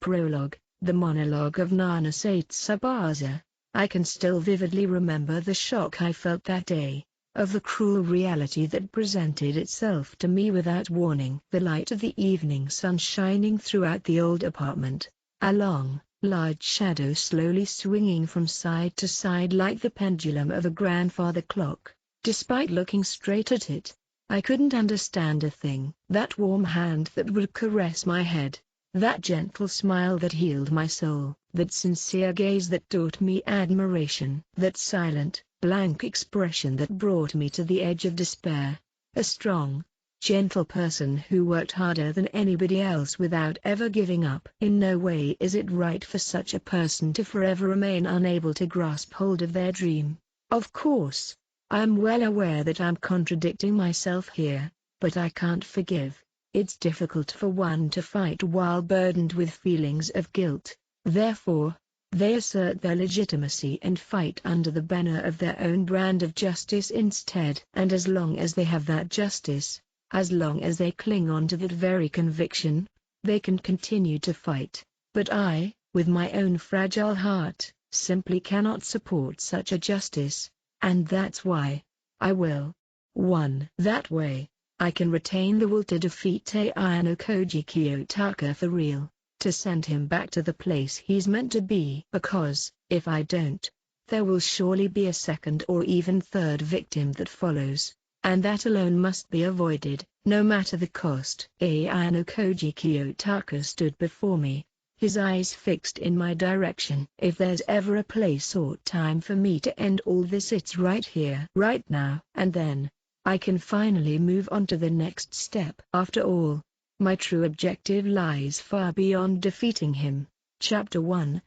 Prologue, the Monologue of Nana Satsabaza. I can still vividly remember the shock I felt that day, of the cruel reality that presented itself to me without warning. The light of the evening sun shining throughout the old apartment, a long, large shadow slowly swinging from side to side like the pendulum of a grandfather clock. Despite looking straight at it, I couldn't understand a thing. That warm hand that would caress my head, that gentle smile that healed my soul, that sincere gaze that taught me admiration, that silent, blank expression that brought me to the edge of despair. A strong, gentle person who worked harder than anybody else without ever giving up. In no way is it right for such a person to forever remain unable to grasp hold of their dream. Of course, I am well aware that I'm contradicting myself here, but I can't forgive. It's difficult for one to fight while burdened with feelings of guilt. Therefore, they assert their legitimacy and fight under the banner of their own brand of justice instead. And as long as they have that justice, as long as they cling on to that very conviction, they can continue to fight. But I, with my own fragile heart, simply cannot support such a justice, and that's why I will. 1. That way, I can retain the will to defeat Ayano-koji Kiyotaka for real, to send him back to the place he's meant to be. Because, if I don't, there will surely be a second or even third victim that follows, and that alone must be avoided, no matter the cost. Ayano-koji Kiyotaka stood before me, his eyes fixed in my direction. If there's ever a place or time for me to end all this, it's right here, right now. And then, I can finally move on to the next step. After all, my true objective lies far beyond defeating him. Chapter 1.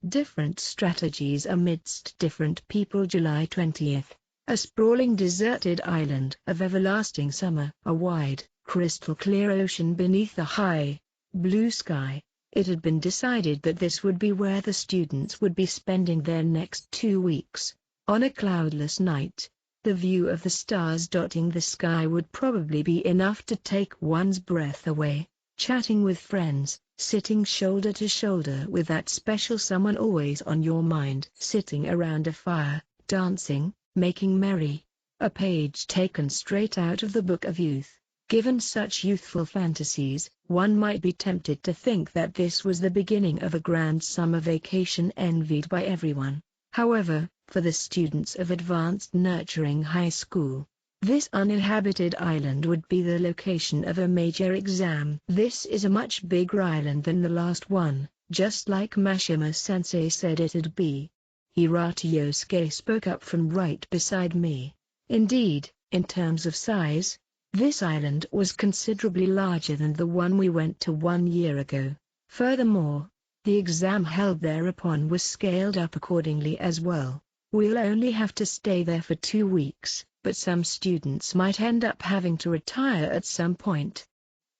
Different Strategies Amidst Different People. July 20th. A sprawling deserted island of everlasting summer. A wide, crystal-clear ocean beneath a high, blue sky. It had been decided that this would be where the students would be spending their next 2 weeks. On a cloudless night, the view of the stars dotting the sky would probably be enough to take one's breath away. Chatting with friends, sitting shoulder to shoulder with that special someone always on your mind. Sitting around a fire, dancing, making merry. A page taken straight out of the book of youth. Given such youthful fantasies, one might be tempted to think that this was the beginning of a grand summer vacation envied by everyone. However, for the students of Advanced Nurturing High School, this uninhabited island would be the location of a major exam. This is a much bigger island than the last one, just like Mashima-sensei said it'd be. Hirata Yosuke spoke up from right beside me. Indeed, in terms of size, this island was considerably larger than the one we went to 1 year ago. Furthermore, the exam held thereupon was scaled up accordingly as well. We'll only have to stay there for 2 weeks, but some students might end up having to retire at some point.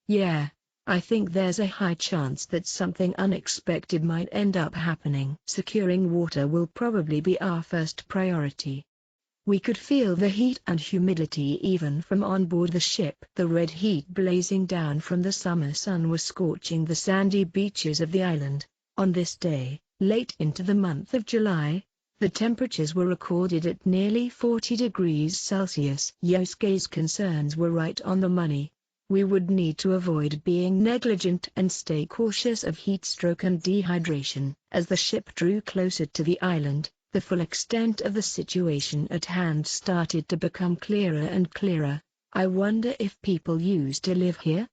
Yeah, I think there's a high chance that something unexpected might end up happening. Securing water will probably be our first priority. We could feel the heat and humidity even from on board the ship. The red heat blazing down from the summer sun was scorching the sandy beaches of the island. On this day, late into the month of July, the temperatures were recorded at nearly 40 degrees Celsius. Yosuke's concerns were right on the money. We would need to avoid being negligent and stay cautious of heat stroke and dehydration. As the ship drew closer to the island, the full extent of the situation at hand started to become clearer and clearer. I wonder if people used to live here?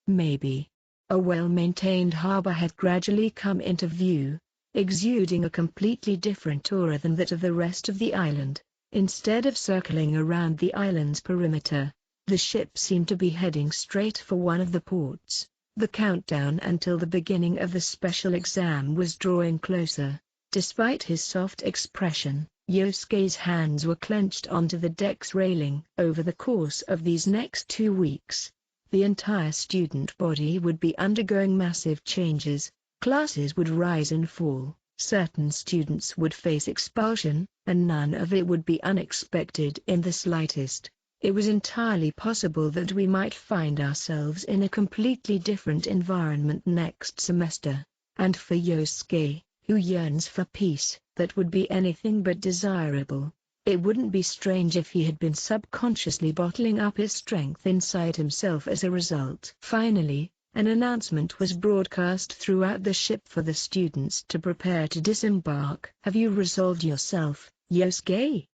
Maybe. A well-maintained harbor had gradually come into view, exuding a completely different aura than that of the rest of the island. Instead of circling around the island's perimeter, the ship seemed to be heading straight for one of the ports. The countdown until the beginning of the special exam was drawing closer. Despite his soft expression, Yosuke's hands were clenched onto the deck's railing. Over the course of these next 2 weeks, the entire student body would be undergoing massive changes. Classes would rise and fall, certain students would face expulsion, and none of it would be unexpected in the slightest. It was entirely possible that we might find ourselves in a completely different environment next semester. And for Yosuke, who yearns for peace, that would be anything but desirable. It wouldn't be strange if he had been subconsciously bottling up his strength inside himself as a result. Finally, an announcement was broadcast throughout the ship for the students to prepare to disembark. "Have you resolved yourself, Yosuke?"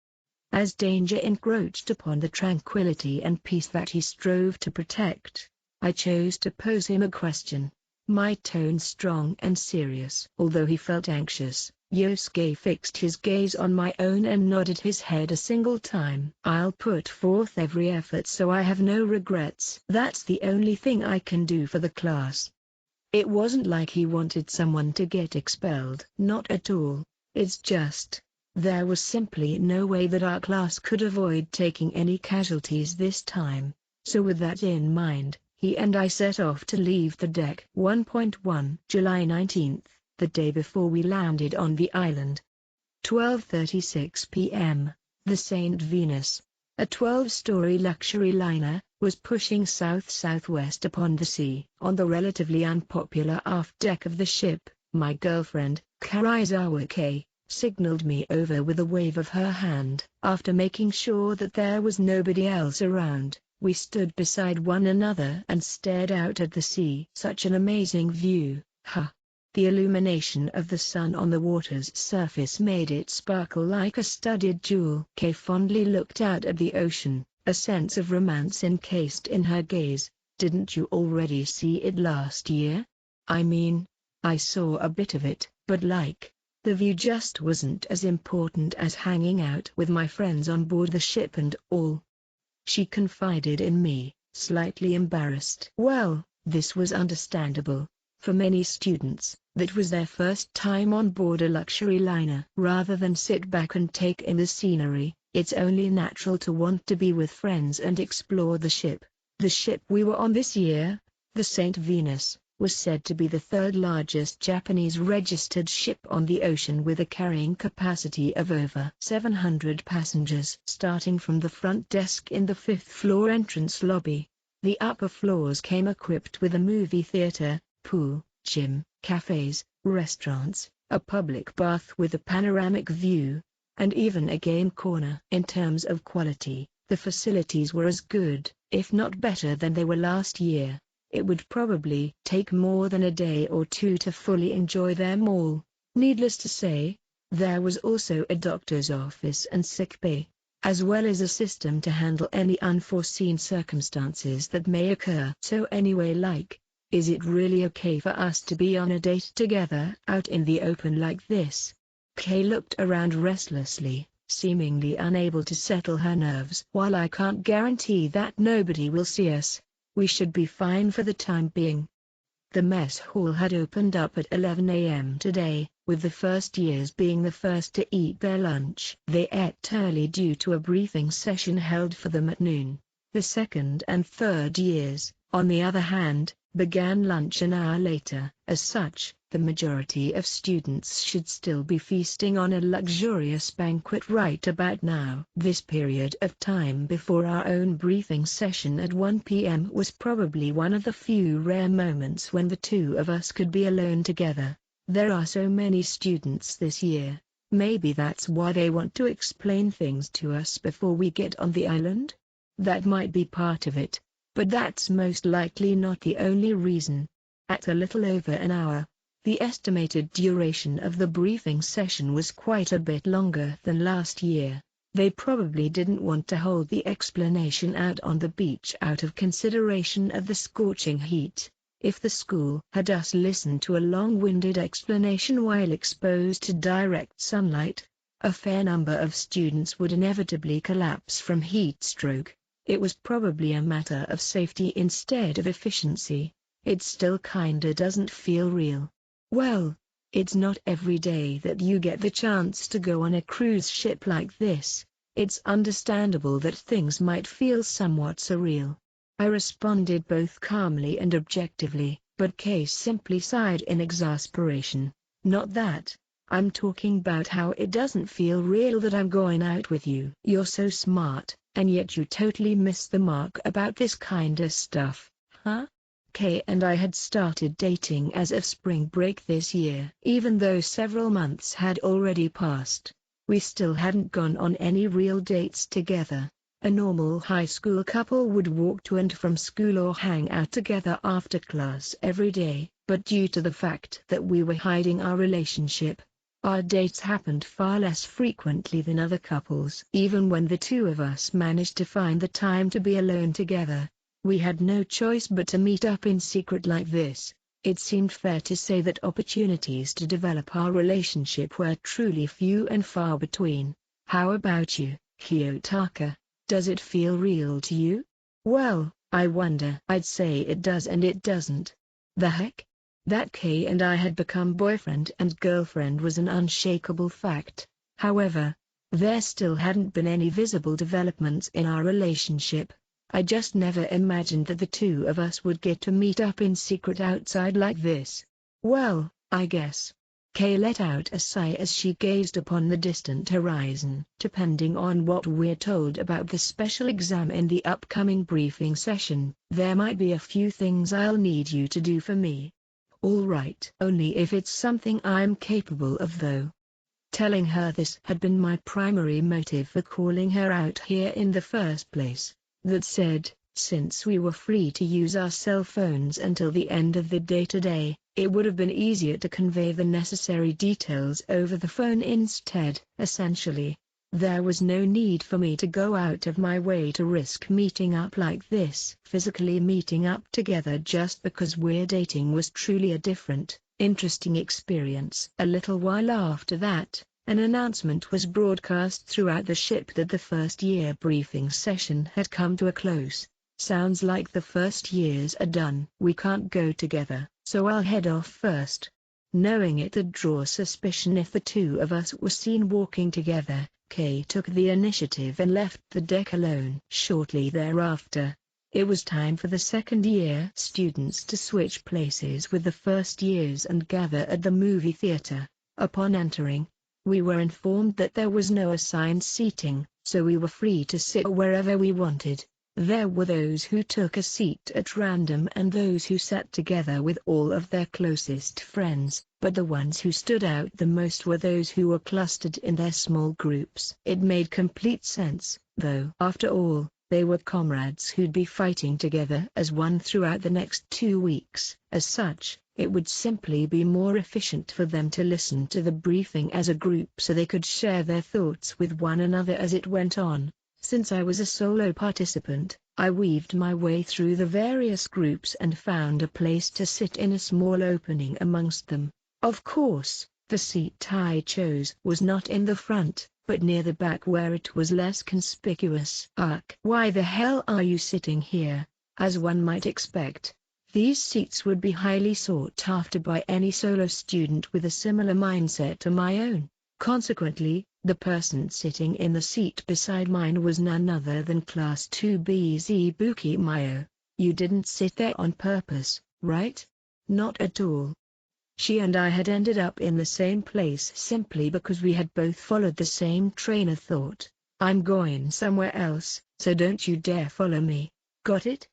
As danger encroached upon the tranquility and peace that he strove to protect, I chose to pose him a question. My tone strong and serious. Although he felt anxious, Yosuke fixed his gaze on my own and nodded his head a single time. "I'll put forth every effort so I have no regrets. That's the only thing I can do for the class." It wasn't like he wanted someone to get expelled. Not at all. It's just, there was simply no way that our class could avoid taking any casualties this time. So with that in mind, he and I set off to leave the deck. 1.1 July 19th, the day before we landed on the island. 12:36 p.m., the St. Venus, a 12-story luxury liner, was pushing south-southwest upon the sea. On the relatively unpopular aft deck of the ship, my girlfriend, Karizawa K, signaled me over with a wave of her hand. After making sure that there was nobody else around, we stood beside one another and stared out at the sea. Such an amazing view, huh? The illumination of the sun on the water's surface made it sparkle like a studded jewel. Kay fondly looked out at the ocean, a sense of romance encased in her gaze. "Didn't you already see it last year?" "I mean, I saw a bit of it, but the view just wasn't as important as hanging out with my friends on board the ship and all," she confided in me, slightly embarrassed. Well, this was understandable. For many students, that was their first time on board a luxury liner. Rather than sit back and take in the scenery, it's only natural to want to be with friends and explore the ship. The ship we were on this year, the St. Venus, was said to be the third largest Japanese-registered ship on the ocean with a carrying capacity of over 700 passengers. Starting from the front desk in the fifth-floor entrance lobby, the upper floors came equipped with a movie theater, pool, gym, cafes, restaurants, a public bath with a panoramic view, and even a game corner. In terms of quality, the facilities were as good, if not better than they were last year. It would probably take more than a day or two to fully enjoy them all. Needless to say, there was also a doctor's office and sick bay, as well as a system to handle any unforeseen circumstances that may occur. So anyway, is it really okay for us to be on a date together out in the open like this? Kay looked around restlessly, seemingly unable to settle her nerves. "While I can't guarantee that nobody will see us, we should be fine for the time being." The mess hall had opened up at 11 a.m. today, with the first years being the first to eat their lunch. They ate early due to a briefing session held for them at noon. The second and third years, on the other hand, began lunch an hour later. As such, the majority of students should still be feasting on a luxurious banquet right about now. This period of time before our own briefing session at 1 p.m. was probably one of the few rare moments when the two of us could be alone together. There are so many students this year. Maybe that's why they want to explain things to us before we get on the island? That might be part of it, but that's most likely not the only reason. At a little over an hour, the estimated duration of the briefing session was quite a bit longer than last year. They probably didn't want to hold the explanation out on the beach out of consideration of the scorching heat. If the school had us listen to a long-winded explanation while exposed to direct sunlight, a fair number of students would inevitably collapse from heat stroke. It was probably a matter of safety instead of efficiency. It still kinda doesn't feel real. Well, it's not every day that you get the chance to go on a cruise ship like this. It's understandable that things might feel somewhat surreal. I responded both calmly and objectively, but Kay simply sighed in exasperation. "Not that. I'm talking about how it doesn't feel real that I'm going out with you. You're so smart, and yet you totally miss the mark about this kinda stuff, huh?" Kay and I had started dating as of spring break this year. Even though several months had already passed, we still hadn't gone on any real dates together. A normal high school couple would walk to and from school or hang out together after class every day, but due to the fact that we were hiding our relationship, our dates happened far less frequently than other couples. Even when the two of us managed to find the time to be alone together, we had no choice but to meet up in secret like this. It seemed fair to say that opportunities to develop our relationship were truly few and far between. How about you, Kiyotaka? Does it feel real to you? Well, I wonder. I'd say it does and it doesn't. The heck? That Kay and I had become boyfriend and girlfriend was an unshakable fact. However, there still hadn't been any visible developments in our relationship. I just never imagined that the two of us would get to meet up in secret outside like this. Well, I guess. Kay let out a sigh as she gazed upon the distant horizon. Depending on what we're told about the special exam in the upcoming briefing session, there might be a few things I'll need you to do for me. All right. Only if it's something I'm capable of though. Telling her this had been my primary motive for calling her out here in the first place. That said, since we were free to use our cell phones until the end of the day today, it would have been easier to convey the necessary details over the phone instead. Essentially, there was no need for me to go out of my way to risk meeting up like this. Physically meeting up together just because we're dating was truly a different, interesting experience. A little while after that, an announcement was broadcast throughout the ship that the first year briefing session had come to a close. Sounds like the first years are done. We can't go together, so I'll head off first. Knowing it'd draw suspicion if the two of us were seen walking together, Kay took the initiative and left the deck alone. Shortly thereafter, it was time for the second-year students to switch places with the first years and gather at the movie theater. Upon entering, we were informed that there was no assigned seating, so we were free to sit wherever we wanted. There were those who took a seat at random and those who sat together with all of their closest friends, but the ones who stood out the most were those who were clustered in their small groups. It made complete sense, though. After all, they were comrades who'd be fighting together as one throughout the next 2 weeks. As such, it would simply be more efficient for them to listen to the briefing as a group so they could share their thoughts with one another as it went on. Since I was a solo participant, I weaved my way through the various groups and found a place to sit in a small opening amongst them. Of course, the seat I chose was not in the front, but near the back where it was less conspicuous. Ugh! Why the hell are you sitting here? As one might expect, these seats would be highly sought after by any solo student with a similar mindset to my own. Consequently, the person sitting in the seat beside mine was none other than Class 2B's Ibuki Mayo. You didn't sit there on purpose, right? Not at all. She and I had ended up in the same place simply because we had both followed the same train of thought. I'm going somewhere else, so don't you dare follow me. Got it?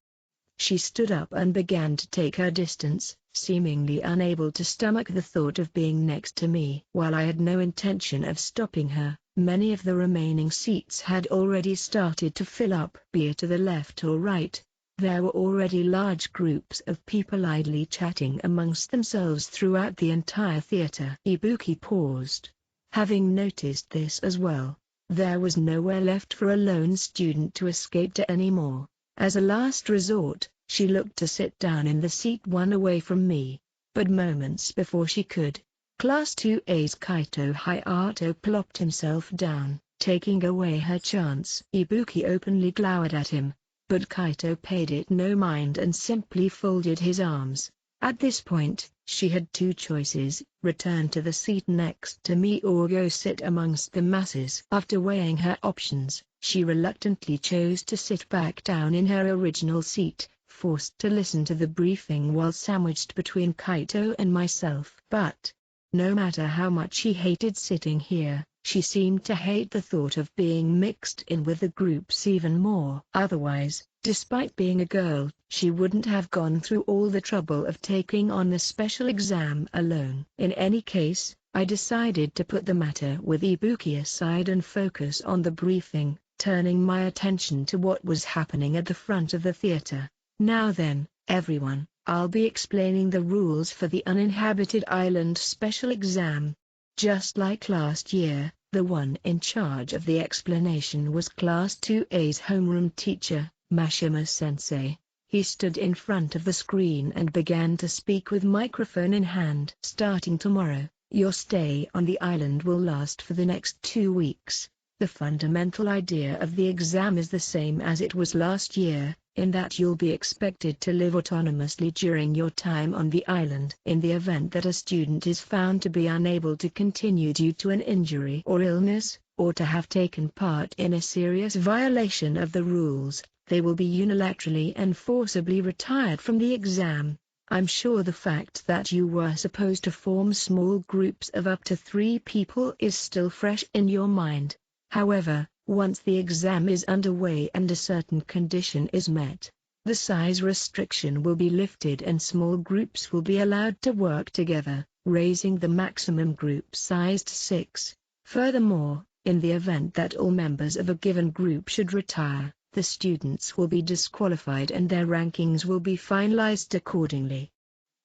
She stood up and began to take her distance, seemingly unable to stomach the thought of being next to me. While I had no intention of stopping her, many of the remaining seats had already started to fill up. Be it to the left or right, there were already large groups of people idly chatting amongst themselves throughout the entire theater. Ibuki paused. Having noticed this as well, there was nowhere left for a lone student to escape to anymore. As a last resort, she looked to sit down in the seat one away from me, but moments before she could, Class 2A's Kaito Hayato plopped himself down, taking away her chance. Ibuki openly glowered at him, but Kaito paid it no mind and simply folded his arms. At this point, she had two choices: return to the seat next to me or go sit amongst the masses. After weighing her options, she reluctantly chose to sit back down in her original seat, forced to listen to the briefing while sandwiched between Kaito and myself. But, no matter how much she hated sitting here, She seemed to hate the thought of being mixed in with the groups even more. Otherwise, despite being a girl, she wouldn't have gone through all the trouble of taking on the special exam alone. In any case, I decided to put the matter with Ibuki aside and focus on the briefing, turning my attention to what was happening at the front of the theater. Now then, everyone, I'll be explaining the rules for the Uninhabited Island special exam. Just like last year, the one in charge of the explanation was Class 2A's homeroom teacher, Mashima-sensei. He stood in front of the screen and began to speak with microphone in hand. Starting tomorrow, your stay on the island will last for the next 2 weeks. The fundamental idea of the exam is the same as it was last year, in that you'll be expected to live autonomously during your time on the island. In the event that a student is found to be unable to continue due to an injury or illness, or to have taken part in a serious violation of the rules, they will be unilaterally and forcibly retired from the exam. I'm sure the fact that you were supposed to form small groups of up to 3 people is still fresh in your mind. However, once the exam is underway and a certain condition is met, the size restriction will be lifted and small groups will be allowed to work together, raising the maximum group size to 6. Furthermore, in the event that all members of a given group should retire, the students will be disqualified and their rankings will be finalized accordingly.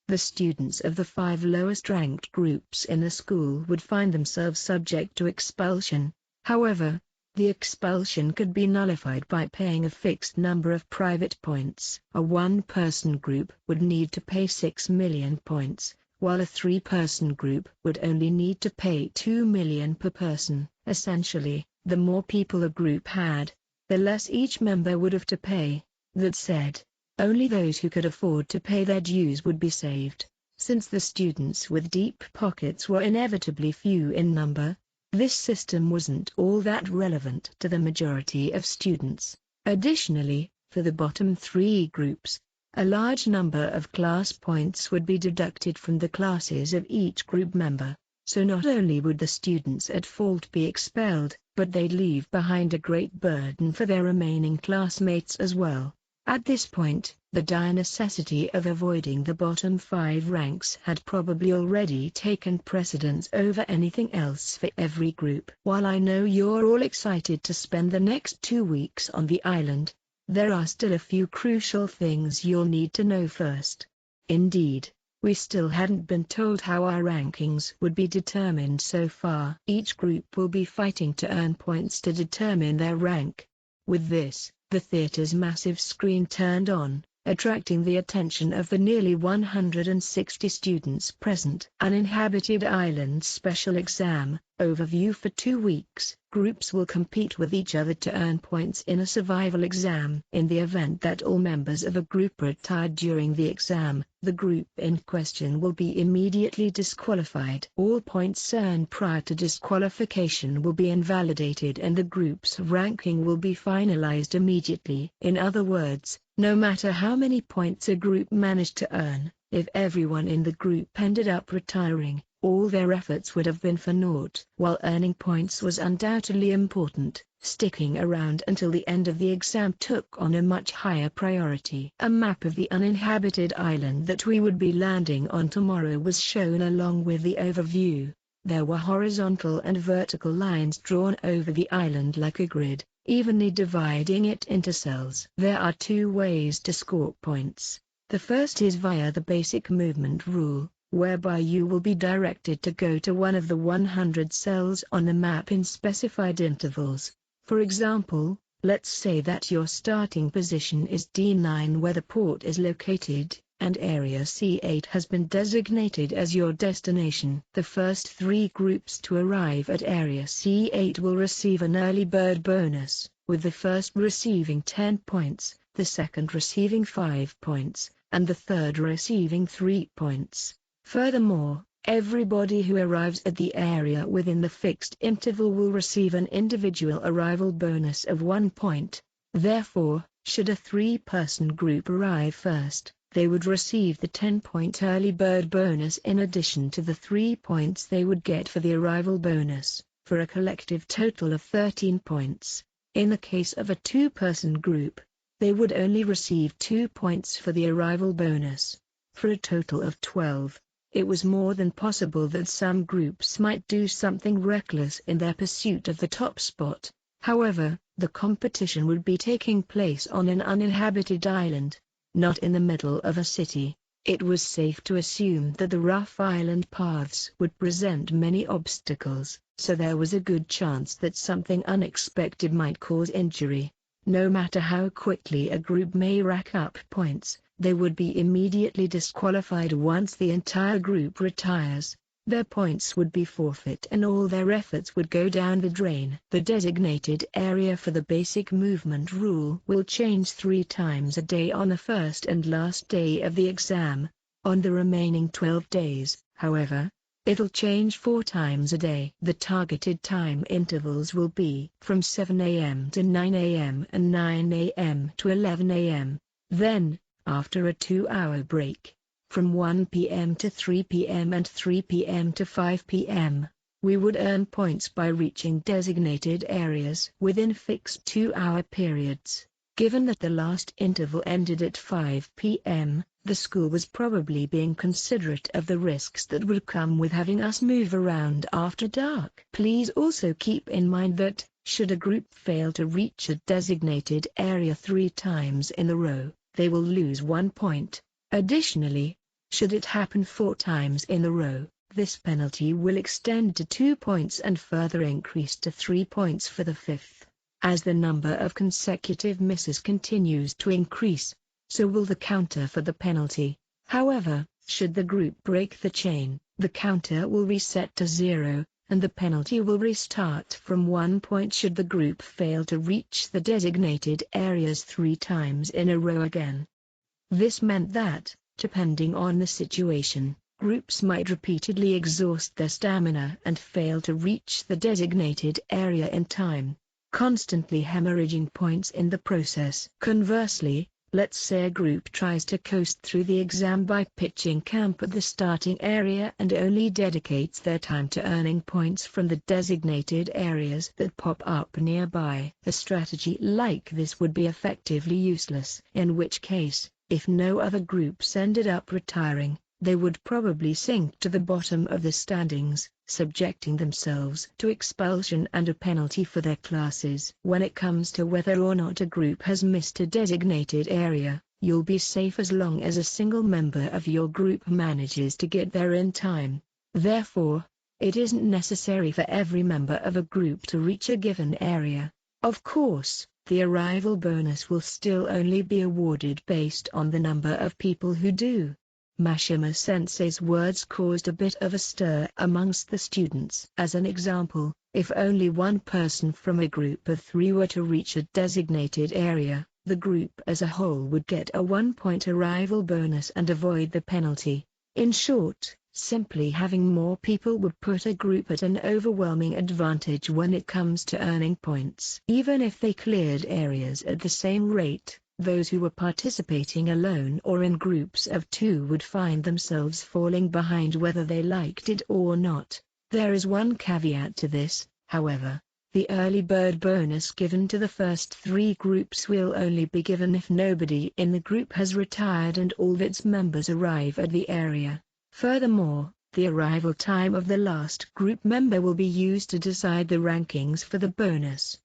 The students of the 5 lowest ranked groups in the school would find themselves subject to expulsion. However, the expulsion could be nullified by paying a fixed number of private points. A 1-person group would need to pay 6 million points, while a 3-person group would only need to pay 2 million per person. Essentially, the more people a group had, the less each member would have to pay. That said, only those who could afford to pay their dues would be saved. Since the students with deep pockets were inevitably few in number, this system wasn't all that relevant to the majority of students. Additionally, for the bottom 3 groups, a large number of class points would be deducted from the classes of each group member, so not only would the students at fault be expelled, but they'd leave behind a great burden for their remaining classmates as well. At this point, the dire necessity of avoiding the bottom 5 ranks had probably already taken precedence over anything else for every group. While I know you're all excited to spend the next 2 weeks on the island, there are still a few crucial things you'll need to know first. Indeed, we still hadn't been told how our rankings would be determined so far. Each group will be fighting to earn points to determine their rank. With this, the theater's massive screen turned on, attracting the attention of the nearly 160 students present. Uninhabited Island Special Exam Overview. For 2 weeks, groups will compete with each other to earn points in a survival exam. In the event that all members of a group retired during the exam, the group in question will be immediately disqualified. All points earned prior to disqualification will be invalidated and the group's ranking will be finalized immediately. In other words, no matter how many points a group managed to earn, if everyone in the group ended up retiring, all their efforts would have been for naught. While earning points was undoubtedly important, sticking around until the end of the exam took on a much higher priority. A map of the uninhabited island that we would be landing on tomorrow was shown along with the overview. There were horizontal and vertical lines drawn over the island like a grid, evenly dividing it into cells. There are 2 ways to score points. The first is via the basic movement rule, whereby you will be directed to go to one of the 100 cells on the map in specified intervals. For example, let's say that your starting position is D9 where the port is located, and area C8 has been designated as your destination. The first 3 groups to arrive at area C8 will receive an early bird bonus, with the first receiving 10 points, the second receiving 5 points, and the third receiving 3 points. Furthermore, everybody who arrives at the area within the fixed interval will receive an individual arrival bonus of 1 point. Therefore, should a 3-person group arrive first, they would receive the 10-point early bird bonus in addition to the 3 points they would get for the arrival bonus. for a collective total of 13 points. In the case of a two-person group, they would only receive 2 points for the arrival bonus. For a total of 12, it was more than possible that some groups might do something reckless in their pursuit of the top spot. However, the competition would be taking place on an uninhabited island, not in the middle of a city. It was safe to assume that the rough island paths would present many obstacles, so there was a good chance that something unexpected might cause injury. No matter how quickly a group may rack up points, they would be immediately disqualified once the entire group retires. Their points would be forfeit and all their efforts would go down the drain. The designated area for the basic movement rule will change 3 times a day on the first and last day of the exam. On the remaining 12 days, however, it'll change 4 times a day. The targeted time intervals will be from 7 a.m. to 9 a.m. and 9 a.m. to 11 a.m. Then, after a 2-hour break, from 1 p.m. to 3 p.m. and 3 p.m. to 5 p.m., we would earn points by reaching designated areas within fixed 2-hour periods. Given that the last interval ended at 5 p.m., the school was probably being considerate of the risks that would come with having us move around after dark. Please also keep in mind that, should a group fail to reach a designated area 3 times in a row, they will lose 1 point. Additionally, should it happen 4 times in a row, this penalty will extend to 2 points and further increase to 3 points for the 5th. As the number of consecutive misses continues to increase, so will the counter for the penalty. However, should the group break the chain, the counter will reset to 0, and the penalty will restart from 1 point should the group fail to reach the designated areas 3 times in a row again. This meant that, depending on the situation, groups might repeatedly exhaust their stamina and fail to reach the designated area in time, constantly hemorrhaging points in the process. Conversely, let's say a group tries to coast through the exam by pitching camp at the starting area and only dedicates their time to earning points from the designated areas that pop up nearby. A strategy like this would be effectively useless, in which case, if no other groups ended up retiring, they would probably sink to the bottom of the standings, subjecting themselves to expulsion and a penalty for their classes. When it comes to whether or not a group has missed a designated area, you'll be safe as long as a single member of your group manages to get there in time. Therefore, it isn't necessary for every member of a group to reach a given area. Of course, the arrival bonus will still only be awarded based on the number of people who do. Mashima Sensei's words caused a bit of a stir amongst the students. As an example, if only one person from a group of 3 were to reach a designated area, the group as a whole would get a 1-point arrival bonus and avoid the penalty. In short, simply having more people would put a group at an overwhelming advantage when it comes to earning points. Even if they cleared areas at the same rate, those who were participating alone or in groups of 2 would find themselves falling behind whether they liked it or not. There is one caveat to this, however. The early bird bonus given to the first 3 groups will only be given if nobody in the group has retired and all of its members arrive at the area. Furthermore, the arrival time of the last group member will be used to decide the rankings for the bonus.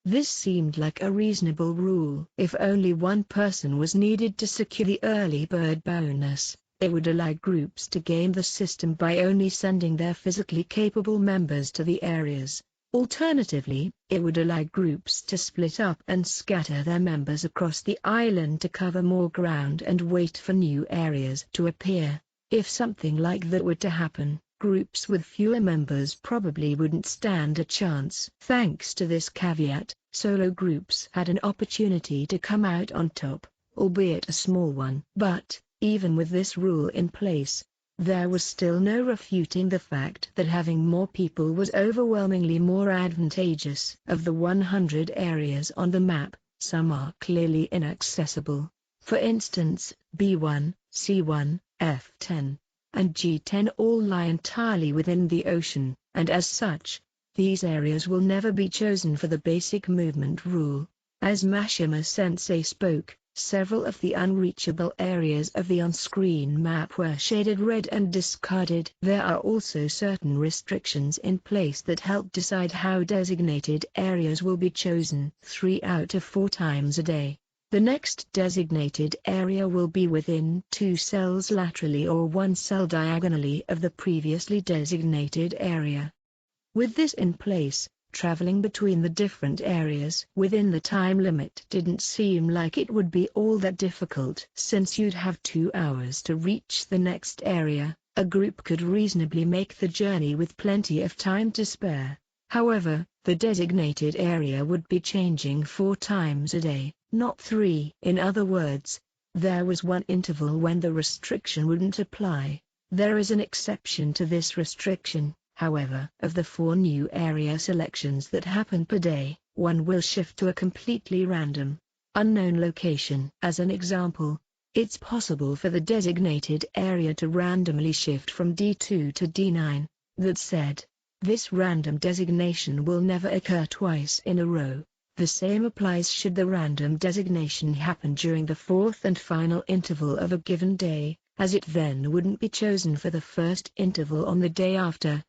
This seemed like a reasonable rule. If only one person was needed to secure the early bird bonus, it would allow groups to game the system by only sending their physically capable members to the areas. Alternatively, it would allow groups to split up and scatter their members across the island to cover more ground and wait for new areas to appear. If something like that were to happen, groups with fewer members probably wouldn't stand a chance. Thanks to this caveat, solo groups had an opportunity to come out on top, albeit a small one. But, even with this rule in place, there was still no refuting the fact that having more people was overwhelmingly more advantageous. Of the 100 areas on the map, some are clearly inaccessible. For instance, B1, C1, F10, and G10 all lie entirely within the ocean, and as such, These areas will never be chosen for the basic movement rule. As Mashima-sensei spoke, several of the unreachable areas of the on-screen map were shaded red and discarded. There are also certain restrictions in place that help decide how designated areas will be chosen 3 out of 4 times a day. The next designated area will be within 2 cells laterally or 1 cell diagonally of the previously designated area. With this in place, traveling between the different areas within the time limit didn't seem like it would be all that difficult. Since you'd have 2 hours to reach the next area, a group could reasonably make the journey with plenty of time to spare. However, the designated area would be changing 4 times a day, not 3. In other words, there was one interval when the restriction wouldn't apply. There is an exception to this restriction. However, of the 4 new area selections that happen per day, one will shift to a completely random, unknown location. As an example, it's possible for the designated area to randomly shift from D2 to D9. That said, this random designation will never occur twice in a row. The same applies should the random designation happen during the 4th and final interval of a given day, as it then wouldn't be chosen for the first interval on the day after.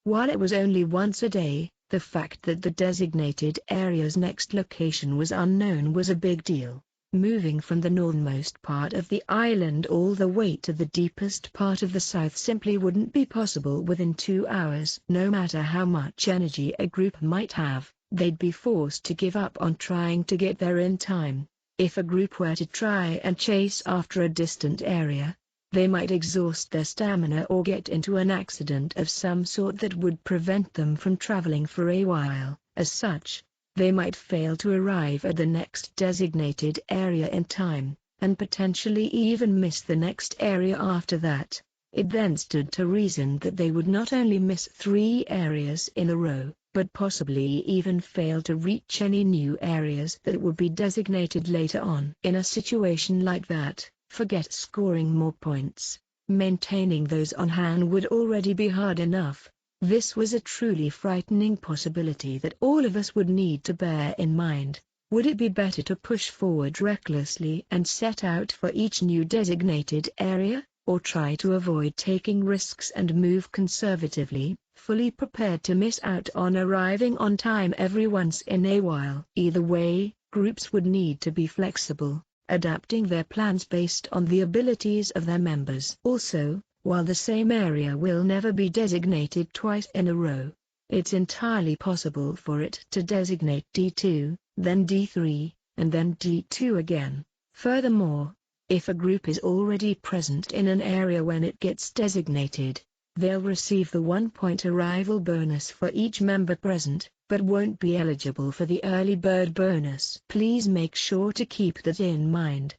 While it was only once a day, the fact that the designated area's next location was unknown was a big deal. Moving from the northernmost part of the island all the way to the deepest part of the south simply wouldn't be possible within 2 hours. No matter how much energy a group might have, they'd be forced to give up on trying to get there in time. If a group were to try and chase after a distant area, they might exhaust their stamina or get into an accident of some sort that would prevent them from traveling for a while. As such, they might fail to arrive at the next designated area in time, and potentially even miss the next area after that. It then stood to reason that they would not only miss 3 areas in a row, but possibly even fail to reach any new areas that would be designated later on. In a situation like that, forget scoring more points. Maintaining those on hand would already be hard enough. This was a truly frightening possibility that all of us would need to bear in mind. Would it be better to push forward recklessly and set out for each new designated area, or try to avoid taking risks and move conservatively, fully prepared to miss out on arriving on time every once in a while? Either way, groups would need to be flexible, adapting their plans based on the abilities of their members. Also, while the same area will never be designated twice in a row, it's entirely possible for it to designate D2, then D3, and then D2 again. Furthermore, if a group is already present in an area when it gets designated, they'll receive the 1-point arrival bonus for each member present, but won't be eligible for the early bird bonus. Please make sure to keep that in mind.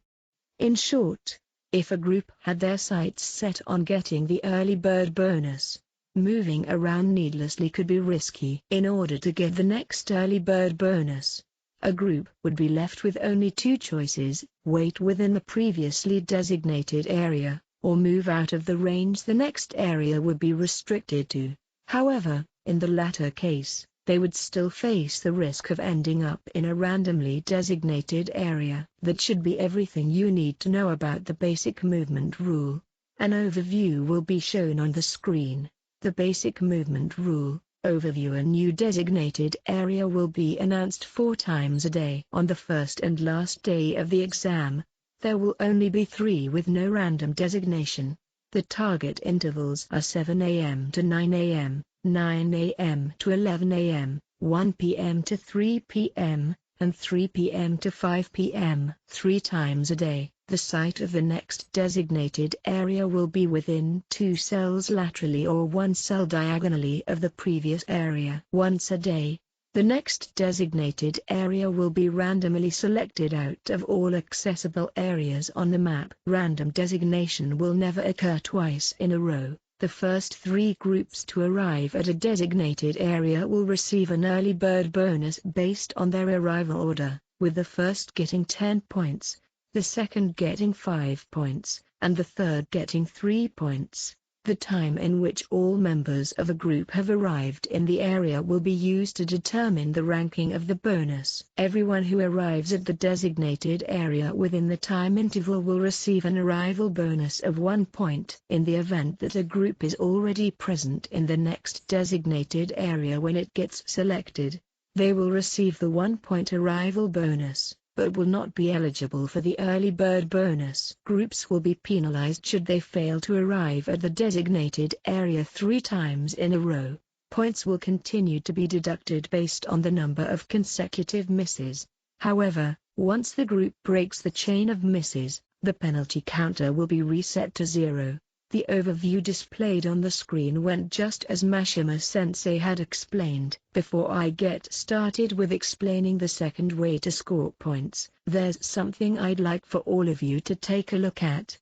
In short, if a group had their sights set on getting the early bird bonus, moving around needlessly could be risky. In order to get the next early bird bonus, a group would be left with only 2 choices: wait within the previously designated area, or move out of the range the next area would be restricted to. However, in the latter case, they would still face the risk of ending up in a randomly designated area. That should be everything you need to know about the basic movement rule. An overview will be shown on the screen. The basic movement rule overview: a new designated area will be announced 4 times a day. On the first and last day of the exam, there will only be 3 with no random designation. The target intervals are 7 a.m. to 9 a.m., 9 a.m. to 11 a.m., 1 p.m. to 3 p.m., and 3 p.m. to 5 p.m. 3 times a day. The site of the next designated area will be within 2 cells laterally or 1 cell diagonally of the previous area. Once a day, the next designated area will be randomly selected out of all accessible areas on the map. Random designation will never occur twice in a row. The first 3 groups to arrive at a designated area will receive an early bird bonus based on their arrival order, with the first getting 10 points, the second getting 5 points, and the third getting 3 points. The time in which all members of a group have arrived in the area will be used to determine the ranking of the bonus. Everyone who arrives at the designated area within the time interval will receive an arrival bonus of 1 point. In the event that a group is already present in the next designated area when it gets selected, they will receive the 1-point arrival bonus, but will not be eligible for the early bird bonus. Groups will be penalized should they fail to arrive at the designated area 3 times in a row. Points will continue to be deducted based on the number of consecutive misses. However, once the group breaks the chain of misses, the penalty counter will be reset to 0. The overview displayed on the screen went just as Mashima-sensei had explained. Before I get started with explaining the second way to score points, there's something I'd like for all of you to take a look at.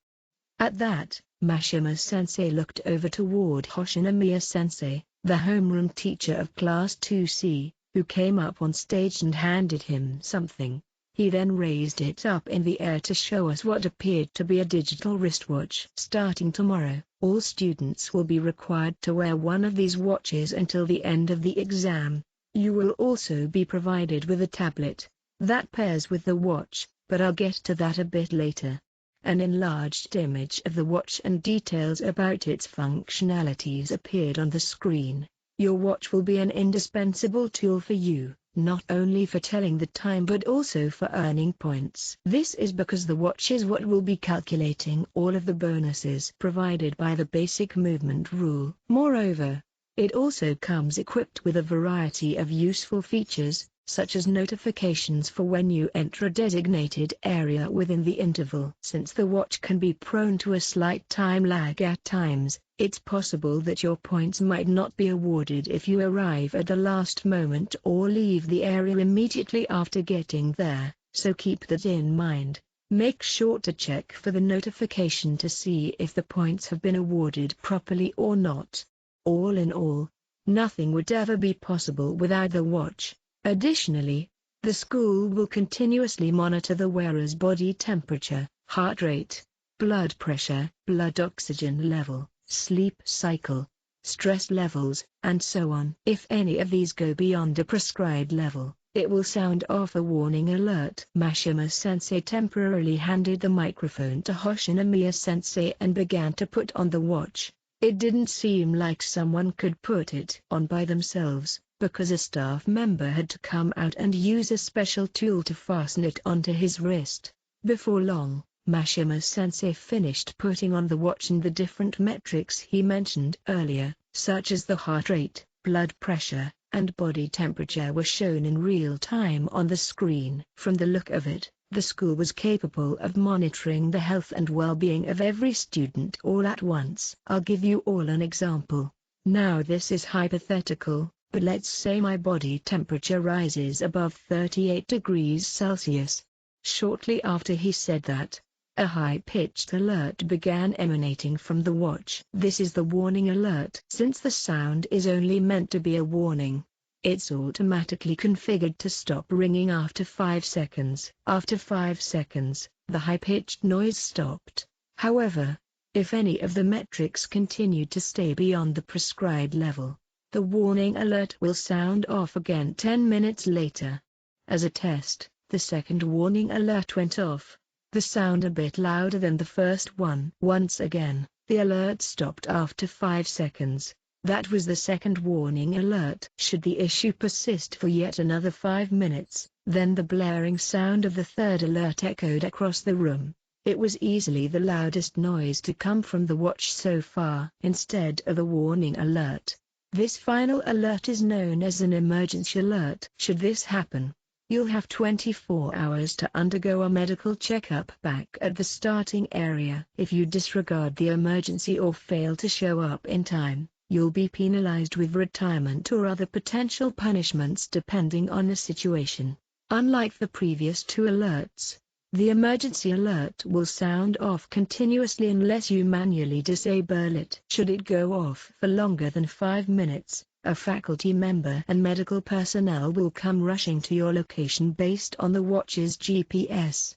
At that, Mashima-sensei looked over toward Hoshinomiya-sensei, the homeroom teacher of Class 2C, who came up on stage and handed him something. He then raised it up in the air to show us what appeared to be a digital wristwatch. Starting tomorrow, all students will be required to wear one of these watches until the end of the exam. You will also be provided with a tablet that pairs with the watch, but I'll get to that a bit later. An enlarged image of the watch and details about its functionalities appeared on the screen. Your watch will be an indispensable tool for you, not only for telling the time but also for earning points. This is because the watch is what will be calculating all of the bonuses provided by the basic movement rule. Moreover, it also comes equipped with a variety of useful features, such as notifications for when you enter a designated area within the interval. Since the watch can be prone to a slight time lag at times, it's possible that your points might not be awarded if you arrive at the last moment or leave the area immediately after getting there, so keep that in mind. Make sure to check for the notification to see if the points have been awarded properly or not. All in all, nothing would ever be possible without the watch. Additionally, the school will continuously monitor the wearer's body temperature, heart rate, blood pressure, blood oxygen level, sleep cycle, stress levels, and so on. If any of these go beyond a prescribed level, it will sound off a warning alert. Mashima-sensei temporarily handed the microphone to Hoshinomiya-sensei and began to put on the watch. It didn't seem like someone could put it on by themselves, because a staff member had to come out and use a special tool to fasten it onto his wrist. Before long, Mashima-sensei finished putting on the watch, and the different metrics he mentioned earlier, such as the heart rate, blood pressure, and body temperature, were shown in real time on the screen. From the look of it, the school was capable of monitoring the health and well-being of every student all at once. I'll give you all an example. Now this is hypothetical, but let's say my body temperature rises above 38 degrees Celsius. Shortly after he said that, a high-pitched alert began emanating from the watch. This is the warning alert. Since the sound is only meant to be a warning, it's automatically configured to stop ringing after 5 seconds. After 5 seconds, the high-pitched noise stopped. However, if any of the metrics continued to stay beyond the prescribed level, the warning alert will sound off again 10 minutes later. As a test, the second warning alert went off, the sound a bit louder than the first one. Once again, the alert stopped after 5 seconds. That was the second warning alert. Should the issue persist for yet another 5 minutes, then the blaring sound of the third alert echoed across the room. It was easily the loudest noise to come from the watch so far. Instead of the warning alert, this final alert is known as an emergency alert. Should this happen, you'll have 24 hours to undergo a medical checkup back at the starting area. If you disregard the emergency or fail to show up in time, you'll be penalized with retirement or other potential punishments depending on the situation. Unlike the previous 2 alerts, the emergency alert will sound off continuously unless you manually disable it. Should it go off for longer than 5 minutes, a faculty member and medical personnel will come rushing to your location based on the watch's GPS.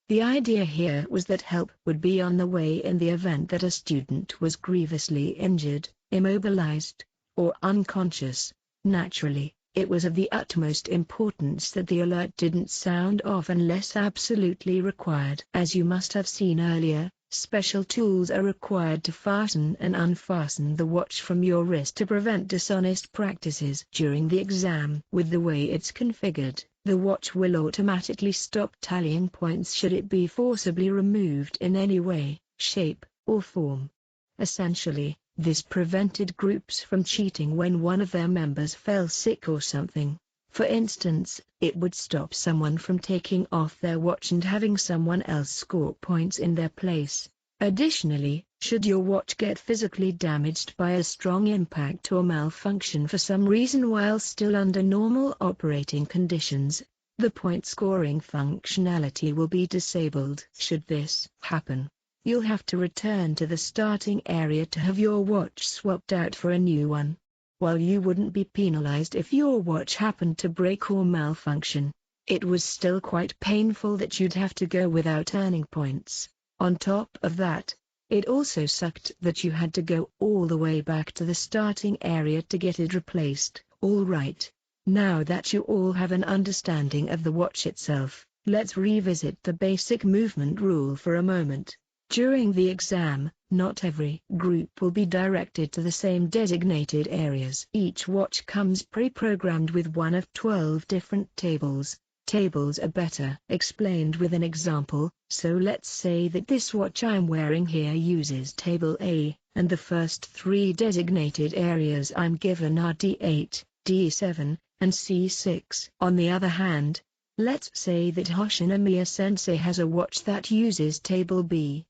The idea here was that help would be on the way in the event that a student was grievously injured, immobilized, or unconscious. Naturally, it was of the utmost importance that the alert didn't sound off unless absolutely required. As you must have seen earlier, special tools are required to fasten and unfasten the watch from your wrist to prevent dishonest practices during the exam. With the way it's configured, the watch will automatically stop tallying points should it be forcibly removed in any way, shape, or form. Essentially, this prevented groups from cheating when one of their members fell sick or something. For instance, it would stop someone from taking off their watch and having someone else score points in their place. Additionally, should your watch get physically damaged by a strong impact or malfunction for some reason while still under normal operating conditions, the point scoring functionality will be disabled. Should this happen, you'll have to return to the starting area to have your watch swapped out for a new one. While you wouldn't be penalized if your watch happened to break or malfunction, it was still quite painful that you'd have to go without earning points. On top of that, it also sucked that you had to go all the way back to the starting area to get it replaced. All right, now that you all have an understanding of the watch itself, let's revisit the basic movement rule for a moment. During the exam, not every group will be directed to the same designated areas. Each watch comes pre-programmed with one of 12 different tables. Tables are better explained with an example, so let's say that this watch I'm wearing here uses table A, and the first 3 designated areas I'm given are D8, D7, and C6. On the other hand, let's say that Hoshinomiya-sensei has a watch that uses table B.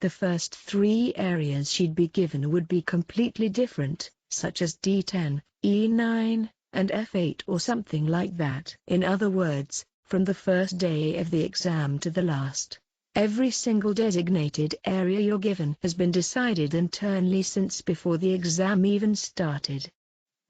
The first 3 areas she'd be given would be completely different, such as D10, E9, and F8 or something like that. In other words, from the first day of the exam to the last, every single designated area you're given has been decided internally since before the exam even started.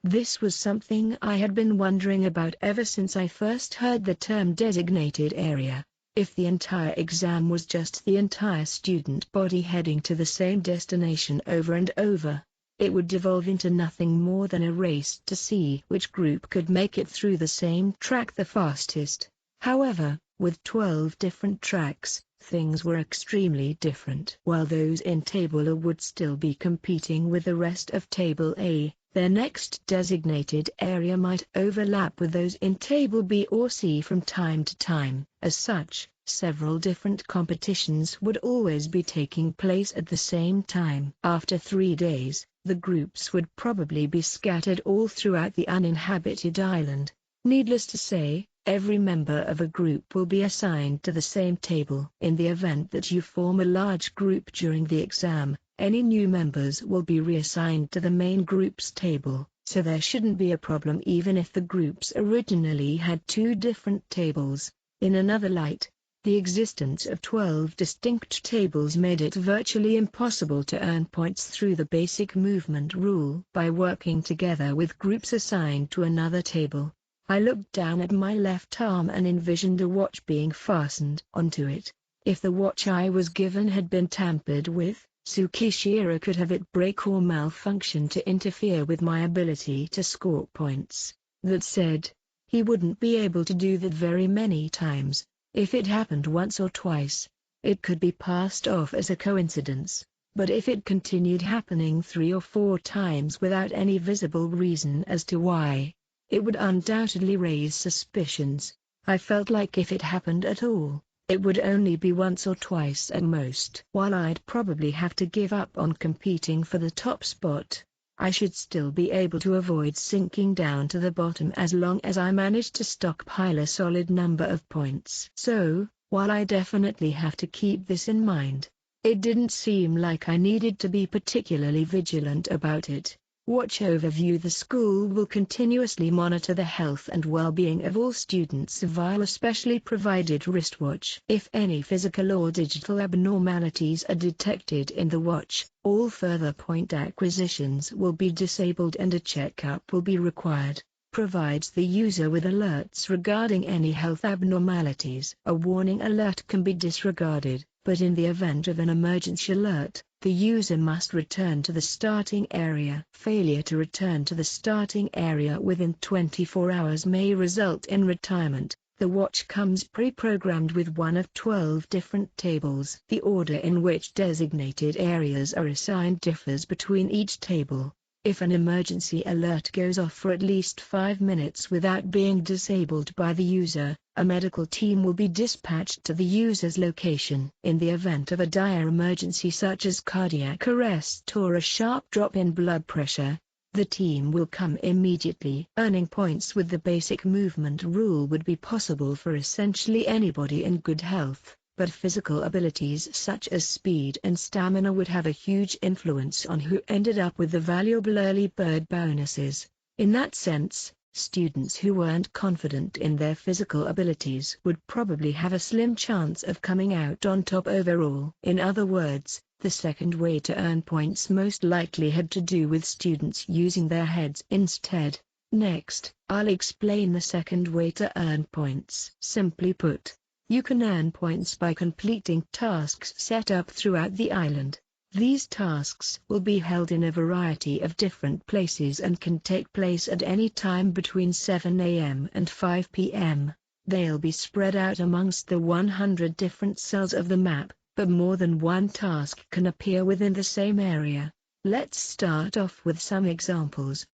This was something I had been wondering about ever since I first heard the term designated area. If the entire exam was just the entire student body heading to the same destination over and over, it would devolve into nothing more than a race to see which group could make it through the same track the fastest. However, with 12 different tracks, things were extremely different. While those in Table A would still be competing with the rest of Table A, their next designated area might overlap with those in Table B or C from time to time. As such, several different competitions would always be taking place at the same time. After 3 days, the groups would probably be scattered all throughout the uninhabited island. Needless to say, every member of a group will be assigned to the same table. In the event that you form a large group during the exam, any new members will be reassigned to the main group's table, so there shouldn't be a problem even if the groups originally had 2 different tables. In another light, the existence of 12 distinct tables made it virtually impossible to earn points through the basic movement rule by working together with groups assigned to another table. I looked down at my left arm and envisioned a watch being fastened onto it. If the watch I was given had been tampered with, Tsukishira could have it break or malfunction to interfere with my ability to score points. That said, he wouldn't be able to do that very many times. If it happened once or twice, it could be passed off as a coincidence, but if it continued happening 3 or 4 times without any visible reason as to why, it would undoubtedly raise suspicions. I felt like if it happened at all, it would only be once or twice at most. While I'd probably have to give up on competing for the top spot, I should still be able to avoid sinking down to the bottom as long as I managed to stockpile a solid number of points. So, while I definitely have to keep this in mind, it didn't seem like I needed to be particularly vigilant about it. Watch overview: the school will continuously monitor the health and well-being of all students via a specially provided wristwatch. If any physical or digital abnormalities are detected in the watch, all further point acquisitions will be disabled and a checkup will be required. provides the user with alerts regarding any health abnormalities. A warning alert can be disregarded, but in the event of an emergency alert, the user must return to the starting area. Failure to return to the starting area within 24 hours may result in retirement. The watch comes pre-programmed with one of 12 different tables. The order in which designated areas are assigned differs between each table. If an emergency alert goes off for at least 5 minutes without being disabled by the user, a medical team will be dispatched to the user's location. In the event of a dire emergency such as cardiac arrest or a sharp drop in blood pressure, the team will come immediately. Earning points with the basic movement rule would be possible for essentially anybody in good health, but physical abilities such as speed and stamina would have a huge influence on who ended up with the valuable early bird bonuses. In that sense, students who weren't confident in their physical abilities would probably have a slim chance of coming out on top overall. In other words, the second way to earn points most likely had to do with students using their heads instead. Next, I'll explain the second way to earn points. Simply put, you can earn points by completing tasks set up throughout the island. These tasks will be held in a variety of different places and can take place at any time between 7 a.m. and 5 p.m. They'll be spread out amongst the 100 different cells of the map, but more than one task can appear within the same area. Let's start off with some examples.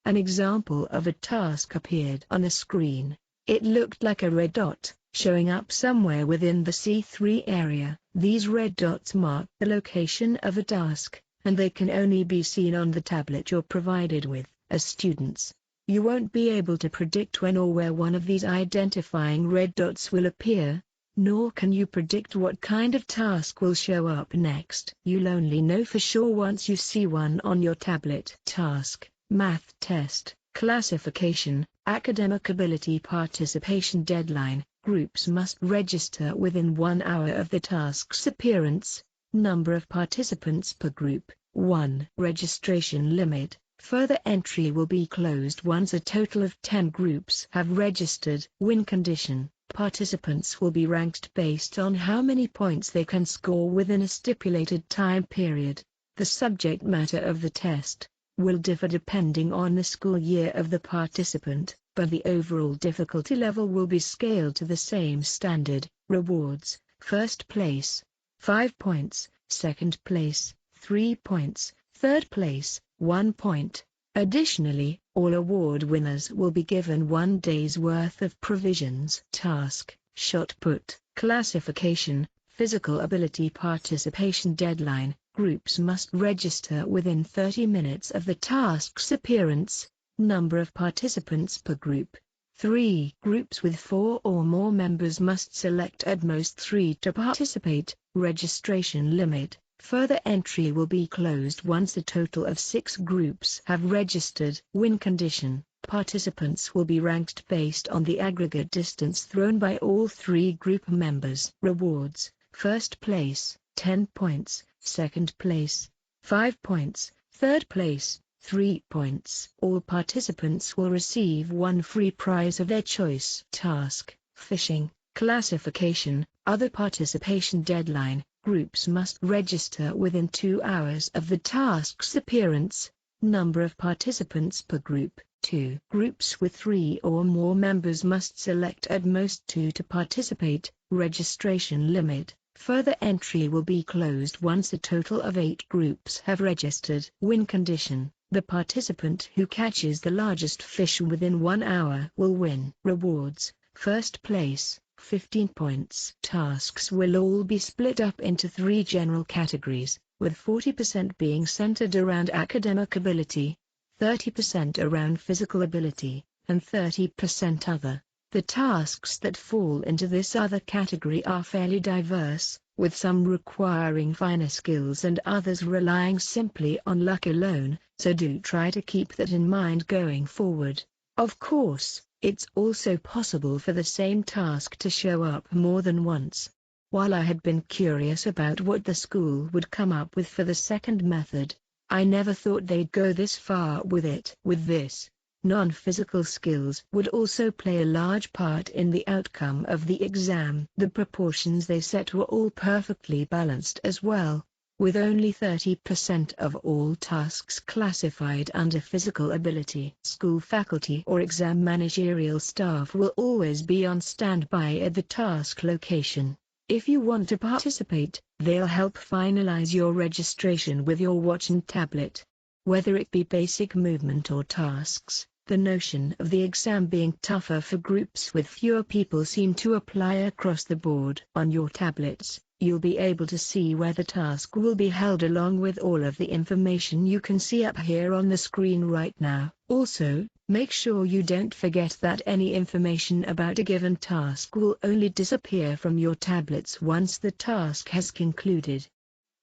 An example of a task appeared on a screen. It looked like a red dot, showing up somewhere within the C3 area. These red dots mark the location of a task, and they can only be seen on the tablet you're provided with. As students, you won't be able to predict when or where one of these identifying red dots will appear, nor can you predict what kind of task will show up next. You'll only know for sure once you see one on your tablet. Task, math test, classification, academic ability, participation deadline. Groups must register within 1 hour of the task's appearance. Number of participants per group, 1. Registration limit. Further entry will be closed once a total of 10 groups have registered. Win condition. Participants will be ranked based on how many points they can score within a stipulated time period. The subject matter of the test will differ depending on the school year of the participant, but the overall difficulty level will be scaled to the same standard. Rewards: first place, 5 points, second place, 3 points, third place, 1 point. Additionally, all award winners will be given 1 day's worth of provisions. Task, shot put, classification, physical ability, participation deadline. Groups must register within 30 minutes of the task's appearance. Number of participants per group, 3. Groups with 4 or more members must select at most 3 to participate. Registration limit. Further entry will be closed once a total of 6 groups have registered. Win condition. Participants will be ranked based on the aggregate distance thrown by all 3 group members. Rewards: first place, 10 points, second place, 5 points, third place, 3 points. All participants will receive 1 free prize of their choice. Task, fishing, classification, other participation deadline. Groups must register within 2 hours of the task's appearance. Number of participants per group, 2. Groups with 3 or more members must select at most 2 to participate. Registration limit. Further entry will be closed once a total of 8 groups have registered. Win condition. The participant who catches the largest fish within 1 hour will win. Rewards: first place, 15 points. Tasks will all be split up into 3 general categories, with 40% being centered around academic ability, 30% around physical ability, and 30% other. The tasks that fall into this other category are fairly diverse, with some requiring finer skills and others relying simply on luck alone, so do try to keep that in mind going forward. Of course, it's also possible for the same task to show up more than once. While I had been curious about what the school would come up with for the second method, I never thought they'd go this far with it. With this, Non-physical skills would also play a large part in the outcome of the exam. The proportions they set were all perfectly balanced as well, with only 30% of all tasks classified under physical ability. School faculty or exam managerial staff will always be on standby at the task location. If you want to participate, they'll help finalize your registration with your watch and tablet. Whether it be basic movement or tasks, the notion of the exam being tougher for groups with fewer people seem to apply across the board. On your tablets, you'll be able to see where the task will be held along with all of the information you can see up here on the screen right now. Also, make sure you don't forget that any information about a given task will only disappear from your tablets once the task has concluded.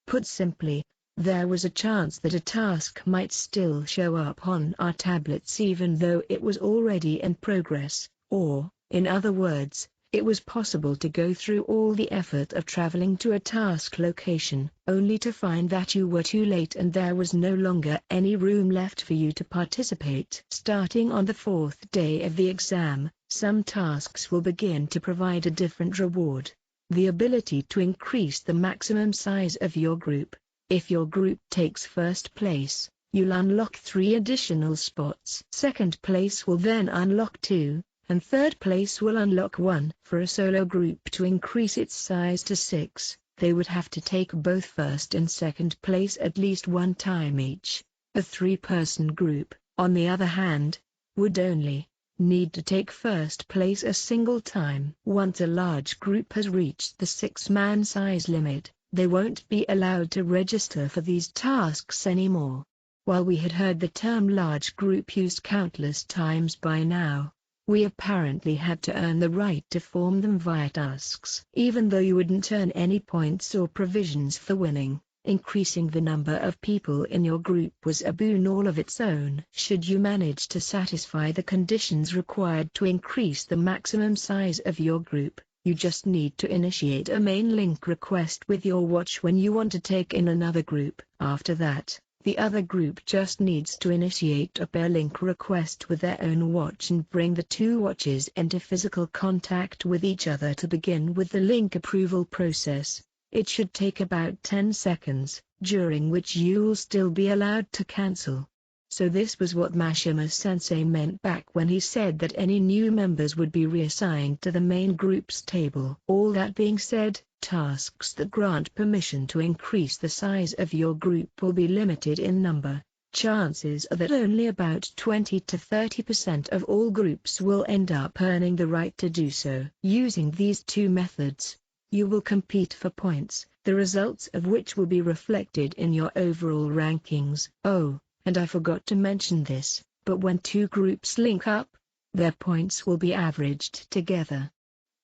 Put simply, there was a chance that a task might still show up on our tablets even though it was already in progress, or, in other words, it was possible to go through all the effort of traveling to a task location, only to find that you were too late and there was no longer any room left for you to participate. Starting on the 4th day of the exam, some tasks will begin to provide a different reward. The ability to increase the maximum size of your group. If your group takes first place, you'll unlock 3 additional spots. Second place will then unlock 2. And third place will unlock 1. For a solo group to increase its size to 6, they would have to take both first and second place at least one time each. A 3-person group, on the other hand, would only need to take first place a single time. Once a large group has reached the 6-man size limit, they won't be allowed to register for these tasks anymore. While we had heard the term large group used countless times by now, we apparently had to earn the right to form them via tasks. Even though you wouldn't earn any points or provisions for winning, increasing the number of people in your group was a boon all of its own. Should you manage to satisfy the conditions required to increase the maximum size of your group, you just need to initiate a main link request with your watch when you want to take in another group. After that, the other group just needs to initiate a pair link request with their own watch and bring the 2 watches into physical contact with each other to begin with the link approval process. It should take about 10 seconds, during which you'll still be allowed to cancel. So this was what Mashima-sensei meant back when he said that any new members would be reassigned to the main group's table. All that being said, tasks that grant permission to increase the size of your group will be limited in number. Chances are that only about 20 to 30% of all groups will end up earning the right to do so. Using these 2 methods, you will compete for points, the results of which will be reflected in your overall rankings. Oh, and I forgot to mention this, but when 2 groups link up, their points will be averaged together.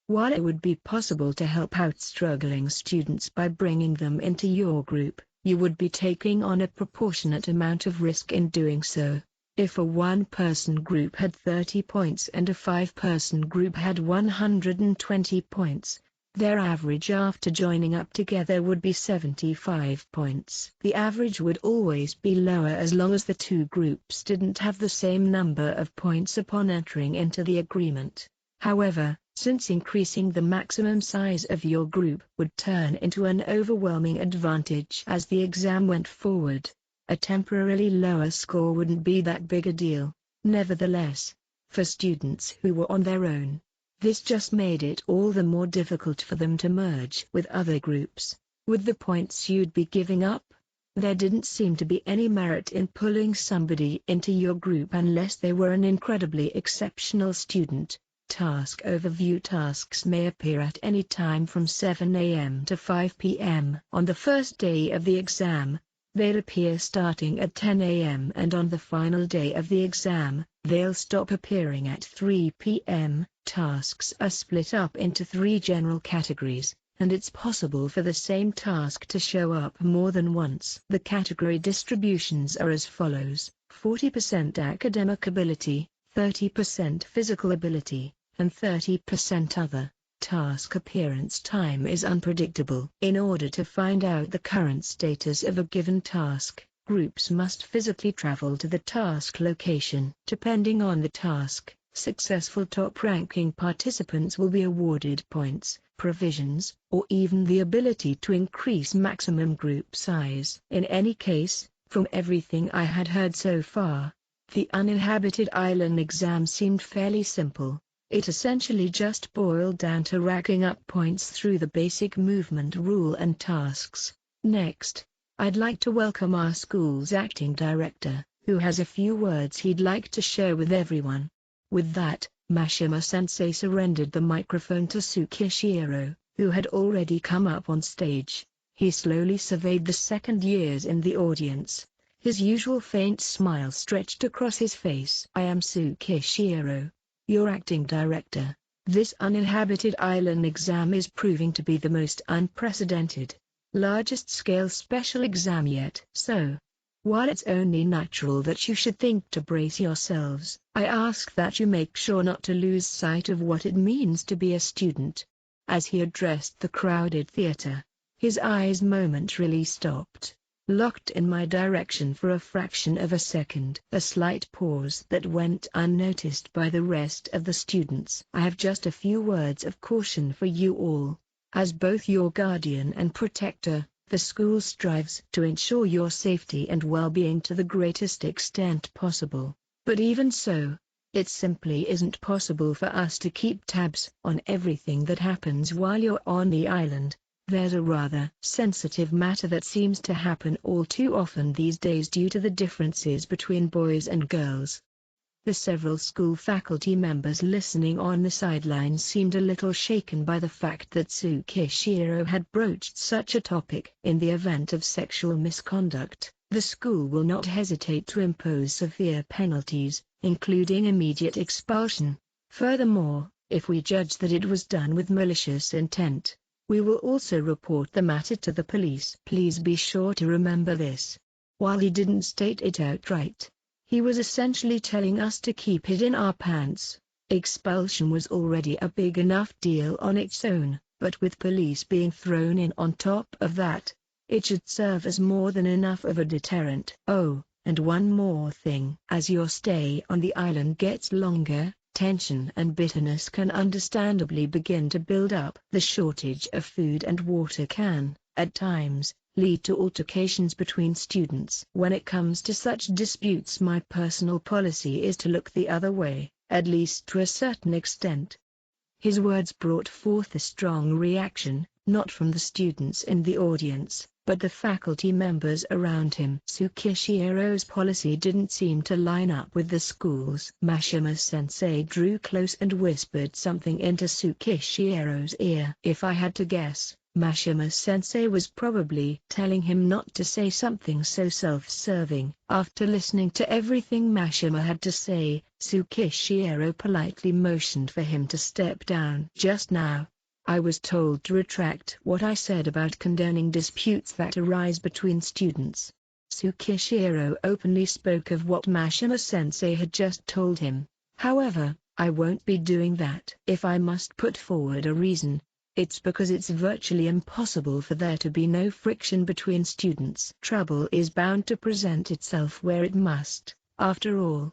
While it would be possible to help out struggling students by bringing them into your group, you would be taking on a proportionate amount of risk in doing so. If a 1-person group had 30 points and a 5-person group had 120 points, their average after joining up together would be 75 points. The average would always be lower as long as the 2 groups didn't have the same number of points upon entering into the agreement. However, since increasing the maximum size of your group would turn into an overwhelming advantage as the exam went forward, a temporarily lower score wouldn't be that big a deal. Nevertheless, for students who were on their own, this just made it all the more difficult for them to merge with other groups. With the points you'd be giving up, there didn't seem to be any merit in pulling somebody into your group unless they were an incredibly exceptional student. Task overview tasks may appear at any time from 7 a.m. to 5 p.m. On the first day of the exam, they'll appear starting at 10 a.m. and on the final day of the exam, they'll stop appearing at 3 p.m. Tasks are split up into 3 general categories, and it's possible for the same task to show up more than once. The category distributions are as follows: 40% academic ability, 30% physical ability, and 30% other. Task appearance time is unpredictable. In order to find out the current status of a given task, Groups must physically travel to the task location. Depending on the task, successful top-ranking participants will be awarded points, provisions, or even the ability to increase maximum group size. In any case, from everything I had heard so far, the uninhabited island exam seemed fairly simple. It essentially just boiled down to racking up points through the basic movement rule and tasks. Next, I'd like to welcome our school's acting director, who has a few words he'd like to share with everyone. With that, Mashima-sensei surrendered the microphone to Tsukishiro, who had already come up on stage. He slowly surveyed the second years in the audience. His usual faint smile stretched across his face. "I am Tsukishiro, your acting director. This uninhabited island exam is proving to be the most unprecedented, largest-scale special exam yet. So, while it's only natural that you should think to brace yourselves, I ask that you make sure not to lose sight of what it means to be a student." As he addressed the crowded theater, his eyes momentarily stopped, locked in my direction for a fraction of a second. A slight pause that went unnoticed by the rest of the students. "I have just a few words of caution for you all. As both your guardian and protector, the school strives to ensure your safety and well-being to the greatest extent possible. But even so, it simply isn't possible for us to keep tabs on everything that happens while you're on the island. There's a rather sensitive matter that seems to happen all too often these days due to the differences between boys and girls." The several school faculty members listening on the sidelines seemed a little shaken by the fact that Tsukishiro had broached such a topic. "In the event of sexual misconduct, the school will not hesitate to impose severe penalties, including immediate expulsion. Furthermore, if we judge that it was done with malicious intent, we will also report the matter to the police. Please be sure to remember this." While he didn't state it outright, he was essentially telling us to keep it in our pants. Expulsion was already a big enough deal on its own, but with police being thrown in on top of that, it should serve as more than enough of a deterrent. "Oh, and one more thing. As your stay on the island gets longer, tension and bitterness can understandably begin to build up. The shortage of food and water can, at times, lead to altercations between students. When it comes to such disputes, my personal policy is to look the other way, at least to a certain extent." His words brought forth a strong reaction, not from the students in the audience, but the faculty members around him. Tsukishiro's policy didn't seem to line up with the school's. Mashima-sensei drew close and whispered something into Tsukishiro's ear. If I had to guess, Mashima-sensei was probably telling him not to say something so self-serving. After listening to everything Mashima had to say, Tsukishiro politely motioned for him to step down. "Just now, I was told to retract what I said about condoning disputes that arise between students." Tsukishiro openly spoke of what Mashima-sensei had just told him. "However, I won't be doing that. If I must put forward a reason, it's because it's virtually impossible for there to be no friction between students. Trouble is bound to present itself where it must, after all."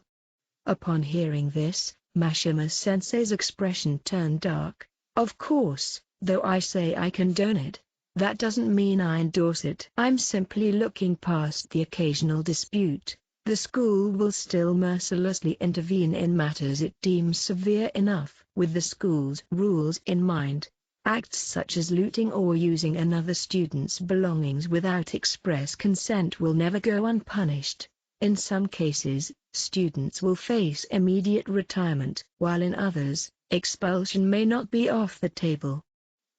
Upon hearing this, Mashima-sensei's expression turned dark. "Of course, though I say I condone it, that doesn't mean I endorse it. I'm simply looking past the occasional dispute. The school will still mercilessly intervene in matters it deems severe enough. With the school's rules in mind, acts such as looting or using another student's belongings without express consent will never go unpunished. In some cases, students will face immediate retirement, while in others, expulsion may not be off the table."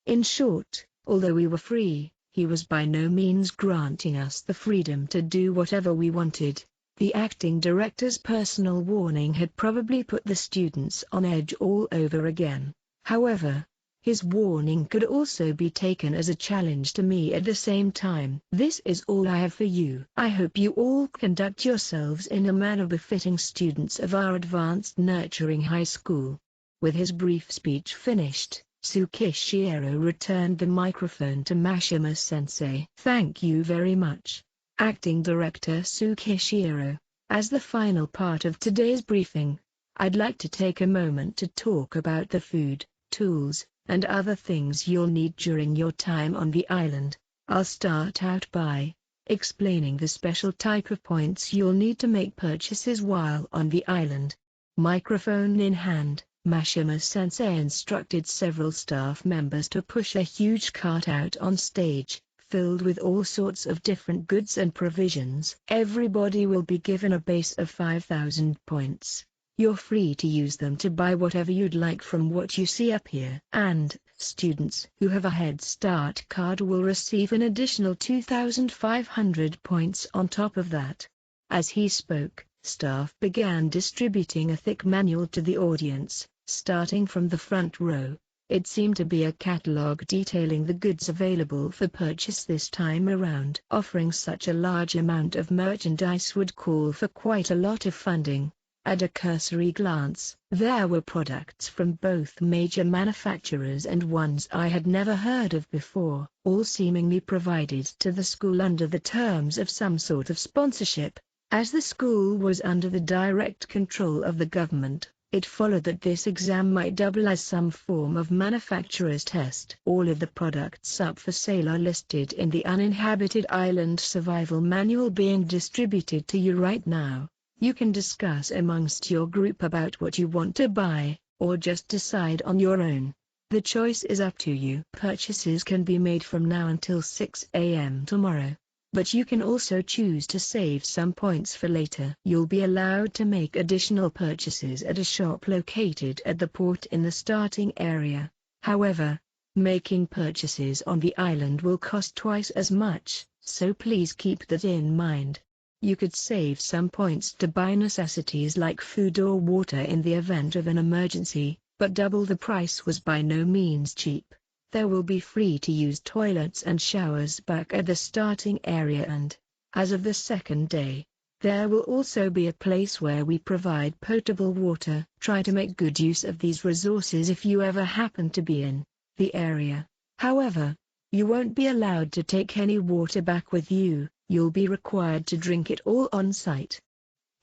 In short, although we were free, he was by no means granting us the freedom to do whatever we wanted. The acting director's personal warning had probably put the students on edge all over again. However, his warning could also be taken as a challenge to me at the same time. "This is all I have for you. I hope you all conduct yourselves in a manner befitting students of our advanced nurturing high school." With his brief speech finished, Tsukishiro returned the microphone to Mashima-sensei. "Thank you very much. Acting Director Tsukishiro. As the final part of today's briefing, I'd like to take a moment to talk about the food, tools, and other things you'll need during your time on the island. I'll start out by explaining the special type of points you'll need to make purchases while on the island. Microphone in hand, Mashima-sensei instructed several staff members to push a huge cart out on stage, filled with all sorts of different goods and provisions. Everybody will be given a base of 5,000 points. You're free to use them to buy whatever you'd like from what you see up here. And students who have a head start card will receive an additional 2,500 points on top of that. As he spoke, staff began distributing a thick manual to the audience, starting from the front row. It seemed to be a catalog detailing the goods available for purchase this time around. Offering such a large amount of merchandise would call for quite a lot of funding. At a cursory glance, there were products from both major manufacturers and ones I had never heard of before, all seemingly provided to the school under the terms of some sort of sponsorship. As the school was under the direct control of the government, it followed that this exam might double as some form of manufacturer's test. All of the products up for sale are listed in the Uninhabited Island Survival Manual being distributed to you right now. You can discuss amongst your group about what you want to buy, or just decide on your own. The choice is up to you. Purchases can be made from now until 6 a.m. tomorrow. But you can also choose to save some points for later. You'll be allowed to make additional purchases at a shop located at the port in the starting area. However, making purchases on the island will cost twice as much, so please keep that in mind. You could save some points to buy necessities like food or water in the event of an emergency, but double the price was by no means cheap. There will be free-to-use toilets and showers back at the starting area, and, as of the second day, there will also be a place where we provide potable water. Try to make good use of these resources if you ever happen to be in the area. However, you won't be allowed to take any water back with you. You'll be required to drink it all on site.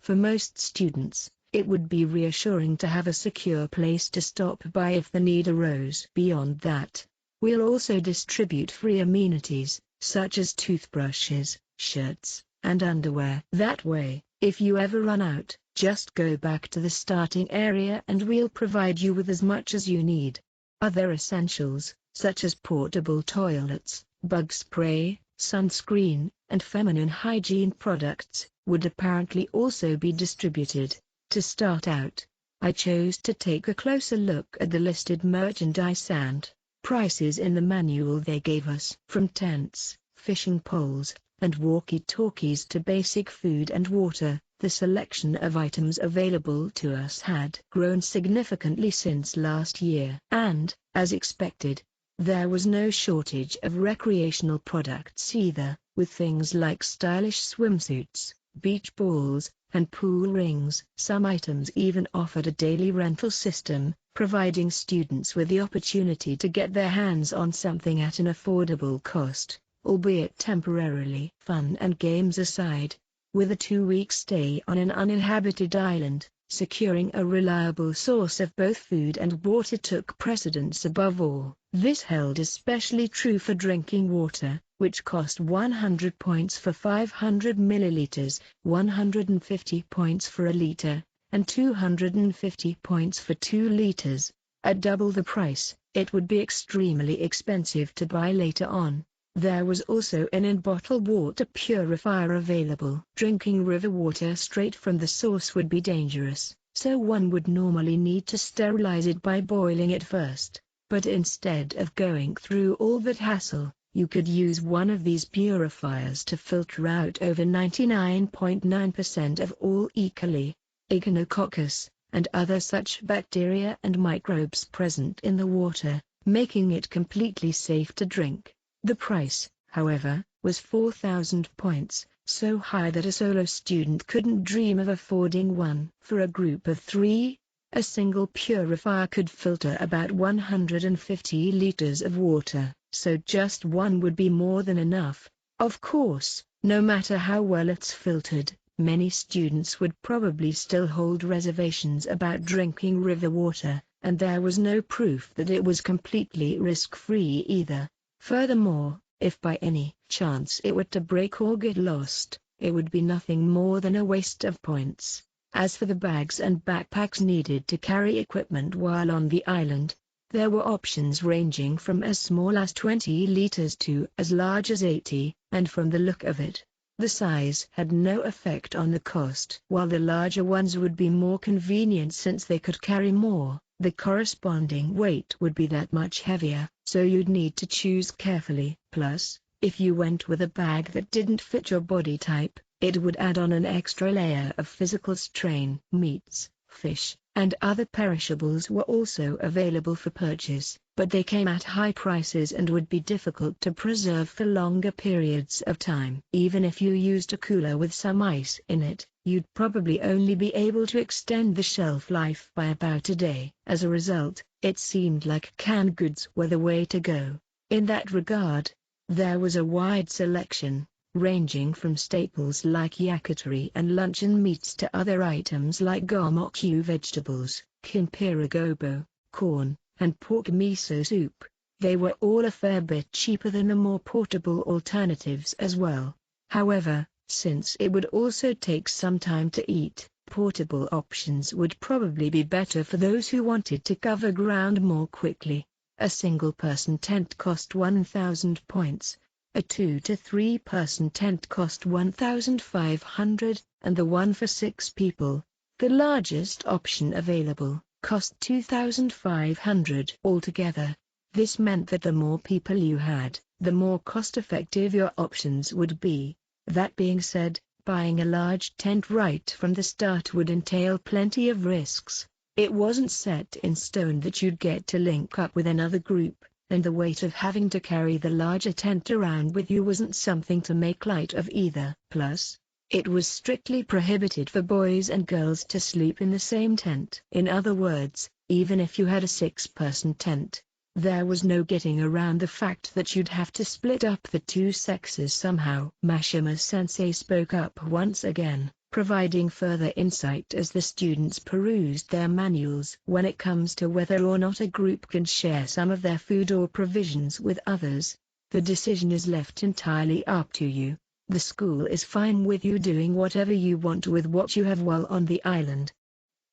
For most students, it would be reassuring to have a secure place to stop by if the need arose. Beyond that, we'll also distribute free amenities, such as toothbrushes, shirts, and underwear. That way, if you ever run out, just go back to the starting area and we'll provide you with as much as you need. Other essentials, such as portable toilets, bug spray, sunscreen, and feminine hygiene products, would apparently also be distributed. To start out, I chose to take a closer look at the listed merchandise and prices in the manual they gave us. From tents, fishing poles, and walkie-talkies to basic food and water, the selection of items available to us had grown significantly since last year. And, as expected, there was no shortage of recreational products either, with things like stylish swimsuits, beach balls, and pool rings. Some items even offered a daily rental system, providing students with the opportunity to get their hands on something at an affordable cost, albeit temporarily. Fun and games aside, with a 2-week stay on an uninhabited island, securing a reliable source of both food and water took precedence above all. This held especially true for drinking water, which cost 100 points for 500 milliliters, 150 points for a liter, and 250 points for 2 liters. At double the price, it would be extremely expensive to buy later on. There was also an in-bottle water purifier available. Drinking river water straight from the source would be dangerous, so one would normally need to sterilize it by boiling it first. But instead of going through all that hassle, you could use one of these purifiers to filter out over 99.9% of all E. coli, Echinococcus, and other such bacteria and microbes present in the water, making it completely safe to drink. The price, however, was 4,000 points, so high that a solo student couldn't dream of affording one. For a group of 3, a single purifier could filter about 150 liters of water, so just one would be more than enough. Of course, No matter how well it's filtered, many students would probably still hold reservations about drinking river water, and there was no proof that it was completely risk-free either. Furthermore, if by any chance it were to break or get lost, it would be nothing more than a waste of points. As for the bags and backpacks needed to carry equipment while on the island, there were options ranging from as small as 20 liters to as large as 80, and from the look of it, the size had no effect on the cost. While the larger ones would be more convenient since they could carry more, the corresponding weight would be that much heavier, so you'd need to choose carefully. Plus, if you went with a bag that didn't fit your body type, it would add on an extra layer of physical strain. Meats, fish, and other perishables were also available for purchase, but they came at high prices and would be difficult to preserve for longer periods of time. Even if you used a cooler with some ice in it, you'd probably only be able to extend the shelf life by about a day. As a result, it seemed like canned goods were the way to go. In that regard, there was a wide selection, ranging from staples like yakitori and luncheon meats to other items like gomoku vegetables, kinpiragobo, corn, and pork miso soup. They were all a fair bit cheaper than the more portable alternatives as well. However, since it would also take some time to eat, portable options would probably be better for those who wanted to cover ground more quickly. A single-person tent cost 1,000 points. A 2 to 3 person tent cost 1,500, and the one for 6 people, the largest option available, cost 2,500 altogether. This meant that the more people you had, the more cost-effective your options would be. That being said, buying a large tent right from the start would entail plenty of risks. It wasn't set in stone that you'd get to link up with another group, and the weight of having to carry the larger tent around with you wasn't something to make light of either. Plus, it was strictly prohibited for boys and girls to sleep in the same tent. In other words, even if you had a 6-person tent, there was no getting around the fact that you'd have to split up the two sexes somehow. Mashima-sensei spoke up once again, providing further insight as the students perused their manuals. When it comes to whether or not a group can share some of their food or provisions with others, the decision is left entirely up to you. The school is fine with you doing whatever you want with what you have while on the island.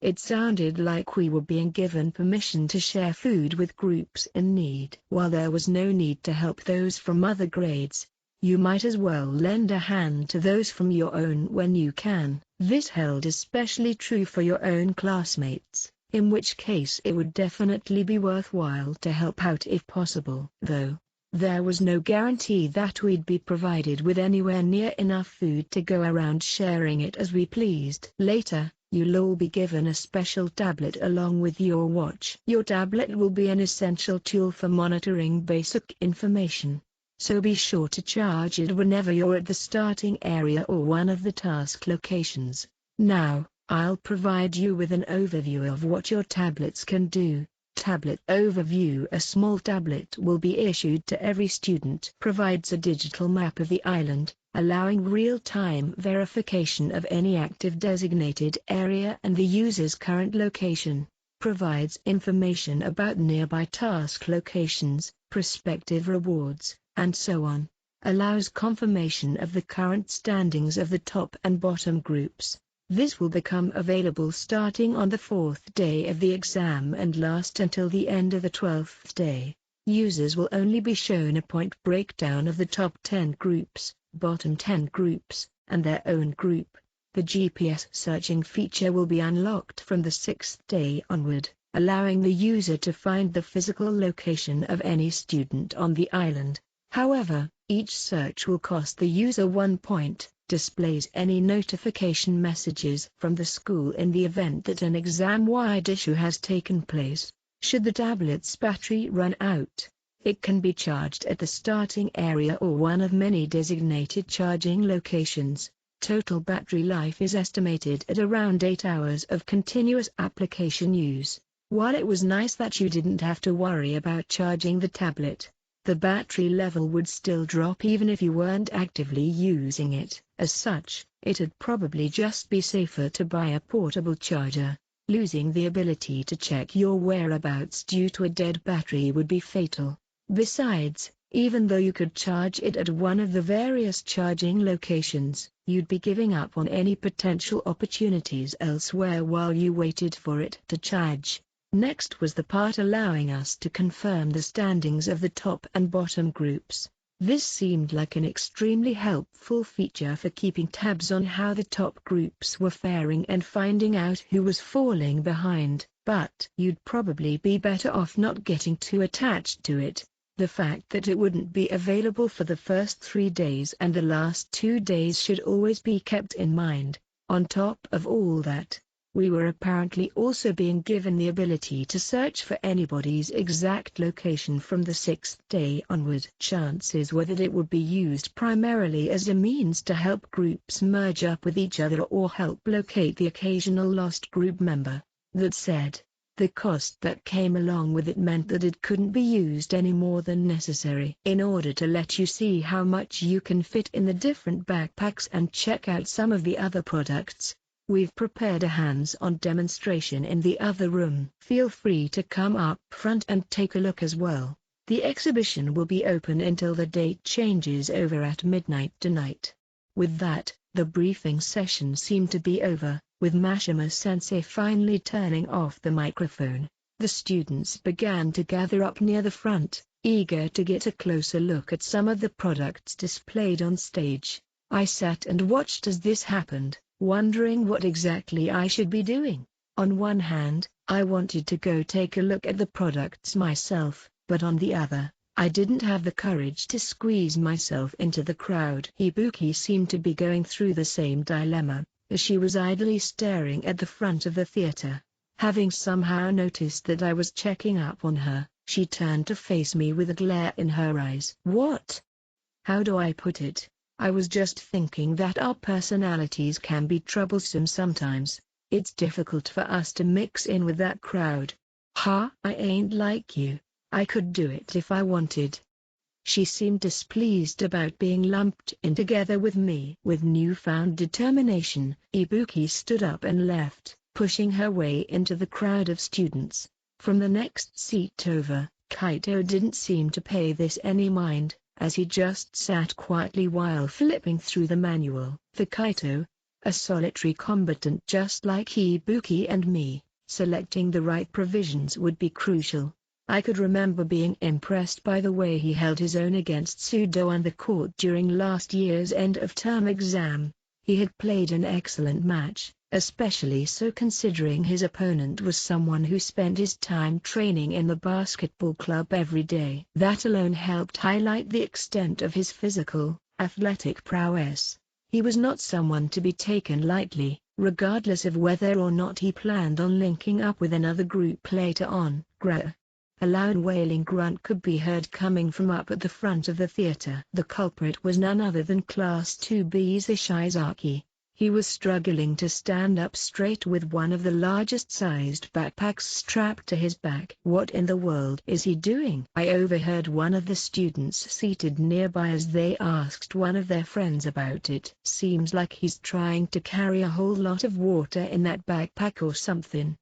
It sounded like we were being given permission to share food with groups in need. While there was no need to help those from other grades, you might as well lend a hand to those from your own when you can. This held especially true for your own classmates, in which case it would definitely be worthwhile to help out if possible. Though, there was no guarantee that we'd be provided with anywhere near enough food to go around sharing it as we pleased. Later, you'll all be given a special tablet along with your watch. Your tablet will be an essential tool for monitoring basic information, so be sure to charge it whenever you're at the starting area or one of the task locations. Now, I'll provide you with an overview of what your tablets can do. Tablet Overview. A small tablet will be issued to every student. Provides a digital map of the island, allowing real-time verification of any active designated area and the user's current location. Provides information about nearby task locations, prospective rewards, and so on. Allows confirmation of the current standings of the top and bottom groups. This will become available starting on the 4th day of the exam and last until the end of the 12th day. Users will only be shown a point breakdown of the top 10 groups, bottom 10 groups, and their own group. The GPS searching feature will be unlocked from the 6th day onward, allowing the user to find the physical location of any student on the island. However, each search will cost the user 1 point. Displays any notification messages from the school in the event that an exam-wide issue has taken place. Should the tablet's battery run out, it can be charged at the starting area or one of many designated charging locations. Total battery life is estimated at around 8 hours of continuous application use. While it was nice that you didn't have to worry about charging the tablet, the battery level would still drop even if you weren't actively using it. As such, it'd probably just be safer to buy a portable charger. Losing the ability to check your whereabouts due to a dead battery would be fatal. Besides, even though you could charge it at one of the various charging locations, you'd be giving up on any potential opportunities elsewhere while you waited for it to charge. Next was the part allowing us to confirm the standings of the top and bottom groups. This seemed like an extremely helpful feature for keeping tabs on how the top groups were faring and finding out who was falling behind, but you'd probably be better off not getting too attached to it. The fact that it wouldn't be available for the first 3 days and the last 2 days should always be kept in mind. On top of all that, we were apparently also being given the ability to search for anybody's exact location from the 6th day onward. Chances were that it would be used primarily as a means to help groups merge up with each other or help locate the occasional lost group member. That said, the cost that came along with it meant that it couldn't be used any more than necessary. In order to let you see how much you can fit in the different backpacks and check out some of the other products, we've prepared a hands-on demonstration in the other room. Feel free to come up front and take a look as well. The exhibition will be open until the date changes over at midnight tonight. With that, the briefing session seemed to be over, with Mashima-sensei finally turning off the microphone. The students began to gather up near the front, eager to get a closer look at some of the products displayed on stage. I sat and watched as this happened, wondering what exactly I should be doing. On one hand, I wanted to go take a look at the products myself, but on the other, I didn't have the courage to squeeze myself into the crowd. Ibuki seemed to be going through the same dilemma, as she was idly staring at the front of the theater. Having somehow noticed that I was checking up on her, she turned to face me with a glare in her eyes. What? How do I put it? I was just thinking that our personalities can be troublesome sometimes. It's difficult for us to mix in with that crowd. I ain't like you. I could do it if I wanted. She seemed displeased about being lumped in together with me. With newfound determination, Ibuki stood up and left, pushing her way into the crowd of students. From the next seat over, Kaito didn't seem to pay this any mind, as he just sat quietly while flipping through the manual. For Kaito, a solitary combatant just like Ibuki and me, selecting the right provisions would be crucial. I could remember being impressed by the way he held his own against Sudo on the court during last year's end-of-term exam. He had played an excellent match, especially so considering his opponent was someone who spent his time training in the basketball club every day. That alone helped highlight the extent of his physical, athletic prowess. He was not someone to be taken lightly, regardless of whether or not he planned on linking up with another group later on. Grr. A loud wailing grunt could be heard coming from up at the front of the theater. The culprit was none other than Class 2B's Ishizaki. He was struggling to stand up straight with one of the largest-sized backpacks strapped to his back. What in the world is he doing? I overheard one of the students seated nearby as they asked one of their friends about it. Seems like he's trying to carry a whole lot of water in that backpack or something.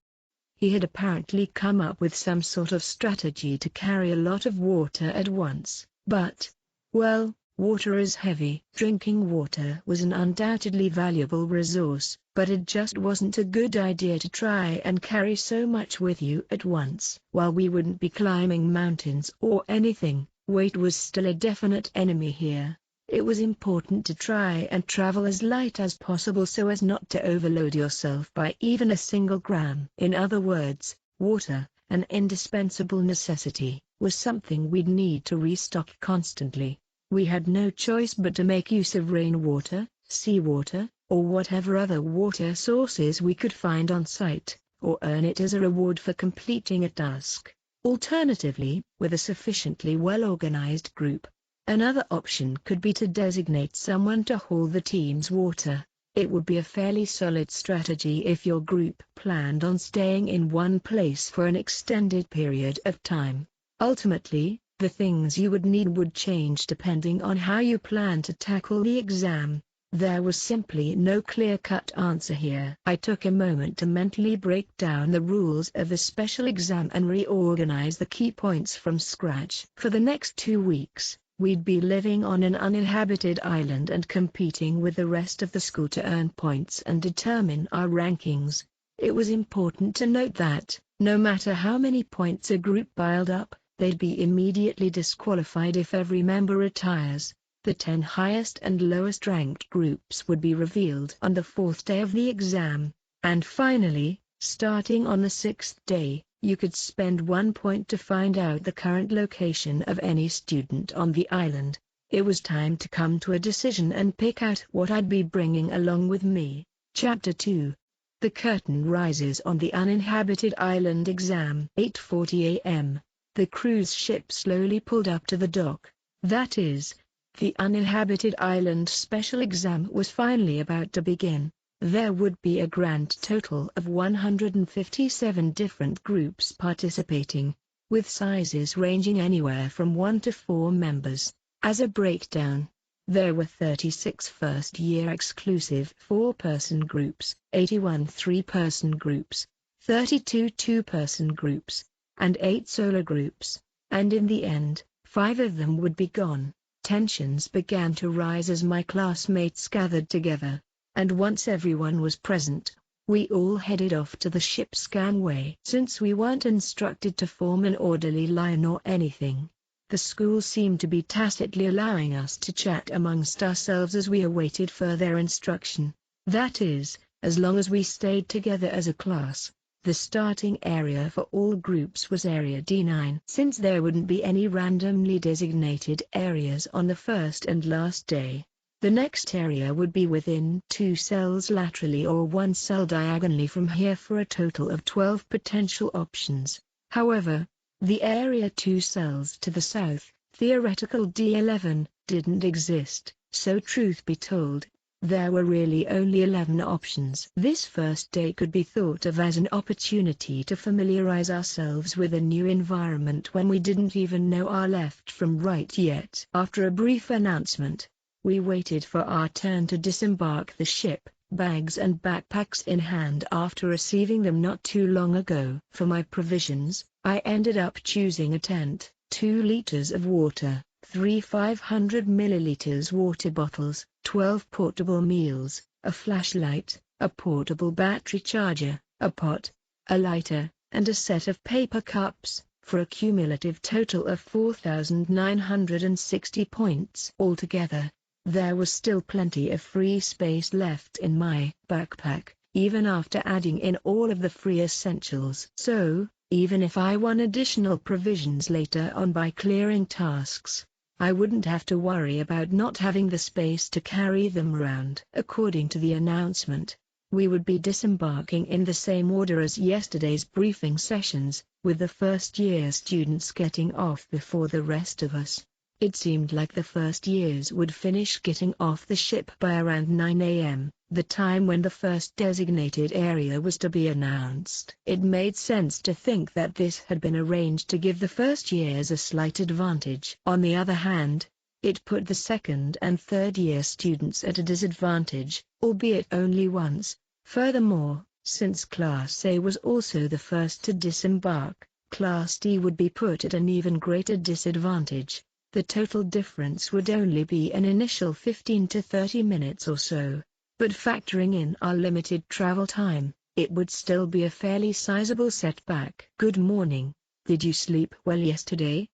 He had apparently come up with some sort of strategy to carry a lot of water at once, but, well, water is heavy. Drinking water was an undoubtedly valuable resource, but it just wasn't a good idea to try and carry so much with you at once. While we wouldn't be climbing mountains or anything, weight was still a definite enemy here. It was important to try and travel as light as possible so as not to overload yourself by even a single gram. In other words, water, an indispensable necessity, was something we'd need to restock constantly. We had no choice but to make use of rainwater, seawater, or whatever other water sources we could find on site, or earn it as a reward for completing a task. Alternatively, with a sufficiently well-organized group, another option could be to designate someone to haul the team's water. It would be a fairly solid strategy if your group planned on staying in one place for an extended period of time. Ultimately, The things you would need would change depending on how you plan to tackle the exam. There was simply no clear-cut answer here. I took a moment to mentally break down the rules of the special exam and reorganize the key points from scratch. For the next 2 weeks, we'd be living on an uninhabited island and competing with the rest of the school to earn points and determine our rankings. It was important to note that, no matter how many points a group piled up, they'd be immediately disqualified if every member retires. The 10 highest and lowest ranked groups would be revealed on the 4th day of the exam, and finally, starting on the 6th day, you could spend 1 point to find out the current location of any student on the island. It was time to come to a decision and pick out what I'd be bringing along with me. Chapter 2. The curtain rises on the uninhabited island exam. 8:40 a.m. The cruise ship slowly pulled up to the dock. That is, the uninhabited island special exam was finally about to begin. There would be a grand total of 157 different groups participating, with sizes ranging anywhere from 1 to 4 members. As a breakdown, there were 36 first-year exclusive 4-person groups, 81 3-person groups, 32 2-person groups, and 8 solo groups, and in the end, 5 of them would be gone. Tensions began to rise as my classmates gathered together, and once everyone was present, we all headed off to the ship's gangway. Since we weren't instructed to form an orderly line or anything, the school seemed to be tacitly allowing us to chat amongst ourselves as we awaited further instruction. That is, as long as we stayed together as a class. The starting area for all groups was Area D9. Since there wouldn't be any randomly designated areas on the first and last day, the next area would be within 2 cells laterally or 1 cell diagonally from here for a total of 12 potential options. However, the area 2 cells to the south, theoretical D11, didn't exist, so truth be told, there were really only 11 options. This first day could be thought of as an opportunity to familiarize ourselves with a new environment when we didn't even know our left from right yet. After a brief announcement, we waited for our turn to disembark the ship, bags and backpacks in hand after receiving them not too long ago. For my provisions, I ended up choosing a tent, 2 liters of water, 3 500 milliliters water bottles, 12 portable meals, a flashlight, a portable battery charger, a pot, a lighter, and a set of paper cups, for a cumulative total of 4,960 points. Altogether, there was still plenty of free space left in my backpack, even after adding in all of the free essentials. So, even if I won additional provisions later on by clearing tasks, I wouldn't have to worry about not having the space to carry them around. According to the announcement, we would be disembarking in the same order as yesterday's briefing sessions, with the first-year students getting off before the rest of us. It seemed like the first years would finish getting off the ship by around 9 a.m., the time when the first designated area was to be announced. It made sense to think that this had been arranged to give the first years a slight advantage. On the other hand, it put the second and third year students at a disadvantage, albeit only once. Furthermore, since Class A was also the first to disembark, Class D would be put at an even greater disadvantage. The total difference would only be an initial 15 to 30 minutes or so, but factoring in our limited travel time, it would still be a fairly sizable setback. Good morning. Did you sleep well yesterday?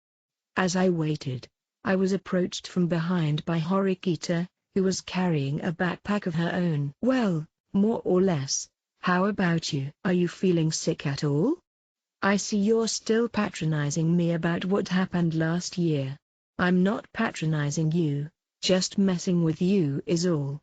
As I waited, I was approached from behind by Horikita, who was carrying a backpack of her own. Well, more or less. How about you? Are you feeling sick at all? I see you're still patronizing me about what happened last year. I'm not patronizing you, just messing with you is all.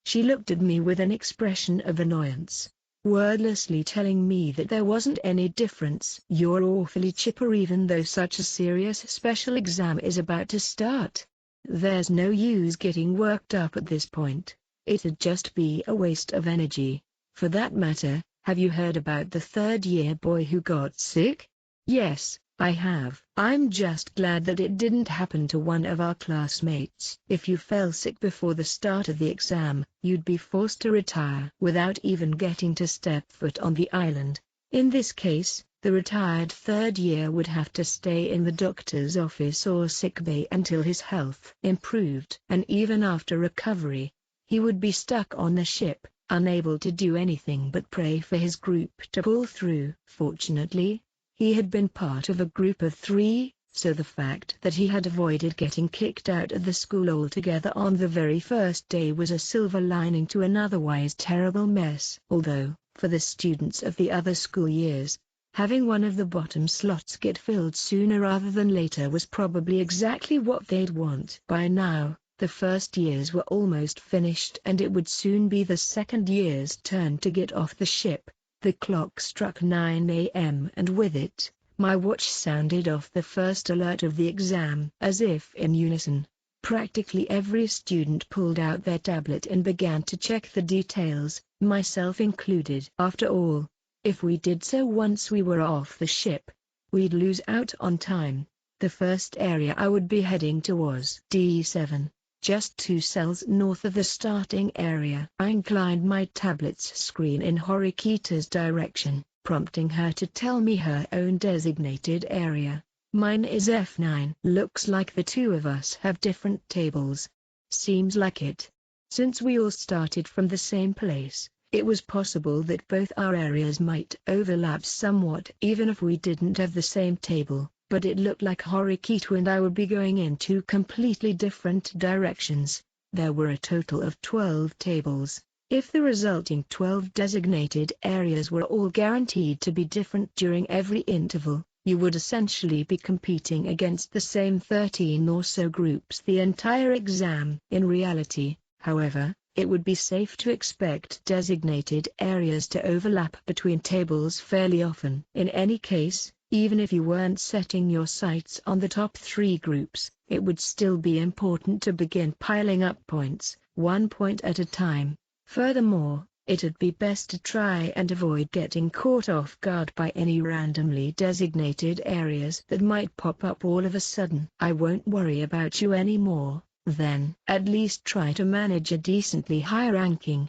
She looked at me with an expression of annoyance, wordlessly telling me that there wasn't any difference. You're awfully chipper even though such a serious special exam is about to start. There's no use getting worked up at this point, it'd just be a waste of energy. For that matter, have you heard about the third-year boy who got sick? Yes, I have. I'm just glad that it didn't happen to one of our classmates. If you fell sick before the start of the exam, you'd be forced to retire without even getting to step foot on the island. In this case, the retired third year would have to stay in the doctor's office or sick bay until his health improved. And even after recovery, he would be stuck on the ship, unable to do anything but pray for his group to pull through. Fortunately, he had been part of a group of 3, so the fact that he had avoided getting kicked out of the school altogether on the very first day was a silver lining to an otherwise terrible mess. Although, for the students of the other school years, having one of the bottom slots get filled sooner rather than later was probably exactly what they'd want. By now, the first years were almost finished and it would soon be the second year's turn to get off the ship. The clock struck 9 a.m. and with it, my watch sounded off the first alert of the exam. As if in unison, practically every student pulled out their tablet and began to check the details, myself included. After all, if we did so once we were off the ship, we'd lose out on time. The first area I would be heading to was D7. Just 2 cells north of the starting area. I inclined my tablet's screen in Horikita's direction, prompting her to tell me her own designated area. Mine is F9. Looks like the two of us have different tables. Seems like it. Since we all started from the same place, it was possible that both our areas might overlap somewhat even if we didn't have the same table. But it looked like Horikita and I would be going in 2 completely different directions. There were a total of 12 tables. If the resulting 12 designated areas were all guaranteed to be different during every interval, you would essentially be competing against the same 13 or so groups the entire exam. In reality, however, it would be safe to expect designated areas to overlap between tables fairly often. In any case, even if you weren't setting your sights on the top 3 groups, it would still be important to begin piling up points, 1 point at a time. Furthermore, it'd be best to try and avoid getting caught off guard by any randomly designated areas that might pop up all of a sudden. I won't worry about you anymore, then. At least try to manage a decently high ranking.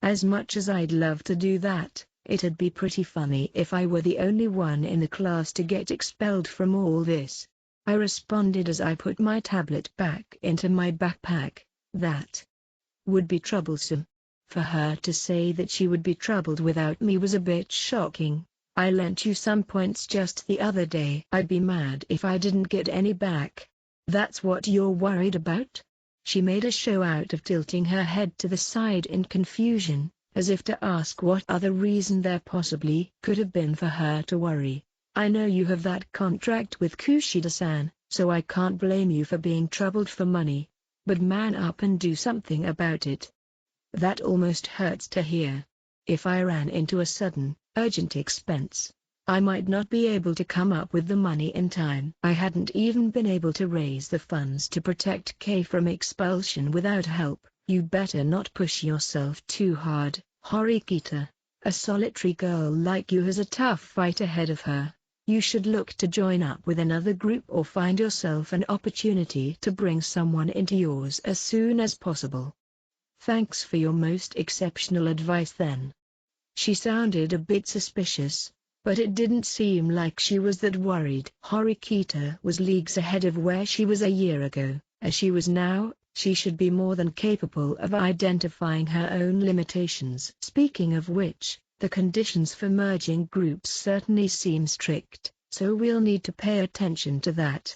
As much as I'd love to do that, it'd be pretty funny if I were the only one in the class to get expelled from all this. I responded as I put my tablet back into my backpack. That would be troublesome. For her to say that she would be troubled without me was a bit shocking. I lent you some points just the other day. I'd be mad if I didn't get any back. That's what you're worried about? She made a show out of tilting her head to the side in confusion, as if to ask what other reason there possibly could have been for her to worry. I know you have that contract with Kushida-san, so I can't blame you for being troubled for money. But man up and do something about it. That almost hurts to hear. If I ran into a sudden, urgent expense, I might not be able to come up with the money in time. I hadn't even been able to raise the funds to protect Kay from expulsion without help. You better not push yourself too hard, Horikita. A solitary girl like you has a tough fight ahead of her. You should look to join up with another group or find yourself an opportunity to bring someone into yours as soon as possible. Thanks for your most exceptional advice then. She sounded a bit suspicious, but it didn't seem like she was that worried. Horikita was leagues ahead of where she was a year ago. As she was now, she should be more than capable of identifying her own limitations. Speaking of which, the conditions for merging groups certainly seem strict, so we'll need to pay attention to that.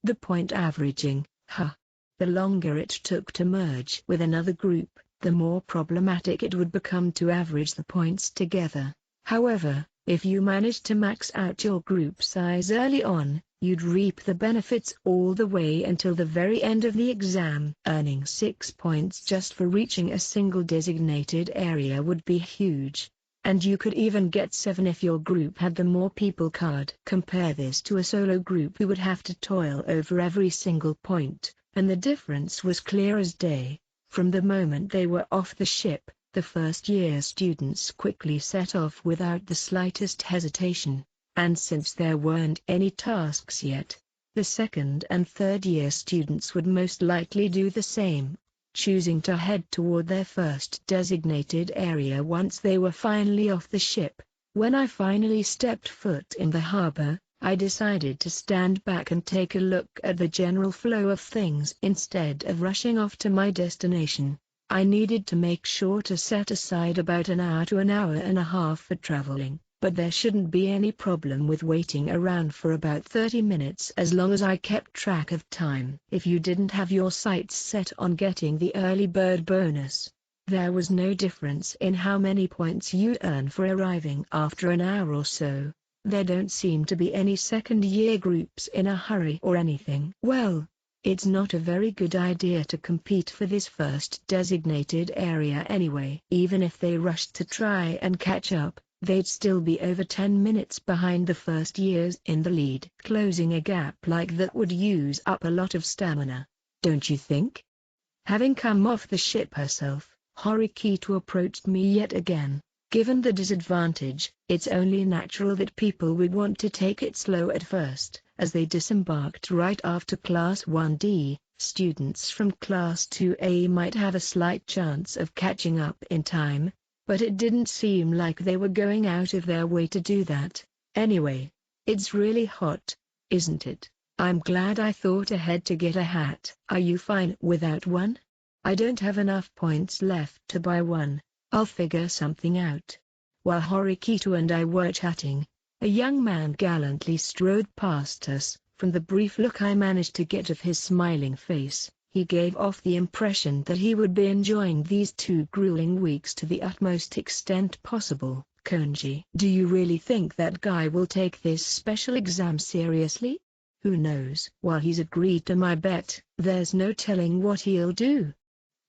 The point averaging, huh? The longer it took to merge with another group, the more problematic it would become to average the points together. However, if you managed to max out your group size early on, you'd reap the benefits all the way until the very end of the exam. Earning 6 points just for reaching a single designated area would be huge. And you could even get 7 if your group had the more people card. Compare this to a solo group who would have to toil over every single point, and the difference was clear as day. From the moment they were off the ship, the first-year students quickly set off without the slightest hesitation. and since there weren't any tasks yet, the second and third year students would most likely do the same, choosing to head toward their first designated area once they were finally off the ship. When I finally stepped foot in the harbor, I decided to stand back and take a look at the general flow of things instead of rushing off to my destination. I needed to make sure to set aside about an hour to an hour and a half for traveling, but there shouldn't be any problem with waiting around for about 30 minutes as long as I kept track of time. If you didn't have your sights set on getting the early bird bonus, there was no difference in how many points you'd earn for arriving after an hour or so. There don't seem to be any second-year groups in a hurry or anything. Well, it's not a very good idea to compete for this first designated area anyway. Even if they rushed to try and catch up, they'd still be over 10 minutes behind the first years in the lead. Closing a gap like that would use up a lot of stamina, don't you think? Having come off the ship herself, Horikito approached me yet again. Given the disadvantage, it's only natural that people would want to take it slow at first. As they disembarked right after Class 1D, students from Class 2A might have a slight chance of catching up in time, but it didn't seem like they were going out of their way to do that. Anyway, it's really hot, isn't it? I'm glad I thought ahead to get a hat. Are you fine without one? I don't have enough points left to buy one. I'll figure something out. While Horikito and I were chatting, a young man gallantly strode past us. From the brief look I managed to get of his smiling face, he gave off the impression that he would be enjoying these 2 grueling weeks to the utmost extent possible. Konji, do you really think that guy will take this special exam seriously? Who knows? While he's agreed to my bet, there's no telling what he'll do.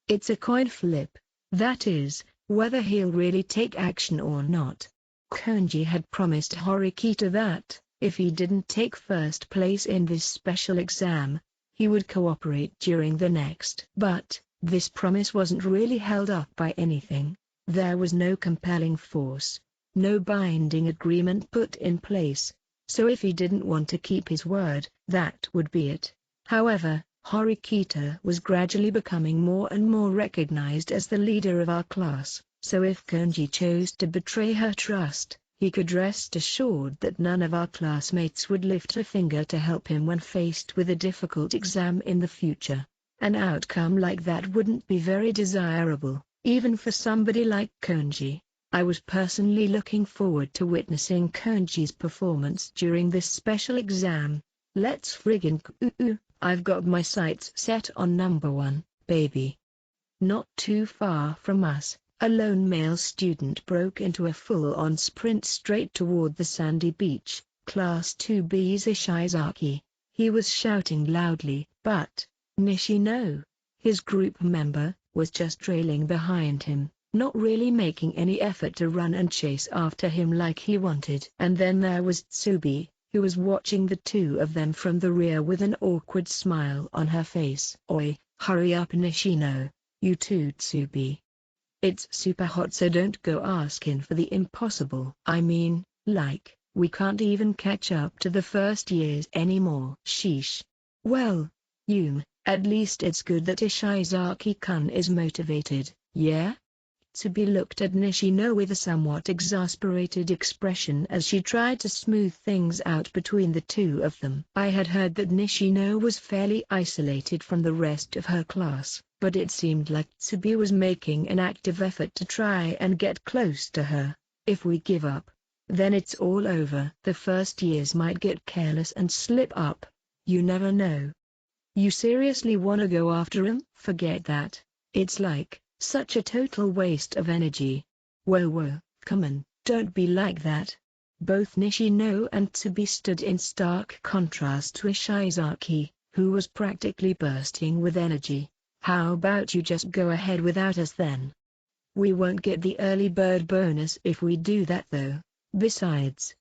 It's a coin flip, that is, whether he'll really take action or not. Konji had promised Horikito that, if he didn't take first place in this special exam, he would cooperate during the next. But, this promise wasn't really held up by anything. There was no compelling force, no binding agreement put in place, so if he didn't want to keep his word, that would be it. However, Horikito was gradually becoming more and more recognized as the leader of our class, so if Konji chose to betray her trust, he could rest assured that none of our classmates would lift a finger to help him when faced with a difficult exam in the future. An outcome like that wouldn't be very desirable, even for somebody like Konji. I was personally looking forward to witnessing Konji's performance during this special exam. Let's friggin' go! I've got my sights set on number 1, baby. Not too far from us, a lone male student broke into a full-on sprint straight toward the sandy beach. Class 2B's Ishizaki. He was shouting loudly, but Nishino, his group member, was just trailing behind him, not really making any effort to run and chase after him like he wanted. And then there was Tsubi, who was watching the 2 of them from the rear with an awkward smile on her face. Oi, hurry up Nishino, you too Tsubi. It's super hot, so don't go asking for the impossible. I mean, like, we can't even catch up to the first years anymore. Sheesh. Well, at least it's good that Ishizaki-kun is motivated, yeah? Tsubi looked at Nishino with a somewhat exasperated expression as she tried to smooth things out between the 2 of them. I had heard that Nishino was fairly isolated from the rest of her class, but it seemed like Tsubi was making an active effort to try and get close to her. If we give up, then it's all over. The first years might get careless and slip up. You never know. You seriously wanna go after him? Forget that. It's like such a total waste of energy. Whoa, come on, don't be like that. Both Nishino and Tsubi stood in stark contrast to Ishizaki, who was practically bursting with energy. How about you just go ahead without us then? We won't get the early bird bonus if we do that though. Besides,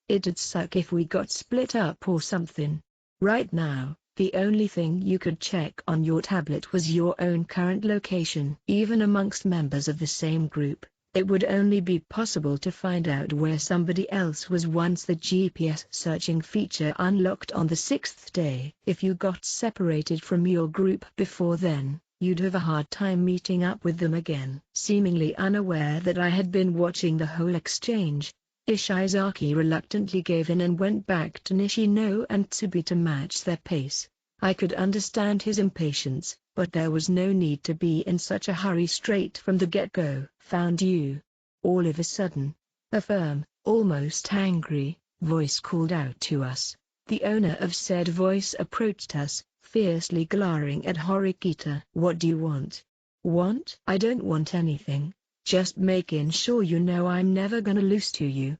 it'd suck if we got split up or something. Right now, the only thing you could check on your tablet was your own current location. Even amongst members of the same group, It would only be possible to find out where somebody else was once the GPS searching feature unlocked on the 6th day. If you got separated from your group before then, you'd have a hard time meeting up with them again. Seemingly unaware that I had been watching the whole exchange, Ishizaki reluctantly gave in and went back to Nishino and Tsubi to match their pace. I could understand his impatience, but there was no need to be in such a hurry straight from the get-go. Found you. All of a sudden, a firm, almost angry, voice called out to us. The owner of said voice approached us, fiercely glaring at Horikita. What do you want? Want? I don't want anything. Just making sure you know I'm never gonna lose to you.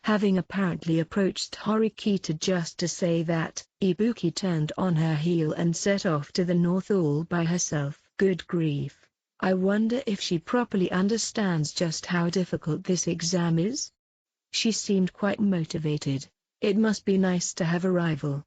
Having apparently approached Horikita just to say that, Ibuki turned on her heel and set off to the north all by herself. Good grief. I wonder if she properly understands just how difficult this exam is? She seemed quite motivated. It must be nice to have a rival.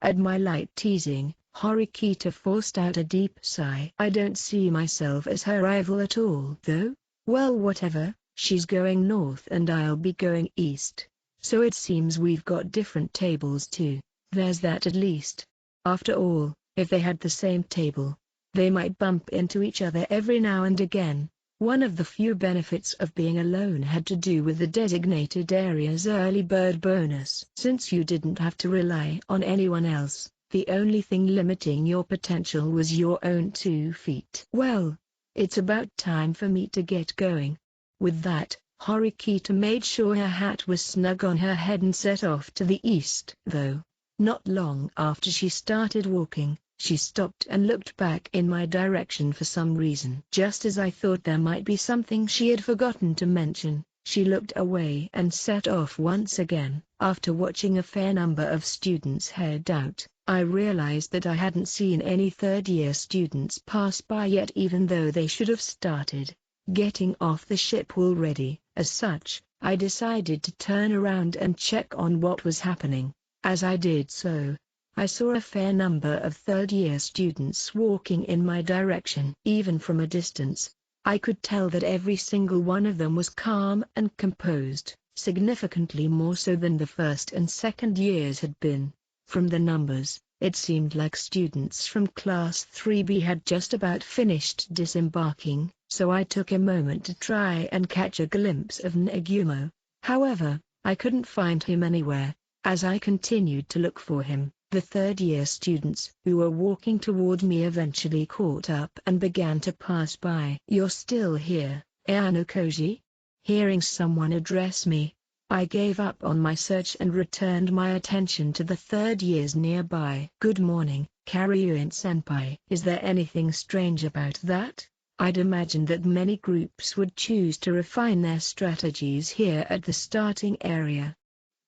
At my light teasing, Horikita forced out a deep sigh. I don't see myself as her rival at all, though. Well, whatever. She's going north and I'll be going east. So it seems we've got different tables too. There's that at least. After all, if they had the same table, they might bump into each other every now and again. One of the few benefits of being alone had to do with the designated area's early bird bonus. Since you didn't have to rely on anyone else, the only thing limiting your potential was your own 2 feet. Well, it's about time for me to get going. With that, Horikita made sure her hat was snug on her head and set off to the east. Though, not long after she started walking, she stopped and looked back in my direction for some reason. Just as I thought there might be something she had forgotten to mention, she looked away and set off once again. After watching a fair number of students head out, I realized that I hadn't seen any third-year students pass by yet, even though they should have started getting off the ship already. As such, I decided to turn around and check on what was happening. As I did so, I saw a fair number of third-year students walking in my direction. Even from a distance, I could tell that every single one of them was calm and composed, significantly more so than the first and second years had been. From the numbers, it seemed like students from Class 3B had just about finished disembarking, so I took a moment to try and catch a glimpse of Nagumo. However, I couldn't find him anywhere. As I continued to look for him, the third-year students who were walking toward me eventually caught up and began to pass by. You're still here, Ayano-koji? Hearing someone address me, I gave up on my search and returned my attention to the third years nearby. Good morning, Karyuin-senpai. Is there anything strange about that? I'd imagine that many groups would choose to refine their strategies here at the starting area.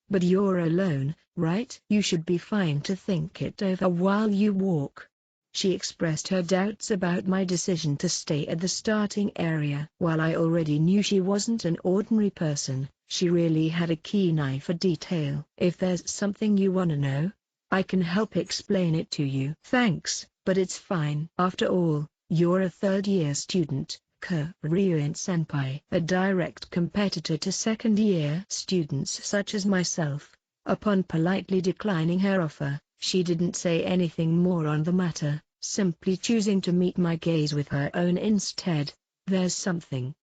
But you're alone, right? You should be fine to think it over while you walk. She expressed her doubts about my decision to stay at the starting area. While I already knew she wasn't an ordinary person, she really had a keen eye for detail. If there's something you want to know, I can help explain it to you. Thanks, but it's fine. After all, you're a third-year student, Karyuin-senpai, a direct competitor to second-year students such as myself. Upon politely declining her offer, she didn't say anything more on the matter, simply choosing to meet my gaze with her own instead. There's something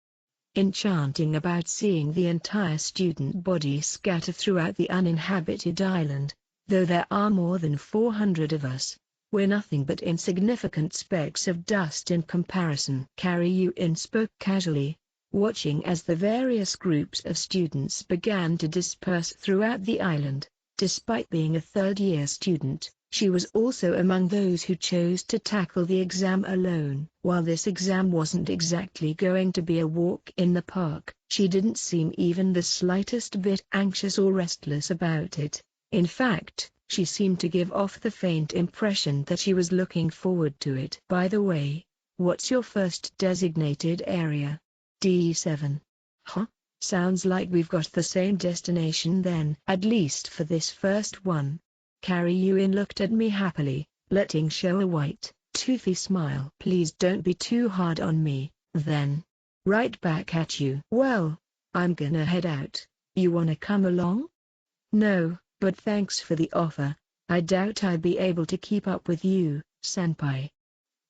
enchanting about seeing the entire student body scatter throughout the uninhabited island. Though there are more than 400 of us, we're nothing but insignificant specks of dust in comparison. Karyuin spoke casually, watching as the various groups of students began to disperse throughout the island. Despite being a third-year student, she was also among those who chose to tackle the exam alone. While this exam wasn't exactly going to be a walk in the park, she didn't seem even the slightest bit anxious or restless about it. In fact, she seemed to give off the faint impression that she was looking forward to it. By the way, what's your first designated area? D7. Huh? Sounds like we've got the same destination then. At least for this first one. Karyuin looked at me happily, letting show a white, toothy smile. Please don't be too hard on me, then. Right back at you. Well, I'm gonna head out. You wanna come along? No, but thanks for the offer. I doubt I'd be able to keep up with you, senpai.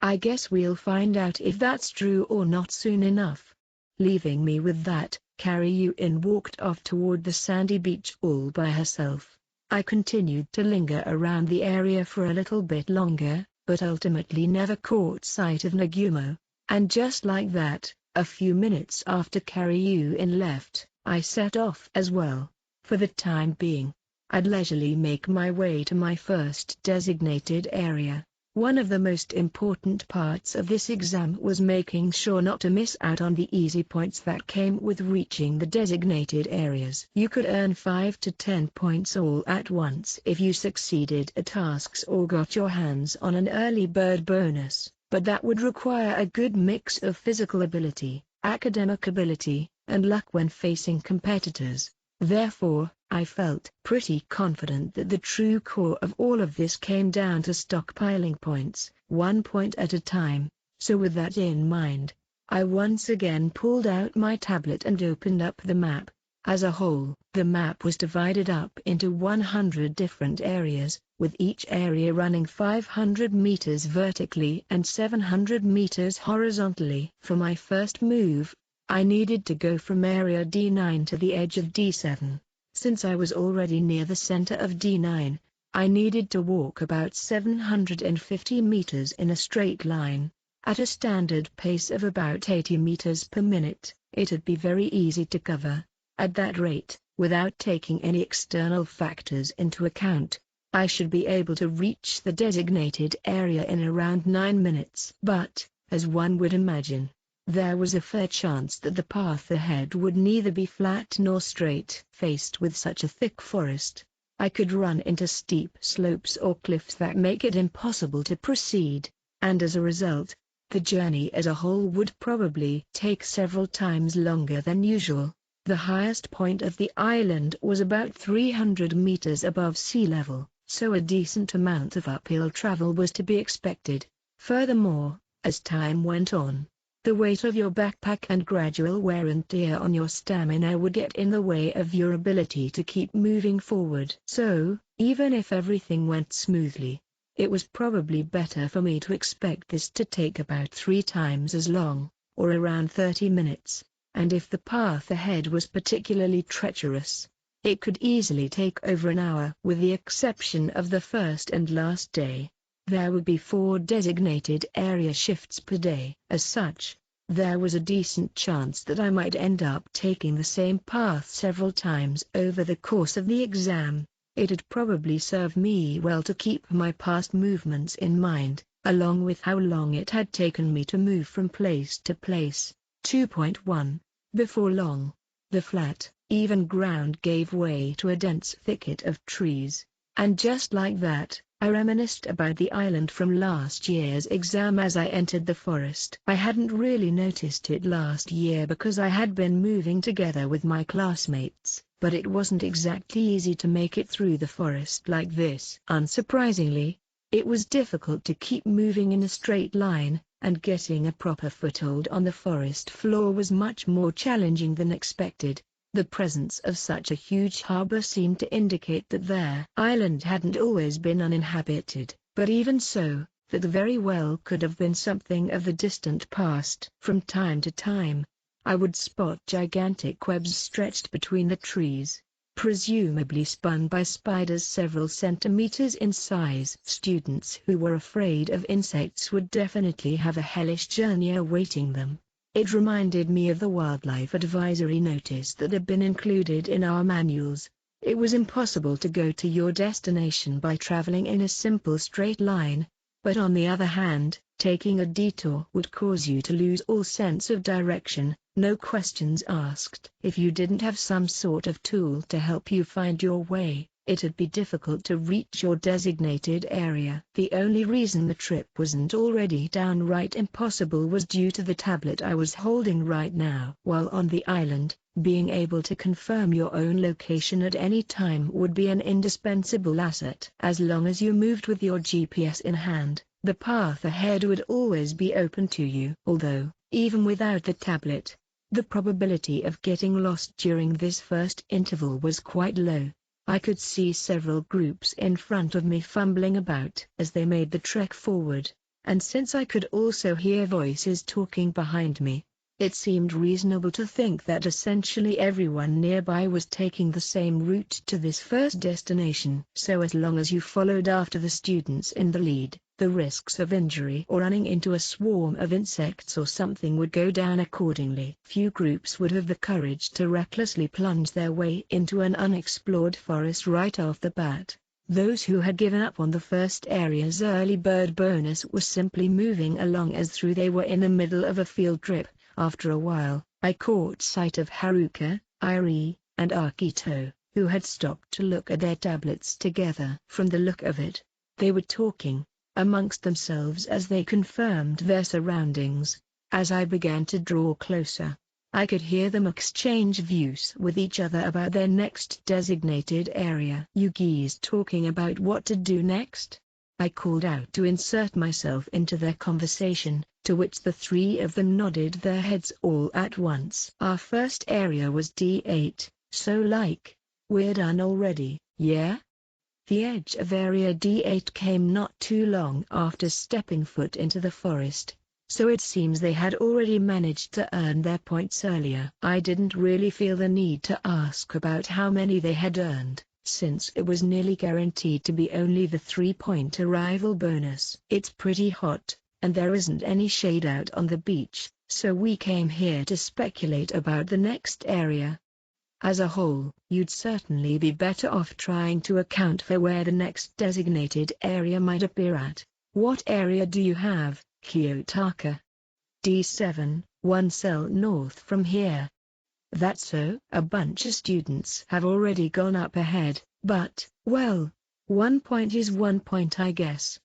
I guess we'll find out if that's true or not soon enough. Leaving me with that, Carrie-Yuin walked off toward the sandy beach all by herself. I continued to linger around the area for a little bit longer, but ultimately never caught sight of Nagumo. And just like that, a few minutes after Carrie-Yuin left, I set off as well. For the time being, I'd leisurely make my way to my first designated area. One of the most important parts of this exam was making sure not to miss out on the easy points that came with reaching the designated areas. You could earn 5 to 10 points all at once if you succeeded at tasks or got your hands on an early bird bonus, but that would require a good mix of physical ability, academic ability, and luck when facing competitors. Therefore, I felt pretty confident that the true core of all of this came down to stockpiling points, 1 point at a time. So with that in mind, I once again pulled out my tablet and opened up the map. As a whole, the map was divided up into 100 different areas, with each area running 500 meters vertically and 700 meters horizontally. For my first move, I needed to go from area D9 to the edge of D7. Since I was already near the center of D9, I needed to walk about 750 meters in a straight line. At a standard pace of about 80 meters per minute, it'd be very easy to cover. At that rate, without taking any external factors into account, I should be able to reach the designated area in around 9 minutes. But, as one would imagine, there was a fair chance that the path ahead would neither be flat nor straight. Faced with such a thick forest, I could run into steep slopes or cliffs that make it impossible to proceed, and as a result, the journey as a whole would probably take several times longer than usual. The highest point of the island was about 300 meters above sea level, so a decent amount of uphill travel was to be expected. Furthermore, as time went on, the weight of your backpack and gradual wear and tear on your stamina would get in the way of your ability to keep moving forward. So, even if everything went smoothly, it was probably better for me to expect this to take about 3 times as long, or around 30 minutes, and if the path ahead was particularly treacherous, it could easily take over an hour. With the exception of the first and last day, there would be 4 designated area shifts per day. As such, there was a decent chance that I might end up taking the same path several times over the course of the exam. It'd probably serve me well to keep my past movements in mind, along with how long it had taken me to move from place to place. 2.1. Before long, the flat, even ground gave way to a dense thicket of trees, and just like that, I reminisced about the island from last year's exam as I entered the forest. I hadn't really noticed it last year because I had been moving together with my classmates, but it wasn't exactly easy to make it through the forest like this. Unsurprisingly, it was difficult to keep moving in a straight line, and getting a proper foothold on the forest floor was much more challenging than expected. The presence of such a huge harbor seemed to indicate that their island hadn't always been uninhabited, but even so, that very well could have been something of the distant past. From time to time, I would spot gigantic webs stretched between the trees, presumably spun by spiders several centimeters in size. Students who were afraid of insects would definitely have a hellish journey awaiting them. It reminded me of the wildlife advisory notice that had been included in our manuals. It was impossible to go to your destination by traveling in a simple straight line, but on the other hand, taking a detour would cause you to lose all sense of direction, no questions asked. If you didn't have some sort of tool to help you find your way, it'd be difficult to reach your designated area. The only reason the trip wasn't already downright impossible was due to the tablet I was holding right now. While on the island, being able to confirm your own location at any time would be an indispensable asset. As long as you moved with your GPS in hand, the path ahead would always be open to you. Although, even without the tablet, The probability of getting lost during this first interval was quite low. I could see several groups in front of me fumbling about as they made the trek forward, and since I could also hear voices talking behind me, it seemed reasonable to think that essentially everyone nearby was taking the same route to this first destination. So as long as you followed after the students in the lead, the risks of injury or running into a swarm of insects or something would go down accordingly. Few groups would have the courage to recklessly plunge their way into an unexplored forest right off the bat. Those who had given up on the first area's early bird bonus were simply moving along as though they were in the middle of a field trip. After a while, I caught sight of Haruka, Irie, and Akito, who had stopped to look at their tablets together. From the look of it, they were talking amongst themselves as they confirmed their surroundings. As I began to draw closer, I could hear them exchange views with each other about their next designated area. Yugi's talking about what to do next. I called out to insert myself into their conversation, to which the three of them nodded their heads all at once. Our first area was D8, so we're done already, yeah? The edge of Area D8 came not too long after stepping foot into the forest, so it seems they had already managed to earn their points earlier. I didn't really feel the need to ask about how many they had earned, since it was nearly guaranteed to be only the 3-point arrival bonus. It's pretty hot, and there isn't any shade out on the beach, so we came here to speculate about the next area. As a whole, you'd certainly be better off trying to account for where the next designated area might appear at. What area do you have, Kiyotaka? D7, 1 cell north from here. That's so. A bunch of students have already gone up ahead, but, well, 1 point is 1 point, I guess.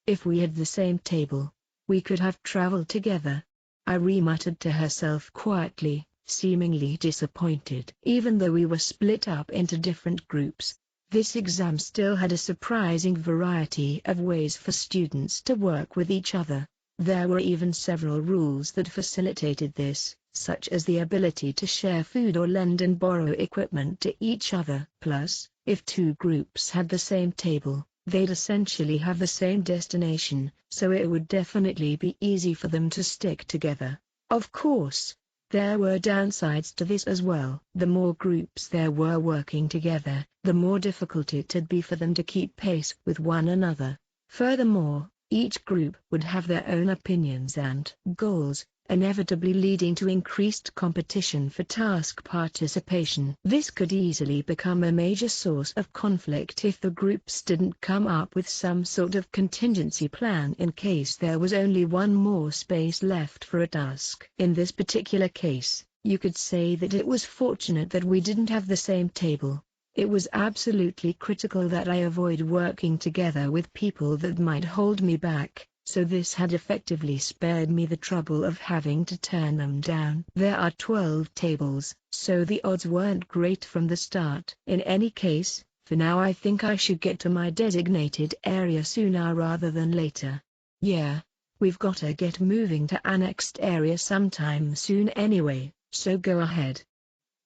If we had the same table, we could have traveled together. Irie muttered to herself quietly, seemingly disappointed. Even though we were split up into different groups, this exam still had a surprising variety of ways for students to work with each other. There were even several rules that facilitated this, such as the ability to share food or lend and borrow equipment to each other. Plus, if two groups had the same table, they'd essentially have the same destination, so it would definitely be easy for them to stick together. Of course, there were downsides to this as well. The more groups there were working together, the more difficult it'd be for them to keep pace with one another. Furthermore, each group would have their own opinions and goals, inevitably leading to increased competition for task participation. This could easily become a major source of conflict if the groups didn't come up with some sort of contingency plan in case there was only one more space left for a task. In this particular case, you could say that it was fortunate that we didn't have the same table. It was absolutely critical that I avoid working together with people that might hold me back, so this had effectively spared me the trouble of having to turn them down. There are 12 tables, so the odds weren't great from the start. In any case, for now I think I should get to my designated area sooner rather than later. Yeah, we've gotta get moving to annexed area sometime soon anyway, so go ahead.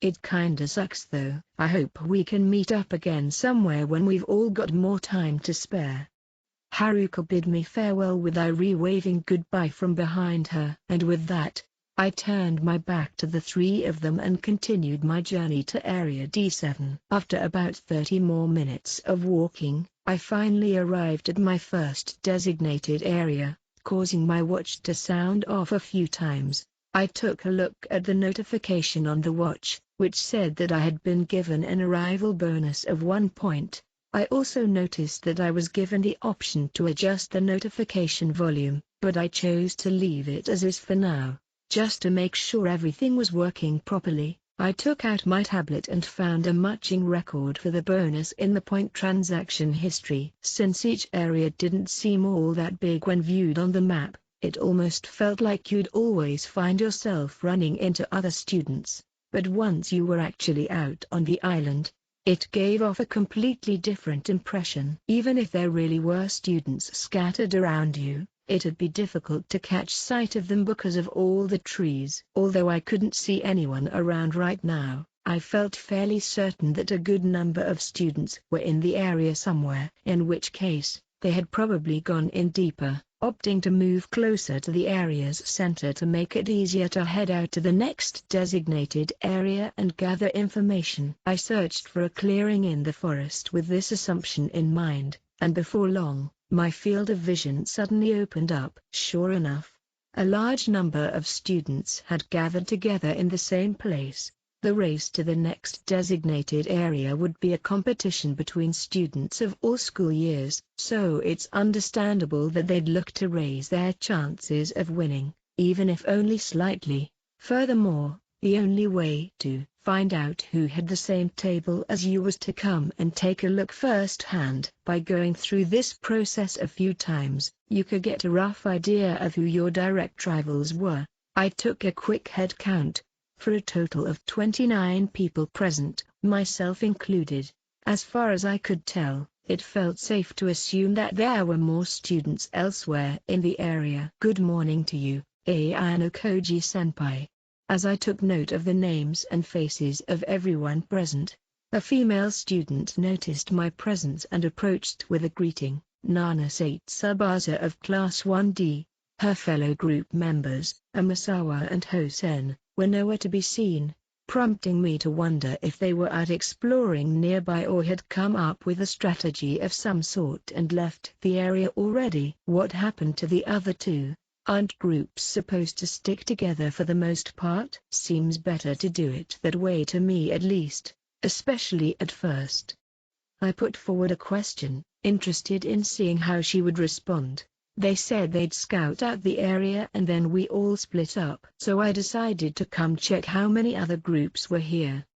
It kinda sucks though. I hope we can meet up again somewhere when we've all got more time to spare. Haruka bid me farewell with Irie waving goodbye from behind her. And with that, I turned my back to the three of them and continued my journey to Area D7. After about 30 more minutes of walking, I finally arrived at my first designated area, causing my watch to sound off a few times. I took a look at the notification on the watch, which said that I had been given an arrival bonus of 1 point. I also noticed that I was given the option to adjust the notification volume, but I chose to leave it as is for now. Just to make sure everything was working properly, I took out my tablet and found a matching record for the bonus in the point transaction history. Since each area didn't seem all that big when viewed on the map, it almost felt like you'd always find yourself running into other students. But once you were actually out on the island, it gave off a completely different impression. Even if there really were students scattered around you, It'd be difficult to catch sight of them because of all the trees. Although I couldn't see anyone around right now, I felt fairly certain that a good number of students were in the area somewhere, in which case, they had probably gone in deeper, opting to move closer to the area's center to make it easier to head out to the next designated area and gather information. I searched for a clearing in the forest with this assumption in mind, and before long, my field of vision suddenly opened up. Sure enough, a large number of students had gathered together in the same place. The race to the next designated area would be a competition between students of all school years, so it's understandable that they'd look to raise their chances of winning, even if only slightly. Furthermore, the only way to find out who had the same table as you was to come and take a look firsthand. By going through this process a few times, you could get a rough idea of who your direct rivals were. I took a quick head count. For a total of 29 people present, myself included. As far as I could tell, it felt safe to assume that there were more students elsewhere in the area. Good morning to you, Ayano Koji-senpai. As I took note of the names and faces of everyone present, a female student noticed my presence and approached with a greeting. Nana Satsabaza of Class 1D. Her fellow group members, Amasawa and Hosen, were nowhere to be seen, prompting me to wonder if they were out exploring nearby or had come up with a strategy of some sort and left the area already. What happened to the other two? Aren't groups supposed to stick together for the most part? Seems better to do it that way to me at least, especially at first. I put forward a question, interested in seeing how she would respond. They said they'd scout out the area and then we all split up. So I decided to come check how many other groups were here.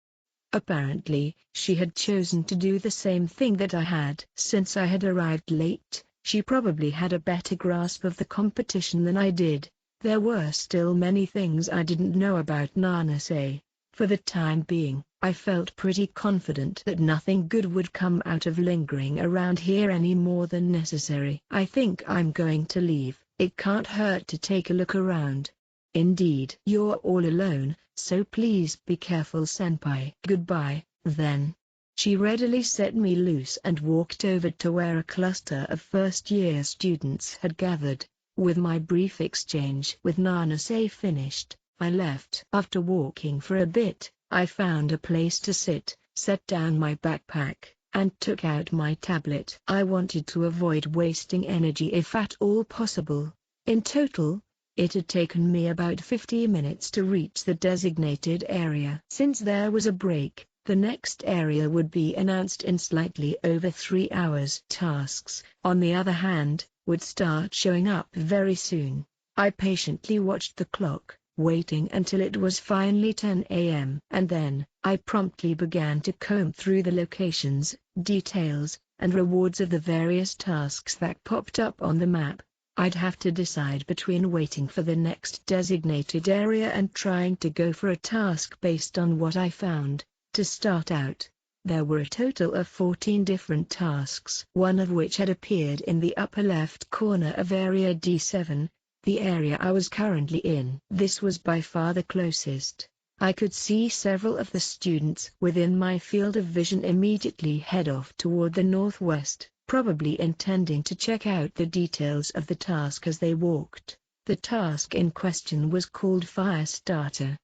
Apparently, she had chosen to do the same thing that I had. Since I had arrived late, she probably had a better grasp of the competition than I did. There were still many things I didn't know about Nanase. For the time being, I felt pretty confident that nothing good would come out of lingering around here any more than necessary. I think I'm going to leave. It can't hurt to take a look around. Indeed. You're all alone, so please be careful, senpai. Goodbye, then. She readily set me loose and walked over to where a cluster of first-year students had gathered. With my brief exchange with Nanase finished, I left. After walking for a bit, I found a place to sit, set down my backpack, and took out my tablet. I wanted to avoid wasting energy if at all possible. In total, it had taken me about 50 minutes to reach the designated area. Since there was a break, the next area would be announced in slightly over 3 hours. Tasks, on the other hand, would start showing up very soon. I patiently watched the clock, waiting until it was finally 10 a.m. And then, I promptly began to comb through the locations, details, and rewards of the various tasks that popped up on the map. I'd have to decide between waiting for the next designated area and trying to go for a task based on what I found. To start out, there were a total of 14 different tasks, one of which had appeared in the upper left corner of Area D7, the area I was currently in. This was by far the closest. I could see several of the students within my field of vision immediately head off toward the northwest, probably intending to check out the details of the task as they walked. The task in question was called Fire Starter.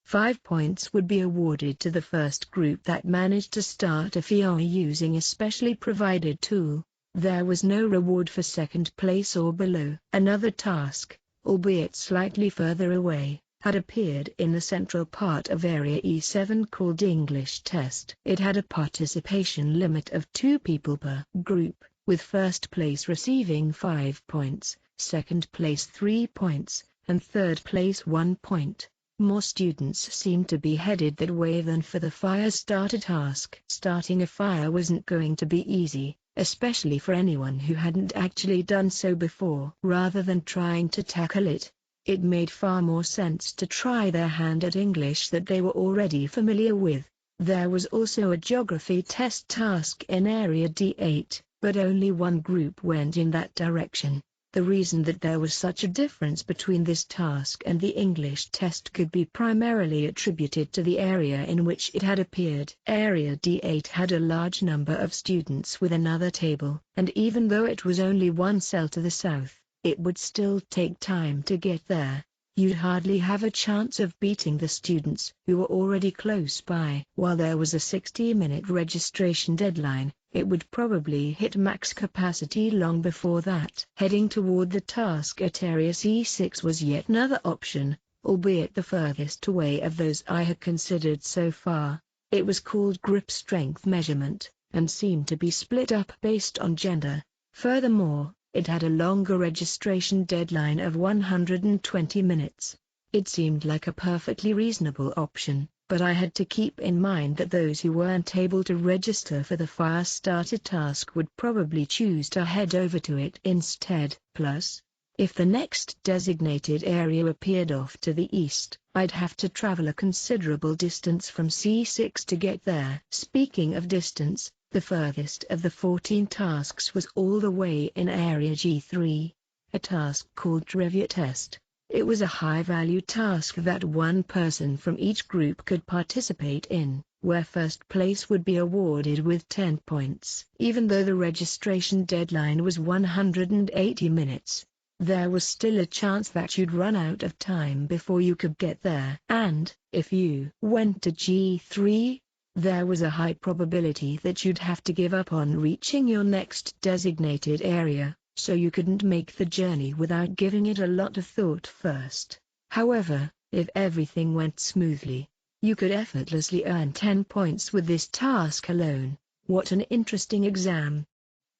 5 points would be awarded to the first group that managed to start a fire using a specially provided tool. There was no reward for second place or below. Another task, albeit slightly further away, had appeared in the central part of Area E7 called English Test. It had a participation limit of 2 people per group, with first place receiving 5 points, second place 3 points, and third place 1 point. More students seemed to be headed that way than for the fire starter task. Starting a fire wasn't going to be easy, especially for anyone who hadn't actually done so before. Rather than trying to tackle it, it made far more sense to try their hand at English that they were already familiar with. There was also a geography test task in Area D8, but only one group went in that direction. The reason that there was such a difference between this task and the English test could be primarily attributed to the area in which it had appeared. Area D8 had a large number of students with another table, and even though it was only one cell to the south, it would still take time to get there. You'd hardly have a chance of beating the students who were already close by. While there was a 60-minute registration deadline, it would probably hit max capacity long before that. Heading toward the task at Area C6 was yet another option, albeit the furthest away of those I had considered so far. It was called grip strength measurement, and seemed to be split up based on gender. Furthermore, it had a longer registration deadline of 120 minutes. It seemed like a perfectly reasonable option, but I had to keep in mind that those who weren't able to register for the fire starter task would probably choose to head over to it instead. Plus, if the next designated area appeared off to the east, I'd have to travel a considerable distance from C6 to get there. Speaking of distance, the furthest of the 14 tasks was all the way in Area G3, a task called Trivia Test. It was a high-value task that one person from each group could participate in, where first place would be awarded with 10 points. Even though the registration deadline was 180 minutes, there was still a chance that you'd run out of time before you could get there. And, if you went to G3, there was a high probability that you'd have to give up on reaching your next designated area, so you couldn't make the journey without giving it a lot of thought first. However, if everything went smoothly, you could effortlessly earn 10 points with this task alone. What an interesting exam.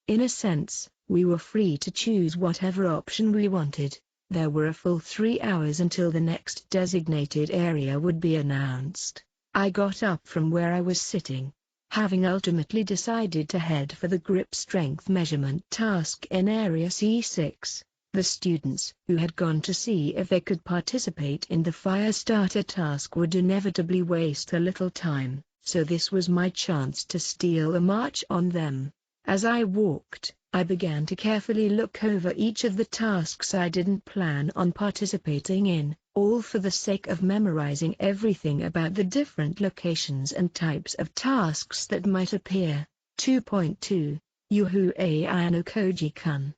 In a sense, we were free to choose whatever option we wanted. There were a full 3 hours until the next designated area would be announced. I got up from where I was sitting, having ultimately decided to head for the grip strength measurement task in Area C6. The students who had gone to see if they could participate in the fire starter task would inevitably waste a little time, so this was my chance to steal a march on them. As I walked, I began to carefully look over each of the tasks I didn't plan on participating in, all for the sake of memorizing everything about the different locations and types of tasks that might appear. 2.2 Yuhu Ayano Koji-kun.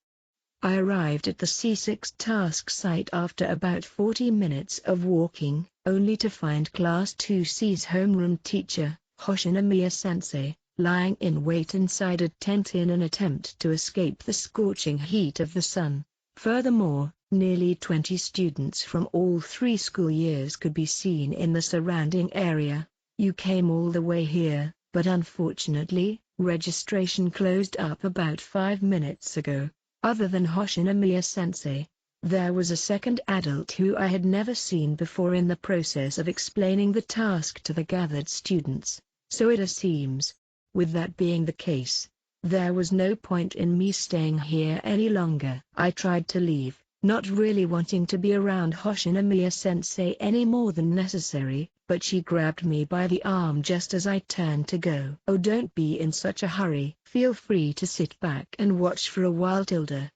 I arrived at the C6 task site after about 40 minutes of walking, only to find Class 2C's homeroom teacher, Hoshinomiya-sensei, lying in wait inside a tent in an attempt to escape the scorching heat of the sun. Furthermore, nearly 20 students from all 3 school years could be seen in the surrounding area. You came all the way here, but unfortunately, registration closed up about 5 minutes ago. Other than Hoshinomiya-sensei, there was a second adult who I had never seen before in the process of explaining the task to the gathered students, so it seems. With that being the case, there was no point in me staying here any longer. I tried to leave, not really wanting to be around Hoshinomiya-sensei any more than necessary, but she grabbed me by the arm just as I turned to go. "Oh, don't be in such a hurry. Feel free to sit back and watch for a while, Tilda.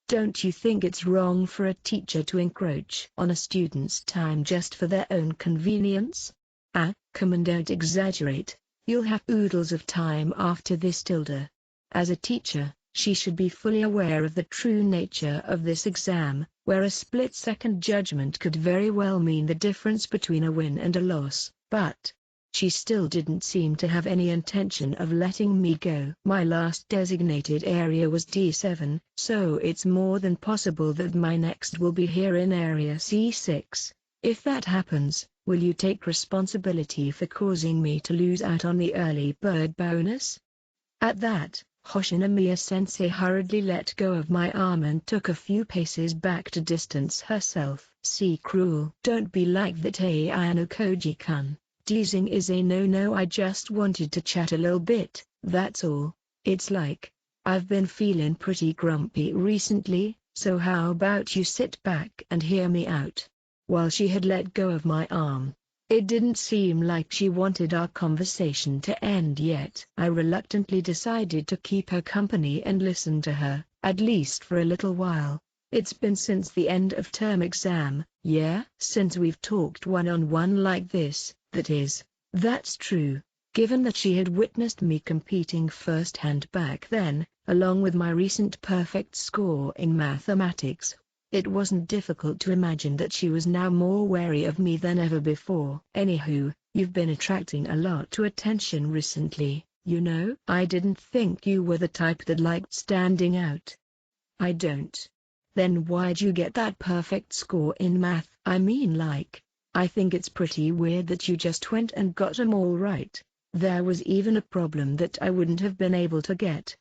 Don't you think it's wrong for a teacher to encroach on a student's time just for their own convenience? Come and don't exaggerate. You'll have oodles of time after this, Tilda." As a teacher, she should be fully aware of the true nature of this exam, where a split-second judgment could very well mean the difference between a win and a loss, but she still didn't seem to have any intention of letting me go. My last designated area was D7, so it's more than possible that my next will be here in Area C6. If that happens, will you take responsibility for causing me to lose out on the early bird bonus? At that, Hoshinomiya-sensei hurriedly let go of my arm and took a few paces back to distance herself. "See, cruel. Don't be like that, Ayano Koji-kun. Teasing is a no-no. I just wanted to chat a little bit, that's all. It's like, I've been feeling pretty grumpy recently, so how about you sit back and hear me out?" While she had let go of my arm, it didn't seem like she wanted our conversation to end yet. I reluctantly decided to keep her company and listen to her, at least for a little while. It's been since the end of term exam, yeah? Since we've talked one-on-one like this, that is. That's true. Given that she had witnessed me competing firsthand back then, along with my recent perfect score in mathematics, it wasn't difficult to imagine that she was now more wary of me than ever before. Anywho, you've been attracting a lot to attention recently, you know? I didn't think you were the type that liked standing out. I don't. Then why'd you get that perfect score in math? I mean, I think it's pretty weird that you just went and got 'em all right. There was even a problem that I wouldn't have been able to get.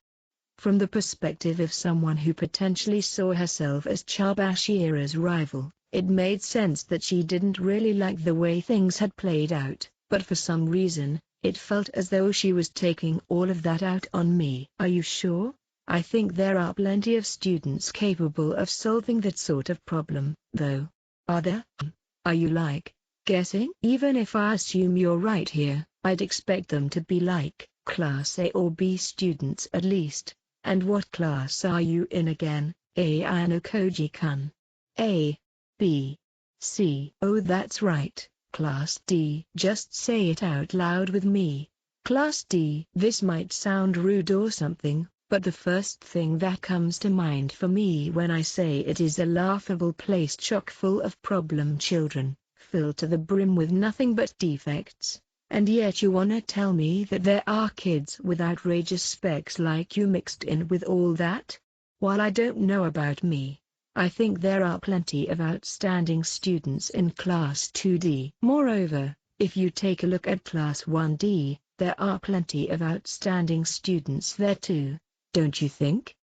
From the perspective of someone who potentially saw herself as Chabashira's rival, it made sense that she didn't really like the way things had played out, but for some reason, it felt as though she was taking all of that out on me. Are you sure? I think there are plenty of students capable of solving that sort of problem, though. Are there? Are you guessing? Even if I assume you're right here, I'd expect them to be Class A or B students at least. And what class are you in again, Ayano Koji-kun? A, B, C. Oh, that's right, Class D. Just say it out loud with me. Class D. This might sound rude or something, but the first thing that comes to mind for me when I say it is a laughable place chock full of problem children, filled to the brim with nothing but defects. And yet you wanna tell me that there are kids with outrageous specs like you mixed in with all that? While I don't know about me, I think there are plenty of outstanding students in Class 2D. Moreover, if you take a look at Class 1D, there are plenty of outstanding students there too, don't you think?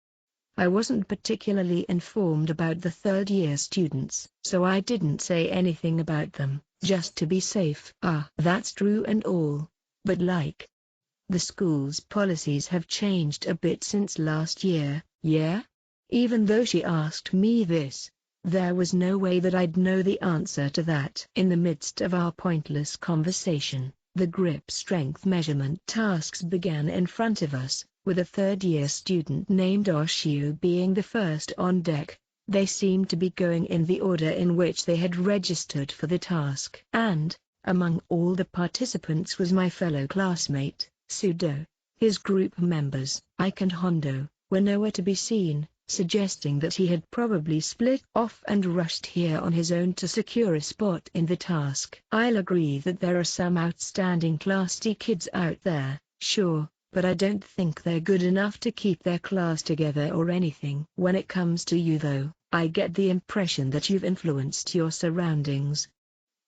I wasn't particularly informed about the third-year students, so I didn't say anything about them, just to be safe. Ah, that's true and all, but the school's policies have changed a bit since last year, yeah? Even though she asked me this, there was no way that I'd know the answer to that. In the midst of our pointless conversation, the grip strength measurement tasks began in front of us, with a third-year student named Oshio being the first on deck. They seemed to be going in the order in which they had registered for the task. And, among all the participants was my fellow classmate, Sudo. His group members, Ike and Hondo, were nowhere to be seen, suggesting that he had probably split off and rushed here on his own to secure a spot in the task. I'll agree that there are some outstanding Class D kids out there, sure, but I don't think they're good enough to keep their class together or anything. When it comes to you though, I get the impression that you've influenced your surroundings.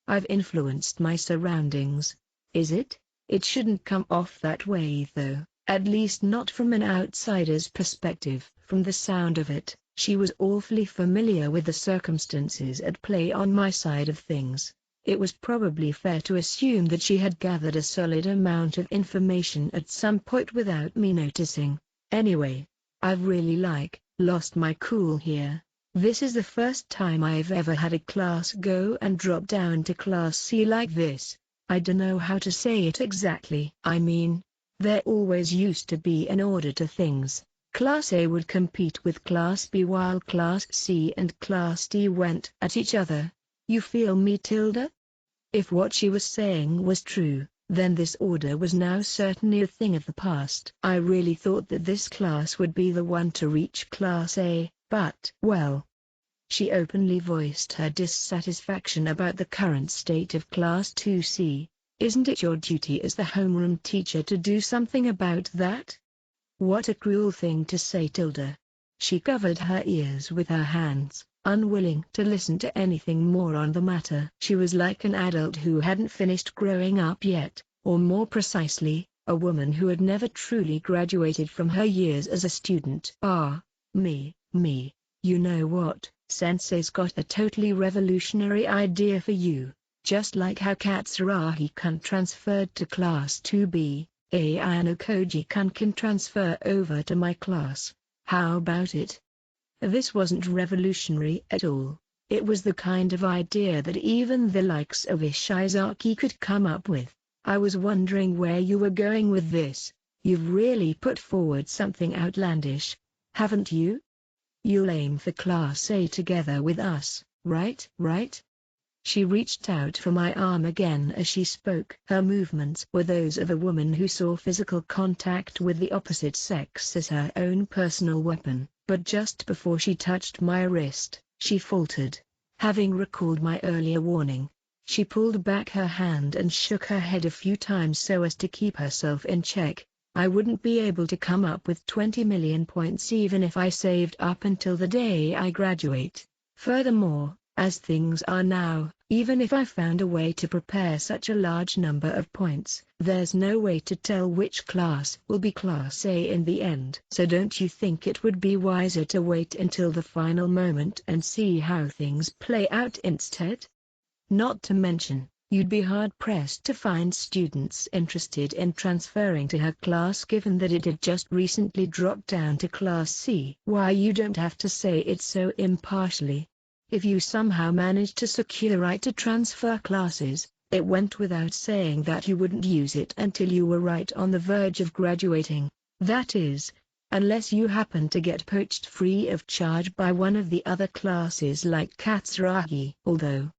I've influenced my surroundings. Is it? It shouldn't come off that way though, at least not from an outsider's perspective. From the sound of it, she was awfully familiar with the circumstances at play on my side of things. It was probably fair to assume that she had gathered a solid amount of information at some point without me noticing. Anyway, I've really lost my cool here. This is the first time I've ever had a class go and drop down to Class C like this. I don't know how to say it exactly. I mean, there always used to be an order to things. Class A would compete with Class B while Class C and Class D went at each other. You feel me, Tilda? If what she was saying was true, then this order was now certainly a thing of the past. I really thought that this class would be the one to reach Class A, but, well. She openly voiced her dissatisfaction about the current state of Class 2C. Isn't it your duty as the homeroom teacher to do something about that? What a cruel thing to say, Tilda. She covered her ears with her hands, unwilling to listen to anything more on the matter. She was like an adult who hadn't finished growing up yet, or more precisely, a woman who had never truly graduated from her years as a student. Me, you know what, Sensei's got a totally revolutionary idea for you. Just like how Katsuragi-kun transferred to Class 2B, Ayano Koji-kun can transfer over to my class. How about it? This wasn't revolutionary at all. It was the kind of idea that even the likes of Ishizaki could come up with. I was wondering where you were going with this. You've really put forward something outlandish, haven't you? You'll aim for Class A together with us, right? Right? She reached out for my arm again as she spoke. Her movements were those of a woman who saw physical contact with the opposite sex as her own personal weapon, but just before she touched my wrist, she faltered. Having recalled my earlier warning, she pulled back her hand and shook her head a few times so as to keep herself in check. I wouldn't be able to come up with 20 million points even if I saved up until the day I graduate. Furthermore, as things are now, even if I found a way to prepare such a large number of points, there's no way to tell which class will be Class A in the end. So don't you think it would be wiser to wait until the final moment and see how things play out instead? Not to mention, you'd be hard-pressed to find students interested in transferring to her class given that it had just recently dropped down to Class C. Why, you don't have to say it so impartially. If you somehow managed to secure right to transfer classes, it went without saying that you wouldn't use it until you were right on the verge of graduating. That is, unless you happen to get poached free of charge by one of the other classes like Katsuragi. Although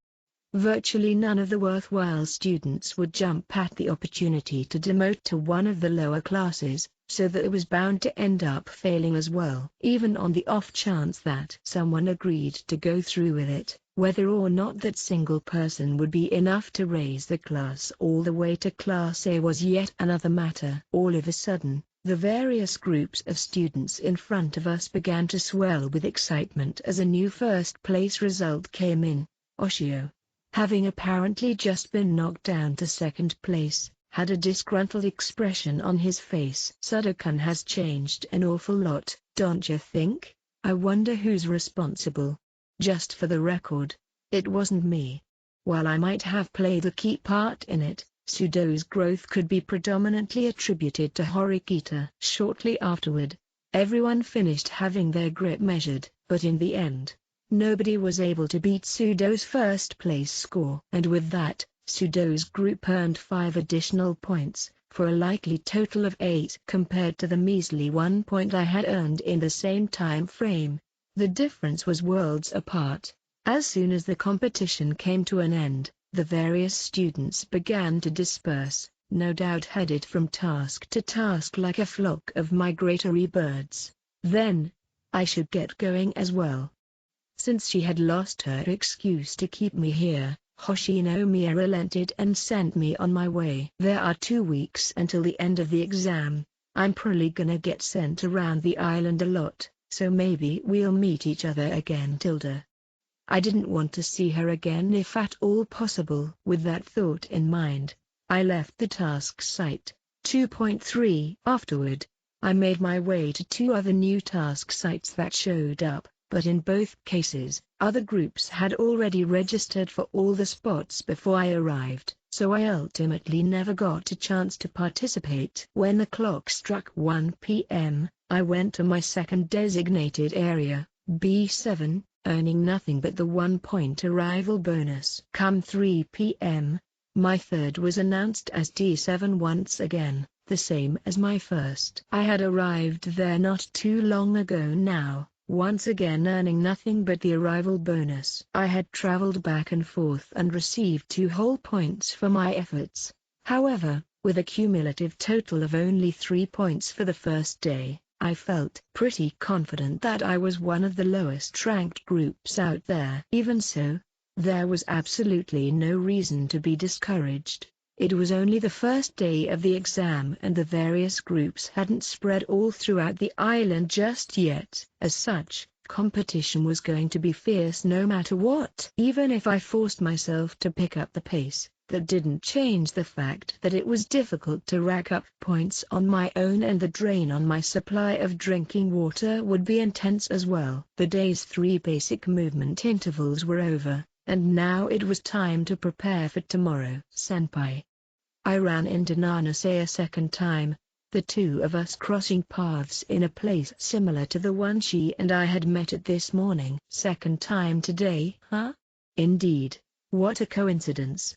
virtually none of the worthwhile students would jump at the opportunity to demote to one of the lower classes, so that it was bound to end up failing as well. Even on the off chance that someone agreed to go through with it, whether or not that single person would be enough to raise the class all the way to Class A was yet another matter. All of a sudden, the various groups of students in front of us began to swell with excitement as a new first-place result came in. Oshio, having apparently just been knocked down to second place, had a disgruntled expression on his face. Sudokan has changed an awful lot, don't you think? I wonder who's responsible. Just for the record, it wasn't me. While I might have played a key part in it, Sudo's growth could be predominantly attributed to Horikita. Shortly afterward, everyone finished having their grip measured, but in the end, nobody was able to beat Sudo's first-place score. And with that, Sudo's group earned 5 additional points, for a likely total of 8 compared to the measly 1 point I had earned in the same time frame. The difference was worlds apart. As soon as the competition came to an end, the various students began to disperse, no doubt headed from task to task like a flock of migratory birds. Then, I should get going as well. Since she had lost her excuse to keep me here, Hoshinomiya relented and sent me on my way. There are 2 weeks until the end of the exam. I'm probably gonna get sent around the island a lot, so maybe we'll meet each other again. Tilda. I didn't want to see her again if at all possible. With that thought in mind, I left the task site. 2.3 Afterward, I made my way to 2 other new task sites that showed up. But in both cases, other groups had already registered for all the spots before I arrived, so I ultimately never got a chance to participate. When the clock struck 1 p.m., I went to my second designated area, B7, earning nothing but the 1-point arrival bonus. Come 3 p.m., my third was announced as D7 once again, the same as my first. I had arrived there not too long ago now, once again earning nothing but the arrival bonus. I had traveled back and forth and received 2 whole points for my efforts. However, with a cumulative total of only 3 points for the first day, I felt pretty confident that I was one of the lowest ranked groups out there. Even so, there was absolutely no reason to be discouraged. It was only the first day of the exam and the various groups hadn't spread all throughout the island just yet. As such, competition was going to be fierce no matter what. Even if I forced myself to pick up the pace, that didn't change the fact that it was difficult to rack up points on my own, and the drain on my supply of drinking water would be intense as well. The day's 3 basic movement intervals were over, and now it was time to prepare for tomorrow. Senpai. I ran into Nanase a second time, the 2 of us crossing paths in a place similar to the one she and I had met at this morning. Second time today, huh? Indeed, what a coincidence.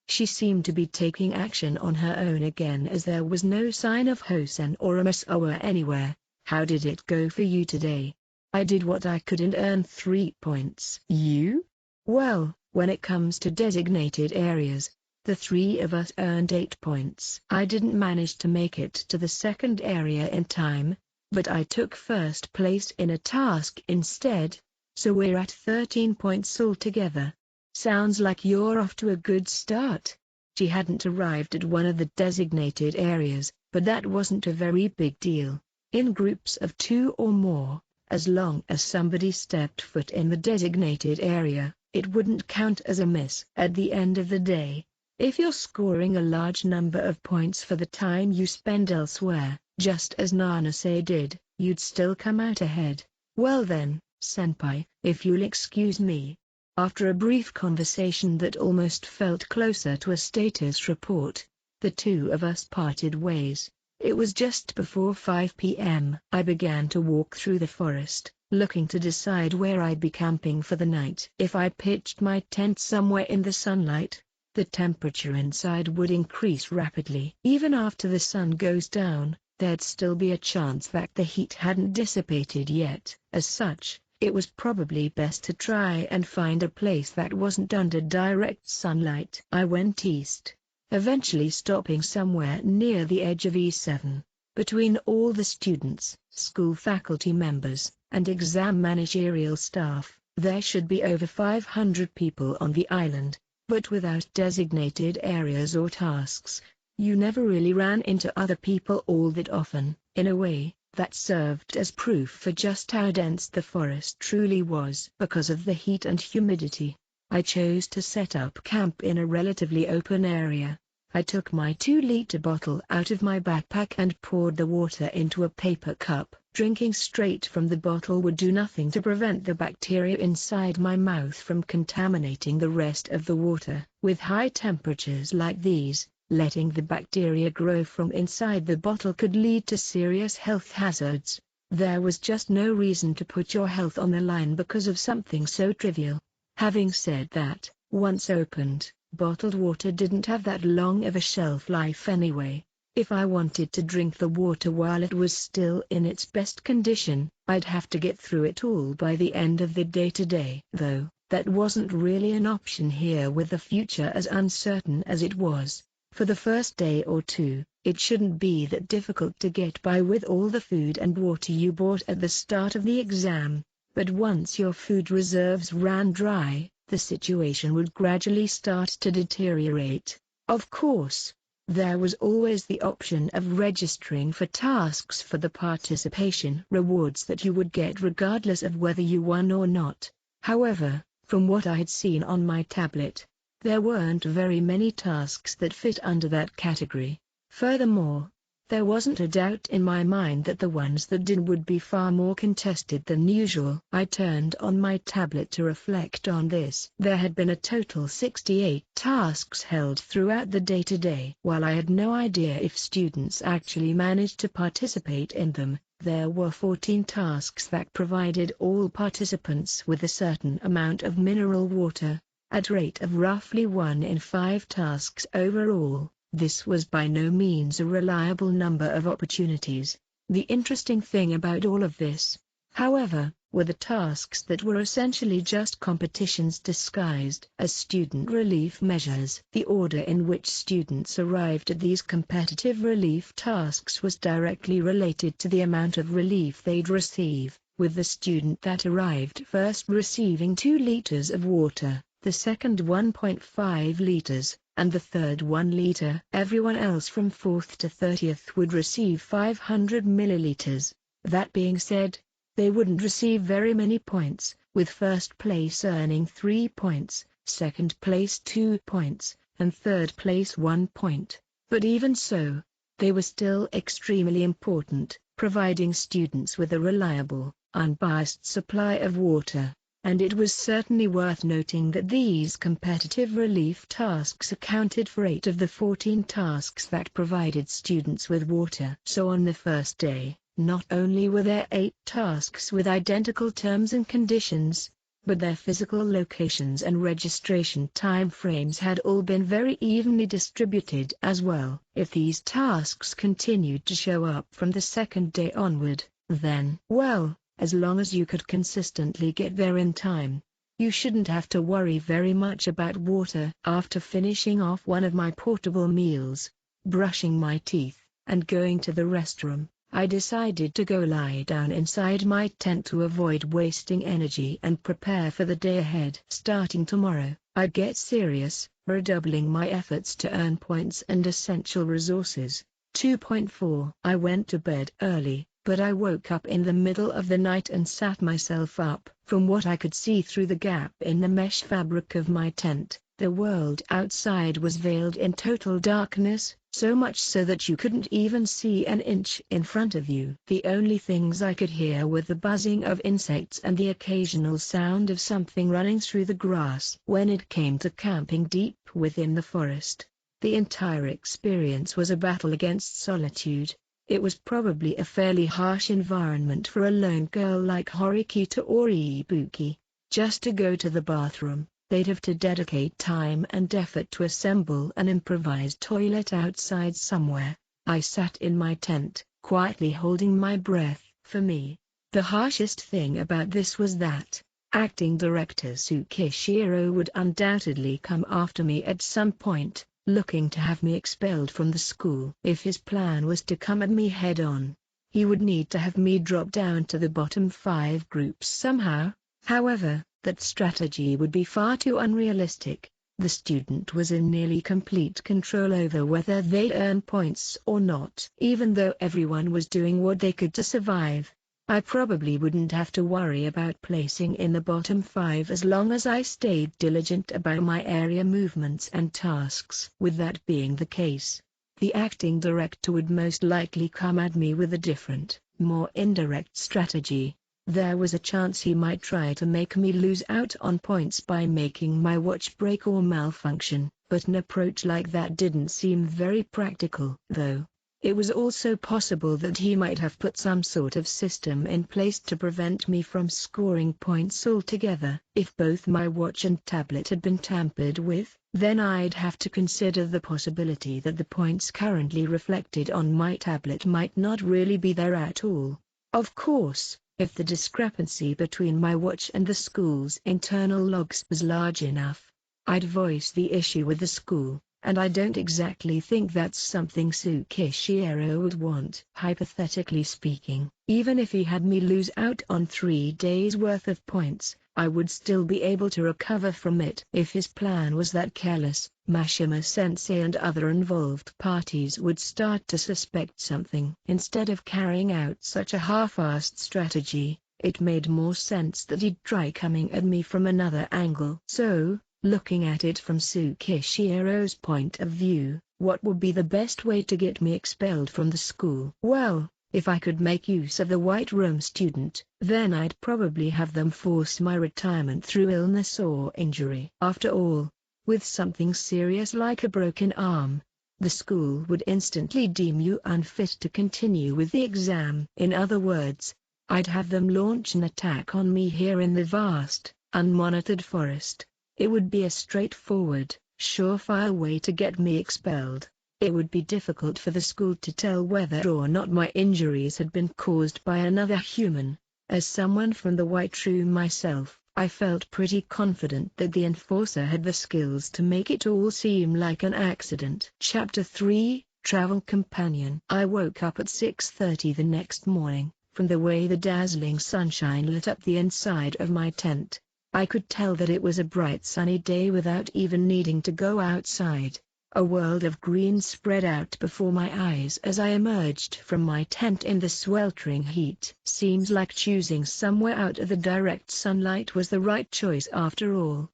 She seemed to be taking action on her own again as there was no sign of Hosen or Amasawa anywhere. How did it go for you today? I did what I could and earned 3 points. You? Well, when it comes to designated areas, the 3 of us earned 8 points. I didn't manage to make it to the second area in time, but I took first place in a task instead, so we're at 13 points altogether. Sounds like you're off to a good start. She hadn't arrived at one of the designated areas, but that wasn't a very big deal. In groups of 2 or more, as long as somebody stepped foot in the designated area, it wouldn't count as a miss. At the end of the day, if you're scoring a large number of points for the time you spend elsewhere, just as Nanase did, you'd still come out ahead. Well then, senpai, if you'll excuse me. After a brief conversation that almost felt closer to a status report, the 2 of us parted ways. It was just before 5 p.m. I began to walk through the forest, looking to decide where I'd be camping for the night. If I pitched my tent somewhere in the sunlight, the temperature inside would increase rapidly. Even after the sun goes down, there'd still be a chance that the heat hadn't dissipated yet. As such, it was probably best to try and find a place that wasn't under direct sunlight. I went east, eventually stopping somewhere near the edge of E7. Between all the students, school faculty members, and exam managerial staff, there should be over 500 people on the island, but without designated areas or tasks, you never really ran into other people all that often. In a way, that served as proof for just how dense the forest truly was. Because of the heat and humidity, I chose to set up camp in a relatively open area. I took my 2-liter bottle out of my backpack and poured the water into a paper cup. Drinking straight from the bottle would do nothing to prevent the bacteria inside my mouth from contaminating the rest of the water. With high temperatures like these, letting the bacteria grow from inside the bottle could lead to serious health hazards. There was just no reason to put your health on the line because of something so trivial. Having said that, once opened, bottled water didn't have that long of a shelf life anyway. If I wanted to drink the water while it was still in its best condition, I'd have to get through it all by the end of the day today. Though, that wasn't really an option here with the future as uncertain as it was. For the first day or two, it shouldn't be that difficult to get by with all the food and water you bought at the start of the exam, but once your food reserves ran dry, the situation would gradually start to deteriorate. Of course, there was always the option of registering for tasks for the participation rewards that you would get regardless of whether you won or not. However, from what I had seen on my tablet, there weren't very many tasks that fit under that category. Furthermore, there wasn't a doubt in my mind that the ones that did would be far more contested than usual. I turned on my tablet to reflect on this. There had been a total 68 tasks held throughout the day today. While I had no idea if students actually managed to participate in them, there were 14 tasks that provided all participants with a certain amount of mineral water, at rate of roughly 1 in 5 tasks overall. This was by no means a reliable number of opportunities. The interesting thing about all of this, however, were the tasks that were essentially just competitions disguised as student relief measures. The order in which students arrived at these competitive relief tasks was directly related to the amount of relief they'd receive, with the student that arrived first receiving 2 liters of water, the second 1.5 liters, and the third 1 liter. Everyone else from 4th to 30th would receive 500 milliliters. That being said, they wouldn't receive very many points, with first place earning 3 points, second place 2 points, and third place 1 point. But even so, they were still extremely important, providing students with a reliable, unbiased supply of water. And it was certainly worth noting that these competitive relief tasks accounted for 8 of the 14 tasks that provided students with water. So on the first day, not only were there 8 tasks with identical terms and conditions, but their physical locations and registration time frames had all been very evenly distributed as well. If these tasks continued to show up from the second day onward, then, well, as long as you could consistently get there in time. You shouldn't have to worry very much about water. After finishing off one of my portable meals, brushing my teeth, and going to the restroom, I decided to go lie down inside my tent to avoid wasting energy and prepare for the day ahead. Starting tomorrow, I'd get serious, redoubling my efforts to earn points and essential resources. 2.4 I went to bed early, but I woke up in the middle of the night and sat myself up. From what I could see through the gap in the mesh fabric of my tent, the world outside was veiled in total darkness, so much so that you couldn't even see an inch in front of you. The only things I could hear were the buzzing of insects and the occasional sound of something running through the grass. When it came to camping deep within the forest, the entire experience was a battle against solitude. It was probably a fairly harsh environment for a lone girl like Horikita or Ibuki. Just to go to the bathroom, they'd have to dedicate time and effort to assemble an improvised toilet outside somewhere. I sat in my tent, quietly holding my breath. For me, the harshest thing about this was that acting director Tsukishiro would undoubtedly come after me at some point, looking to have me expelled from the school. If his plan was to come at me head-on, he would need to have me drop down to the bottom 5 groups somehow. However, that strategy would be far too unrealistic. The student was in nearly complete control over whether they'd earn points or not. Even though everyone was doing what they could to survive, I probably wouldn't have to worry about placing in the bottom 5 as long as I stayed diligent about my area movements and tasks. With that being the case, the acting director would most likely come at me with a different, more indirect strategy. There was a chance he might try to make me lose out on points by making my watch break or malfunction, but an approach like that didn't seem very practical. Though, it was also possible that he might have put some sort of system in place to prevent me from scoring points altogether. If both my watch and tablet had been tampered with, then I'd have to consider the possibility that the points currently reflected on my tablet might not really be there at all. Of course, if the discrepancy between my watch and the school's internal logs was large enough, I'd voice the issue with the school, and I don't exactly think that's something Tsukishiro would want. Hypothetically speaking, even if he had me lose out on 3 days' worth of points, I would still be able to recover from it. If his plan was that careless, Mashima-sensei and other involved parties would start to suspect something. Instead of carrying out such a half-assed strategy, it made more sense that he'd try coming at me from another angle. So, looking at it from Tsukishiro's point of view, what would be the best way to get me expelled from the school? Well, if I could make use of the White Room student, then I'd probably have them force my retirement through illness or injury. After all, with something serious like a broken arm, the school would instantly deem you unfit to continue with the exam. In other words, I'd have them launch an attack on me here in the vast, unmonitored forest. It would be a straightforward, surefire way to get me expelled. It would be difficult for the school to tell whether or not my injuries had been caused by another human. As someone from the White Room myself, I felt pretty confident that the enforcer had the skills to make it all seem like an accident. Chapter 3, Travel Companion. I woke up at 6:30 the next morning. From the way the dazzling sunshine lit up the inside of my tent, I could tell that it was a bright sunny day without even needing to go outside. A world of green spread out before my eyes as I emerged from my tent in the sweltering heat. Seems like choosing somewhere out of the direct sunlight was the right choice after all.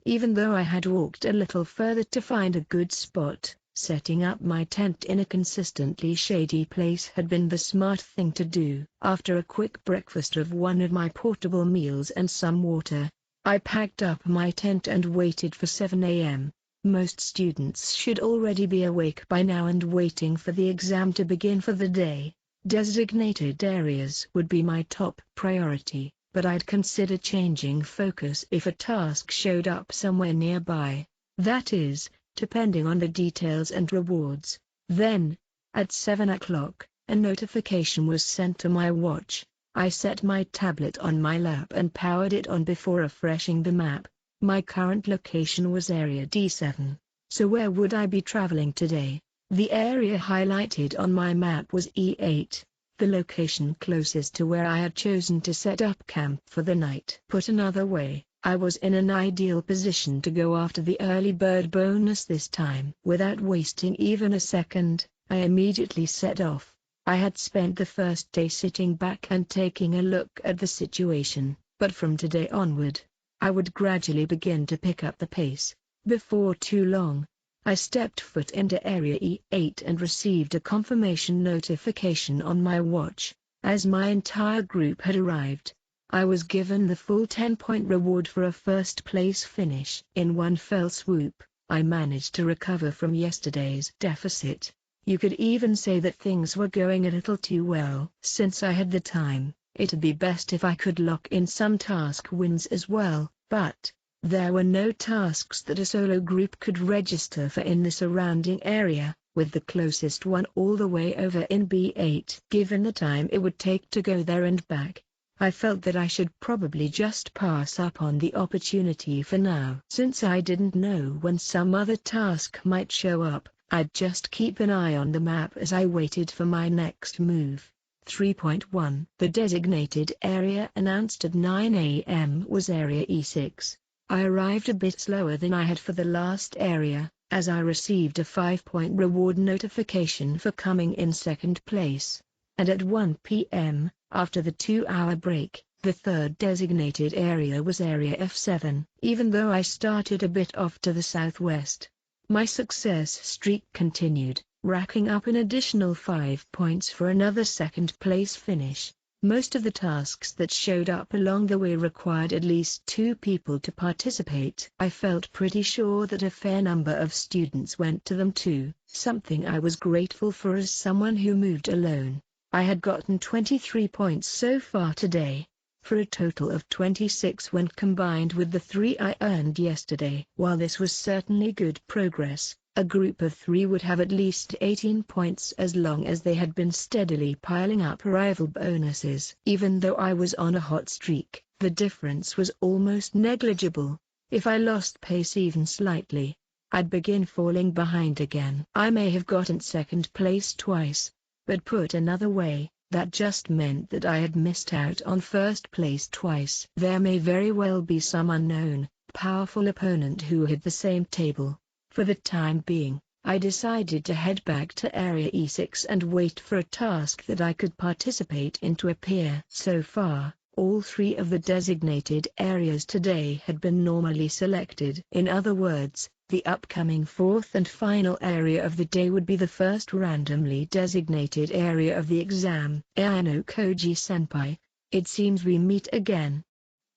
Even though I had walked a little further to find a good spot, setting up my tent in a consistently shady place had been the smart thing to do. After a quick breakfast of one of my portable meals and some water, I packed up my tent and waited for 7 a.m. Most students should already be awake by now and waiting for the exam to begin for the day. Designated areas would be my top priority, but I'd consider changing focus if a task showed up somewhere nearby. That is, depending on the details and rewards. Then, at 7 o'clock, a notification was sent to my watch. I set my tablet on my lap and powered it on before refreshing the map. My current location was Area D7. So where would I be traveling today? The area highlighted on my map was E8, the location closest to where I had chosen to set up camp for the night. Put another way, I was in an ideal position to go after the early bird bonus this time. Without wasting even a second, I immediately set off. I had spent the first day sitting back and taking a look at the situation, but from today onward, I would gradually begin to pick up the pace. Before too long, I stepped foot into Area E8 and received a confirmation notification on my watch. As my entire group had arrived, I was given the full 10-point reward for a first-place finish. In one fell swoop, I managed to recover from yesterday's deficit. You could even say that things were going a little too well. Since I had the time, it'd be best if I could lock in some task wins as well, but there were no tasks that a solo group could register for in the surrounding area, with the closest one all the way over in B8. Given the time it would take to go there and back, I felt that I should probably just pass up on the opportunity for now. Since I didn't know when some other task might show up, I'd just keep an eye on the map as I waited for my next move. 3.1 The designated area announced at 9 a.m. was Area E6. I arrived a bit slower than I had for the last area, as I received a 5-point reward notification for coming in second place. And at 1 p.m., after the 2-hour break, the third designated area was Area F7. Even though I started a bit off to the southwest, my success streak continued, racking up an additional 5 points for another second-place finish. Most of the tasks that showed up along the way required at least 2 people to participate. I felt pretty sure that a fair number of students went to them too, something I was grateful for as someone who moved alone. I had gotten 23 points so far today, for a total of 26 when combined with the 3 I earned yesterday. While this was certainly good progress, a group of 3 would have at least 18 points as long as they had been steadily piling up arrival bonuses. Even though I was on a hot streak, the difference was almost negligible. If I lost pace even slightly, I'd begin falling behind again. I may have gotten second place twice, but put another way, that just meant that I had missed out on first place twice. There may very well be some unknown, powerful opponent who hit the same table. For the time being, I decided to head back to Area E6 and wait for a task that I could participate in to appear. So far, all 3 of the designated areas today had been normally selected. In other words, the upcoming 4th and final area of the day would be the first randomly designated area of the exam. Ayano Koji-senpai, it seems we meet again.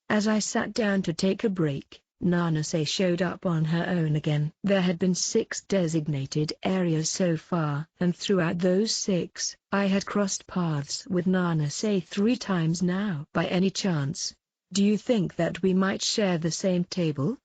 As I sat down to take a break, Nanase showed up on her own again. There had been 6 designated areas so far, and throughout those 6, I had crossed paths with Nanase 3 times now. By any chance, do you think that we might share the same table?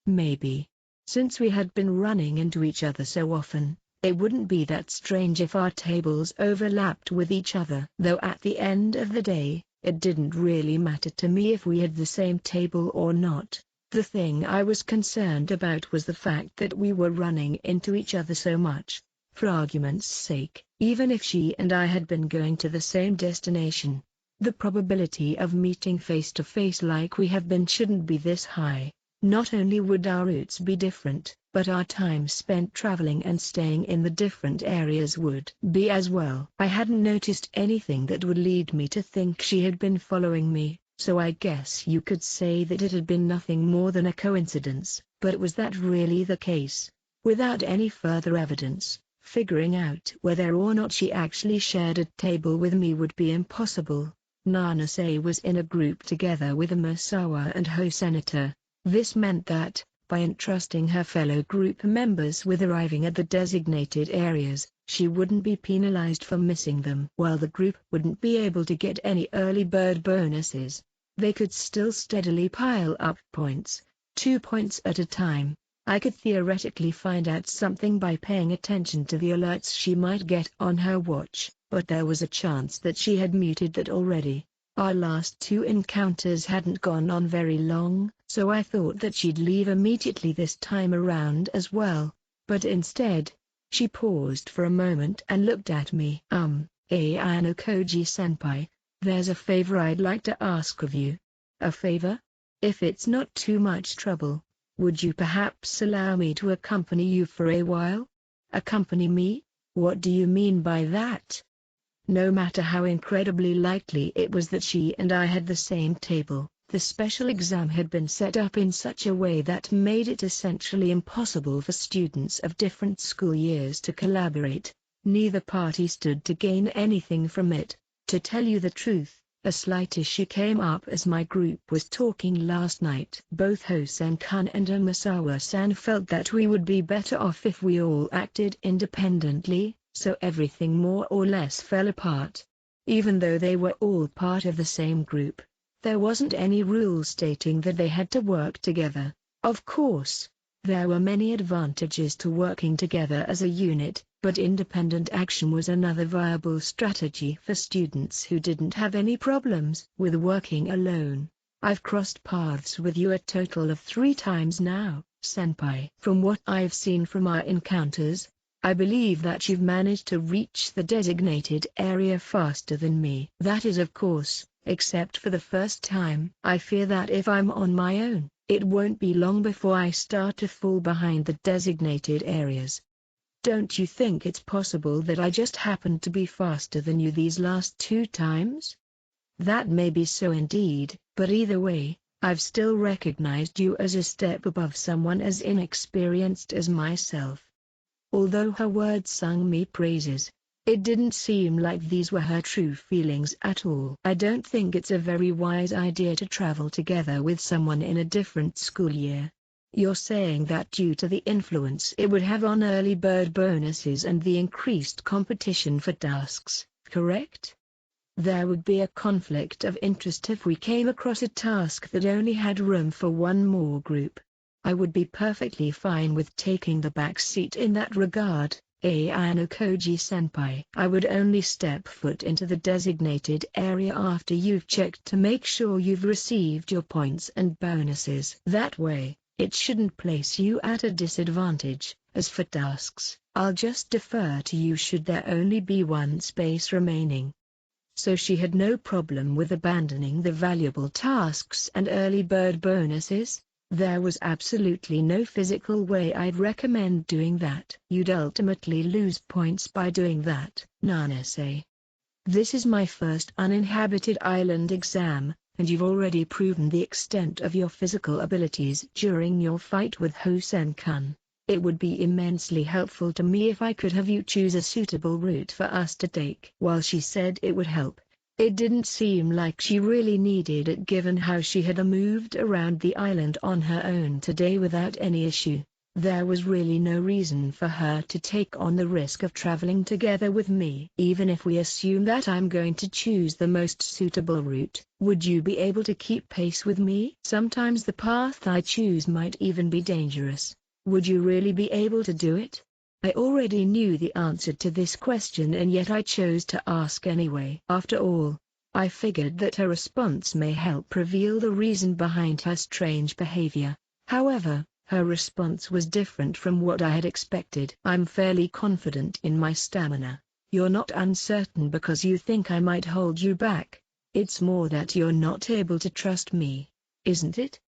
Maybe. Since we had been running into each other so often, it wouldn't be that strange if our tables overlapped with each other. Though at the end of the day, it didn't really matter to me if we had the same table or not. The thing I was concerned about was the fact that we were running into each other so much. For argument's sake, even if she and I had been going to the same destination, the probability of meeting face to face like we have been shouldn't be this high. Not only would our routes be different, but our time spent traveling and staying in the different areas would be as well. I hadn't noticed anything that would lead me to think she had been following me, so I guess you could say that it had been nothing more than a coincidence. But was that really the case? Without any further evidence, figuring out whether or not she actually shared a table with me would be impossible. Nanase was in a group together with Amasawa and Hosenator. This meant that, by entrusting her fellow group members with arriving at the designated areas, she wouldn't be penalized for missing them. While the group wouldn't be able to get any early bird bonuses, they could still steadily pile up points, 2 points at a time. I could theoretically find out something by paying attention to the alerts she might get on her watch, but there was a chance that she had muted that already. Our last two encounters hadn't gone on very long, so I thought that she'd leave immediately this time around as well. But instead, she paused for a moment and looked at me. Ayano Koji-senpai, there's a favor I'd like to ask of you. A favor? If it's not too much trouble, would you perhaps allow me to accompany you for a while? Accompany me? What do you mean by that? No matter how incredibly likely it was that she and I had the same table, the special exam had been set up in such a way that made it essentially impossible for students of different school years to collaborate. Neither party stood to gain anything from it. To tell you the truth, a slight issue came up as my group was talking last night. Both Hosen-kun and Omisawa-san felt that we would be better off if we all acted independently, so everything more or less fell apart. Even though they were all part of the same group, there wasn't any rule stating that they had to work together. Of course, there were many advantages to working together as a unit, but independent action was another viable strategy for students who didn't have any problems with working alone. I've crossed paths with you a total of 3 times now, senpai. From what I've seen from our encounters, I believe that you've managed to reach the designated area faster than me. That is, of course, except for the first time. I fear that if I'm on my own, it won't be long before I start to fall behind the designated areas. Don't you think it's possible that I just happened to be faster than you these last 2 times? That may be so indeed, but either way, I've still recognized you as a step above someone as inexperienced as myself. Although her words sung me praises, it didn't seem like these were her true feelings at all. I don't think it's a very wise idea to travel together with someone in a different school year. You're saying that due to the influence it would have on early bird bonuses and the increased competition for tasks, correct? There would be a conflict of interest if we came across a task that only had room for one more group. I would be perfectly fine with taking the back seat in that regard, Ayano Koji-senpai. I would only step foot into the designated area after you've checked to make sure you've received your points and bonuses. That way, it shouldn't place you at a disadvantage. As for tasks, I'll just defer to you should there only be one space remaining. So she had no problem with abandoning the valuable tasks and early bird bonuses? There was absolutely no physical way I'd recommend doing that. You'd ultimately lose points by doing that, Nanase. This is my first uninhabited island exam, and you've already proven the extent of your physical abilities during your fight with Hosen-kun. It would be immensely helpful to me if I could have you choose a suitable route for us to take. While she said it would help, it didn't seem like she really needed it given how she had moved around the island on her own today without any issue. There was really no reason for her to take on the risk of traveling together with me. Even if we assume that I'm going to choose the most suitable route, would you be able to keep pace with me? Sometimes the path I choose might even be dangerous. Would you really be able to do it? I already knew the answer to this question and yet I chose to ask anyway. After all, I figured that her response may help reveal the reason behind her strange behavior. However, her response was different from what I had expected. I'm fairly confident in my stamina. You're not uncertain because you think I might hold you back. It's more that you're not able to trust me, isn't it?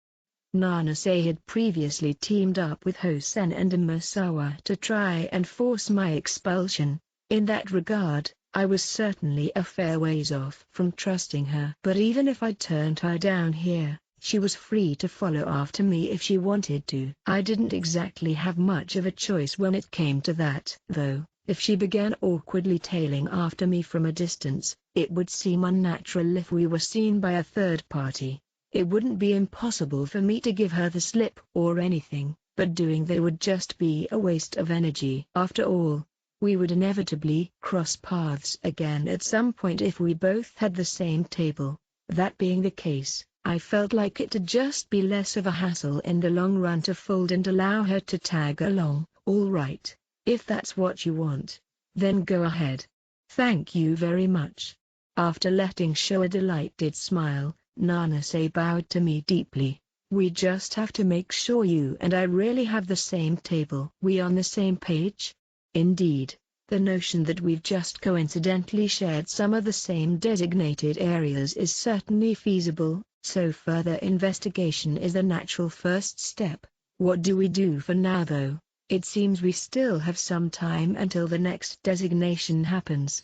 Nanase had previously teamed up with Hosen and Omisawa to try and force my expulsion. In that regard, I was certainly a fair ways off from trusting her. But even if I turned her down here, she was free to follow after me if she wanted to. I didn't exactly have much of a choice when it came to that. Though, if she began awkwardly tailing after me from a distance, it would seem unnatural if we were seen by a third party. It wouldn't be impossible for me to give her the slip or anything, but doing that would just be a waste of energy. After all, we would inevitably cross paths again at some point if we both had the same table. That being the case, I felt like it'd just be less of a hassle in the long run to fold and allow her to tag along. All right, if that's what you want, then go ahead. Thank you very much. After letting show a delighted smile, Nanase bowed to me deeply. "We just have to make sure you and I really have the same table. We on the same page?" Indeed, the notion that we've just coincidentally shared some of the same designated areas is certainly feasible, so further investigation is the natural first step. What do we do for now though? It seems we still have some time until the next designation happens.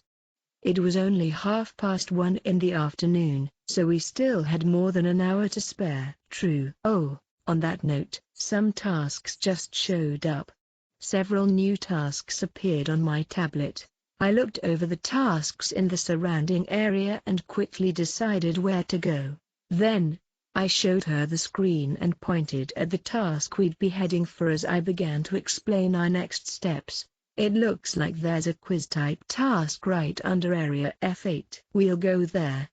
It was only 1:30 in the afternoon, so we still had more than an hour to spare. True. Oh, on that note, some tasks just showed up. Several new tasks appeared on my tablet. I looked over the tasks in the surrounding area and quickly decided where to go. Then, I showed her the screen and pointed at the task we'd be heading for as I began to explain our next steps. "It looks like there's a quiz-type task right under Area F8. We'll go there.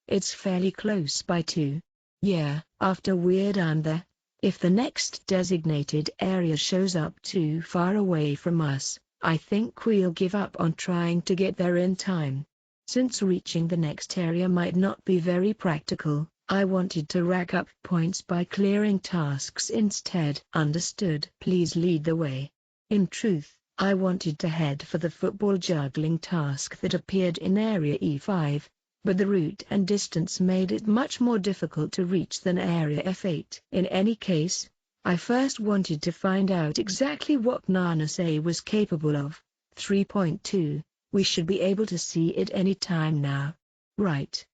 It's fairly close by too." "Yeah, after we're down there. If the next designated area shows up too far away from us, I think we'll give up on trying to get there in time. Since reaching the next area might not be very practical, I wanted to rack up points by clearing tasks instead." "Understood. Please lead the way." In truth, I wanted to head for the football juggling task that appeared in Area E5, but the route and distance made it much more difficult to reach than Area F8. In any case, I first wanted to find out exactly what Nanase was capable of. 3.2, we should be able to see it any time now. Right.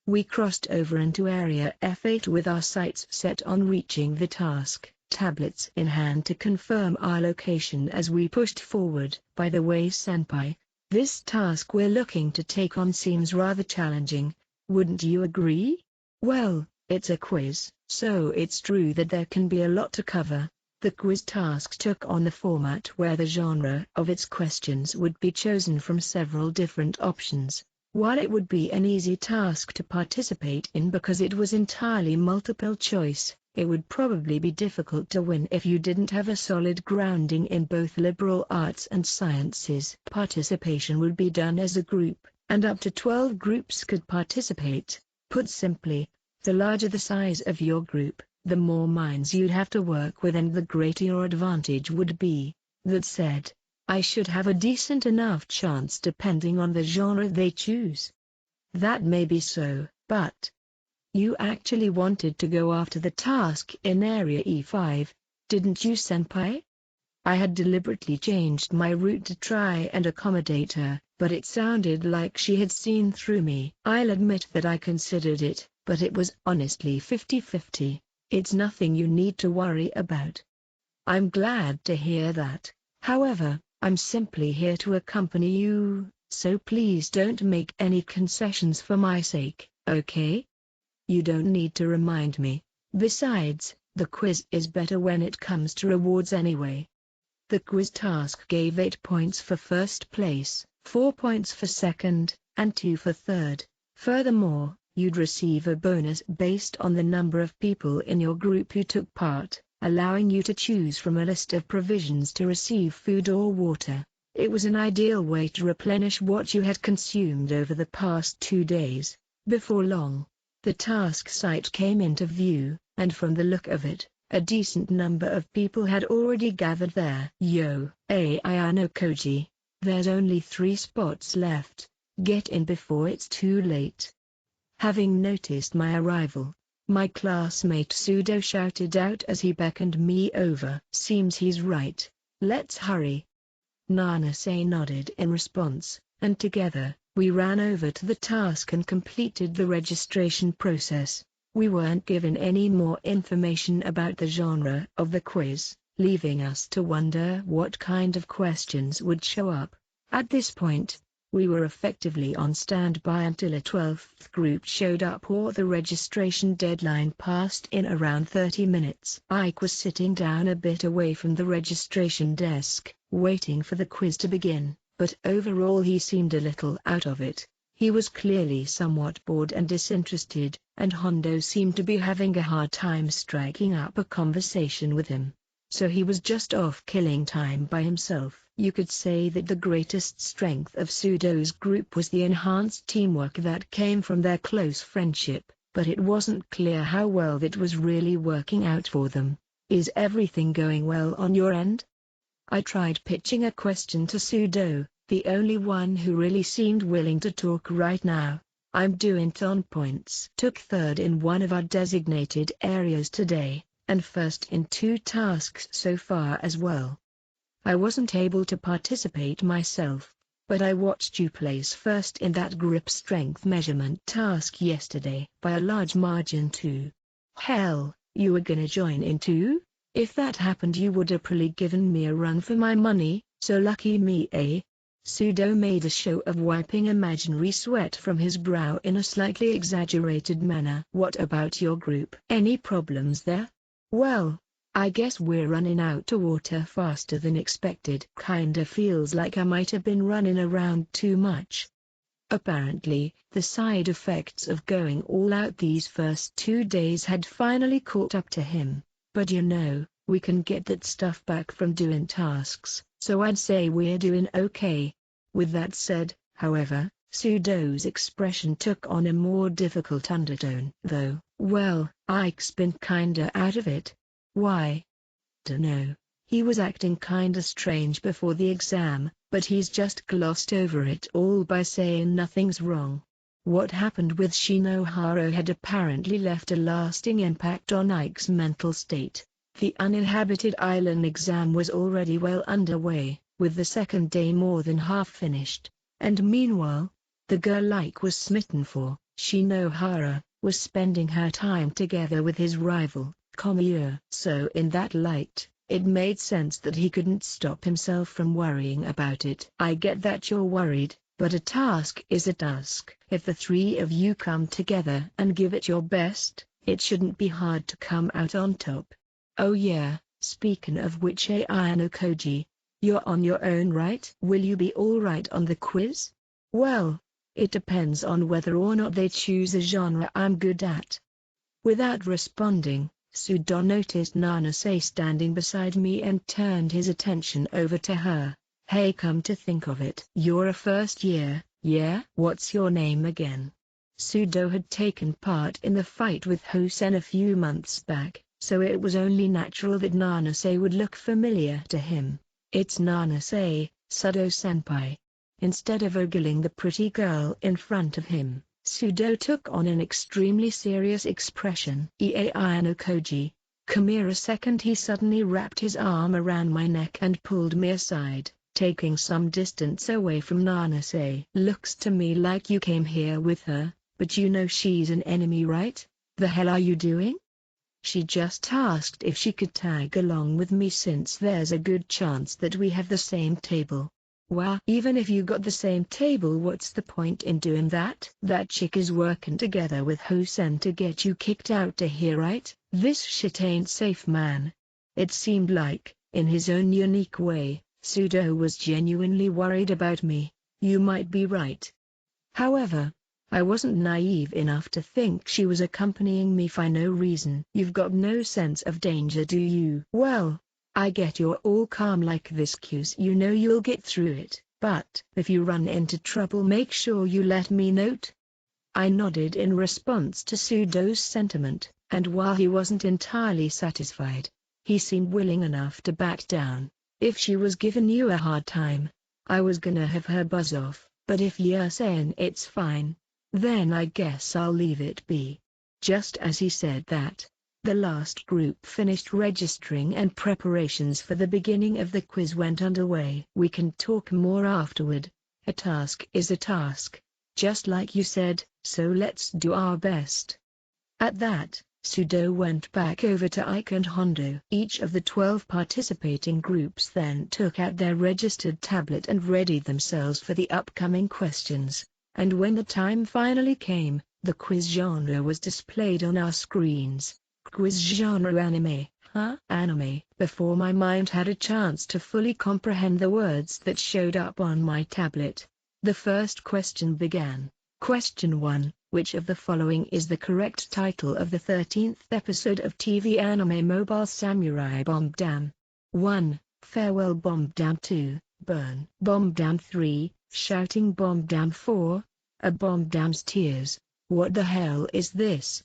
We crossed over into Area F8 with our sights set on reaching the task, tablets in hand to confirm our location as we pushed forward. "By the way, Senpai, this task we're looking to take on seems rather challenging, wouldn't you agree?" "Well, it's a quiz, so it's true that there can be a lot to cover." The quiz task took on the format where the genre of its questions would be chosen from several different options. While it would be an easy task to participate in because it was entirely multiple choice, it would probably be difficult to win if you didn't have a solid grounding in both liberal arts and sciences. Participation would be done as a group, and up to 12 groups could participate. Put simply, the larger the size of your group, the more minds you'd have to work with and the greater your advantage would be. That said, I should have a decent enough chance depending on the genre they choose. That may be so, but you actually wanted to go after the task in Area E5, didn't you, Senpai? I had deliberately changed my route to try and accommodate her, but it sounded like she had seen through me. I'll admit that I considered it, but it was honestly 50-50. It's nothing you need to worry about. I'm glad to hear that. However, I'm simply here to accompany you, so please don't make any concessions for my sake, okay? You don't need to remind me. Besides, the quiz is better when it comes to rewards anyway. The quiz task gave 8 points for first place, 4 points for second, and 2 for third. Furthermore, you'd receive a bonus based on the number of people in your group who took part, allowing you to choose from a list of provisions to receive food or water. It was an ideal way to replenish what you had consumed over the past 2 days. Before long, the task site came into view, and from the look of it, a decent number of people had already gathered there. "Yo, Ayano Koji, there's only 3 spots left. Get in before it's too late." Having noticed my arrival, my classmate Sudo shouted out as he beckoned me over. "Seems he's right. Let's hurry." Nanase nodded in response, and together, we ran over to the task and completed the registration process. We weren't given any more information about the genre of the quiz, leaving us to wonder what kind of questions would show up. At this point, we were effectively on standby until a 12th group showed up or the registration deadline passed in around 30 minutes. Ike was sitting down a bit away from the registration desk, waiting for the quiz to begin, but overall he seemed a little out of it. He was clearly somewhat bored and disinterested, and Hondo seemed to be having a hard time striking up a conversation with him. so he was just off killing time by himself. You could say that the greatest strength of Pseudo's group was the enhanced teamwork that came from their close friendship, but it wasn't clear how well that was really working out for them. Is everything going well on your end? I tried pitching a question to Pseudo, the only one who really seemed willing to talk right now. I'm doing 10 points. Took third in one of our designated areas today, and first in 2 tasks so far as well. I wasn't able to participate myself, but I watched you place first in that grip strength measurement task yesterday by a large margin too. Hell, you were gonna join in too? If that happened you would have probably given me a run for my money, so lucky me eh? Pseudo made a show of wiping imaginary sweat from his brow in a slightly exaggerated manner. What about your group? Any problems there? Well, I guess we're running out of water faster than expected. Kinda feels like I might have been running around too much. Apparently, the side effects of going all out these first 2 days had finally caught up to him. But you know, we can get that stuff back from doing tasks, so I'd say we're doing okay. With that said, however, Pseudo's expression took on a more difficult undertone. Though, well, Ike's been kinda out of it. Why? Dunno. He was acting kinda strange before the exam, but he's just glossed over it all by saying nothing's wrong. What happened with Shinohara had apparently left a lasting impact on Ike's mental state. The Uninhabited Island exam was already well underway, with the second day more than half finished, and meanwhile, the girl Ike was smitten for, Shinohara, was spending her time together with his rival, Komiya. So in that light, it made sense that he couldn't stop himself from worrying about it. I get that you're worried, but a task is a task. If the 3 of you come together and give it your best, it shouldn't be hard to come out on top. Oh yeah, speaking of which Ayano Koji, you're on your own right? Will you be alright on the quiz? Well, it depends on whether or not they choose a genre I'm good at. Without responding, Pseudo noticed Nanase standing beside me and turned his attention over to her. Hey, come to think of it, you're a first year, yeah? What's your name again? Pseudo had taken part in the fight with Hosen a few months back, so it was only natural that Nanase would look familiar to him. It's Nanase, Sudo-senpai. Instead of ogling the pretty girl in front of him, Pseudo took on an extremely serious expression. Ayano Koji, come here a second. He suddenly wrapped his arm around my neck and pulled me aside, taking some distance away from Nanase. Looks to me like you came here with her, but you know she's an enemy, right? The hell are you doing? She just asked if she could tag along with me since there's a good chance that we have the same table. Wow, even if you got the same table, what's the point in doing that? That chick is working together with Hosen to get you kicked out to here, right? This shit ain't safe, man. It seemed like, in his own unique way, Pseudo was genuinely worried about me. You might be right. However, I wasn't naive enough to think she was accompanying me for no reason. You've got no sense of danger, do you? Well, I get you're all calm like this cuz you know you'll get through it, but if you run into trouble make sure you let me know. I nodded in response to Pseudo's sentiment, and while he wasn't entirely satisfied, he seemed willing enough to back down. If she was giving you a hard time, I was gonna have her buzz off, but if you're saying it's fine, then I guess I'll leave it be. Just as he said that, the last group finished registering and preparations for the beginning of the quiz went underway. We can talk more afterward. A task is a task, just like you said, so let's do our best. At that, Pseudo went back over to Ike and Hondo. Each of the 12 participating groups then took out their registered tablet and readied themselves for the upcoming questions, and when the time finally came, the quiz genre was displayed on our screens. Quiz genre anime, huh? Anime. Before my mind had a chance to fully comprehend the words that showed up on my tablet, the first question began. Question 1, which of the following is the correct title of the 13th episode of TV anime Mobile Samurai Bomb Dam? 1. Farewell bomb down. 2. Burn bomb down. 3. Shouting bomb down. 4. A bomb down's tears. What the hell is this?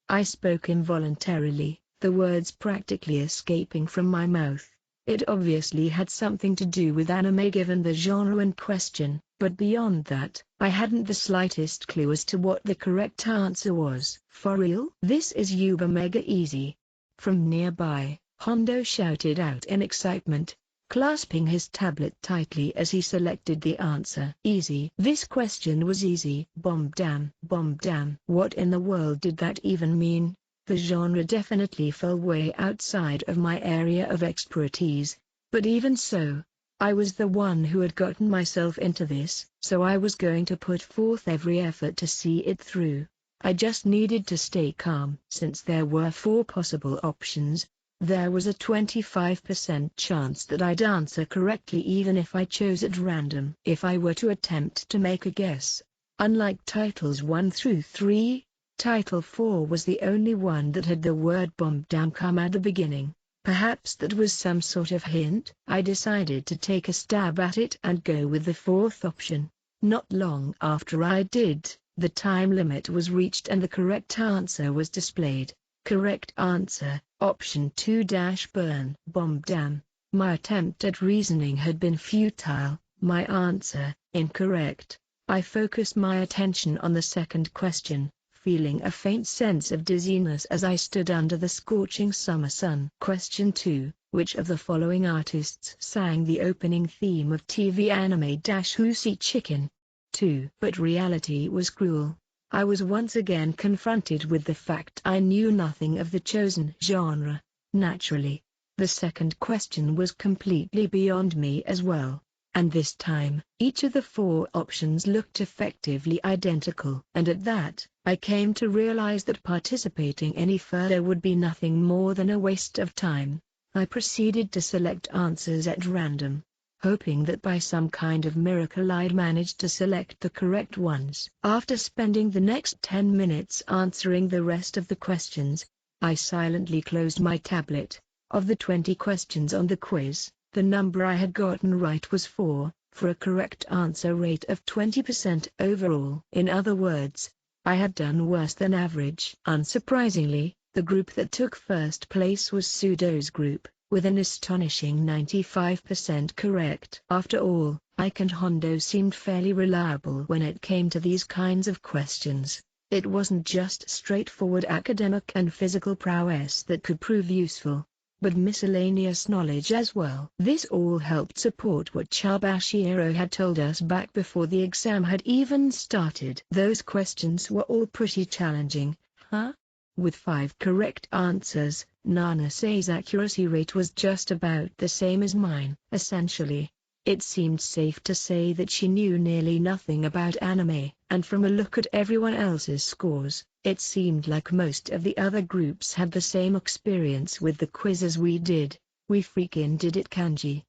I spoke involuntarily, the words practically escaping from my mouth. It obviously had something to do with anime given the genre in question, but beyond that, I hadn't the slightest clue as to what the correct answer was. For real? This is uber mega easy. From nearby, Hondo shouted out in excitement, clasping his tablet tightly as he selected the answer. Easy. This question was easy. Bomb damn. Bomb damn. What in the world did that even mean? The genre definitely fell way outside of my area of expertise, but even so, I was the one who had gotten myself into this, so I was going to put forth every effort to see it through. I just needed to stay calm. Since there were 4 possible options, there was a 25% chance that I'd answer correctly even if I chose at random. If I were to attempt to make a guess, unlike titles 1 through 3, Title 4 was the only one that had the word bomb damn come at the beginning. Perhaps that was some sort of hint. I decided to take a stab at it and go with the 4th option. Not long after I did, the time limit was reached and the correct answer was displayed. Correct answer, option 2-burn bomb damn. My attempt at reasoning had been futile. My answer, incorrect. I focused my attention on the second question, feeling a faint sense of dizziness as I stood under the scorching summer sun. Question 2. Which of the following artists sang the opening theme of TV anime Who's Chicken? 2. But reality was cruel. I was once again confronted with the fact I knew nothing of the chosen genre. Naturally, the second question was completely beyond me as well. And this time, each of the 4 options looked effectively identical. And at that, I came to realize that participating any further would be nothing more than a waste of time. I proceeded to select answers at random, hoping that by some kind of miracle I'd manage to select the correct ones. After spending the next 10 minutes answering the rest of the questions, I silently closed my tablet. Of the 20 questions on the quiz, the number I had gotten right was 4, for a correct answer rate of 20% overall. In other words, I had done worse than average. Unsurprisingly, the group that took first place was Pseudo's group, with an astonishing 95% correct. After all, Ike and Hondo seemed fairly reliable when it came to these kinds of questions. It wasn't just straightforward academic and physical prowess that could prove useful, but miscellaneous knowledge as well. This all helped support what Chabashiro had told us back before the exam had even started. Those questions were all pretty challenging, huh? With 5 correct answers, Nanase's accuracy rate was just about the same as mine. Essentially, it seemed safe to say that she knew nearly nothing about anime, and from a look at everyone else's scores, it seemed like most of the other groups had the same experience with the quiz as we did. We freaking did it, Kanji.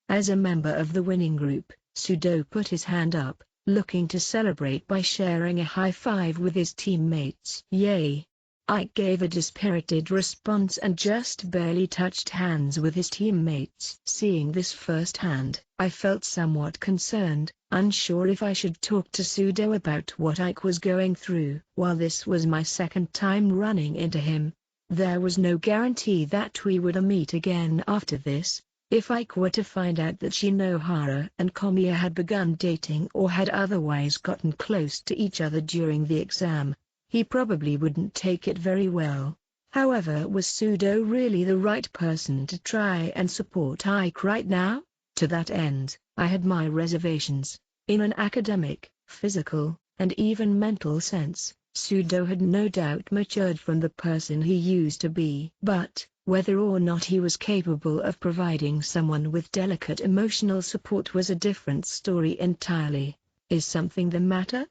As a member of the winning group, Pseudo put his hand up, looking to celebrate by sharing a high five with his teammates. Yay! Ike gave a dispirited response and just barely touched hands with his teammates. Seeing this firsthand, I felt somewhat concerned, unsure if I should talk to Pseudo about what Ike was going through. While this was my second time running into him, there was no guarantee that we would meet again after this. If Ike were to find out that Shinohara and Komiya had begun dating or had otherwise gotten close to each other during the exam, he probably wouldn't take it very well. However, was Pseudo really the right person to try and support Ike right now? To that end, I had my reservations. In an academic, physical, and even mental sense, Pseudo had no doubt matured from the person he used to be. But, whether or not he was capable of providing someone with delicate emotional support was a different story entirely. Is something the matter?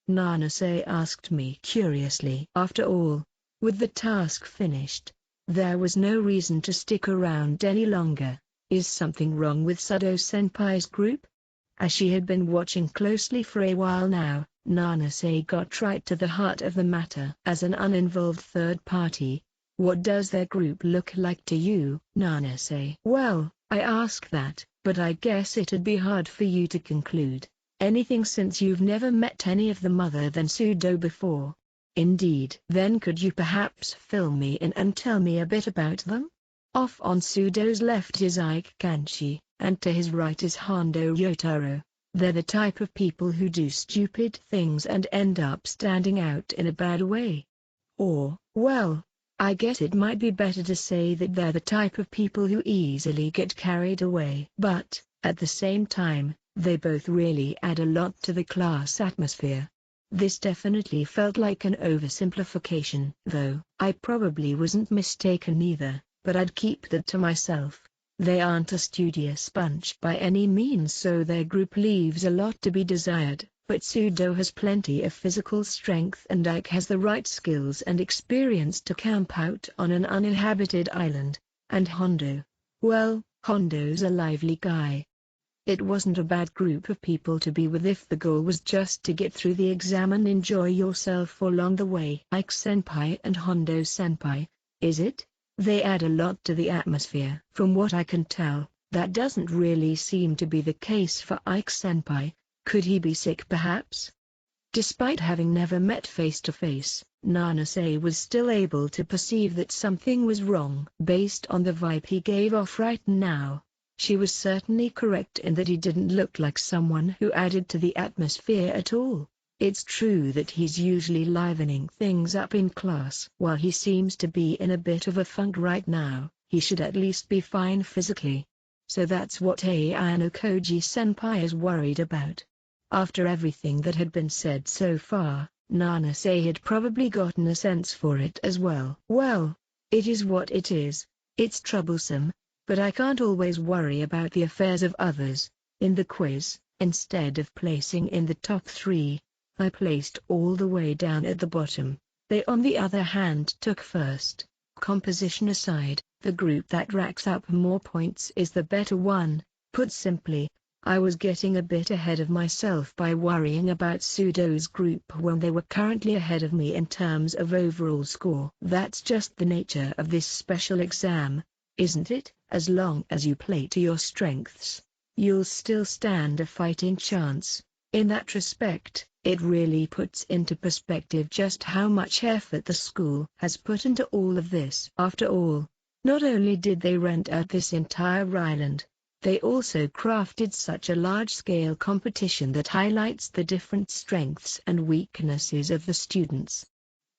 Nanase asked me curiously. After all, with the task finished, there was no reason to stick around any longer. Is something wrong with Sudo-senpai's group? As she had been watching closely for a while now, Nanase got right to the heart of the matter. As an uninvolved third party, What does their group look like to you, Nanase? Well, I ask that, but I guess it'd be hard for you to conclude anything since you've never met any of them other than Sudo before. Indeed. Then could you perhaps fill me in and tell me a bit about them? Off on Sudo's left is Ike Kanshi, and to his right is Hondo Yotaro. They're the type of people who do stupid things and end up standing out in a bad way. Or, well, I guess it might be better to say that they're the type of people who easily get carried away. But, at the same time, they both really add a lot to the class atmosphere. This definitely felt like an oversimplification, though I probably wasn't mistaken either, but I'd keep that to myself. They aren't a studious bunch by any means, so their group leaves a lot to be desired, but Sudo has plenty of physical strength and Ike has the right skills and experience to camp out on an uninhabited island. And Hondo? Well, Hondo's a lively guy. It wasn't a bad group of people to be with if the goal was just to get through the exam and enjoy yourself along the way. Ike-senpai and Hondo-senpai, is it? They add a lot to the atmosphere. From what I can tell, that doesn't really seem to be the case for Ike-senpai. Could he be sick perhaps? Despite having never met face to face, Nanase was still able to perceive that something was wrong. Based on the vibe he gave off right now, she was certainly correct in that he didn't look like someone who added to the atmosphere at all. It's true that he's usually livening things up in class. While he seems to be in a bit of a funk right now, he should at least be fine physically. So that's what Ayano Koji-senpai is worried about. After everything that had been said so far, Nanase had probably gotten a sense for it as well. Well, it is what it is. It's troublesome, but I can't always worry about the affairs of others. In the quiz, instead of placing in the top 3, I placed all the way down at the bottom. They on the other hand took first. Composition aside, the group that racks up more points is the better one. Put simply, I was getting a bit ahead of myself by worrying about Sudo's group when they were currently ahead of me in terms of overall score. That's just the nature of this special exam, isn't it? As long as you play to your strengths, you'll still stand a fighting chance. In that respect, it really puts into perspective just how much effort the school has put into all of this. After all, not only did they rent out this entire island, they also crafted such a large-scale competition that highlights the different strengths and weaknesses of the students.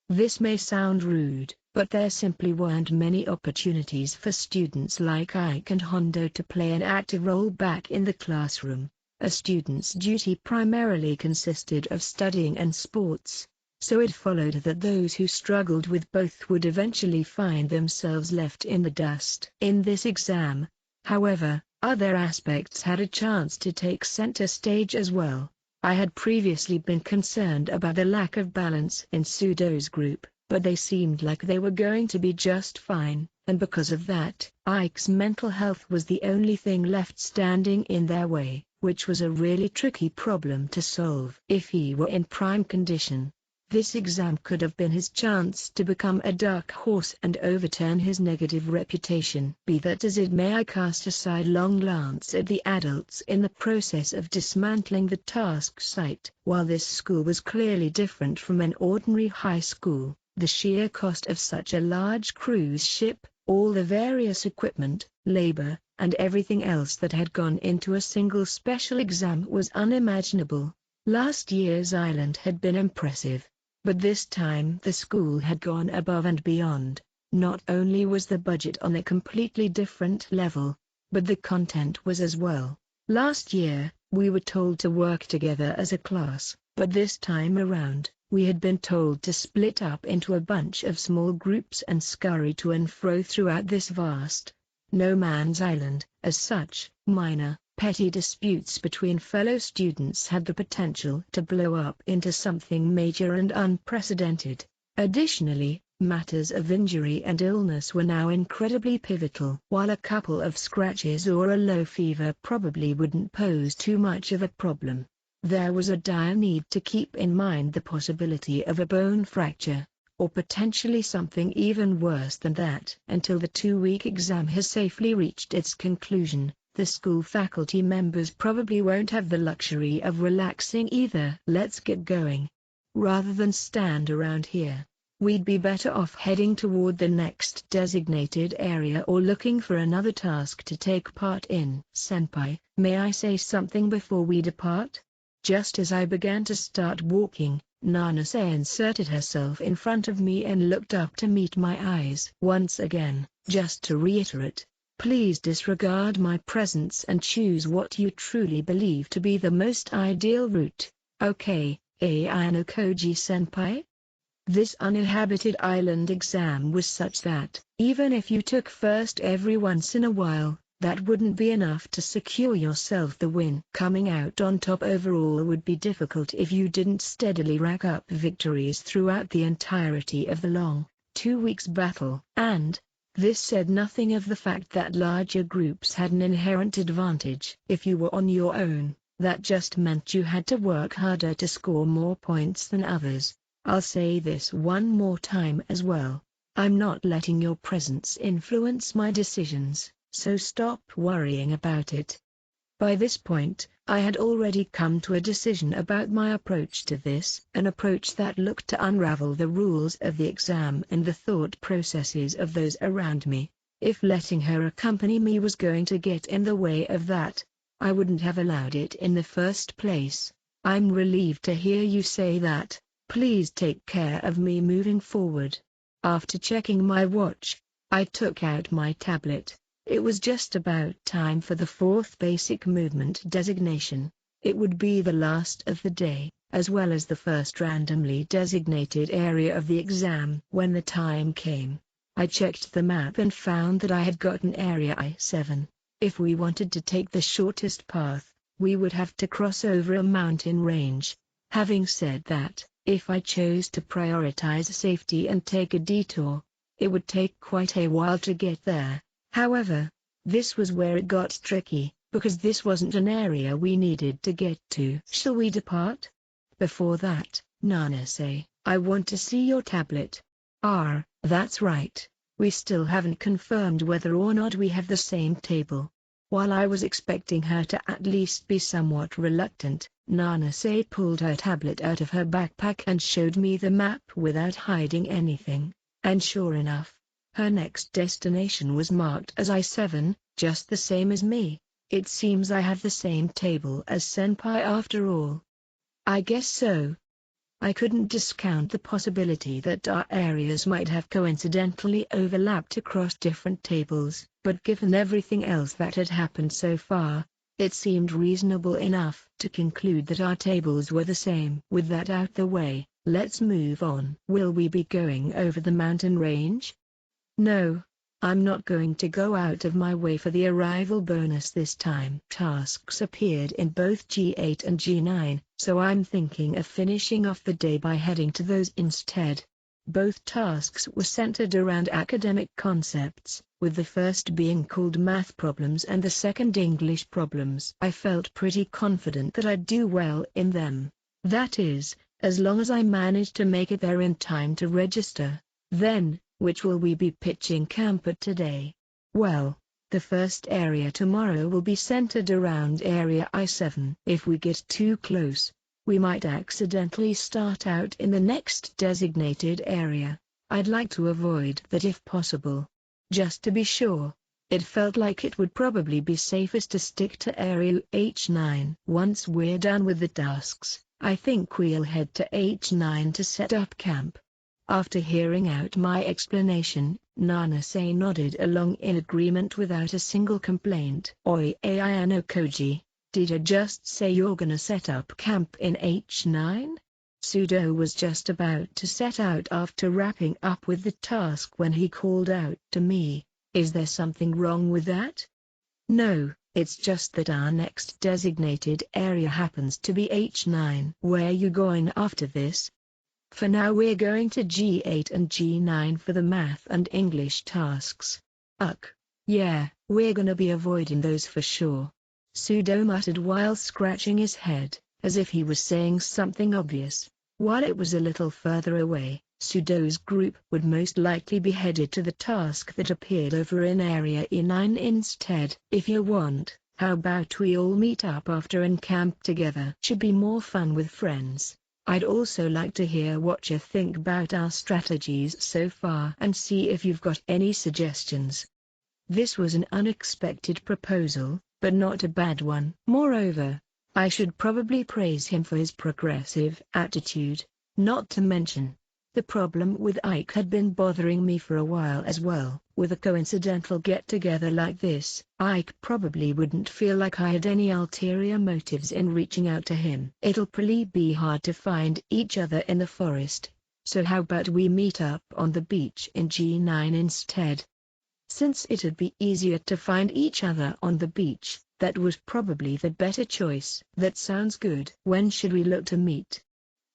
This may sound rude, but there simply weren't many opportunities for students like Ike and Hondo to play an active role back in the classroom. A student's duty primarily consisted of studying and sports, so it followed that those who struggled with both would eventually find themselves left in the dust. In this exam, however, other aspects had a chance to take center stage as well. I had previously been concerned about the lack of balance in Sudo's group, but they seemed like they were going to be just fine, and because of that, Ike's mental health was the only thing left standing in their way, which was a really tricky problem to solve. If he were in prime condition, this exam could have been his chance to become a dark horse and overturn his negative reputation. Be that as it may, I cast a sidelong glance at the adults in the process of dismantling the task site. While this school was clearly different from an ordinary high school, the sheer cost of such a large cruise ship, all the various equipment, labor, and everything else that had gone into a single special exam was unimaginable. Last year's island had been impressive, but this time the school had gone above and beyond. Not only was the budget on a completely different level, but the content was as well. Last year, we were told to work together as a class, but this time around, we had been told to split up into a bunch of small groups and scurry to and fro throughout this vast no man's island. As such, minor, petty disputes between fellow students had the potential to blow up into something major and unprecedented. Additionally, matters of injury and illness were now incredibly pivotal. While a couple of scratches or a low fever probably wouldn't pose too much of a problem, there was a dire need to keep in mind the possibility of a bone fracture. or potentially something even worse than that. Until the 2-week exam has safely reached its conclusion, the school faculty members probably won't have the luxury of relaxing either. Let's get going. Rather than stand around here, we'd be better off heading toward the next designated area or looking for another task to take part in. Senpai, may I say something before we depart? Just as I began to start walking, Nanase inserted herself in front of me and looked up to meet my eyes. Once again, just to reiterate, please disregard my presence and choose what you truly believe to be the most ideal route. Okay, Ayano Koji-senpai? This uninhabited island exam was such that, even if you took first every once in a while, that wouldn't be enough to secure yourself the win. Coming out on top overall would be difficult if you didn't steadily rack up victories throughout the entirety of the long, 2 weeks battle. And, this said nothing of the fact that larger groups had an inherent advantage. If you were on your own, that just meant you had to work harder to score more points than others. I'll say this one more time as well. I'm not letting your presence influence my decisions, so stop worrying about it. By this point, I had already come to a decision about my approach to this, an approach that looked to unravel the rules of the exam and the thought processes of those around me. If letting her accompany me was going to get in the way of that, I wouldn't have allowed it in the first place. I'm relieved to hear you say that. Please take care of me moving forward. After checking my watch, I took out my tablet. It was just about time for the 4th basic movement designation. It would be the last of the day, as well as the first randomly designated area of the exam. When the time came, I checked the map and found that I had gotten area I-7. If we wanted to take the shortest path, we would have to cross over a mountain range. Having said that, if I chose to prioritize safety and take a detour, it would take quite a while to get there. However, this was where it got tricky, because this wasn't an area we needed to get to. Shall we depart? Before that, Nanase, I want to see your tablet. That's right. We still haven't confirmed whether or not we have the same table. While I was expecting her to at least be somewhat reluctant, Nanase pulled her tablet out of her backpack and showed me the map without hiding anything. And sure enough, her next destination was marked as I-7, just the same as me. It seems I have the same table as Senpai after all. I guess so. I couldn't discount the possibility that our areas might have coincidentally overlapped across different tables, but given everything else that had happened so far, it seemed reasonable enough to conclude that our tables were the same. With that out the way, let's move on. Will we be going over the mountain range? No, I'm not going to go out of my way for the arrival bonus this time. Tasks appeared in both G8 and G9, so I'm thinking of finishing off the day by heading to those instead. Both tasks were centered around academic concepts, with the first being called math problems and the second English problems. I felt pretty confident that I'd do well in them. That is, as long as I managed to make it there in time to register. Then, which will we be pitching camp at today? Well, the first area tomorrow will be centered around area I-7. If we get too close, we might accidentally start out in the next designated area. I'd like to avoid that if possible. Just to be sure, it felt like it would probably be safest to stick to area H9. Once we're done with the tasks, I think we'll head to H9 to set up camp. After hearing out my explanation, Nanase nodded along in agreement without a single complaint. Oi Ayano Koji, did you just say you're gonna set up camp in H9? Sudo was just about to set out after wrapping up with the task when he called out to me, is there something wrong with that? No, it's just that our next designated area happens to be H9. Where you going after this? For now we're going to G8 and G9 for the math and English tasks. Yeah, we're gonna be avoiding those for sure. Sudo muttered while scratching his head, as if he was saying something obvious. While it was a little further away, Pseudo's group would most likely be headed to the task that appeared over in Area E9 instead. If you want, how about we all meet up after and camp together? Should be more fun with friends. I'd also like to hear what you think about our strategies so far and see if you've got any suggestions. This was an unexpected proposal, but not a bad one. Moreover, I should probably praise him for his progressive attitude, not to mention, the problem with Ike had been bothering me for a while as well. With a coincidental get-together like this, Ike probably wouldn't feel like I had any ulterior motives in reaching out to him. It'll probably be hard to find each other in the forest, so how about we meet up on the beach in G9 instead? Since it'd be easier to find each other on the beach, that was probably the better choice. That sounds good. When should we look to meet?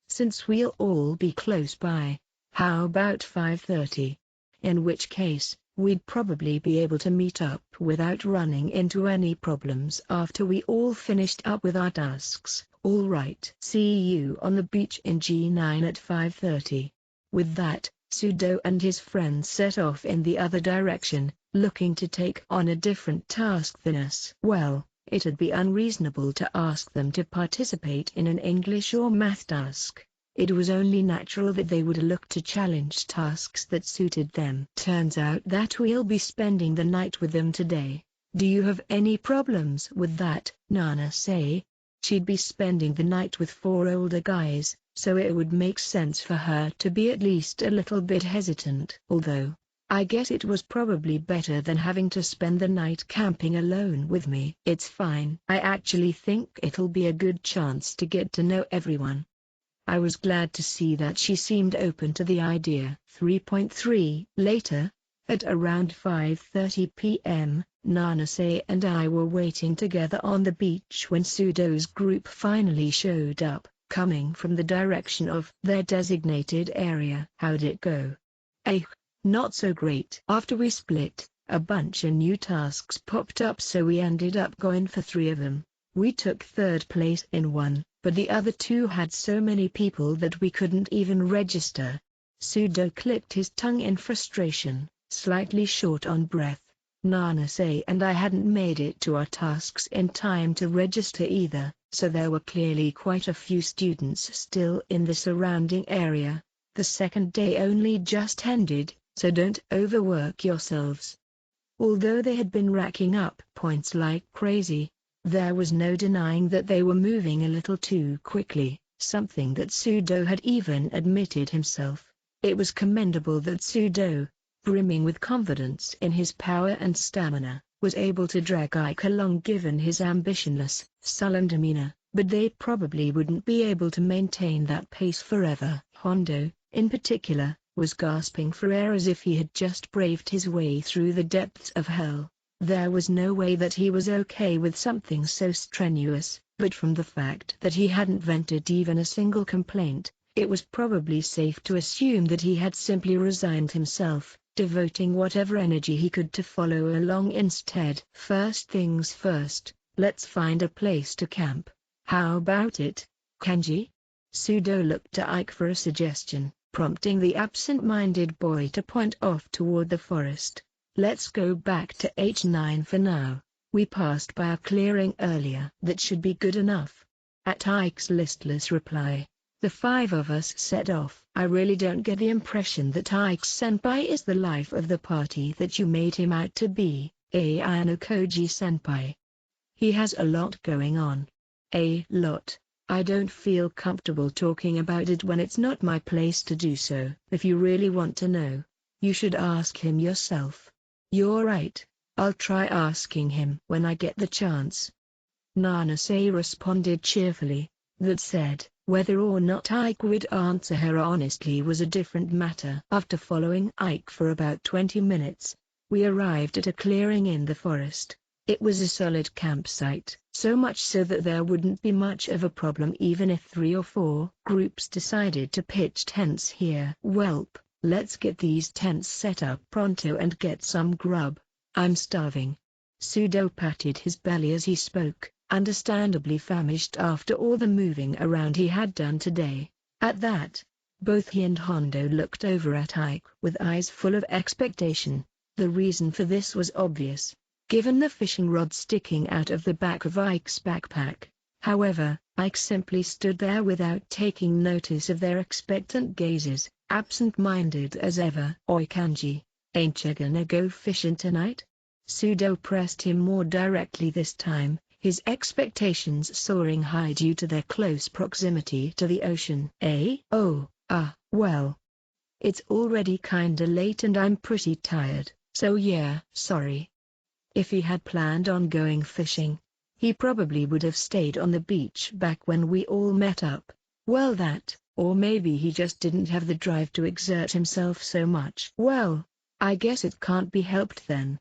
Since we'll all be close by, how about 5:30? In which case, we'd probably be able to meet up without running into any problems after we all finished up with our tasks. All right. See you on the beach in G9 at 5:30. With that, Pseudo and his friends set off in the other direction, looking to take on a different task than us. Well, it'd be unreasonable to ask them to participate in an English or math task. It was only natural that they would look to challenge tasks that suited them. Turns out that we'll be spending the night with them today. Do you have any problems with that, Nana say? She'd be spending the night with 4 older guys, so it would make sense for her to be at least a little bit hesitant. Although, I guess it was probably better than having to spend the night camping alone with me. It's fine. I actually think it'll be a good chance to get to know everyone. I was glad to see that she seemed open to the idea. 3.3 Later, at around 5:30 p.m., Nanase and I were waiting together on the beach when Pseudo's group finally showed up, coming from the direction of their designated area. How'd it go? Not so great. After we split, a bunch of new tasks popped up, so we ended up going for 3 of them. We took 3rd place in one, but the other 2 had so many people that we couldn't even register. Pseudo clicked his tongue in frustration, slightly short on breath. Nanase and I hadn't made it to our tasks in time to register either, so there were clearly quite a few students still in the surrounding area. The second day only just ended, so don't overwork yourselves. Although they had been racking up points like crazy, there was no denying that they were moving a little too quickly, something that Pseudo had even admitted himself. It was commendable that Pseudo, brimming with confidence in his power and stamina, was able to drag Ike along given his ambitionless, sullen demeanor, but they probably wouldn't be able to maintain that pace forever. Hondo, in particular, was gasping for air as if he had just braved his way through the depths of hell. There was no way that he was okay with something so strenuous, but from the fact that he hadn't vented even a single complaint, it was probably safe to assume that he had simply resigned himself, devoting whatever energy he could to follow along instead. First things first, let's find a place to camp. How about it, Kenji? Pseudo looked to Ike for a suggestion, prompting the absent-minded boy to point off toward the forest. Let's go back to H9 for now. We passed by a clearing earlier. That should be good enough. At Ike's listless reply, the 5 of us set off. I really don't get the impression that Ike-senpai is the life of the party that you made him out to be, Ayano-koji-senpai. He has a lot going on. A lot. I don't feel comfortable talking about it when it's not my place to do so. If you really want to know, you should ask him yourself. You're right, I'll try asking him when I get the chance. Nanase responded cheerfully. That said, whether or not Ike would answer her honestly was a different matter. After following Ike for about 20 minutes, we arrived at a clearing in the forest. It was a solid campsite, so much so that there wouldn't be much of a problem even if 3 or 4 groups decided to pitch tents here. Welp, let's get these tents set up pronto and get some grub. I'm starving. Pseudo patted his belly as he spoke, understandably famished after all the moving around he had done today. At that, Both he and Hondo looked over at Ike with eyes full of expectation. The reason for this was obvious, given the fishing rod sticking out of the back of Ike's backpack. However, Ike simply stood there without taking notice of their expectant gazes, absent-minded as ever. "Oi Kanji, ain't ya gonna go fishing tonight?" Pseudo pressed him more directly this time, his expectations soaring high due to their close proximity to the ocean. Oh, well. It's already kinda late and I'm pretty tired, so yeah, sorry." If he had planned on going fishing, he probably would have stayed on the beach back when we all met up. Well, that, or maybe he just didn't have the drive to exert himself so much. Well, I guess it can't be helped then.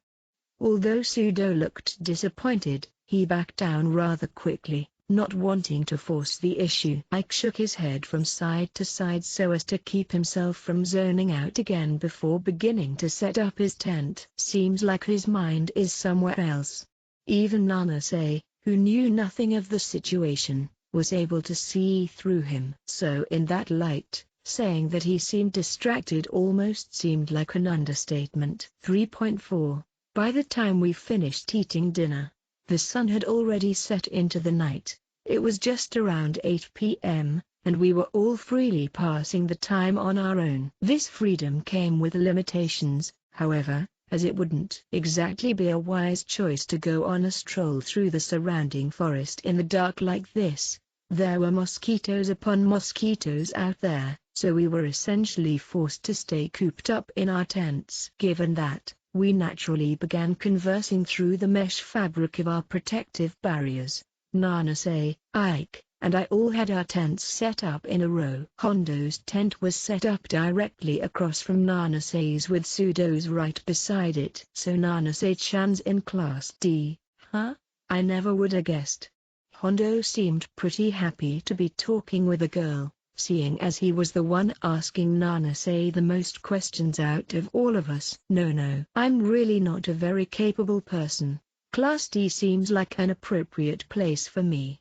Although Pseudo looked disappointed, he backed down rather quickly, not wanting to force the issue. Ike shook his head from side to side so as to keep himself from zoning out again before beginning to set up his tent. Seems like his mind is somewhere else. Even Nanase, who knew nothing of the situation, was able to see through him. So in that light, saying that he seemed distracted almost seemed like an understatement. 3.4 By the time we finished eating dinner, the sun had already set into the night. It was just around 8 p.m., and we were all freely passing the time on our own. This freedom came with limitations, however, as it wouldn't exactly be a wise choice to go on a stroll through the surrounding forest in the dark like this. There were mosquitoes upon mosquitoes out there, so we were essentially forced to stay cooped up in our tents. Given that, we naturally began conversing through the mesh fabric of our protective barriers. Nanase, Ike, and I all had our tents set up in a row. Hondo's tent was set up directly across from Nanase's with Pseudo's right beside it. "So Nanase-chan's in Class D, huh? I never would have guessed." Hondo seemed pretty happy to be talking with a girl, seeing as he was the one asking Nanase the most questions out of all of us. No, I'm really not a very capable person. Class D seems like an appropriate place for me."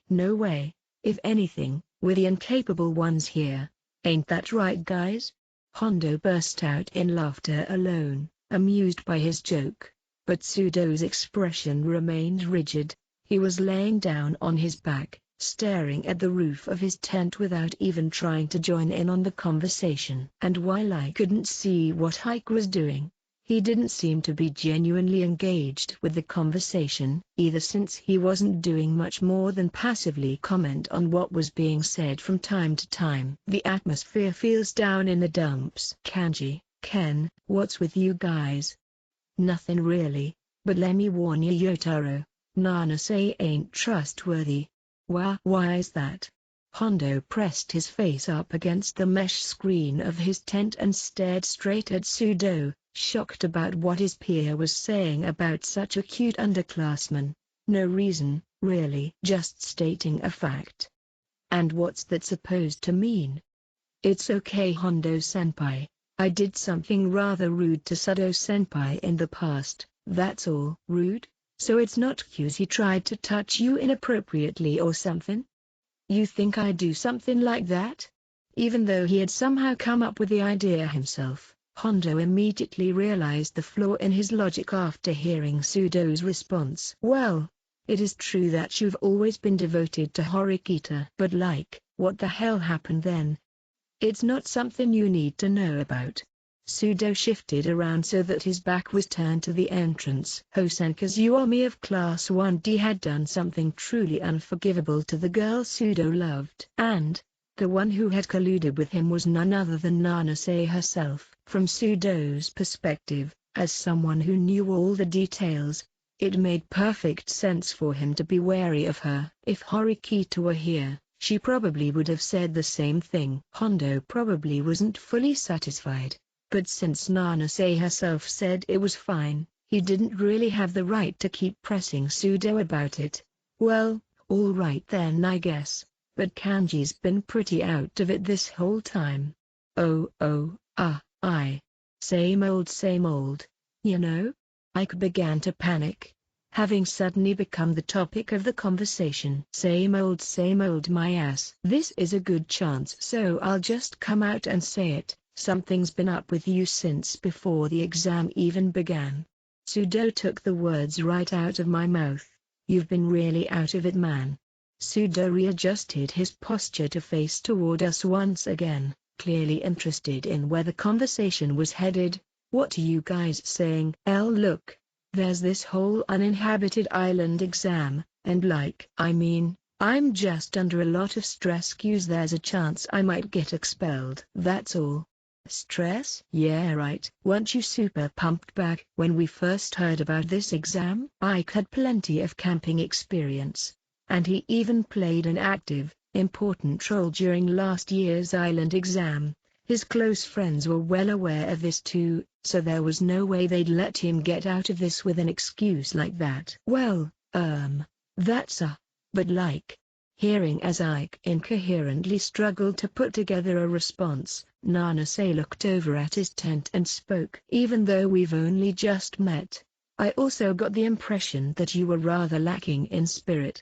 No way. If anything, we're the incapable ones here. Ain't that right, guys?" Hondo burst out in laughter alone, amused by his joke. But Pseudo's expression remained rigid. He was laying down on his back, staring at the roof of his tent without even trying to join in on the conversation. And while I couldn't see what Ike was doing, he didn't seem to be genuinely engaged with the conversation, either, since he wasn't doing much more than passively comment on what was being said from time to time. "The atmosphere feels down in the dumps." "Kanji, Ken, what's with you guys?" "Nothing really, but let me warn you, Yotaro, Nanase ain't trustworthy." Why is that?" Hondo pressed his face up against the mesh screen of his tent and stared straight at Pseudo, shocked about what his peer was saying about such a cute underclassman. "No reason, really. Just stating a fact." "And what's that supposed to mean?" "It's okay, Hondo-senpai. I did something rather rude to Sudo-senpai in the past, that's all." "Rude? So it's not cute he tried to touch you inappropriately or something?" "You think I'd do something like that?" Even though he had somehow come up with the idea himself, Hondo immediately realized the flaw in his logic after hearing Pseudo's response. "Well, it is true that you've always been devoted to Horikita. But what the hell happened then?" "It's not something you need to know about." Pseudo shifted around so that his back was turned to the entrance. Hosenka's Uomi of Class 1D had done something truly unforgivable to the girl Pseudo loved. And the one who had colluded with him was none other than Nanase herself. From Pseudo's perspective, as someone who knew all the details, it made perfect sense for him to be wary of her. If Horikita were here, she probably would have said the same thing. Hondo probably wasn't fully satisfied, but since Nanase herself said it was fine, he didn't really have the right to keep pressing Pseudo about it. "Well, all right then, I guess. But Kanji's been pretty out of it this whole time." Same old, you know?" Ike began to panic. having suddenly become the topic of the conversation. Same old my ass. This is a good chance, so I'll just come out and say it. Something's been up with you since before the exam even began. Sudo took the words right out of my mouth. You've been really out of it, man. Sudo readjusted his posture to face toward us once again, clearly interested in where the conversation was headed. What are you guys saying? Look. There's this whole uninhabited island exam, and I'm just under a lot of stress. There's a chance I might get expelled. That's all. Stress? Yeah, right. Weren't you super pumped back when we first heard about this exam? Ike had plenty of camping experience, and he even played an active, important role during last year's island exam. His close friends were well aware of this too, so there was no way they'd let him get out of this with an excuse like that. Well, but like. Hearing as Ike incoherently struggled to put together a response, Nanase looked over at his tent and spoke. Even though we've only just met, I also got the impression that you were rather lacking in spirit.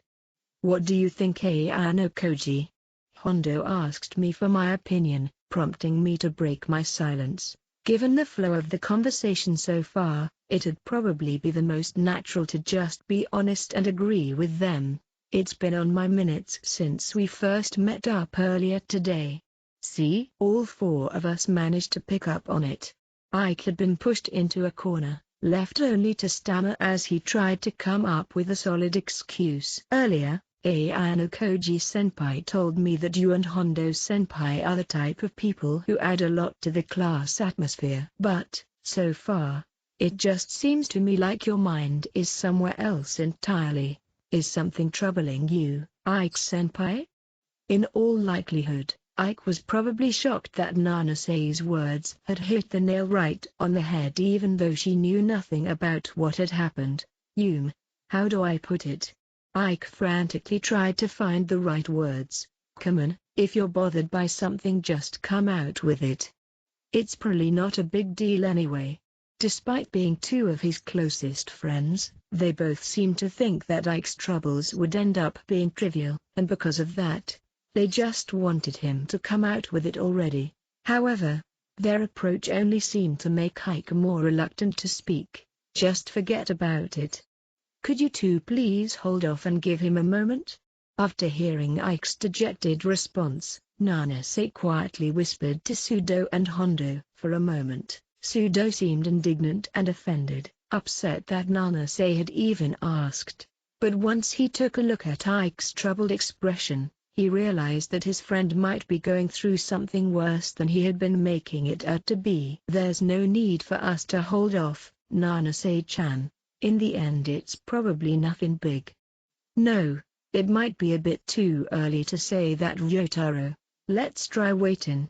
What do you think, Koji? Hondo asked me for my opinion, prompting me to break my silence. Given the flow of the conversation so far, it'd probably be the most natural to just be honest and agree with them. It's been on my minutes since we first met up earlier today. See? All four of us managed to pick up on it. Ike had been pushed into a corner, left only to stammer as he tried to come up with a solid excuse. Earlier, Koji-senpai told me that you and Hondo-senpai are the type of people who add a lot to the class atmosphere. But, so far, it just seems to me like your mind is somewhere else entirely. Is something troubling you, Ike-senpai? In all likelihood, Ike was probably shocked that Nanase's words had hit the nail right on the head even though she knew nothing about what had happened. How do I put it? Ike frantically tried to find the right words. Come on, if you're bothered by something, just come out with it. It's probably not a big deal anyway. Despite being two of his closest friends, they both seemed to think that Ike's troubles would end up being trivial, and because of that, they just wanted him to come out with it already. However, their approach only seemed to make Ike more reluctant to speak. Just forget about it. Could you two please hold off and give him a moment? After hearing Ike's dejected response, Nanase quietly whispered to Sudo and Hondo. For a moment, Sudo seemed indignant and offended, upset that Nanase had even asked. But once he took a look at Ike's troubled expression, he realized that his friend might be going through something worse than he had been making it out to be. There's no need for us to hold off, Nanase-chan. In the end it's probably nothing big. No, it might be a bit too early to say that, Ryotaro. Let's try waiting.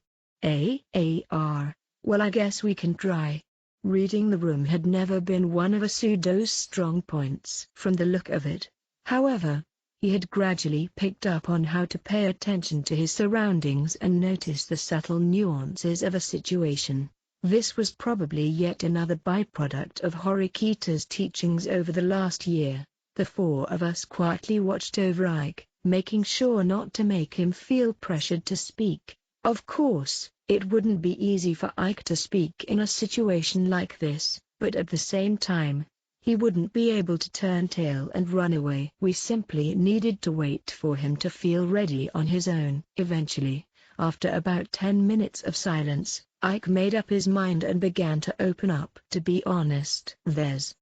Well, I guess we can try. Reading the room had never been one of Sudo's strong points from the look of it. However, he had gradually picked up on how to pay attention to his surroundings and notice the subtle nuances of a situation. This was probably yet another byproduct of Horikita's teachings over the last year. The four of us quietly watched over Ike, making sure not to make him feel pressured to speak. Of course, it wouldn't be easy for Ike to speak in a situation like this, but at the same time, he wouldn't be able to turn tail and run away. We simply needed to wait for him to feel ready on his own. Eventually, after about 10 minutes of silence, Ike made up his mind and began to open up. To be honest, there's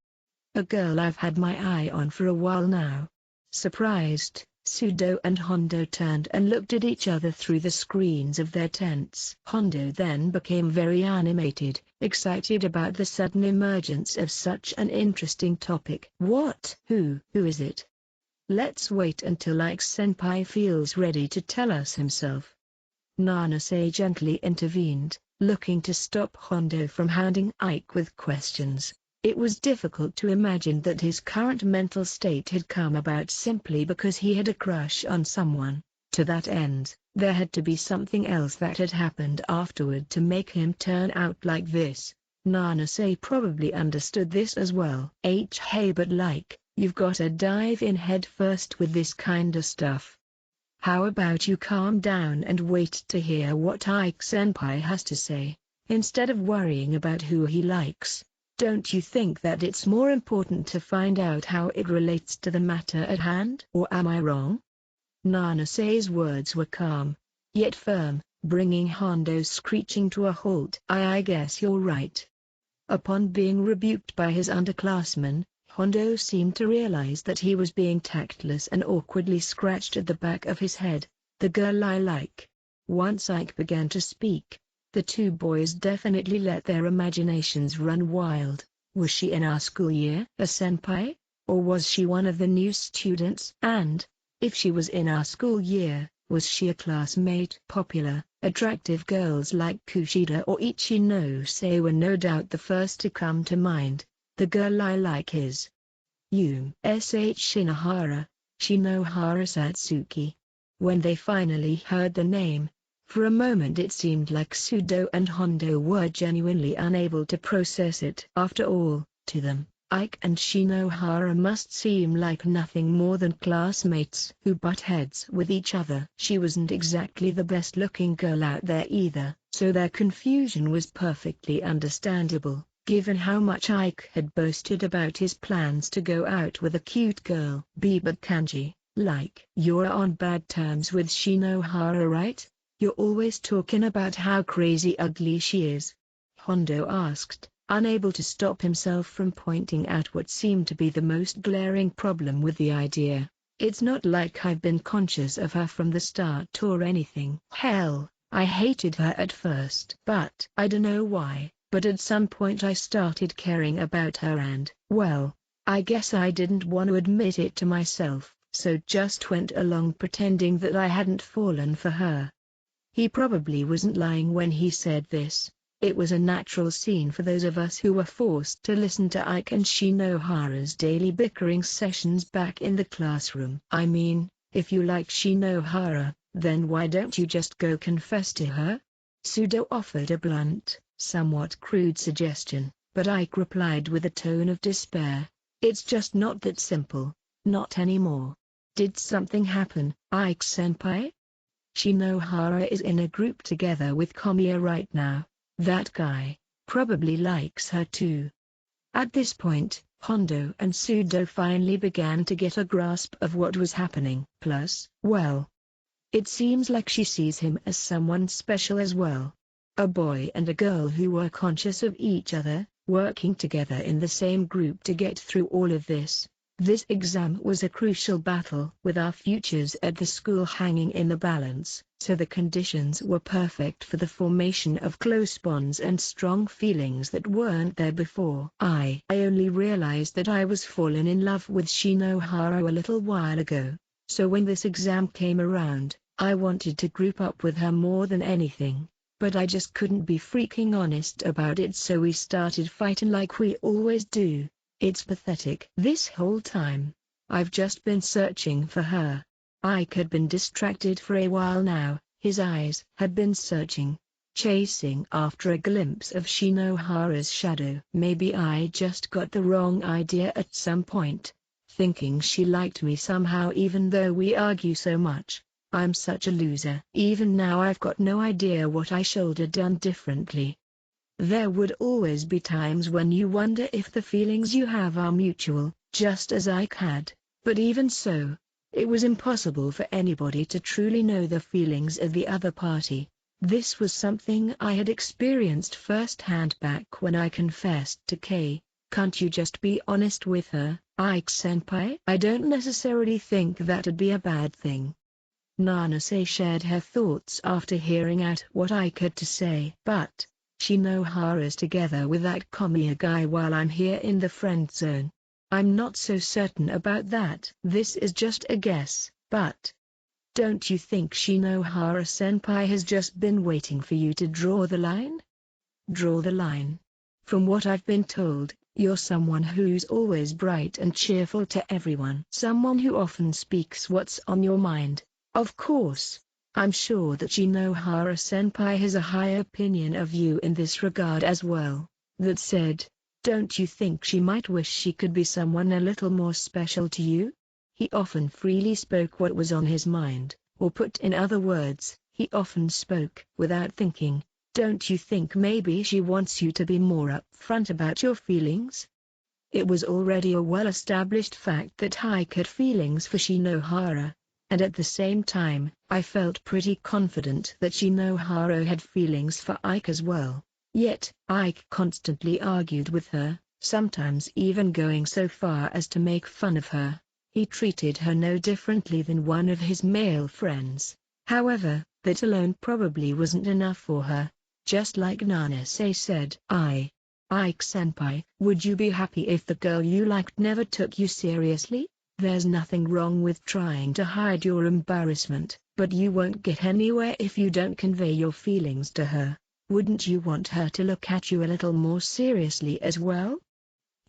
a girl I've had my eye on for a while now. Surprised, Sudo and Hondo turned and looked at each other through the screens of their tents. Hondo then became very animated, excited about the sudden emergence of such an interesting topic. What? Who is it? Let's wait until Ike-senpai feels ready to tell us himself. Nanase gently intervened, looking to stop Hondo from hounding Ike with questions. It was difficult to imagine that his current mental state had come about simply because he had a crush on someone. To that end, there had to be something else that had happened afterward to make him turn out like this. Nanase probably understood this as well. Hey, but You've gotta dive in head first with this kinda stuff. How about you calm down and wait to hear what Ike-senpai has to say, instead of worrying about who he likes? Don't you think that it's more important to find out how it relates to the matter at hand? Or am I wrong? Nanase's words were calm, yet firm, bringing Hondo screeching to a halt. I guess you're right. Upon being rebuked by his underclassmen, Hondo seemed to realize that he was being tactless and awkwardly scratched at the back of his head. The girl I like. Once Ike began to speak, the two boys definitely let their imaginations run wild. Was she in our school year a senpai? Or was she one of the new students? And, if she was in our school year, was she a classmate? Popular, attractive girls like Kushida or Ichinose were no doubt the first to come to mind. The girl I like is Shinohara Satsuki. When they finally heard the name, for a moment it seemed like Sudo and Hondo were genuinely unable to process it. After all, to them, Ike and Shinohara must seem like nothing more than classmates who butt heads with each other. She wasn't exactly the best-looking girl out there either, so their confusion was perfectly understandable, given how much Ike had boasted about his plans to go out with a cute girl. But Kanji, like, you're on bad terms with Shinohara, right? You're always talking about how crazy ugly she is. Hondo asked, unable to stop himself from pointing out what seemed to be the most glaring problem with the idea. It's not like I've been conscious of her from the start or anything. Hell, I hated her at first. But I don't know why, but at some point I started caring about her and, well, I guess I didn't want to admit it to myself, so just went along pretending that I hadn't fallen for her. He probably wasn't lying when he said this. It was a natural scene for those of us who were forced to listen to Ike and Shinohara's daily bickering sessions back in the classroom. I mean, if you like Shinohara, then why don't you just go confess to her? Sudo offered a blunt, somewhat crude suggestion, but Ike replied with a tone of despair. It's just not that simple, not anymore. Did something happen, Ike-senpai? Shinohara is in a group together with Komiya right now. That guy probably likes her too. At this point, Hondo and Sudo finally began to get a grasp of what was happening. Plus, well, it seems like she sees him as someone special as well. A boy and a girl who were conscious of each other, working together in the same group to get through all of this. This exam was a crucial battle with our futures at the school hanging in the balance, so the conditions were perfect for the formation of close bonds and strong feelings that weren't there before. I only realized that I was fallen in love with Shinohara a little while ago, so when this exam came around, I wanted to group up with her more than anything, but I just couldn't be freaking honest about it, so we started fighting like we always do. It's pathetic. This whole time, I've just been searching for her. Ike had been distracted for a while now, his eyes had been searching, chasing after a glimpse of Shinohara's shadow. Maybe I just got the wrong idea at some point, thinking she liked me somehow even though we argue so much. I'm such a loser. Even now I've got no idea what I should have done differently. There would always be times when you wonder if the feelings you have are mutual, just as Ike had, but even so, it was impossible for anybody to truly know the feelings of the other party. This was something I had experienced firsthand back when I confessed to Kay. Can't you just be honest with her, Ike-senpai? I don't necessarily think that'd be a bad thing. Nanase shared her thoughts after hearing out what Ike had to say. But Shinohara's together with that Komiya guy while I'm here in the friend zone. I'm not so certain about that. This is just a guess, but don't you think Shinohara-senpai has just been waiting for you to draw the line? Draw the line. From what I've been told, you're someone who's always bright and cheerful to everyone. Someone who often speaks what's on your mind. Of course, I'm sure that Shinohara-senpai has a high opinion of you in this regard as well. That said, Don't you think she might wish she could be someone a little more special to you? He often freely spoke what was on his mind, or put in other words, he often spoke without thinking. Don't you think maybe she wants you to be more upfront about your feelings? It was already a well-established fact that Ike had feelings for Shinohara, and at the same time, I felt pretty confident that Shinohara had feelings for Ike as well. Yet, Ike constantly argued with her, sometimes even going so far as to make fun of her. He treated her no differently than one of his male friends. However, that alone probably wasn't enough for her. Just like Nanase said, Ike-senpai, would you be happy if the girl you liked never took you seriously? There's nothing wrong with trying to hide your embarrassment, but you won't get anywhere if you don't convey your feelings to her. Wouldn't you want her to look at you a little more seriously as well?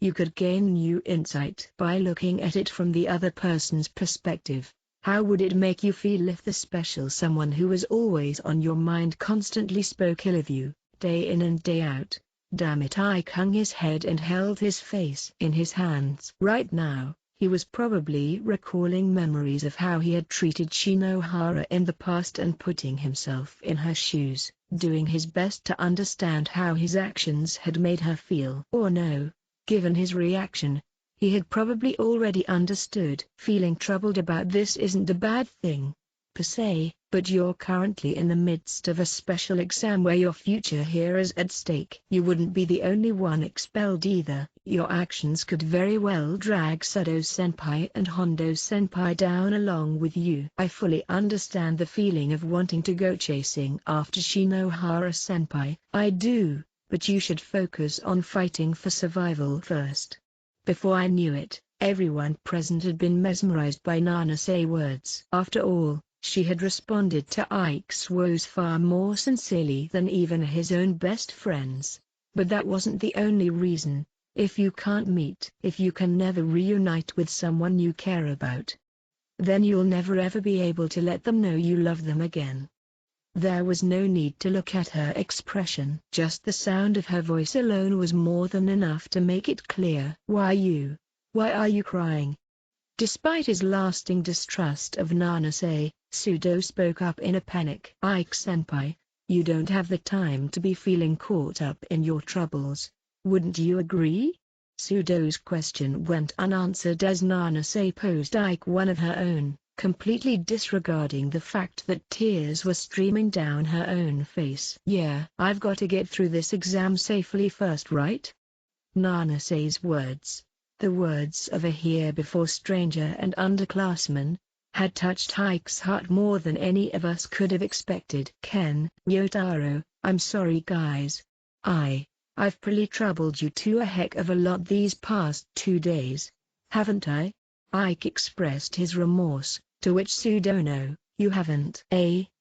You could gain new insight by looking at it from the other person's perspective. How would it make you feel if the special someone who was always on your mind constantly spoke ill of you, day in and day out? Damn it, Ike hung his head and held his face in his hands. Right now, he was probably recalling memories of how he had treated Shinohara in the past and putting himself in her shoes, doing his best to understand how his actions had made her feel. Or no, given his reaction, he had probably already understood. Feeling troubled about this isn't a bad thing, per se, but you're currently in the midst of a special exam where your future here is at stake. You wouldn't be the only one expelled either. Your actions could very well drag Sado-senpai and Hondo-senpai down along with you. I fully understand the feeling of wanting to go chasing after Shinohara-senpai. I do, but you should focus on fighting for survival first. Before I knew it, everyone present had been mesmerized by Nanase's words. After all, she had responded to Ike's woes far more sincerely than even his own best friends. But that wasn't the only reason. If you can't meet, if you can never reunite with someone you care about, then you'll never ever be able to let them know you love them again. There was no need to look at her expression. Just the sound of her voice alone was more than enough to make it clear. Why are you crying? Despite his lasting distrust of Nanase, Sudo spoke up in a panic. Ike-senpai, you don't have the time to be feeling caught up in your troubles. Wouldn't you agree? Sudo's question went unanswered as Nanase posed Ike one of her own, completely disregarding the fact that tears were streaming down her own face. Yeah, I've got to get through this exam safely first, right? Nanase's words, the words of a here-before stranger and underclassman, had touched Ike's heart more than any of us could have expected. Ken, Yotaro, I'm sorry guys. I've probably troubled you two a heck of a lot these past 2 days, haven't I? Ike expressed his remorse, to which Sudo no, you haven't.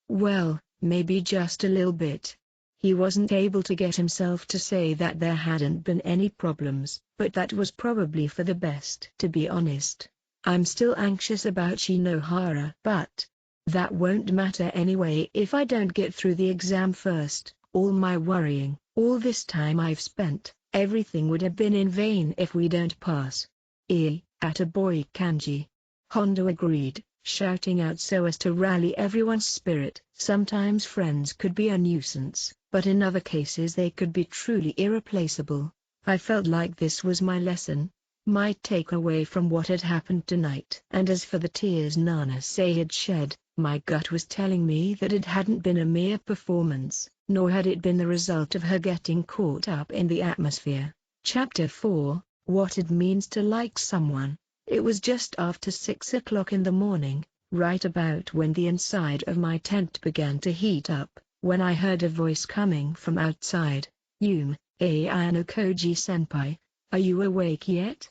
Well, maybe just a little bit. He wasn't able to get himself to say that there hadn't been any problems, but that was probably for the best. To be honest, I'm still anxious about Shinohara, but that won't matter anyway if I don't get through the exam first. All my worrying, all this time I've spent, everything would have been in vain if we don't pass. Attaboy Kanji. Hondo agreed, shouting out so as to rally everyone's spirit. Sometimes friends could be a nuisance, but in other cases they could be truly irreplaceable. I felt like this was my lesson, my takeaway from what had happened tonight. And as for the tears Nanase had shed, my gut was telling me that it hadn't been a mere performance, nor had it been the result of her getting caught up in the atmosphere. Chapter 4, What It Means to Like Someone. It was just after 6 o'clock in the morning, right about when the inside of my tent began to heat up, when I heard a voice coming from outside. Ayano-koji-senpai, are you awake yet?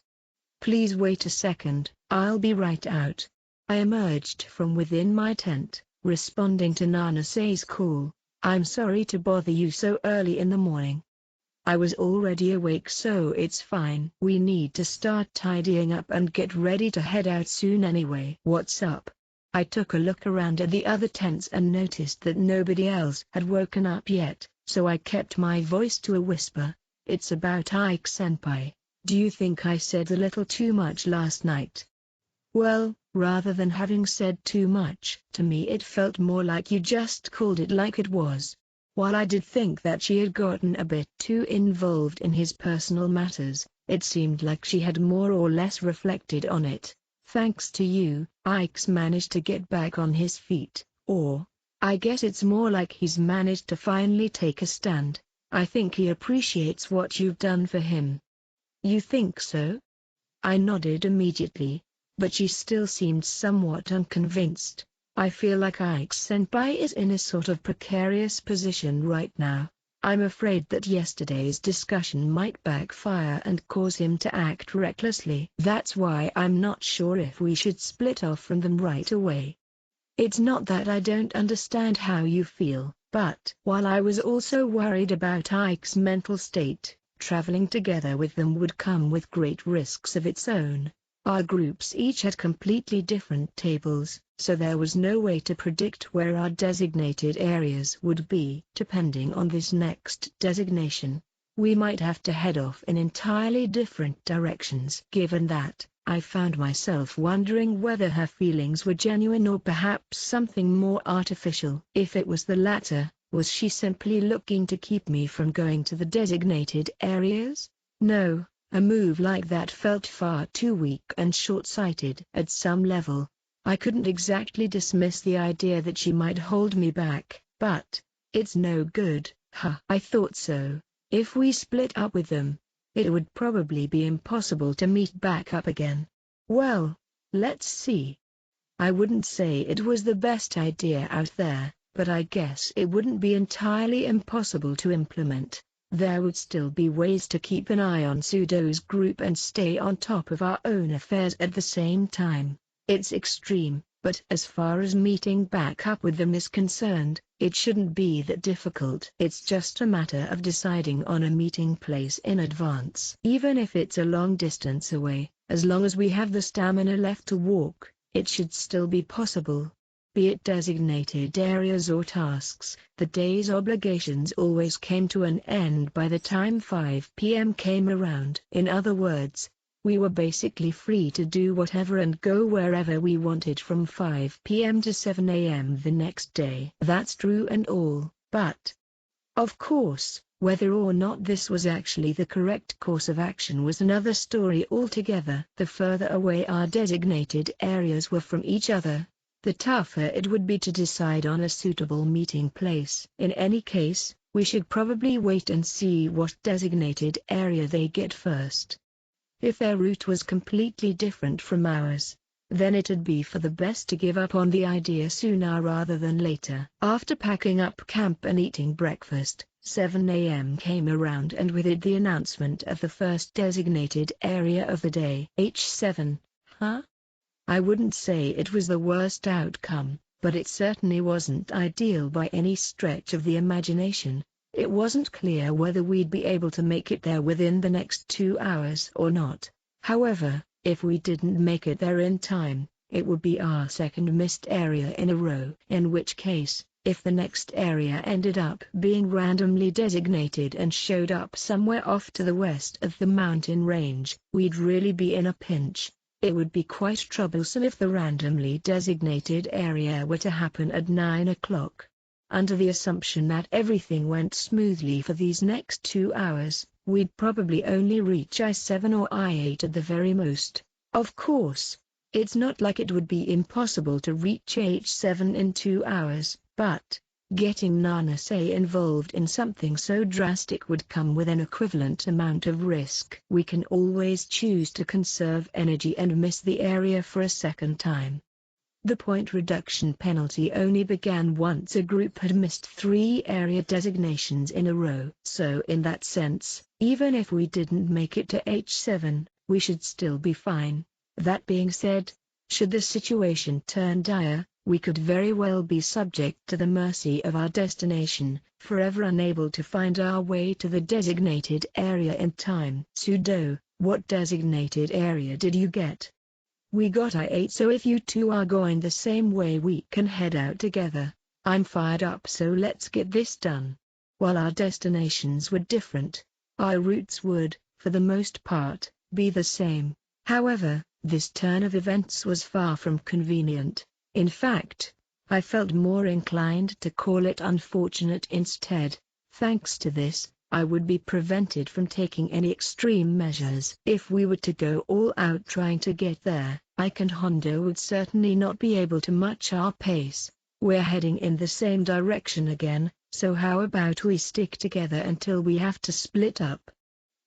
Please wait a second, I'll be right out. I emerged from within my tent, responding to Nanase's call. I'm sorry to bother you so early in the morning. I was already awake, so it's fine. We need to start tidying up and get ready to head out soon anyway. What's up? I took a look around at the other tents and noticed that nobody else had woken up yet, so I kept my voice to a whisper. It's about Ike-senpai. Do you think I said a little too much last night? Well, rather than having said too much, to me it felt more like you just called it like it was. While I did think that she had gotten a bit too involved in his personal matters, it seemed like she had more or less reflected on it. Thanks to you, Ike's managed to get back on his feet, or, I guess it's more like he's managed to finally take a stand. I think he appreciates what you've done for him. You think so? I nodded immediately, but she still seemed somewhat unconvinced. I feel like Ike-senpai is in a sort of precarious position right now. I'm afraid that yesterday's discussion might backfire and cause him to act recklessly. That's why I'm not sure if we should split off from them right away. It's not that I don't understand how you feel, but while I was also worried about Ike's mental state, traveling together with them would come with great risks of its own. Our groups each had completely different tables, so there was no way to predict where our designated areas would be. Depending on this next designation, we might have to head off in entirely different directions. Given that, I found myself wondering whether her feelings were genuine or perhaps something more artificial. If it was the latter, was she simply looking to keep me from going to the designated areas? No. A move like that felt far too weak and short-sighted. At some level, I couldn't exactly dismiss the idea that she might hold me back, but it's no good. I thought so. If we split up with them, it would probably be impossible to meet back up again. Well, let's see. I wouldn't say it was the best idea out there, but I guess it wouldn't be entirely impossible to implement. There would still be ways to keep an eye on Sudo's group and stay on top of our own affairs at the same time. It's extreme, but as far as meeting back up with them is concerned, it shouldn't be that difficult. It's just a matter of deciding on a meeting place in advance. Even if it's a long distance away, as long as we have the stamina left to walk, it should still be possible. Be it designated areas or tasks, the day's obligations always came to an end by the time 5 p.m. came around. In other words, we were basically free to do whatever and go wherever we wanted from 5 p.m. to 7 a.m. the next day. That's true and all, but of course, whether or not this was actually the correct course of action was another story altogether. The further away our designated areas were from each other, the tougher it would be to decide on a suitable meeting place. In any case, we should probably wait and see what designated area they get first. If their route was completely different from ours, then it'd be for the best to give up on the idea sooner rather than later. After packing up camp and eating breakfast, 7 a.m. came around and with it the announcement of the first designated area of the day. H7, huh? I wouldn't say it was the worst outcome, but it certainly wasn't ideal by any stretch of the imagination. It wasn't clear whether we'd be able to make it there within the next 2 hours or not. However, if we didn't make it there in time, it would be our second missed area in a row. In which case, if the next area ended up being randomly designated and showed up somewhere off to the west of the mountain range, we'd really be in a pinch. It would be quite troublesome if the randomly designated area were to happen at 9 o'clock. Under the assumption that everything went smoothly for these next 2 hours, we'd probably only reach I-7 or I-8 at the very most. Of course, it's not like it would be impossible to reach H7 in 2 hours, but getting Nanase involved in something so drastic would come with an equivalent amount of risk. We can always choose to conserve energy and miss the area for a second time. The point reduction penalty only began once a group had missed 3 area designations in a row. So in that sense, even if we didn't make it to H7, we should still be fine. That being said, should the situation turn dire, we could very well be subject to the mercy of our destination, forever unable to find our way to the designated area in time. Sudo, what designated area did you get? We got I-8, so if you two are going the same way we can head out together. I'm fired up, so let's get this done. While our destinations were different, our routes would, for the most part, be the same. However, this turn of events was far from convenient. In fact, I felt more inclined to call it unfortunate instead. Thanks to this, I would be prevented from taking any extreme measures. If we were to go all out trying to get there, Ike and Hondo would certainly not be able to match our pace. We're heading in the same direction again, so how about we stick together until we have to split up?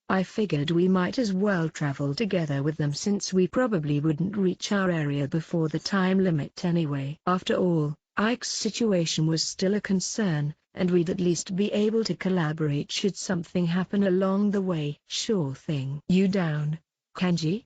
I figured we might as well travel together with them since we probably wouldn't reach our area before the time limit anyway. After all, Ike's situation was still a concern, and we'd at least be able to collaborate should something happen along the way. Sure thing. You down, Kenji?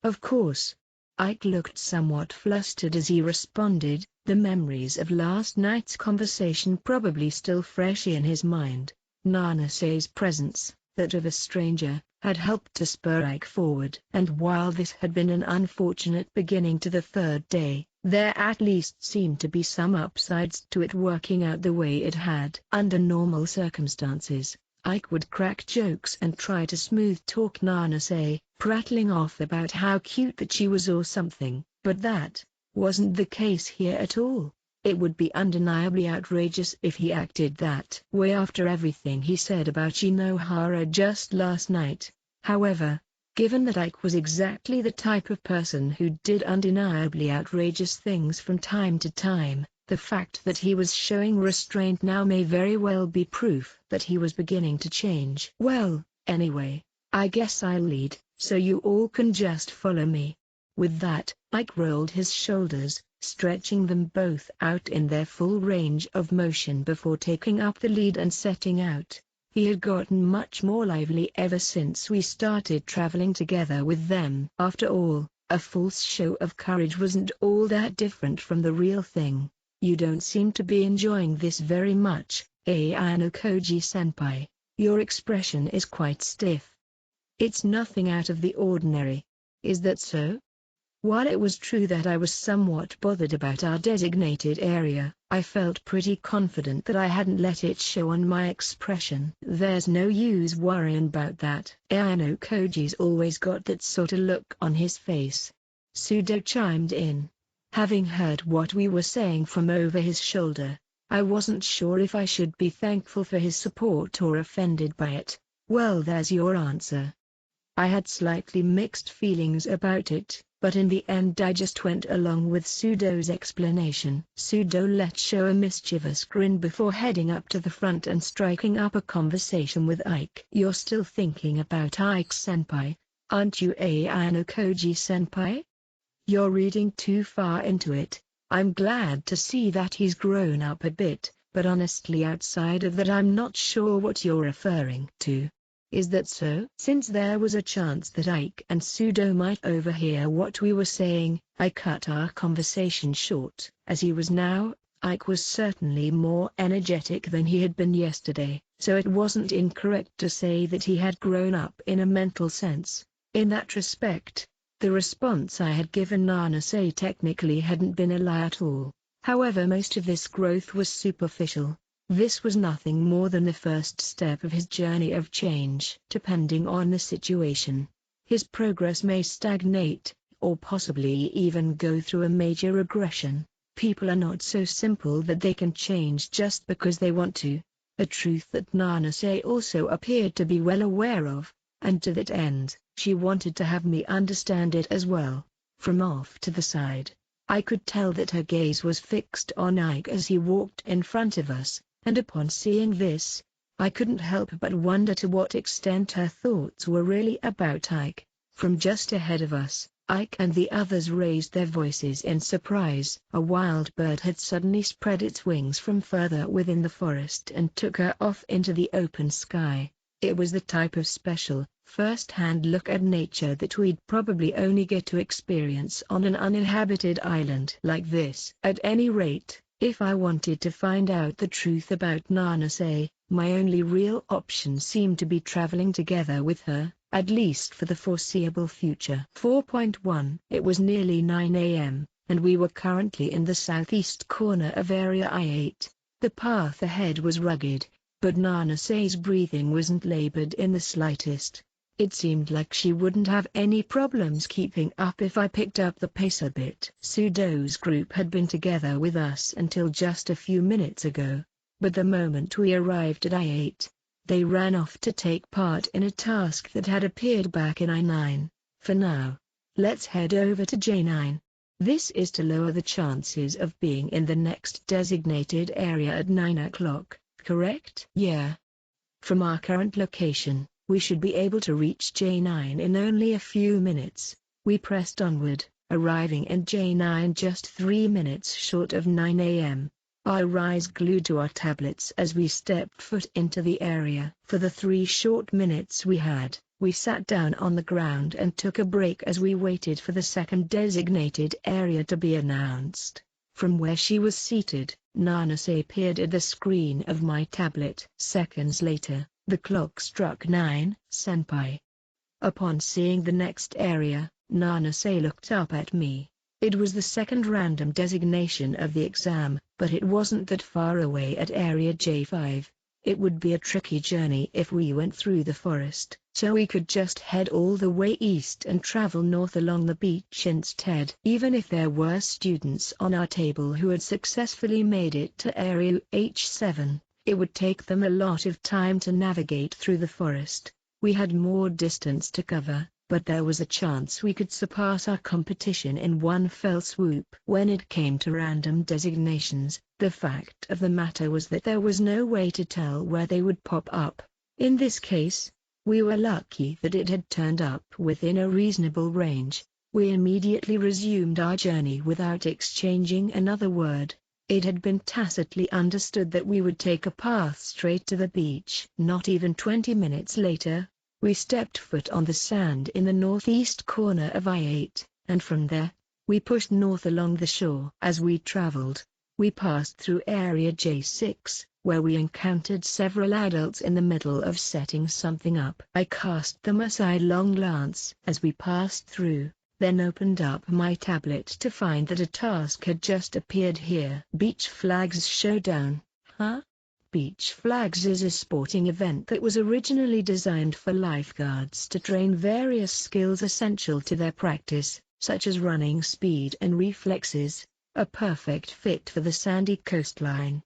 Of course. Ike looked somewhat flustered as he responded, the memories of last night's conversation probably still fresh in his mind. Nanase's presence, that of a stranger, had helped to spur Ike forward. And while this had been an unfortunate beginning to the third day, there at least seemed to be some upsides to it working out the way it had. Under normal circumstances, Ike would crack jokes and try to smooth talk Nanase, prattling off about how cute that she was or something, but that wasn't the case here at all. It would be undeniably outrageous if he acted that way after everything he said about Shinohara just last night. However, given that Ike was exactly the type of person who did undeniably outrageous things from time to time, the fact that he was showing restraint now may very well be proof that he was beginning to change. Well, anyway, I guess I'll lead, so you all can just follow me. With that, Ike rolled his shoulders, stretching them both out in their full range of motion before taking up the lead and setting out. He had gotten much more lively ever since we started traveling together with them. After all, a false show of courage wasn't all that different from the real thing. You don't seem to be enjoying this very much, Ayano-koji-senpai. Your expression is quite stiff. It's nothing out of the ordinary. Is that so? While it was true that I was somewhat bothered about our designated area, I felt pretty confident that I hadn't let it show on my expression. There's no use worrying about that. Ayano-koji's always got that sort of look on his face. Sudo chimed in. Having heard what we were saying from over his shoulder, I wasn't sure if I should be thankful for his support or offended by it. Well, there's your answer. I had slightly mixed feelings about it, but in the end I just went along with Sudo's explanation. Sudo let show a mischievous grin before heading up to the front and striking up a conversation with Ike. You're still thinking about Ike-senpai, aren't you, Ayano-koji-senpai? You're reading too far into it. I'm glad to see that he's grown up a bit, but honestly outside of that I'm not sure what you're referring to. Is that so? Since there was a chance that Ike and Sudo might overhear what we were saying, I cut our conversation short. As he was now, Ike was certainly more energetic than he had been yesterday, so it wasn't incorrect to say that he had grown up in a mental sense. In that respect, the response I had given Nanase technically hadn't been a lie at all. However, most of this growth was superficial. This was nothing more than the first step of his journey of change. Depending on the situation, his progress may stagnate, or possibly even go through a major regression. People are not so simple that they can change just because they want to. A truth that Nanase also appeared to be well aware of, and to that end, she wanted to have me understand it as well. From off to the side, I could tell that her gaze was fixed on Ike as he walked in front of us. And upon seeing this, I couldn't help but wonder to what extent her thoughts were really about Ike. From just ahead of us, Ike and the others raised their voices in surprise. A wild bird had suddenly spread its wings from further within the forest and took her off into the open sky. It was the type of special, first-hand look at nature that we'd probably only get to experience on an uninhabited island like this. At any rate, if I wanted to find out the truth about Nanase, my only real option seemed to be traveling together with her, at least for the foreseeable future. 4.1 It was nearly 9 a.m., and we were currently in the southeast corner of Area I-8. The path ahead was rugged, but Nanase's breathing wasn't labored in the slightest. It seemed like she wouldn't have any problems keeping up if I picked up the pace a bit. Sudo's group had been together with us until just a few minutes ago, but the moment we arrived at I-8, they ran off to take part in a task that had appeared back in I-9. For now, let's head over to J9. This is to lower the chances of being in the next designated area at 9 o'clock, correct? Yeah. From our current location, we should be able to reach J9 in only a few minutes. We pressed onward, arriving in J9 just 3 minutes short of 9 a.m. Our eyes glued to our tablets as we stepped foot into the area. For the 3 short minutes we had, we sat down on the ground and took a break as we waited for the second designated area to be announced. From where she was seated, Nanase appeared at the screen of my tablet. Seconds later, the clock struck 9, senpai. Upon seeing the next area, Nanase looked up at me. It was the second random designation of the exam, but it wasn't that far away at area J5. It would be a tricky journey if we went through the forest, so we could just head all the way east and travel north along the beach instead. Even if there were students on our table who had successfully made it to area H7, it would take them a lot of time to navigate through the forest. We had more distance to cover, but there was a chance we could surpass our competition in one fell swoop. When it came to random designations, the fact of the matter was that there was no way to tell where they would pop up. In this case, we were lucky that it had turned up within a reasonable range. We immediately resumed our journey without exchanging another word. It had been tacitly understood that we would take a path straight to the beach. Not even 20 minutes later, we stepped foot on the sand in the northeast corner of I-8, and from there, we pushed north along the shore. As we traveled, we passed through area J6, where we encountered several adults in the middle of setting something up. I cast them a sidelong glance as we passed through, then opened up my tablet to find that a task had just appeared here. Beach Flags Showdown. Huh? Beach Flags is a sporting event that was originally designed for lifeguards to train various skills essential to their practice, such as running speed and reflexes, a perfect fit for the sandy coastline.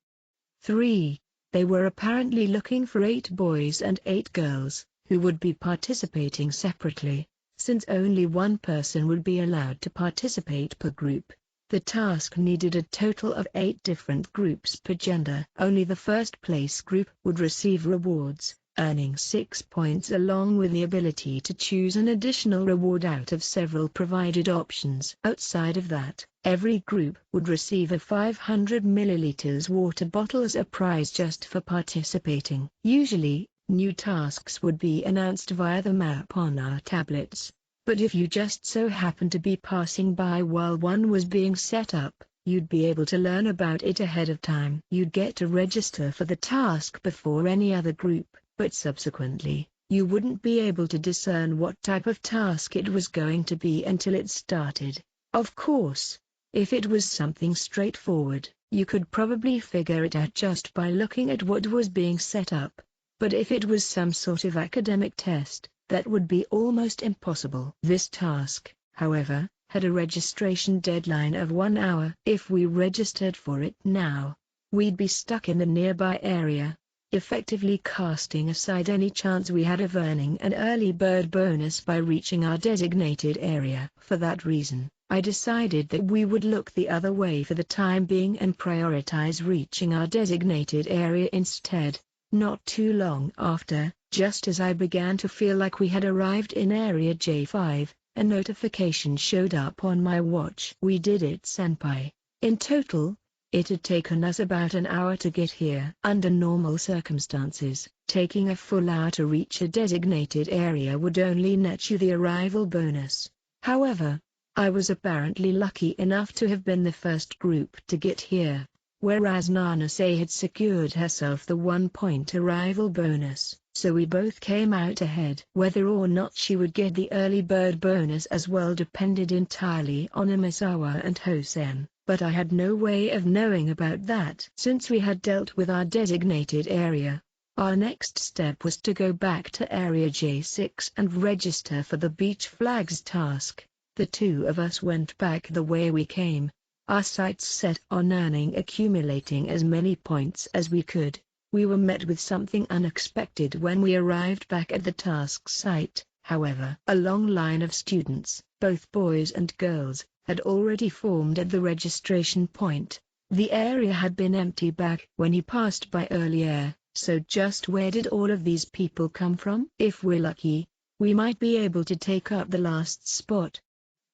3. They were apparently looking for 8 boys and 8 girls, who would be participating separately, since only one person would be allowed to participate per group. The task needed a total of 8 different groups per gender. Only the first place group would receive rewards, earning 6 points along with the ability to choose an additional reward out of several provided options. Outside of that, every group would receive a 500 ml water bottle as a prize just for participating. Usually, new tasks would be announced via the map on our tablets. But if you just so happened to be passing by while one was being set up, you'd be able to learn about it ahead of time. You'd get to register for the task before any other group, but subsequently, you wouldn't be able to discern what type of task it was going to be until it started. Of course, if it was something straightforward, you could probably figure it out just by looking at what was being set up. But if it was some sort of academic test, that would be almost impossible. This task, however, had a registration deadline of 1 hour. If we registered for it now, we'd be stuck in the nearby area, effectively casting aside any chance we had of earning an early bird bonus by reaching our designated area. For that reason, I decided that we would look the other way for the time being and prioritize reaching our designated area instead. Not too long after, just as I began to feel like we had arrived in area J5, a notification showed up on my watch. We did it, senpai. In total, it had taken us about an hour to get here. Under normal circumstances, taking a full hour to reach a designated area would only net you the arrival bonus. However, I was apparently lucky enough to have been the first group to get here, whereas Nanase had secured herself the 1-point arrival bonus, so we both came out ahead. Whether or not she would get the early bird bonus as well depended entirely on Amisawa and Hosen, but I had no way of knowing about that. Since we had dealt with our designated area, Our next step was to go back to Area J6 and register for the beach flags task. The two of us went back the way we came, our sights set on accumulating as many points as we could. We were met with something unexpected when we arrived back at the task site, however. A long line of students, both boys and girls, had already formed at the registration point. The area had been empty back when he passed by earlier, so just where did all of these people come from? If we're lucky, we might be able to take up the last spot.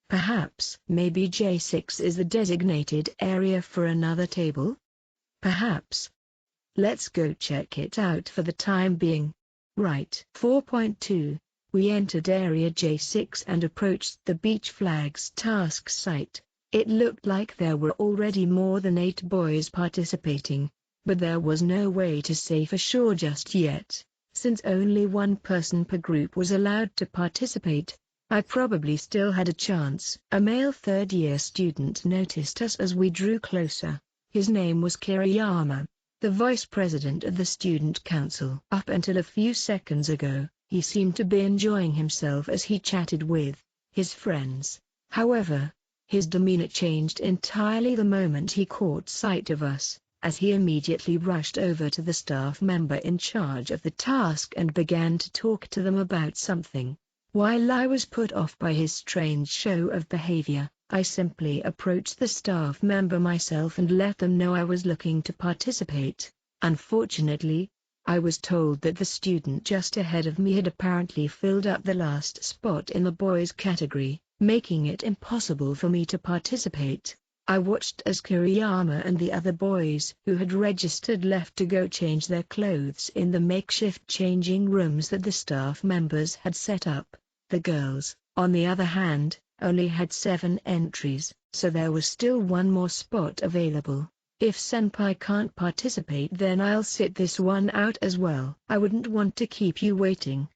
Perhaps. Maybe J6 is the designated area for another table? Perhaps. Let's go check it out for the time being. Right. 4.2. We entered Area J6 and approached the beach flags task site. It looked like there were already more than 8 boys participating, but there was no way to say for sure just yet. Since only one person per group was allowed to participate, I probably still had a chance. A male third-year student noticed us as we drew closer. His name was Kiriyama, the vice president of the student council. Up until a few seconds ago, he seemed to be enjoying himself as he chatted with his friends. However, his demeanor changed entirely the moment he caught sight of us, as he immediately rushed over to the staff member in charge of the task and began to talk to them about something. While I was put off by his strange show of behavior, I simply approached the staff member myself and let them know I was looking to participate. Unfortunately, I was told that the student just ahead of me had apparently filled up the last spot in the boys category, making it impossible for me to participate. I watched as Kiriyama and the other boys who had registered left to go change their clothes in the makeshift changing rooms that the staff members had set up. The girls, on the other hand, only had 7 entries, so there was still one more spot available. If Senpai can't participate, then I'll sit this one out as well. I wouldn't want to keep you waiting.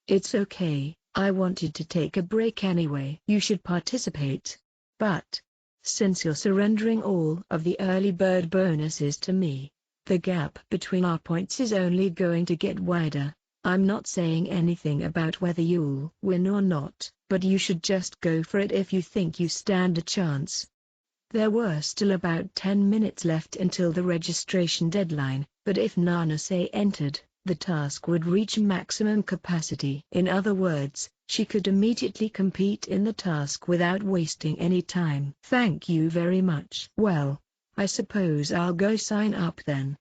It's okay, I wanted to take a break anyway. You should participate. But, since you're surrendering all of the early bird bonuses to me, the gap between our points is only going to get wider. I'm not saying anything about whether you'll win or not, but you should just go for it if you think you stand a chance. There were still about 10 minutes left until the registration deadline, but if Nanase entered, the task would reach maximum capacity. In other words, she could immediately compete in the task without wasting any time. Thank you very much. Well, I suppose I'll go sign up then.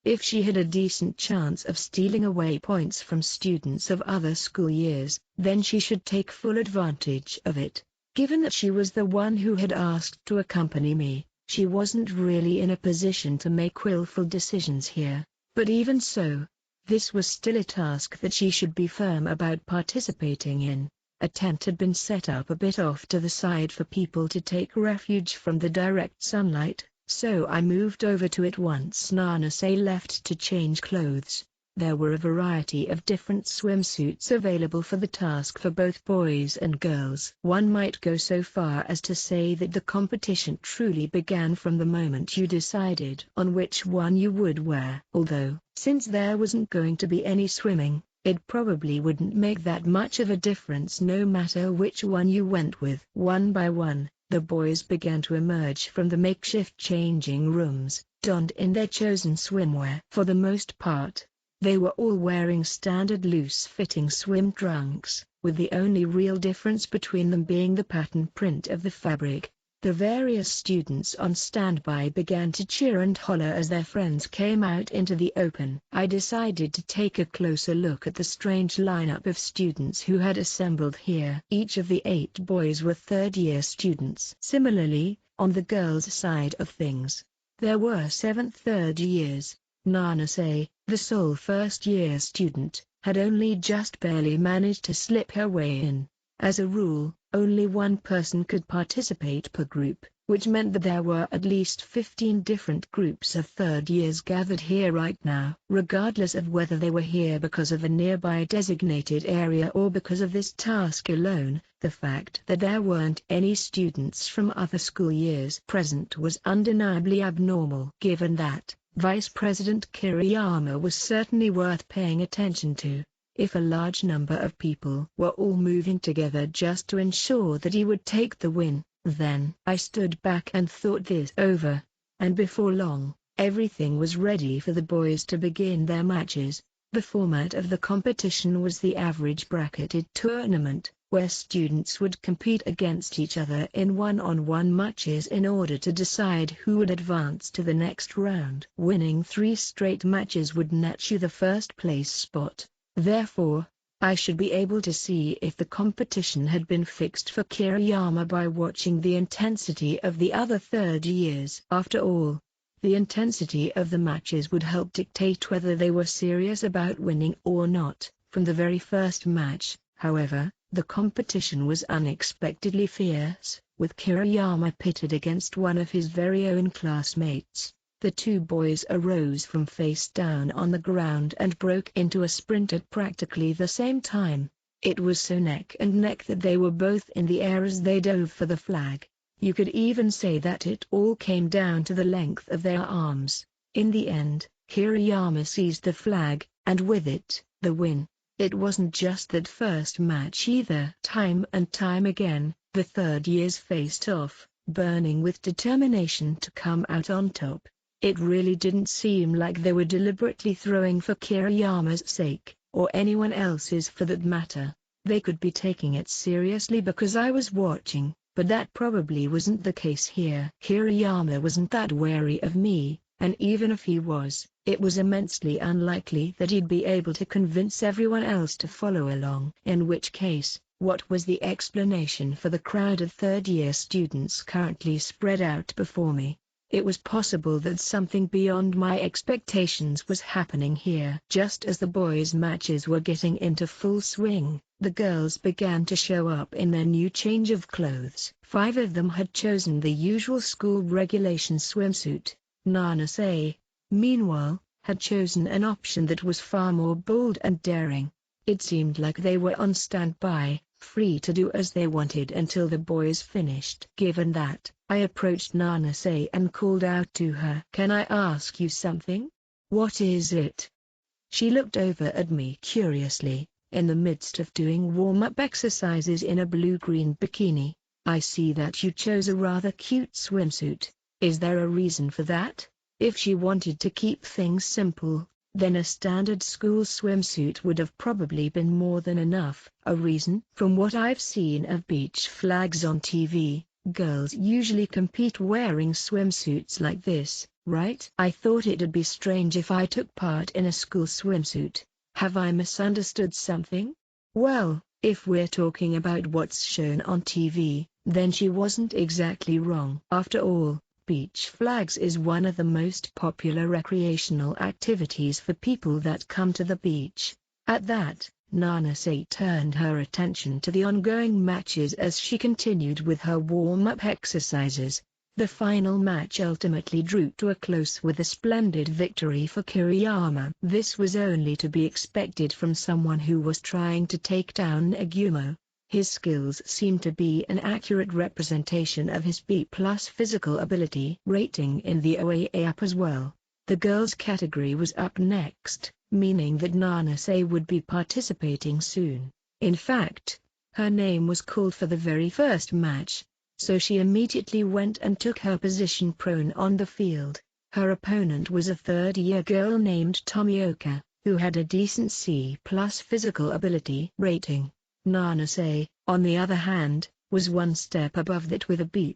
If she had a decent chance of stealing away points from students of other school years, then she should take full advantage of it. Given that she was the one who had asked to accompany me, she wasn't really in a position to make willful decisions here. But even so, this was still a task that she should be firm about participating in. A tent had been set up a bit off to the side for people to take refuge from the direct sunlight, so I moved over to it once Nanase left to change clothes. There were a variety of different swimsuits available for the task for both boys and girls. One might go so far as to say that the competition truly began from the moment you decided on which one you would wear. Although, since there wasn't going to be any swimming, it probably wouldn't make that much of a difference no matter which one you went with. One by one, the boys began to emerge from the makeshift changing rooms, donned in their chosen swimwear. For the most part, they were all wearing standard loose-fitting swim trunks, with the only real difference between them being the pattern print of the fabric. The various students on standby began to cheer and holler as their friends came out into the open. I decided to take a closer look at the strange lineup of students who had assembled here. Each of the 8 boys were third-year students. Similarly, on the girls' side of things, there were 7 third years. Nanase, the sole first-year student, had only just barely managed to slip her way in. As a rule, only one person could participate per group, which meant that there were at least 15 different groups of third years gathered here right now. Regardless of whether they were here because of a nearby designated area or because of this task alone, the fact that there weren't any students from other school years present was undeniably abnormal. Given that, Vice President Kiriyama was certainly worth paying attention to. If a large number of people were all moving together just to ensure that he would take the win, then I stood back and thought this over. And before long, everything was ready for the boys to begin their matches. The format of the competition was the average bracketed tournament, where students would compete against each other in one-on-one matches in order to decide who would advance to the next round. Winning 3 straight matches would net you the first place spot. Therefore, I should be able to see if the competition had been fixed for Kiriyama by watching the intensity of the other third years. After all, the intensity of the matches would help dictate whether they were serious about winning or not. From the very first match, however, the competition was unexpectedly fierce, with Kiriyama pitted against one of his very own classmates. The 2 boys arose from face down on the ground and broke into a sprint at practically the same time. It was so neck and neck that they were both in the air as they dove for the flag. You could even say that it all came down to the length of their arms. In the end, Kiriyama seized the flag, and with it, the win. It wasn't just that first match either. Time and time again, the third years faced off, burning with determination to come out on top. It really didn't seem like they were deliberately throwing for Kiriyama's sake, or anyone else's for that matter. They could be taking it seriously because I was watching, but that probably wasn't the case here. Kiriyama wasn't that wary of me, and even if he was, it was immensely unlikely that he'd be able to convince everyone else to follow along. In which case, what was the explanation for the crowd of third-year students currently spread out before me? It was possible that something beyond my expectations was happening here. Just as the boys' matches were getting into full swing, the girls began to show up in their new change of clothes. 5 of them had chosen the usual school regulation swimsuit. Nanase, meanwhile, had chosen an option that was far more bold and daring. It seemed like they were on standby, free to do as they wanted until the boys finished. Given that, I approached Nanase and called out to her. "Can I ask you something?" "What is it?" She looked over at me curiously, in the midst of doing warm-up exercises in a blue-green bikini. "I see that you chose a rather cute swimsuit. Is there a reason for that?" If she wanted to keep things simple, then a standard school swimsuit would have probably been more than enough. "A reason?" "From what I've seen of beach flags on TV, girls usually compete wearing swimsuits like this, right? I thought it'd be strange if I took part in a school swimsuit. Have I misunderstood something?" "Well, if we're talking about what's shown on TV, then she wasn't exactly wrong. After all, beach flags is one of the most popular recreational activities for people that come to the beach." At that, Nanase turned her attention to the ongoing matches as she continued with her warm-up exercises. The final match ultimately drew to a close with a splendid victory for Kiriyama. This was only to be expected from someone who was trying to take down Nagumo. His skills seemed to be an accurate representation of his B+ physical ability rating in the OAA app as well. The girls' category was up next, meaning that Nanase would be participating soon. In fact, her name was called for the very first match, so she immediately went and took her position prone on the field. Her opponent was a third-year girl named Tomioka, who had a decent C+ physical ability rating. Nanase, on the other hand, was one step above that with a B+.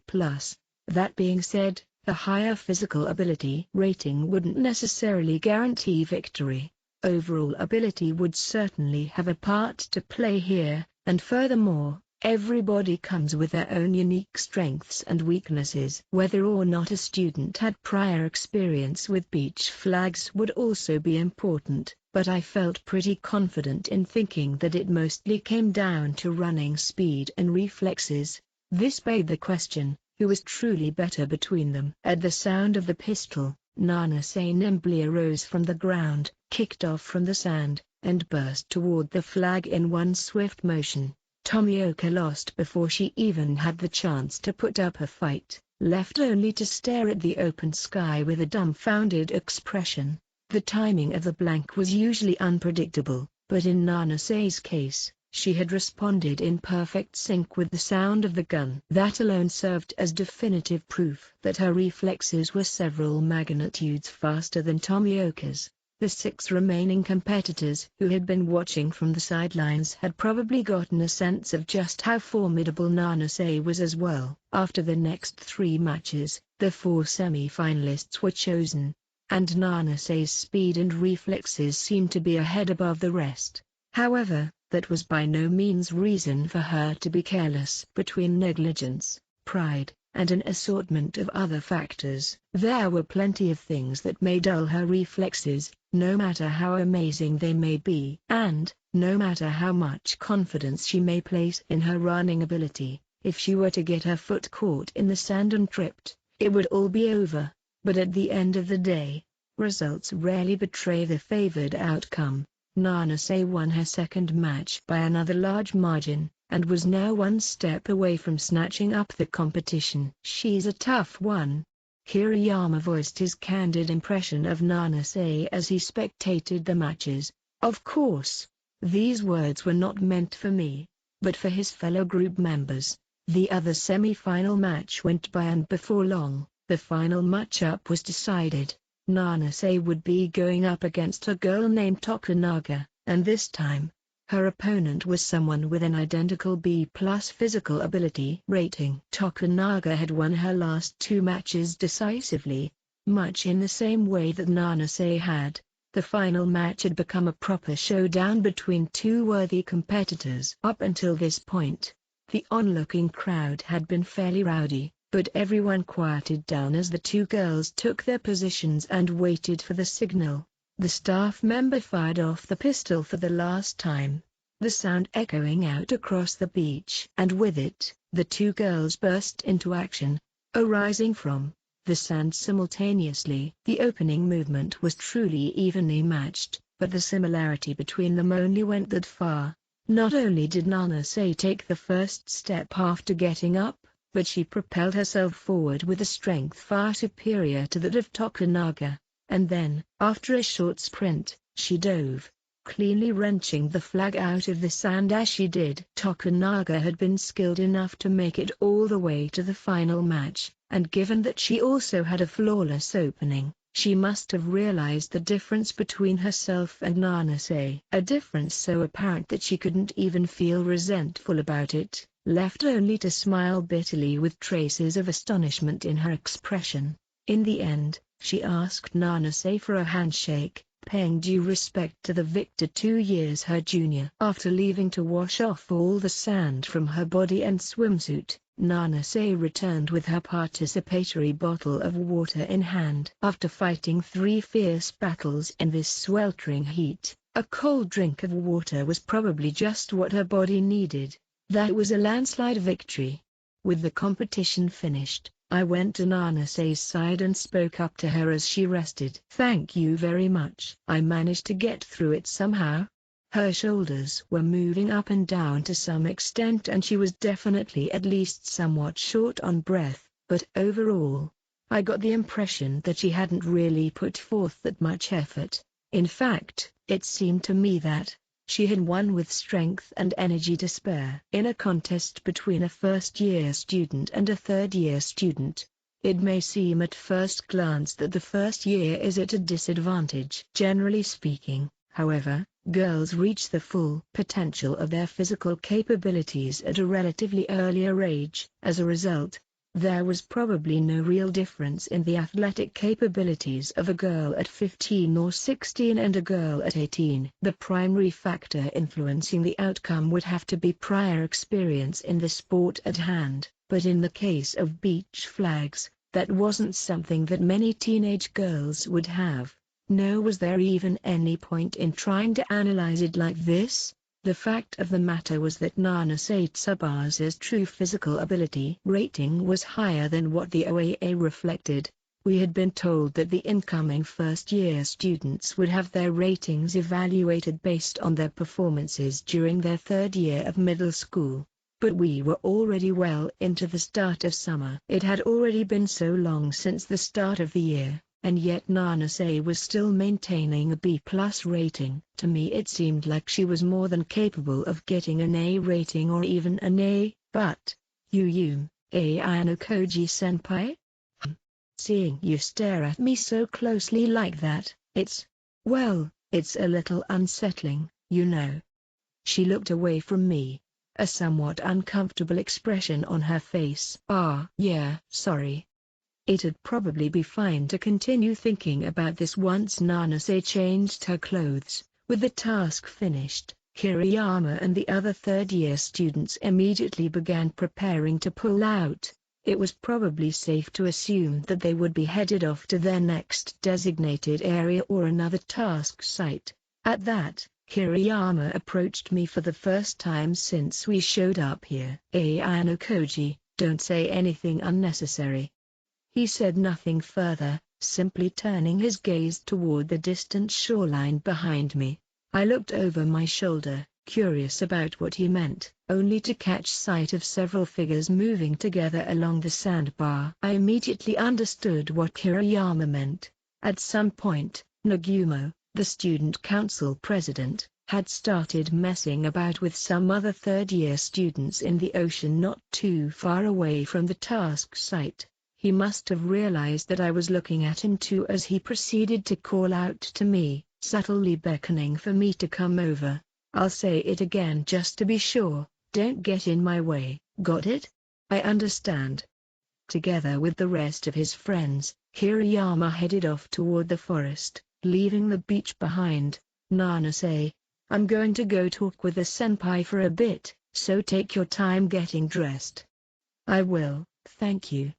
That being said, a higher physical ability rating wouldn't necessarily guarantee victory. Overall ability would certainly have a part to play here, and furthermore, everybody comes with their own unique strengths and weaknesses. Whether or not a student had prior experience with beach flags would also be important, but I felt pretty confident in thinking that it mostly came down to running speed and reflexes. This begged the question, who was truly better between them? At the sound of the pistol, Nanase nimbly arose from the ground, kicked off from the sand, and burst toward the flag in one swift motion. Tomioka lost before she even had the chance to put up a fight. left only to stare at the open sky with a dumbfounded expression. The timing of the blank was usually unpredictable, but in Nanasei's case, she had responded in perfect sync with the sound of the gun. That alone served as definitive proof that her reflexes were several magnitudes faster than Tomioka's. The 6 remaining competitors who had been watching from the sidelines had probably gotten a sense of just how formidable Nanasei was as well. After the next 3 matches, the 4 semi-finalists were chosen, and Nanasei's speed and reflexes seemed to be a head above the rest. However, that was by no means reason for her to be careless. Between negligence, pride, and an assortment of other factors, there were plenty of things that may dull her reflexes, no matter how amazing they may be, and, no matter how much confidence she may place in her running ability. If she were to get her foot caught in the sand and tripped, it would all be over. But at the end of the day, results rarely betray the favored outcome. Nanasei won her second match by another large margin, and was now 1 step away from snatching up the competition. "She's a tough one." Kiriyama voiced his candid impression of Nanasei as he spectated the matches. Of course, these words were not meant for me, but for his fellow group members. The other semi-final match went by, and before long, the final matchup was decided. Nanasei would be going up against a girl named Tokunaga, and this time, her opponent was someone with an identical B+ physical ability rating. Tokunaga had won her last 2 matches decisively, much in the same way that Nanasei had. The final match had become a proper showdown between 2 worthy competitors. Up until this point, the onlooking crowd had been fairly rowdy, but everyone quieted down as the 2 girls took their positions and waited for the signal. The staff member fired off the pistol for the last time, the sound echoing out across the beach. And with it, the 2 girls burst into action, arising from the sand simultaneously. The opening movement was truly evenly matched, but the similarity between them only went that far. Not only did Nanasei take the first step after getting up, but she propelled herself forward with a strength far superior to that of Tokunaga, and then, after a short sprint, she dove, cleanly wrenching the flag out of the sand as she did. Tokunaga had been skilled enough to make it all the way to the final match, and given that she also had a flawless opening, she must have realized the difference between herself and Nanasei. A difference so apparent that she couldn't even feel resentful about it, left only to smile bitterly with traces of astonishment in her expression. In the end, she asked Nanasei for a handshake, paying due respect to the victor 2 years her junior. After leaving to wash off all the sand from her body and swimsuit, Nanasei returned with her participatory bottle of water in hand. After fighting 3 fierce battles in this sweltering heat, a cold drink of water was probably just what her body needed. That was a landslide victory. With the competition finished, I went to Nanasei's side and spoke up to her as she rested. "Thank you very much. I managed to get through it somehow." Her shoulders were moving up and down to some extent, and she was definitely at least somewhat short on breath, but overall, I got the impression that she hadn't really put forth that much effort. In fact, it seemed to me that she had won with strength and energy to spare. In a contest between a first-year student and a third-year student, it may seem at first glance that the first year is at a disadvantage. Generally speaking, however, girls reach the full potential of their physical capabilities at a relatively earlier age. As a result, there was probably no real difference in the athletic capabilities of a girl at 15 or 16 and a girl at 18. The primary factor influencing the outcome would have to be prior experience in the sport at hand, but in the case of beach flags, that wasn't something that many teenage girls would have. Nor was there even any point in trying to analyze it like this. The fact of the matter was that Satsabaza's true physical ability rating was higher than what the OAA reflected. We had been told that the incoming first-year students would have their ratings evaluated based on their performances during their 3rd year of middle school. But we were already well into the start of summer. It had already been so long since the start of the year, and yet Nanase was still maintaining a B+ rating. To me it seemed like she was more than capable of getting an A rating or even an A, but, Ayano Koji-senpai? Seeing you stare at me so closely like that, it's a little unsettling, you know. She looked away from me, a somewhat uncomfortable expression on her face. Yeah, sorry. It'd probably be fine to continue thinking about this once Nanase changed her clothes. With the task finished, Kiriyama and the other third-year students immediately began preparing to pull out. It was probably safe to assume that they would be headed off to their next designated area or another task site. At that, Kiriyama approached me for the first time since we showed up here. Ayano Koji, don't say anything unnecessary. He said nothing further, simply turning his gaze toward the distant shoreline behind me. I looked over my shoulder, curious about what he meant, only to catch sight of several figures moving together along the sandbar. I immediately understood what Kiriyama meant. At some point, Nagumo, the student council president, had started messing about with some other third-year students in the ocean not too far away from the task site. He must have realized that I was looking at him too as he proceeded to call out to me, subtly beckoning for me to come over. I'll say it again just to be sure, don't get in my way, got it? I understand. Together with the rest of his friends, Kiriyama headed off toward the forest, leaving the beach behind. Nanase, I'm going to go talk with the senpai for a bit, so take your time getting dressed. I will, thank you.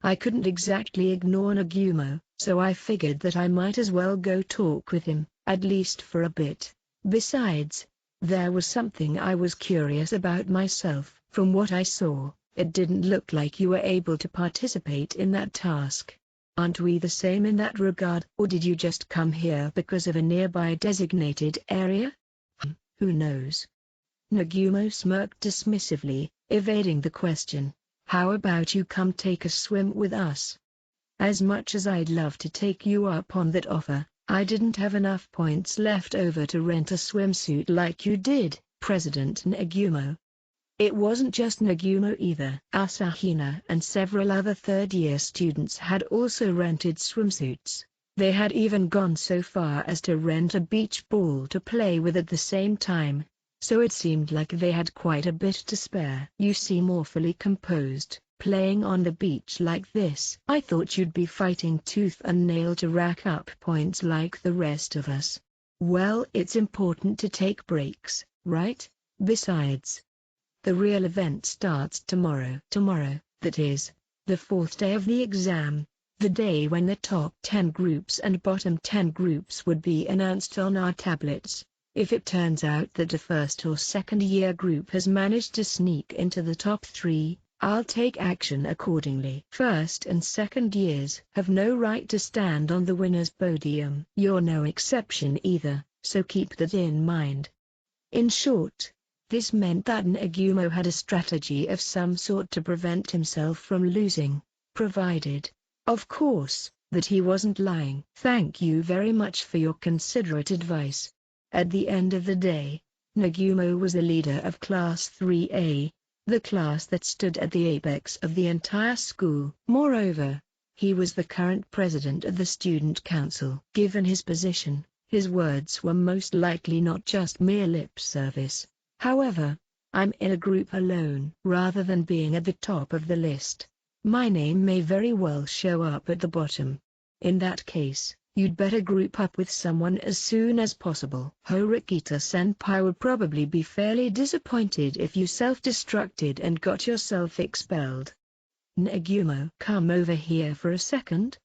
I couldn't exactly ignore Nagumo, so I figured that I might as well go talk with him, at least for a bit. Besides, there was something I was curious about myself. From what I saw, it didn't look like you were able to participate in that task. Aren't we the same in that regard, or did you just come here because of a nearby designated area? Who knows? Nagumo smirked dismissively, evading the question. How about you come take a swim with us? As much as I'd love to take you up on that offer, I didn't have enough points left over to rent a swimsuit like you did, President Nagumo. It wasn't just Nagumo either. Asahina and several other third-year students had also rented swimsuits. They had even gone so far as to rent a beach ball to play with at the same time. So it seemed like they had quite a bit to spare. You seem awfully composed, playing on the beach like this. I thought you'd be fighting tooth and nail to rack up points like the rest of us. Well, it's important to take breaks, right? Besides, the real event starts tomorrow. Tomorrow, that is, the fourth day of the exam, the day when the top 10 groups and bottom 10 groups would be announced on our tablets. If it turns out that a first or second-year group has managed to sneak into the top 3, I'll take action accordingly. First and second years have no right to stand on the winner's podium. You're no exception either, so keep that in mind. In short, this meant that Nagumo had a strategy of some sort to prevent himself from losing, provided, of course, that he wasn't lying. Thank you very much for your considerate advice. At the end of the day, Nagumo was the leader of Class 3A, the class that stood at the apex of the entire school. Moreover, he was the current president of the student council. Given his position, his words were most likely not just mere lip service. However, I'm in a group alone. Rather than being at the top of the list, my name may very well show up at the bottom. In that case, you'd better group up with someone as soon as possible. Horikita-senpai would probably be fairly disappointed if you self-destructed and got yourself expelled. Nagumo, come over here for a second.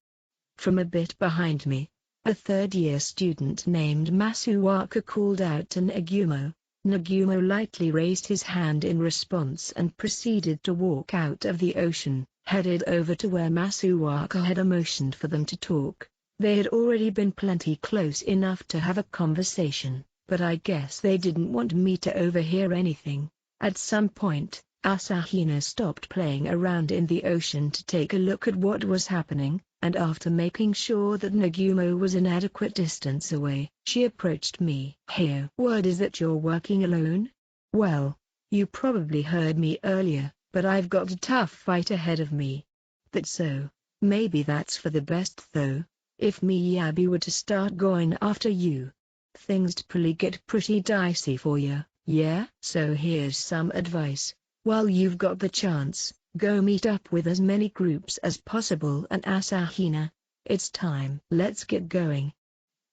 From a bit behind me, a third-year student named Masuwaka called out to Nagumo. Nagumo lightly raised his hand in response and proceeded to walk out of the ocean, headed over to where Masuwaka had motioned for them to talk. They had already been plenty close enough to have a conversation, but I guess they didn't want me to overhear anything. At some point, Asahina stopped playing around in the ocean to take a look at what was happening, and after making sure that Nagumo was an adequate distance away, she approached me. "Hey, word is that you're working alone? Well, you probably heard me earlier, but I've got a tough fight ahead of me." "That's so. Maybe that's for the best though. If Miyabi were to start going after you, things'd probably get pretty dicey for you, yeah? So here's some advice. While you've got the chance, go meet up with as many groups as possible and Asahina. It's time. Let's get going."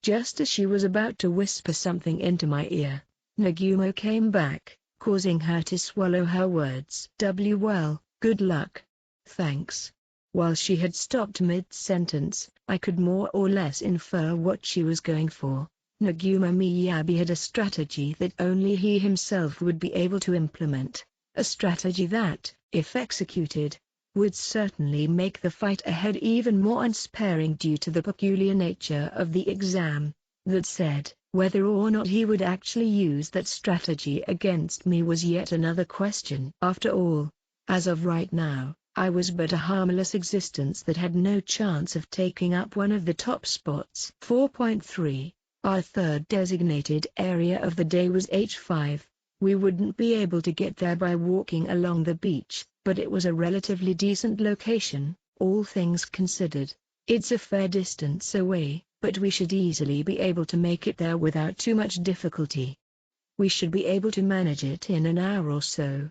Just as she was about to whisper something into my ear, Nagumo came back, causing her to swallow her words. Well, good luck." "Thanks." While she had stopped mid-sentence, I could more or less infer what she was going for. Nagumo Miyabi had a strategy that only he himself would be able to implement. A strategy that, if executed, would certainly make the fight ahead even more unsparing due to the peculiar nature of the exam. That said, whether or not he would actually use that strategy against me was yet another question. After all, as of right now, I was but a harmless existence that had no chance of taking up one of the top spots. 4.3. Our third designated area of the day was H5. We wouldn't be able to get there by walking along the beach, but it was a relatively decent location, all things considered. It's a fair distance away, but we should easily be able to make it there without too much difficulty. We should be able to manage it in an hour or so.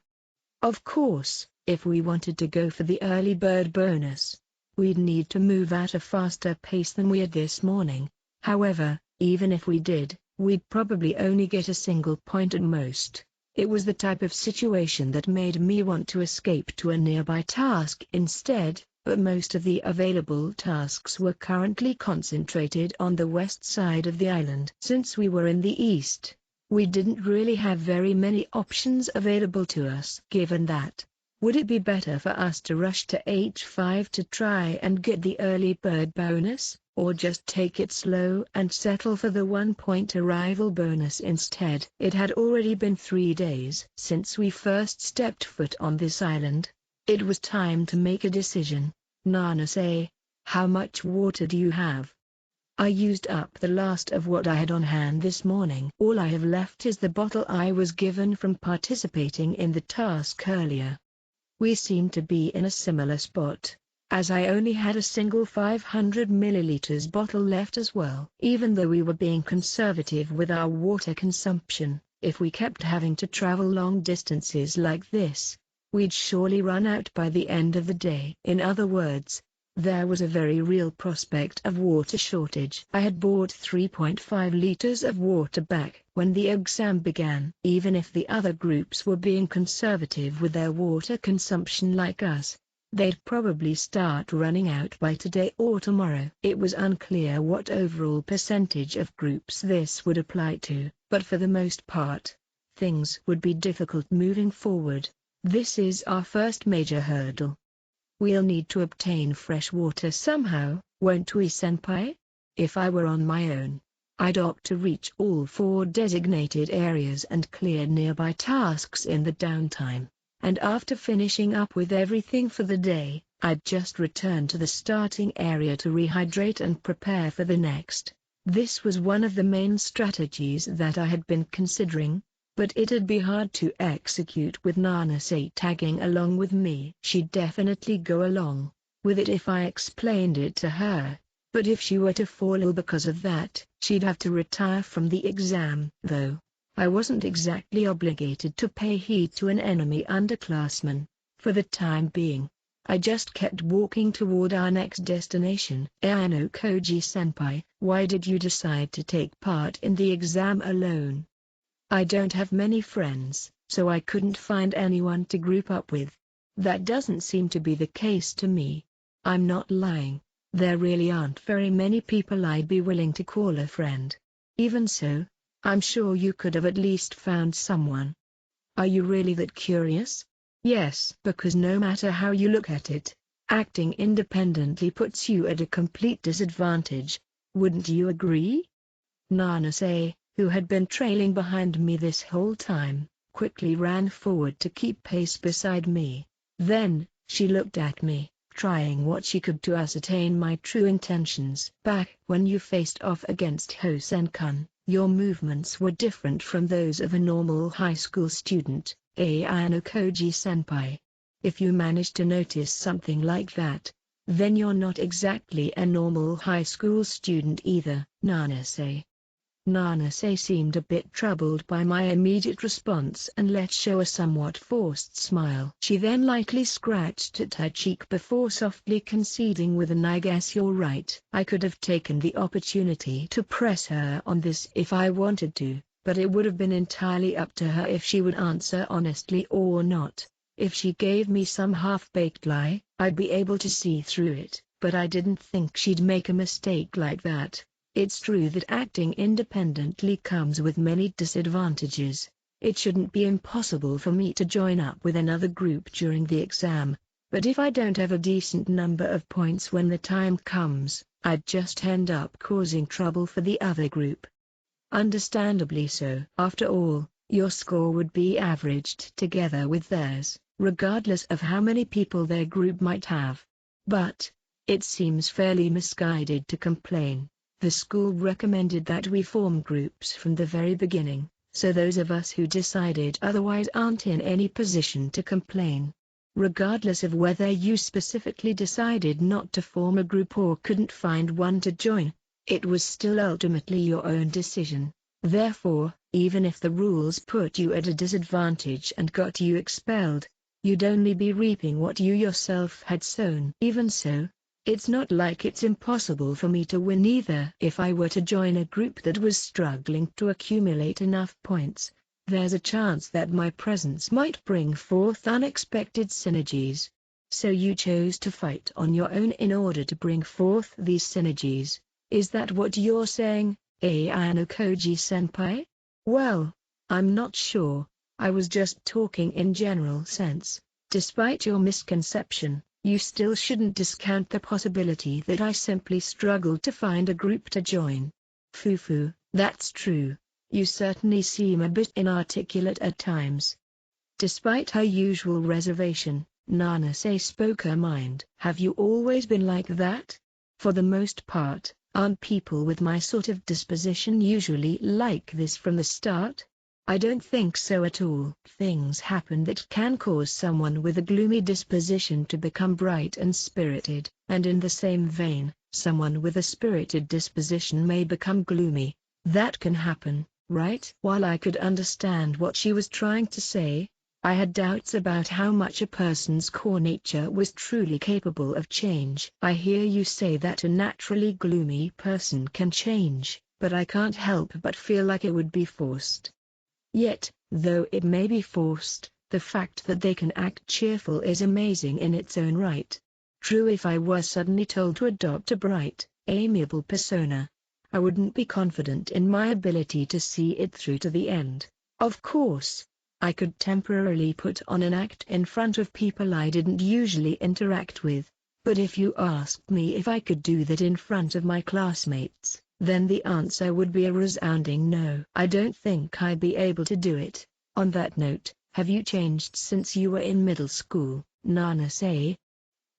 Of course, if we wanted to go for the early bird bonus, we'd need to move at a faster pace than we had this morning. However, even if we did, we'd probably only get a single point at most. It was the type of situation that made me want to escape to a nearby task instead, but most of the available tasks were currently concentrated on the west side of the island. Since we were in the east, we didn't really have very many options available to us. Given that, would it be better for us to rush to H5 to try and get the early bird bonus, or just take it slow and settle for the 1-point arrival bonus instead? It had already been 3 days since we first stepped foot on this island. It was time to make a decision. "Nanase, how much water do you have?" "I used up the last of what I had on hand this morning. All I have left is the bottle I was given from participating in the task earlier." We seemed to be in a similar spot, as I only had a single 500 milliliters bottle left as well. Even though we were being conservative with our water consumption, if we kept having to travel long distances like this, we'd surely run out by the end of the day. In other words, there was a very real prospect of water shortage. I had bought 3.5 liters of water back when the exam began. Even if the other groups were being conservative with their water consumption like us, they'd probably start running out by today or tomorrow. It was unclear what overall percentage of groups this would apply to, but for the most part, things would be difficult moving forward. This is our first major hurdle. We'll need to obtain fresh water somehow, won't we, Senpai? If I were on my own, I'd opt to reach all 4 designated areas and clear nearby tasks in the downtime, and after finishing up with everything for the day, I'd just return to the starting area to rehydrate and prepare for the next. This was one of the main strategies that I had been considering, but it'd be hard to execute with Nanase tagging along with me. She'd definitely go along with it if I explained it to her, but if she were to fall ill because of that, she'd have to retire from the exam. Though I wasn't exactly obligated to pay heed to an enemy underclassman. For the time being, I just kept walking toward our next destination. Ayano Koji-senpai, why did you decide to take part in the exam alone? I don't have many friends, so I couldn't find anyone to group up with. That doesn't seem to be the case to me. I'm not lying, there really aren't very many people I'd be willing to call a friend. Even so, I'm sure you could have at least found someone. Are you really that curious? Yes, because no matter how you look at it, acting independently puts you at a complete disadvantage. Wouldn't you agree? Nanase, who had been trailing behind me this whole time, quickly ran forward to keep pace beside me. Then, she looked at me, trying what she could to ascertain my true intentions. Back when you faced off against Hosen-kun, your movements were different from those of a normal high school student, Ayano-koji-senpai. If you managed to notice something like that, then you're not exactly a normal high school student either. Nanase seemed a bit troubled by my immediate response and let show a somewhat forced smile. She then lightly scratched at her cheek before softly conceding with an "I guess you're right." I could have taken the opportunity to press her on this if I wanted to, but it would have been entirely up to her if she would answer honestly or not. If she gave me some half-baked lie, I'd be able to see through it, but I didn't think she'd make a mistake like that. It's true that acting independently comes with many disadvantages. It shouldn't be impossible for me to join up with another group during the exam, but if I don't have a decent number of points when the time comes, I'd just end up causing trouble for the other group. Understandably so. After all, your score would be averaged together with theirs, regardless of how many people their group might have. But it seems fairly misguided to complain. The school recommended that we form groups from the very beginning, so those of us who decided otherwise aren't in any position to complain. Regardless of whether you specifically decided not to form a group or couldn't find one to join, it was still ultimately your own decision. Therefore, even if the rules put you at a disadvantage and got you expelled, you'd only be reaping what you yourself had sown. Even so, it's not like it's impossible for me to win either. If I were to join a group that was struggling to accumulate enough points, there's a chance that my presence might bring forth unexpected synergies. So you chose to fight on your own in order to bring forth these synergies. Is that what you're saying, Ayano-koji-senpai? Well, I'm not sure. I was just talking in general sense. Despite your misconception, you still shouldn't discount the possibility that I simply struggled to find a group to join. Fufu, that's true. You certainly seem a bit inarticulate at times. Despite her usual reservation, Nanase spoke her mind. Have you always been like that? For the most part, aren't people with my sort of disposition usually like this from the start? I don't think so at all. Things happen that can cause someone with a gloomy disposition to become bright and spirited, and in the same vein, someone with a spirited disposition may become gloomy. That can happen, right? While I could understand what she was trying to say, I had doubts about how much a person's core nature was truly capable of change. I hear you say that a naturally gloomy person can change, but I can't help but feel like it would be forced. Yet, though it may be forced, the fact that they can act cheerful is amazing in its own right. True, if I were suddenly told to adopt a bright, amiable persona, I wouldn't be confident in my ability to see it through to the end. Of course, I could temporarily put on an act in front of people I didn't usually interact with, but if you asked me if I could do that in front of my classmates, then the answer would be a resounding no. I don't think I'd be able to do it. On that note, have you changed since you were in middle school, Nanase?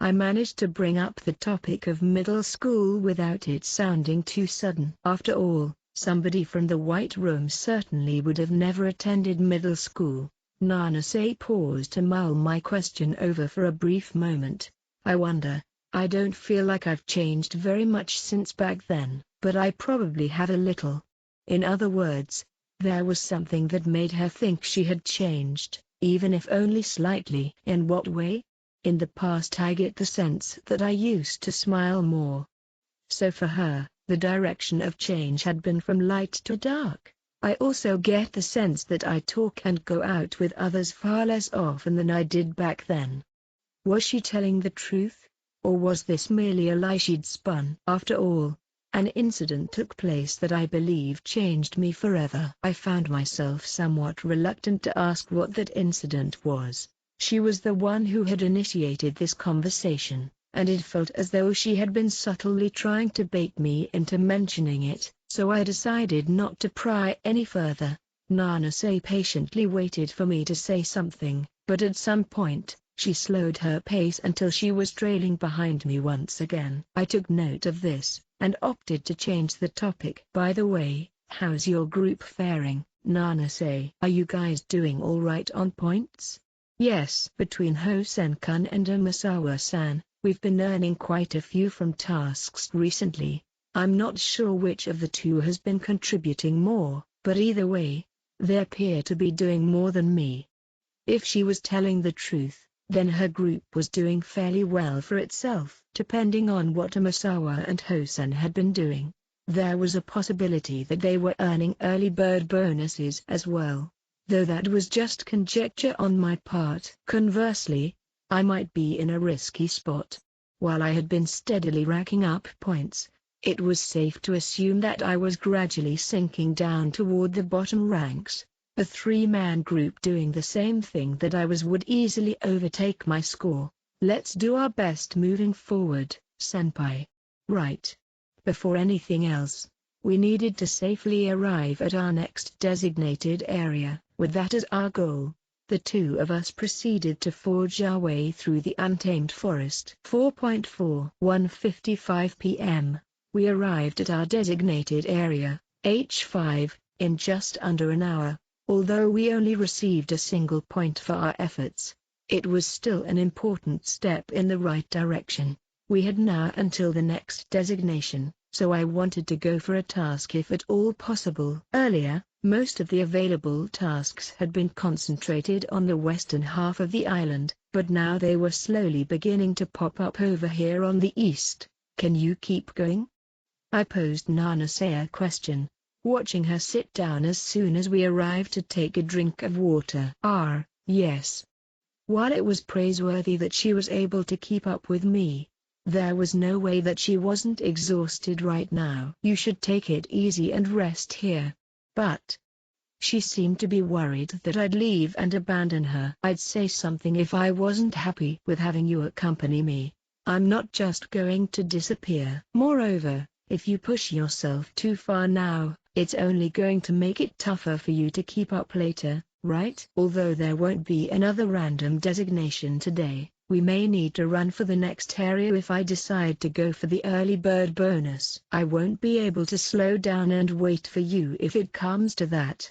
I managed to bring up the topic of middle school without it sounding too sudden. After all, somebody from the White Room certainly would have never attended middle school. Nanase paused to mull my question over for a brief moment. I wonder. I don't feel like I've changed very much since back then, but I probably have a little. In other words, there was something that made her think she had changed, even if only slightly. In what way? In the past I get the sense that I used to smile more. So for her, the direction of change had been from light to dark. I also get the sense that I talk and go out with others far less often than I did back then. Was she telling the truth? Or was this merely a lie she'd spun? After all, an incident took place that I believe changed me forever. I found myself somewhat reluctant to ask what that incident was. She was the one who had initiated this conversation, and it felt as though she had been subtly trying to bait me into mentioning it, so I decided not to pry any further. Nanase patiently waited for me to say something, but at some point, she slowed her pace until she was trailing behind me once again. I took note of this, and opted to change the topic. By the way, how's your group faring, Nanase? Are you guys doing alright on points? Yes. Between Hosen-kun and Omisawa-san, we've been earning quite a few from tasks recently. I'm not sure which of the two has been contributing more, but either way, they appear to be doing more than me. If she was telling the truth, then her group was doing fairly well for itself. Depending on what Omisawa and Hosen had been doing, there was a possibility that they were earning early bird bonuses as well, though that was just conjecture on my part. Conversely, I might be in a risky spot. While I had been steadily racking up points, it was safe to assume that I was gradually sinking down toward the bottom ranks. A three-man group doing the same thing that I was would easily overtake my score. Let's do our best moving forward, senpai. Right. Before anything else, we needed to safely arrive at our next designated area. With that as our goal, the two of us proceeded to forge our way through the untamed forest. 4.4 1:55 p.m. We arrived at our designated area, H5, in just under an hour. Although we only received a single point for our efforts, it was still an important step in the right direction. We had now until the next designation, so I wanted to go for a task if at all possible. Earlier, most of the available tasks had been concentrated on the western half of the island, but now they were slowly beginning to pop up over here on the east. Can you keep going? I posed Nanase a question, watching her sit down as soon as we arrived to take a drink of water. Yes. While it was praiseworthy that she was able to keep up with me, there was no way that she wasn't exhausted right now. You should take it easy and rest here. But she seemed to be worried that I'd leave and abandon her. I'd say something if I wasn't happy with having you accompany me. I'm not just going to disappear. Moreover, if you push yourself too far now, it's only going to make it tougher for you to keep up later, right? Although there won't be another random designation today, we may need to run for the next area if I decide to go for the early bird bonus. I won't be able to slow down and wait for you if it comes to that.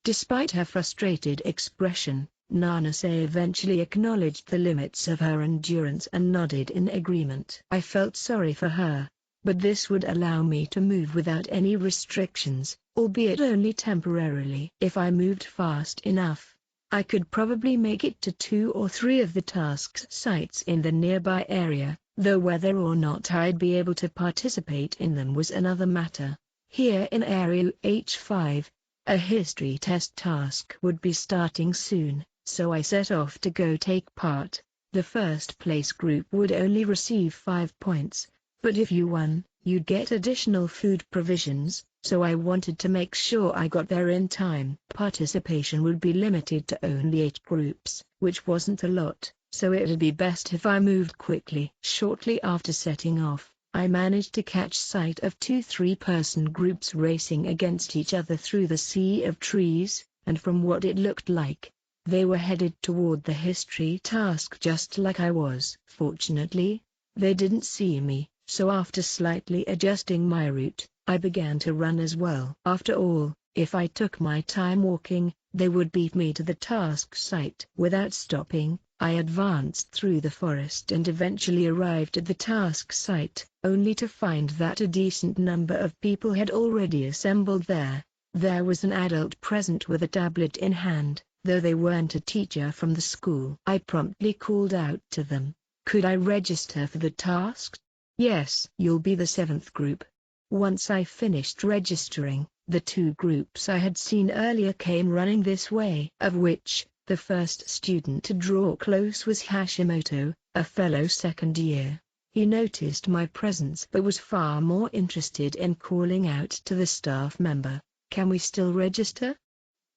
Despite her frustrated expression, Nanase eventually acknowledged the limits of her endurance and nodded in agreement. I felt sorry for her, but this would allow me to move without any restrictions, albeit only temporarily. If I moved fast enough, I could probably make it to 2 or 3 of the task sites in the nearby area, though whether or not I'd be able to participate in them was another matter. Here in Area H5, a history test task would be starting soon, so I set off to go take part. The first place group would only receive 5 points. But if you won, you'd get additional food provisions, so I wanted to make sure I got there in time. Participation would be limited to only 8 groups, which wasn't a lot, so it'd be best if I moved quickly. Shortly after setting off, I managed to catch sight of 2 3-person groups racing against each other through the sea of trees, and from what it looked like, they were headed toward the history task just like I was. Fortunately, they didn't see me, so after slightly adjusting my route, I began to run as well. After all, if I took my time walking, they would beat me to the task site. Without stopping, I advanced through the forest and eventually arrived at the task site, only to find that a decent number of people had already assembled there. There was an adult present with a tablet in hand, though they weren't a teacher from the school. I promptly called out to them, "Could I register for the task?" "Yes, you'll be the 7th group." Once I finished registering, the 2 groups I had seen earlier came running this way, of which, the first student to draw close was Hashimoto, a fellow second year. He noticed my presence but was far more interested in calling out to the staff member, "Can we still register?"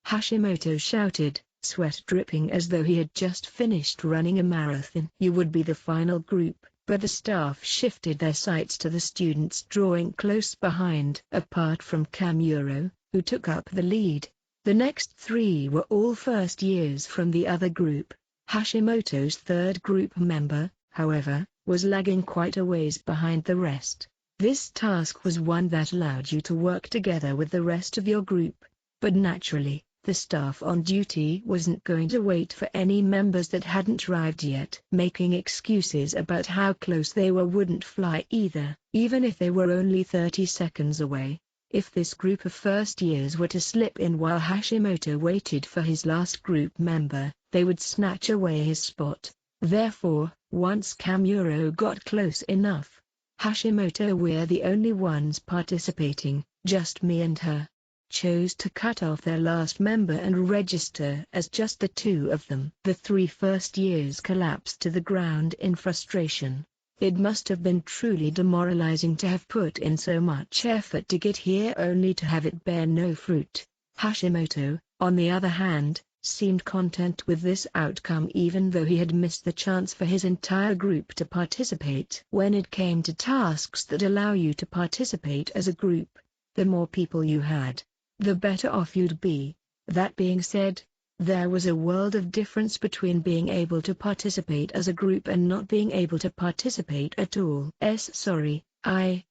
Hashimoto shouted, sweat dripping as though he had just finished running a marathon. You would be the final group, but the staff shifted their sights to the students drawing close behind. Apart from Kamuro, who took up the lead, The next 3 were all first years from the other group. Hashimoto's third group member, however, was lagging quite a ways behind the rest. This task was one that allowed you to work together with the rest of your group. But naturally, the staff on duty wasn't going to wait for any members that hadn't arrived yet. Making excuses about how close they were wouldn't fly either, even if they were only 30 seconds away. If this group of first years were to slip in while Hashimoto waited for his last group member, they would snatch away his spot. Therefore, once Kamuro got close enough, Hashimoto, we're the only ones participating, just me and her, chose to cut off their last member and register as just the 2 of them. The 3 first years collapsed to the ground in frustration. It must have been truly demoralizing to have put in so much effort to get here only to have it bear no fruit. Hashimoto, on the other hand, seemed content with this outcome even though he had missed the chance for his entire group to participate. When it came to tasks that allow you to participate as a group, the more people you had, the better off you'd be. That being said, there was a world of difference between being able to participate as a group and not being able to participate at all. Sorry, I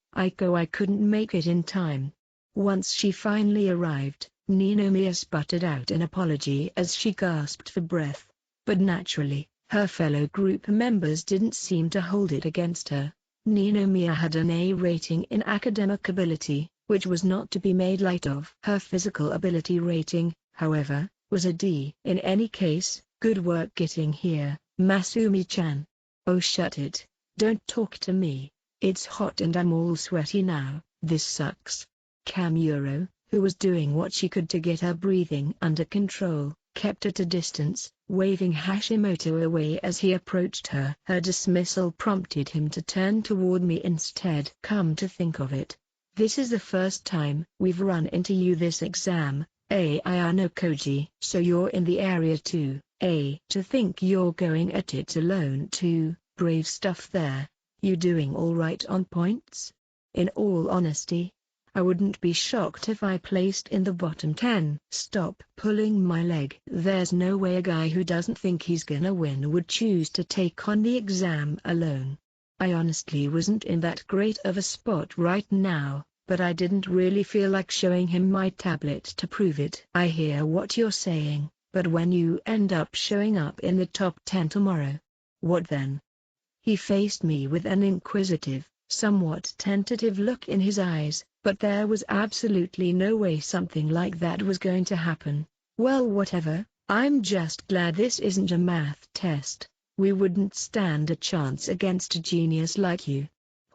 couldn't make it in time. Once she finally arrived, Ninomiya sputtered out an apology as she gasped for breath. But naturally, her fellow group members didn't seem to hold it against her. Ninomiya had an A rating in academic ability, which was not to be made light of. Her physical ability rating, however, was a D. In any case, good work getting here, Masumi-chan. Oh, shut it. Don't talk to me. It's hot and I'm all sweaty now. This sucks. Kamuro, who was doing what she could to get her breathing under control, kept at a distance, waving Hashimoto away as he approached her. Her dismissal prompted him to turn toward me instead. Come to think of it, this is the first time we've run into you this exam. Ayano Koji. So you're in the area too. To think you're going at it alone too. Brave stuff there. You doing all right on points? In all honesty, I wouldn't be shocked if I placed in the bottom 10. Stop pulling my leg. There's no way a guy who doesn't think he's gonna win would choose to take on the exam alone. I honestly wasn't in that great of a spot right now, but I didn't really feel like showing him my tablet to prove it. I hear what you're saying, but when you end up showing up in the top 10 tomorrow, what then? He faced me with an inquisitive, somewhat tentative look in his eyes, but there was absolutely no way something like that was going to happen. Well, whatever, I'm just glad this isn't a math test. We wouldn't stand a chance against a genius like you.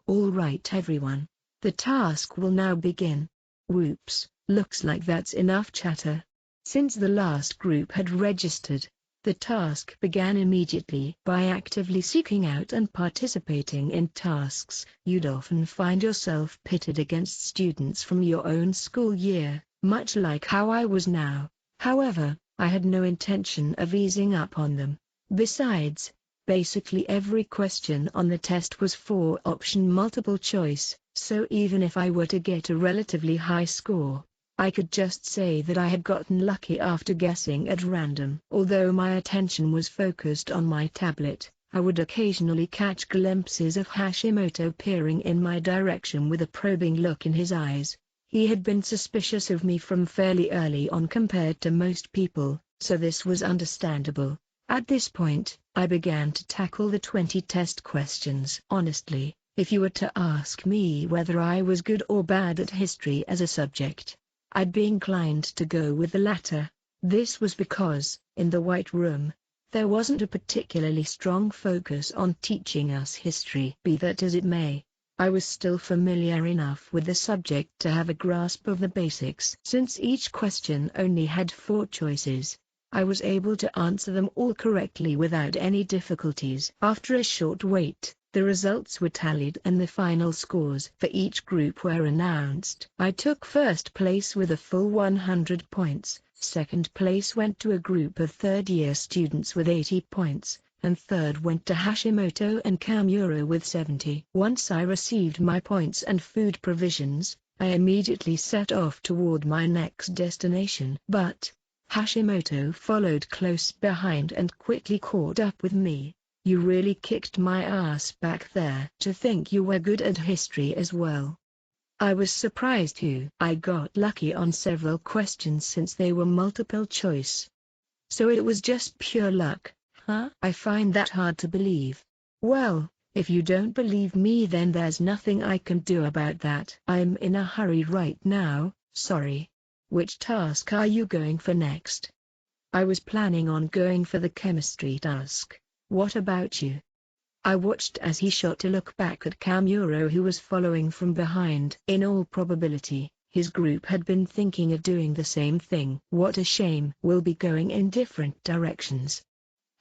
All right everyone. The task will now begin. Whoops, looks like that's enough chatter. Since the last group had registered, the task began immediately. By actively seeking out and participating in tasks, you'd often find yourself pitted against students from your own school year, much like how I was now. However, I had no intention of easing up on them. Besides, basically every question on the test was 4-option multiple choice. So even if I were to get a relatively high score, I could just say that I had gotten lucky after guessing at random. Although my attention was focused on my tablet, I would occasionally catch glimpses of Hashimoto peering in my direction with a probing look in his eyes. He had been suspicious of me from fairly early on compared to most people, so this was understandable. At this point, I began to tackle the 20 test questions. Honestly, if you were to ask me whether I was good or bad at history as a subject, I'd be inclined to go with the latter. This was because, in the White Room, there wasn't a particularly strong focus on teaching us history. Be that as it may, I was still familiar enough with the subject to have a grasp of the basics. Since each question only had 4 choices, I was able to answer them all correctly without any difficulties. After a short wait, the results were tallied and the final scores for each group were announced. I took first place with a full 100 points, second place went to a group of third-year students with 80 points, and third went to Hashimoto and Kamuro with 70. Once I received my points and food provisions, I immediately set off toward my next destination. But Hashimoto followed close behind and quickly caught up with me. You really kicked my ass back there. To think you were good at history as well. I was surprised too. I got lucky on several questions since they were multiple choice. So it was just pure luck, huh? I find that hard to believe. Well, if you don't believe me then there's nothing I can do about that. I'm in a hurry right now, sorry. Which task are you going for next? I was planning on going for the chemistry task. What about you? I watched as he shot to look back at Kamuro, who was following from behind. In all probability, his group had been thinking of doing the same thing. What a shame. We'll be going in different directions.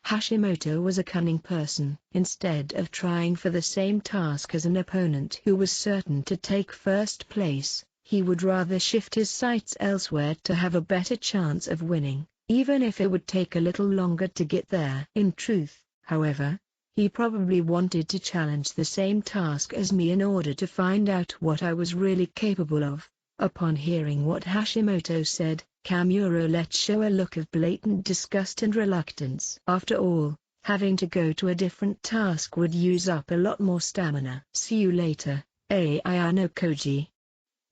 Hashimoto was a cunning person. Instead of trying for the same task as an opponent who was certain to take first place, he would rather shift his sights elsewhere to have a better chance of winning, even if it would take a little longer to get there. In truth, however, he probably wanted to challenge the same task as me in order to find out what I was really capable of. Upon hearing what Hashimoto said, Kamuro let show a look of blatant disgust and reluctance. After all, having to go to a different task would use up a lot more stamina. See you later, Ayano Koji.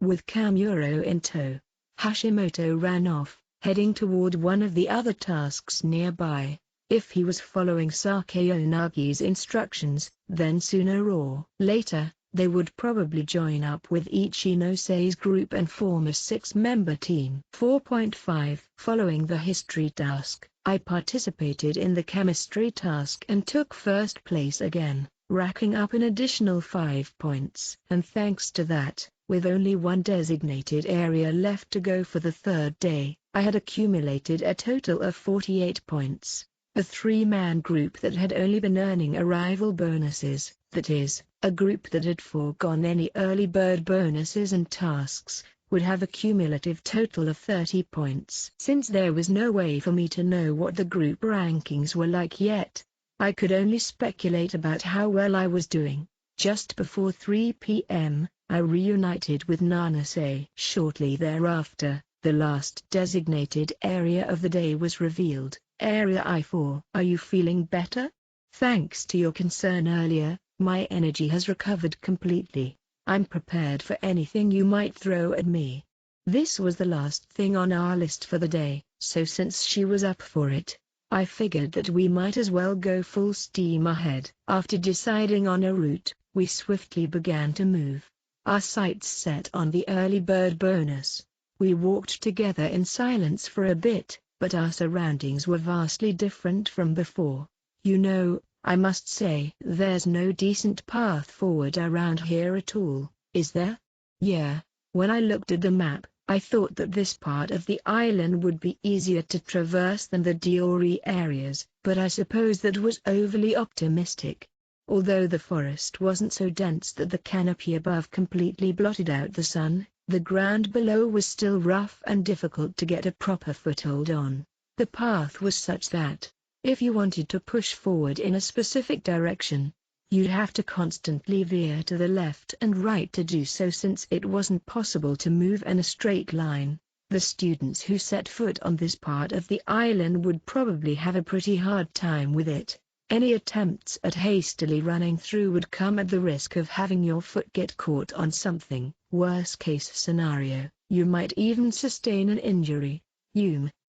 With Kamuro in tow, Hashimoto ran off, heading toward one of the other tasks nearby. If he was following Sakayonagi's instructions, then sooner or later, they would probably join up with Ichinosei's group and form a 6-member team. 4.5 Following the history task, I participated in the chemistry task and took first place again, racking up an additional 5 points. And thanks to that, with only one designated area left to go for the third day, I had accumulated a total of 48 points. A 3-man group that had only been earning arrival bonuses, that is, a group that had foregone any early bird bonuses and tasks, would have a cumulative total of 30 points. Since there was no way for me to know what the group rankings were like yet, I could only speculate about how well I was doing. Just before 3 p.m., I reunited with Nanase. Shortly thereafter, the last designated area of the day was revealed. Area I-4. Are you feeling better? Thanks to your concern earlier, my energy has recovered completely. I'm prepared for anything you might throw at me. This was the last thing on our list for the day, so since she was up for it, I figured that we might as well go full steam ahead. After deciding on a route, we swiftly began to move, our sights set on the early bird bonus. We walked together in silence for a bit, but our surroundings were vastly different from before. You know, I must say, there's no decent path forward around here at all, is there? Yeah, when I looked at the map, I thought that this part of the island would be easier to traverse than the Diori areas, but I suppose that was overly optimistic. Although the forest wasn't so dense that the canopy above completely blotted out the sun, the ground below was still rough and difficult to get a proper foothold on. The path was such that, if you wanted to push forward in a specific direction, you'd have to constantly veer to the left and right to do so since it wasn't possible to move in a straight line. The students who set foot on this part of the island would probably have a pretty hard time with it. Any attempts at hastily running through would come at the risk of having your foot get caught on something. Worst case scenario, you might even sustain an injury.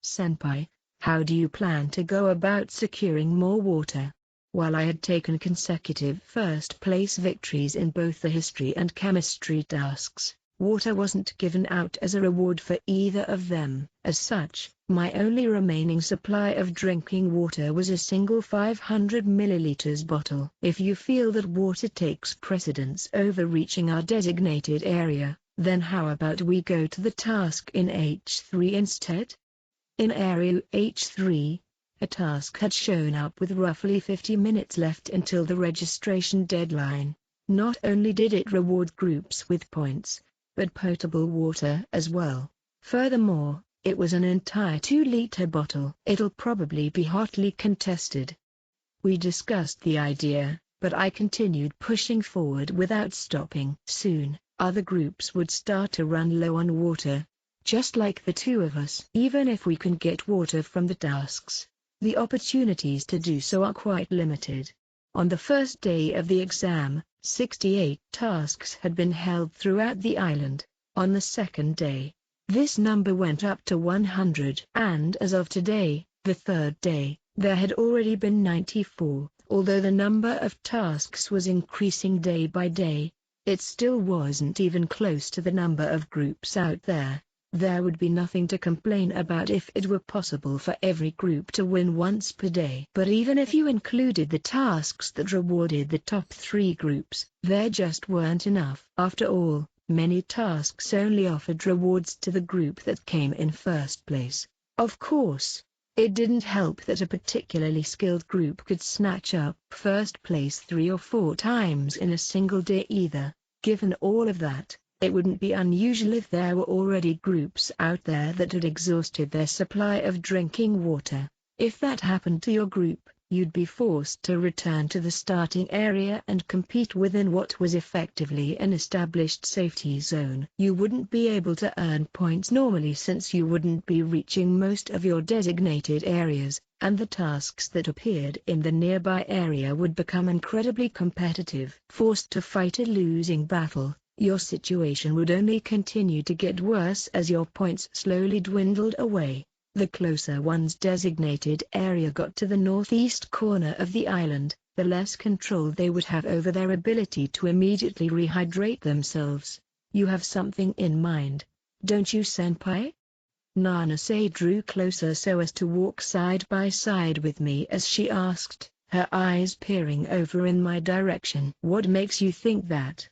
Senpai, how do you plan to go about securing more water? While I had taken consecutive first-place victories in both the history and chemistry tasks, water wasn't given out as a reward for either of them. As such, my only remaining supply of drinking water was a single 500 milliliters bottle. If you feel that water takes precedence over reaching our designated area, then how about we go to the task in H3 instead? In Area H3, a task had shown up with roughly 50 minutes left until the registration deadline. Not only did it reward groups with points, but potable water as well. Furthermore, it was an entire 2-liter bottle. It'll probably be hotly contested. We discussed the idea, but I continued pushing forward without stopping. Soon, other groups would start to run low on water. Just like the two of us. Even if we can get water from the tasks, the opportunities to do so are quite limited. On the first day of the exam, 68 tasks had been held throughout the island. On the second day, this number went up to 100. And as of today, the third day, there had already been 94. Although the number of tasks was increasing day by day, it still wasn't even close to the number of groups out there. There would be nothing to complain about if it were possible for every group to win once per day. But even if you included the tasks that rewarded the top 3 groups, there just weren't enough. After all, many tasks only offered rewards to the group that came in first place. Of course, it didn't help that a particularly skilled group could snatch up first place 3 or 4 times in a single day either. Given all of that, it wouldn't be unusual if there were already groups out there that had exhausted their supply of drinking water. If that happened to your group, you'd be forced to return to the starting area and compete within what was effectively an established safety zone. You wouldn't be able to earn points normally since you wouldn't be reaching most of your designated areas, and the tasks that appeared in the nearby area would become incredibly competitive. Forced to fight a losing battle, your situation would only continue to get worse as your points slowly dwindled away. The closer one's designated area got to the northeast corner of the island, the less control they would have over their ability to immediately rehydrate themselves. You have something in mind, don't you, senpai? Nanase drew closer so as to walk side by side with me as she asked, her eyes peering over in my direction. What makes you think that?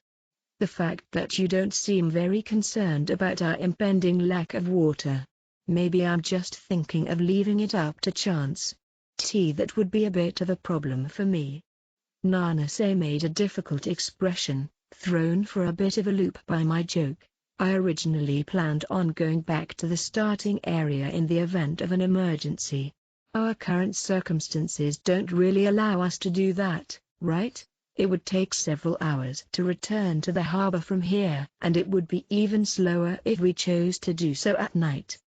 The fact that you don't seem very concerned about our impending lack of water. Maybe I'm just thinking of leaving it up to chance. That would be a bit of a problem for me. Nanase made a difficult expression, thrown for a bit of a loop by my joke. I originally planned on going back to the starting area in the event of an emergency. Our current circumstances don't really allow us to do that, right? It would take several hours to return to the harbor from here, and it would be even slower if we chose to do so at night.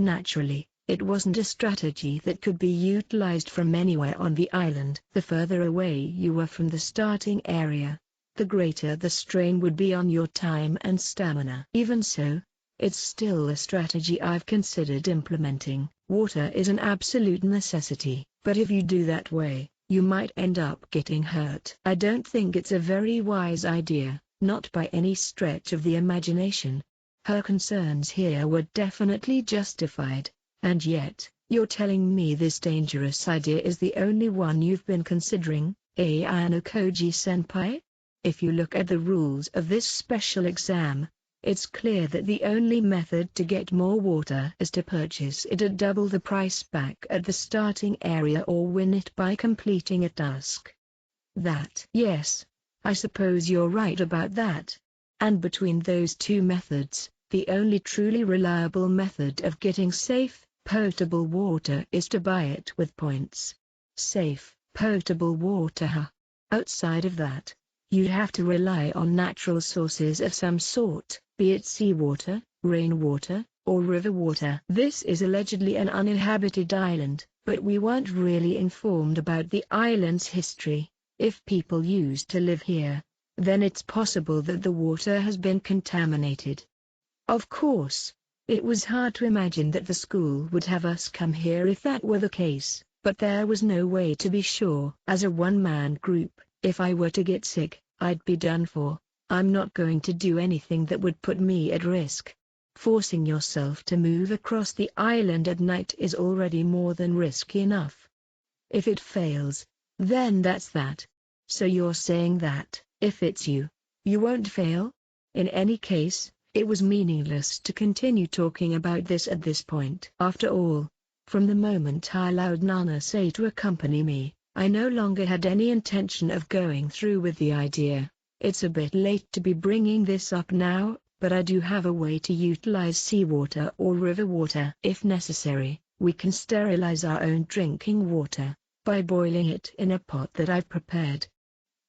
Naturally, it wasn't a strategy that could be utilized from anywhere on the island. The further away you were from the starting area, the greater the strain would be on your time and stamina. Even so, it's still a strategy I've considered implementing. Water is an absolute necessity, but if you do that way, you might end up getting hurt. I don't think it's a very wise idea, not by any stretch of the imagination. Her concerns here were definitely justified, and yet, you're telling me this dangerous idea is the only one you've been considering, Ayano-koji-senpai? If you look at the rules of this special exam, it's clear that the only method to get more water is to purchase it at double the price back at the starting area or win it by completing a task. Yes, I suppose you're right about that. And between those two methods, the only truly reliable method of getting safe, potable water is to buy it with points. Safe, potable water, Outside of that, you'd have to rely on natural sources of some sort, be it seawater, rainwater, or river water. This is allegedly an uninhabited island, but we weren't really informed about the island's history. If people used to live here, then it's possible that the water has been contaminated. Of course, it was hard to imagine that the school would have us come here if that were the case, but there was no way to be sure. As a one-man group, if I were to get sick, I'd be done for. I'm not going to do anything that would put me at risk. Forcing yourself to move across the island at night is already more than risky enough. If it fails, then that's that. So you're saying that, if it's you, you won't fail? In any case, it was meaningless to continue talking about this at this point. After all, from the moment I allowed Nanase to accompany me, I no longer had any intention of going through with the idea. It's a bit late to be bringing this up now, but I do have a way to utilize seawater or river water. If necessary, we can sterilize our own drinking water by boiling it in a pot that I've prepared.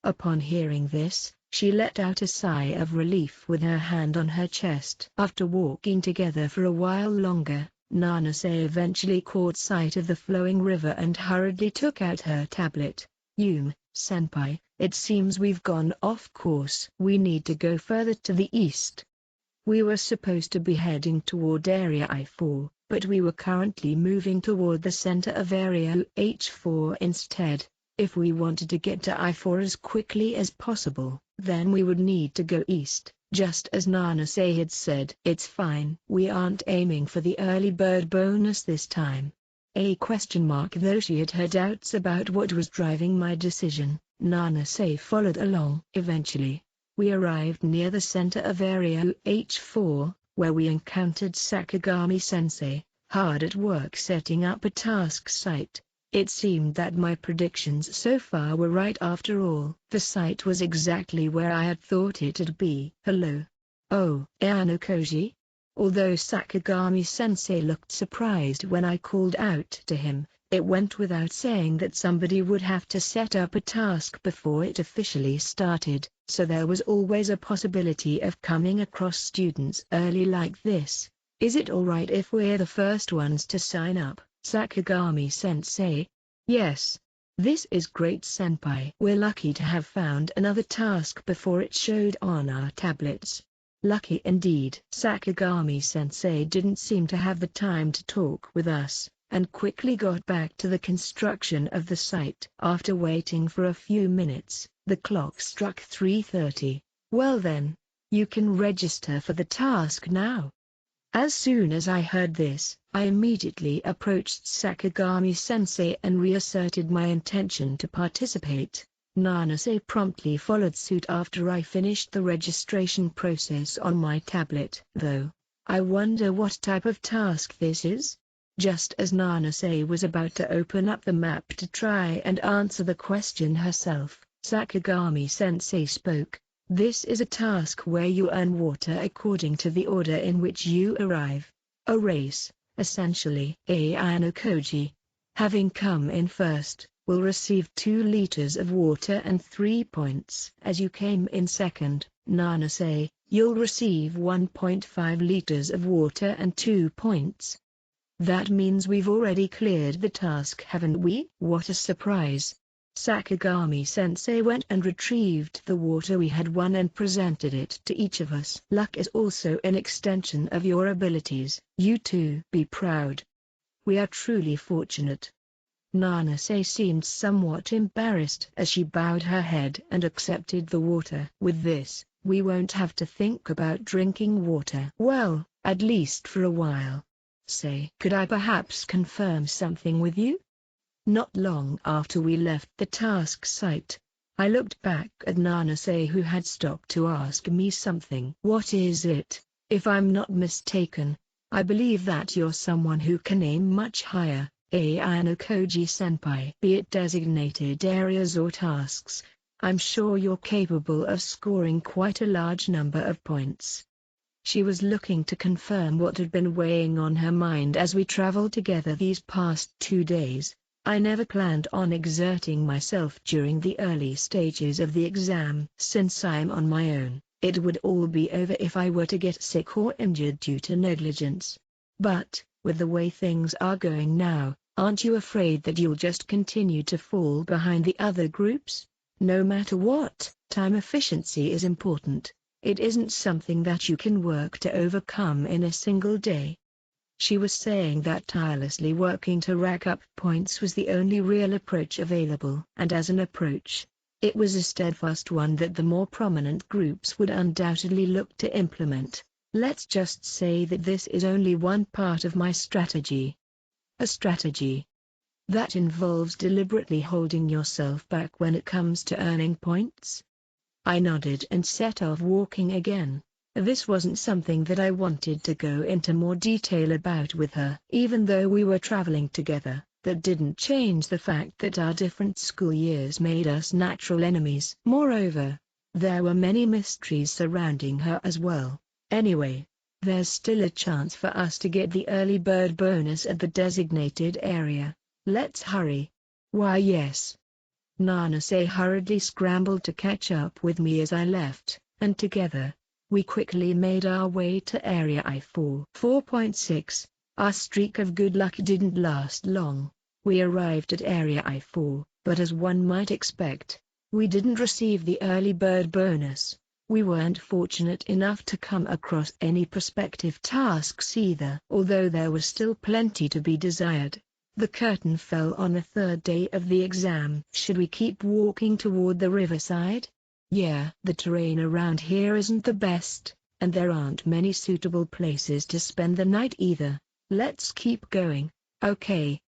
Upon hearing this, She let out a sigh of relief with her hand on her chest. After walking together for a while longer, Nanase eventually caught sight of the flowing river and hurriedly took out her tablet. Senpai, it seems we've gone off course. We need to go further to the east. We were supposed to be heading toward Area I-4, but we were currently moving toward the center of Area H4 instead. If we wanted to get to I-4 as quickly as possible, then we would need to go east, just as Nanase had said. It's fine. We aren't aiming for the early bird bonus this time. Though she had her doubts about what was driving my decision, Nanase followed along. Eventually, we arrived near the center of Area H4, where we encountered Sakagami-sensei, hard at work setting up a task site. It seemed that my predictions so far were right after all. The site was exactly where I had thought it'd be. Hello. Oh, Koji? Although Sakagami-sensei looked surprised when I called out to him, it went without saying that somebody would have to set up a task before it officially started, so there was always a possibility of coming across students early like this. Is it alright if we're the first ones to sign up, Sakagami-sensei? Yes. This is great, senpai. We're lucky to have found another task before it showed on our tablets. Lucky indeed. Sakagami-sensei didn't seem to have the time to talk with us, and quickly got back to the construction of the site. After waiting for a few minutes, the clock struck 3:30. Well then, you can register for the task now. As soon as I heard this, I immediately approached Sakagami-sensei and reasserted my intention to participate. Nanase promptly followed suit after I finished the registration process on my tablet. Though, I wonder what type of task this is? Just as Nanase was about to open up the map to try and answer the question herself, Sakagami-sensei spoke. This is a task where you earn water according to the order in which you arrive. A race, essentially. Koji, having come in first, will receive 2 liters of water and 3 points. As you came in second, Nanase, you'll receive 1.5 liters of water and 2 points. That means we've already cleared the task, haven't we? What a surprise. Sakagami-sensei went and retrieved the water we had won and presented it to each of us. Luck is also an extension of your abilities. You too be proud. We are truly fortunate. Nanase seemed somewhat embarrassed as she bowed her head and accepted the water. With this, we won't have to think about drinking water. Well, at least for a while. Could I perhaps confirm something with you? Not long after we left the task site, I looked back at Nanase, who had stopped to ask me something. What is it? If I'm not mistaken, I believe that you're someone who can aim much higher, Koji-senpai. Be it designated areas or tasks, I'm sure you're capable of scoring quite a large number of points. She was looking to confirm what had been weighing on her mind as we traveled together these past 2 days. I never planned on exerting myself during the early stages of the exam. Since I'm on my own, it would all be over if I were to get sick or injured due to negligence. But, with the way things are going now, aren't you afraid that you'll just continue to fall behind the other groups? No matter what, time efficiency is important. It isn't something that you can work to overcome in a single day. She was saying that tirelessly working to rack up points was the only real approach available. And as an approach, it was a steadfast one that the more prominent groups would undoubtedly look to implement. Let's just say that this is only one part of my strategy. A strategy that involves deliberately holding yourself back when it comes to earning points? I nodded and set off walking again. This wasn't something that I wanted to go into more detail about with her. Even though we were traveling together, that didn't change the fact that our different school years made us natural enemies. Moreover, there were many mysteries surrounding her as well. Anyway, there's still a chance for us to get the early bird bonus at the designated area. Let's hurry. Why yes. Nanase hurriedly scrambled to catch up with me as I left, and together, we quickly made our way to Area I-4. 4.6. Our streak of good luck didn't last long. We arrived at Area I-4, but as one might expect, we didn't receive the early bird bonus. We weren't fortunate enough to come across any prospective tasks either. Although there was still plenty to be desired, the curtain fell on the third day of the exam. Should we keep walking toward the riverside? Yeah, the terrain around here isn't the best, and there aren't many suitable places to spend the night either. Let's keep going. Okay.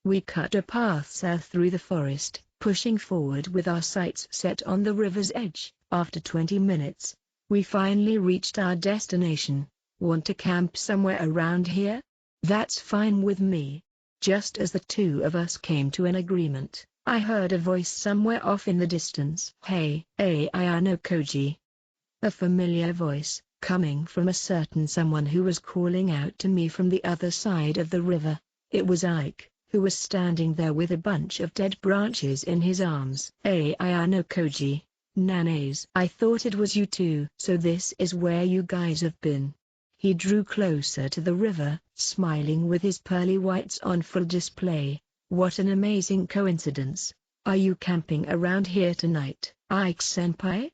We cut a path south through the forest, pushing forward with our sights set on the river's edge. After 20 minutes, we finally reached our destination. Want to camp somewhere around here? That's fine with me. Just as the two of us came to an agreement, I heard a voice somewhere off in the distance. Hey, Ayano Koji. A familiar voice, coming from a certain someone who was calling out to me from the other side of the river. It was Ike, who was standing there with a bunch of dead branches in his arms. Hey Ayano Koji. Nanes. I thought it was you two. So this is where you guys have been. He drew closer to the river, smiling with his pearly whites on full display. What an amazing coincidence. Are you camping around here tonight, Ike-senpai?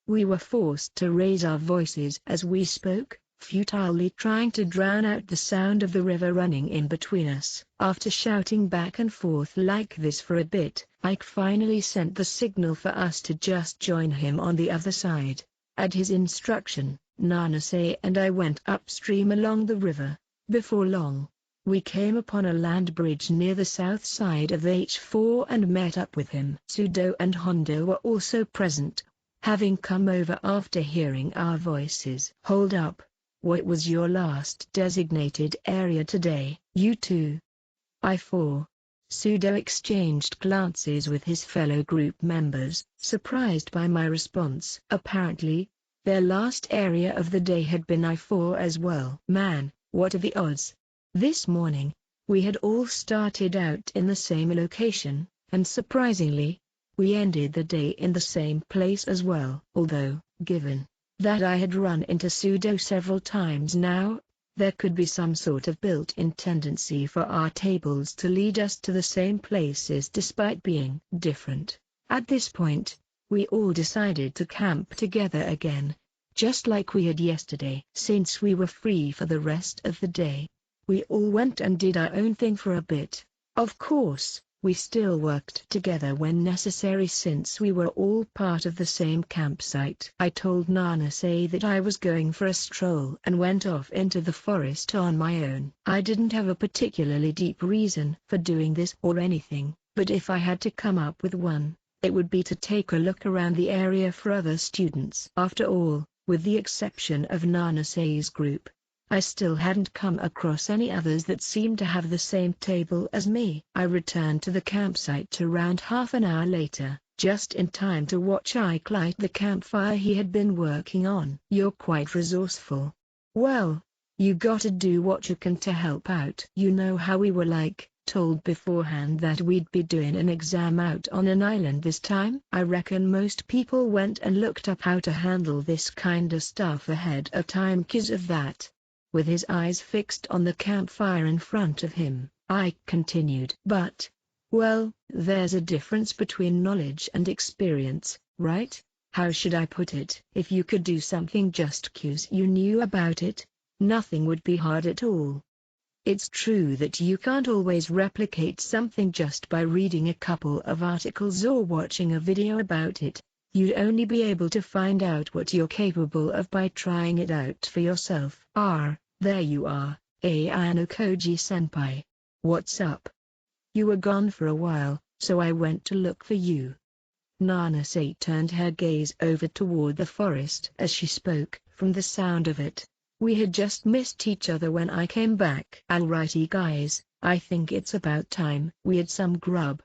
We were forced to raise our voices as we spoke, futilely trying to drown out the sound of the river running in between us. After shouting back and forth like this for a bit, Ike finally sent the signal for us to just join him on the other side. At his instruction, Nanase and I went upstream along the river. Before long, we came upon a land bridge near the south side of H4 and met up with him. Sudo and Hondo were also present, having come over after hearing our voices. Hold up. What was your last designated area today? You two. I-4. Sudo exchanged glances with his fellow group members, surprised by my response. Apparently, their last area of the day had been I-4 as well. Man, what are the odds? This morning, we had all started out in the same location, and surprisingly, we ended the day in the same place as well. Although, given that I had run into Sudo several times now, there could be some sort of built-in tendency for our tables to lead us to the same places despite being different. At this point, we all decided to camp together again, just like we had yesterday. Since we were free for the rest of the day, we all went and did our own thing for a bit. Of course, we still worked together when necessary since we were all part of the same campsite. I told Nanase that I was going for a stroll and went off into the forest on my own. I didn't have a particularly deep reason for doing this or anything, but if I had to come up with one, it would be to take a look around the area for other students. After all, with the exception of Nanase's group, I still hadn't come across any others that seemed to have the same table as me. I returned to the campsite around half an hour later, just in time to watch Ike light the campfire he had been working on. You're quite resourceful. Well, you gotta do what you can to help out. You know how we were like, told beforehand that we'd be doing an exam out on an island this time? I reckon most people went and looked up how to handle this kinda stuff ahead of time 'cause of that. With his eyes fixed on the campfire in front of him, Ike continued. But, well, there's a difference between knowledge and experience, right? How should I put it? If you could do something just 'cause you knew about it, nothing would be hard at all. It's true that you can't always replicate something just by reading a couple of articles or watching a video about it. You'd only be able to find out what you're capable of by trying it out for yourself. There you are, Ayano Koji-senpai. What's up? You were gone for a while, so I went to look for you. Nanase turned her gaze over toward the forest as she spoke. From the sound of it, we had just missed each other when I came back. Alrighty guys, I think it's about time we had some grub.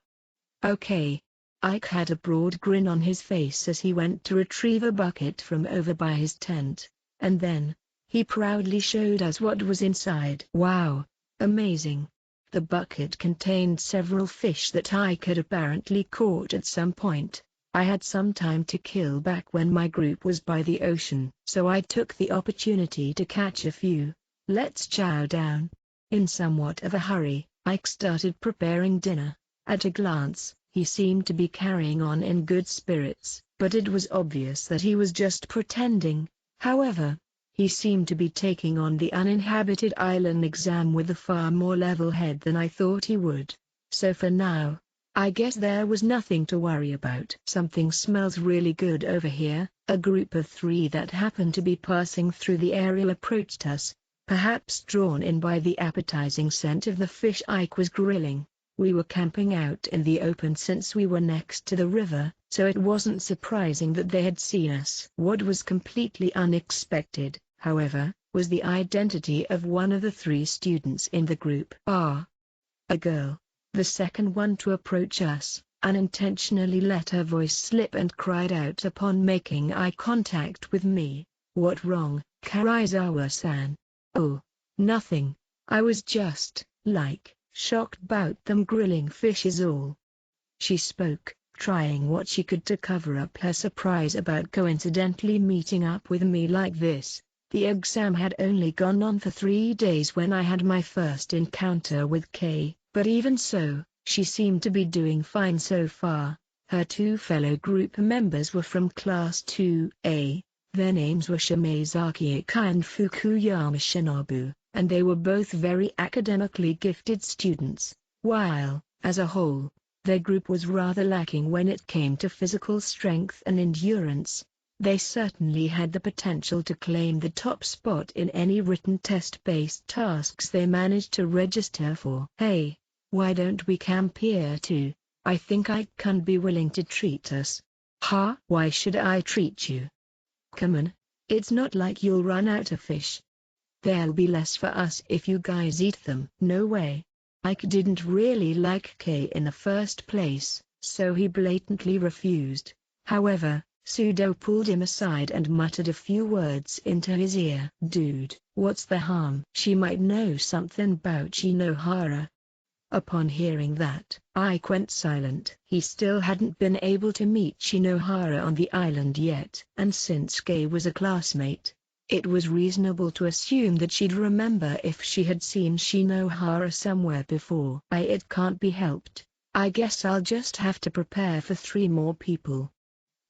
Okay. Ike had a broad grin on his face as he went to retrieve a bucket from over by his tent, and then, he proudly showed us what was inside. Wow, amazing. The bucket contained several fish that I could apparently caught at some point. I had some time to kill back when my group was by the ocean, so I took the opportunity to catch a few. Let's chow down. In somewhat of a hurry, Ike started preparing dinner. At a glance, he seemed to be carrying on in good spirits, but it was obvious that he was just pretending. However, he seemed to be taking on the uninhabited island exam with a far more level head than I thought he would. So for now, I guess there was nothing to worry about. Something smells really good over here. A group of 3 that happened to be passing through the area approached us, perhaps drawn in by the appetizing scent of the fish Ike was grilling. We were camping out in the open since we were next to the river, so it wasn't surprising that they had seen us. What was completely unexpected, however, was the identity of one of the 3 students in the group. A girl, the second one to approach us, unintentionally let her voice slip and cried out upon making eye contact with me. "What wrong, Karizawa-san?" "Oh, nothing. I was just, shocked about them grilling fish is all." She spoke, trying what she could to cover up her surprise about coincidentally meeting up with me like this. The exam had only gone on for 3 days when I had my first encounter with Kay, but even so, she seemed to be doing fine so far. Her 2 fellow group members were from Class 2A. Their names were Shimezaki Ika and Fukuyama Shinobu, and they were both very academically gifted students, while, as a whole, their group was rather lacking when it came to physical strength and endurance. They certainly had the potential to claim the top spot in any written test-based tasks they managed to register for. "Hey, why don't we camp here too? I think I can be willing to treat us." "Huh? Why should I treat you? Come on, it's not like you'll run out of fish. There'll be less for us if you guys eat them." "No way." Ike didn't really like Kay in the first place, so he blatantly refused. However, Sudo pulled him aside and muttered a few words into his ear. "Dude, what's the harm? She might know something about Shinohara." Upon hearing that, Ike went silent. He still hadn't been able to meet Shinohara on the island yet, and since Kay was a classmate, it was reasonable to assume that she'd remember if she had seen Shinohara somewhere before. It can't be helped. I guess I'll just have to prepare for 3 more people."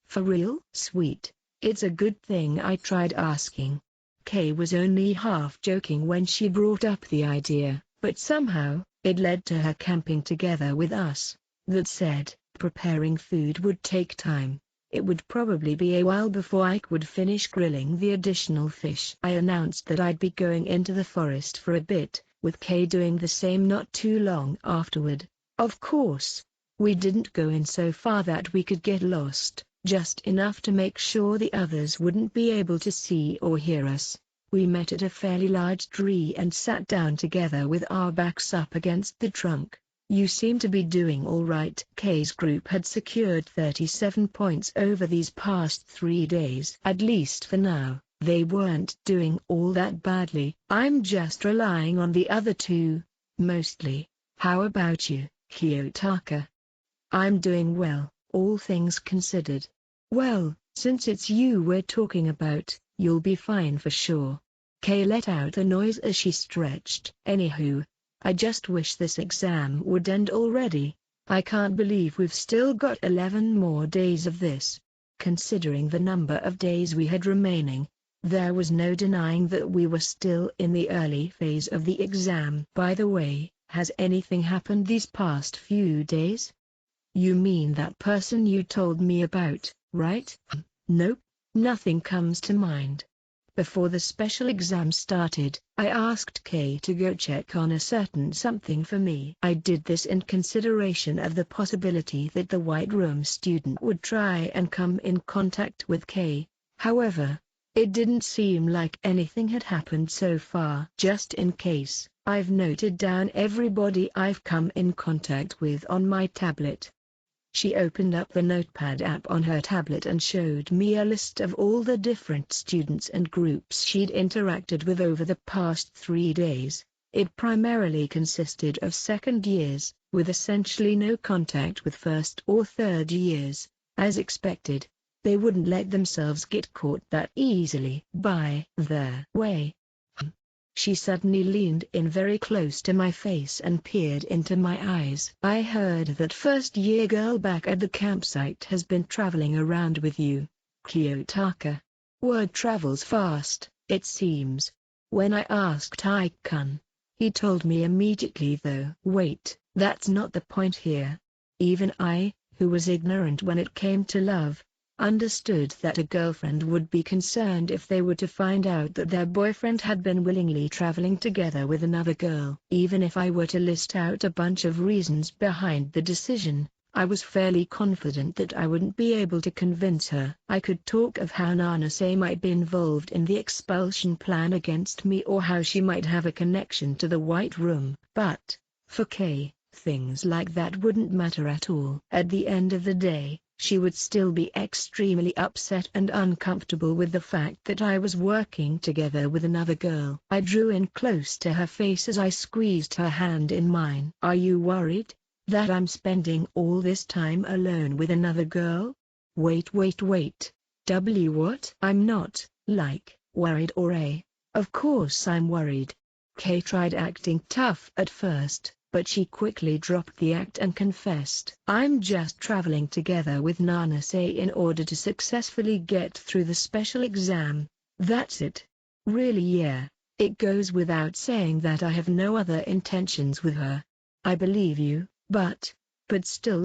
"For real?" "Sweet. It's a good thing I tried asking." Kay was only half joking when she brought up the idea, but somehow, it led to her camping together with us. That said, preparing food would take time. It would probably be a while before Ike would finish grilling the additional fish. I announced that I'd be going into the forest for a bit, with Kay doing the same not too long afterward. Of course, we didn't go in so far that we could get lost, just enough to make sure the others wouldn't be able to see or hear us. We met at a fairly large tree and sat down together with our backs up against the trunk. "You seem to be doing all right." Kay's group had secured 37 points over these past 3 days. At least for now, they weren't doing all that badly. "I'm just relying on the other 2, mostly. How about you, Kiyotaka?" "I'm doing well, all things considered." "Well, since it's you we're talking about, you'll be fine for sure." Kay let out a noise as she stretched. "Anywho, I just wish this exam would end already. I can't believe we've still got 11 more days of this." Considering the number of days we had remaining, there was no denying that we were still in the early phase of the exam. "By the way, has anything happened these past few days?" "You mean that person you told me about, right?" "Nope, nothing comes to mind." Before the special exam started, I asked Kay to go check on a certain something for me. I did this in consideration of the possibility that the White Room student would try and come in contact with Kay. However, it didn't seem like anything had happened so far. "Just in case, I've noted down everybody I've come in contact with on my tablet." She opened up the Notepad app on her tablet and showed me a list of all the different students and groups she'd interacted with over the past 3 days. It primarily consisted of second years, with essentially no contact with first or third years. As expected, they wouldn't let themselves get caught that easily. By the way, she suddenly leaned in very close to my face and peered into my eyes. I heard that first-year girl back at the campsite has been traveling around with you, Kiyotaka. Word travels fast, it seems. When I asked Taikun, he told me immediately though. Wait, that's not the point here. Even I, who was ignorant when it came to love, understood that a girlfriend would be concerned if they were to find out that their boyfriend had been willingly traveling together with another girl. Even if I were to list out a bunch of reasons behind the decision, I was fairly confident that I wouldn't be able to convince her. I could talk of how Nanase might be involved in the expulsion plan against me or how she might have a connection to the White Room, but, for Kay, things like that wouldn't matter at all. At the end of the day, she would still be extremely upset and uncomfortable with the fact that I was working together with another girl. I drew in close to her face as I squeezed her hand in mine. Are you worried that I'm spending all this time alone with another girl? Wait. What? I'm not, worried or Of course I'm worried. Kay tried acting tough at first, but she quickly dropped the act and confessed. I'm just traveling together with Nanase in order to successfully get through the special exam. That's it. Really, yeah. It goes without saying that I have no other intentions with her. I believe you, but still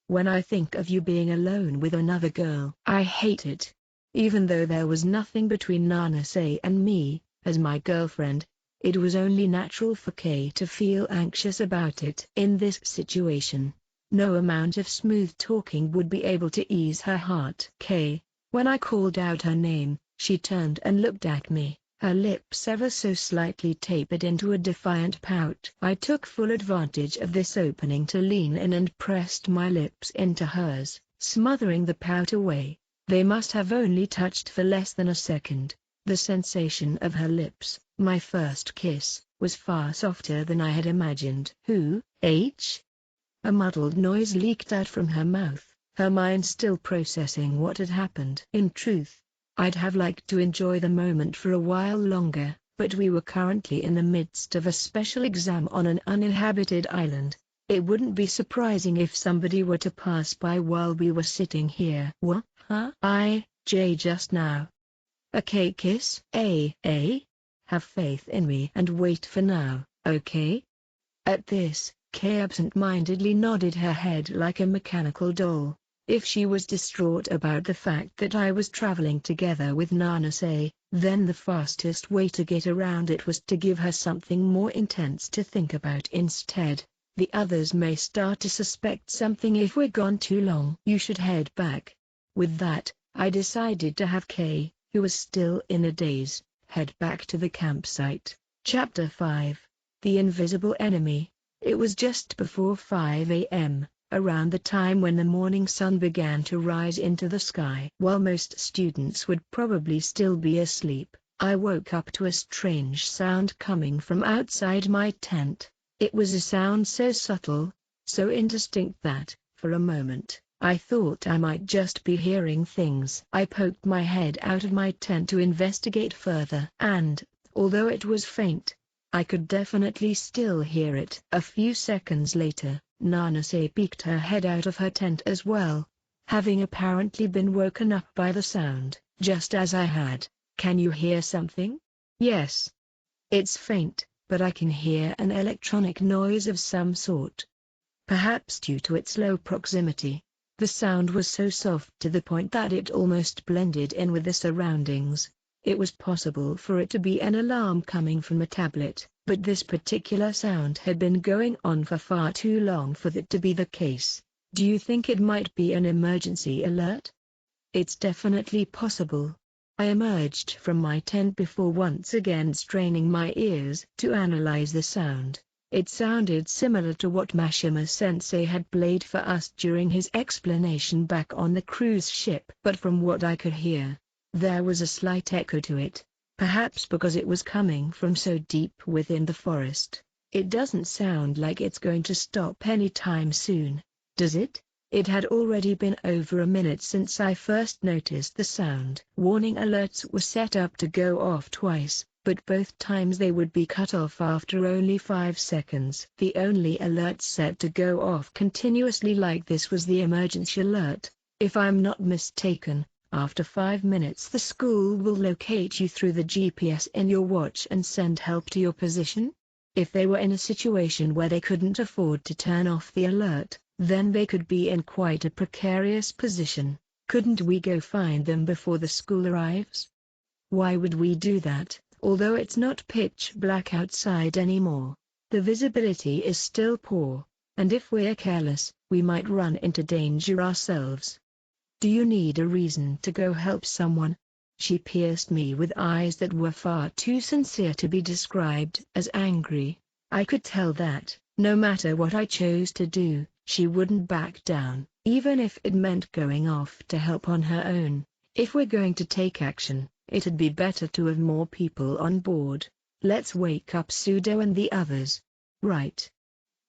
when I think of you being alone with another girl, I hate it. Even though there was nothing between Nanase and me, as my girlfriend, it was only natural for Kay to feel anxious about it. In this situation, no amount of smooth talking would be able to ease her heart. Kay, when I called out her name, she turned and looked at me, her lips ever so slightly tapered into a defiant pout. I took full advantage of this opening to lean in and pressed my lips into hers, smothering the pout away. They must have only touched for less than a second. The sensation of her lips, my first kiss, was far softer than I had imagined. Who? A muddled noise leaked out from her mouth, her mind still processing what had happened. In truth, I'd have liked to enjoy the moment for a while longer, but we were currently in the midst of a special exam on an uninhabited island. It wouldn't be surprising if somebody were to pass by while we were sitting here. What? Huh? Just now. A Kay kiss? Have faith in me and wait for now, okay? At this, Kay absent-mindedly nodded her head like a mechanical doll. If she was distraught about the fact that I was traveling together with Nanase, then the fastest way to get around it was to give her something more intense to think about instead. The others may start to suspect something if we're gone too long. You should head back. With that, I decided to have Kay, who was still in a daze, head back to the campsite. Chapter 5. The Invisible Enemy. It was just before 5 a.m., around the time when the morning sun began to rise into the sky. While most students would probably still be asleep, I woke up to a strange sound coming from outside my tent. It was a sound so subtle, so indistinct that, for a moment, I thought I might just be hearing things. I poked my head out of my tent to investigate further, and, although it was faint, I could definitely still hear it. A few seconds later, Nanase peeked her head out of her tent as well, having apparently been woken up by the sound, just as I had. Can you hear something? Yes. It's faint, but I can hear an electronic noise of some sort. Perhaps due to its low proximity. The sound was so soft to the point that it almost blended in with the surroundings. It was possible for it to be an alarm coming from a tablet, but this particular sound had been going on for far too long for that to be the case. Do you think it might be an emergency alert? It's definitely possible. I emerged from my tent before once again straining my ears to analyze the sound. It sounded similar to what Mashima-sensei had played for us during his explanation back on the cruise ship. But from what I could hear, there was a slight echo to it. Perhaps because it was coming from so deep within the forest. It doesn't sound like it's going to stop anytime soon, does it? It had already been over a minute since I first noticed the sound. Warning alerts were set up to go off twice, but both times they would be cut off after only 5 seconds. The only alert set to go off continuously like this was the emergency alert. If I'm not mistaken, after 5 minutes the school will locate you through the GPS in your watch and send help to your position. If they were in a situation where they couldn't afford to turn off the alert, then they could be in quite a precarious position. Couldn't we go find them before the school arrives? Why would we do that, although it's not pitch black outside anymore? The visibility is still poor, and if we're careless, we might run into danger ourselves. Do you need a reason to go help someone? She pierced me with eyes that were far too sincere to be described as angry. I could tell that, no matter what I chose to do, she wouldn't back down, even if it meant going off to help on her own. If we're going to take action, it'd be better to have more people on board. Let's wake up Pseudo and the others. Right.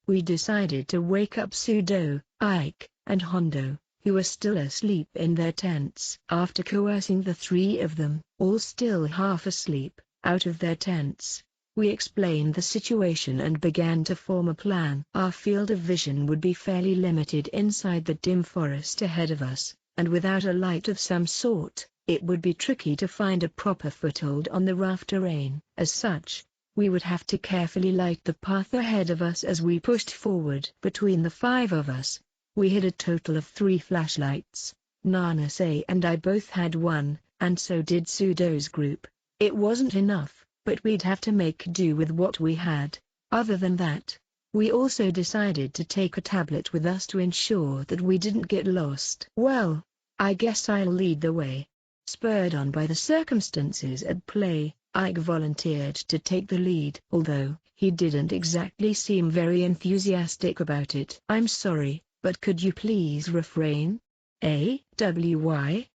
We decided to wake up Pseudo, Ike, and Hondo, who were still asleep in their tents. After coercing the 3 of them, all still half asleep, out of their tents, we explained the situation and began to form a plan. Our field of vision would be fairly limited inside the dim forest ahead of us, and without a light of some sort, it would be tricky to find a proper foothold on the rough terrain. As such, we would have to carefully light the path ahead of us as we pushed forward. Between the 5 of us, we had a total of 3 flashlights. Nanase and I both had one, and so did Pseudo's group. It wasn't enough, but we'd have to make do with what we had. Other than that, we also decided to take a tablet with us to ensure that we didn't get lost. Well, I guess I'll lead the way. Spurred on by the circumstances at play, Ike volunteered to take the lead, although he didn't exactly seem very enthusiastic about it. I'm sorry, but could you please refrain? Why?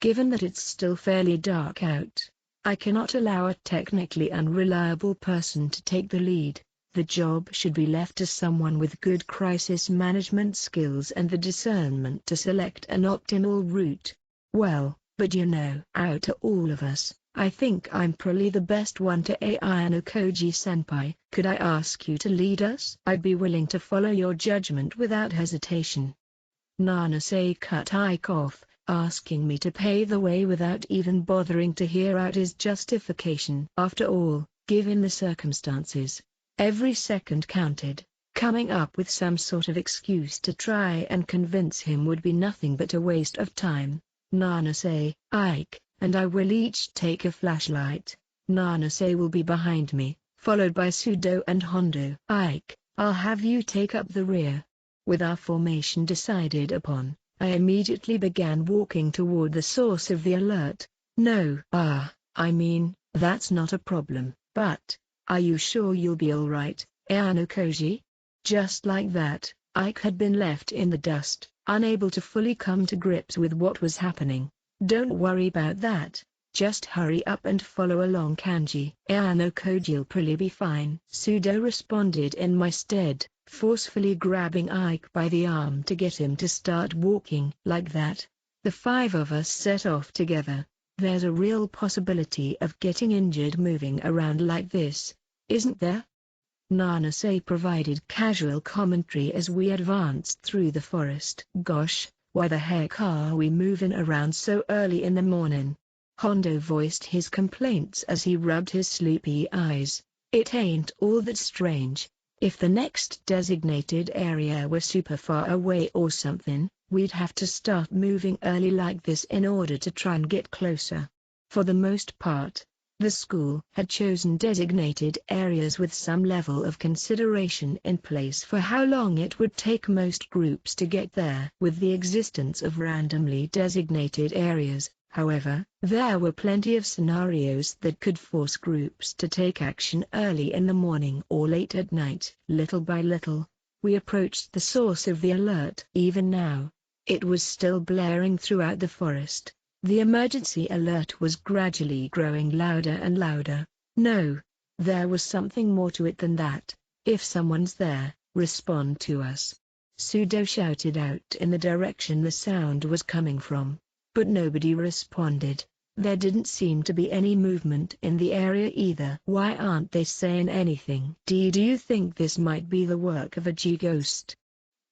Given that it's still fairly dark out, I cannot allow a technically unreliable person to take the lead. The job should be left to someone with good crisis management skills and the discernment to select an optimal route. Well, but out of all of us, I think I'm probably the best one to Ayano Koji-senpai. Could I ask you to lead us? I'd be willing to follow your judgment without hesitation. Nanase cut Ike off, asking me to pave the way without even bothering to hear out his justification. After all, given the circumstances, every second counted. Coming up with some sort of excuse to try and convince him would be nothing but a waste of time. Nanase, Ike, and I will each take a flashlight. Nanase will be behind me, followed by Pseudo and Hondo. Ike, I'll have you take up the rear. With our formation decided upon, I immediately began walking toward the source of the alert. No, I mean, that's not a problem, but are you sure you'll be all right, Ayano Koji? Just like that, Ike had been left in the dust, unable to fully come to grips with what was happening. Don't worry about that, just hurry up and follow along, Kanji. Ayano Koji'll probably be fine. Pseudo responded in my stead, forcefully grabbing Ike by the arm to get him to start walking. Like that, the 5 of us set off together. There's a real possibility of getting injured moving around like this, isn't there? Nanase provided casual commentary as we advanced through the forest. Gosh, why the heck are we moving around so early in the morning? Hondo voiced his complaints as he rubbed his sleepy eyes. It ain't all that strange. If the next designated area were super far away or something, we'd have to start moving early like this in order to try and get closer. For the most part, the school had chosen designated areas with some level of consideration in place for how long it would take most groups to get there. With the existence of randomly designated areas, however, there were plenty of scenarios that could force groups to take action early in the morning or late at night. Little by little, we approached the source of the alert. Even now, it was still blaring throughout the forest. The emergency alert was gradually growing louder and louder. No, there was something more to it than that. If someone's there, respond to us. Sudo shouted out in the direction the sound was coming from. But nobody responded. There didn't seem to be any movement in the area either. Why aren't they saying anything? Do you think this might be the work of a G-ghost?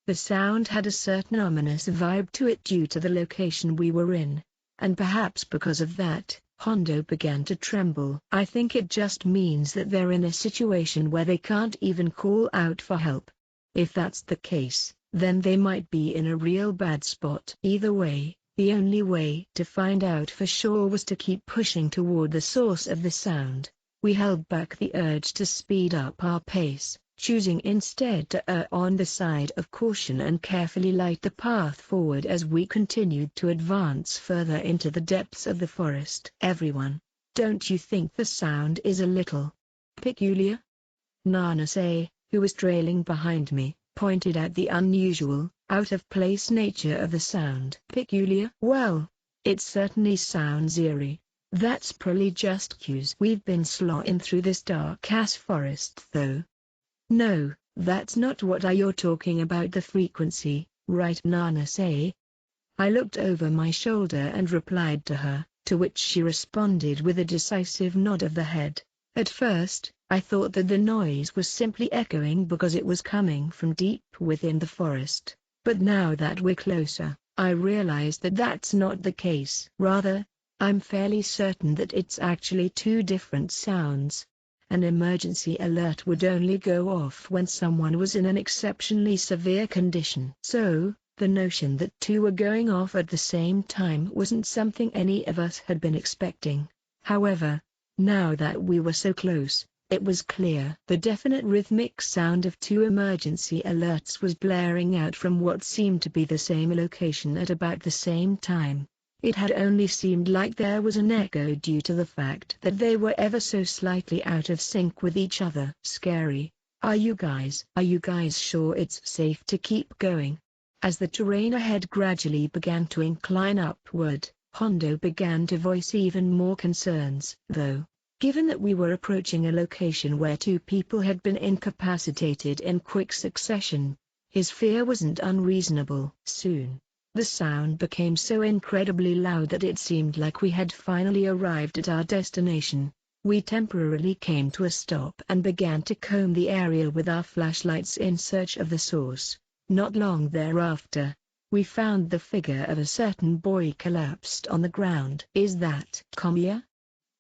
The sound had a certain ominous vibe to it due to the location we were in. And perhaps because of that, Hondo began to tremble. I think it just means that they're in a situation where they can't even call out for help. If that's the case, then they might be in a real bad spot. Either way, the only way to find out for sure was to keep pushing toward the source of the sound. We held back the urge to speed up our pace, choosing instead to err on the side of caution and carefully light the path forward as we continued to advance further into the depths of the forest. Everyone, don't you think the sound is a little peculiar? Nanase, who was trailing behind me, pointed out the unusual, out-of-place nature of the sound. Peculiar? Well, it certainly sounds eerie. That's probably just cues. We've been slogging through this dark-ass forest though. No, that's not what you're talking about. The frequency, right, Nanase? I looked over my shoulder and replied to her, to which she responded with a decisive nod of the head. At first, I thought that the noise was simply echoing because it was coming from deep within the forest, but now that we're closer, I realize that that's not the case. Rather, I'm fairly certain that it's actually two different sounds. An emergency alert would only go off when someone was in an exceptionally severe condition. So, the notion that two were going off at the same time wasn't something any of us had been expecting. However, now that we were so close, it was clear. The definite rhythmic sound of two emergency alerts was blaring out from what seemed to be the same location at about the same time. It had only seemed like there was an echo due to the fact that they were ever so slightly out of sync with each other. Scary. Are you guys sure it's safe to keep going? As the terrain ahead gradually began to incline upward, Hondo began to voice even more concerns. Though, given that we were approaching a location where two people had been incapacitated in quick succession, his fear wasn't unreasonable. Soon, the sound became so incredibly loud that it seemed like we had finally arrived at our destination. We temporarily came to a stop and began to comb the area with our flashlights in search of the source. Not long thereafter, we found the figure of a certain boy collapsed on the ground. Is that Komiya?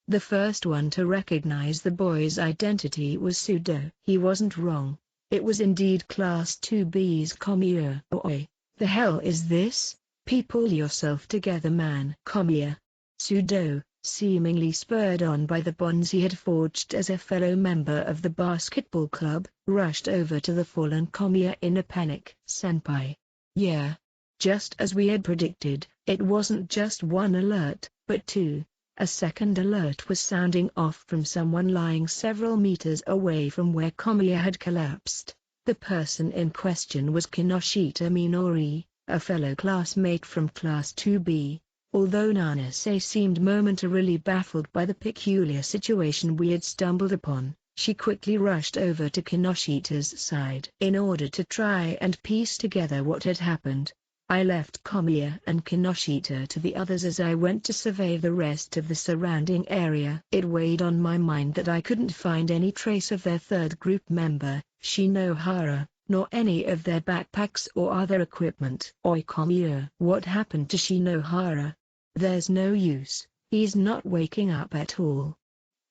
The first one to recognize the boy's identity was Sudo. He wasn't wrong. It was indeed Class 2B's Komiya. Oi, the hell is this? Pull yourself together, man. Komiya. Sudo, seemingly spurred on by the bonds he had forged as a fellow member of the basketball club, rushed over to the fallen Komiya in a panic. Senpai. Yeah. Just as we had predicted, it wasn't just one alert, but two. A second alert was sounding off from someone lying several meters away from where Komiya had collapsed. The person in question was Kinoshita Minori, a fellow classmate from Class 2B. Although Nanase seemed momentarily baffled by the peculiar situation we had stumbled upon, she quickly rushed over to Kinoshita's side. In order to try and piece together what had happened, I left Komiya and Kinoshita to the others as I went to survey the rest of the surrounding area. It weighed on my mind that I couldn't find any trace of their third group member, Shinohara, nor any of their backpacks or other equipment. Oi Komiya, what happened to Shinohara? There's no use, he's not waking up at all.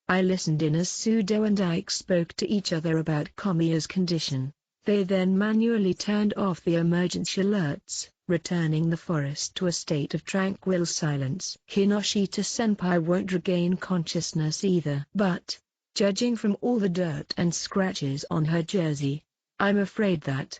I listened in as Sudo and Ike spoke to each other about Komiya's condition. They then manually turned off the emergency alerts, returning the forest to a state of tranquil silence. Kinoshita-senpai won't regain consciousness either. But, judging from all the dirt and scratches on her jersey, I'm afraid that.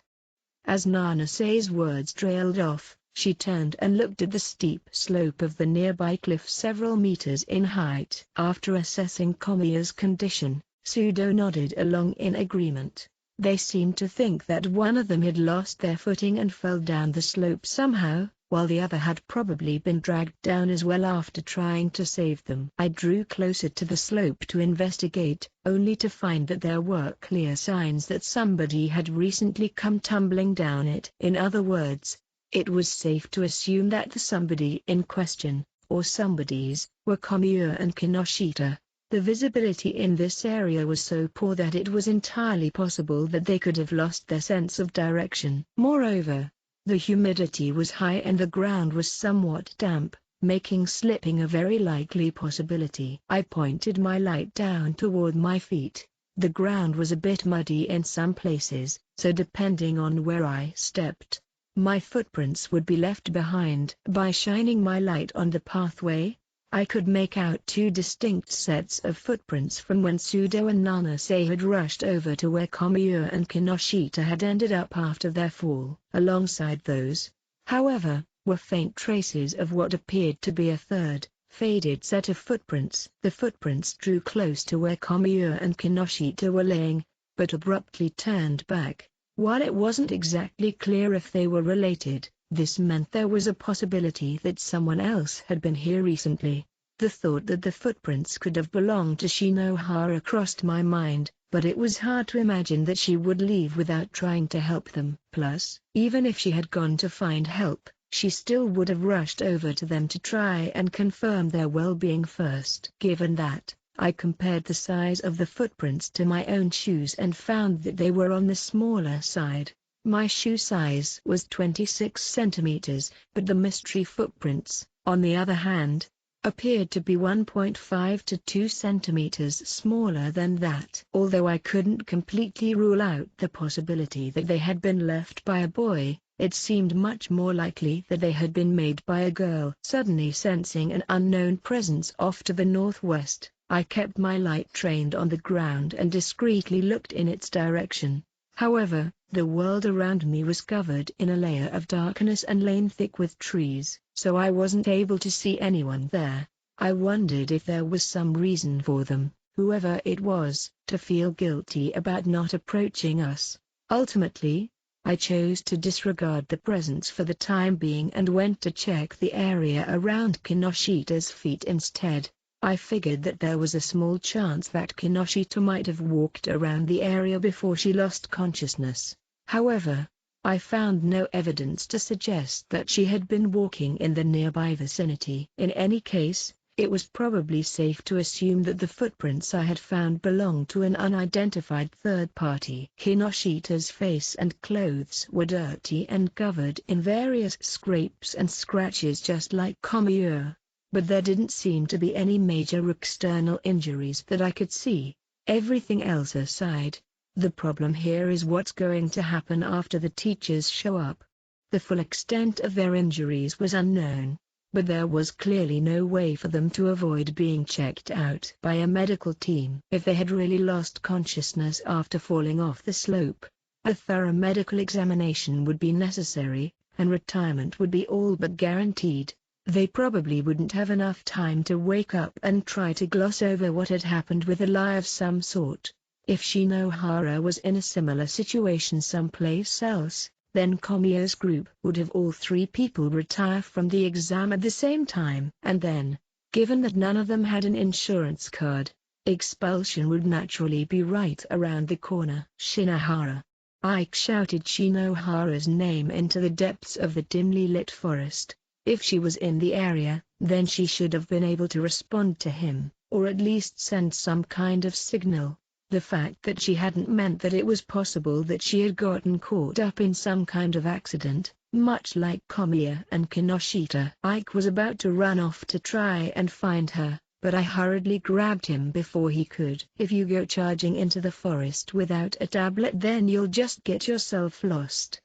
As Nanase's words trailed off, she turned and looked at the steep slope of the nearby cliff several meters in height. After assessing Komiya's condition, Sudo nodded along in agreement. They seemed to think that one of them had lost their footing and fell down the slope somehow, while the other had probably been dragged down as well after trying to save them. I drew closer to the slope to investigate, only to find that there were clear signs that somebody had recently come tumbling down it. In other words, it was safe to assume that the somebody in question, or somebodies, were Komiya and Kinoshita. The visibility in this area was so poor that it was entirely possible that they could have lost their sense of direction. Moreover, the humidity was high and the ground was somewhat damp, making slipping a very likely possibility. I pointed my light down toward my feet. The ground was a bit muddy in some places, so depending on where I stepped, my footprints would be left behind. By shining my light on the pathway, I could make out two distinct sets of footprints from when Sudo and Nanase had rushed over to where Komiya and Kinoshita had ended up after their fall. Alongside those, however, were faint traces of what appeared to be a third, faded set of footprints. The footprints drew close to where Komiya and Kinoshita were laying, but abruptly turned back. While it wasn't exactly clear if they were related, this meant there was a possibility that someone else had been here recently. The thought that the footprints could have belonged to Shinohara crossed my mind, but it was hard to imagine that she would leave without trying to help them. Plus, even if she had gone to find help, she still would have rushed over to them to try and confirm their well-being first. Given that, I compared the size of the footprints to my own shoes and found that they were on the smaller side. My shoe size was 26 centimeters, but the mystery footprints, on the other hand, appeared to be 1.5 to 2 centimeters smaller than that. Although I couldn't completely rule out the possibility that they had been left by a boy, it seemed much more likely that they had been made by a girl. Suddenly sensing an unknown presence off to the northwest, I kept my light trained on the ground and discreetly looked in its direction. However, the world around me was covered in a layer of darkness and lane thick with trees, so I wasn't able to see anyone there. I wondered if there was some reason for them, whoever it was, to feel guilty about not approaching us. Ultimately, I chose to disregard the presence for the time being and went to check the area around Kinoshita's feet instead. I figured that there was a small chance that Kinoshita might have walked around the area before she lost consciousness. However, I found no evidence to suggest that she had been walking in the nearby vicinity. In any case, it was probably safe to assume that the footprints I had found belonged to an unidentified third party. Kinoshita's face and clothes were dirty and covered in various scrapes and scratches just like Komiya, but there didn't seem to be any major external injuries that I could see. Everything else aside, the problem here is what's going to happen after the teachers show up. The full extent of their injuries was unknown, but there was clearly no way for them to avoid being checked out by a medical team. If they had really lost consciousness after falling off the slope, a thorough medical examination would be necessary, and retirement would be all but guaranteed. They probably wouldn't have enough time to wake up and try to gloss over what had happened with a lie of some sort. If Shinohara was in a similar situation someplace else, then Komiya's group would have all three people retire from the exam at the same time. And then, given that none of them had an insurance card, expulsion would naturally be right around the corner. Shinohara. Ike shouted Shinohara's name into the depths of the dimly lit forest. If she was in the area, then she should have been able to respond to him, or at least send some kind of signal. The fact that she hadn't meant that it was possible that she had gotten caught up in some kind of accident, much like Komiya and Kinoshita. Ike was about to run off to try and find her, but I hurriedly grabbed him before he could. If you go charging into the forest without a tablet, then you'll just get yourself lost.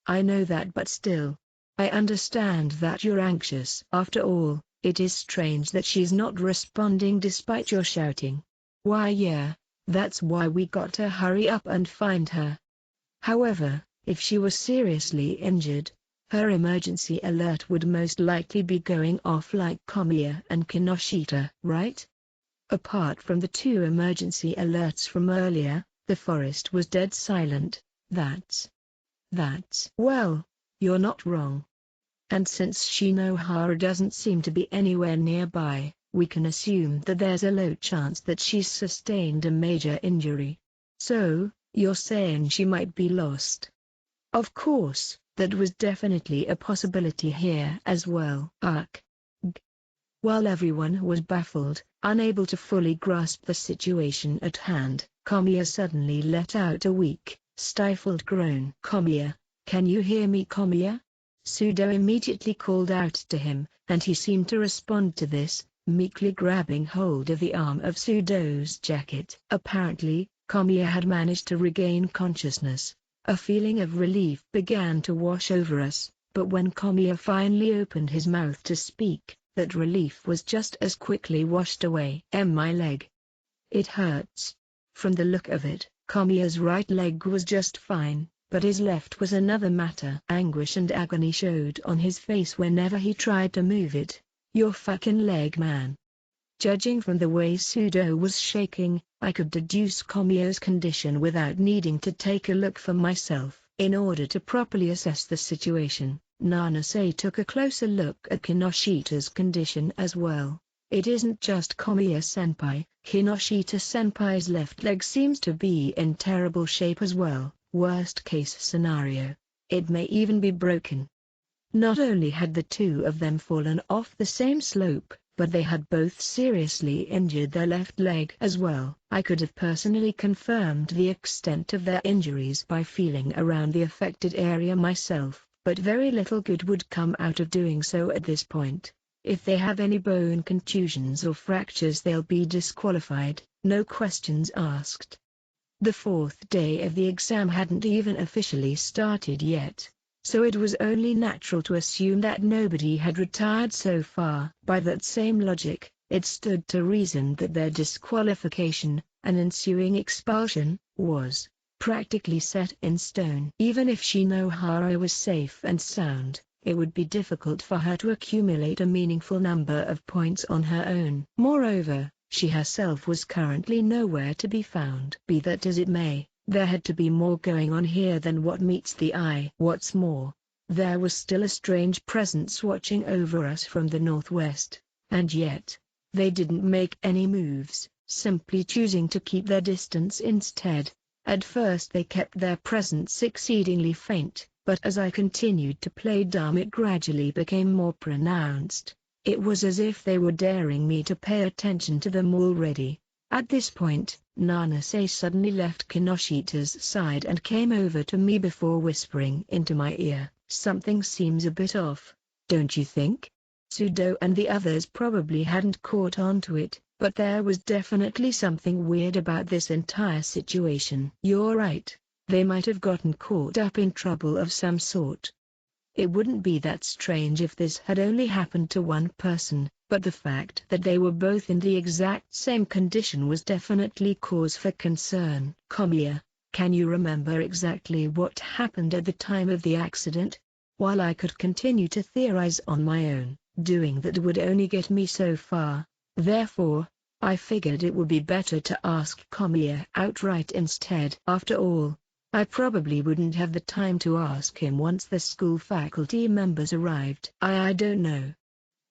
I know that, but still. I understand that you're anxious. After all, it is strange that she's not responding despite your shouting. Why yeah, that's why we got to hurry up and find her. However, if she was seriously injured, her emergency alert would most likely be going off like Komiya and Kinoshita, right? Apart from the two emergency alerts from earlier, the forest was dead silent. That's... Well, you're not wrong. And since Shinohara doesn't seem to be anywhere nearby, we can assume that there's a low chance that she's sustained a major injury. So, you're saying she might be lost? Of course, that was definitely a possibility here as well. While everyone was baffled, unable to fully grasp the situation at hand, Kamiya suddenly let out a weak, stifled groan. "Kamiya, can you hear me, Kamiya?" Sudo immediately called out to him, and he seemed to respond to this, meekly grabbing hold of the arm of Sudo's jacket. Apparently, Kamiya had managed to regain consciousness. A feeling of relief began to wash over us, but when Kamiya finally opened his mouth to speak, that relief was just as quickly washed away. My leg. It hurts." From the look of it, Kamiya's right leg was just fine, but his left was another matter. Anguish and agony showed on his face whenever he tried to move it. "Your fucking leg, man." Judging from the way Sudo was shaking, I could deduce Kamiya's condition without needing to take a look for myself. In order to properly assess the situation, Nanase took a closer look at Kinoshita's condition as well. It isn't just Kamiya-senpai, Kinoshita-senpai's left leg seems to be in terrible shape as well. Worst case scenario, it may even be broken. Not only had the two of them fallen off the same slope, but they had both seriously injured their left leg as well. I could have personally confirmed the extent of their injuries by feeling around the affected area myself, but very little good would come out of doing so at this point. If they have any bone contusions or fractures, they'll be disqualified, no questions asked. The fourth day of the exam hadn't even officially started yet, so it was only natural to assume that nobody had retired so far. By that same logic, it stood to reason that their disqualification, and ensuing expulsion, was practically set in stone. Even if Shinohara was safe and sound, it would be difficult for her to accumulate a meaningful number of points on her own. Moreover, she herself was currently nowhere to be found. Be that as it may, there had to be more going on here than what meets the eye. What's more, there was still a strange presence watching over us from the northwest, and yet, they didn't make any moves, simply choosing to keep their distance instead. At first they kept their presence exceedingly faint, but as I continued to play dumb it gradually became more pronounced. It was as if they were daring me to pay attention to them already. At this point, Nanase suddenly left Kinoshita's side and came over to me before whispering into my ear, "Something seems a bit off, don't you think?" Sudo and the others probably hadn't caught on to it, but there was definitely something weird about this entire situation. "You're right, they might have gotten caught up in trouble of some sort. It wouldn't be that strange if this had only happened to one person, but the fact that they were both in the exact same condition was definitely cause for concern." "Kamiya, can you remember exactly what happened at the time of the accident?" While I could continue to theorize on my own, doing that would only get me so far. Therefore, I figured it would be better to ask Kamiya outright instead. After all, I probably wouldn't have the time to ask him once the school faculty members arrived. I don't know.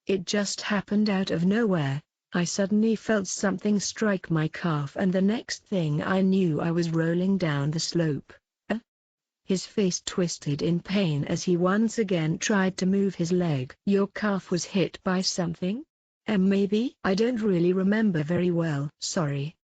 It just happened out of nowhere. I suddenly felt something strike my calf and the next thing I knew I was rolling down the slope. His face twisted in pain as he once again tried to move his leg. "Your calf was hit by something?" Maybe. I don't really remember very well. Sorry."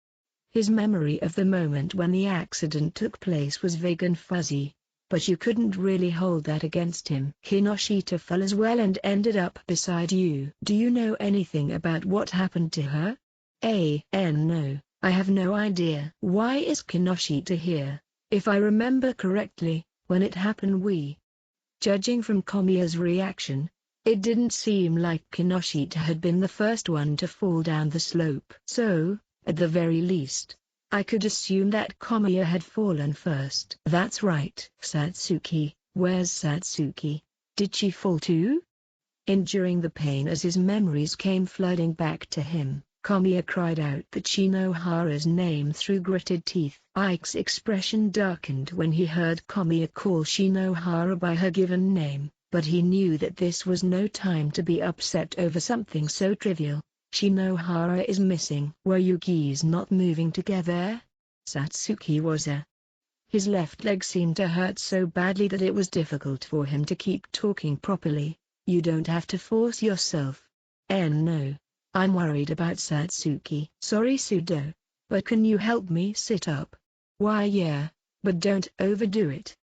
His memory of the moment when the accident took place was vague and fuzzy, but you couldn't really hold that against him. "Kinoshita fell as well and ended up beside you. Do you know anything about what happened to her?" No, I have no idea. "Why is Kinoshita here? If I remember correctly, when it happened Judging from Kamiya's reaction, it didn't seem like Kinoshita had been the first one to fall down the slope. So, at the very least, I could assume that Kamiya had fallen first." "That's right." "Satsuki, where's Satsuki? Did she fall too?" Enduring the pain as his memories came flooding back to him, Kamiya cried out that Shinohara's name through gritted teeth. Ike's expression darkened when he heard Kamiya call Shinohara by her given name, but he knew that this was no time to be upset over something so trivial. Shinohara is missing. Were you geese not moving together? Satsuki was His left leg seemed to hurt so badly that it was difficult for him to keep talking properly. You don't have to force yourself. No. I'm worried about Satsuki. Sorry Sudo. But can you help me sit up? Why yeah, but don't overdo it.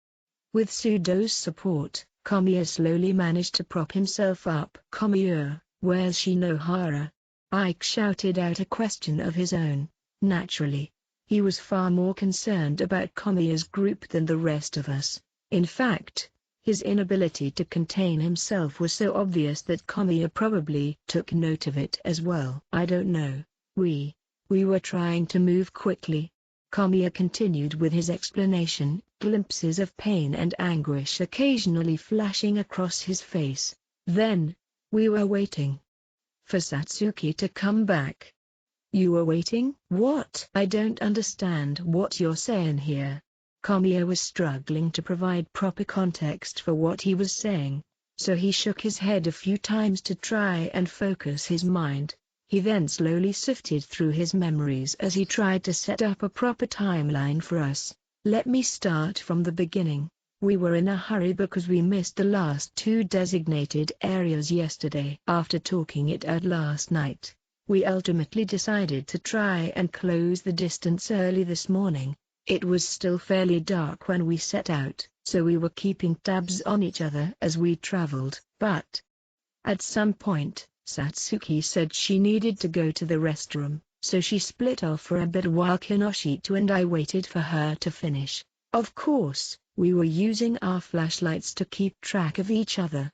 With Sudo's support, Kamiya slowly managed to prop himself up. Kamiya, where's Shinohara? Ike shouted out a question of his own. Naturally, he was far more concerned about Kamiya's group than the rest of us. In fact, his inability to contain himself was so obvious that Kamiya probably took note of it as well. I don't know. We were trying to move quickly. Kamiya continued with his explanation, glimpses of pain and anguish occasionally flashing across his face. Then, we were waiting for Satsuki to come back. You were waiting? What? I don't understand what you're saying here. Kamiya was struggling to provide proper context for what he was saying, so he shook his head a few times to try and focus his mind. He then slowly sifted through his memories as he tried to set up a proper timeline for us. Let me start from the beginning. We were in a hurry because we missed the last 2 designated areas yesterday. After talking it out last night, we ultimately decided to try and close the distance early this morning. It was still fairly dark when we set out, so we were keeping tabs on each other as we traveled. But at some point, Satsuki said she needed to go to the restroom, so she split off for a bit while Kinoshito and I waited for her to finish. Of course, we were using our flashlights to keep track of each other.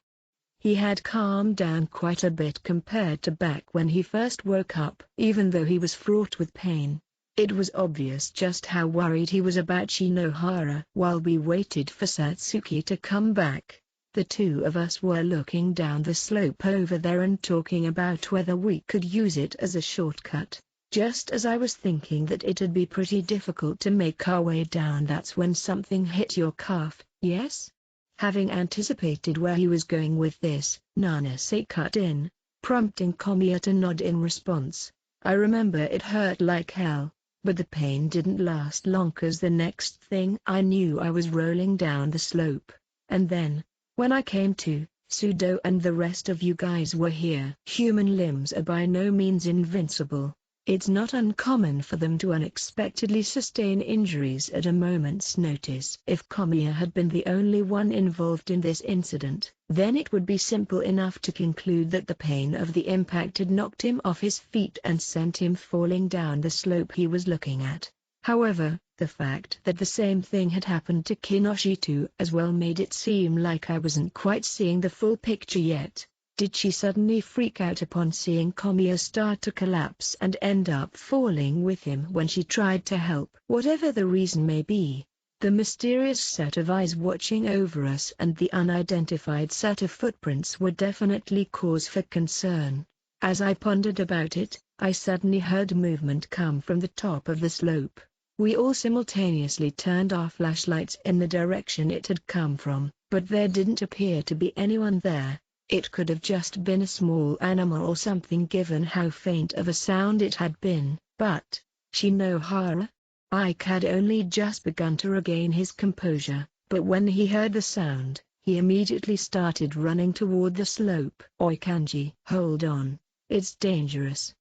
He had calmed down quite a bit compared to back when he first woke up. Even though he was fraught with pain, it was obvious just how worried he was about Shinohara. While we waited for Satsuki to come back, the two of us were looking down the slope over there and talking about whether we could use it as a shortcut. Just as I was thinking that it'd be pretty difficult to make our way down, that's when something hit your calf, yes? Having anticipated where he was going with this, Nanase cut in, prompting Kamiya to nod in response. I remember it hurt like hell, but the pain didn't last long cause the next thing I knew I was rolling down the slope, and then, when I came to, Sudo and the rest of you guys were here. Human limbs are by no means invincible. It's not uncommon for them to unexpectedly sustain injuries at a moment's notice. If Kamiya had been the only one involved in this incident, then it would be simple enough to conclude that the pain of the impact had knocked him off his feet and sent him falling down the slope he was looking at. However, the fact that the same thing had happened to Kinoshito as well made it seem like I wasn't quite seeing the full picture yet. Did she suddenly freak out upon seeing Kamiya start to collapse and end up falling with him when she tried to help? Whatever the reason may be, the mysterious set of eyes watching over us and the unidentified set of footprints were definitely cause for concern. As I pondered about it, I suddenly heard movement come from the top of the slope. We all simultaneously turned our flashlights in the direction it had come from, but there didn't appear to be anyone there. It could have just been a small animal or something given how faint of a sound it had been, but Shinohara? Ike had only just begun to regain his composure, but when he heard the sound, he immediately started running toward the slope. Oi Kanji, hold on, it's dangerous.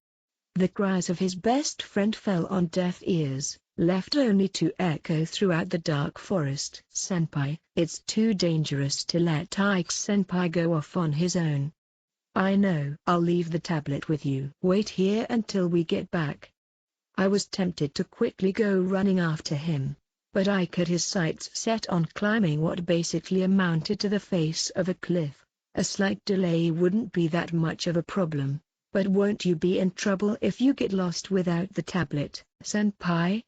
The cries of his best friend fell on deaf ears, left only to echo throughout the dark forest. Senpai, it's too dangerous to let Ike-senpai go off on his own. I know. I'll leave the tablet with you. Wait here until we get back. I was tempted to quickly go running after him, but Ike had his sights set on climbing what basically amounted to the face of a cliff. A slight delay wouldn't be that much of a problem, but won't you be in trouble if you get lost without the tablet, senpai?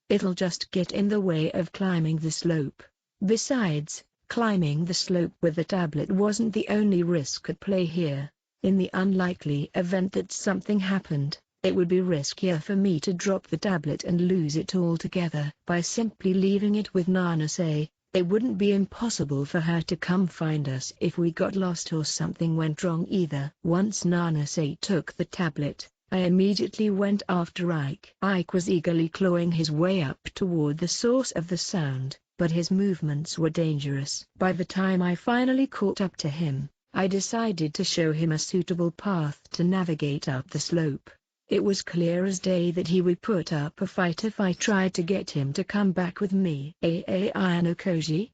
It'll just get in the way of climbing the slope. Besides, climbing the slope with the tablet wasn't the only risk at play here. In the unlikely event that something happened, it would be riskier for me to drop the tablet and lose it altogether. By simply leaving it with Nanase, It wouldn't be impossible for her to come find us if we got lost or something went wrong either. Once Nanase took the tablet, I immediately went after Ike. Ike was eagerly clawing his way up toward the source of the sound, but his movements were dangerous. By the time I finally caught up to him, I decided to show him a suitable path to navigate up the slope. It was clear as day that he would put up a fight if I tried to get him to come back with me. Ayanokoji?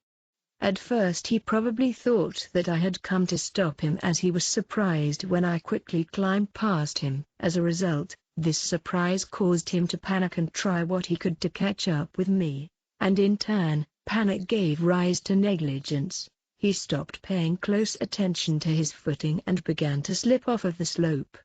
At first he probably thought that I had come to stop him, as he was surprised when I quickly climbed past him. As a result, this surprise caused him to panic and try what he could to catch up with me, and in turn, panic gave rise to negligence. He stopped paying close attention to his footing and began to slip off of the slope.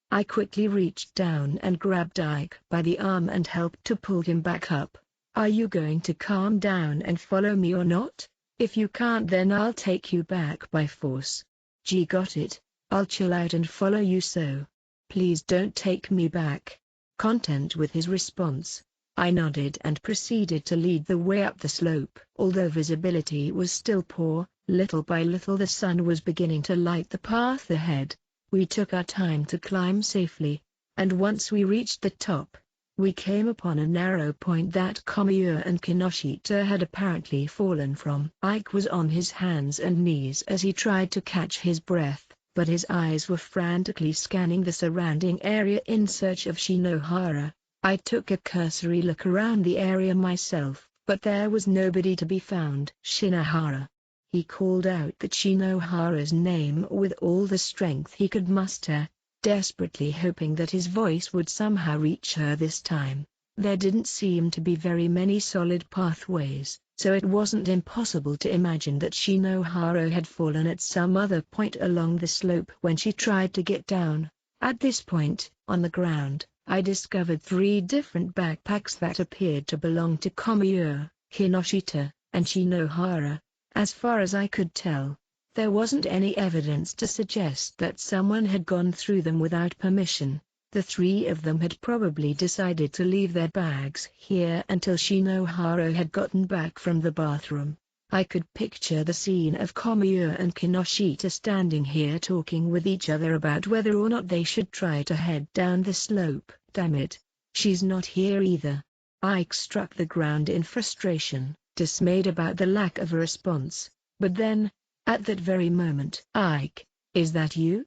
I quickly reached down and grabbed Ike by the arm and helped to pull him back up. Are you going to calm down and follow me or not? If you can't, then I'll take you back by force. Gee, got it. I'll chill out and follow you, so please don't take me back. Content with his response, I nodded and proceeded to lead the way up the slope. Although visibility was still poor, little by little the sun was beginning to light the path ahead. We took our time to climb safely, and once we reached the top, we came upon a narrow point that Komiya and Kinoshita had apparently fallen from. Ike was on his hands and knees as he tried to catch his breath, but his eyes were frantically scanning the surrounding area in search of Shinohara. I took a cursory look around the area myself, but there was nobody to be found. Shinohara. He called out that Shinohara's name with all the strength he could muster, desperately hoping that his voice would somehow reach her this time. There didn't seem to be very many solid pathways, so it wasn't impossible to imagine that Shinohara had fallen at some other point along the slope when she tried to get down. At this point, on the ground, I discovered 3 different backpacks that appeared to belong to Komiya, Kinoshita, and Shinohara. As far as I could tell, there wasn't any evidence to suggest that someone had gone through them without permission. The 3 of them had probably decided to leave their bags here until Shinohara had gotten back from the bathroom. I could picture the scene of Komiya and Kinoshita standing here talking with each other about whether or not they should try to head down the slope. Damn it, she's not here either. Ike struck the ground in frustration, dismayed about the lack of a response. But then, at that very moment, Ike, is that you?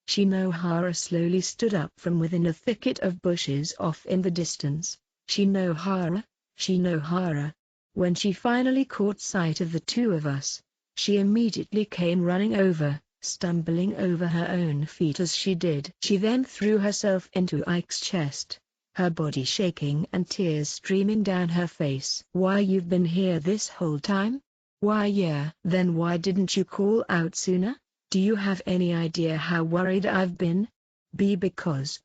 Shinohara slowly stood up from within a thicket of bushes off in the distance. Shinohara? Shinohara? When she finally caught sight of the 2 of us, she immediately came running over, stumbling over her own feet as she did. She then threw herself into Ike's chest, her body shaking and tears streaming down her face. Why, you've been here this whole time? Why, yeah. Then why didn't you call out sooner? Do you have any idea how worried I've been? Because.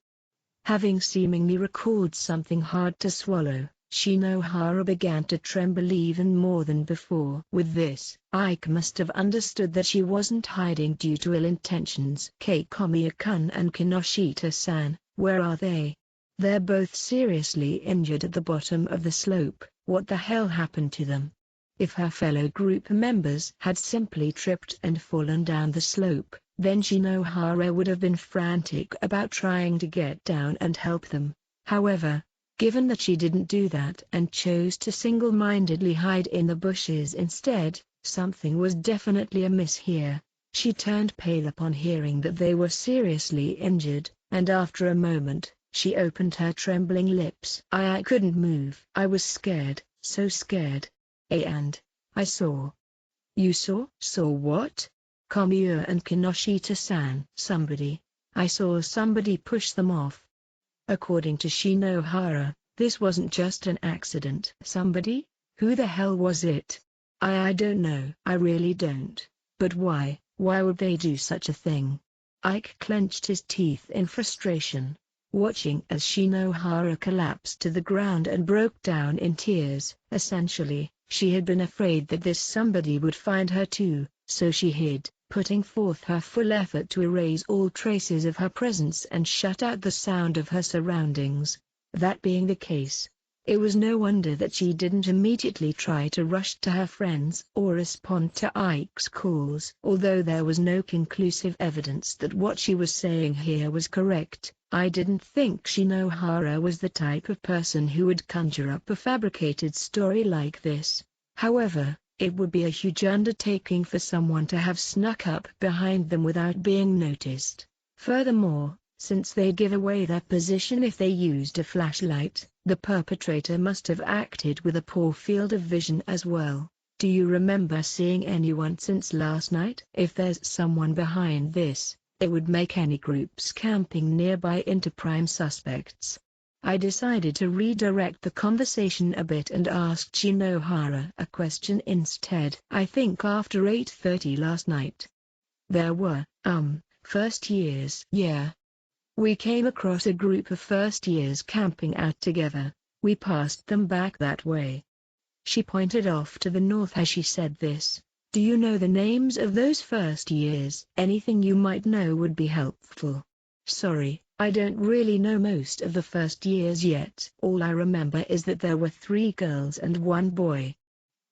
Having seemingly recalled something hard to swallow, Shinohara began to tremble even more than before. With this, Ike must have understood that she wasn't hiding due to ill intentions. Komiya-kun and Kinoshita-san, where are they? They're both seriously injured at the bottom of the slope. What the hell happened to them? If her fellow group members had simply tripped and fallen down the slope, then Shinohara would have been frantic about trying to get down and help them. However, given that she didn't do that and chose to single-mindedly hide in the bushes instead, something was definitely amiss here. She turned pale upon hearing that they were seriously injured, and after a moment, she opened her trembling lips. I couldn't move. I was scared, so scared. And I saw. You saw? Saw what? Komiya and Kinoshita-san. I saw somebody push them off. According to Shinohara, this wasn't just an accident. Somebody? Who the hell was it? I don't know. I really don't. But why? Why would they do such a thing? Ike clenched his teeth in frustration, watching as Shinohara collapsed to the ground and broke down in tears. Essentially, she had been afraid that this somebody would find her too, so she hid, putting forth her full effort to erase all traces of her presence and shut out the sound of her surroundings. That being the case, It was no wonder that she didn't immediately try to rush to her friends or respond to Ike's calls. Although there was no conclusive evidence that what she was saying here was correct, I didn't think Shinohara was the type of person who would conjure up a fabricated story like this. However, it would be a huge undertaking for someone to have snuck up behind them without being noticed. Furthermore, since they'd give away their position if they used a flashlight, the perpetrator must have acted with a poor field of vision as well. Do you remember seeing anyone since last night? If there's someone behind this, it would make any groups camping nearby into prime suspects. I decided to redirect the conversation a bit and asked Shinohara a question instead. I think after 8:30 last night. There were, first years. Yeah. We came across a group of first years camping out together. We passed them back that way. She pointed off to the north as she said this. Do you know the names of those first years? Anything you might know would be helpful. Sorry, I don't really know most of the first years yet. All I remember is that there were 3 girls and 1 boy.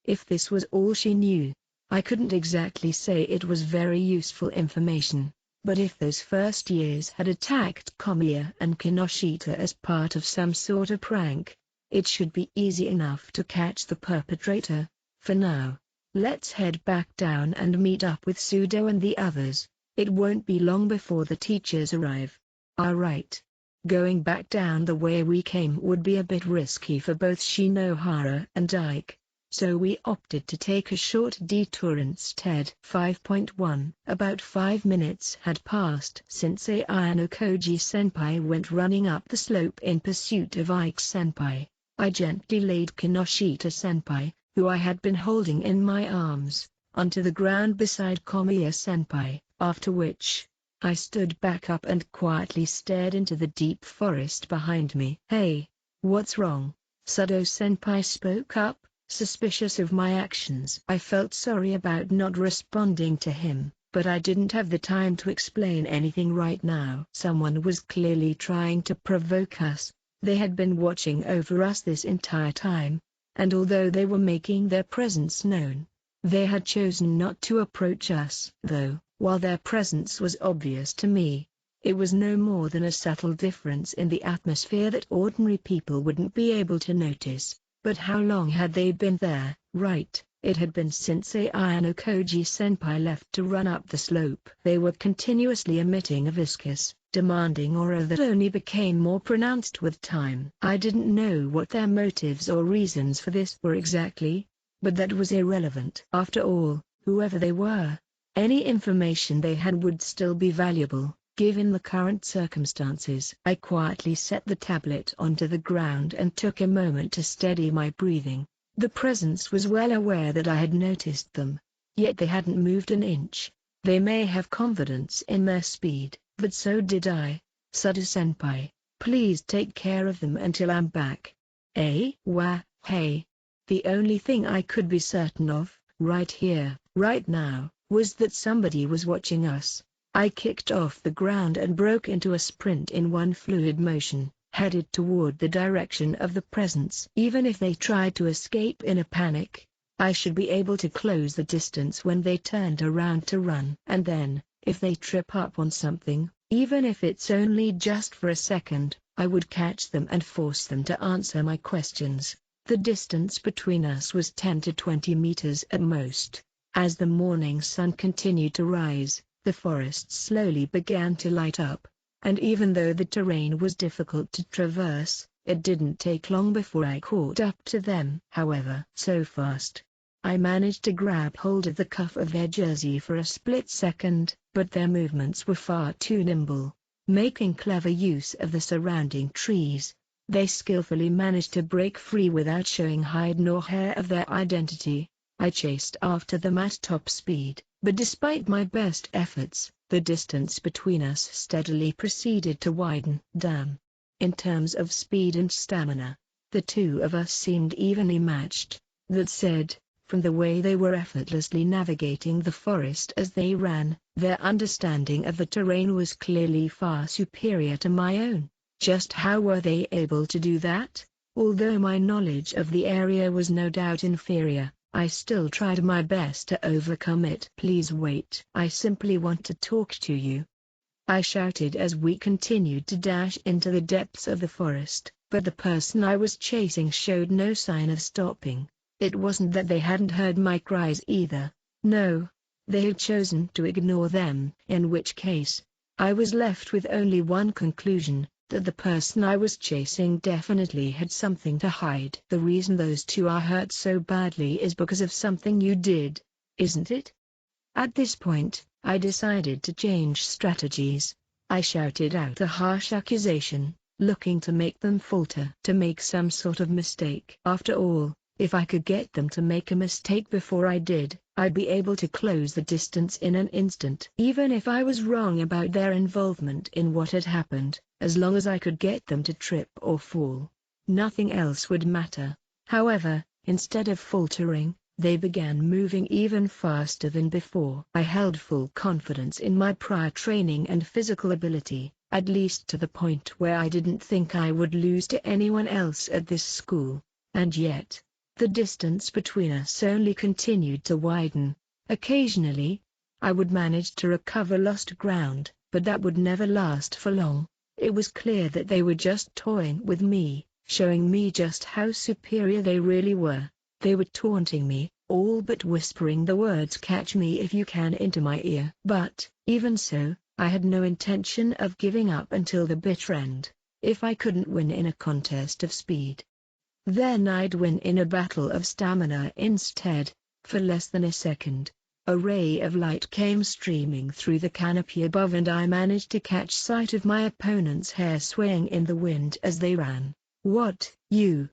If this was all she knew, I couldn't exactly say it was very useful information. But if those first years had attacked Komiya and Kinoshita as part of some sort of prank, it should be easy enough to catch the perpetrator. For now, let's head back down and meet up with Sudo and the others. It won't be long before the teachers arrive. Alright. Going back down the way we came would be a bit risky for both Shinohara and Ike, so we opted to take a short detour instead. 5.1 About 5 minutes had passed since Ayano Koji-senpai went running up the slope in pursuit of Ike-senpai. I gently laid Kinoshita-senpai, who I had been holding in my arms, onto the ground beside Komiya-senpai, after which, I stood back up and quietly stared into the deep forest behind me. Hey, what's wrong? Sudo-senpai spoke up, suspicious of my actions. I felt sorry about not responding to him, but I didn't have the time to explain anything right now. Someone was clearly trying to provoke us. They had been watching over us this entire time, and although they were making their presence known, they had chosen not to approach us. Though, while their presence was obvious to me, it was no more than a subtle difference in the atmosphere that ordinary people wouldn't be able to notice. But how long had they been there? Right, it had been since Ayano Koji-senpai left to run up the slope. They were continuously emitting a viscous, demanding aura that only became more pronounced with time. I didn't know what their motives or reasons for this were exactly, but that was irrelevant. After all, whoever they were, any information they had would still be valuable, given the current circumstances. I quietly set the tablet onto the ground and took a moment to steady my breathing. The presence was well aware that I had noticed them, yet they hadn't moved an inch. They may have confidence in their speed, but so did I. Sudo-senpai, please take care of them until I'm back. Hey. The only thing I could be certain of, right here, right now, was that somebody was watching us. I kicked off the ground and broke into a sprint in one fluid motion, headed toward the direction of the presence. Even if they tried to escape in a panic, I should be able to close the distance when they turned around to run. And then, if they trip up on something, even if it's only just for a second, I would catch them and force them to answer my questions. The distance between us was 10 to 20 meters at most. As the morning sun continued to rise, the forest slowly began to light up, and even though the terrain was difficult to traverse, it didn't take long before I caught up to them. However, so fast. I managed to grab hold of the cuff of their jersey for a split second, but their movements were far too nimble. Making clever use of the surrounding trees, they skillfully managed to break free without showing hide nor hair of their identity. I chased after them at top speed, but despite my best efforts, the distance between us steadily proceeded to widen. Damn. In terms of speed and stamina, the two of us seemed evenly matched. That said, from the way they were effortlessly navigating the forest as they ran, their understanding of the terrain was clearly far superior to my own. Just how were they able to do that? Although my knowledge of the area was no doubt inferior, I still tried my best to overcome it. "Please wait. I simply want to talk to you," I shouted as we continued to dash into the depths of the forest, but the person I was chasing showed no sign of stopping. It wasn't that they hadn't heard my cries either. No, they had chosen to ignore them, in which case, I was left with only one conclusion, that the person I was chasing definitely had something to hide. "The reason those two are hurt so badly is because of something you did, isn't it?" At this point, I decided to change strategies. I shouted out a harsh accusation, looking to make them falter, to make some sort of mistake. After all, if I could get them to make a mistake before I did, I'd be able to close the distance in an instant. Even if I was wrong about their involvement in what had happened, as long as I could get them to trip or fall, nothing else would matter. However, instead of faltering, they began moving even faster than before. I held full confidence in my prior training and physical ability, at least to the point where I didn't think I would lose to anyone else at this school. And yet, the distance between us only continued to widen. Occasionally, I would manage to recover lost ground, but that would never last for long. It was clear that they were just toying with me, showing me just how superior they really were. They were taunting me, all but whispering the words "catch me if you can" into my ear. But, even so, I had no intention of giving up until the bitter end. If I couldn't win in a contest of speed, then I'd win in a battle of stamina instead. For less than a second, a ray of light came streaming through the canopy above and I managed to catch sight of my opponent's hair swaying in the wind as they ran. "What, you?"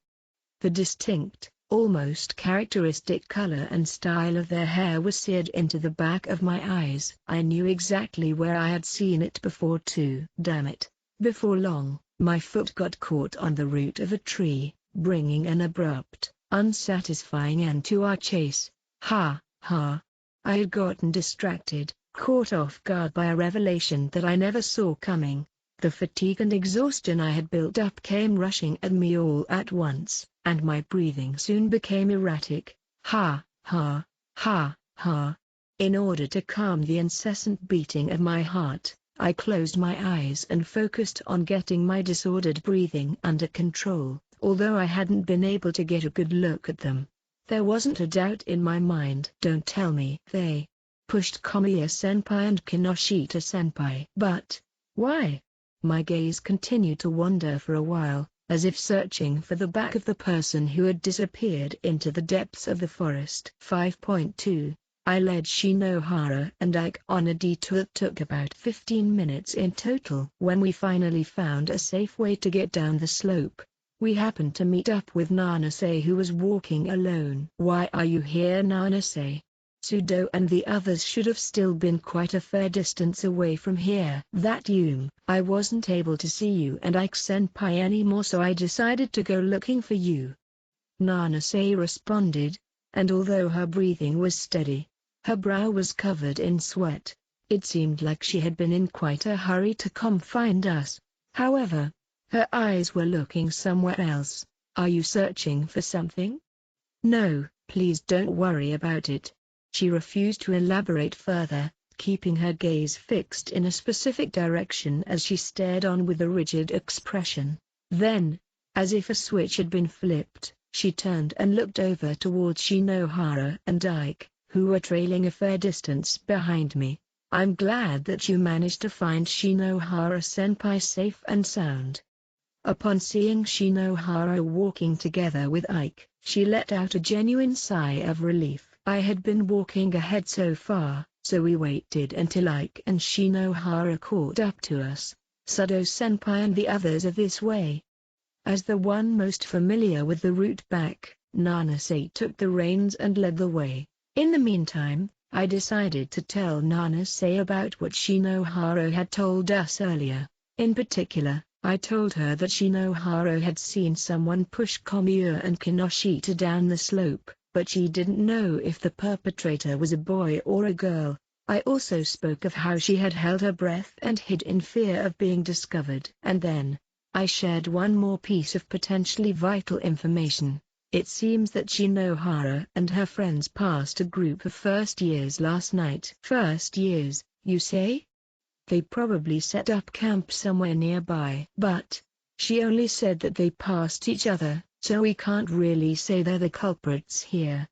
The distinct, almost characteristic color and style of their hair was seared into the back of my eyes. I knew exactly where I had seen it before too. Damn it. Before long, my foot got caught on the root of a tree, bringing an abrupt, unsatisfying end to our chase. Ha, ha. I had gotten distracted, caught off guard by a revelation that I never saw coming. The fatigue and exhaustion I had built up came rushing at me all at once, and my breathing soon became erratic. Ha, ha, ha, ha. In order to calm the incessant beating of my heart, I closed my eyes and focused on getting my disordered breathing under control. Although I hadn't been able to get a good look at them, there wasn't a doubt in my mind. Don't tell me they pushed Komiya-senpai and Kinoshita-senpai. But why? My gaze continued to wander for a while, as if searching for the back of the person who had disappeared into the depths of the forest. 5.2 I led Shinohara and Ike on a detour that took about 15 minutes in total. When we finally found a safe way to get down the slope, we happened to meet up with Nanase, who was walking alone. "Why are you here, Nanase?" Sudo and the others should have still been quite a fair distance away from here. "That I wasn't able to see you and Ike-senpai anymore, so I decided to go looking for you," Nanase responded, and although her breathing was steady, her brow was covered in sweat. It seemed like she had been in quite a hurry to come find us. However, her eyes were looking somewhere else. "Are you searching for something?" "No, please don't worry about it." She refused to elaborate further, keeping her gaze fixed in a specific direction as she stared on with a rigid expression. Then, as if a switch had been flipped, she turned and looked over towards Shinohara and Ike, who were trailing a fair distance behind me. "I'm glad that you managed to find Shinohara-senpai safe and sound." Upon seeing Shinohara walking together with Ike, she let out a genuine sigh of relief. I had been walking ahead so far, so we waited until Ike and Shinohara caught up to us. "Sudo-senpai and the others are this way." As the one most familiar with the route back, Nanase took the reins and led the way. In the meantime, I decided to tell Nanase about what Shinohara had told us earlier. In particular, I told her that Shinohara had seen someone push Komiya and Kinoshita down the slope, but she didn't know if the perpetrator was a boy or a girl. I also spoke of how she had held her breath and hid in fear of being discovered. And then, I shared one more piece of potentially vital information. It seems that Shinohara and her friends passed a group of first years last night. First years, you say? They probably set up camp somewhere nearby. But she only said that they passed each other, so we can't really say they're the culprits here.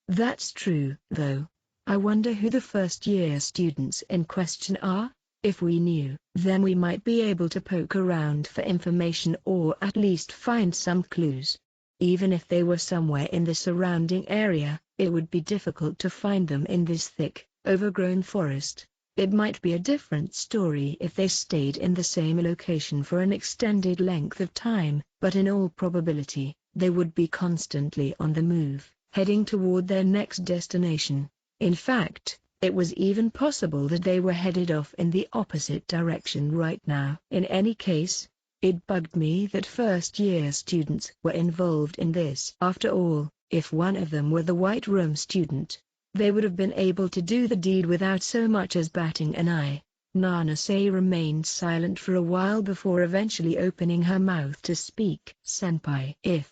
That's true, though. I wonder who the first-year students in question are? If we knew, then we might be able to poke around for information or at least find some clues. Even if they were somewhere in the surrounding area, it would be difficult to find them in this thick, overgrown forest. It might be a different story if they stayed in the same location for an extended length of time, but in all probability, they would be constantly on the move, heading toward their next destination. In fact, it was even possible that they were headed off in the opposite direction right now. In any case, it bugged me that first-year students were involved in this. After all, if one of them were the White Room student, they would have been able to do the deed without so much as batting an eye. Nanase remained silent for a while before eventually opening her mouth to speak. Senpai, if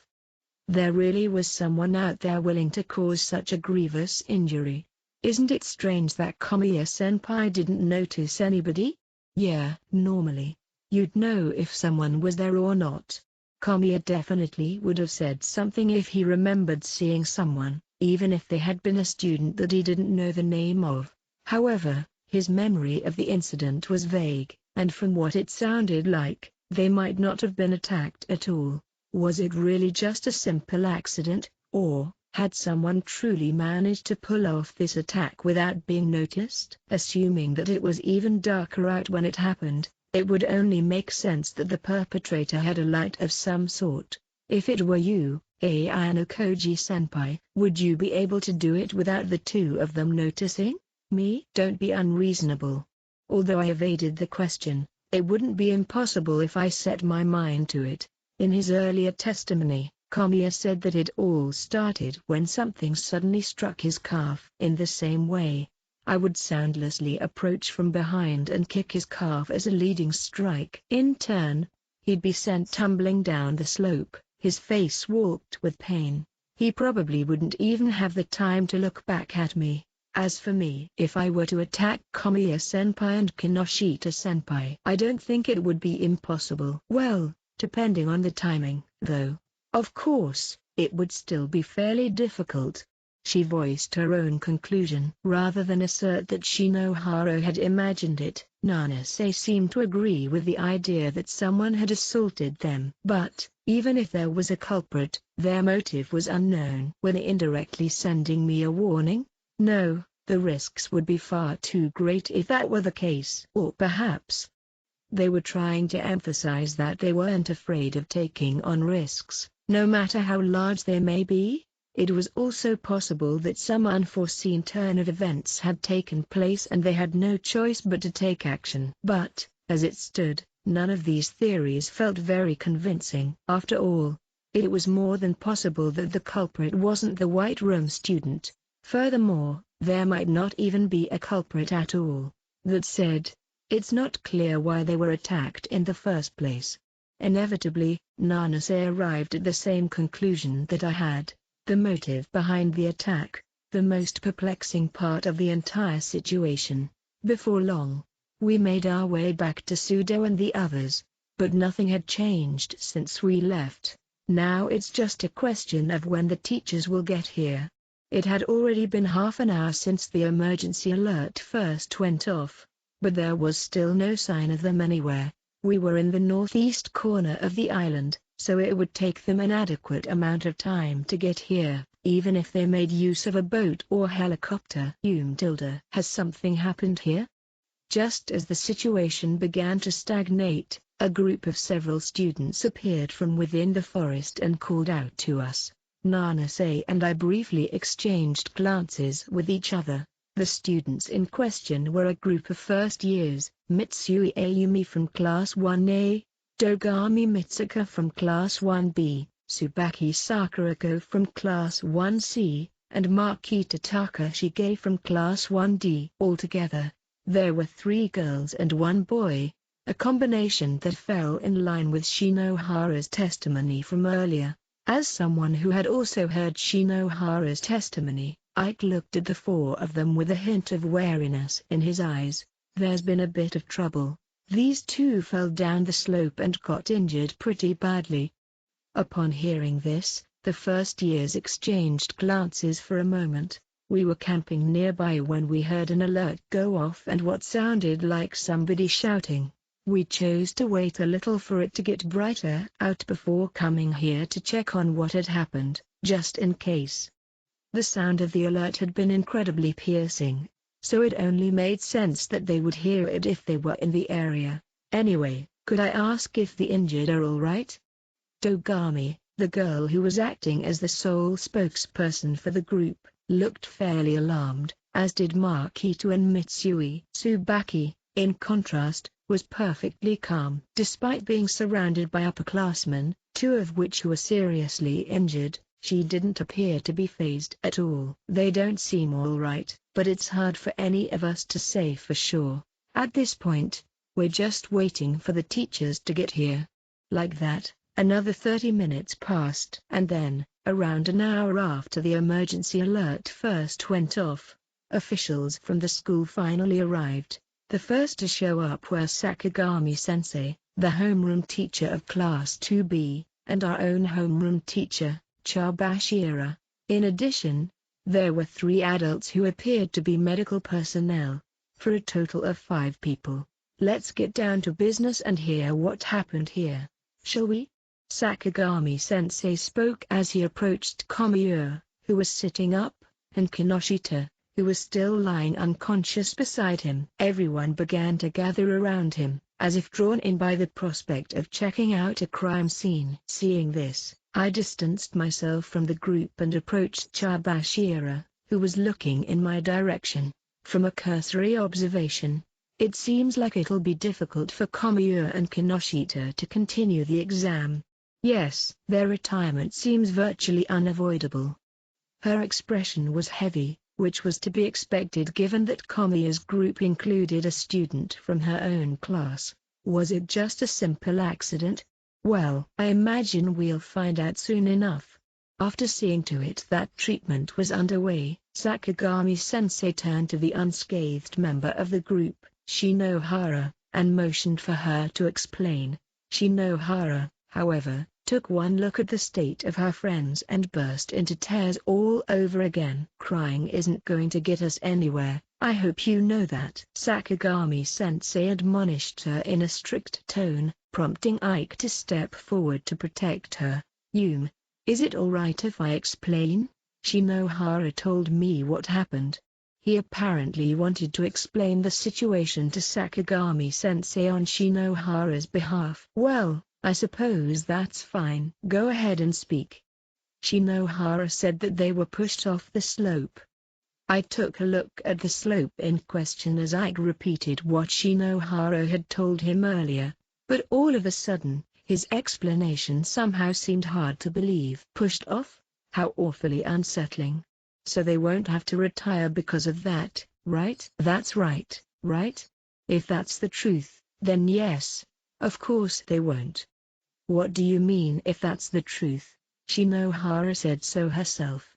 there really was someone out there willing to cause such a grievous injury, isn't it strange that Kamiya-senpai didn't notice anybody? Yeah, normally, you'd know if someone was there or not. Kamiya definitely would have said something if he remembered seeing someone, even if they had been a student that he didn't know the name of. However, his memory of the incident was vague, and from what it sounded like, they might not have been attacked at all. Was it really just a simple accident, or had someone truly managed to pull off this attack without being noticed? Assuming that it was even darker out when it happened, it would only make sense that the perpetrator had a light of some sort. If it were you, Ayano Koji-senpai, would you be able to do it without the two of them noticing? Me? Don't be unreasonable. Although I evaded the question, it wouldn't be impossible if I set my mind to it. In his earlier testimony, Kamiya said that it all started when something suddenly struck his calf. In the same way, I would soundlessly approach from behind and kick his calf as a leading strike. In turn, he'd be sent tumbling down the slope, his face warped with pain. He probably wouldn't even have the time to look back at me. As for me, if I were to attack Kamiya-senpai and Kinoshita-senpai, I don't think it would be impossible. Well, depending on the timing, though. Of course, it would still be fairly difficult. She voiced her own conclusion. Rather than assert that Shinohara had imagined it, Nanase seemed to agree with the idea that someone had assaulted them. But, even if there was a culprit, their motive was unknown. Were they indirectly sending me a warning? No, the risks would be far too great if that were the case. Or perhaps they were trying to emphasize that they weren't afraid of taking on risks, no matter how large they may be. It was also possible that some unforeseen turn of events had taken place and they had no choice but to take action. But, as it stood, none of these theories felt very convincing. After all, it was more than possible that the culprit wasn't the White Room student. Furthermore, there might not even be a culprit at all. That said, it's not clear why they were attacked in the first place. Inevitably, Nanase arrived at the same conclusion that I had. The motive behind the attack, the most perplexing part of the entire situation. Before long, we made our way back to Sudo and the others, but nothing had changed since we left. Now it's just a question of when the teachers will get here. It had already been half an hour since the emergency alert first went off, but there was still no sign of them anywhere. We were in the northeast corner of the island, so it would take them an adequate amount of time to get here, even if they made use of a boat or helicopter. Has something happened here? Just as the situation began to stagnate, a group of several students appeared from within the forest and called out to us. Nanase and I briefly exchanged glances with each other. The students in question were a group of first years, Mitsui Ayumi from Class 1A, Dogami Mitsuka from Class 1B, Tsubaki Sakurako from Class 1C, and Makita Takashige from Class 1D. Altogether, there were 3 girls and 1 boy. a combination that fell in line with Shinohara's testimony from earlier. As someone who had also heard Shinohara's testimony, Ike looked at the four of them with a hint of wariness in his eyes. There's been a bit of trouble. These two fell down the slope and got injured pretty badly. Upon hearing this, the first years exchanged glances for a moment. We were camping nearby when we heard an alert go off and what sounded like somebody shouting. We chose to wait a little for it to get brighter out before coming here to check on what had happened, just in case. The sound of the alert had been incredibly piercing, so it only made sense that they would hear it if they were in the area. Anyway, could I ask if the injured are all right? Togami, the girl who was acting as the sole spokesperson for the group, looked fairly alarmed, as did Makito and Mitsui. Tsubaki, in contrast, was perfectly calm. Despite being surrounded by upperclassmen, two of which were seriously injured, she didn't appear to be fazed at all. They don't seem all right, but it's hard for any of us to say for sure. At this point, we're just waiting for the teachers to get here. Like that, another 30 minutes passed. And then, around an hour after the emergency alert first went off, officials from the school finally arrived. The first to show up were Sakagami-sensei, the homeroom teacher of Class 2B, and our own homeroom teacher, Chabashira. In addition, there were 3 adults who appeared to be medical personnel, for a total of 5 people. Let's get down to business and hear what happened here, shall we? Sakagami-sensei spoke as he approached Komiya, who was sitting up, and Kinoshita, who was still lying unconscious beside him. Everyone began to gather around him, as if drawn in by the prospect of checking out a crime scene. Seeing this, I distanced myself from the group and approached Chabashira, who was looking in my direction. From a cursory observation, it seems like it'll be difficult for Komiya and Kinoshita to continue the exam. Yes, their retirement seems virtually unavoidable. Her expression was heavy, which was to be expected given that Komiya's group included a student from her own class. Was it just a simple accident? Well, I imagine we'll find out soon enough. After seeing to it that treatment was underway, Sakagami-sensei turned to the unscathed member of the group, Shinohara, and motioned for her to explain. Shinohara, however, took one look at the state of her friends and burst into tears all over again. Crying isn't going to get us anywhere, I hope you know that. Sakagami-sensei admonished her in a strict tone, prompting Ike to step forward to protect her. Is it alright if I explain? Shinohara told me what happened. He apparently wanted to explain the situation to Sakagami-sensei on Shinohara's behalf. Well, I suppose that's fine. Go ahead and speak. Shinohara said that they were pushed off the slope. I took a look at the slope in question as Ike repeated what Shinohara had told him earlier, but all of a sudden, his explanation somehow seemed hard to believe. Pushed off? How awfully unsettling. So they won't have to retire because of that, right? That's right, right? If that's the truth, then yes, of course they won't. What do you mean if that's the truth? Shinohara said so herself.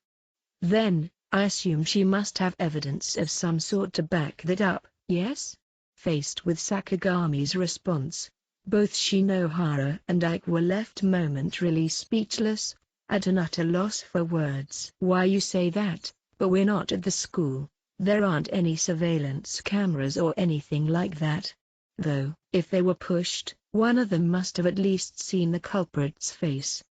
Then, I assume she must have evidence of some sort to back that up, yes? Faced with Sakagami's response, both Shinohara and Ike were left momentarily speechless, at an utter loss for words. Why you say that, but we're not at the school, there aren't any surveillance cameras or anything like that. Though, if they were pushed, one of them must have at least seen the culprit's face.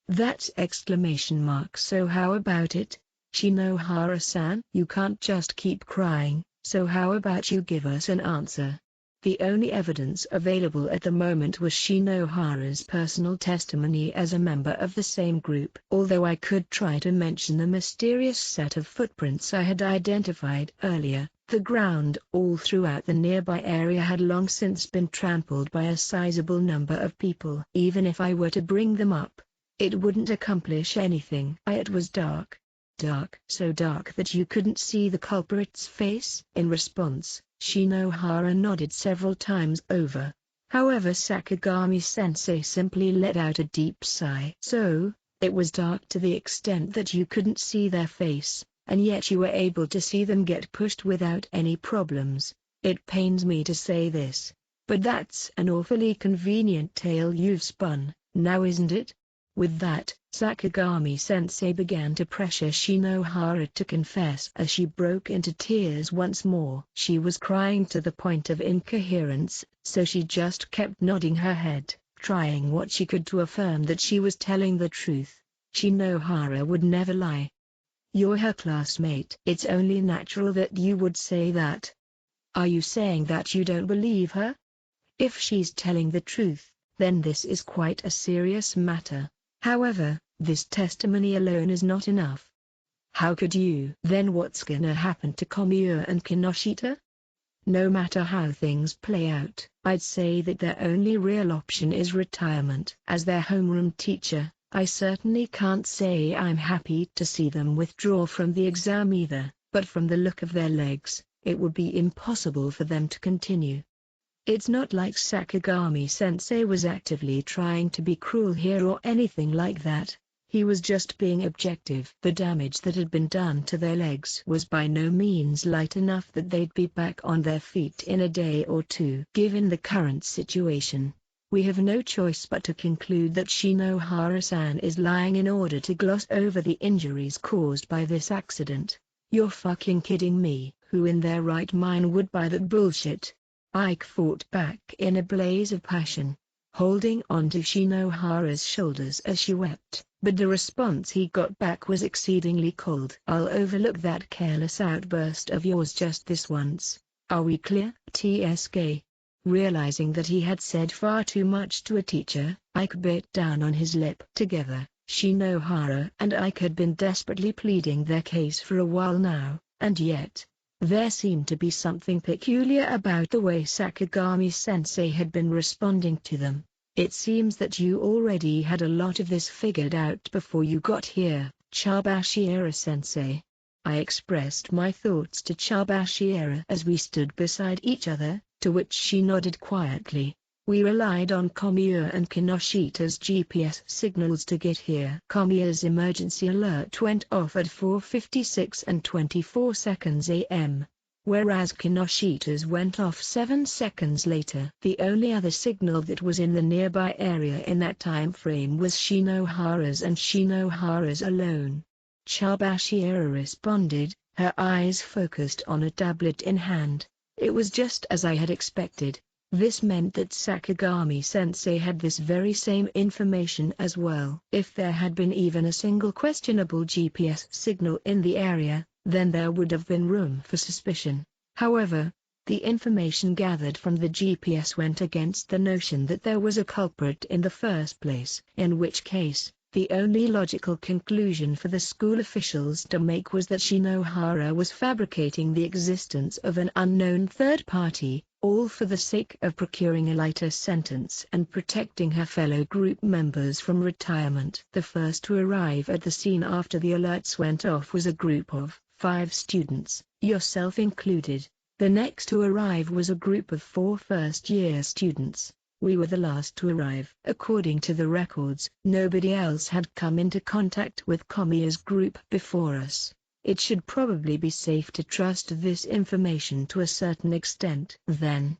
That's exclamation mark. So how about it, Shinohara-san? You can't just keep crying, so how about you give us an answer? The only evidence available at the moment was Shinohara's personal testimony as a member of the same group. Although I could try to mention the mysterious set of footprints I had identified earlier, the ground all throughout the nearby area had long since been trampled by a sizable number of people. Even if I were to bring them up, it wouldn't accomplish anything. It was dark. Dark, so dark that you couldn't see the culprit's face. In response, Shinohara nodded several times over. However, Sakagami-sensei simply let out a deep sigh. So, it was dark to the extent that you couldn't see their face, and yet you were able to see them get pushed without any problems. It pains me to say this, but that's an awfully convenient tale you've spun, now isn't it? With that, Sakagami-sensei began to pressure Shinohara to confess as she broke into tears once more. She was crying to the point of incoherence, so she just kept nodding her head, trying what she could to affirm that she was telling the truth. Shinohara would never lie. You're her classmate. It's only natural that you would say that. Are you saying that you don't believe her? If she's telling the truth, then this is quite a serious matter. However, this testimony alone is not enough. How could you? Then what's gonna happen to Komiya and Kinoshita? No matter how things play out, I'd say that their only real option is retirement. As their homeroom teacher, I certainly can't say I'm happy to see them withdraw from the exam either, but from the look of their legs, it would be impossible for them to continue. It's not like Sakagami-sensei was actively trying to be cruel here or anything like that. He was just being objective. The damage that had been done to their legs was by no means light enough that they'd be back on their feet in a day or two. Given the current situation, we have no choice but to conclude that Shinohara-san is lying in order to gloss over the injuries caused by this accident. You're fucking kidding me. Who in their right mind would buy that bullshit? Ike fought back in a blaze of passion, holding on to Shinohara's shoulders as she wept, but the response he got back was exceedingly cold. I'll overlook that careless outburst of yours just this once. Are we clear? TSK. Realizing that he had said far too much to a teacher, Ike bit down on his lip. Together, Shinohara and Ike had been desperately pleading their case for a while now, and yet, there seemed to be something peculiar about the way Sakagami-sensei had been responding to them. It seems that you already had a lot of this figured out before you got here, Chabashira-sensei. I expressed my thoughts to Chabashira as we stood beside each other, to which she nodded quietly. We relied on Komiya and Kinoshita's GPS signals to get here. Komiya's emergency alert went off at 4:56 and 24 seconds AM, whereas Kinoshita's went off 7 seconds later. The only other signal that was in the nearby area in that time frame was Shinohara's and Shinohara's alone. Chabashira responded, her eyes focused on a tablet in hand. It was just as I had expected. This meant that Sakagami-sensei had this very same information as well. If there had been even a single questionable GPS signal in the area, then there would have been room for suspicion. However, the information gathered from the GPS went against the notion that there was a culprit in the first place, in which case, the only logical conclusion for the school officials to make was that Shinohara was fabricating the existence of an unknown third party, all for the sake of procuring a lighter sentence and protecting her fellow group members from retirement. The first to arrive at the scene after the alerts went off was a group of 5 students, yourself included. The next to arrive was a group of 4 first-year students. We were the last to arrive. According to the records, nobody else had come into contact with Komiya's group before us. It should probably be safe to trust this information to a certain extent. Then,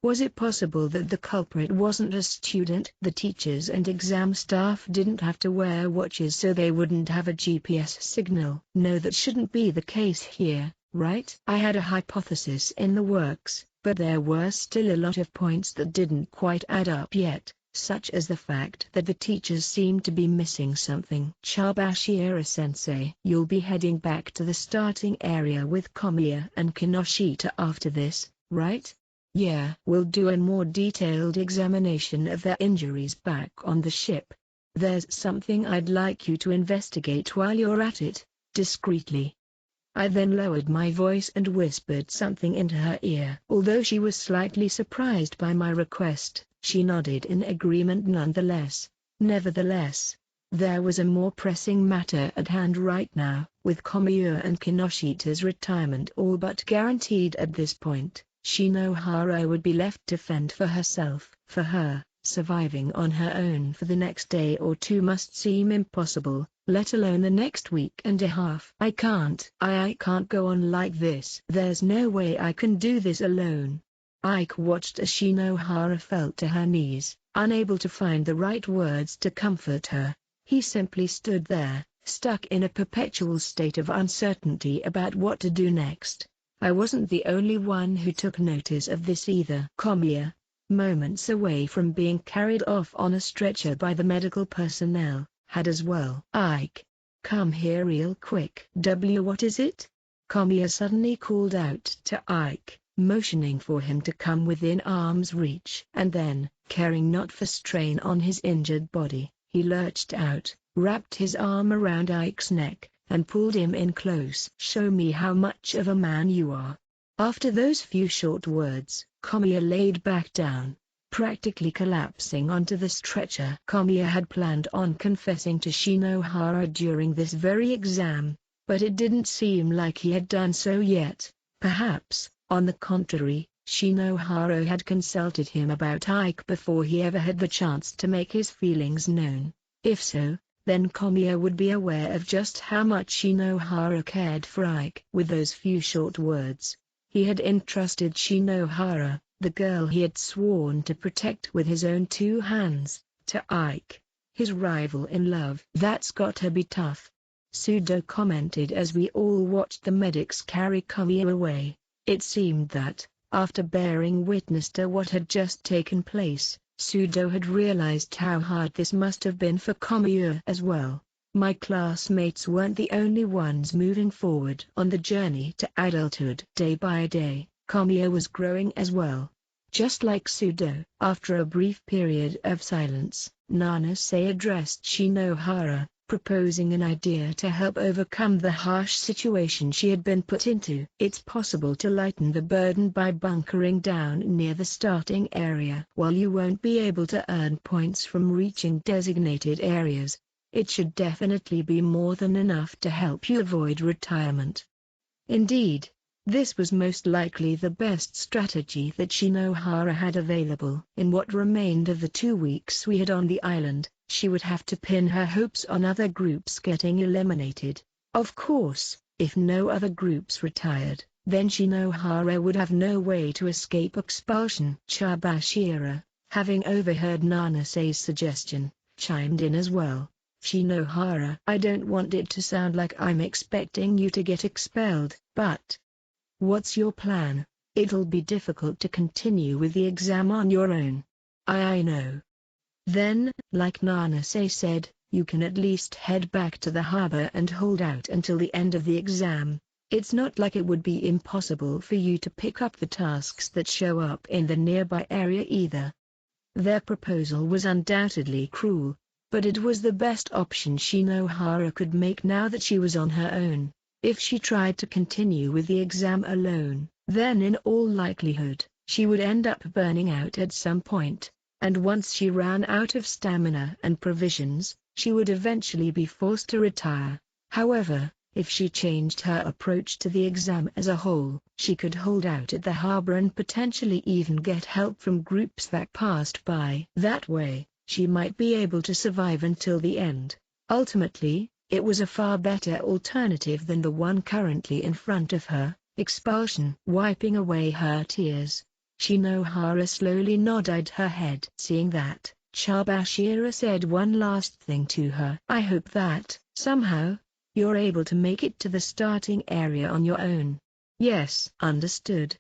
was it possible that the culprit wasn't a student? The teachers and exam staff didn't have to wear watches so they wouldn't have a GPS signal. No, that shouldn't be the case here, right? I had a hypothesis in the works, but there were still a lot of points that didn't quite add up yet, such as the fact that the teachers seemed to be missing something. Chabashira-sensei, you'll be heading back to the starting area with Komiya and Kinoshita after this, right? Yeah. We'll do a more detailed examination of their injuries back on the ship. There's something I'd like you to investigate while you're at it, discreetly. I then lowered my voice and whispered something into her ear. Although she was slightly surprised by my request, she nodded in agreement nonetheless. Nevertheless, there was a more pressing matter at hand right now. With Komiya and Kinoshita's retirement all but guaranteed at this point, Shinohara would be left to fend for herself. For her, surviving on her own for the next day or two must seem impossible, let alone the next week and a half. I can't go on like this. There's no way I can do this alone. Ike watched as Shinohara fell to her knees, unable to find the right words to comfort her. He simply stood there, stuck in a perpetual state of uncertainty about what to do next. I wasn't the only one who took notice of this either. Komiya, moments away from being carried off on a stretcher by the medical personnel, had as well. Ike, come here real quick. What is it? Komiya suddenly called out to Ike, motioning for him to come within arm's reach. And then, caring not for strain on his injured body, he lurched out, wrapped his arm around Ike's neck, and pulled him in close. Show me how much of a man you are. After those few short words, Komiya laid back down, practically collapsing onto the stretcher. Komiya had planned on confessing to Shinohara during this very exam, but it didn't seem like he had done so yet. Perhaps, on the contrary, Shinohara had consulted him about Ike before he ever had the chance to make his feelings known. If so, then Komiya would be aware of just how much Shinohara cared for Ike. With those few short words, he had entrusted Shinohara, the girl he had sworn to protect with his own two hands, to Ike, his rival in love. That's gotta be tough. Sudo commented as we all watched the medics carry Komiya away. It seemed that, after bearing witness to what had just taken place, Sudo had realized how hard this must have been for Komiya as well. My classmates weren't the only ones moving forward on the journey to adulthood. Day by day, Komiya was growing as well. Just like Sudo. After a brief period of silence, Nanase addressed Shinohara, proposing an idea to help overcome the harsh situation she had been put into. It's possible to lighten the burden by bunkering down near the starting area. While you won't be able to earn points from reaching designated areas, it should definitely be more than enough to help you avoid retirement. Indeed, this was most likely the best strategy that Shinohara had available. In what remained of the 2 weeks we had on the island, she would have to pin her hopes on other groups getting eliminated. Of course, if no other groups retired, then Shinohara would have no way to escape expulsion. Chabashira, having overheard Nanase's suggestion, chimed in as well. Shinohara, I don't want it to sound like I'm expecting you to get expelled, but what's your plan? It'll be difficult to continue with the exam on your own. I know. Then, like Nanase said, you can at least head back to the harbor and hold out until the end of the exam. It's not like it would be impossible for you to pick up the tasks that show up in the nearby area either. Their proposal was undoubtedly cruel, but it was the best option Shinohara could make now that she was on her own. If she tried to continue with the exam alone, then in all likelihood, she would end up burning out at some point, and once she ran out of stamina and provisions, she would eventually be forced to retire. However, if she changed her approach to the exam as a whole, she could hold out at the harbor and potentially even get help from groups that passed by. That way, she might be able to survive until the end. Ultimately, it was a far better alternative than the one currently in front of her, expulsion. Wiping away her tears, Shinohara slowly nodded her head. Seeing that, Chabashira said one last thing to her. I hope that, somehow, you're able to make it to the starting area on your own. Yes, understood.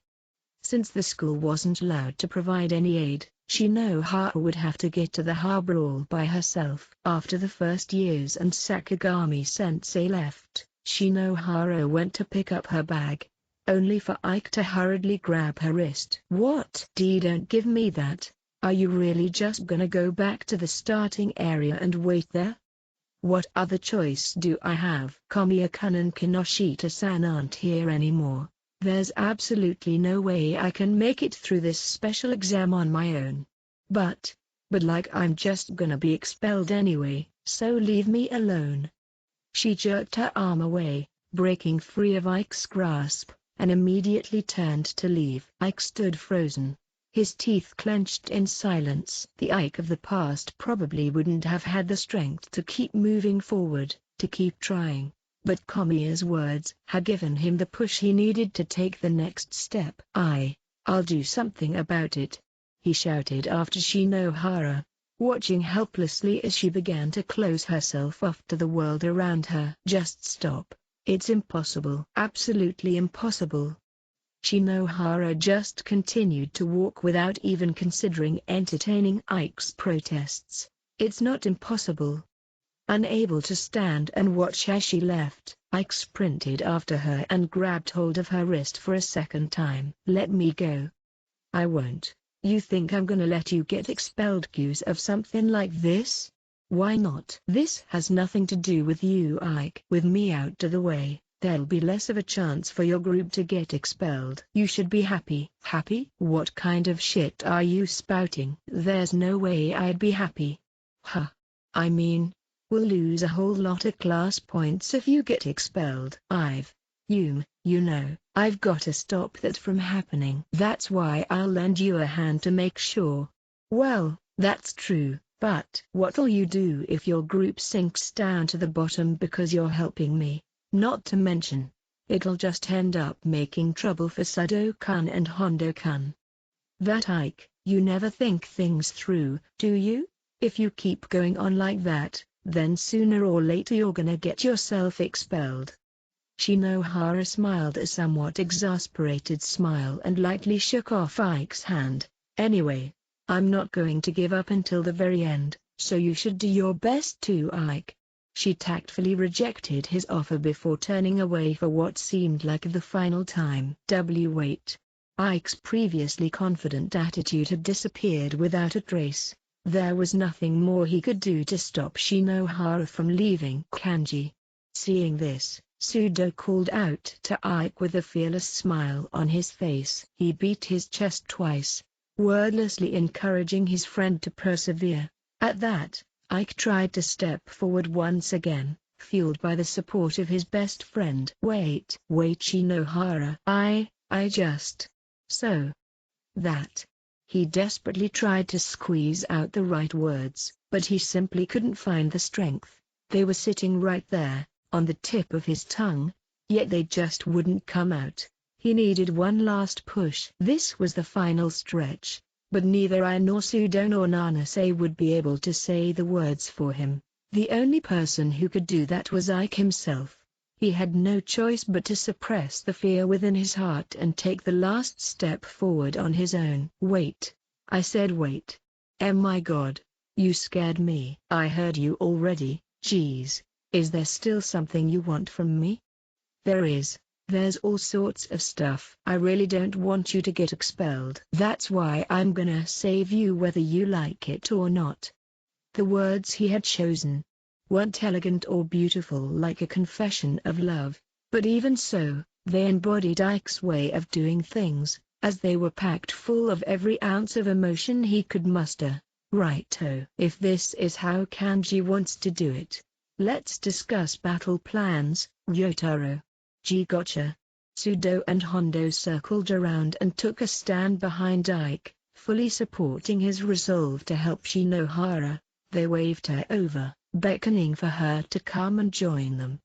Since the school wasn't allowed to provide any aid, Shinohara would have to get to the harbor all by herself. After the first years and Sakagami-sensei left, Shinohara went to pick up her bag, only for Ike to hurriedly grab her wrist. What? Don't give me that. Are you really just gonna go back to the starting area and wait there? What other choice do I have? Komiya-kun and Kinoshita-san aren't here anymore. There's absolutely no way I can make it through this special exam on my own. But like I'm just gonna be expelled anyway, so leave me alone. She jerked her arm away, breaking free of Ike's grasp, and immediately turned to leave. Ike stood frozen, his teeth clenched in silence. The Ike of the past probably wouldn't have had the strength to keep moving forward, to keep trying, but Kamiya's words had given him the push he needed to take the next step. I'll do something about it," he shouted after Shinohara, watching helplessly as she began to close herself off to the world around her. "Just stop. It's impossible. Absolutely impossible." Shinohara just continued to walk without even considering entertaining Ike's protests. "It's not impossible." Unable to stand and watch as she left, Ike sprinted after her and grabbed hold of her wrist for a second time. "Let me go." "I won't. You think I'm gonna let you get expelled 'cause of something like this? Why not? This has nothing to do with you, Ike. With me out of the way, there'll be less of a chance for your group to get expelled. You should be happy." "Happy? What kind of shit are you spouting?" "There's no way I'd be happy." "Huh. I mean, we'll lose a whole lot of class points if you get expelled." You know, I've got to stop that from happening. That's why I'll lend you a hand to make sure." "Well, that's true, but what'll you do if your group sinks down to the bottom because you're helping me? Not to mention, it'll just end up making trouble for Sado-kun and Hondo-kun." "That Ike, you never think things through, do you? If you keep going on like that, then sooner or later you're gonna get yourself expelled." Shinohara smiled a somewhat exasperated smile and lightly shook off Ike's hand. "Anyway, I'm not going to give up until the very end, so you should do your best too, Ike." She tactfully rejected his offer before turning away for what seemed like the final time. Wait. Ike's previously confident attitude had disappeared without a trace. There was nothing more he could do to stop Shinohara from leaving. "Kanji." Seeing this, Sudo called out to Ike with a fearless smile on his face. He beat his chest twice, wordlessly encouraging his friend to persevere. At that, Ike tried to step forward once again, fueled by the support of his best friend. Wait Shinohara. I just... So... that... He desperately tried to squeeze out the right words, but he simply couldn't find the strength. They were sitting right there, on the tip of his tongue, yet they just wouldn't come out. He needed one last push. This was the final stretch, but neither I nor Sudo nor Nanase would be able to say the words for him. The only person who could do that was Ike himself. He had no choice but to suppress the fear within his heart and take the last step forward on his own. "Wait. I said wait. My God. You scared me." "I heard you already, jeez. Is there still something you want from me?" "There is. There's all sorts of stuff. I really don't want you to get expelled. That's why I'm gonna save you whether you like it or not." The words he had chosen weren't elegant or beautiful like a confession of love, but even so, they embodied Ike's way of doing things, as they were packed full of every ounce of emotion he could muster. "Righto. If this is how Kanji wants to do it, let's discuss battle plans, Ryotaro." Gotcha." Sudo and Hondo circled around and took a stand behind Ike, fully supporting his resolve to help Shinohara. They waved her over, beckoning for her to come and join them.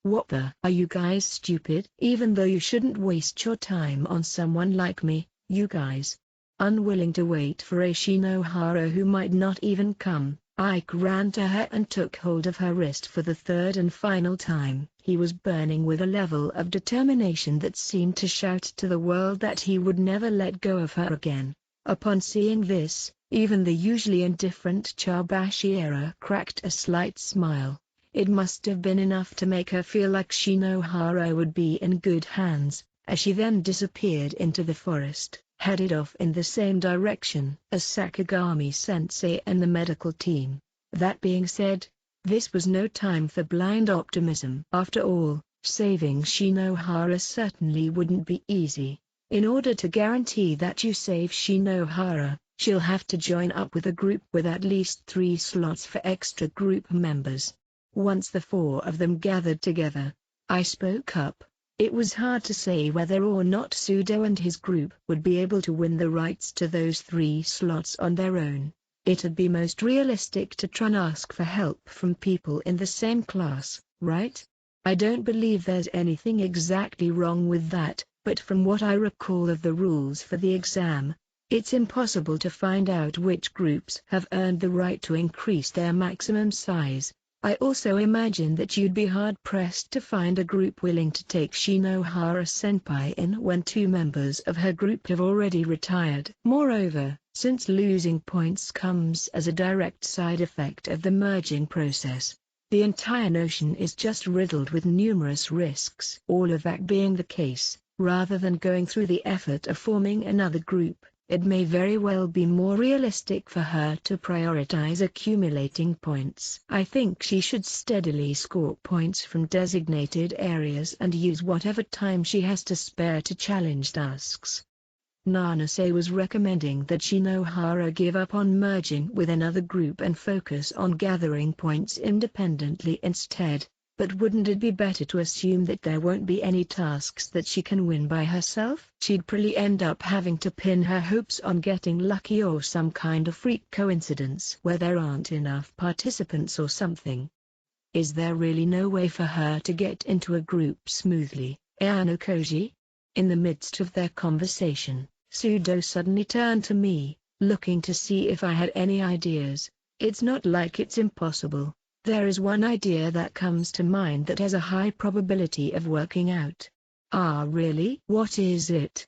What the? Are you guys stupid? Even though you shouldn't waste your time on someone like me, you guys." Unwilling to wait for a Shinohara who might not even come, Ike ran to her and took hold of her wrist for the third and final time. He was burning with a level of determination that seemed to shout to the world that he would never let go of her again. Upon seeing this, even the usually indifferent Chabashira cracked a slight smile. It must have been enough to make her feel like Shinohara would be in good hands, as she then disappeared into the forest, headed off in the same direction as Sakagami-sensei and the medical team. That being said, this was no time for blind optimism. After all, saving Shinohara certainly wouldn't be easy. In order to guarantee that you save Shinohara, she'll have to join up with a group with at least 3 slots for extra group members. Once the 4 of them gathered together, I spoke up. It was hard to say whether or not Sudo and his group would be able to win the rights to those 3 slots on their own. It'd be most realistic to try and ask for help from people in the same class, right? I don't believe there's anything exactly wrong with that, but from what I recall of the rules for the exam, it's impossible to find out which groups have earned the right to increase their maximum size. I also imagine that you'd be hard-pressed to find a group willing to take Shinohara-senpai in when 2 members of her group have already retired. Moreover, since losing points comes as a direct side effect of the merging process, the entire notion is just riddled with numerous risks. All of that being the case, rather than going through the effort of forming another group, it may very well be more realistic for her to prioritize accumulating points. I think she should steadily score points from designated areas and use whatever time she has to spare to challenge tasks. Nanase was recommending that Shinohara give up on merging with another group and focus on gathering points independently instead. But wouldn't it be better to assume that there won't be any tasks that she can win by herself? She'd probably end up having to pin her hopes on getting lucky or some kind of freak coincidence where there aren't enough participants or something. Is there really no way for her to get into a group smoothly, Ayano Koji? In the midst of their conversation, Sudo suddenly turned to me, looking to see if I had any ideas. It's not like it's impossible. There is one idea that comes to mind that has a high probability of working out. Ah, really? What is it?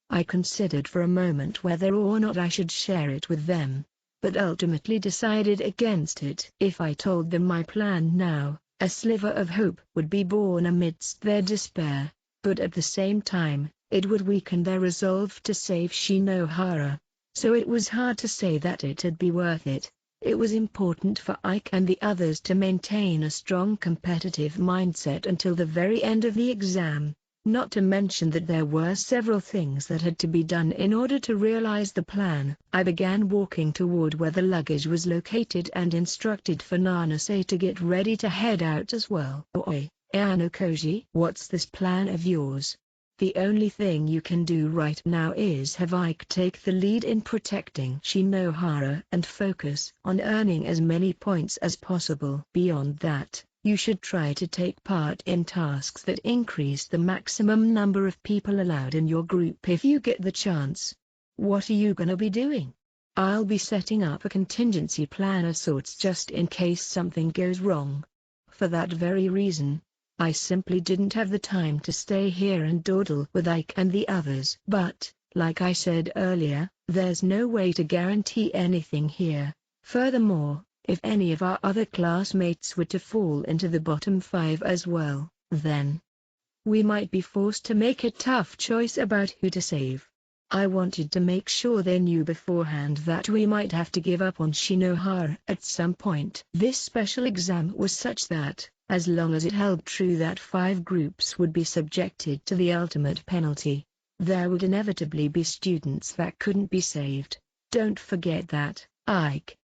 I considered for a moment whether or not I should share it with them, but ultimately decided against it. If I told them my plan now, a sliver of hope would be born amidst their despair, but at the same time, it would weaken their resolve to save Shinohara. So it was hard to say that it'd be worth it. It was important for Ike and the others to maintain a strong competitive mindset until the very end of the exam, not to mention that there were several things that had to be done in order to realize the plan. I began walking toward where the luggage was located and instructed for Nanase to get ready to head out as well. Oi, Ayano Koji, what's this plan of yours? The only thing you can do right now is have Ike take the lead in protecting Shinohara and focus on earning as many points as possible. Beyond that, you should try to take part in tasks that increase the maximum number of people allowed in your group if you get the chance. What are you gonna be doing? I'll be setting up a contingency plan of sorts just in case something goes wrong. For that very reason, I simply didn't have the time to stay here and dawdle with Ike and the others. But, like I said earlier, there's no way to guarantee anything here. Furthermore, if any of our other classmates were to fall into the bottom 5 as well, then we might be forced to make a tough choice about who to save. I wanted to make sure they knew beforehand that we might have to give up on Shinohara at some point. This special exam was such that, as long as it held true that 5 groups would be subjected to the ultimate penalty, there would inevitably be students that couldn't be saved. Don't forget that, Ike.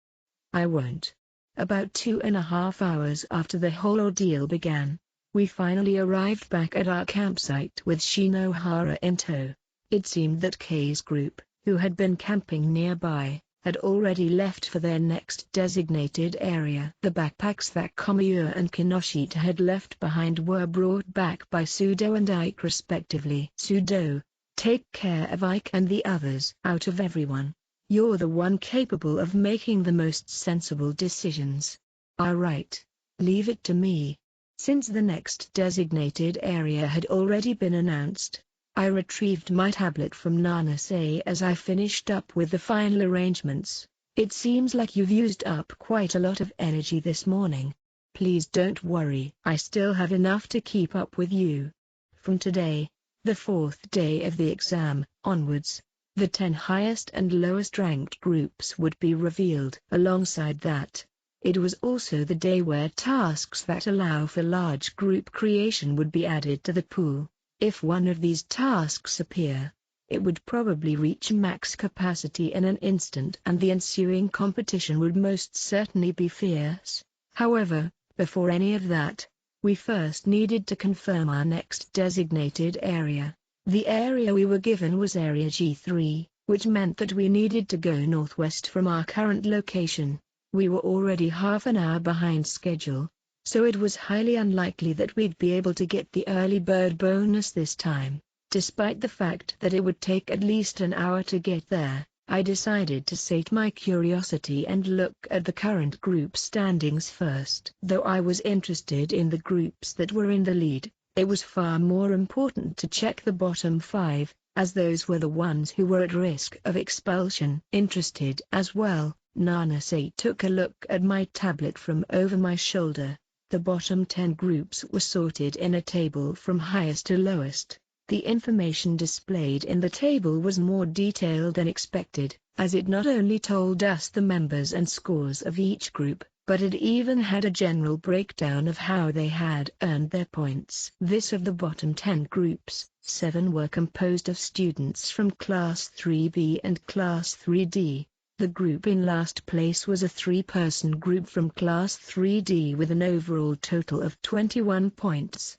I won't. About 2.5 hours after the whole ordeal began, we finally arrived back at our campsite with Shinohara in tow. It seemed that Kei's group, who had been camping nearby, had already left for their next designated area. The backpacks that Komiya and Kinoshita had left behind were brought back by Sudo and Ike respectively. Sudo, take care of Ike and the others. Out of everyone, you're the one capable of making the most sensible decisions. Alright, leave it to me. Since the next designated area had already been announced, I retrieved my tablet from Nanase as I finished up with the final arrangements. It seems like you've used up quite a lot of energy this morning. Please don't worry. I still have enough to keep up with you. From today, the 4th day of the exam, onwards, the 10 highest and lowest ranked groups would be revealed. Alongside that, it was also the day where tasks that allow for large group creation would be added to the pool. If one of these tasks appear, it would probably reach max capacity in an instant and the ensuing competition would most certainly be fierce. However, before any of that, We first needed to confirm our next designated area. The area we were given was Area G3, which meant that we needed to go northwest from our current location. We were already half an hour behind schedule, so it was highly unlikely that we'd be able to get the early bird bonus this time. Despite the fact that it would take at least an hour to get there, I decided to sate my curiosity and look at the current group standings first. Though I was interested in the groups that were in the lead, it was far more important to check the bottom 5, as those were the ones who were at risk of expulsion. Interested as well, Nanase took a look at my tablet from over my shoulder. The bottom 10 groups were sorted in a table from highest to lowest. The information displayed in the table was more detailed than expected, as it not only told us the members and scores of each group, but it even had a general breakdown of how they had earned their points. This of the bottom 10 groups, 7 were composed of students from Class 3B and Class 3D. The group in last place was a 3-person group from Class 3D with an overall total of 21 points.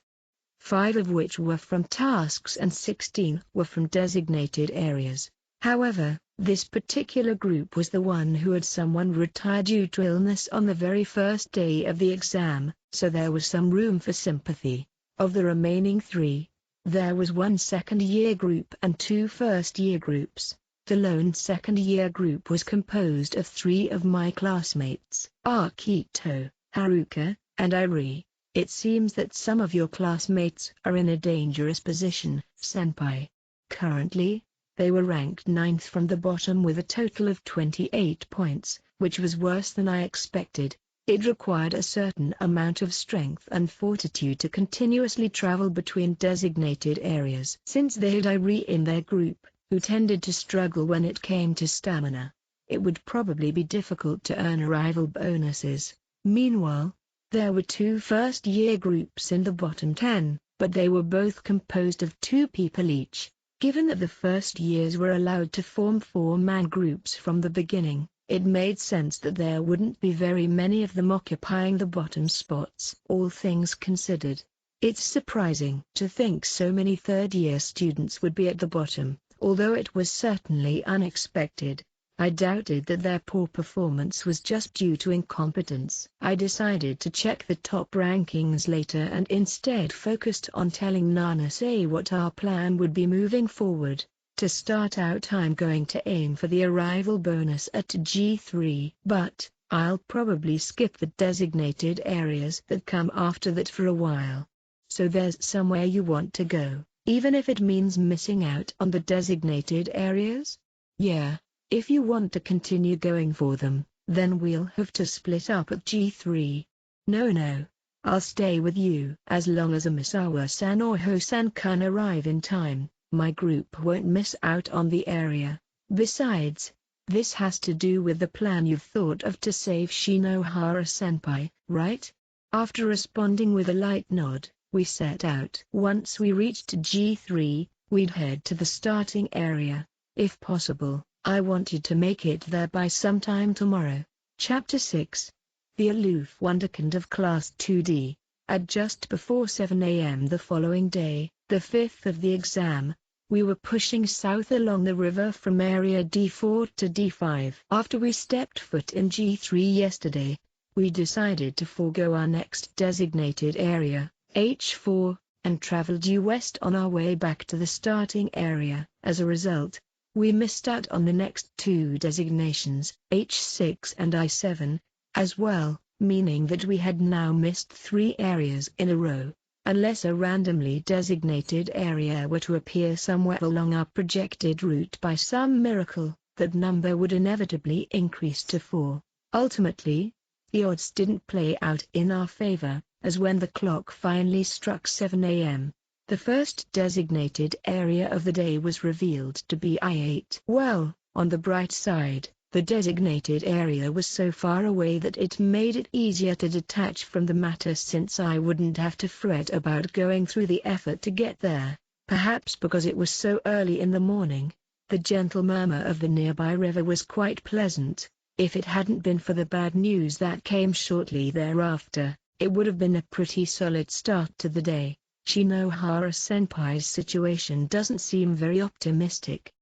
5 of which were from tasks and 16 were from designated areas. However, this particular group was the one who had someone retire due to illness on the very first day of the exam, so there was some room for sympathy. Of the remaining 3, there was 1 second-year group and 2 first-year groups. The lone second-year group was composed of 3 of my classmates, Akito, Haruka, and Irie. It seems that some of your classmates are in a dangerous position, Senpai. Currently, they were ranked 9th from the bottom with a total of 28 points, which was worse than I expected. It required a certain amount of strength and fortitude to continuously travel between designated areas. Since they had Irie in their group, who tended to struggle when it came to stamina, it would probably be difficult to earn arrival bonuses. Meanwhile, there were 2 first-year groups in the bottom 10, but they were both composed of 2 people each. Given that the first years were allowed to form 4-man groups from the beginning, it made sense that there wouldn't be very many of them occupying the bottom spots. All things considered, it's surprising to think so many third-year students would be at the bottom, although it was certainly unexpected. I doubted that their poor performance was just due to incompetence. I decided to check the top rankings later and instead focused on telling Nanase what our plan would be moving forward. To start out, I'm going to aim for the arrival bonus at G3, but I'll probably skip the designated areas that come after that for a while. So there's somewhere you want to go, even if it means missing out on the designated areas? Yeah. If you want to continue going for them, then we'll have to split up at G3. No, I'll stay with you. As long as Amisawa-san or Ho-san can arrive in time, my group won't miss out on the area. Besides, this has to do with the plan you've thought of to save Shinohara-senpai, right? After responding with a light nod, we set out. Once we reached G3, we'd head to the starting area. If possible, I wanted to make it there by sometime tomorrow. Chapter 6. The Aloof Wonderkind of Class 2D. At just before 7 a.m. the following day, the 5th of the exam, we were pushing south along the river from Area D4 to D5. After we stepped foot in G3 yesterday, we decided to forego our next designated area, H4, and travel due west on our way back to the starting area. As a result, we missed out on the next 2 designations, H6 and I7, as well, meaning that we had now missed 3 areas in a row. Unless a randomly designated area were to appear somewhere along our projected route by some miracle, that number would inevitably increase to 4. Ultimately, the odds didn't play out in our favor, as when the clock finally struck 7 a.m., the first designated area of the day was revealed to be I8. Well, on the bright side, the designated area was so far away that it made it easier to detach from the matter, since I wouldn't have to fret about going through the effort to get there. Perhaps because it was so early in the morning, the gentle murmur of the nearby river was quite pleasant. If it hadn't been for the bad news that came shortly thereafter, It would have been a pretty solid start to the day. Shinohara-senpai's situation doesn't seem very optimistic.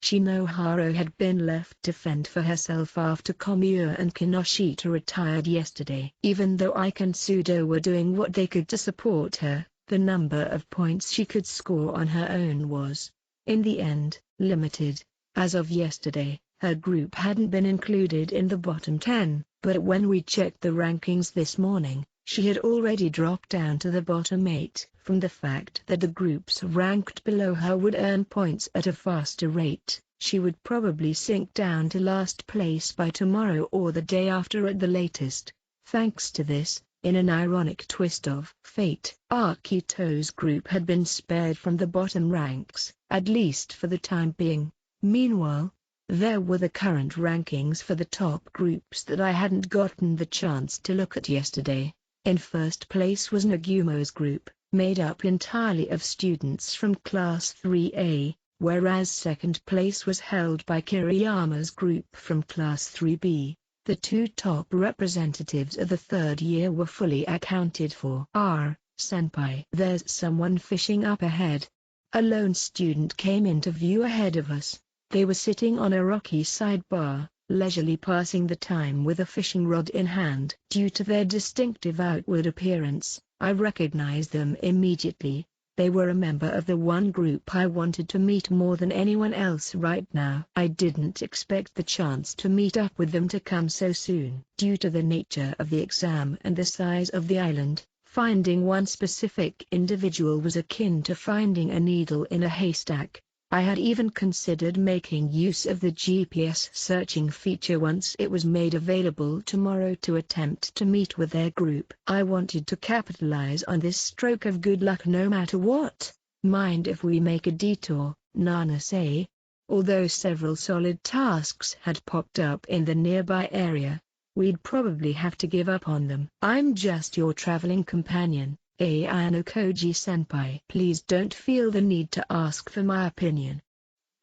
Shinohara had been left to fend for herself after Komiya and Kinoshita retired yesterday. Even though Ike and Sudo were doing what they could to support her, the number of points she could score on her own was, in the end, limited. As of yesterday, her group hadn't been included in the bottom 10, but when we checked the rankings this morning, she had already dropped down to the bottom 8. From the fact that the groups ranked below her would earn points at a faster rate, she would probably sink down to last place by tomorrow or the day after at the latest. Thanks to this, in an ironic twist of fate, Akito's group had been spared from the bottom ranks, at least for the time being. Meanwhile, there were the current rankings for the top groups that I hadn't gotten the chance to look at yesterday. In first place was Nagumo's group, made up entirely of students from Class 3A, whereas second place was held by Kiriyama's group from Class 3B. The two top representatives of the third year were fully accounted for. Senpai, there's someone fishing up ahead. A lone student came into view ahead of us. They were sitting on a rocky sidebar, leisurely passing the time with a fishing rod in hand. Due to their distinctive outward appearance, I recognized them immediately. They were a member of the one group I wanted to meet more than anyone else right now. I didn't expect the chance to meet up with them to come so soon. Due to the nature of the exam and the size of the island, finding one specific individual was akin to finding a needle in a haystack. I had even considered making use of the GPS searching feature once it was made available tomorrow to attempt to meet with their group. I wanted to capitalize on this stroke of good luck no matter what. Mind if we make a detour, Nana-say? Although several solid tasks had popped up in the nearby area, we'd probably have to give up on them. I'm just your traveling companion. Ayano Koji-senpai. Please don't feel the need to ask for my opinion.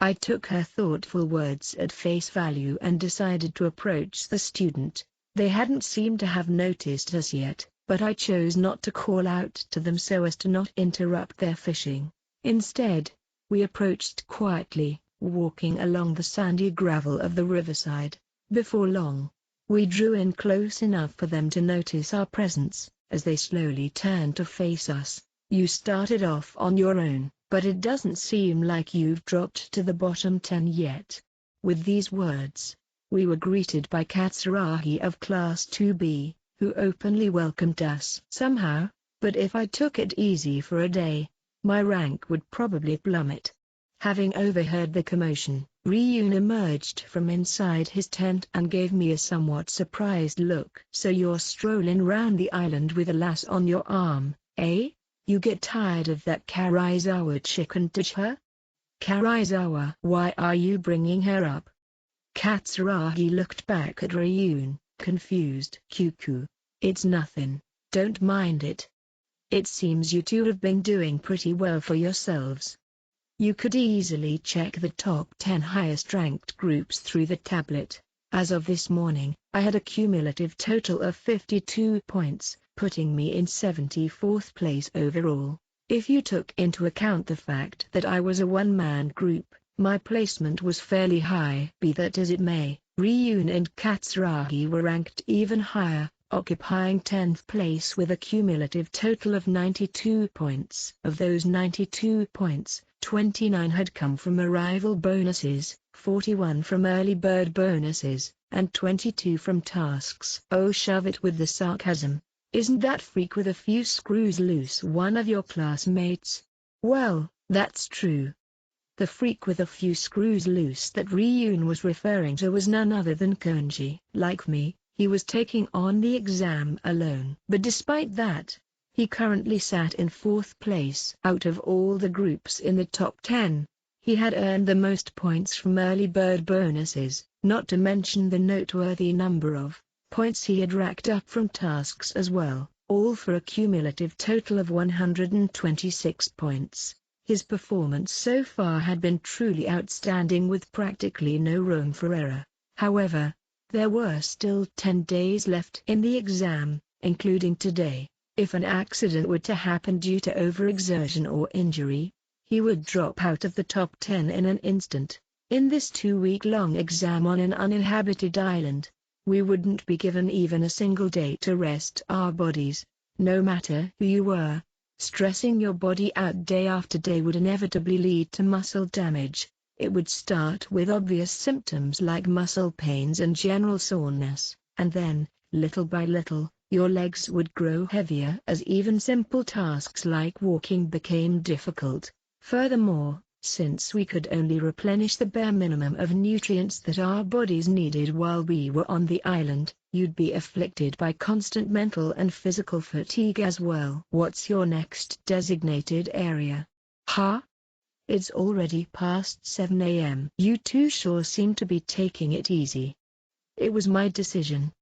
I took her thoughtful words at face value and decided to approach the student. They hadn't seemed to have noticed us yet, but I chose not to call out to them so as to not interrupt their fishing. Instead, we approached quietly, walking along the sandy gravel of the riverside. Before long, we drew in close enough for them to notice our presence. As they slowly turned to face us. You started off on your own, but it doesn't seem like you've dropped to the bottom 10 yet. With these words, we were greeted by Katsuragi of Class 2B, who openly welcomed us. Somehow, but if I took it easy for a day, my rank would probably plummet. Having overheard the commotion, Ryun emerged from inside his tent and gave me a somewhat surprised look. So you're strolling round the island with a lass on your arm, eh? You get tired of that Karizawa chick and ditch her? Karizawa? Why are you bringing her up? Katsuragi looked back at Ryun, confused. Kyuku. It's nothing, don't mind it. It seems you two have been doing pretty well for yourselves. You could easily check the top 10 highest-ranked groups through the tablet. As of this morning, I had a cumulative total of 52 points, putting me in 74th place overall. If you took into account the fact that I was a one-man group, my placement was fairly high. Be that as it may, Ryun and Katsuragi were ranked even higher, occupying 10th place with a cumulative total of 92 points. Of those 92 points, 29 had come from arrival bonuses, 41 from early bird bonuses, and 22 from tasks. Oh, shove it with the sarcasm. Isn't that freak with a few screws loose one of your classmates? Well, that's true. The freak with a few screws loose that Ryun was referring to was none other than Konji. Like me, he was taking on the exam alone. But despite that, he currently sat in 4th place. Out of all the groups in the top 10, he had earned the most points from early bird bonuses, not to mention the noteworthy number of points he had racked up from tasks as well, all for a cumulative total of 126 points. His performance so far had been truly outstanding with practically no room for error. However, there were still 10 days left in the exam, including today. If an accident were to happen due to overexertion or injury, he would drop out of the top 10 in an instant. In this 2-week-long exam on an uninhabited island, we wouldn't be given even a single day to rest our bodies. No matter who you were, stressing your body out day after day would inevitably lead to muscle damage. It would start with obvious symptoms like muscle pains and general soreness, and then, little by little, your legs would grow heavier as even simple tasks like walking became difficult. Furthermore, since we could only replenish the bare minimum of nutrients that our bodies needed while we were on the island, you'd be afflicted by constant mental and physical fatigue as well. What's your next designated area? Huh? It's already past 7 a.m. You two sure seem to be taking it easy. It was my decision.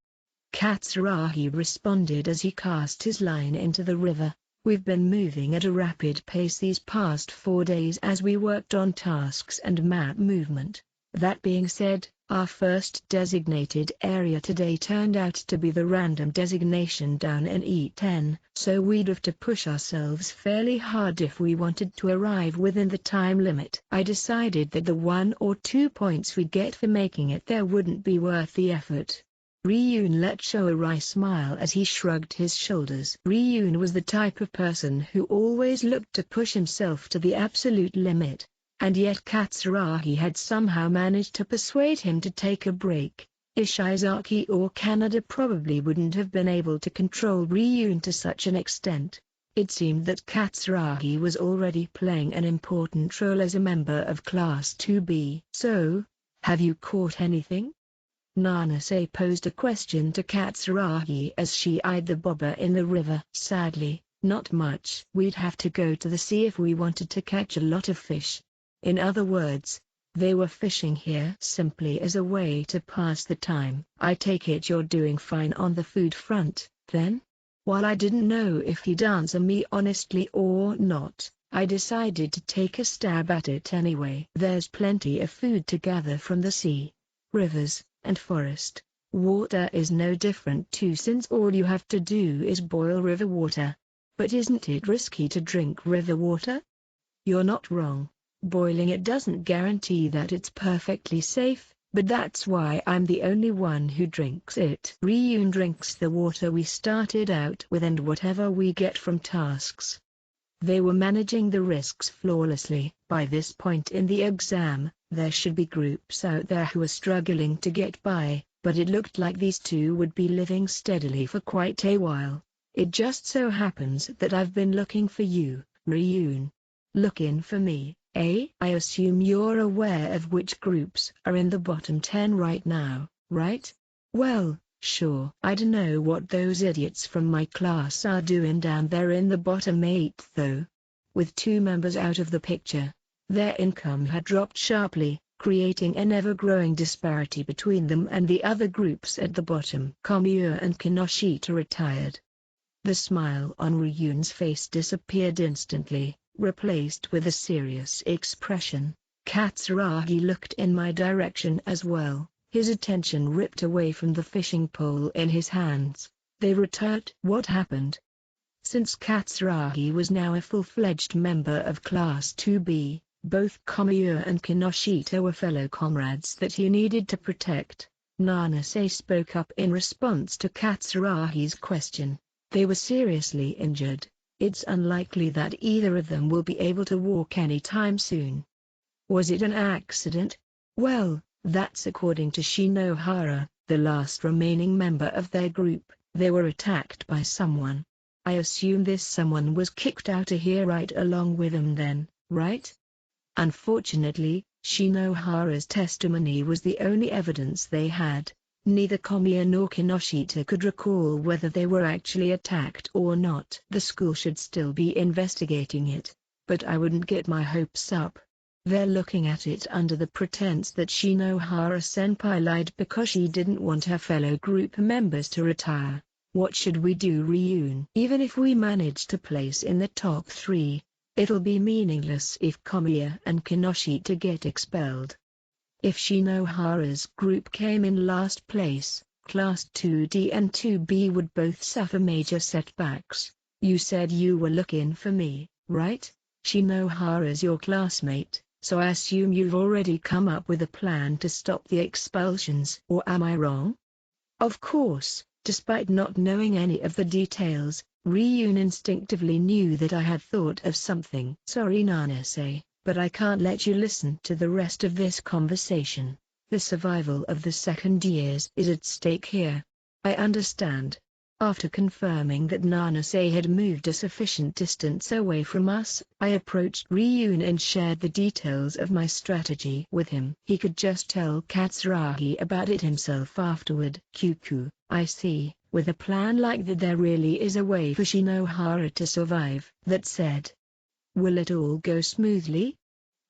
Katsuragi responded as he cast his line into the river. We've been moving at a rapid pace these past 4 days as we worked on tasks and map movement. That being said, our first designated area today turned out to be the random designation down in E10, so we'd have to push ourselves fairly hard if we wanted to arrive within the time limit. I decided that the 1 or 2 points we'd get for making it there wouldn't be worth the effort. Ryun let show a wry smile as he shrugged his shoulders. Ryun was the type of person who always looked to push himself to the absolute limit. And yet Katsuragi had somehow managed to persuade him to take a break. Ishizaki or Canada probably wouldn't have been able to control Ryun to such an extent. It seemed that Katsuragi was already playing an important role as a member of Class 2B. So, have you caught anything? Nanase posed a question to Katsuragi as she eyed the bobber in the river. Sadly, not much. We'd have to go to the sea if we wanted to catch a lot of fish. In other words, they were fishing here simply as a way to pass the time. I take it you're doing fine on the food front, then? While I didn't know if he'd answer me honestly or not, I decided to take a stab at it anyway. There's plenty of food to gather from the sea, rivers, and forest. Water is no different too, since all you have to do is boil river water. But isn't it risky to drink river water? You're not wrong. Boiling it doesn't guarantee that it's perfectly safe, but that's why I'm the only one who drinks it. Ryun drinks the water we started out with and whatever we get from tasks. They were managing the risks flawlessly. By this point in the exam, there should be groups out there who are struggling to get by, but it looked like these two would be living steadily for quite a while. It just so happens that I've been looking for you, Ryun. Looking for me? I assume you're aware of which groups are in the bottom 10 right now, right? Well, sure. I don't know what those idiots from my class are doing down there in the bottom 8 though. With 2 members out of the picture, their income had dropped sharply, creating an ever-growing disparity between them and the other groups at the bottom. Komiya and Kinoshita retired. The smile on Ryun's face disappeared instantly, replaced with a serious expression. Katsuragi looked in my direction as well, his attention ripped away from the fishing pole in his hands. They retired. What happened? Since Katsuragi was now a full-fledged member of Class 2B, both Komiya and Kinoshita were fellow comrades that he needed to protect. Nanase spoke up in response to Katsuragi's question. They were seriously injured. It's unlikely that either of them will be able to walk anytime soon. Was it an accident? Well, that's according to Shinohara, the last remaining member of their group. They were attacked by someone. I assume this someone was kicked out of here right along with them then, right? Unfortunately, Shinohara's testimony was the only evidence they had. Neither Komiya nor Kinoshita could recall whether they were actually attacked or not. The school should still be investigating it, but I wouldn't get my hopes up. They're looking at it under the pretense that Shinohara-senpai lied because she didn't want her fellow group members to retire. What should we do, Ryun? Even if we manage to place in the top 3, it'll be meaningless if Komiya and Kinoshita get expelled. If Shinohara's group came in last place, Class 2D and 2B would both suffer major setbacks. You said you were looking for me, right? Shinohara's your classmate, so I assume you've already come up with a plan to stop the expulsions. Or am I wrong? Of course, despite not knowing any of the details, Ryun instinctively knew that I had thought of something. Sorry Nanase, but I can't let you listen to the rest of this conversation. The survival of the second years is at stake here. I understand. After confirming that Nanase had moved a sufficient distance away from us, I approached Ryun and shared the details of my strategy with him. He could just tell Katsuragi about it himself afterward. Kyuku, I see. With a plan like that there really is a way for Shinohara to survive. That said, will it all go smoothly?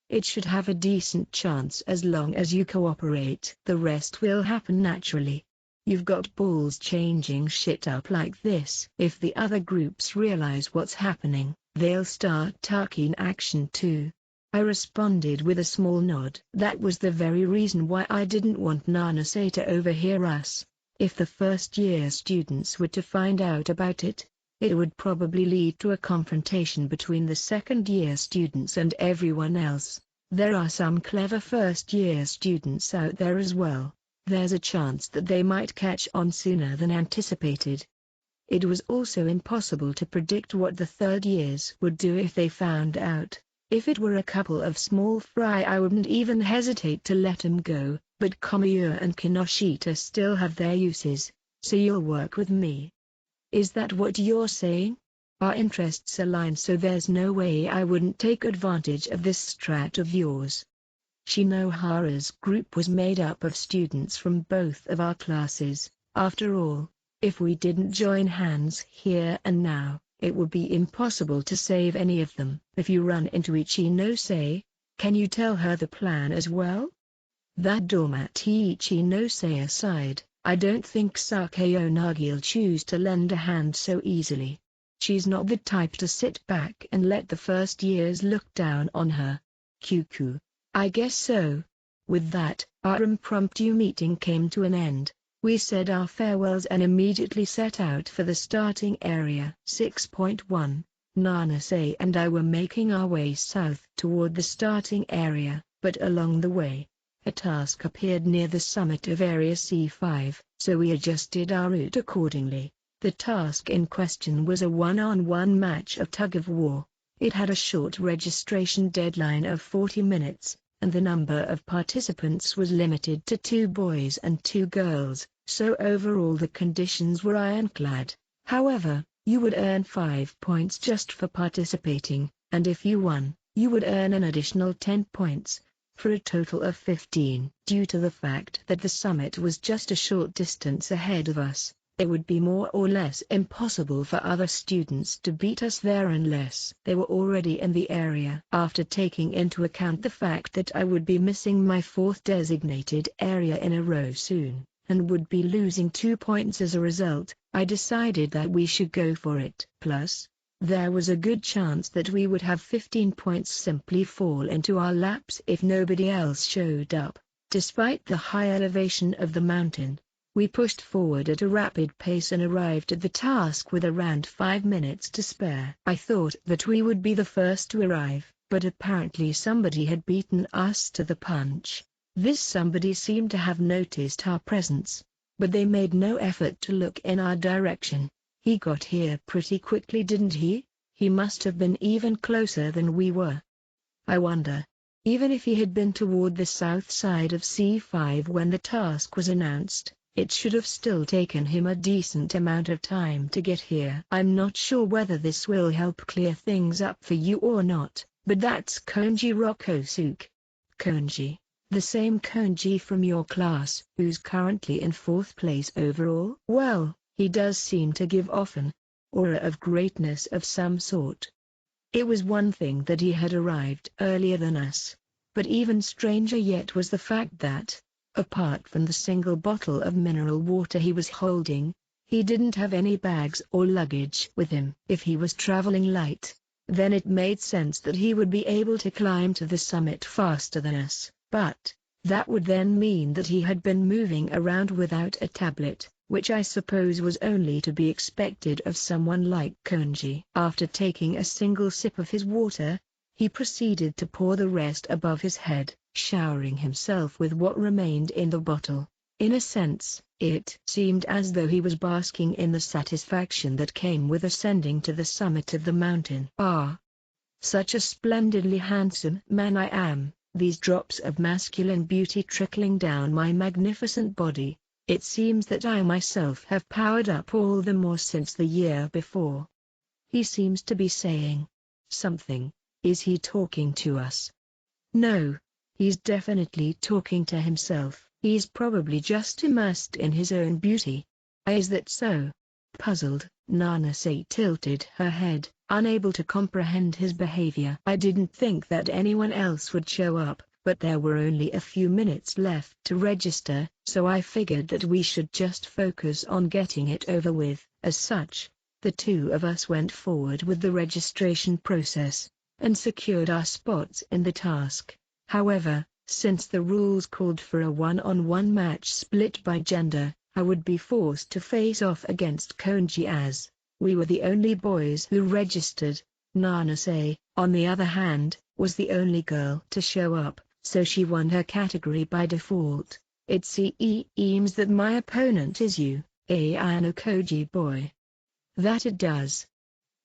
It should have a decent chance as long as you cooperate. The rest will happen naturally. You've got balls changing shit up like this. If the other groups realize what's happening, they'll start taking action too. I responded with a small nod. That was the very reason why I didn't want Nanase to overhear us. If the first-year students were to find out about it, it would probably lead to a confrontation between the second-year students and everyone else. There are some clever first-year students out there as well. There's a chance that they might catch on sooner than anticipated. It was also impossible to predict what the third years would do if they found out. If it were a couple of small fry I wouldn't even hesitate to let them go, but Komiya and Kinoshita still have their uses, so you'll work with me. Is that what you're saying? Our interests align, so there's no way I wouldn't take advantage of this strat of yours. Shinohara's group was made up of students from both of our classes. After all, if we didn't join hands here and now, it would be impossible to save any of them. If you run into Ichinose, can you tell her the plan as well? That doormat Ichinose aside, I don't think Sakayonagi'll choose to lend a hand so easily. She's not the type to sit back and let the first years look down on her. Kyuku, I guess so. With that, our impromptu meeting came to an end. We said our farewells and immediately set out for the starting area. 6.1 Nanase and I were making our way south toward the starting area, but along the way, a task appeared near the summit of Area C5, so we adjusted our route accordingly. The task in question was a one-on-one match of tug-of-war. It had a short registration deadline of 40 minutes, and the number of participants was limited to 2 boys and 2 girls, so overall the conditions were ironclad. However, you would earn 5 points just for participating, and if you won, you would earn an additional 10 points, for a total of 15. Due to the fact that the summit was just a short distance ahead of us, it would be more or less impossible for other students to beat us there unless they were already in the area. After taking into account the fact that I would be missing my 4th designated area in a row soon, and would be losing 2 points as a result, I decided that we should go for it. Plus, there was a good chance that we would have 15 points simply fall into our laps if nobody else showed up. Despite the high elevation of the mountain, we pushed forward at a rapid pace and arrived at the task with around 5 minutes to spare. I thought that we would be the first to arrive, but apparently somebody had beaten us to the punch. This somebody seemed to have noticed our presence, but they made no effort to look in our direction. He got here pretty quickly, didn't he? He must have been even closer than we were. I wonder, even if he had been toward the south side of C5 when the task was announced, it should have still taken him a decent amount of time to get here. I'm not sure whether this will help clear things up for you or not, but that's Konji Rokosuke. Konji, the same Konji from your class, who's currently in 4th place overall? Well, he does seem to give off an aura of greatness of some sort. It was one thing that he had arrived earlier than us, but even stranger yet was the fact that, apart from the single bottle of mineral water he was holding, he didn't have any bags or luggage with him. If he was traveling light, then it made sense that he would be able to climb to the summit faster than us. But, That would then mean that he had been moving around without a tablet, which I suppose was only to be expected of someone like Konji. After taking a single sip of his water, he proceeded to pour the rest above his head, showering himself with what remained in the bottle. In a sense, it seemed as though he was basking in the satisfaction that came with ascending to the summit of the mountain. Ah! Such a splendidly handsome man I am, these drops of masculine beauty trickling down my magnificent body. It seems that I myself have powered up all the more since the year before. He seems to be saying something. Is he talking to us? No. He's definitely talking to himself. He's probably just immersed in his own beauty. Is that so? Puzzled, Nanase tilted her head, unable to comprehend his behavior. I didn't think that anyone else would show up, but there were only a few minutes left to register, so I figured that we should just focus on getting it over with. As such, the two of us went forward with the registration process, and secured our spots in the task. However, since the rules called for a one-on-one match split by gender, I would be forced to face off against Konji as we were the only boys who registered. Nanase, on the other hand, was the only girl to show up, so she won her category by default. It seems that my opponent is you, Ayano Koji boy. That it does.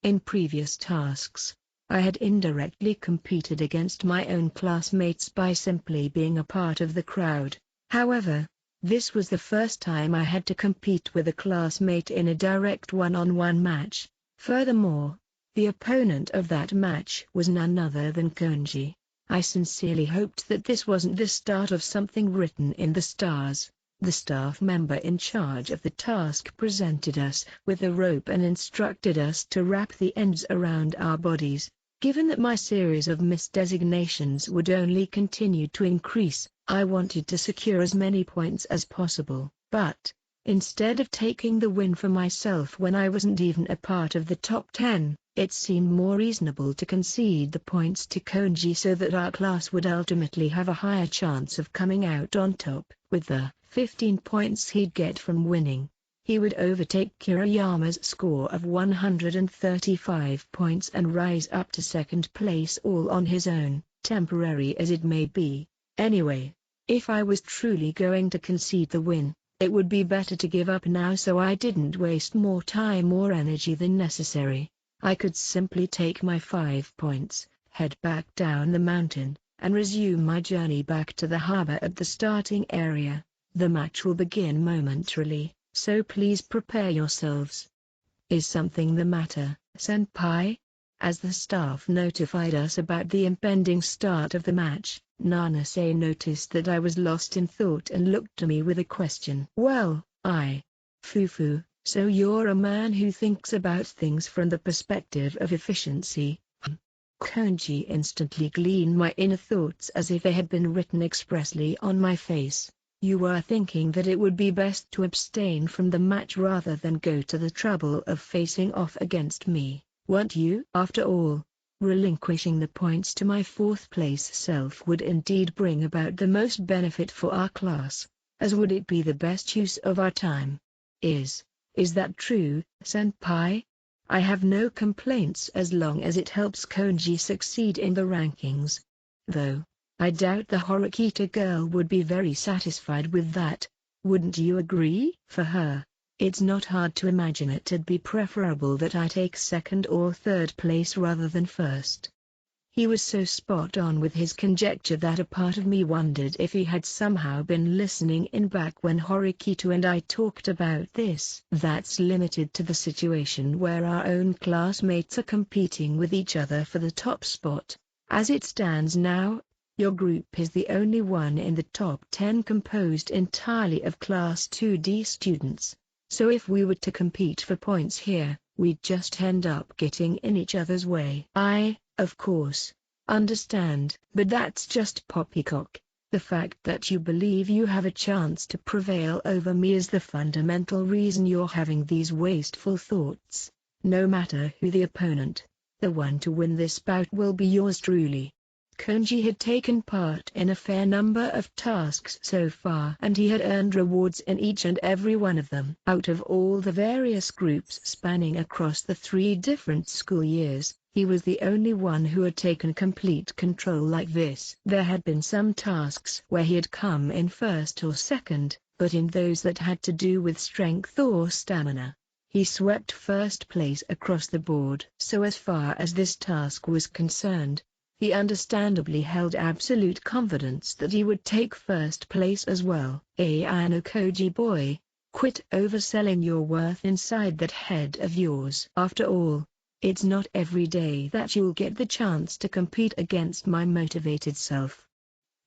In previous tasks, I had indirectly competed against my own classmates by simply being a part of the crowd. However, this was the first time I had to compete with a classmate in a direct one-on-one match. Furthermore, the opponent of that match was none other than Konji. I sincerely hoped that this wasn't the start of something written in the stars. The staff member in charge of the task presented us with a rope and instructed us to wrap the ends around our bodies. Given that my series of misdesignations would only continue to increase, I wanted to secure as many points as possible. But, instead of taking the win for myself when I wasn't even a part of the top 10, it seemed more reasonable to concede the points to Konji so that our class would ultimately have a higher chance of coming out on top. With the 15 points he'd get from winning, he would overtake Kiriyama's score of 135 points and rise up to second place all on his own, temporary as it may be. Anyway, if I was truly going to concede the win, it would be better to give up now so I didn't waste more time or energy than necessary. I could simply take my 5 points, head back down the mountain, and resume my journey back to the harbor at the starting area. The match will begin momentarily, so please prepare yourselves. Is something the matter, senpai? As the staff notified us about the impending start of the match, Nanase noticed that I was lost in thought and looked to me with a question. Well, Fufu, so you're a man who thinks about things from the perspective of efficiency. Konji instantly gleaned my inner thoughts as if they had been written expressly on my face. You were thinking that it would be best to abstain from the match rather than go to the trouble of facing off against me, weren't you? After all, relinquishing the points to my fourth-place self would indeed bring about the most benefit for our class, as would it be the best use of our time. Is that true, senpai? I have no complaints as long as it helps Konji succeed in the rankings. Though, I doubt the Horikita girl would be very satisfied with that. Wouldn't you agree? For her, it's not hard to imagine it'd be preferable that I take second or third place rather than first. He was so spot on with his conjecture that a part of me wondered if he had somehow been listening in back when Horikita and I talked about this. That's limited to the situation where our own classmates are competing with each other for the top spot. As it stands now, your group is the only one in the top 10 composed entirely of Class 2D students. So if we were to compete for points here, we'd just end up getting in each other's way. I, of course, understand, but that's just poppycock. The fact that you believe you have a chance to prevail over me is the fundamental reason you're having these wasteful thoughts. No matter who the opponent, the one to win this bout will be yours truly. Konji had taken part in a fair number of tasks so far, and he had earned rewards in each and every one of them. Out of all the various groups spanning across the 3 different school years, he was the only one who had taken complete control like this. There had been some tasks where he had come in first or second, but in those that had to do with strength or stamina, he swept first place across the board. So as far as this task was concerned, he understandably held absolute confidence that he would take first place as well. Ayano Koji boy, quit overselling your worth inside that head of yours. After all, it's not every day that you'll get the chance to compete against my motivated self.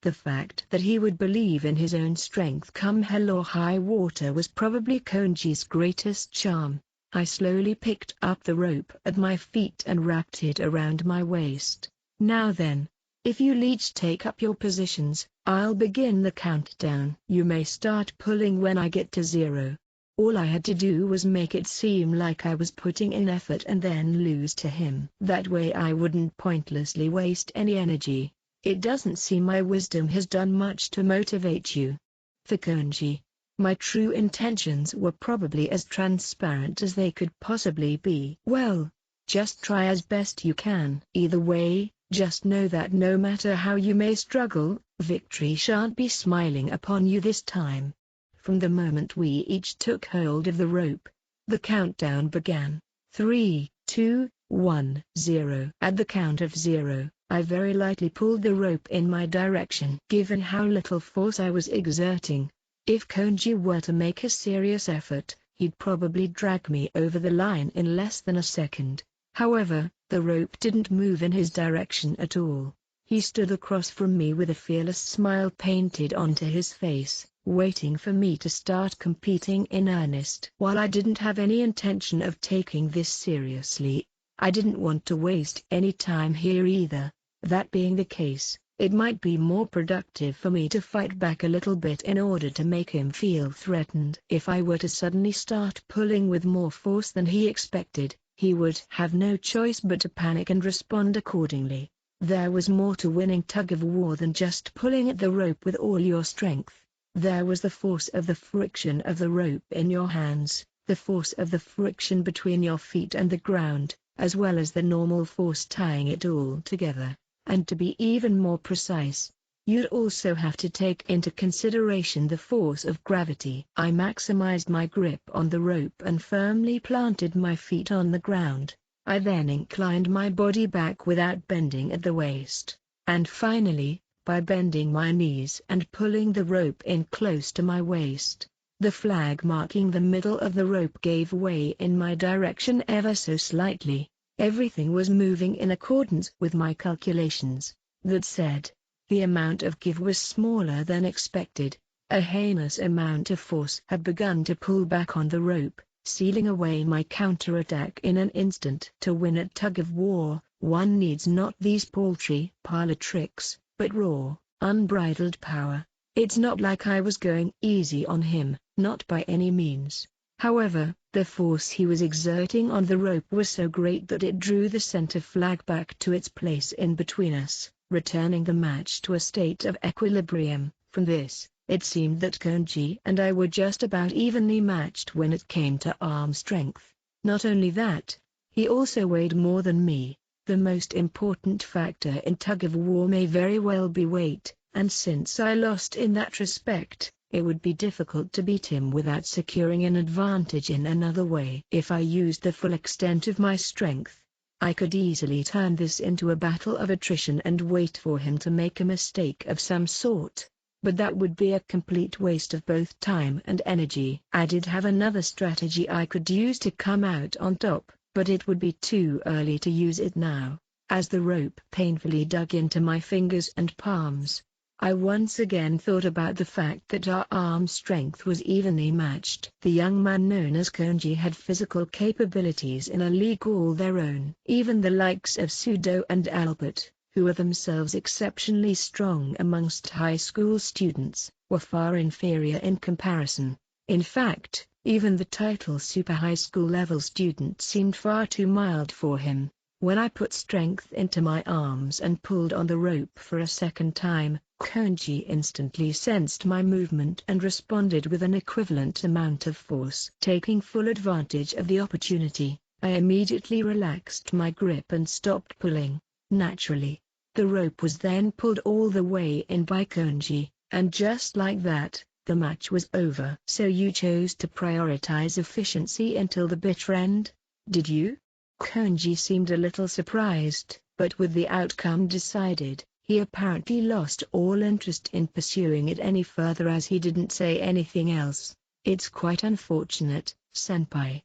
The fact that he would believe in his own strength come hell or high water was probably Konji's greatest charm. I slowly picked up the rope at my feet and wrapped it around my waist. Now then, if you'll each take up your positions, I'll begin the countdown. You may start pulling when I get to 0. All I had to do was make it seem like I was putting in effort and then lose to him. That way I wouldn't pointlessly waste any energy. It doesn't seem my wisdom has done much to motivate you. For Konji, my true intentions were probably as transparent as they could possibly be. Well, just try as best you can. Either way, just know that no matter how you may struggle, victory shan't be smiling upon you this time. From the moment we each took hold of the rope, the countdown began. 3, 2, 1, 0. At the count of 0, I very lightly pulled the rope in my direction. Given how little force I was exerting, if Konji were to make a serious effort, he'd probably drag me over the line in less than a second. However, the rope didn't move in his direction at all. He stood across from me with a fearless smile painted onto his face, waiting for me to start competing in earnest. While I didn't have any intention of taking this seriously, I didn't want to waste any time here either. That being the case, it might be more productive for me to fight back a little bit in order to make him feel threatened. If I were to suddenly start pulling with more force than he expected, he would have no choice but to panic and respond accordingly. There was more to winning tug-of-war than just pulling at the rope with all your strength. There was the force of the friction of the rope in your hands, the force of the friction between your feet and the ground, as well as the normal force tying it all together. And to be even more precise, you'd also have to take into consideration the force of gravity. I maximized my grip on the rope and firmly planted my feet on the ground. I then inclined my body back without bending at the waist, and finally, by bending my knees and pulling the rope in close to my waist, the flag marking the middle of the rope gave way in my direction ever so slightly. Everything was moving in accordance with my calculations. That said, the amount of give was smaller than expected. A heinous amount of force had begun to pull back on the rope, sealing away my counterattack in an instant. To win at tug-of-war, one needs not these paltry parlor tricks, but raw, unbridled power. It's not like I was going easy on him, not by any means. However, the force he was exerting on the rope was so great that it drew the center flag back to its place in between us, returning the match to a state of equilibrium. From this, it seemed that Konji and I were just about evenly matched when it came to arm strength. Not only that, he also weighed more than me. The most important factor in tug-of-war may very well be weight, and since I lost in that respect, it would be difficult to beat him without securing an advantage in another way. If I used the full extent of my strength, I could easily turn this into a battle of attrition and wait for him to make a mistake of some sort. But that would be a complete waste of both time and energy. I did have another strategy I could use to come out on top, but it would be too early to use it now. As the rope painfully dug into my fingers and palms, I once again thought about the fact that our arm strength was evenly matched. The young man known as Konji had physical capabilities in a league all their own. Even the likes of Sudo and Albert, who were themselves exceptionally strong amongst high school students, were far inferior in comparison. In fact, even the title super high school level student seemed far too mild for him. When I put strength into my arms and pulled on the rope for a second time, Konji instantly sensed my movement and responded with an equivalent amount of force. Taking full advantage of the opportunity, I immediately relaxed my grip and stopped pulling. Naturally, the rope was then pulled all the way in by Konji, and just like that, the match was over. So you chose to prioritize efficiency until the bitter end, did you? Konji seemed a little surprised, but with the outcome decided, he apparently lost all interest in pursuing it any further as he didn't say anything else. It's quite unfortunate, senpai.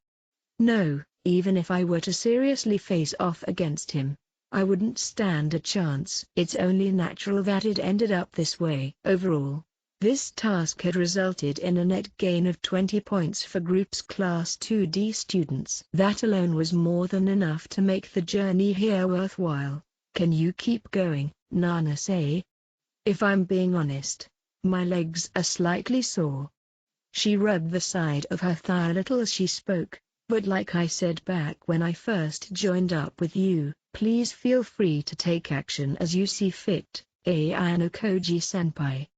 No, even if I were to seriously face off against him, I wouldn't stand a chance. It's only natural that it ended up this way. Overall, this task had resulted in a net gain of 20 points for Group's Class 2D students. That alone was more than enough to make the journey here worthwhile. Can you keep going, Nana-say? If I'm being honest, my legs are slightly sore. She rubbed the side of her thigh a little as she spoke, but like I said back when I first joined up with you, please feel free to take action as you see fit, Ayano Koji-senpai.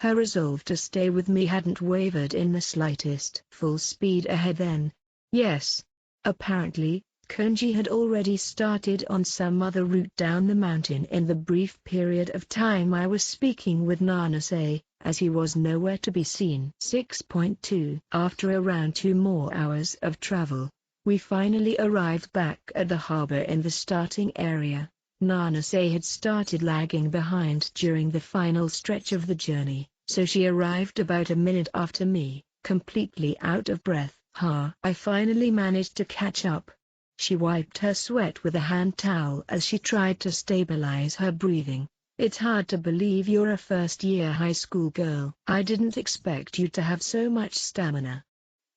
Her resolve to stay with me hadn't wavered in the slightest. Full speed ahead then. Yes. Apparently, Konji had already started on some other route down the mountain in the brief period of time I was speaking with Nana-say, as he was nowhere to be seen. 6.2 After around 2 more hours of travel, we finally arrived back at the harbor in the starting area. Nana-say had started lagging behind during the final stretch of the journey, so she arrived about a minute after me, completely out of breath. I finally managed to catch up. She wiped her sweat with a hand towel as she tried to stabilize her breathing. It's hard to believe you're a first-year high school girl. I didn't expect you to have so much stamina.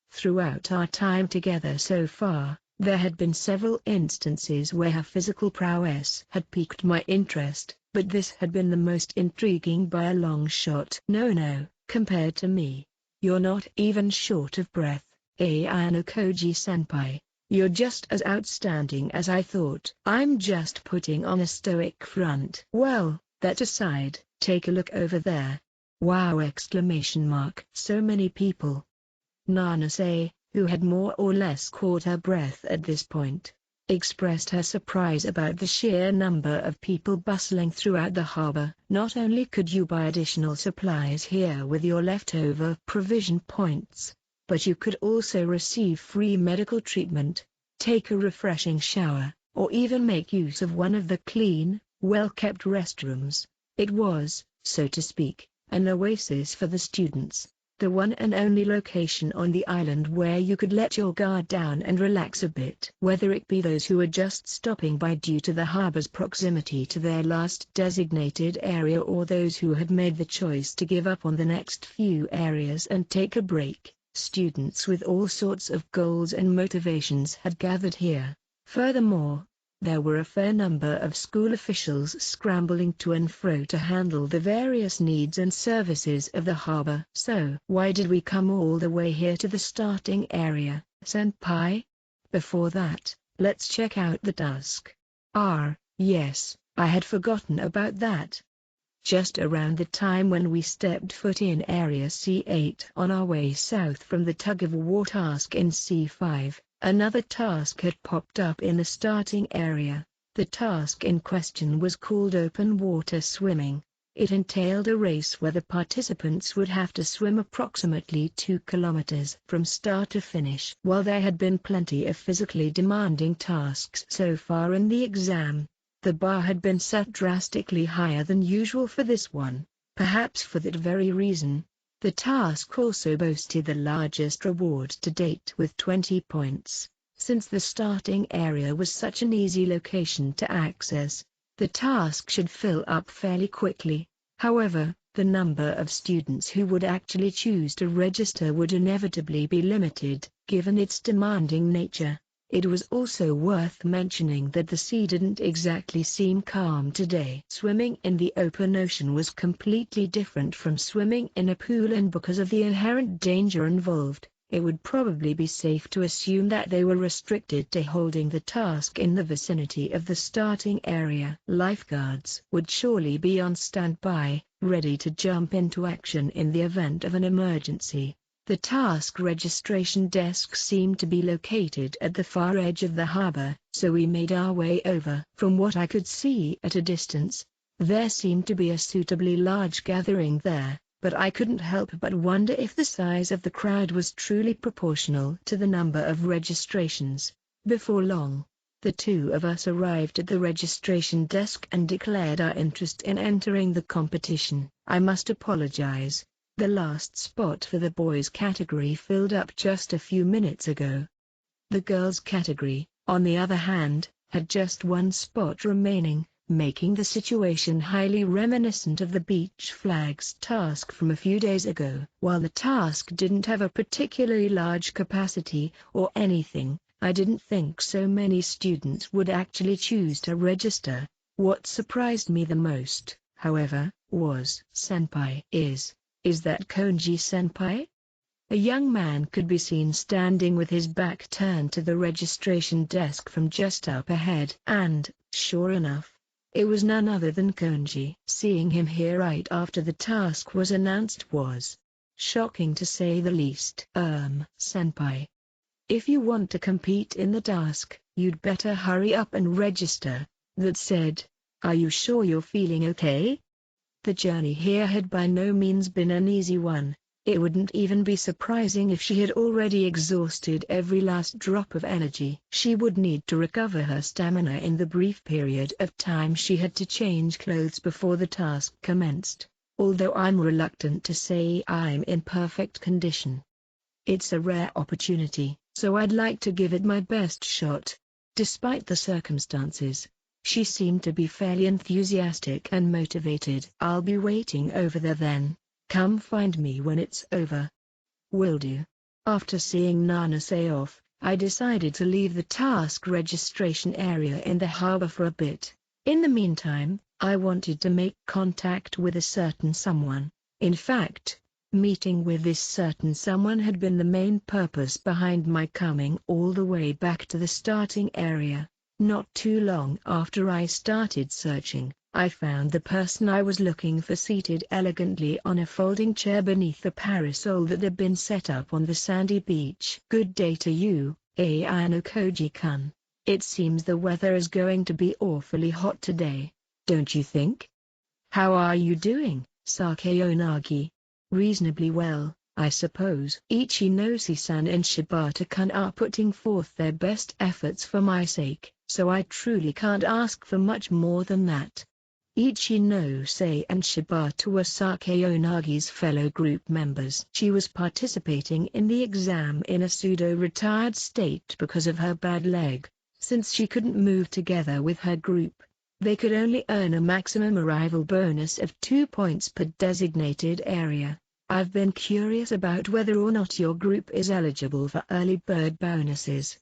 Throughout our time together so far, there had been several instances where her physical prowess had piqued my interest, but this had been the most intriguing by a long shot. No, compared to me, you're not even short of breath, Ayano Koji-senpai. You're just as outstanding as I thought. I'm just putting on a stoic front. Well, that aside, take a look over there. Wow! So many people. Nana-say, who had more or less caught her breath at this point, expressed her surprise about the sheer number of people bustling throughout the harbor. Not only could you buy additional supplies here with your leftover provision points, but you could also receive free medical treatment, take a refreshing shower, or even make use of one of the clean, well-kept restrooms. It was, so to speak, an oasis for the students. The one and only location on the island where you could let your guard down and relax a bit. Whether it be those who are just stopping by due to the harbor's proximity to their last designated area or those who had made the choice to give up on the next few areas and take a break, students with all sorts of goals and motivations had gathered here. Furthermore, there were a fair number of school officials scrambling to and fro to handle the various needs and services of the harbor. So, why did we come all the way here to the starting area, senpai? Before that, let's check out the dusk. Yes, I had forgotten about that. Just around the time when we stepped foot in Area C8 on our way south from the tug-of-war task in C5, another task had popped up in the starting area. The task in question was called open water swimming. It entailed a race where the participants would have to swim approximately 2 kilometers from start to finish. While there had been plenty of physically demanding tasks so far in the exam, the bar had been set drastically higher than usual for this one. Perhaps for that very reason, the task also boasted the largest reward to date with 20 points. Since the starting area was such an easy location to access, the task should fill up fairly quickly. However, the number of students who would actually choose to register would inevitably be limited, given its demanding nature. It was also worth mentioning that the sea didn't exactly seem calm today. Swimming in the open ocean was completely different from swimming in a pool, and because of the inherent danger involved, it would probably be safe to assume that they were restricted to holding the task in the vicinity of the starting area. Lifeguards would surely be on standby, ready to jump into action in the event of an emergency. The task registration desk seemed to be located at the far edge of the harbor, so we made our way over. From what I could see at a distance, there seemed to be a suitably large gathering there, but I couldn't help but wonder if the size of the crowd was truly proportional to the number of registrations. Before long, the two of us arrived at the registration desk and declared our interest in entering the competition. I must apologize. The last spot for the boys category filled up just a few minutes ago. The girls category, on the other hand, had just one spot remaining, making the situation highly reminiscent of the beach flags task from a few days ago. While the task didn't have a particularly large capacity or anything, I didn't think so many students would actually choose to register. What surprised me the most, however, was Senpai. Is that Konji-senpai? A young man could be seen standing with his back turned to the registration desk from just up ahead. And, sure enough, it was none other than Konji. Seeing him here right after the task was announced was shocking to say the least. Senpai, if you want to compete in the task, you'd better hurry up and register. That said, are you sure you're feeling okay? The journey here had by no means been an easy one. It wouldn't even be surprising if she had already exhausted every last drop of energy. She would need to recover her stamina in the brief period of time she had to change clothes before the task commenced, although I'm reluctant to say I'm in perfect condition. It's a rare opportunity, so I'd like to give it my best shot. Despite the circumstances, she seemed to be fairly enthusiastic and motivated. I'll be waiting over there then. Come find me when it's over. Will do. After seeing Nanase off, I decided to leave the task registration area in the harbor for a bit. In the meantime, I wanted to make contact with a certain someone. In fact, meeting with this certain someone had been the main purpose behind my coming all the way back to the starting area. Not too long after I started searching, I found the person I was looking for seated elegantly on a folding chair beneath the parasol that had been set up on the sandy beach. Good day to you, Ayano Koji-kun. It seems the weather is going to be awfully hot today, don't you think? How are you doing, Sakayonagi? Reasonably well, I suppose. Ichinose-san and Shibata-kun are putting forth their best efforts for my sake, so I truly can't ask for much more than that. Ichinose and Shibata were Sakayonagi's fellow group members. She was participating in the exam in a pseudo-retired state because of her bad leg. Since she couldn't move together with her group, they could only earn a maximum arrival bonus of 2 points per designated area. I've been curious about whether or not your group is eligible for early bird bonuses.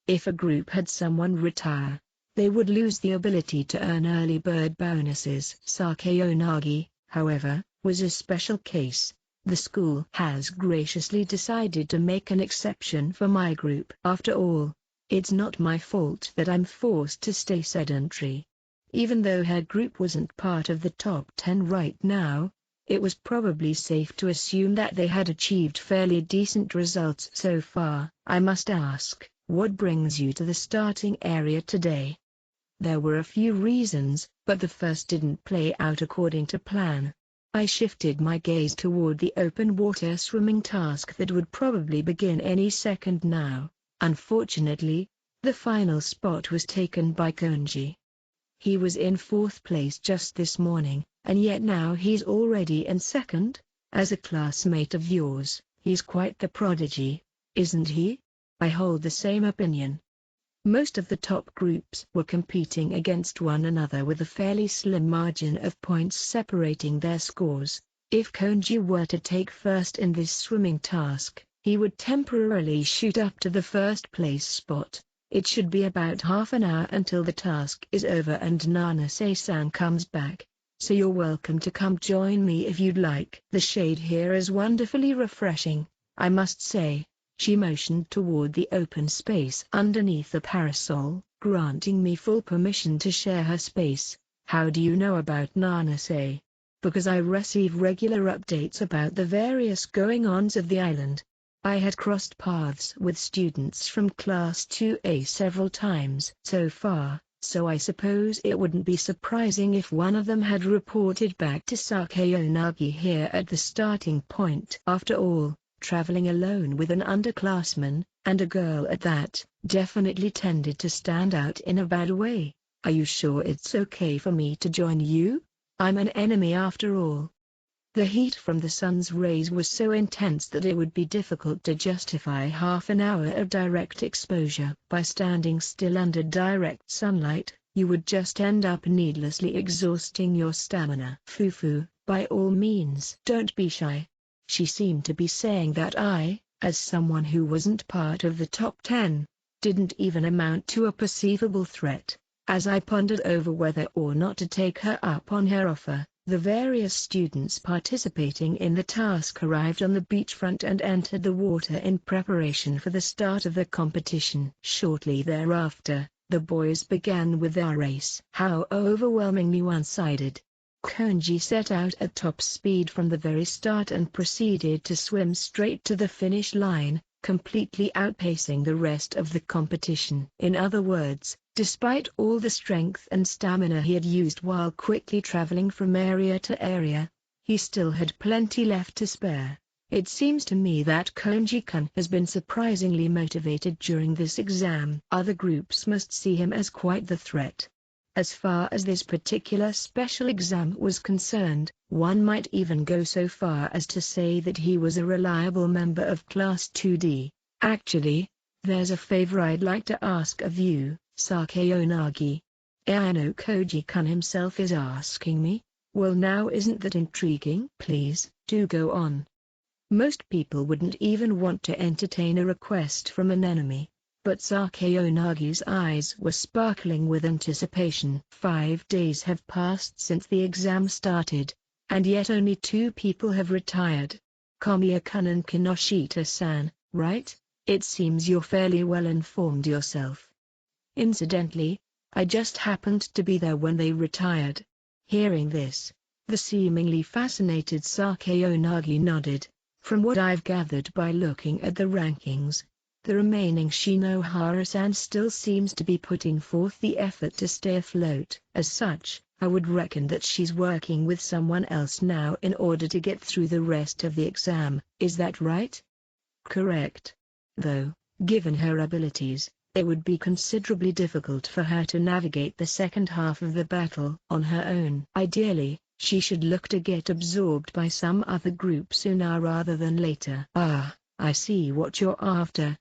If a group had someone retire, they would lose the ability to earn early bird bonuses. Sakayonagi, however, was a special case. The school has graciously decided to make an exception for my group. After all, it's not my fault that I'm forced to stay sedentary. Even though her group wasn't part of the top 10 right now, it was probably safe to assume that they had achieved fairly decent results so far. I must ask, what brings you to the starting area today? There were a few reasons, but the first didn't play out according to plan. I shifted my gaze toward the open water swimming task that would probably begin any second now. Unfortunately, the final spot was taken by Konji. He was in 4th place just this morning, and yet now he's already in 2nd. As a classmate of yours, he's quite the prodigy, isn't he? I hold the same opinion. Most of the top groups were competing against one another with a fairly slim margin of points separating their scores. If Konji were to take first in this swimming task, he would temporarily shoot up to the 1st place spot. It should be about half an hour until the task is over and Nanase-san comes back, so you're welcome to come join me if you'd like. The shade here is wonderfully refreshing, I must say. She motioned toward the open space underneath the parasol, granting me full permission to share her space. How do you know about Nanase? Because I receive regular updates about the various going-ons of the island. I had crossed paths with students from Class 2A several times so far, so I suppose it wouldn't be surprising if one of them had reported back to Sakayanagi here at the starting point. After all, traveling alone with an underclassman, and a girl at that, definitely tended to stand out in a bad way. Are you sure it's okay for me to join you? I'm an enemy after all. The heat from the sun's rays was so intense that it would be difficult to justify half an hour of direct exposure. By standing still under direct sunlight, you would just end up needlessly exhausting your stamina. Fufu, by all means. Don't be shy. She seemed to be saying that I, as someone who wasn't part of the top 10, didn't even amount to a perceivable threat. As I pondered over whether or not to take her up on her offer, the various students participating in the task arrived on the beachfront and entered the water in preparation for the start of the competition. Shortly thereafter, the boys began with their race. How overwhelmingly one-sided. Konji set out at top speed from the very start and proceeded to swim straight to the finish line, completely outpacing the rest of the competition. In other words, despite all the strength and stamina he had used while quickly traveling from area to area, he still had plenty left to spare. It seems to me that Konji-kun has been surprisingly motivated during this exam. Other groups must see him as quite the threat. As far as this particular special exam was concerned, one might even go so far as to say that he was a reliable member of Class 2D. Actually, there's a favor I'd like to ask of you, Sakayanagi. I know Koji-kun himself is asking me. Well, now isn't that intriguing? Please, do go on. Most people wouldn't even want to entertain a request from an enemy. But Sakayonagi's eyes were sparkling with anticipation. 5 days have passed since the exam started, and yet only 2 people have retired. Kamiya-kun and Kinoshita-san, right? It seems you're fairly well informed yourself. Incidentally, I just happened to be there when they retired. Hearing this, the seemingly fascinated Sakayonagi nodded. From what I've gathered by looking at the rankings, the remaining Shinohara-san still seems to be putting forth the effort to stay afloat. As such, I would reckon that she's working with someone else now in order to get through the rest of the exam. Is that right? Correct. Though, given her abilities, it would be considerably difficult for her to navigate the second half of the battle on her own. Ideally, she should look to get absorbed by some other group sooner rather than later. Ah, I see what you're after.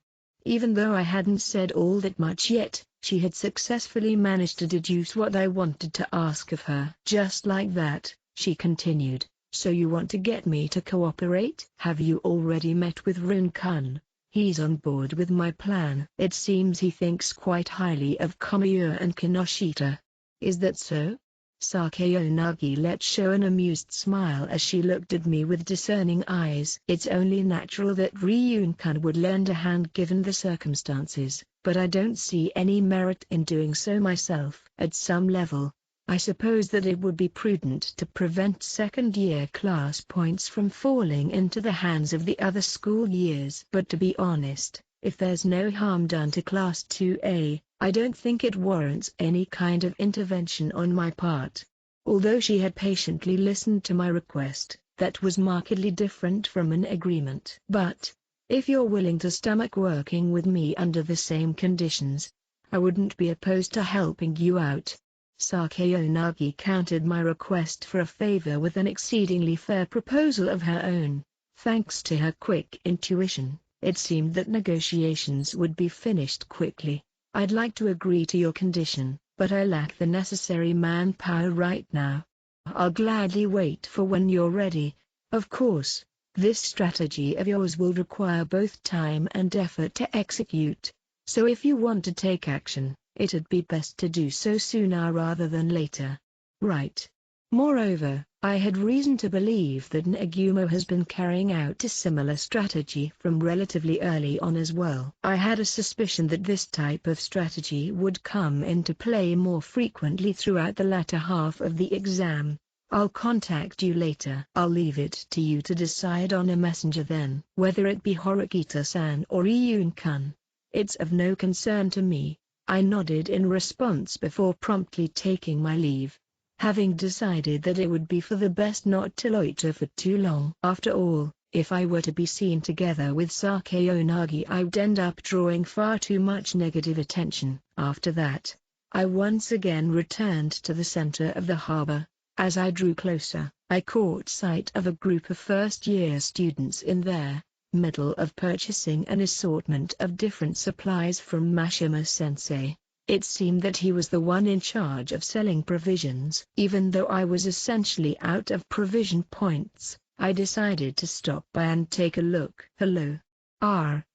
Even though I hadn't said all that much yet, she had successfully managed to deduce what I wanted to ask of her. Just like that, she continued, so you want to get me to cooperate? Have you already met with Rin-kun? He's on board with my plan. It seems he thinks quite highly of Kamiya and Kinoshita. Is that so? Sakayonagi let show an amused smile as she looked at me with discerning eyes. It's only natural that Ryun-kun would lend a hand given the circumstances, but I don't see any merit in doing so myself. At some level, I suppose that it would be prudent to prevent second-year class points from falling into the hands of the other school years. But to be honest, if there's no harm done to Class 2A, I don't think it warrants any kind of intervention on my part. Although she had patiently listened to my request, that was markedly different from an agreement. But, if you're willing to stomach working with me under the same conditions, I wouldn't be opposed to helping you out. Sakayonagi countered my request for a favor with an exceedingly fair proposal of her own. Thanks to her quick intuition, it seemed that negotiations would be finished quickly. I'd like to agree to your condition, but I lack the necessary manpower right now. I'll gladly wait for when you're ready. Of course, this strategy of yours will require both time and effort to execute, so if you want to take action, it'd be best to do so sooner rather than later. Right. Moreover, I had reason to believe that Nagumo has been carrying out a similar strategy from relatively early on as well. I had a suspicion that this type of strategy would come into play more frequently throughout the latter half of the exam. I'll contact you later. I'll leave it to you to decide on a messenger then. Whether it be Horikita-san or Iyun-kun, it's of no concern to me. I nodded in response before promptly taking my leave, having decided that it would be for the best not to loiter for too long. After all, if I were to be seen together with Sakeonagi, I'd end up drawing far too much negative attention. After that, I once again returned to the center of the harbor. As I drew closer, I caught sight of a group of first-year students in their middle of purchasing an assortment of different supplies from Mashima-sensei. It seemed that he was the one in charge of selling provisions. Even though I was essentially out of provision points, I decided to stop by and take a look. Hello. Ayano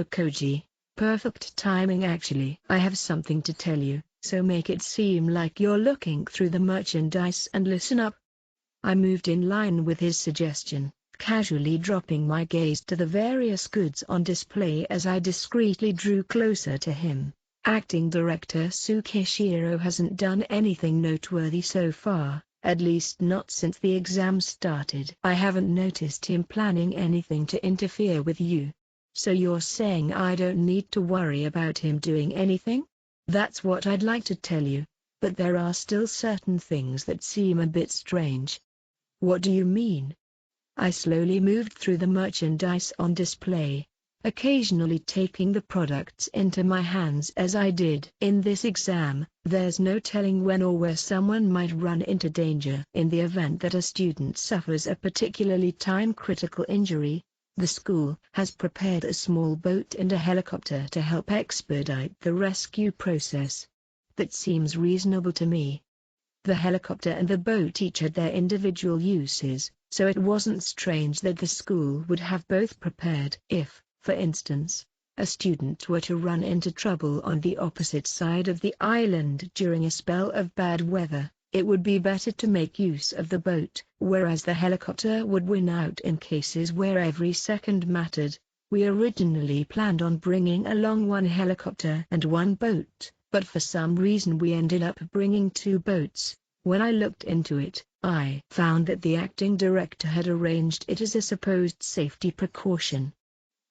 Koji. Perfect timing actually. I have something to tell you, so make it seem like you're looking through the merchandise and listen up. I moved in line with his suggestion, casually dropping my gaze to the various goods on display as I discreetly drew closer to him. Acting Director Tsukishiro hasn't done anything noteworthy so far, at least not since the exam started. I haven't noticed him planning anything to interfere with you. So you're saying I don't need to worry about him doing anything? That's what I'd like to tell you, but there are still certain things that seem a bit strange. What do you mean? I slowly moved through the merchandise on display, occasionally taking the products into my hands as I did. In this exam, there's no telling when or where someone might run into danger. In the event that a student suffers a particularly time-critical injury, the school has prepared a small boat and a helicopter to help expedite the rescue process. That seems reasonable to me. The helicopter and the boat each had their individual uses, so it wasn't strange that the school would have both prepared. If, for instance, a student were to run into trouble on the opposite side of the island during a spell of bad weather, it would be better to make use of the boat, whereas the helicopter would win out in cases where every second mattered. We originally planned on bringing along one helicopter and one boat, but for some reason we ended up bringing two boats. When I looked into it, I found that the acting director had arranged it as a supposed safety precaution.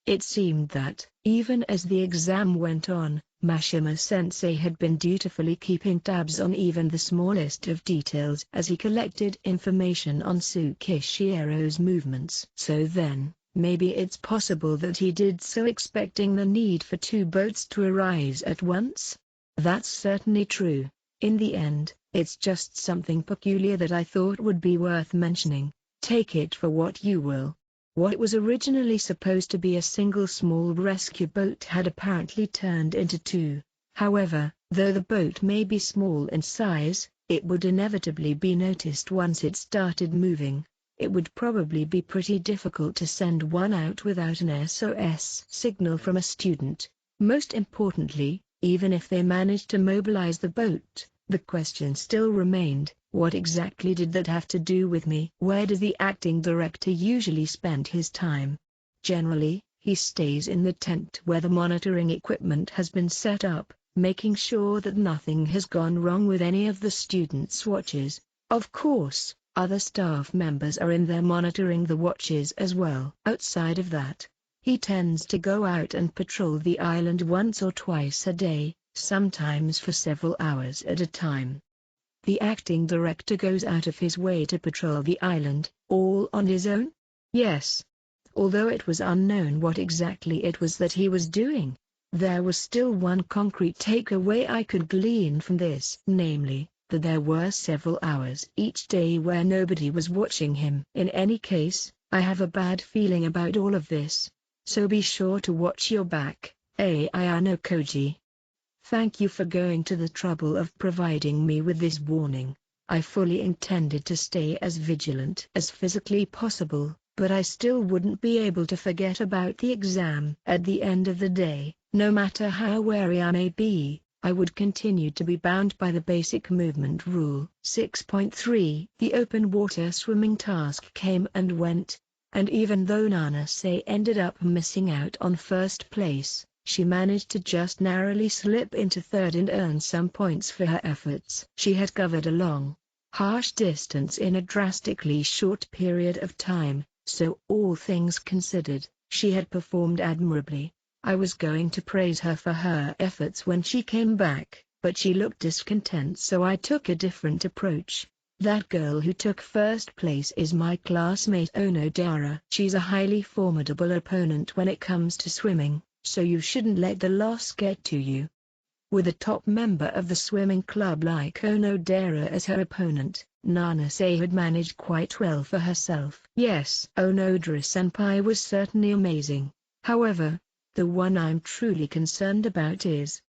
It seemed that, even as the exam went on, Mashima-sensei had been dutifully keeping tabs on even the smallest of details as he collected information on Tsukishiro's movements. So then, maybe it's possible that he did so expecting the need for two boats to arise at once? That's certainly true. In the end, it's just something peculiar that I thought would be worth mentioning. Take it for what you will. What was originally supposed to be a single small rescue boat had apparently turned into two. However, though the boat may be small in size, it would inevitably be noticed once it started moving. It would probably be pretty difficult to send one out without an SOS signal from a student. Most importantly, even if they managed to mobilize the boat, the question still remained, what exactly did that have to do with me? Where does the acting director usually spend his time? Generally, he stays in the tent where the monitoring equipment has been set up, making sure that nothing has gone wrong with any of the students' watches. Of course, other staff members are in there monitoring the watches as well. Outside of that, he tends to go out and patrol the island once or twice a day, sometimes for several hours at a time. The acting director goes out of his way to patrol the island, all on his own? Yes. Although it was unknown what exactly it was that he was doing, there was still one concrete takeaway I could glean from this, namely, that there were several hours each day where nobody was watching him. In any case, I have a bad feeling about all of this, so be sure to watch your back, Ayano Koji. Thank you for going to the trouble of providing me with this warning. I fully intended to stay as vigilant as physically possible, but I still wouldn't be able to forget about the exam. At the end of the day, no matter how wary I may be, I would continue to be bound by the basic movement rule. 6.3 The open water swimming task came and went, and even though Nanase ended up missing out on first place, she managed to just narrowly slip into third and earn some points for her efforts. She had covered a long, harsh distance in a drastically short period of time, so all things considered, she had performed admirably. I was going to praise her for her efforts when she came back, but she looked discontent, so I took a different approach. That girl who took first place is my classmate Onodara. She's a highly formidable opponent when it comes to swimming, so you shouldn't let the loss get to you. With a top member of the swimming club like Onodara as her opponent, Nanase had managed quite well for herself. Yes, Onodara-senpai was certainly amazing. However, the one I'm truly concerned about is...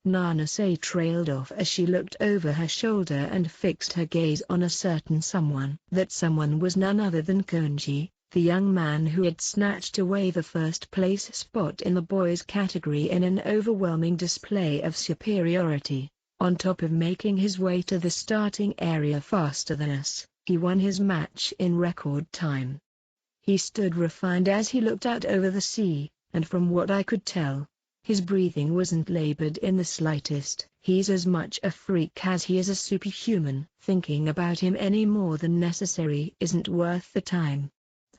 Nanase trailed off as she looked over her shoulder and fixed her gaze on a certain someone. That someone was none other than Konji, the young man who had snatched away the first place spot in the boys category in an overwhelming display of superiority. On top of making his way to the starting area faster than us, he won his match in record time. He stood refined as he looked out over the sea, and from what I could tell, his breathing wasn't labored in the slightest. He's as much a freak as he is a superhuman. Thinking about him any more than necessary isn't worth the time.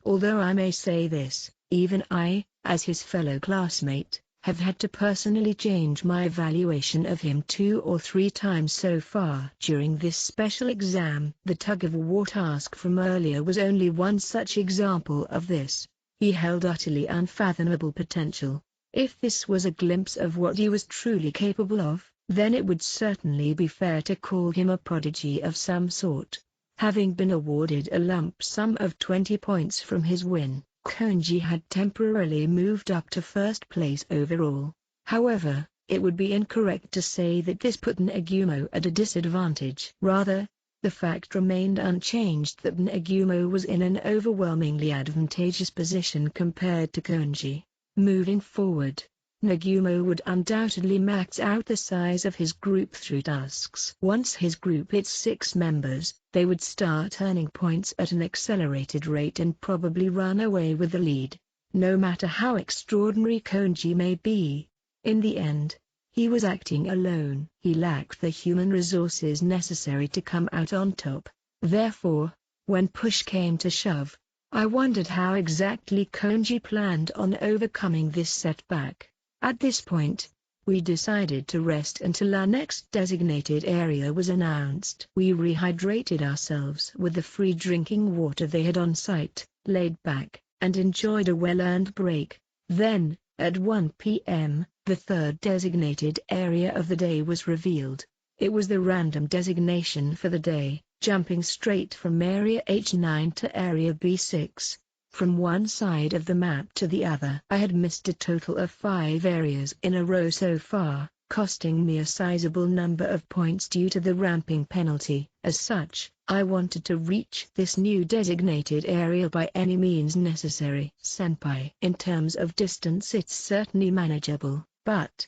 Although I may say this, even I, as his fellow classmate, have had to personally change my evaluation of him 2 or 3 times so far. During this special exam, the tug-of-war task from earlier was only one such example of this. He held utterly unfathomable potential. If this was a glimpse of what he was truly capable of, then it would certainly be fair to call him a prodigy of some sort. Having been awarded a lump sum of 20 points from his win, Konji had temporarily moved up to first place overall. However, it would be incorrect to say that this put Nagumo at a disadvantage. Rather, the fact remained unchanged that Nagumo was in an overwhelmingly advantageous position compared to Konji. Moving forward, Nagumo would undoubtedly max out the size of his group through tasks. Once his group hit 6 members, they would start earning points at an accelerated rate and probably run away with the lead. No matter how extraordinary Konji may be, in the end, he was acting alone. He lacked the human resources necessary to come out on top. Therefore, when push came to shove, I wondered how exactly Konji planned on overcoming this setback. At this point, we decided to rest until our next designated area was announced. We rehydrated ourselves with the free drinking water they had on site, laid back, and enjoyed a well-earned break. Then, at 1 p.m., the third designated area of the day was revealed. It was the random designation for the day, jumping straight from Area H9 to Area B6. From one side of the map to the other. I had missed a total of 5 areas in a row so far, costing me a sizable number of points due to the ramping penalty. As such, I wanted to reach this new designated area by any means necessary. Senpai. In terms of distance it's certainly manageable, but...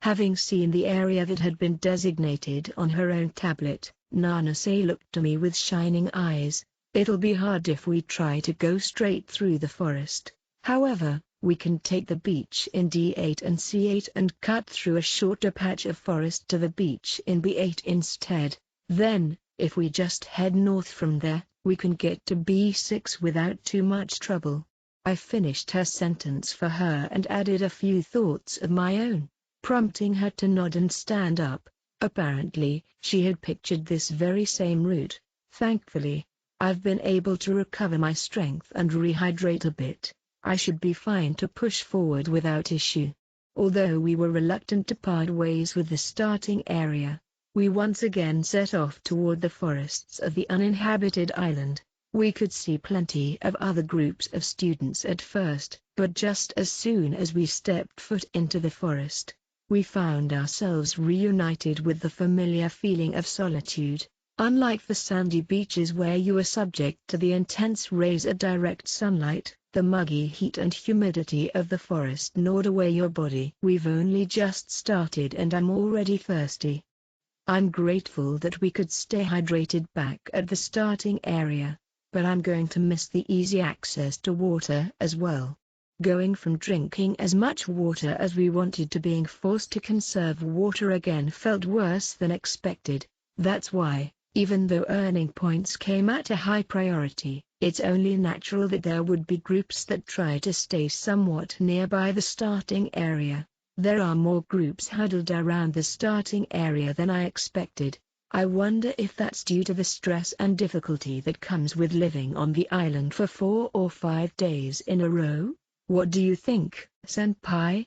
Having seen the area that had been designated on her own tablet, Nanase looked to me with shining eyes. It'll be hard if we try to go straight through the forest. However, we can take the beach in D8 and C8 and cut through a shorter patch of forest to the beach in B8 instead. Then, if we just head north from there, we can get to B6 without too much trouble. I finished her sentence for her and added a few thoughts of my own, prompting her to nod and stand up. Apparently, she had pictured this very same route. Thankfully, I've been able to recover my strength and rehydrate a bit. I should be fine to push forward without issue. Although we were reluctant to part ways with the starting area, we once again set off toward the forests of the uninhabited island. We could see plenty of other groups of students at first, but just as soon as we stepped foot into the forest, we found ourselves reunited with the familiar feeling of solitude. Unlike the sandy beaches where you are subject to the intense rays of direct sunlight, The muggy heat and humidity of the forest gnawed away your body. We've only just started and I'm already thirsty. I'm grateful that we could stay hydrated back at the starting area, but I'm going to miss the easy access to water as well. Going from drinking as much water as we wanted to being forced to conserve water again felt worse than expected. That's why, even though earning points came at a high priority, it's only natural that there would be groups that try to stay somewhat nearby the starting area. There are more groups huddled around the starting area than I expected. I wonder if that's due to the stress and difficulty that comes with living on the island for 4 or 5 days in a row. What do you think, Senpai?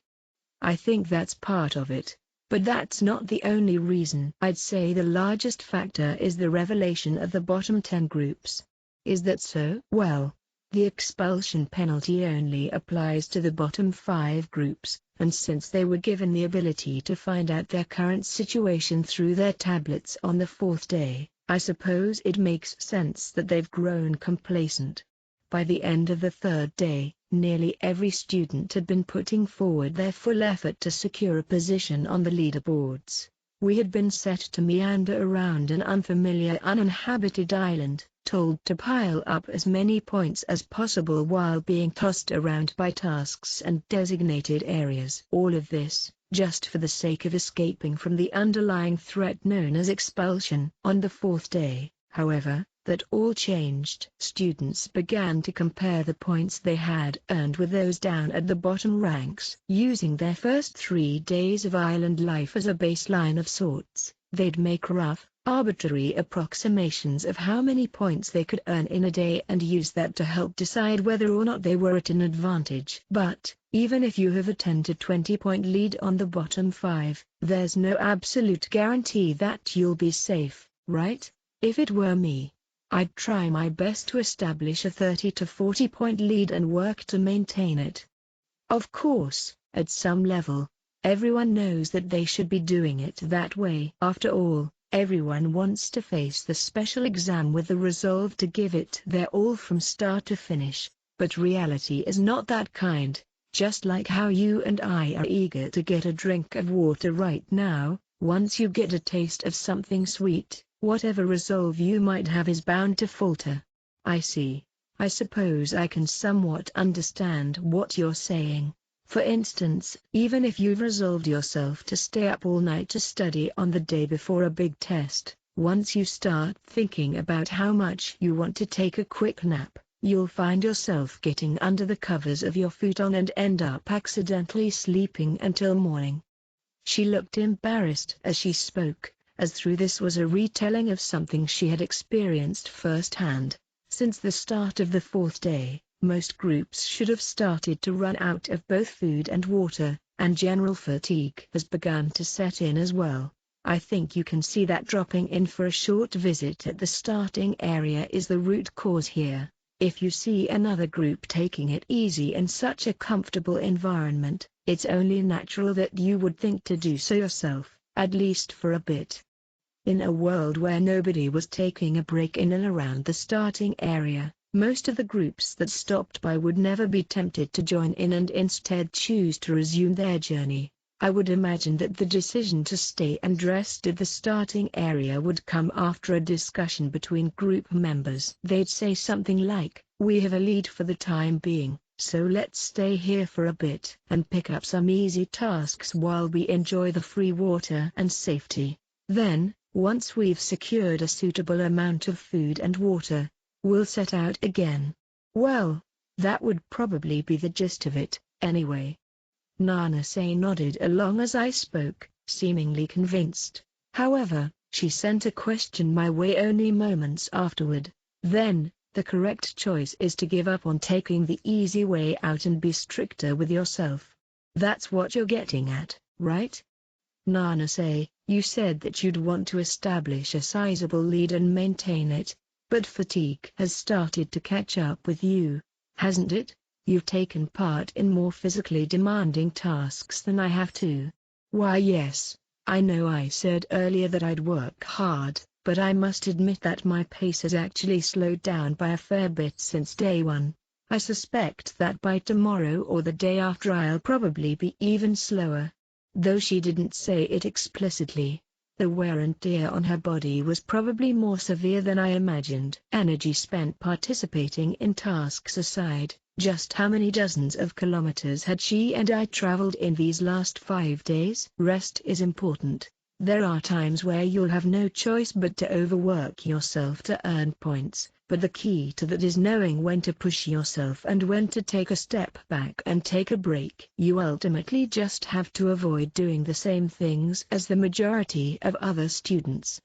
I think that's part of it, but that's not the only reason. I'd say the largest factor is the revelation of the bottom 10 groups. Is that so? Well, the expulsion penalty only applies to the bottom 5 groups, and since they were given the ability to find out their current situation through their tablets on the 4th day, I suppose it makes sense that they've grown complacent. By the end of the 3rd day, nearly every student had been putting forward their full effort to secure a position on the leaderboards. We had been set to meander around an unfamiliar uninhabited island, told to pile up as many points as possible while being tossed around by tasks and designated areas. All of this, just for the sake of escaping from the underlying threat known as expulsion. On the 4th day, however, that all changed. Students began to compare the points they had earned with those down at the bottom ranks. Using their first 3 days of island life as a baseline of sorts, they'd make rough, arbitrary approximations of how many points they could earn in a day and use that to help decide whether or not they were at an advantage. But, even if you have a 10 to 20-point lead on the bottom 5, there's no absolute guarantee that you'll be safe, right? If it were me, I'd try my best to establish a 30 to 40-point lead and work to maintain it. Of course, at some level, everyone knows that they should be doing it that way. After all, everyone wants to face the special exam with the resolve to give it their all from start to finish, but reality is not that kind, just like how you and I are eager to get a drink of water right now. Once you get a taste of something sweet, whatever resolve you might have is bound to falter. I see. I suppose I can somewhat understand what you're saying. For instance, even if you've resolved yourself to stay up all night to study on the day before a big test, once you start thinking about how much you want to take a quick nap, you'll find yourself getting under the covers of your futon and end up accidentally sleeping until morning. She looked embarrassed as she spoke, as though this was a retelling of something she had experienced firsthand. Since the start of the 4th day, most groups should have started to run out of both food and water, and general fatigue has begun to set in as well. I think you can see that dropping in for a short visit at the starting area is the root cause here. If you see another group taking it easy in such a comfortable environment, it's only natural that you would think to do so yourself, at least for a bit. In a world where nobody was taking a break in and around the starting area, most of the groups that stopped by would never be tempted to join in and instead choose to resume their journey. I would imagine that the decision to stay and rest at the starting area would come after a discussion between group members. They'd say something like, "We have a lead for the time being, so let's stay here for a bit and pick up some easy tasks while we enjoy the free water and safety. Then, once we've secured a suitable amount of food and water, we'll set out again." Well, that would probably be the gist of it, anyway. Nanase nodded along as I spoke, seemingly convinced. However, she sent a question my way only moments afterward. "Then, the correct choice is to give up on taking the easy way out and be stricter with yourself. That's what you're getting at, right?" "Nanase, you said that you'd want to establish a sizable lead and maintain it, but fatigue has started to catch up with you, hasn't it? You've taken part in more physically demanding tasks than I have too." "Why yes, I know I said earlier that I'd work hard, but I must admit that my pace has actually slowed down by a fair bit since day 1. I suspect that by tomorrow or the day after I'll probably be even slower. Though she didn't say it explicitly, the wear and tear on her body was probably more severe than I imagined. Energy spent participating in tasks aside, just how many dozens of kilometers had she and I traveled in these last 5 days? Rest is important. There are times where you'll have no choice but to overwork yourself to earn points, but the key to that is knowing when to push yourself and when to take a step back and take a break. You ultimately just have to avoid doing the same things as the majority of other students.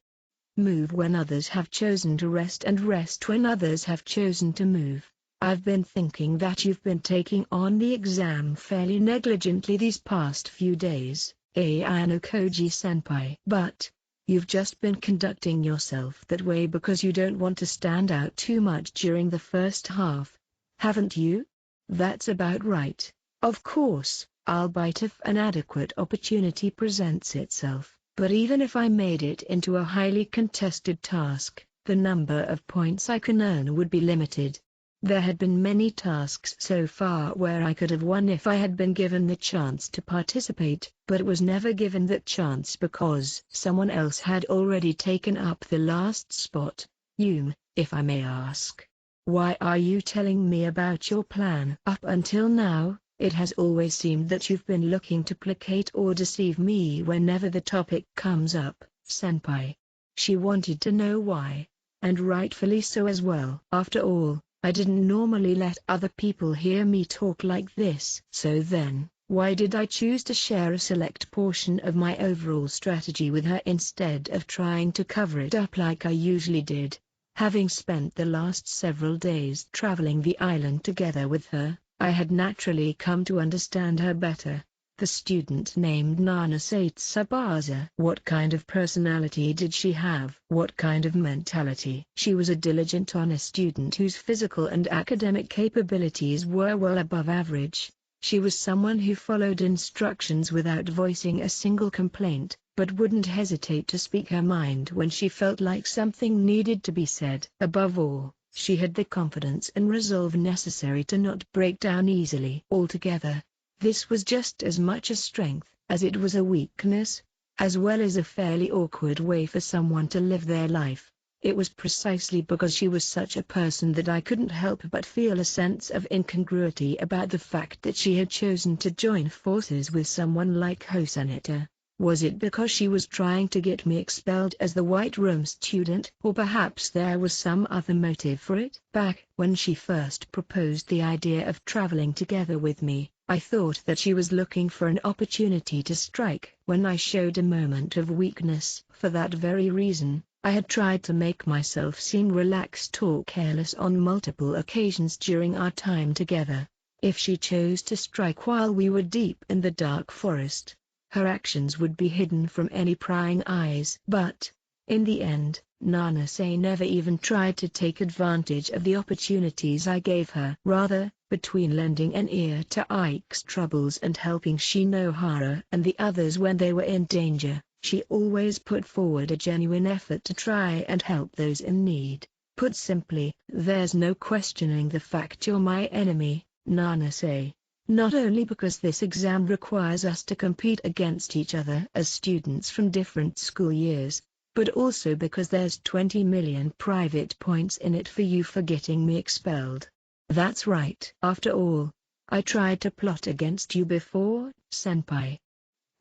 Move when others have chosen to rest and rest when others have chosen to move. I've been thinking that you've been taking on the exam fairly negligently these past few days, Ayano Koji-senpai. But you've just been conducting yourself that way because you don't want to stand out too much during the first half, haven't you? That's about right. Of course, I'll bite if an adequate opportunity presents itself, but even if I made it into a highly contested task, the number of points I can earn would be limited. There had been many tasks so far where I could have won if I had been given the chance to participate, but was never given that chance because someone else had already taken up the last spot. If I may ask, why are you telling me about your plan? Up until now, it has always seemed that you've been looking to placate or deceive me whenever the topic comes up, senpai. She wanted to know why, and rightfully so as well. After all, I didn't normally let other people hear me talk like this. So then, why did I choose to share a select portion of my overall strategy with her instead of trying to cover it up like I usually did? Having spent the last several days traveling the island together with her, I had naturally come to understand her better. The student named Satsabaza. What kind of personality did she have? What kind of mentality? She was a diligent, honest student whose physical and academic capabilities were well above average. She was someone who followed instructions without voicing a single complaint, but wouldn't hesitate to speak her mind when she felt like something needed to be said. Above all, she had the confidence and resolve necessary to not break down easily. Altogether, this was just as much a strength as it was a weakness, as well as a fairly awkward way for someone to live their life. It was precisely because she was such a person that I couldn't help but feel a sense of incongruity about the fact that she had chosen to join forces with someone like Hosanita. Was it because she was trying to get me expelled as the White Room student, or perhaps there was some other motive for it? Back when she first proposed the idea of traveling together with me, I thought that she was looking for an opportunity to strike. When I showed a moment of weakness for that very reason, I had tried to make myself seem relaxed or careless on multiple occasions during our time together. If she chose to strike while we were deep in the dark forest, her actions would be hidden from any prying eyes. But, in the end, Nanase never even tried to take advantage of the opportunities I gave her. Rather, between lending an ear to Ike's troubles and helping Shinohara and the others when they were in danger, she always put forward a genuine effort to try and help those in need. Put simply, there's no questioning the fact you're my enemy, Nanase. Not only because this exam requires us to compete against each other as students from different school years, but also because there's 20 million private points in it for you for getting me expelled. That's right. After all, I tried to plot against you before, senpai.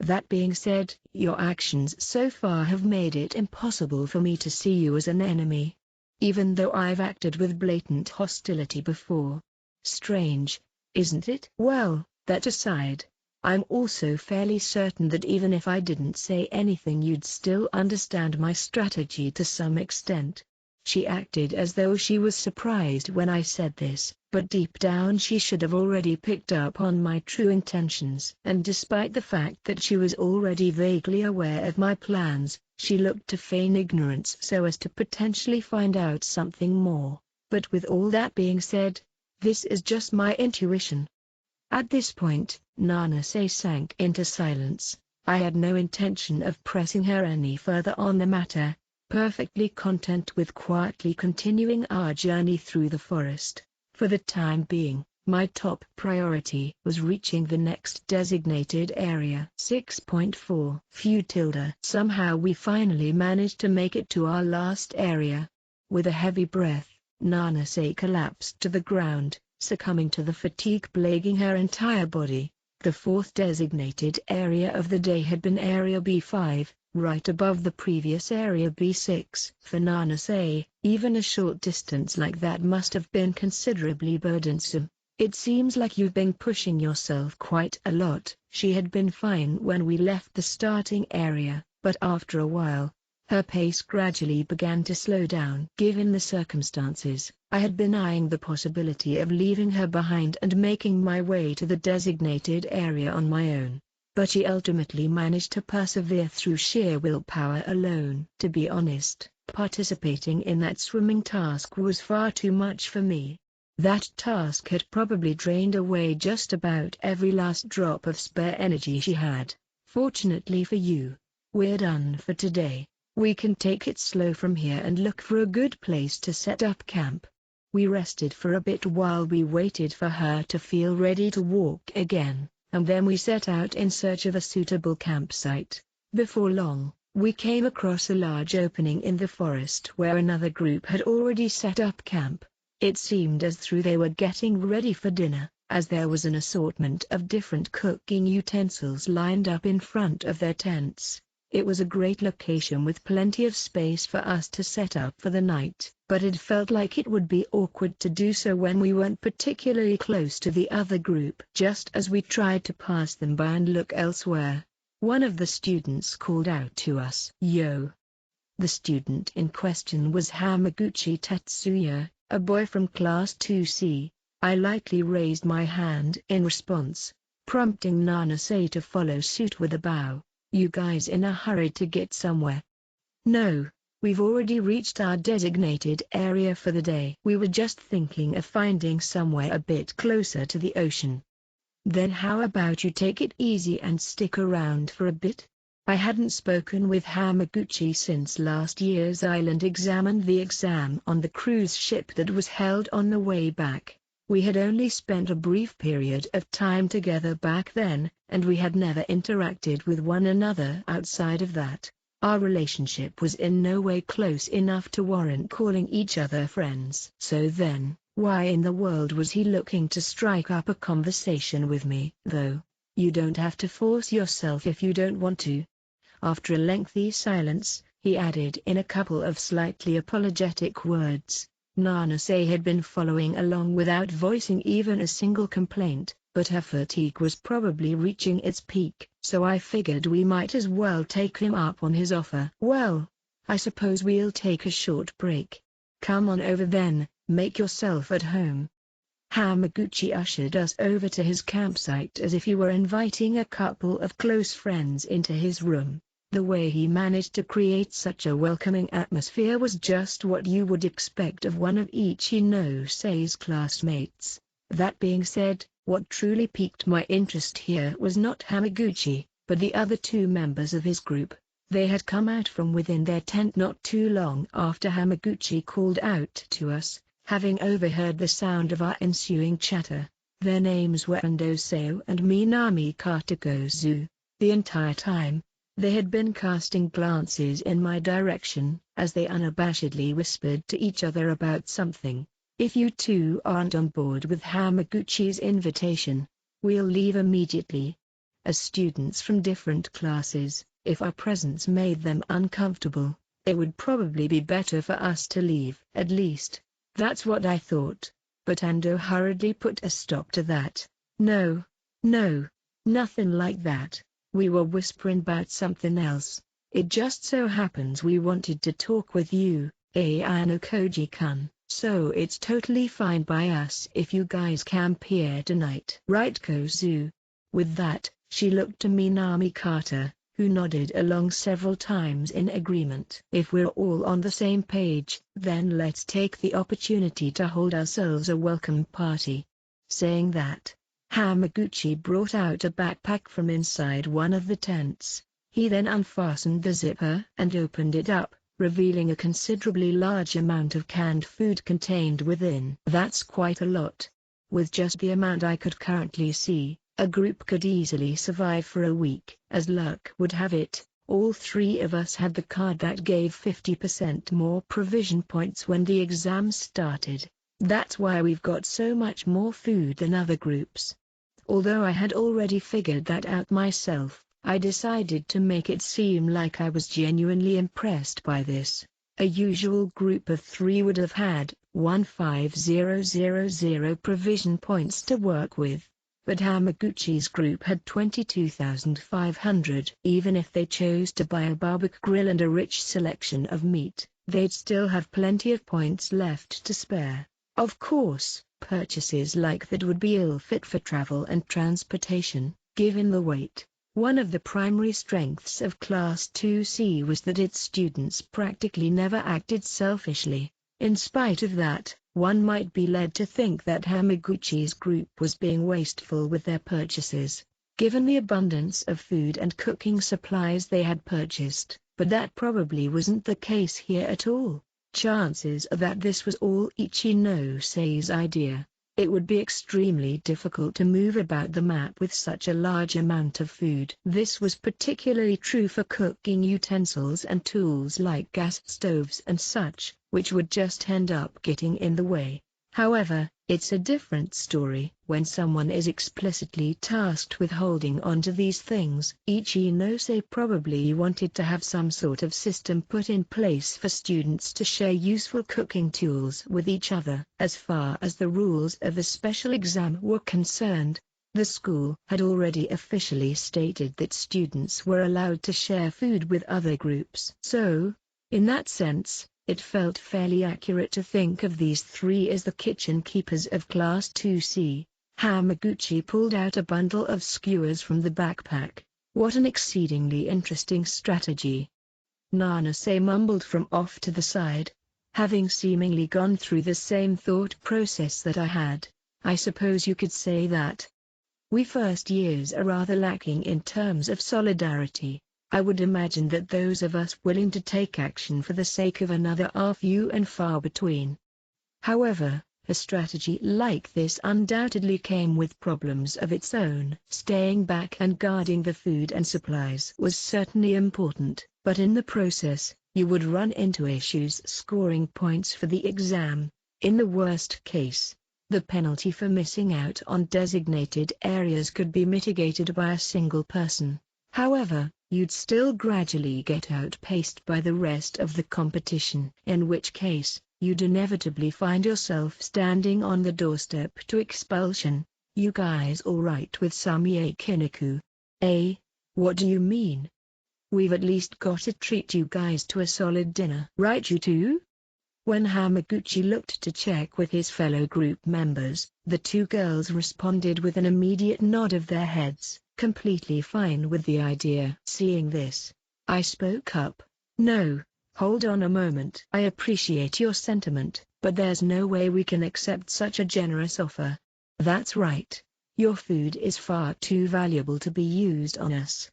That being said, your actions so far have made it impossible for me to see you as an enemy. Even though I've acted with blatant hostility before. Strange, isn't it? Well, that aside, I'm also fairly certain that even if I didn't say anything you'd still understand my strategy to some extent. She acted as though she was surprised when I said this, but deep down she should have already picked up on my true intentions. And despite the fact that she was already vaguely aware of my plans, she looked to feign ignorance so as to potentially find out something more. But with all that being said, this is just my intuition. At this point, Nanase sank into silence. I had no intention of pressing her any further on the matter, perfectly content with quietly continuing our journey through the forest. For the time being, my top priority was reaching the next designated area. 6.4 Futilda. Somehow we finally managed to make it to our last area. With a heavy breath, Nanase collapsed to the ground, succumbing to the fatigue plaguing her entire body. The fourth designated area of the day had been Area B5, right above the previous Area B6. For Nanase, even a short distance like that must have been considerably burdensome. It seems like you've been pushing yourself quite a lot. She had been fine when we left the starting area, but after a while, her pace gradually began to slow down. Given the circumstances, I had been eyeing the possibility of leaving her behind and making my way to the designated area on my own. But she ultimately managed to persevere through sheer willpower alone. To be honest, participating in that swimming task was far too much for me. That task had probably drained away just about every last drop of spare energy she had. Fortunately for you, we're done for today. We can take it slow from here and look for a good place to set up camp. We rested for a bit while we waited for her to feel ready to walk again, and then we set out in search of a suitable campsite. Before long, we came across a large opening in the forest where another group had already set up camp. It seemed as though they were getting ready for dinner, as there was an assortment of different cooking utensils lined up in front of their tents. It was a great location with plenty of space for us to set up for the night, but it felt like it would be awkward to do so when we weren't particularly close to the other group. Just as we tried to pass them by and look elsewhere, one of the students called out to us, "Yo!" The student in question was Hamaguchi Tetsuya, a boy from Class 2C. I lightly raised my hand in response, prompting Nanase to follow suit with a bow. "You guys in a hurry to get somewhere?" "No, we've already reached our designated area for the day. We were just thinking of finding somewhere a bit closer to the ocean." "Then how about you take it easy and stick around for a bit?" I hadn't spoken with Hamaguchi since last year's island exam and the exam on the cruise ship that was held on the way back. We had only spent a brief period of time together back then, and we had never interacted with one another outside of that. Our relationship was in no way close enough to warrant calling each other friends. So then, why in the world was he looking to strike up a conversation with me? Though, you don't have to force yourself if you don't want to. After a lengthy silence, he added in a couple of slightly apologetic words. Nanase had been following along without voicing even a single complaint, but her fatigue was probably reaching its peak, so I figured we might as well take him up on his offer. "Well, I suppose we'll take a short break. Come on over then, make yourself at home." Hamaguchi ushered us over to his campsite as if he were inviting a couple of close friends into his room. The way he managed to create such a welcoming atmosphere was just what you would expect of one of Ichinose classmates. That being said, what truly piqued my interest here was not Hamaguchi, but the other two members of his group. They had come out from within their tent not too long after Hamaguchi called out to us, having overheard the sound of our ensuing chatter. Their names were Ando Seo and Minami Katakozu. The entire time, they had been casting glances in my direction, as they unabashedly whispered to each other about something. "If you two aren't on board with Hamaguchi's invitation, we'll leave immediately. As students from different classes, if our presence made them uncomfortable, it would probably be better for us to leave. At least, that's what I thought." But Ando hurriedly put a stop to that. No, nothing like that. We were whispering about something else. It just so happens we wanted to talk with you, Ayano Koji-kun, so it's totally fine by us if you guys camp here tonight. Right, Kozu? With that, she looked to Minami Kata, who nodded along several times in agreement. "If we're all on the same page, then let's take the opportunity to hold ourselves a welcome party." Saying that, Hamaguchi brought out a backpack from inside one of the tents. He then unfastened the zipper and opened it up, revealing a considerably large amount of canned food contained within. That's quite a lot. With just the amount I could currently see, a group could easily survive for a week. As luck would have it, all three of us had the card that gave 50% more provision points when the exam started. That's why we've got so much more food than other groups. Although I had already figured that out myself, I decided to make it seem like I was genuinely impressed by this. A usual group of three would have had 15,000 provision points to work with. But Hamaguchi's group had 22,500. Even if they chose to buy a barbecue grill and a rich selection of meat, they'd still have plenty of points left to spare. Of course, purchases like that would be ill-fit for travel and transportation, given the weight. One of the primary strengths of Class 2C was that its students practically never acted selfishly. In spite of that, one might be led to think that Hamaguchi's group was being wasteful with their purchases, given the abundance of food and cooking supplies they had purchased, but that probably wasn't the case here at all. Chances are that this was all Ichinose-ei's idea. It would be extremely difficult to move about the map with such a large amount of food. This was particularly true for cooking utensils and tools like gas stoves and such, which would just end up getting in the way. However, it's a different story when someone is explicitly tasked with holding on to these things. Ichinose probably wanted to have some sort of system put in place for students to share useful cooking tools with each other. As far as the rules of the special exam were concerned, the school had already officially stated that students were allowed to share food with other groups. So, in that sense, it felt fairly accurate to think of these three as the kitchen keepers of Class 2C. Hamaguchi pulled out a bundle of skewers from the backpack. What an exceedingly interesting strategy. Nanase mumbled from off to the side, having seemingly gone through the same thought process that I had. I suppose you could say that we first years are rather lacking in terms of solidarity. I would imagine that those of us willing to take action for the sake of another are few and far between. However, a strategy like this undoubtedly came with problems of its own. Staying back and guarding the food and supplies was certainly important, but in the process, you would run into issues scoring points for the exam. In the worst case, the penalty for missing out on designated areas could be mitigated by a single person. However, you'd still gradually get outpaced by the rest of the competition, in which case, you'd inevitably find yourself standing on the doorstep to expulsion. You guys all right with Samie Kiniku? Eh? What do you mean? We've at least got to treat you guys to a solid dinner. Right you two? When Hamaguchi looked to check with his fellow group members, the two girls responded with an immediate nod of their heads, completely fine with the idea. Seeing this, I spoke up. No, hold on a moment. I appreciate your sentiment, but there's no way we can accept such a generous offer. That's right. Your food is far too valuable to be used on us.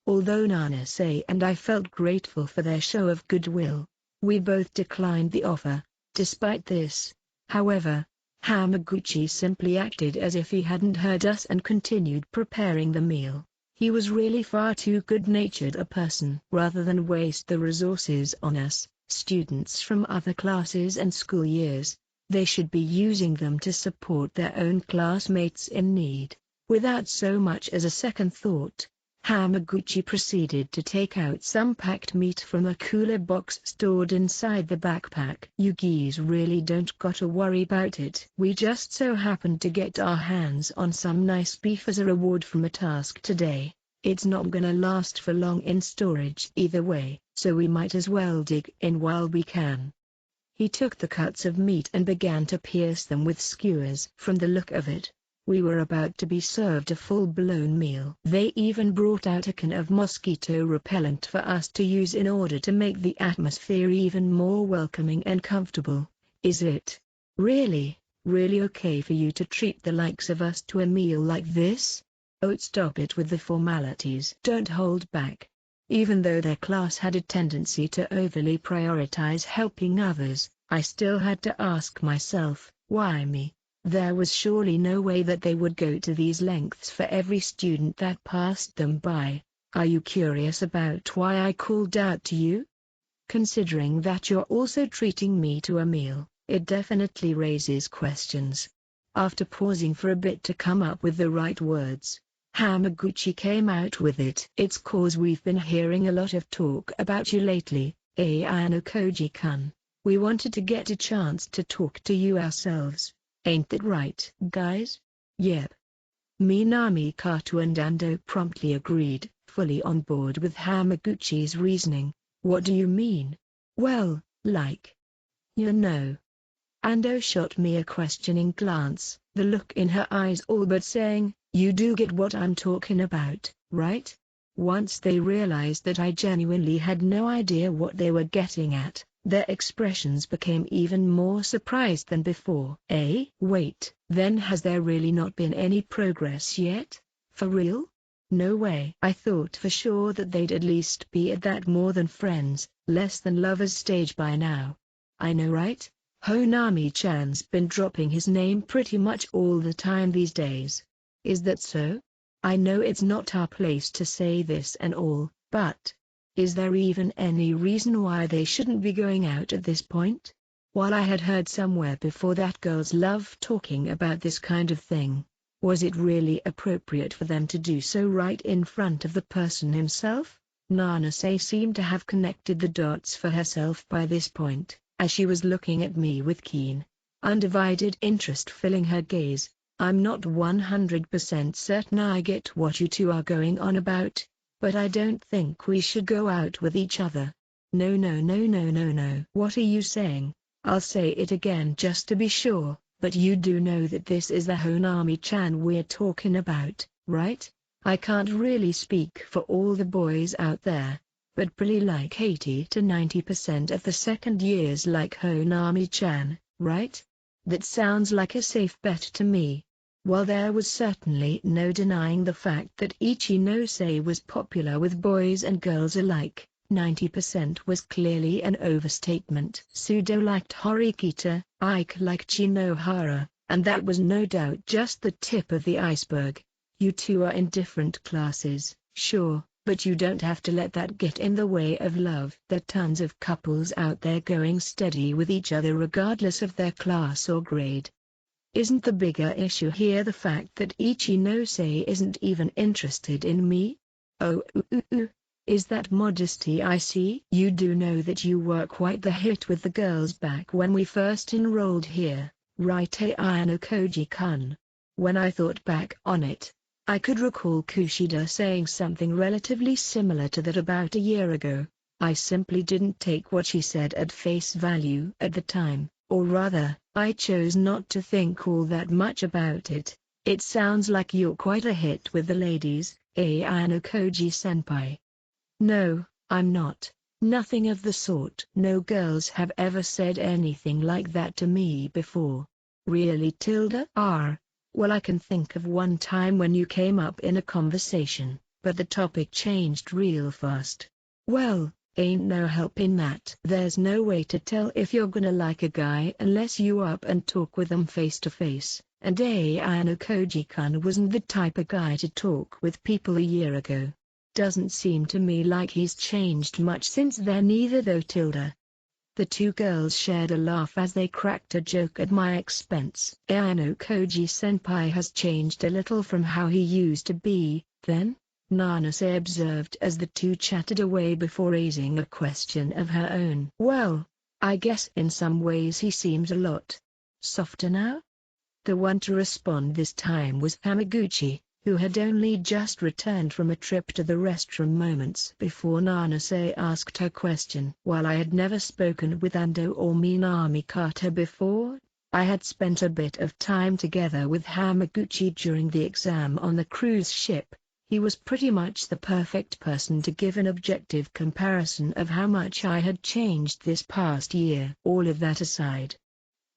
Although Nanase and I felt grateful for their show of goodwill, we both declined the offer. Despite this, however, Hamaguchi simply acted as if he hadn't heard us and continued preparing the meal. He was really far too good-natured a person. Rather than waste the resources on us, students from other classes and school years, they should be using them to support their own classmates in need. Without so much as a second thought, Hamaguchi proceeded to take out some packed meat from a cooler box stored inside the backpack. You guys really don't gotta worry about it. We just so happened to get our hands on some nice beef as a reward from a task today. It's not gonna last for long in storage either way, so we might as well dig in while we can. He took the cuts of meat and began to pierce them with skewers. From the look of it, we were about to be served a full-blown meal. They even brought out a can of mosquito repellent for us to use in order to make the atmosphere even more welcoming and comfortable. Is it really okay for you to treat the likes of us to a meal like this? Oh, stop it with the formalities. Don't hold back. Even though their class had a tendency to overly prioritize helping others, I still had to ask myself, why me? There was surely no way that they would go to these lengths for every student that passed them by. Are you curious about why I called out to you? Considering that you're also treating me to a meal, it definitely raises questions. After pausing for a bit to come up with the right words, Hamaguchi came out with it. It's cause we've been hearing a lot of talk about you lately, Ayano Koji-kun. We wanted to get a chance to talk to you ourselves. Ain't that right, guys? Yep. Minami Kato and Ando promptly agreed, fully on board with Hamaguchi's reasoning. What do you mean? Well, like, you know. Ando shot me a questioning glance, the look in her eyes all but saying, you do get what I'm talking about, right? Once they realized that I genuinely had no idea what they were getting at, their expressions became even more surprised than before. Wait, then has there really not been any progress yet? For real? No way. I thought for sure that they'd at least be at that more than friends, less than lovers stage by now. I know, right? Honami-chan's been dropping his name pretty much all the time these days. Is that so? I know it's not our place to say this and all, but is there even any reason why they shouldn't be going out at this point? While I had heard somewhere before that girls love talking about this kind of thing, was it really appropriate for them to do so right in front of the person himself? Nanase seemed to have connected the dots for herself by this point, as she was looking at me with keen, undivided interest filling her gaze. I'm not 100% certain I get what you two are going on about, but I don't think we should go out with each other. No no no no no no. What are you saying? I'll say it again just to be sure. But you do know that this is the Honami-chan we're talking about, right? I can't really speak for all the boys out there, but probably like 80 to 90% of the second years like Honami-chan, right? That sounds like a safe bet to me. While there was certainly no denying the fact that Ichinose was popular with boys and girls alike, 90% was clearly an overstatement. Sudo liked Horikita, Ike liked Shinohara, and that was no doubt just the tip of the iceberg. You two are in different classes, sure, but you don't have to let that get in the way of love. There are tons of couples out there going steady with each other regardless of their class or grade. Isn't the bigger issue here the fact that Ichinose isn't even interested in me? Oh, is that modesty I see? You do know that you were quite the hit with the girls back when we first enrolled here, right Ayano Koji-kun? When I thought back on it, I could recall Kushida saying something relatively similar to that about a year ago. I simply didn't take what she said at face value at the time, or rather, I chose not to think all that much about it. It sounds like you're quite a hit with the ladies, Ayano Koji-senpai. No, I'm not. Nothing of the sort. No girls have ever said anything like that to me before. Really, Tilda? Well, I can think of one time when you came up in a conversation, but the topic changed real fast. Well, ain't no help in that. There's no way to tell if you're gonna like a guy unless you up and talk with them face to face, and Ayano Koji-kun wasn't the type of guy to talk with people a year ago. Doesn't seem to me like he's changed much since then either though Tilda. The two girls shared a laugh as they cracked a joke at my expense. Ayano Koji-senpai has changed a little from how he used to be, then? Nanase observed as the two chatted away before raising a question of her own. Well, I guess in some ways he seems a lot softer now? The one to respond this time was Hamaguchi, who had only just returned from a trip to the restroom moments before Nanase asked her question. While I had never spoken with Ando or Minami Kato before, I had spent a bit of time together with Hamaguchi during the exam on the cruise ship. He was pretty much the perfect person to give an objective comparison of how much I had changed this past year. All of that aside,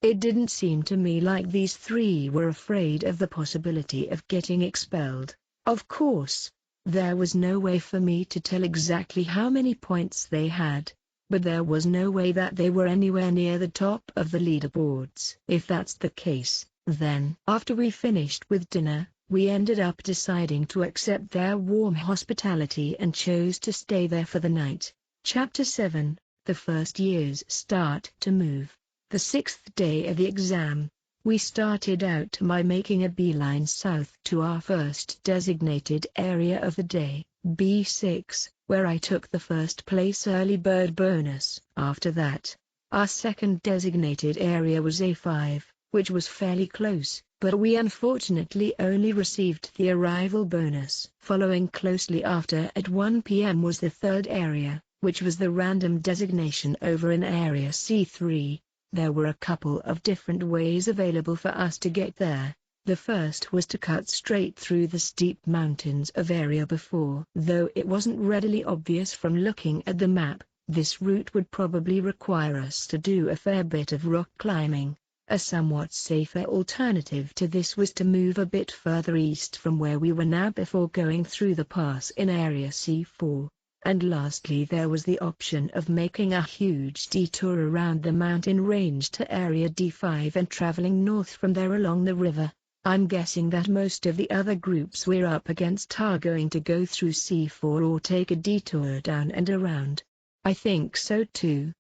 it didn't seem to me like these three were afraid of the possibility of getting expelled. Of course, There was no way for me to tell exactly how many points they had, but there was no way that they were anywhere near the top of the leaderboards. If that's the case, then after we finished with dinner, we ended up deciding to accept their warm hospitality and chose to stay there for the night. Chapter 7, The First Year's Start to Move. The 6th day of the exam, we started out by making a beeline south to our first designated area of the day, B6, where I took the first place early bird bonus. After that, our second designated area was A5, which was fairly close, but we unfortunately only received the arrival bonus. Following closely after at 1 p.m. was the third area, which was the random designation over in area C3. There were a couple of different ways available for us to get there. The first was to cut straight through the steep mountains of area before. Though it wasn't readily obvious from looking at the map, this route would probably require us to do a fair bit of rock climbing. A somewhat safer alternative to this was to move a bit further east from where we were now before going through the pass in area C4. And lastly there was the option of making a huge detour around the mountain range to area D5 and traveling north from there along the river. I'm guessing that most of the other groups we're up against are going to go through C4 or take a detour down and around. I think so too.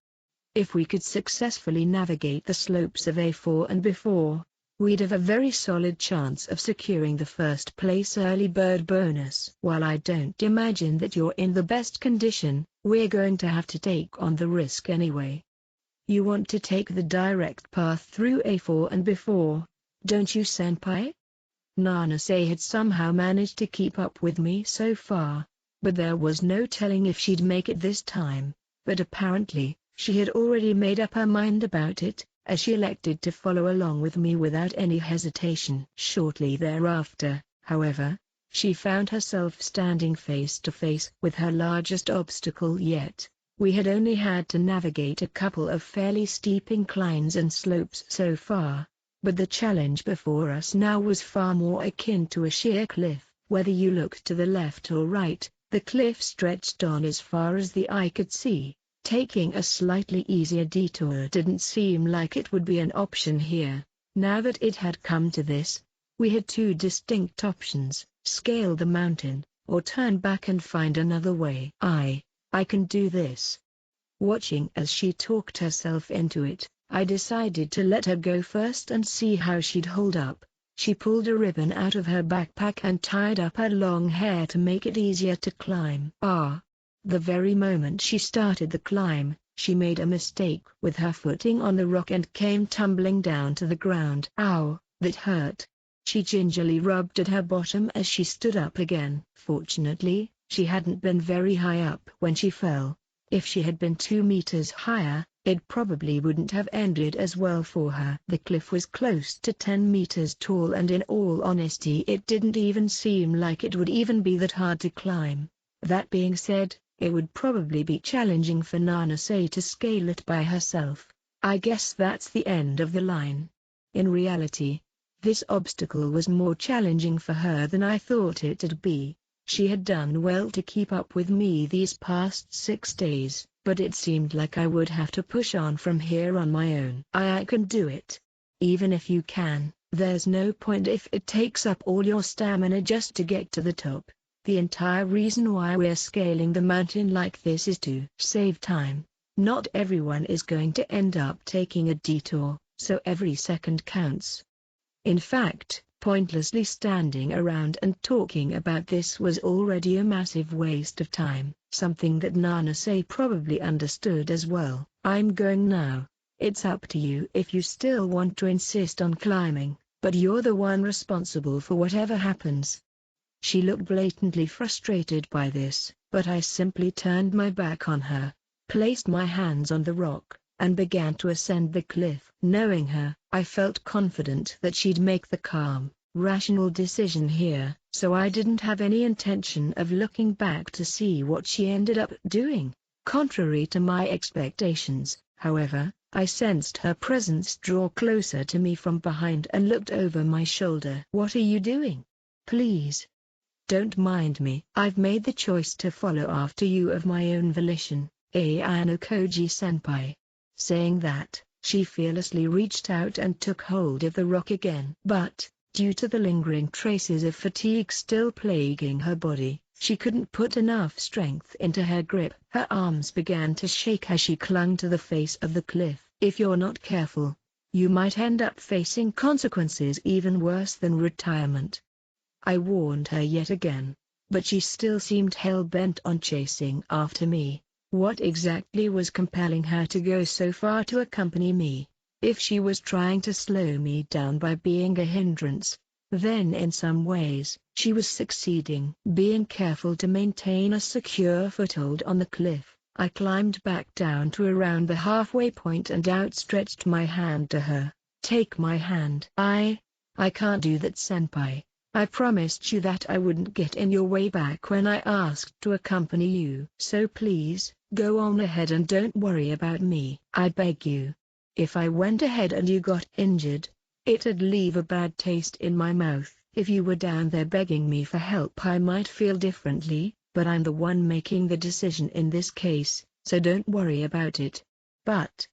If we could successfully navigate the slopes of A4 and before, we'd have a very solid chance of securing the first place early bird bonus. While I don't imagine that you're in the best condition, we're going to have to take on the risk anyway. You want to take the direct path through A4 and before, don't you, senpai? Nanase had somehow managed to keep up with me so far, but there was no telling if she'd make it this time. But apparently, she had already made up her mind about it, as she elected to follow along with me without any hesitation. Shortly thereafter, however, she found herself standing face to face with her largest obstacle yet. We had only had to navigate a couple of fairly steep inclines and slopes so far, but the challenge before us now was far more akin to a sheer cliff. Whether you looked to the left or right, the cliff stretched on as far as the eye could see. Taking a slightly easier detour didn't seem like it would be an option here. Now that it had come to this, we had two distinct options: scale the mountain, or turn back and find another way. I can do this. Watching as she talked herself into it, I decided to let her go first and see how she'd hold up. She pulled a ribbon out of her backpack and tied up her long hair to make it easier to climb. The very moment she started the climb, she made a mistake with her footing on the rock and came tumbling down to the ground. Ow, that hurt. She gingerly rubbed at her bottom as she stood up again. Fortunately, she hadn't been very high up when she fell. If she had been 2 meters higher, it probably wouldn't have ended as well for her. The cliff was close to 10 meters tall, and in all honesty it didn't even seem like it would even be that hard to climb. That being said, it would probably be challenging for Nanase to scale it by herself. I guess that's the end of the line. In reality, this obstacle was more challenging for her than I thought it'd be. She had done well to keep up with me these past 6 days, but it seemed like I would have to push on from here on my own. I can do it. Even if you can, there's no point if it takes up all your stamina just to get to the top. The entire reason why we're scaling the mountain like this is to save time. Not everyone is going to end up taking a detour, so every second counts. In fact, pointlessly standing around and talking about this was already a massive waste of time, something that Nanase probably understood as well. I'm going now. It's up to you if you still want to insist on climbing, but you're the one responsible for whatever happens. She looked blatantly frustrated by this, but I simply turned my back on her, placed my hands on the rock, and began to ascend the cliff. Knowing her, I felt confident that she'd make the calm, rational decision here, so I didn't have any intention of looking back to see what she ended up doing. Contrary to my expectations, however, I sensed her presence draw closer to me from behind and looked over my shoulder. "What are you doing? Please." Don't mind me. I've made the choice to follow after you of my own volition, Ayano Koji-senpai. Saying that, she fearlessly reached out and took hold of the rock again. But, due to the lingering traces of fatigue still plaguing her body, she couldn't put enough strength into her grip. Her arms began to shake as she clung to the face of the cliff. If you're not careful, you might end up facing consequences even worse than retirement. I warned her yet again, but she still seemed hell-bent on chasing after me. What exactly was compelling her to go so far to accompany me? If she was trying to slow me down by being a hindrance, then in some ways, she was succeeding. Being careful to maintain a secure foothold on the cliff, I climbed back down to around the halfway point and outstretched my hand to her. Take my hand. I can't do that, senpai. I promised you that I wouldn't get in your way back when I asked to accompany you. So please, go on ahead and don't worry about me. I beg you. If I went ahead and you got injured, it'd leave a bad taste in my mouth. If you were down there begging me for help, I might feel differently, but I'm the one making the decision in this case, so don't worry about it. But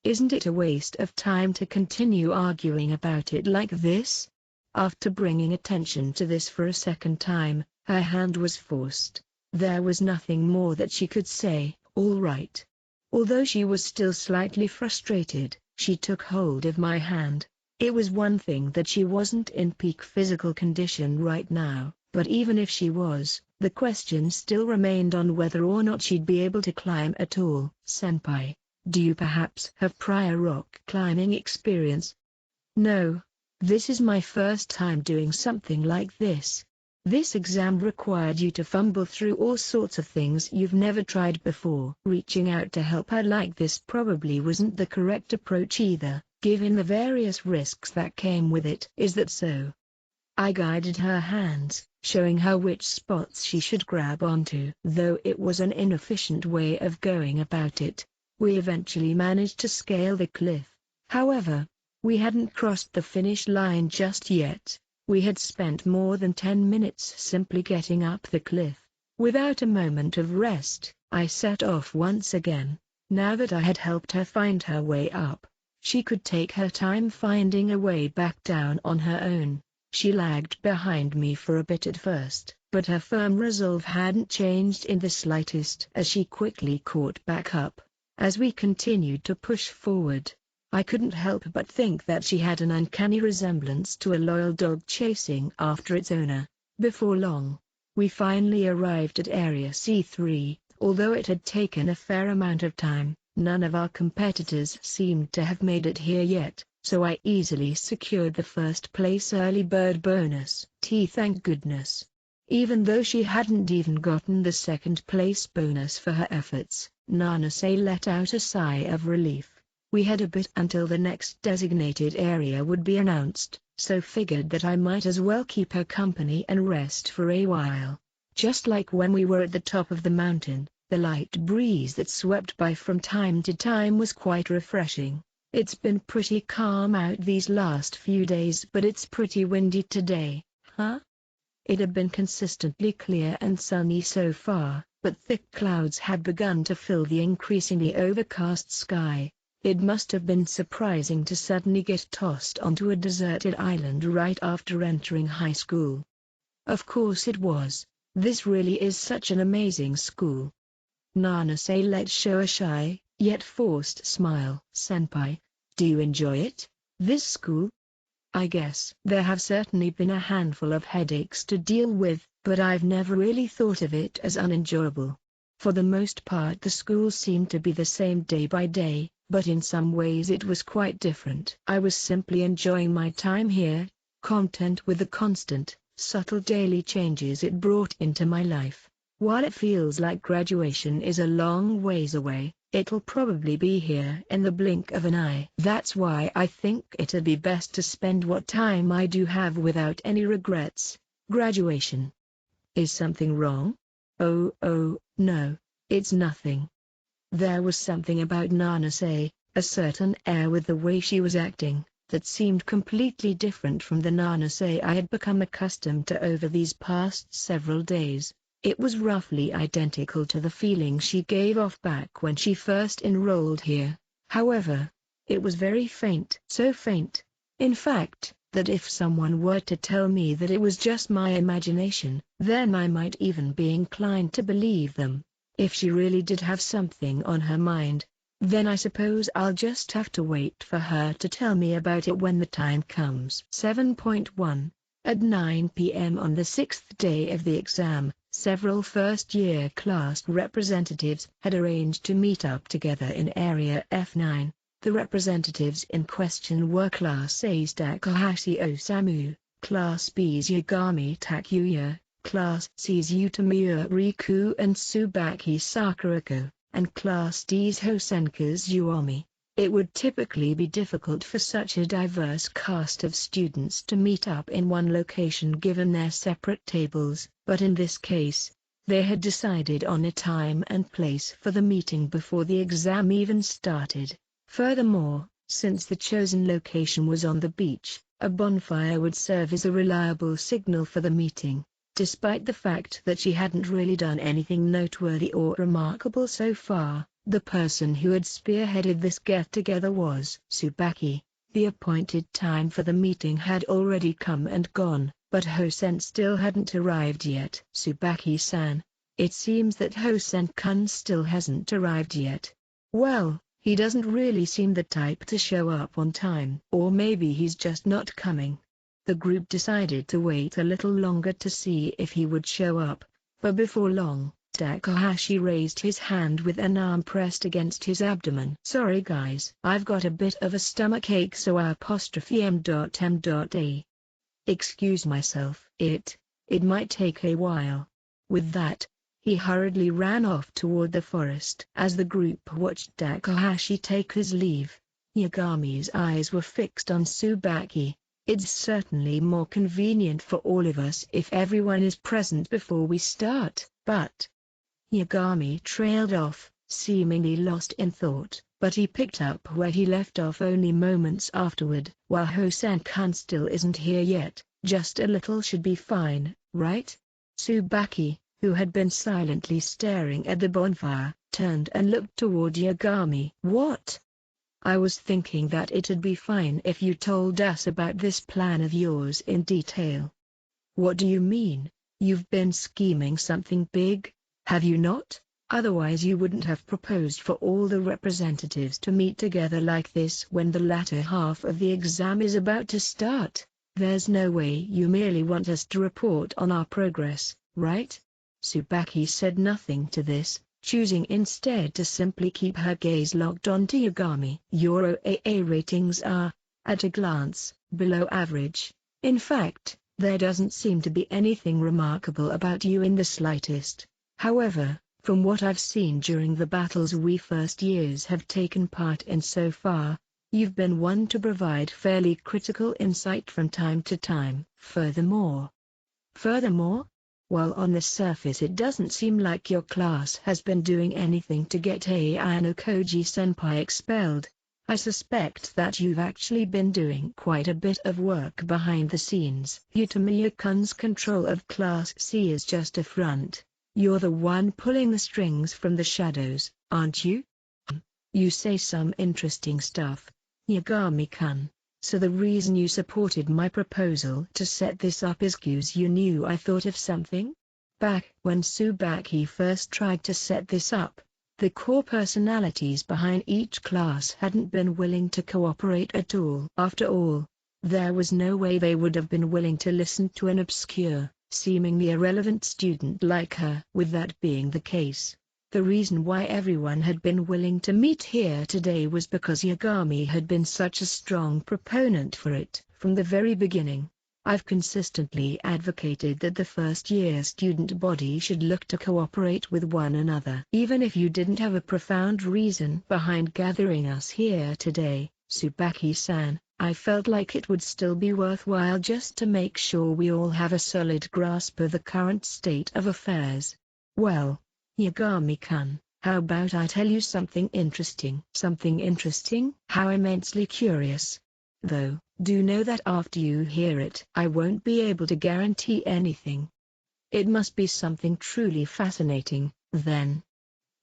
isn't it a waste of time to continue arguing about it like this? After bringing attention to this for a second time, her hand was forced. There was nothing more that she could say. All right. Although she was still slightly frustrated, she took hold of my hand. It was one thing that she wasn't in peak physical condition right now, but even if she was, the question still remained on whether or not she'd be able to climb at all. Senpai, do you perhaps have prior rock climbing experience? No. This is my first time doing something like this. This exam required you to fumble through all sorts of things you've never tried before. Reaching out to help her like this probably wasn't the correct approach either, given the various risks that came with it. Is that so? I guided her hands, showing her which spots she should grab onto. Though it was an inefficient way of going about it, we eventually managed to scale the cliff. However, we hadn't crossed the finish line just yet. We had spent more than 10 minutes simply getting up the cliff. Without a moment of rest, I set off once again. Now that I had helped her find her way up, she could take her time finding a way back down on her own. She lagged behind me for a bit at first, but her firm resolve hadn't changed in the slightest as she quickly caught back up. As we continued to push forward, I couldn't help but think that she had an uncanny resemblance to a loyal dog chasing after its owner. Before long, we finally arrived at Area C3. Although it had taken a fair amount of time, none of our competitors seemed to have made it here yet, so I easily secured the first place early bird bonus. Thank goodness. Even though she hadn't even gotten the second place bonus for her efforts, Nanase let out a sigh of relief. We had a bit until the next designated area would be announced, so figured that I might as well keep her company and rest for a while. Just like when we were at the top of the mountain, the light breeze that swept by from time to time was quite refreshing. It's been pretty calm out these last few days, but it's pretty windy today, huh? It had been consistently clear and sunny so far, but thick clouds had begun to fill the increasingly overcast sky. It must have been surprising to suddenly get tossed onto a deserted island right after entering high school. Of course it was. This really is such an amazing school. Nanase let show a shy, yet forced smile. Senpai, do you enjoy it? This school? I guess there have certainly been a handful of headaches to deal with, but I've never really thought of it as unenjoyable. For the most part the school seemed to be the same day by day, but in some ways it was quite different. I was simply enjoying my time here, content with the constant, subtle daily changes it brought into my life. While it feels like graduation is a long ways away, it'll probably be here in the blink of an eye. That's why I think it'd be best to spend what time I do have without any regrets. Graduation. Is something wrong? Oh, no, it's nothing. There was something about Nanase, a certain air with the way she was acting, that seemed completely different from the Nanase I had become accustomed to over these past several days. It was roughly identical to the feeling she gave off back when she first enrolled here. However, it was very faint. So faint, in fact, that if someone were to tell me that it was just my imagination, then I might even be inclined to believe them. If she really did have something on her mind, then I suppose I'll just have to wait for her to tell me about it when the time comes. 7.1 At 9 p.m. on the 6th day of the exam, several first-year class representatives had arranged to meet up together in Area F9. The representatives in question were Class A's Takahashi Osamu, Class B's Yagami Takuya, Class C's Utamiya Riku and Tsubaki Sakurako, and Class D's Hosen Kazuomi. It would typically be difficult for such a diverse cast of students to meet up in one location given their separate tables, but in this case, they had decided on a time and place for the meeting before the exam even started. Furthermore, since the chosen location was on the beach, a bonfire would serve as a reliable signal for the meeting. Despite the fact that she hadn't really done anything noteworthy or remarkable so far, the person who had spearheaded this get-together was Tsubaki. The appointed time for the meeting had already come and gone, but Hosen still hadn't arrived yet. Tsubaki-san, it seems that Hosen-kun still hasn't arrived yet. Well, he doesn't really seem the type to show up on time. Or maybe he's just not coming. The group decided to wait a little longer to see if he would show up, but before long, Takahashi raised his hand with an arm pressed against his abdomen. Sorry guys, I've got a bit of a stomachache, so ''m.a. Excuse myself. It might take a while. With that, he hurriedly ran off toward the forest. As the group watched Takahashi take his leave, Yagami's eyes were fixed on Tsubaki. It's certainly more convenient for all of us if everyone is present before we start, but... Yagami trailed off, seemingly lost in thought, but he picked up where he left off only moments afterward. While Hosen-kun still isn't here yet, just a little should be fine, right? Tsubaki, who had been silently staring at the bonfire, turned and looked toward Yagami. What? I was thinking that it'd be fine if you told us about this plan of yours in detail. What do you mean? You've been scheming something big, have you not? Otherwise you wouldn't have proposed for all the representatives to meet together like this when the latter half of the exam is about to start. There's no way you merely want us to report on our progress, right? Tsubaki said nothing to this, choosing instead to simply keep her gaze locked onto Yagami. Your OAA ratings are, at a glance, below average. In fact, there doesn't seem to be anything remarkable about you in the slightest. However, from what I've seen during the battles we first years have taken part in so far, you've been one to provide fairly critical insight from time to time. Furthermore, while on the surface it doesn't seem like your class has been doing anything to get Ayano Koji-senpai expelled, I suspect that you've actually been doing quite a bit of work behind the scenes. Utamiya-kun's control of Class C is just a front. You're the one pulling the strings from the shadows, aren't you? You say some interesting stuff, Yagami-kun. So the reason you supported my proposal to set this up is because you knew I thought of something? Back when Tsubaki first tried to set this up, the core personalities behind each class hadn't been willing to cooperate at all. After all, there was no way they would have been willing to listen to an obscure, seemingly irrelevant student like her. With that being the case, the reason why everyone had been willing to meet here today was because Yagami had been such a strong proponent for it. From the very beginning, I've consistently advocated that the first-year student body should look to cooperate with one another. Even if you didn't have a profound reason behind gathering us here today, Tsubaki-san, I felt like it would still be worthwhile just to make sure we all have a solid grasp of the current state of affairs. Well, Yagami-kun, how about I tell you something interesting? Something interesting? How immensely curious. though, do know that after you hear it I won't be able to guarantee anything. It must be something truly fascinating, then.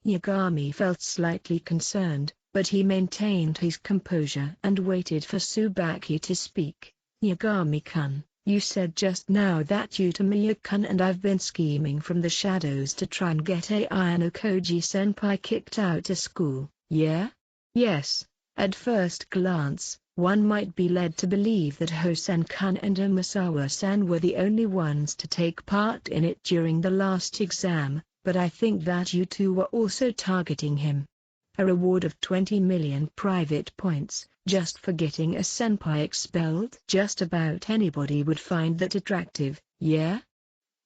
Yagami felt slightly concerned, but he maintained his composure and waited for Tsubaki to speak. Yagami-kun, you said just now that Utamiya-kun and I've been scheming from the shadows to try and get Ayano Koji-senpai kicked out of school, yeah? Yes. At first glance, one might be led to believe that Hosen-kun and Omisawa-san were the only ones to take part in it during the last exam, but I think that you two were also targeting him. A reward of 20 million private points, just for getting a senpai expelled? Just about anybody would find that attractive, yeah?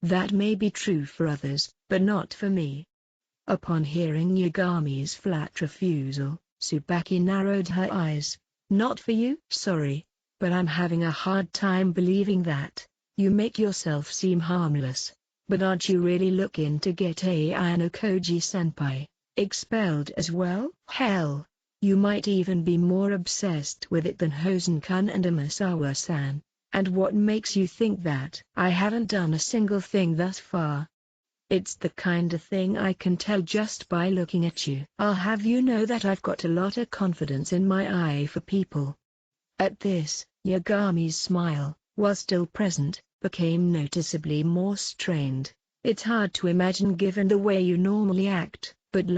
That may be true for others, but not for me. Upon hearing Yagami's flat refusal, Tsubaki narrowed her eyes. Not for you? Sorry, but I'm having a hard time believing that. You make yourself seem harmless, but aren't you really looking to get Ayano Koji-senpai expelled as well? Hell, you might even be more obsessed with it than Hosen-kun and Omisawa-san. And what makes you think that? I haven't done a single thing thus far. It's the kind of thing I can tell just by looking at you. I'll have you know that I've got a lot of confidence in my eye for people. At this, Yagami's smile, while still present, became noticeably more strained. It's hard to imagine given the way you normally act, but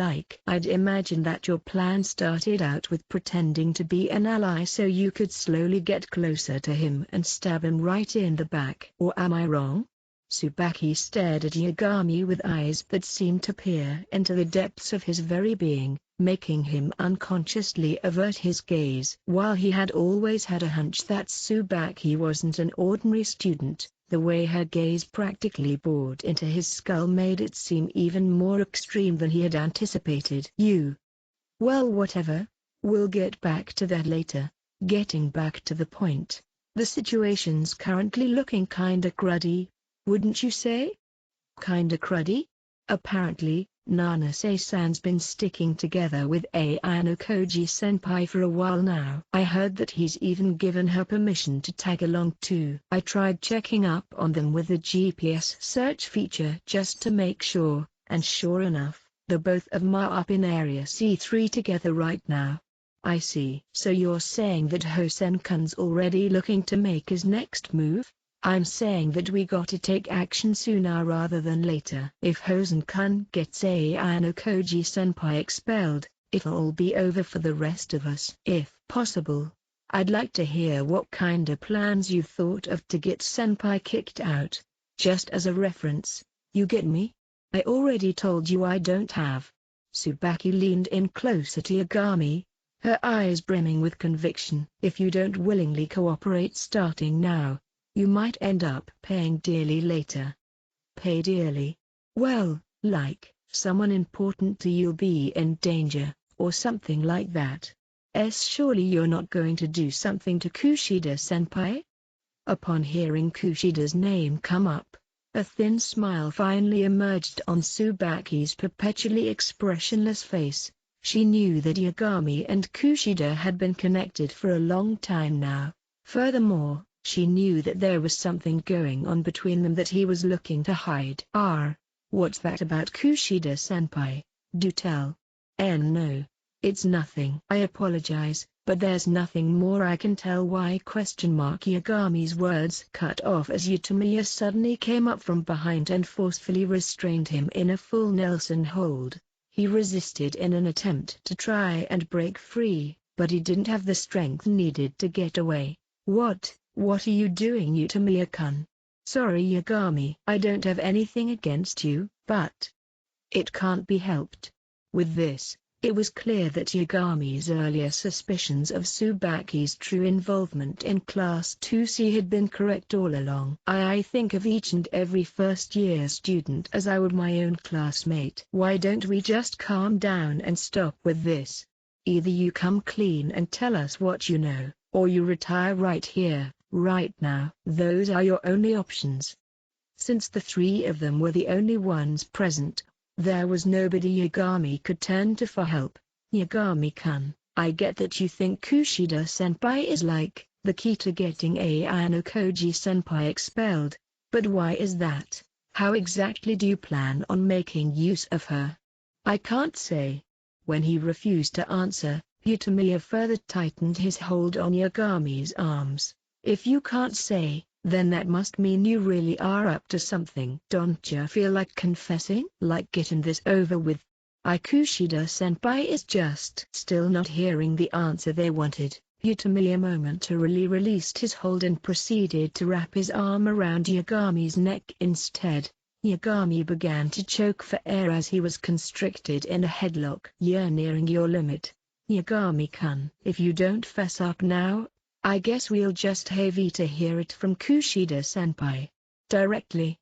I'd imagine that your plan started out with pretending to be an ally so you could slowly get closer to him and stab him right in the back. Or am I wrong? Tsubaki stared at Yagami with eyes that seemed to peer into the depths of his very being, making him unconsciously avert his gaze. While he had always had a hunch that Tsubaki wasn't an ordinary student, the way her gaze practically bored into his skull made it seem even more extreme than he had anticipated. Well, whatever. We'll get back to that later. Getting back to the point. The situation's currently looking kinda cruddy, wouldn't you say? Kinda cruddy? Apparently, Nanase-san's been sticking together with Ayano Koji-senpai for a while now. I heard that he's even given her permission to tag along too. I tried checking up on them with the GPS search feature just to make sure, and sure enough, the both of them are up in Area C3 together right now. I see. So you're saying that Hosen-kun's already looking to make his next move? I'm saying that we gotta take action sooner rather than later. If Hosen-kun gets Ayano Koji-senpai expelled, it'll all be over for the rest of us. If possible, I'd like to hear what kinda plans you've thought of to get senpai kicked out. Just as a reference, you get me? I already told you I don't have. Tsubaki leaned in closer to Yagami, her eyes brimming with conviction. If you don't willingly cooperate starting now, you might end up paying dearly later. Pay dearly? Well, someone important to you'll be in danger, or something like that. Surely you're not going to do something to Kushida-senpai? Upon hearing Kushida's name come up, a thin smile finally emerged on Tsubaki's perpetually expressionless face. She knew that Yagami and Kushida had been connected for a long time now. Furthermore, she knew that there was something going on between them that he was looking to hide. What's that about Kushida-senpai? Do tell. No. It's nothing. I apologize, but there's nothing more I can tell. Why? Yagami's words cut off as Utamiya suddenly came up from behind and forcefully restrained him in a full Nelson hold. He resisted in an attempt to try and break free, but he didn't have the strength needed to get away. What are you doing, Utamiya-kun? Sorry, Yagami. I don't have anything against you, but it can't be helped. With this, it was clear that Yagami's earlier suspicions of Tsubaki's true involvement in Class 2C had been correct all along. I think of each and every first-year student as I would my own classmate. Why don't we just calm down and stop with this? Either you come clean and tell us what you know, or you retire right here, right now. Those are your only options. Since the three of them were the only ones present, there was nobody Yagami could turn to for help. Yagami-kun, I get that you think Kushida-senpai is The key to getting Ayano Koji-senpai expelled. But why is that? How exactly do you plan on making use of her? I can't say. When he refused to answer, Utamiya further tightened his hold on Yagami's arms. If you can't say, then that must mean you really are up to something. Don't you feel like confessing? Like getting this over with? Kushida-senpai is just still not hearing the answer they wanted. Utamiya momentarily released his hold and proceeded to wrap his arm around Yagami's neck instead. Yagami began to choke for air as he was constricted in a headlock. You're nearing your limit. Yagami-kun, if you don't fess up now, I guess we'll just have to hear it from Kushida-senpai directly.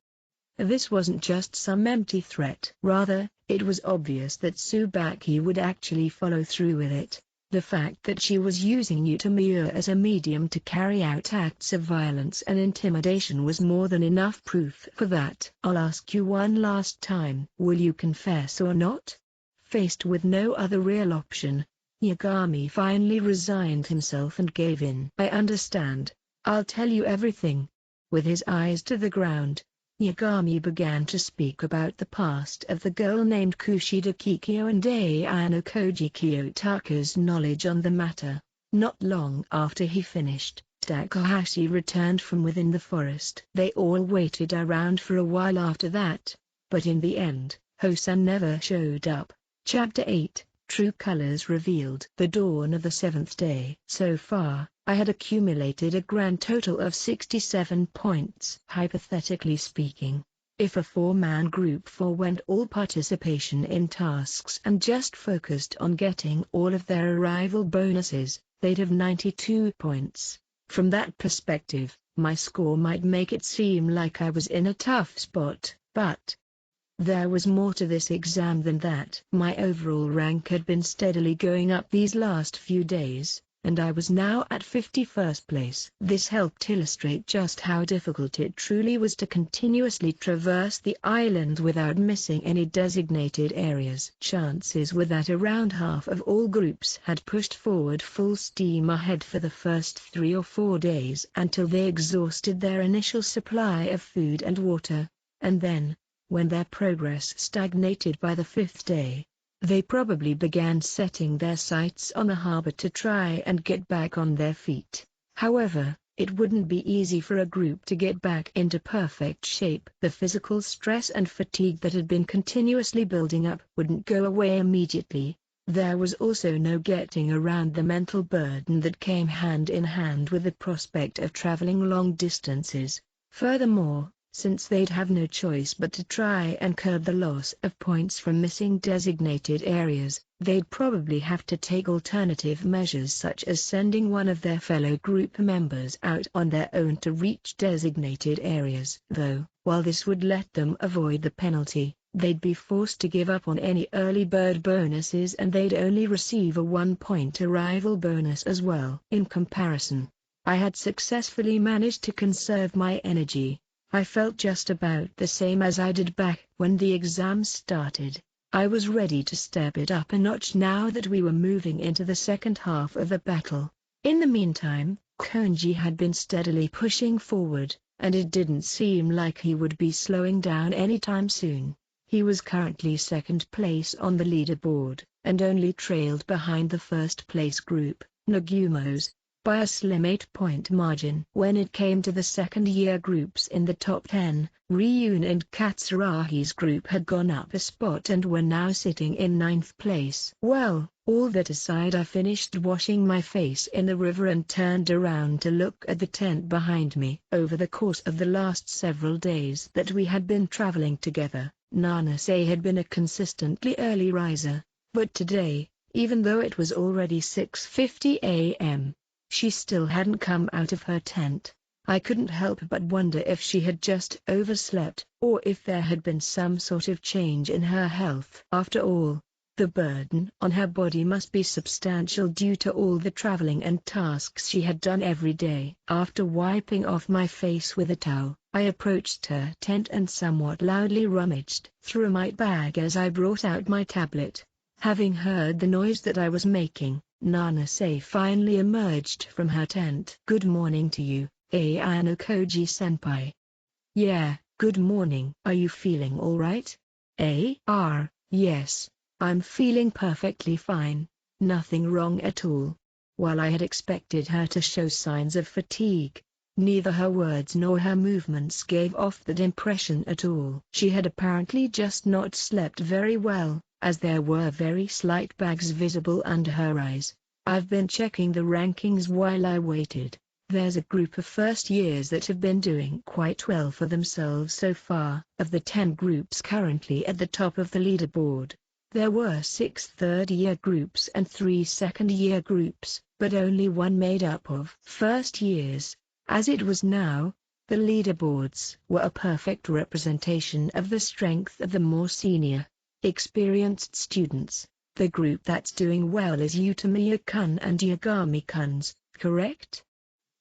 This wasn't just some empty threat. Rather, it was obvious that Tsubaki would actually follow through with it. The fact that she was using Utamiya as a medium to carry out acts of violence and intimidation was more than enough proof for that. I'll ask you one last time. Will you confess or not? Faced with no other real option, Yagami finally resigned himself and gave in. I understand. I'll tell you everything. With his eyes to the ground, Yagami began to speak about the past of the girl named Kushida Kikyo and Ayano Koji Kiyotaka's knowledge on the matter. Not long after he finished, Takahashi returned from within the forest. They all waited around for a while after that, but in the end, Hosan never showed up. Chapter 8, True Colors Revealed. The dawn of the seventh day. So far, I had accumulated a grand total of 67 points. Hypothetically speaking, if a four-man group forewent all participation in tasks and just focused on getting all of their arrival bonuses, they'd have 92 points. From that perspective, my score might make it seem like I was in a tough spot, but there was more to this exam than that. My overall rank had been steadily going up these last few days, and I was now at 51st place. This helped illustrate just how difficult it truly was to continuously traverse the island without missing any designated areas. Chances were that around half of all groups had pushed forward full steam ahead for the first 3 or 4 days until they exhausted their initial supply of food and water, and then, when their progress stagnated by the 5th day, they probably began setting their sights on the harbor to try and get back on their feet. However, it wouldn't be easy for a group to get back into perfect shape. The physical stress and fatigue that had been continuously building up wouldn't go away immediately. There was also no getting around the mental burden that came hand in hand with the prospect of traveling long distances. Furthermore, since they'd have no choice but to try and curb the loss of points from missing designated areas, they'd probably have to take alternative measures such as sending one of their fellow group members out on their own to reach designated areas. Though, while this would let them avoid the penalty, they'd be forced to give up on any early bird bonuses and they'd only receive a 1-point arrival bonus as well. In comparison, I had successfully managed to conserve my energy. I felt just about the same as I did back when the exam started. I was ready to step it up a notch now that we were moving into the second half of the battle. In the meantime, Konji had been steadily pushing forward, and it didn't seem like he would be slowing down anytime soon. He was currently second place on the leaderboard, and only trailed behind the first place group, Nagumo's, by a slim 8-point margin. When it came to the second-year groups in the top 10, Ryun and Katsuragi's group had gone up a spot and were now sitting in 9th place. Well, all that aside, I finished washing my face in the river and turned around to look at the tent behind me. Over the course of the last several days that we had been traveling together, Nanase had been a consistently early riser, but today, even though it was already 6:50 a.m., she still hadn't come out of her tent. I couldn't help but wonder if she had just overslept, or if there had been some sort of change in her health. After all, the burden on her body must be substantial due to all the traveling and tasks she had done every day. After wiping off my face with a towel, I approached her tent and somewhat loudly rummaged through my bag as I brought out my tablet. Having heard the noise that I was making, Nanase finally emerged from her tent. Good morning to you, Ayano Koji-senpai. Yeah, good morning. Are you feeling alright? Yes. I'm feeling perfectly fine. Nothing wrong at all. While I had expected her to show signs of fatigue, neither her words nor her movements gave off that impression at all. She had apparently just not slept very well, as there were very slight bags visible under her eyes. I've been checking the rankings while I waited. There's a group of first years that have been doing quite well for themselves so far. Of the 10 groups currently at the top of the leaderboard, there were 6 third-year groups and 3 second-year groups, but only one made up of first years. As it was now, the leaderboards were a perfect representation of the strength of the more senior, experienced students. The group that's doing well is Utamiya-kun and Yagami-kun's, correct?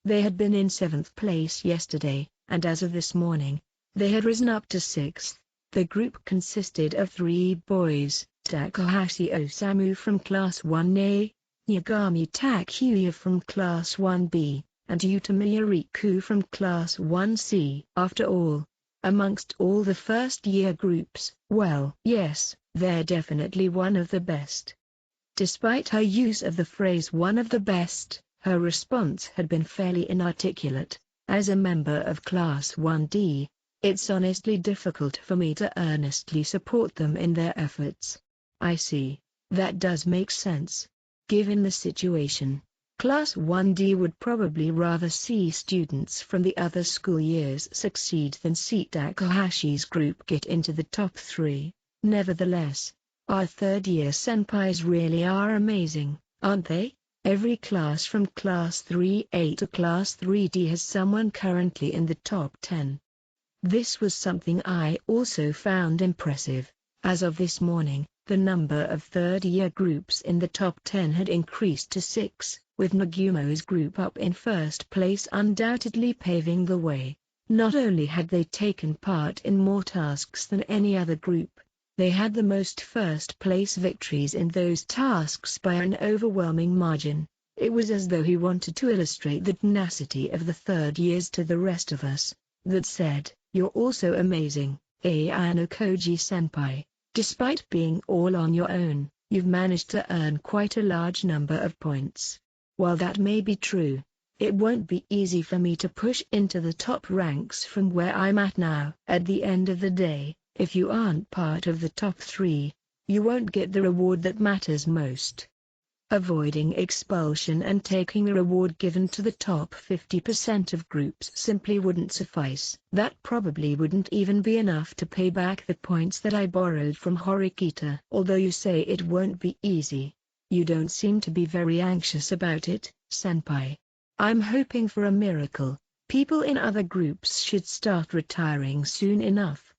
They had been in 7th place yesterday, and as of this morning, they had risen up to 6th. The group consisted of 3 boys, Takahashi Osamu from Class 1A, Yagami Takuya from Class 1B, and Utamiya Riku from Class 1C. After all, amongst all the first-year groups, well, yes, they're definitely one of the best. Despite her use of the phrase one of the best, her response had been fairly inarticulate. As a member of Class 1D, it's honestly difficult for me to earnestly support them in their efforts. I see. That does make sense. Given the situation, Class 1D would probably rather see students from the other school years succeed than see Takahashi's group get into the top 3. Nevertheless, our third-year senpais really are amazing, aren't they? Every class from Class 3A to Class 3D has someone currently in the top 10. This was something I also found impressive. As of this morning, the number of third-year groups in the top 10 had increased to 6, with Nagumo's group up in first place undoubtedly paving the way. Not only had they taken part in more tasks than any other group, they had the most first-place victories in those tasks by an overwhelming margin. It was as though he wanted to illustrate the tenacity of the third years to the rest of us. That said, you're also amazing, Ayano Koji-senpai. Despite being all on your own, you've managed to earn quite a large number of points. While that may be true, it won't be easy for me to push into the top ranks from where I'm at now. At the end of the day, if you aren't part of the top 3, you won't get the reward that matters most. Avoiding expulsion and taking the reward given to the top 50% of groups simply wouldn't suffice. That probably wouldn't even be enough to pay back the points that I borrowed from Horikita. Although you say it won't be easy, you don't seem to be very anxious about it, senpai. I'm hoping for a miracle. People in other groups should start retiring soon enough.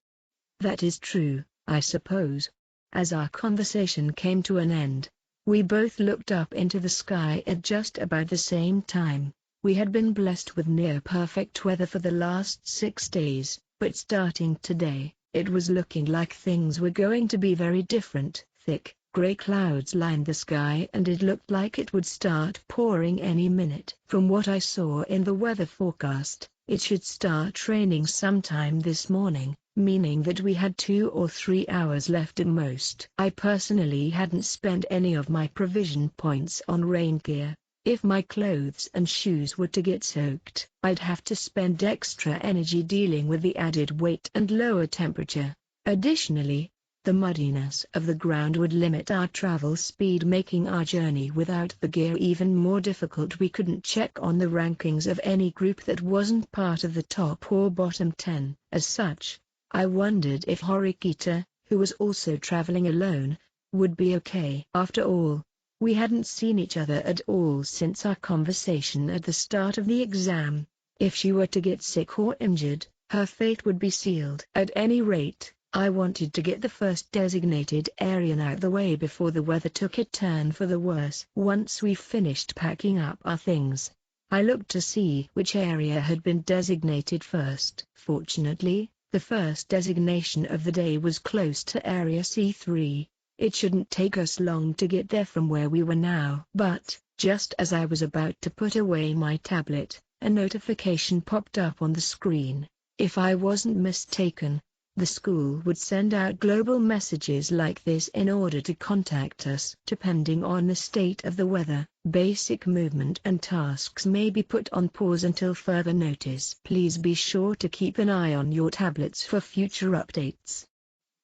That is true, I suppose. As our conversation came to an end, we both looked up into the sky at just about the same time. We had been blessed with near-perfect weather for the last 6 days, but starting today, it was looking like things were going to be very different. Thick, grey clouds lined the sky and it looked like it would start pouring any minute. From what I saw in the weather forecast, it should start raining sometime this morning, meaning that we had 2 or 3 hours left at most. I personally hadn't spent any of my provision points on rain gear. If my clothes and shoes were to get soaked, I'd have to spend extra energy dealing with the added weight and lower temperature. Additionally, the muddiness of the ground would limit our travel speed, making our journey without the gear even more difficult. We couldn't check on the rankings of any group that wasn't part of the top or bottom 10. As such, I wondered if Horikita, who was also traveling alone, would be okay. After all, we hadn't seen each other at all since our conversation at the start of the exam. If she were to get sick or injured, her fate would be sealed. At any rate, I wanted to get the first designated area out the way before the weather took a turn for the worse. Once we finished packing up our things, I looked to see which area had been designated first. Fortunately, the first designation of the day was close to Area C3. It shouldn't take us long to get there from where we were now. But, just as I was about to put away my tablet, a notification popped up on the screen. If I wasn't mistaken, the school would send out global messages like this in order to contact us. Depending on the state of the weather, basic movement and tasks may be put on pause until further notice. Please be sure to keep an eye on your tablets for future updates.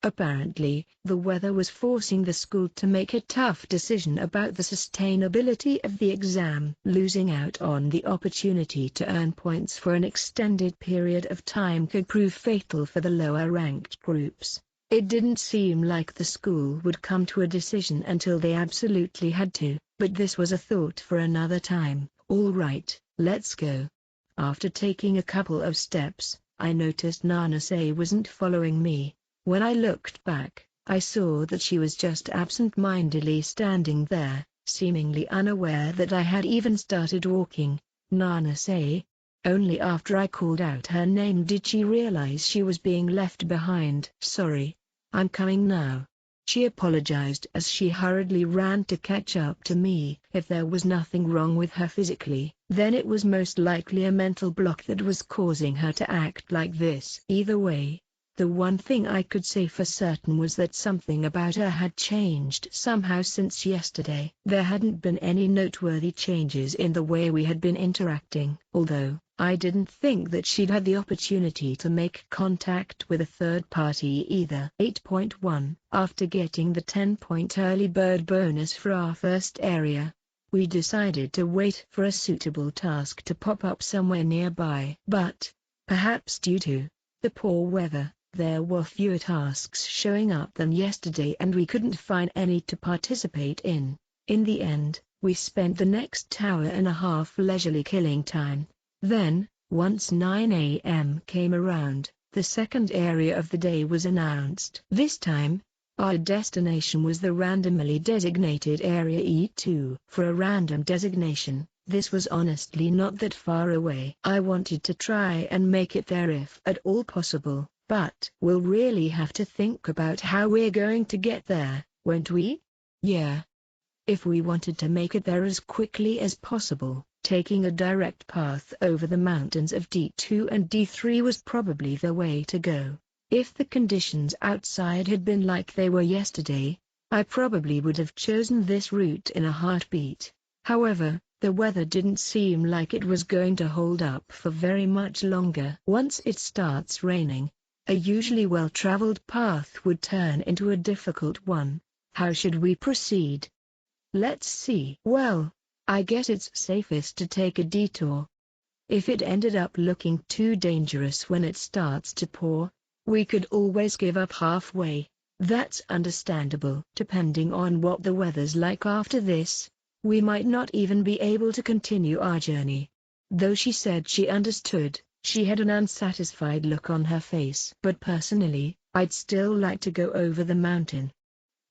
Apparently, the weather was forcing the school to make a tough decision about the sustainability of the exam. Losing out on the opportunity to earn points for an extended period of time could prove fatal for the lower-ranked groups. It didn't seem like the school would come to a decision until they absolutely had to, but this was a thought for another time. All right, let's go. After taking a couple of steps, I noticed Nanase wasn't following me. When I looked back, I saw that she was just absent-mindedly standing there, seemingly unaware that I had even started walking. Nanase. Only after I called out her name did she realize she was being left behind. Sorry, I'm coming now. She apologized as she hurriedly ran to catch up to me. If there was nothing wrong with her physically, then it was most likely a mental block that was causing her to act like this. Either way, the one thing I could say for certain was that something about her had changed somehow since yesterday. There hadn't been any noteworthy changes in the way we had been interacting, although I didn't think that she'd had the opportunity to make contact with a third party either. 8.1 After getting the 10-point early bird bonus for our first area, we decided to wait for a suitable task to pop up somewhere nearby. But, perhaps due to the poor weather, there were fewer tasks showing up than yesterday and we couldn't find any to participate in. In the end, we spent the next hour and a half leisurely killing time. Then, once 9 a.m. came around, the second area of the day was announced. This time, our destination was the randomly designated Area E2. For a random designation, this was honestly not that far away. I wanted to try and make it there if at all possible. But we'll really have to think about how we're going to get there, won't we? Yeah. If we wanted to make it there as quickly as possible, taking a direct path over the mountains of D2 and D3 was probably the way to go. If the conditions outside had been like they were yesterday, I probably would have chosen this route in a heartbeat. However, the weather didn't seem like it was going to hold up for very much longer. Once it starts raining, a usually well-traveled path would turn into a difficult one. How should we proceed? Let's see. Well, I guess it's safest to take a detour. If it ended up looking too dangerous when it starts to pour, we could always give up halfway. That's understandable. Depending on what the weather's like after this, we might not even be able to continue our journey. Though she said she understood, she had an unsatisfied look on her face. But personally, I'd still like to go over the mountain.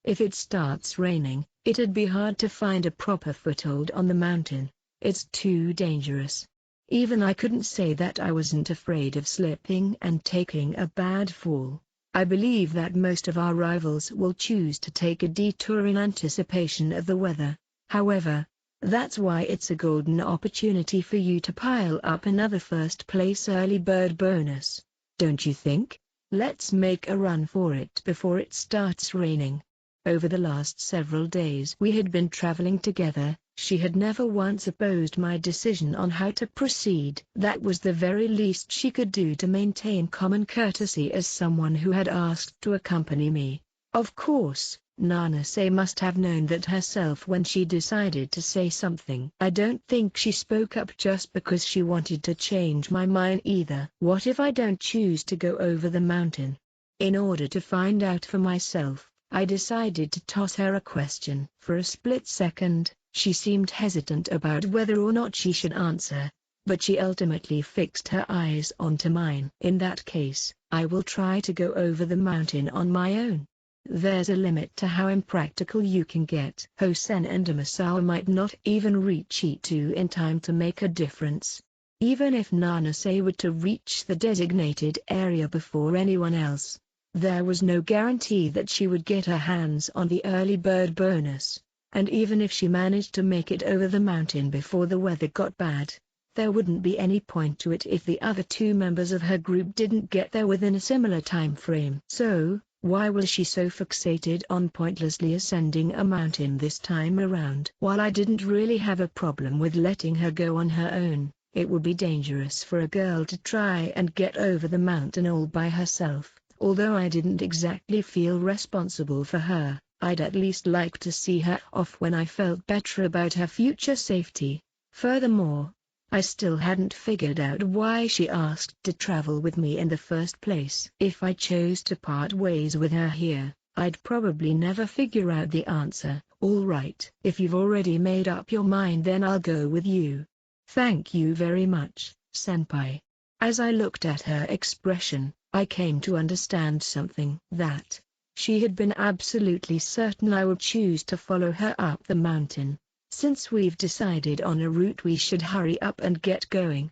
If it starts raining, it'd be hard to find a proper foothold on the mountain. It's too dangerous. Even I couldn't say that I wasn't afraid of slipping and taking a bad fall. I believe that most of our rivals will choose to take a detour in anticipation of the weather. However, that's why it's a golden opportunity for you to pile up another first-place early bird bonus. Don't you think? Let's make a run for it before it starts raining. Over the last several days we had been traveling together. She had never once opposed my decision on how to proceed. That was the very least she could do to maintain common courtesy as someone who had asked to accompany me. Of course, Nanase must have known that herself when she decided to say something. I don't think she spoke up just because she wanted to change my mind either. What if I don't choose to go over the mountain? In order to find out for myself, I decided to toss her a question. For a split second, she seemed hesitant about whether or not she should answer, but she ultimately fixed her eyes onto mine. In that case, I will try to go over the mountain on my own. There's a limit to how impractical you can get. Hosen and Amasawa might not even reach E2 in time to make a difference. Even if Nanase were to reach the designated area before anyone else, There was no guarantee that she would get her hands on the early bird bonus, and even if she managed to make it over the mountain before the weather got bad, there wouldn't be any point to it if the other two members of her group didn't get there within a similar time frame. So, why was she so fixated on pointlessly ascending a mountain this time around? While I didn't really have a problem with letting her go on her own, it would be dangerous for a girl to try and get over the mountain all by herself. Although I didn't exactly feel responsible for her, I'd at least like to see her off when I felt better about her future safety. Furthermore, I still hadn't figured out why she asked to travel with me in the first place. If I chose to part ways with her here, I'd probably never figure out the answer. All right. If you've already made up your mind, then I'll go with you. Thank you very much, senpai. As I looked at her expression, I came to understand something. That she had been absolutely certain I would choose to follow her up the mountain. Since we've decided on a route, we should hurry up and get going.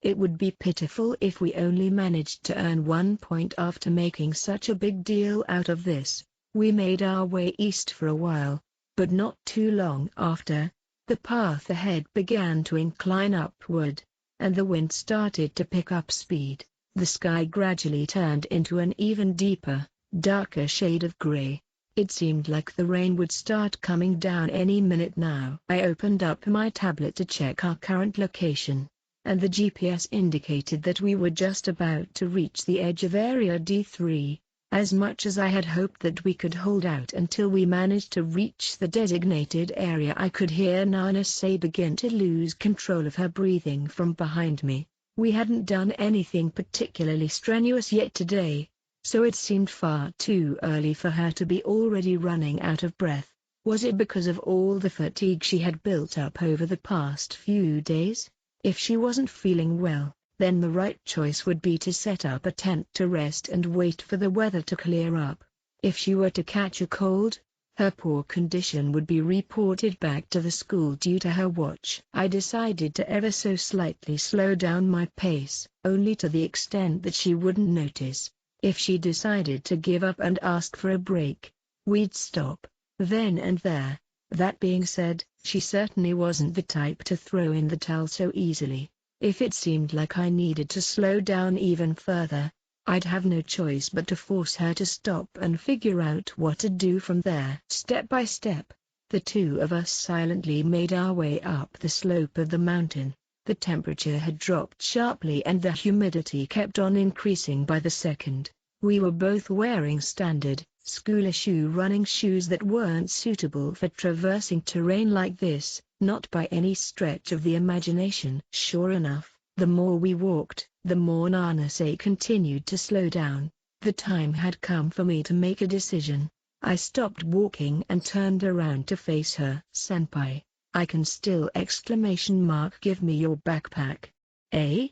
It would be pitiful if we only managed to earn 1 point after making such a big deal out of this. We made our way east for a while, but not too long after, the path ahead began to incline upward, and the wind started to pick up speed. The sky gradually turned into an even deeper, darker shade of gray. It seemed like the rain would start coming down any minute now. I opened up my tablet to check our current location, and the GPS indicated that we were just about to reach the edge of Area D3. As much as I had hoped that we could hold out until we managed to reach the designated area, I could hear Nana say begin to lose control of her breathing from behind me. We hadn't done anything particularly strenuous yet today, so it seemed far too early for her to be already running out of breath. Was it because of all the fatigue she had built up over the past few days? If she wasn't feeling well, then the right choice would be to set up a tent to rest and wait for the weather to clear up. If she were to catch a cold, her poor condition would be reported back to the school due to her watch. I decided to ever so slightly slow down my pace, only to the extent that she wouldn't notice. If she decided to give up and ask for a break, we'd stop, then and there. That being said, she certainly wasn't the type to throw in the towel so easily. If it seemed like I needed to slow down even further, I'd have no choice but to force her to stop and figure out what to do from there. Step by step, the two of us silently made our way up the slope of the mountain. The temperature had dropped sharply and the humidity kept on increasing by the second. We were both wearing standard, school-issue running shoes that weren't suitable for traversing terrain like this, not by any stretch of the imagination. Sure enough, the more we walked, the more Nanase continued to slow down. The time had come for me to make a decision. I stopped walking and turned around to face her. Senpai, I can still! Give me your backpack. Eh?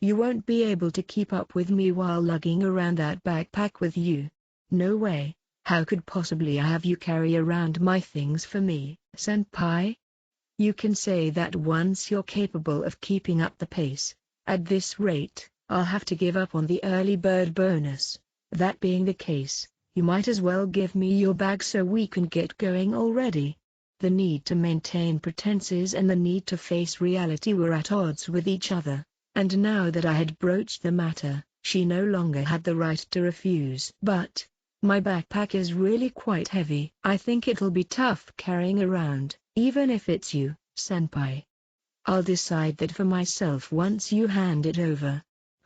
You won't be able to keep up with me while lugging around that backpack with you. No way. How could possibly I have you carry around my things for me? Senpai? You can say that once you're capable of keeping up the pace. At this rate, I'll have to give up on the early bird bonus. That being the case, you might as well give me your bag so we can get going already. The need to maintain pretenses and the need to face reality were at odds with each other, and now that I had broached the matter, she no longer had the right to refuse. But my backpack is really quite heavy. I think it'll be tough carrying around, even if it's you, senpai. I'll decide that for myself once you hand it over.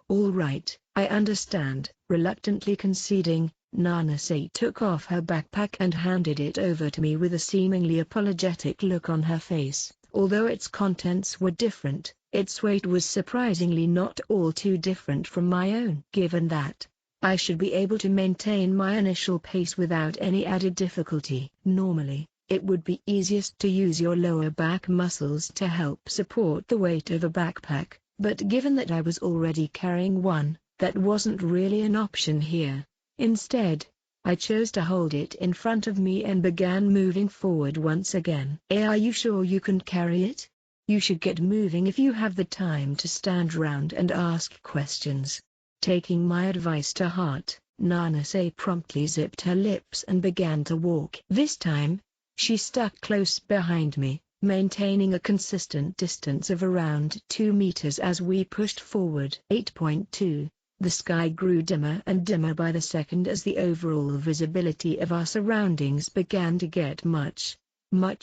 All right, I understand. Reluctantly conceding, Nanase took off her backpack and handed it over to me with a seemingly apologetic look on her face. Although its contents were different, its weight was surprisingly not all too different from my own. Given that, I should be able to maintain my initial pace without any added difficulty. Normally, it would be easiest to use your lower back muscles to help support the weight of a backpack, but given that I was already carrying one, that wasn't really an option here. Instead, I chose to hold it in front of me and began moving forward once again. Are you sure you can carry it? You should get moving if you have the time to stand around and ask questions. Taking my advice to heart, Nanase promptly zipped her lips and began to walk. This time, she stuck close behind me, maintaining a consistent distance of around 2 meters as we pushed forward. 8.2 The sky grew dimmer and dimmer by the second as the overall visibility of our surroundings began to get much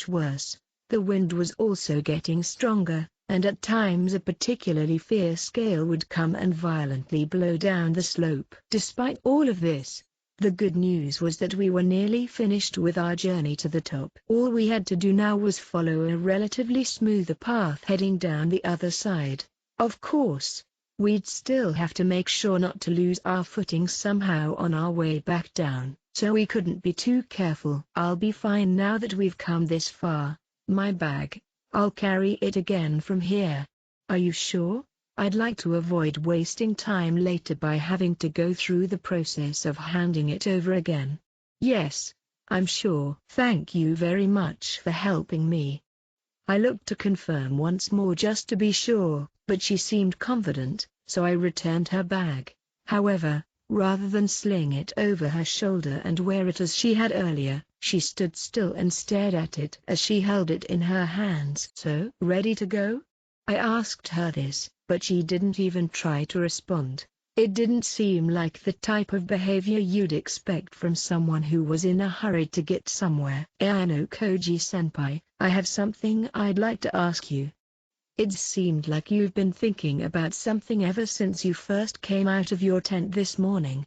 worse. The wind was also getting stronger, and at times a particularly fierce gale would come and violently blow down the slope. Despite all of this, the good news was that we were nearly finished with our journey to the top. All we had to do now was follow a relatively smoother path heading down the other side. Of course, we'd still have to make sure not to lose our footing somehow on our way back down, so we couldn't be too careful. I'll be fine now that we've come this far. My bag, I'll carry it again from here. Are you sure? I'd like to avoid wasting time later by having to go through the process of handing it over again. Yes, I'm sure. Thank you very much for helping me. I looked to confirm once more just to be sure, but she seemed confident, so I returned her bag. However, rather than sling it over her shoulder and wear it as she had earlier, she stood still and stared at it as she held it in her hands. So, ready to go? I asked her this, but she didn't even try to respond. It didn't seem like the type of behavior you'd expect from someone who was in a hurry to get somewhere. Koji-senpai, I have something I'd like to ask you. It seemed like you've been thinking about something ever since you first came out of your tent this morning.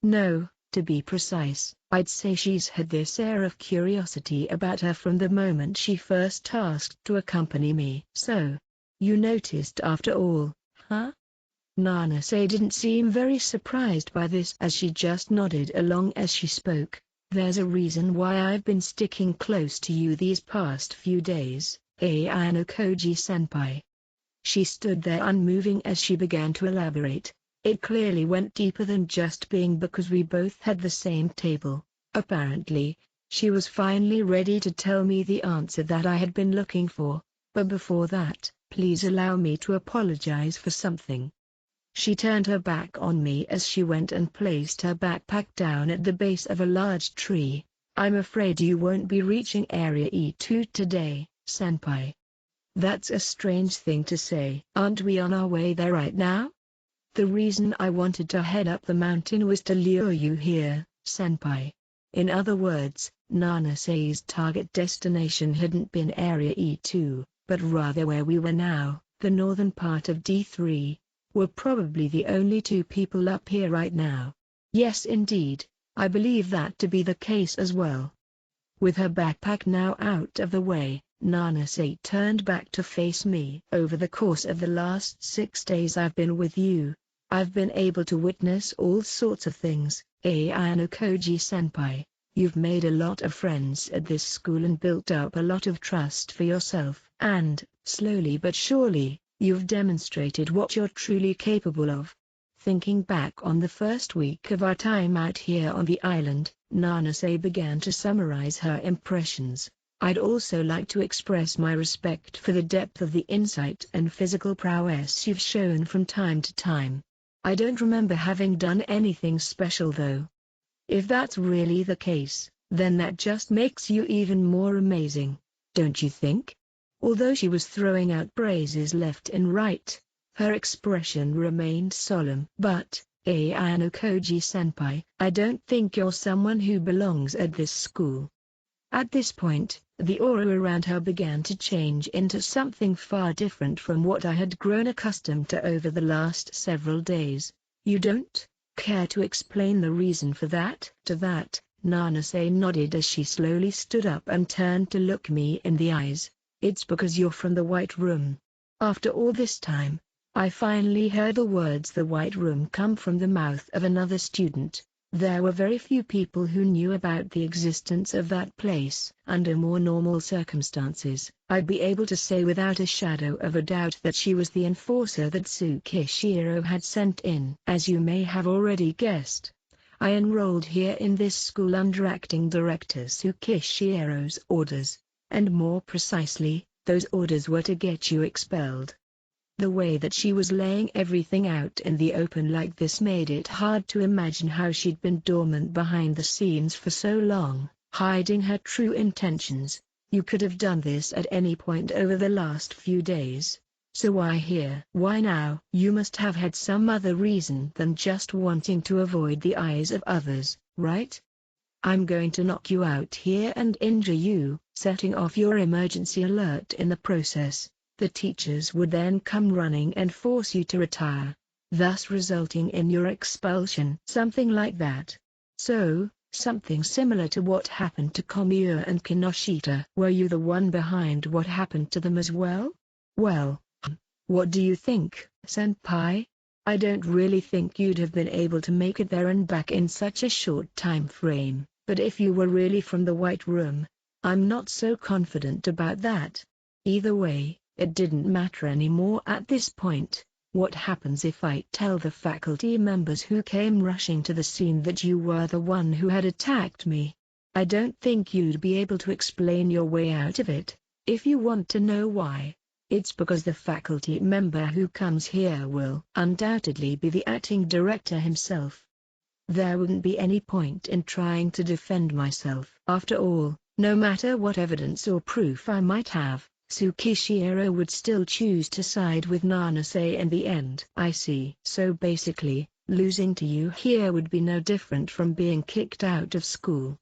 No, to be precise, I'd say she's had this air of curiosity about her from the moment she first asked to accompany me. So, you noticed after all, huh? Nanase didn't seem very surprised by this as she just nodded along as she spoke. There's a reason why I've been sticking close to you these past few days, Koji-senpai. She stood there unmoving as she began to elaborate. It clearly went deeper than just being because we both had the same table. Apparently, she was finally ready to tell me the answer that I had been looking for, but before that, please allow me to apologize for something. She turned her back on me as she went and placed her backpack down at the base of a large tree. I'm afraid you won't be reaching Area E2 today, senpai. That's a strange thing to say. Aren't we on our way there right now? The reason I wanted to head up the mountain was to lure you here, senpai. In other words, Nanase's target destination hadn't been Area E2, but rather where we were now, the northern part of D3. We're probably the only two people up here right now. Yes indeed, I believe that to be the case as well. With her backpack now out of the way, Nanase turned back to face me. Over the course of the last 6 days I've been with you, I've been able to witness all sorts of things. Koji-senpai, you've made a lot of friends at this school and built up a lot of trust for yourself. And, slowly but surely, you've demonstrated what you're truly capable of. Thinking back on the first week of our time out here on the island, Nanase began to summarize her impressions. I'd also like to express my respect for the depth of the insight and physical prowess you've shown from time to time. I don't remember having done anything special though. If that's really the case, then that just makes you even more amazing, don't you think? Although she was throwing out praises left and right, her expression remained solemn. But, Koji-senpai, I don't think you're someone who belongs at this school. At this point, the aura around her began to change into something far different from what I had grown accustomed to over the last several days. You don't care to explain the reason for that? To that, Nanase nodded as she slowly stood up and turned to look me in the eyes. It's because you're from the White Room. After all this time, I finally heard the words "the White Room" come from the mouth of another student. There were very few people who knew about the existence of that place. Under more normal circumstances, I'd be able to say without a shadow of a doubt that she was the enforcer that Tsukishiro had sent in. As you may have already guessed, I enrolled here in this school under acting director Tsukishiro's orders, and more precisely, those orders were to get you expelled. The way that she was laying everything out in the open like this made it hard to imagine how she'd been dormant behind the scenes for so long, hiding her true intentions. You could have done this at any point over the last few days. So why here? Why now? You must have had some other reason than just wanting to avoid the eyes of others, right? I'm going to knock you out here and injure you, setting off your emergency alert in the process. The teachers would then come running and force you to retire, thus resulting in your expulsion. Something like that. So, something similar to what happened to Komiya and Kinoshita. Were you the one behind what happened to them as well? Well, what do you think, senpai? I don't really think you'd have been able to make it there and back in such a short time frame, but if you were really from the White Room, I'm not so confident about that. Either way, it didn't matter anymore at this point. What happens if I tell the faculty members who came rushing to the scene that you were the one who had attacked me? I don't think you'd be able to explain your way out of it. If you want to know why, it's because the faculty member who comes here will undoubtedly be the acting director himself. There wouldn't be any point in trying to defend myself. After all, no matter what evidence or proof I might have, Tsukishiro would still choose to side with Nanase in the end. I see. So basically, losing to you here would be no different from being kicked out of school.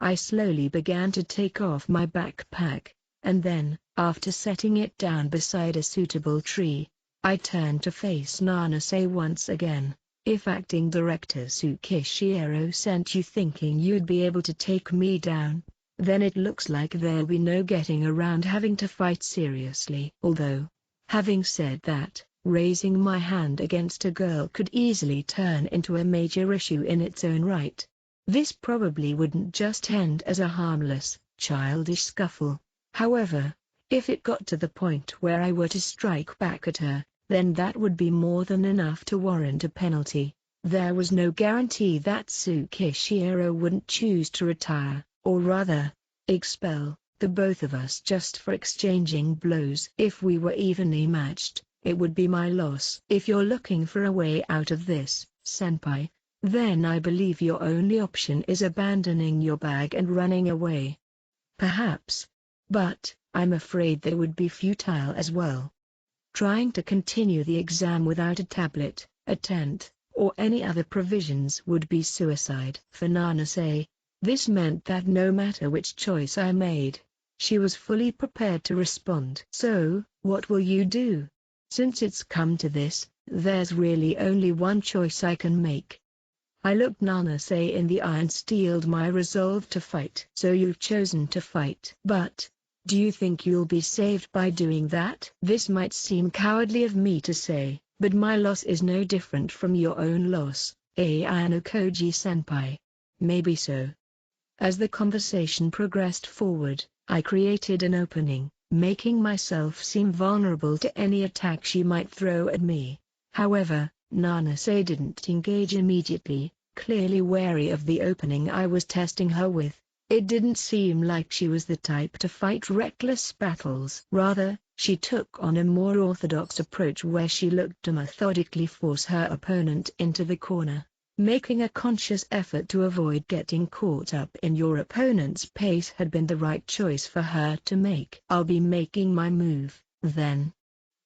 I slowly began to take off my backpack, and then, after setting it down beside a suitable tree, I turned to face Nanase once again. If acting director Tsukishiro sent you thinking you'd be able to take me down, then it looks like there'll be no getting around having to fight seriously. Although, having said that, raising my hand against a girl could easily turn into a major issue in its own right. This probably wouldn't just end as a harmless, childish scuffle. However, if it got to the point where I were to strike back at her, then that would be more than enough to warrant a penalty. There was no guarantee that Tsukishiro wouldn't choose to retire, or rather, expel, the both of us just for exchanging blows. If we were evenly matched, it would be my loss. If you're looking for a way out of this, senpai, then I believe your only option is abandoning your bag and running away. Perhaps. But, I'm afraid that would be futile as well. Trying to continue the exam without a tablet, a tent, or any other provisions would be suicide. For Nanase, this meant that no matter which choice I made, she was fully prepared to respond. So, what will you do? Since it's come to this, there's really only one choice I can make. I looked Nanase in the eye and steeled my resolve to fight. So you've chosen to fight. But, do you think you'll be saved by doing that? This might seem cowardly of me to say, but my loss is no different from your own loss, Ayano-koji-senpai. Maybe so. As the conversation progressed forward, I created an opening, making myself seem vulnerable to any attack she might throw at me. However, Nanase didn't engage immediately, clearly wary of the opening I was testing her with. It didn't seem like she was the type to fight reckless battles. Rather, she took on a more orthodox approach where she looked to methodically force her opponent into the corner. Making a conscious effort to avoid getting caught up in your opponent's pace had been the right choice for her to make. I'll be making my move, then.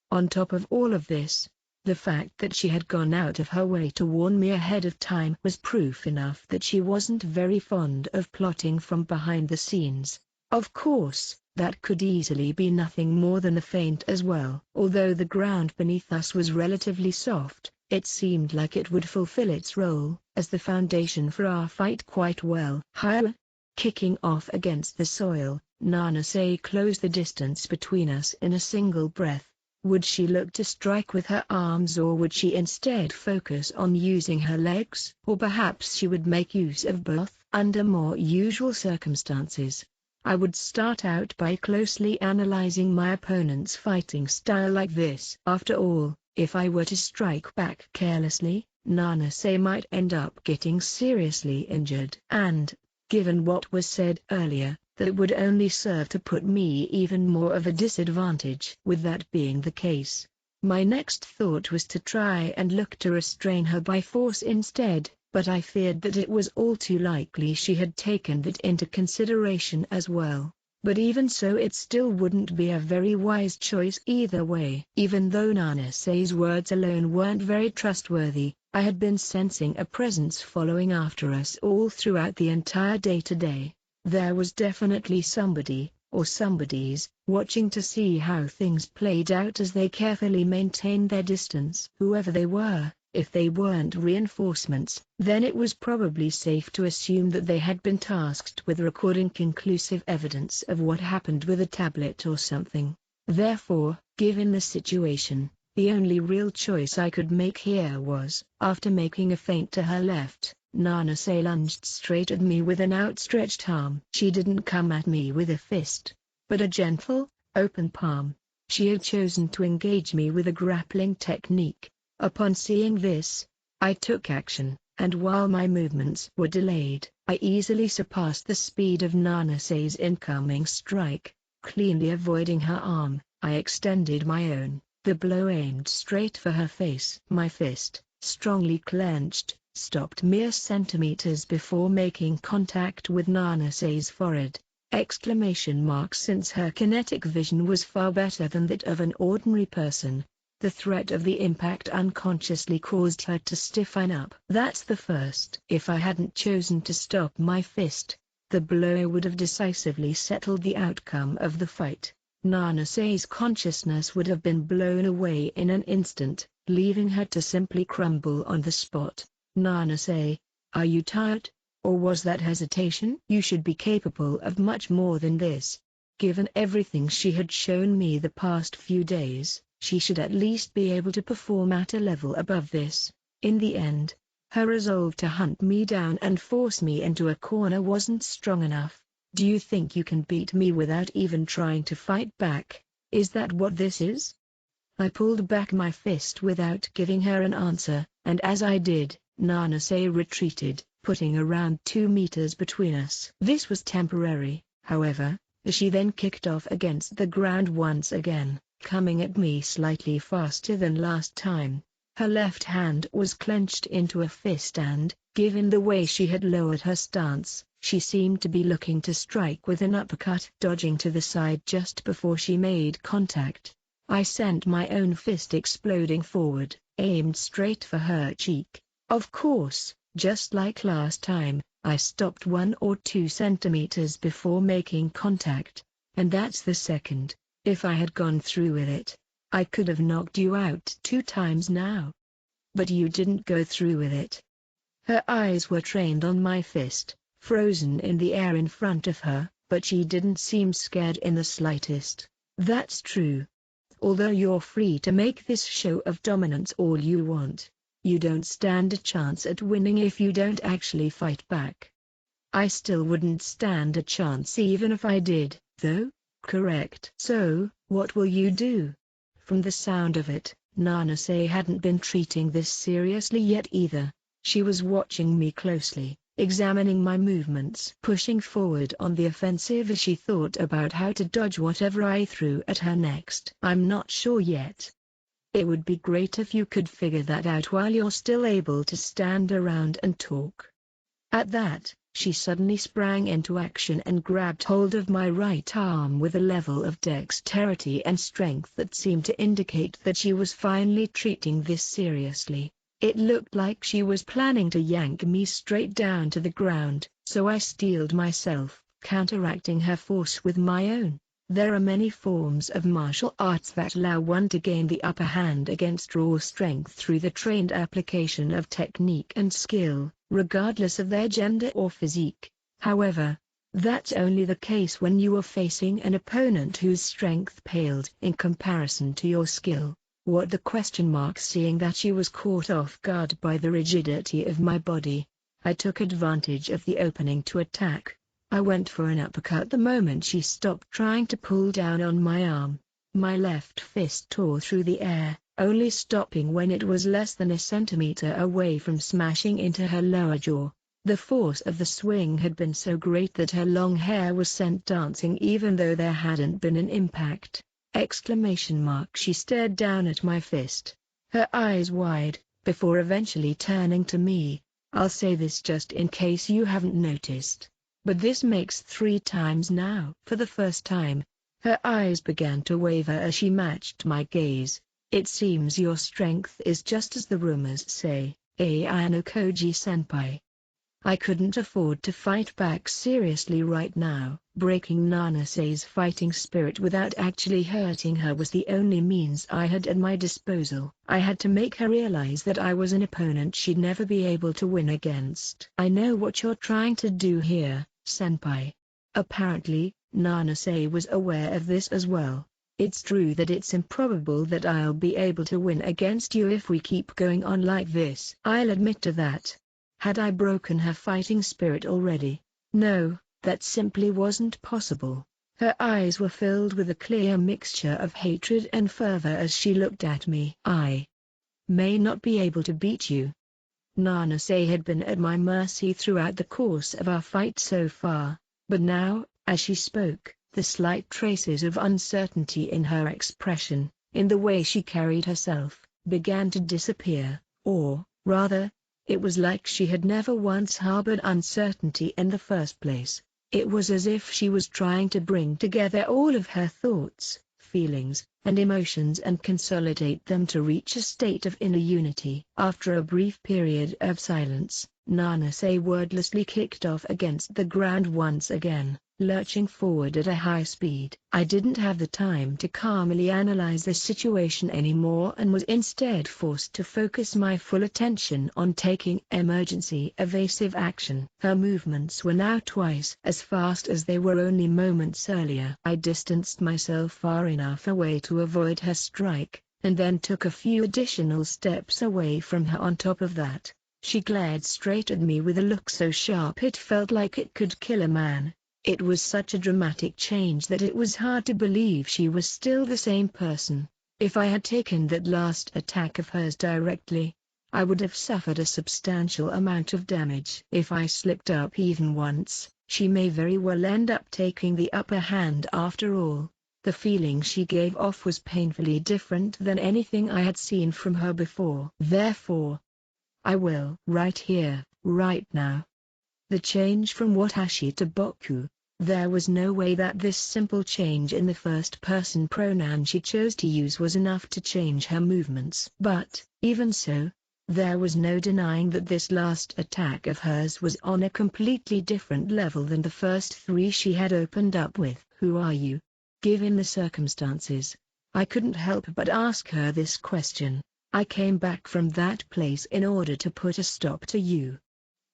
On top of all of this, the fact that she had gone out of her way to warn me ahead of time was proof enough that she wasn't very fond of plotting from behind the scenes. Of course, that could easily be nothing more than a feint as well. Although the ground beneath us was relatively soft, it seemed like it would fulfill its role as the foundation for our fight quite well. Higher, kicking off against the soil, Nanase closed the distance between us in a single breath. Would she look to strike with her arms, or would she instead focus on using her legs? Or perhaps she would make use of both. Under more usual circumstances, I would start out by closely analyzing my opponent's fighting style like this. After all, if I were to strike back carelessly, Nanase might end up getting seriously injured. And, given what was said earlier, that would only serve to put me even more of a disadvantage. With that being the case, My next thought was to try and look to restrain her by force instead, but I feared that it was all too likely she had taken that into consideration as well. But even so, it still wouldn't be a very wise choice either way. Even though Nanasei's words alone weren't very trustworthy, I had been sensing a presence following after us all throughout the entire day today. There was definitely somebody, or somebodies, watching to see how things played out as they carefully maintained their distance. Whoever they were, if they weren't reinforcements, then it was probably safe to assume that they had been tasked with recording conclusive evidence of what happened with a tablet or something. Therefore, given the situation, the only real choice I could make here was, after making a feint to her left, Nanasei lunged straight at me with an outstretched arm. She didn't come at me with a fist, but a gentle, open palm. She had chosen to engage me with a grappling technique. Upon seeing this, I took action, and while my movements were delayed, I easily surpassed the speed of Nanasei's incoming strike. Cleanly avoiding her arm, I extended my own, the blow aimed straight for her face. My fist, strongly clenched, stopped mere centimeters before making contact with Nanasei's forehead. Since her kinetic vision was far better than that of an ordinary person, the threat of the impact unconsciously caused her to stiffen up. That's the first. If I hadn't chosen to stop my fist, the blow would have decisively settled the outcome of the fight. Nanasei's consciousness would have been blown away in an instant, leaving her to simply crumble on the spot. Nanasei, are you tired? Or was that hesitation? You should be capable of much more than this. Given everything she had shown me the past few days, she should at least be able to perform at a level above this. In the end, her resolve to hunt me down and force me into a corner wasn't strong enough. Do you think you can beat me without even trying to fight back? Is that what this is? I pulled back my fist without giving her an answer, and as I did, Nanasei retreated, putting around 2 meters between us. This was temporary, however, as she then kicked off against the ground once again, coming at me slightly faster than last time. Her left hand was clenched into a fist and, given the way she had lowered her stance, she seemed to be looking to strike with an uppercut. Dodging to the side just before she made contact, I sent my own fist exploding forward, aimed straight for her cheek. Of course, just like last time, I stopped 1 or 2 centimeters before making contact, and that's the second. If I had gone through with it, I could have knocked you out 2 times now. But you didn't go through with it. Her eyes were trained on my fist, frozen in the air in front of her, but she didn't seem scared in the slightest. That's true. Although you're free to make this show of dominance all you want, you don't stand a chance at winning if you don't actually fight back. I still wouldn't stand a chance even if I did, though, correct? So, what will you do? From the sound of it, Nanasei hadn't been treating this seriously yet either. She was watching me closely, examining my movements, pushing forward on the offensive as she thought about how to dodge whatever I threw at her next. I'm not sure yet. It would be great if you could figure that out while you're still able to stand around and talk. At that, she suddenly sprang into action and grabbed hold of my right arm with a level of dexterity and strength that seemed to indicate that she was finally treating this seriously. It looked like she was planning to yank me straight down to the ground, so I steeled myself, counteracting her force with my own. There are many forms of martial arts that allow one to gain the upper hand against raw strength through the trained application of technique and skill, regardless of their gender or physique. However, that's only the case when you are facing an opponent whose strength paled in comparison to your skill. What the question mark? Seeing that she was caught off guard by the rigidity of my body, I took advantage of the opening to attack. I went for an uppercut the moment she stopped trying to pull down on my arm. My left fist tore through the air, only stopping when it was less than a centimeter away from smashing into her lower jaw. The force of the swing had been so great that her long hair was sent dancing even though there hadn't been an impact. Exclamation mark. She stared down at my fist, her eyes wide, before eventually turning to me. I'll say this just in case you haven't noticed, but this makes 3 times now. For the first time, her eyes began to waver as she matched my gaze. It seems your strength is just as the rumors say, Ayano Koji-senpai. I couldn't afford to fight back seriously right now. Breaking Nanase's fighting spirit without actually hurting her was the only means I had at my disposal. I had to make her realize that I was an opponent she'd never be able to win against. I know what you're trying to do here, senpai. Apparently, Nanase was aware of this as well. It's true that it's improbable that I'll be able to win against you if we keep going on like this. I'll admit to that. Had I broken her fighting spirit already? No, that simply wasn't possible. Her eyes were filled with a clear mixture of hatred and fervor as she looked at me. I may not be able to beat you. Nanase had been at my mercy throughout the course of our fight so far, but now, as she spoke, the slight traces of uncertainty in her expression, in the way she carried herself, began to disappear, or, rather, it was like she had never once harbored uncertainty in the first place. It was as if she was trying to bring together all of her thoughts, feelings, and emotions and consolidate them to reach a state of inner unity. After a brief period of silence, Nanase wordlessly kicked off against the ground once again, lurching forward at a high speed. I didn't have the time to calmly analyze the situation anymore and was instead forced to focus my full attention on taking emergency evasive action. Her movements were now twice as fast as they were only moments earlier. I distanced myself far enough away to avoid her strike, and then took a few additional steps away from her. On top of that, she glared straight at me with a look so sharp it felt like it could kill a man. It was such a dramatic change that it was hard to believe she was still the same person. If I had taken that last attack of hers directly, I would have suffered a substantial amount of damage. If I slipped up even once, she may very well end up taking the upper hand after all. The feeling she gave off was painfully different than anything I had seen from her before. Therefore, I will. Right here, right now. The change from Watashi to Boku. There was no way that this simple change in the first-person pronoun she chose to use was enough to change her movements. But, even so, there was no denying that this last attack of hers was on a completely different level than the first 3 she had opened up with. Who are you? Given the circumstances, I couldn't help but ask her this question. I came back from that place in order to put a stop to you.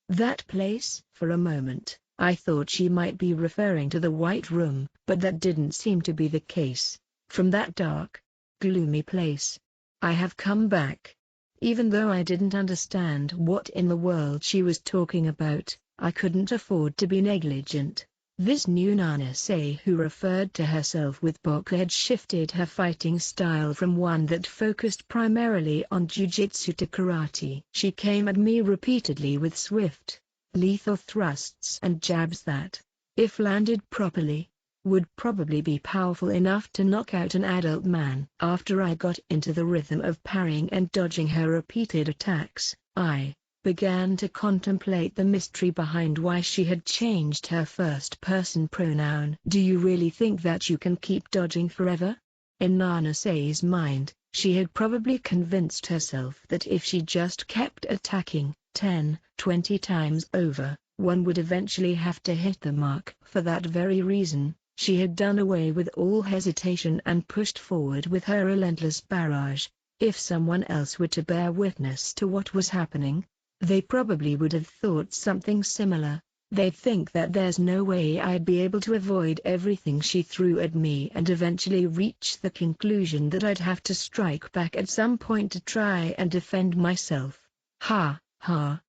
That place? For a moment, I thought she might be referring to the White Room, but that didn't seem to be the case. From that dark, gloomy place, I have come back. Even though I didn't understand what in the world she was talking about, I couldn't afford to be negligent. This new Nanase who referred to herself with Boku had shifted her fighting style from one that focused primarily on jujitsu to karate. She came at me repeatedly with swift, lethal thrusts and jabs that, if landed properly, would probably be powerful enough to knock out an adult man. After I got into the rhythm of parrying and dodging her repeated attacks, I began to contemplate the mystery behind why she had changed her first-person pronoun. Do you really think that you can keep dodging forever? In Nanase's mind, she had probably convinced herself that if she just kept attacking 10, 20 times over, one would eventually have to hit the mark. For that very reason, she had done away with all hesitation and pushed forward with her relentless barrage. If someone else were to bear witness to what was happening, they probably would have thought something similar. They'd think that there's no way I'd be able to avoid everything she threw at me and eventually reach the conclusion that I'd have to strike back at some point to try and defend myself. Ha, ha.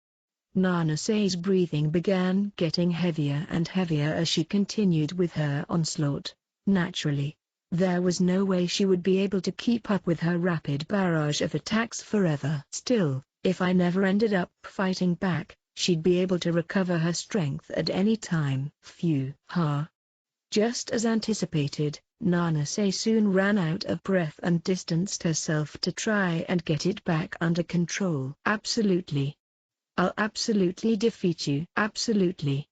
Nanase's breathing began getting heavier and heavier as she continued with her onslaught. Naturally, there was no way she would be able to keep up with her rapid barrage of attacks forever. Still, if I never ended up fighting back, she'd be able to recover her strength at any time. Phew. Ha. Just as anticipated, Nanase soon ran out of breath and distanced herself to try and get it back under control. Absolutely. I'll absolutely defeat you. Absolutely.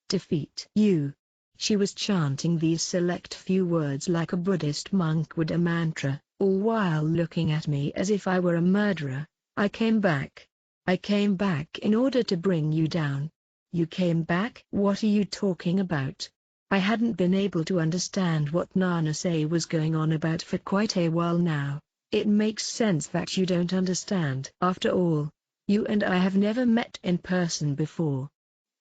Defeat you. She was chanting these select few words like a Buddhist monk would a mantra, all while looking at me as if I were a murderer. I came back. I came back in order to bring you down. You came back? What are you talking about? I hadn't been able to understand what Nanase was going on about for quite a while now. It makes sense that you don't understand. After all, you and I have never met in person before.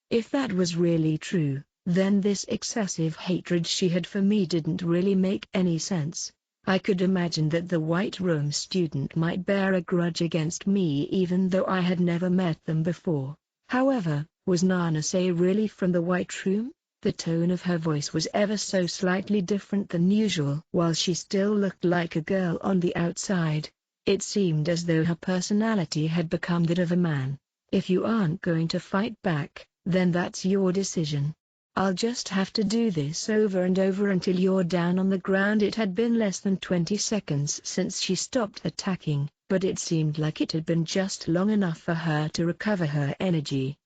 If that was really true, then this excessive hatred she had for me didn't really make any sense. I could imagine that the White Room student might bear a grudge against me even though I had never met them before. However, was Nanase really from the White Room? The tone of her voice was ever so slightly different than usual. While she still looked like a girl on the outside, it seemed as though her personality had become that of a man. If you aren't going to fight back, then that's your decision. I'll just have to do this over and over until you're down on the ground. It had been less than 20 seconds since she stopped attacking, but it seemed like it had been just long enough for her to recover her energy.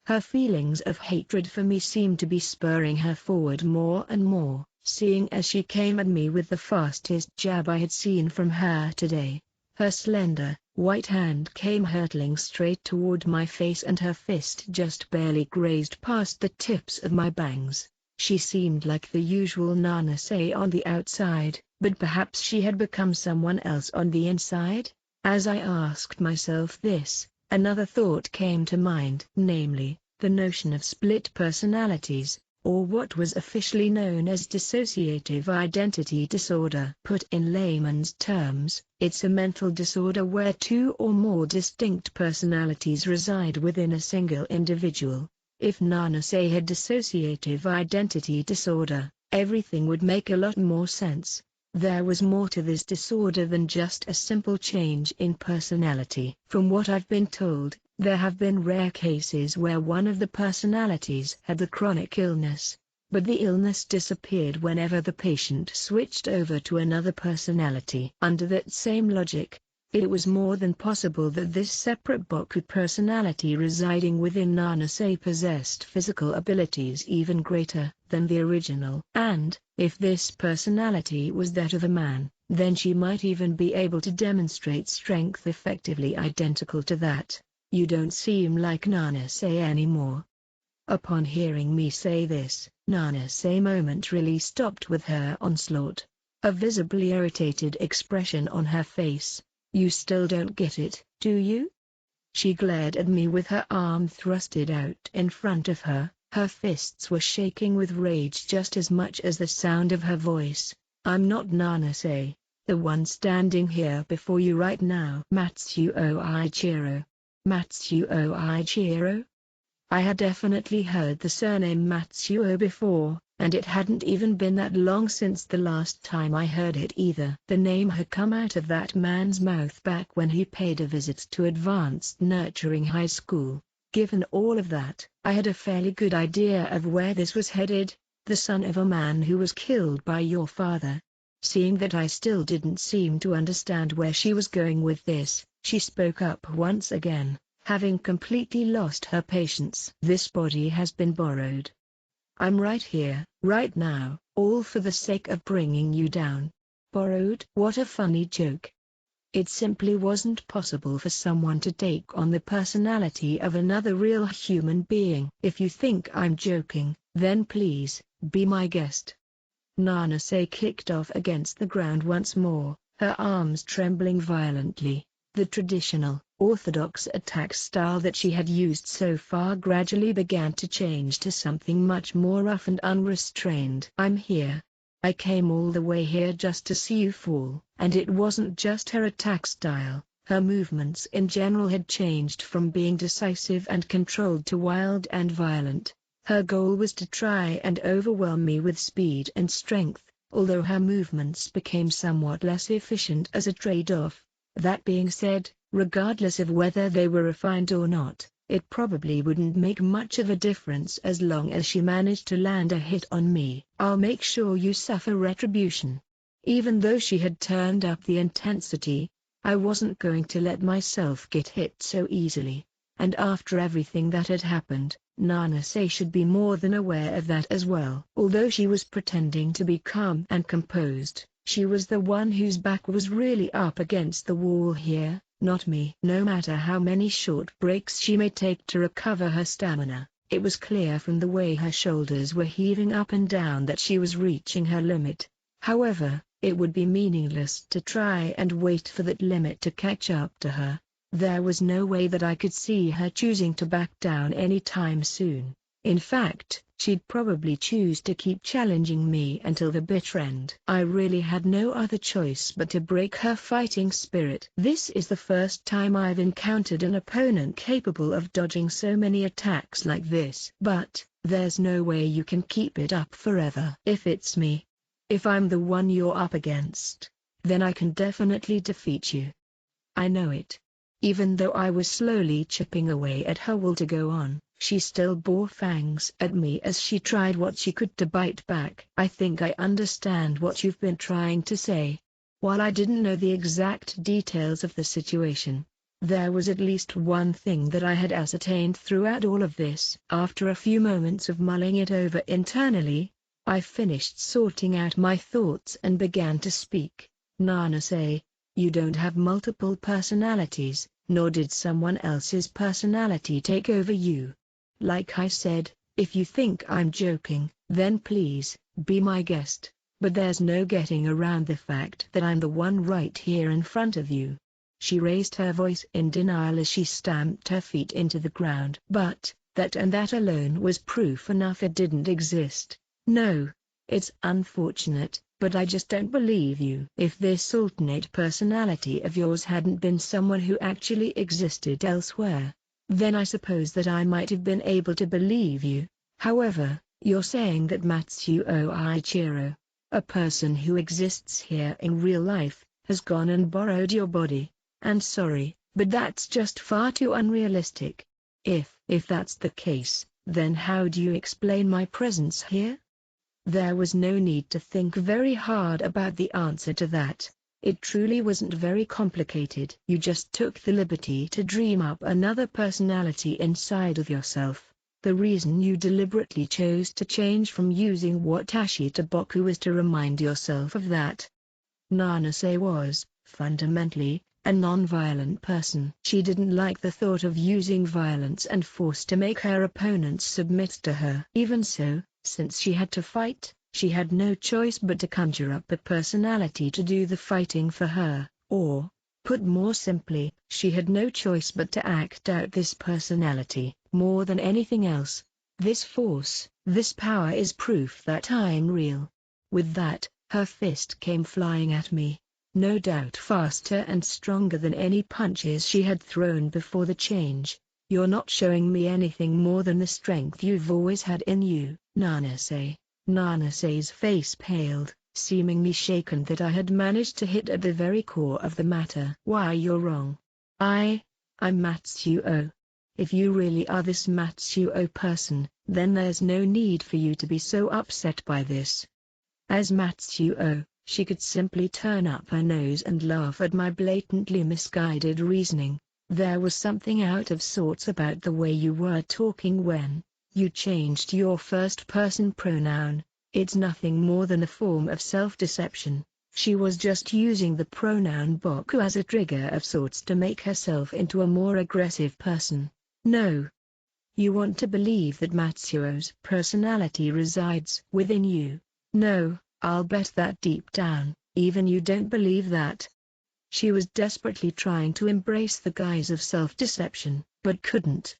Her feelings of hatred for me seemed to be spurring her forward more and more, seeing as she came at me with the fastest jab I had seen from her today. Her slender, white hand came hurtling straight toward my face and her fist just barely grazed past the tips of my bangs. She seemed like the usual Nanase on the outside, but perhaps she had become someone else on the inside? As I asked myself this, another thought came to mind, namely, the notion of split personalities, or what was officially known as dissociative identity disorder. Put in layman's terms, it's a mental disorder where two or more distinct personalities reside within a single individual. If Nanase had dissociative identity disorder, everything would make a lot more sense. There was more to this disorder than just a simple change in personality. From what I've been told, there have been rare cases where one of the personalities had the chronic illness, but the illness disappeared whenever the patient switched over to another personality. Under that same logic, it was more than possible that this separate Boku personality residing within Nanase possessed physical abilities even greater than the original. And, if this personality was that of a man, then she might even be able to demonstrate strength effectively identical to that. You don't seem like Nanase anymore. Upon hearing me say this, Nanase momentarily stopped with her onslaught. A visibly irritated expression on her face. You still don't get it, do you? She glared at me with her arm thrusted out in front of her. Her fists were shaking with rage just as much as the sound of her voice. I'm not Nanase, the one standing here before you right now. Matsuo Ichiro. Matsuo Ichiro? I had definitely heard the surname Matsuo before, and it hadn't even been that long since the last time I heard it either. The name had come out of that man's mouth back when he paid a visit to Advanced Nurturing High School. Given all of that, I had a fairly good idea of where this was headed, the son of a man who was killed by your father. Seeing that I still didn't seem to understand where she was going with this, she spoke up once again, having completely lost her patience. This body has been borrowed. I'm right here, right now, all for the sake of bringing you down. Borrowed? What a funny joke. It simply wasn't possible for someone to take on the personality of another real human being. If you think I'm joking, then please, be my guest. Nanase kicked off against the ground once more, her arms trembling violently. The traditional, orthodox attack style that she had used so far gradually began to change to something much more rough and unrestrained. I'm here. I came all the way here just to see you fall. And it wasn't just her attack style, her movements in general had changed from being decisive and controlled to wild and violent. Her goal was to try and overwhelm me with speed and strength, although her movements became somewhat less efficient as a trade-off. That being said, regardless of whether they were refined or not, It probably wouldn't make much of a difference as long as she managed to land a hit on me. I'll make sure you suffer retribution. Even though she had turned up the intensity, I wasn't going to let myself get hit so easily. And after everything that had happened, Nanase should be more than aware of that as well. Although she was pretending to be calm and composed, she was the one whose back was really up against the wall here, not me. No matter how many short breaks she may take to recover her stamina, it was clear from the way her shoulders were heaving up and down that she was reaching her limit. However, it would be meaningless to try and wait for that limit to catch up to her. There was no way that I could see her choosing to back down any time soon. In fact, she'd probably choose to keep challenging me until the bitter end. I really had no other choice but to break her fighting spirit. This is the first time I've encountered an opponent capable of dodging so many attacks like this. But there's no way you can keep it up forever. If it's me, if I'm the one you're up against, then I can definitely defeat you. I know it. Even though I was slowly chipping away at her will to go on, she still bore fangs at me as she tried what she could to bite back. I think I understand what you've been trying to say. While I didn't know the exact details of the situation, there was at least one thing that I had ascertained throughout all of this. After a few moments of mulling it over internally, I finished sorting out my thoughts and began to speak. Nanase, you don't have multiple personalities, nor did someone else's personality take over you. Like I said, if you think I'm joking, then please, be my guest, but there's no getting around the fact that I'm the one right here in front of you. She raised her voice in denial as she stamped her feet into the ground. But, that and that alone was proof enough it didn't exist. No. It's unfortunate, but I just don't believe you. If this alternate personality of yours hadn't been someone who actually existed elsewhere, then I suppose that I might have been able to believe you. However, you're saying that Matsuo Ichiro, a person who exists here in real life, has gone and borrowed your body. And sorry, but that's just far too unrealistic. If that's the case, then how do you explain my presence here? There was no need to think very hard about the answer to that. It truly wasn't very complicated. You just took the liberty to dream up another personality inside of yourself. The reason you deliberately chose to change from using Watashi to Boku is to remind yourself of that. Nanase was, fundamentally, a non-violent person. She didn't like the thought of using violence and force to make her opponents submit to her. Even so, since she had to fight, she had no choice but to conjure up a personality to do the fighting for her, or, put more simply, she had no choice but to act out this personality. More than anything else, this force, this power is proof that I'm real. With that, her fist came flying at me, no doubt faster and stronger than any punches she had thrown before the change. You're not showing me anything more than the strength you've always had in you, Nanase. Nanase's face paled, seemingly shaken that I had managed to hit at the very core of the matter. Why, you're wrong. I'm Matsuo. If you really are this Matsuo person, then there's no need for you to be so upset by this. As Matsuo, she could simply turn up her nose and laugh at my blatantly misguided reasoning. There was something out of sorts about the way you were talking when you changed your first-person pronoun. It's nothing more than a form of self-deception. She was just using the pronoun Boku as a trigger of sorts to make herself into a more aggressive person. No. You want to believe that Matsuo's personality resides within you. No, I'll bet that deep down, even you don't believe that. She was desperately trying to embrace the guise of self-deception, but couldn't.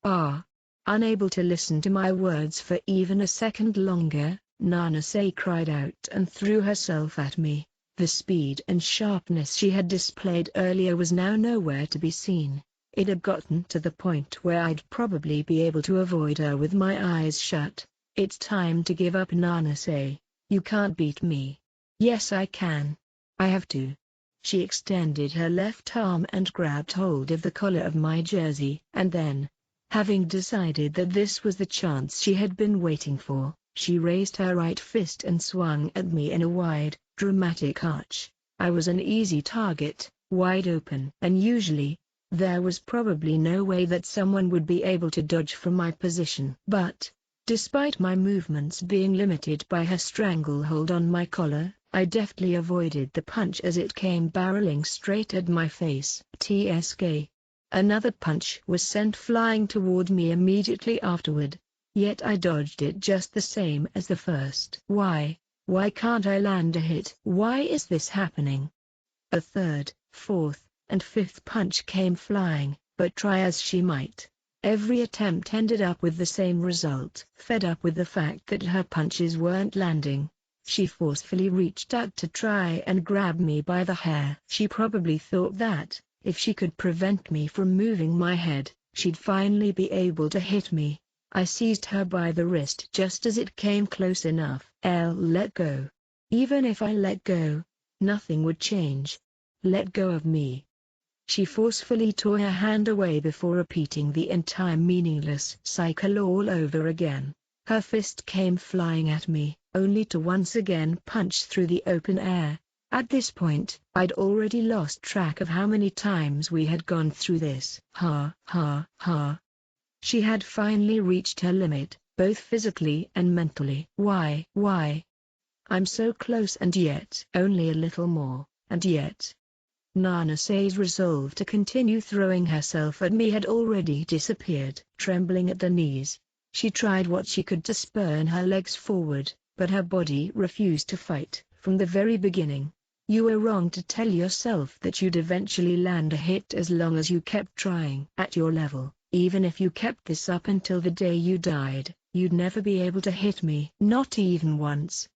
Unable to listen to my words for even a second longer, Nanase cried out and threw herself at me. The speed and sharpness she had displayed earlier was now nowhere to be seen. It had gotten to the point where I'd probably be able to avoid her with my eyes shut. It's time to give up, Nanase. You can't beat me. Yes, I can. I have to. She extended her left arm and grabbed hold of the collar of my jersey, and then, Having decided that this was the chance she had been waiting for, she raised her right fist and swung at me in a wide, dramatic arch. I was an easy target, wide open. And usually, there was probably no way that someone would be able to dodge from my position. But, despite my movements being limited by her stranglehold on my collar, I deftly avoided the punch as it came barreling straight at my face. TSK. Another punch was sent flying toward me immediately afterward. Yet I dodged it just the same as the first. Why can't I land a hit? Why is this happening? A third, fourth, and fifth punch came flying, but try as she might, every attempt ended up with the same result. Fed up with the fact that her punches weren't landing, she forcefully reached out to try and grab me by the hair. She probably thought that, if she could prevent me from moving my head, she'd finally be able to hit me. I seized her by the wrist just as it came close enough. Let go. Even if I let go, nothing would change. Let go of me. She forcefully tore her hand away before repeating the entire meaningless cycle all over again. Her fist came flying at me, only to once again punch through the open air. At this point, I'd already lost track of how many times we had gone through this. Ha ha ha. She had finally reached her limit, both physically and mentally. Why? I'm so close and yet only a little more, and yet. Nanasei's resolve to continue throwing herself at me had already disappeared. Trembling at the knees, she tried what she could to spurn her legs forward, but her body refused to fight. From the very beginning, you were wrong to tell yourself that you'd eventually land a hit as long as you kept trying. At your level, even if you kept this up until the day you died, you'd never be able to hit me. Not even once.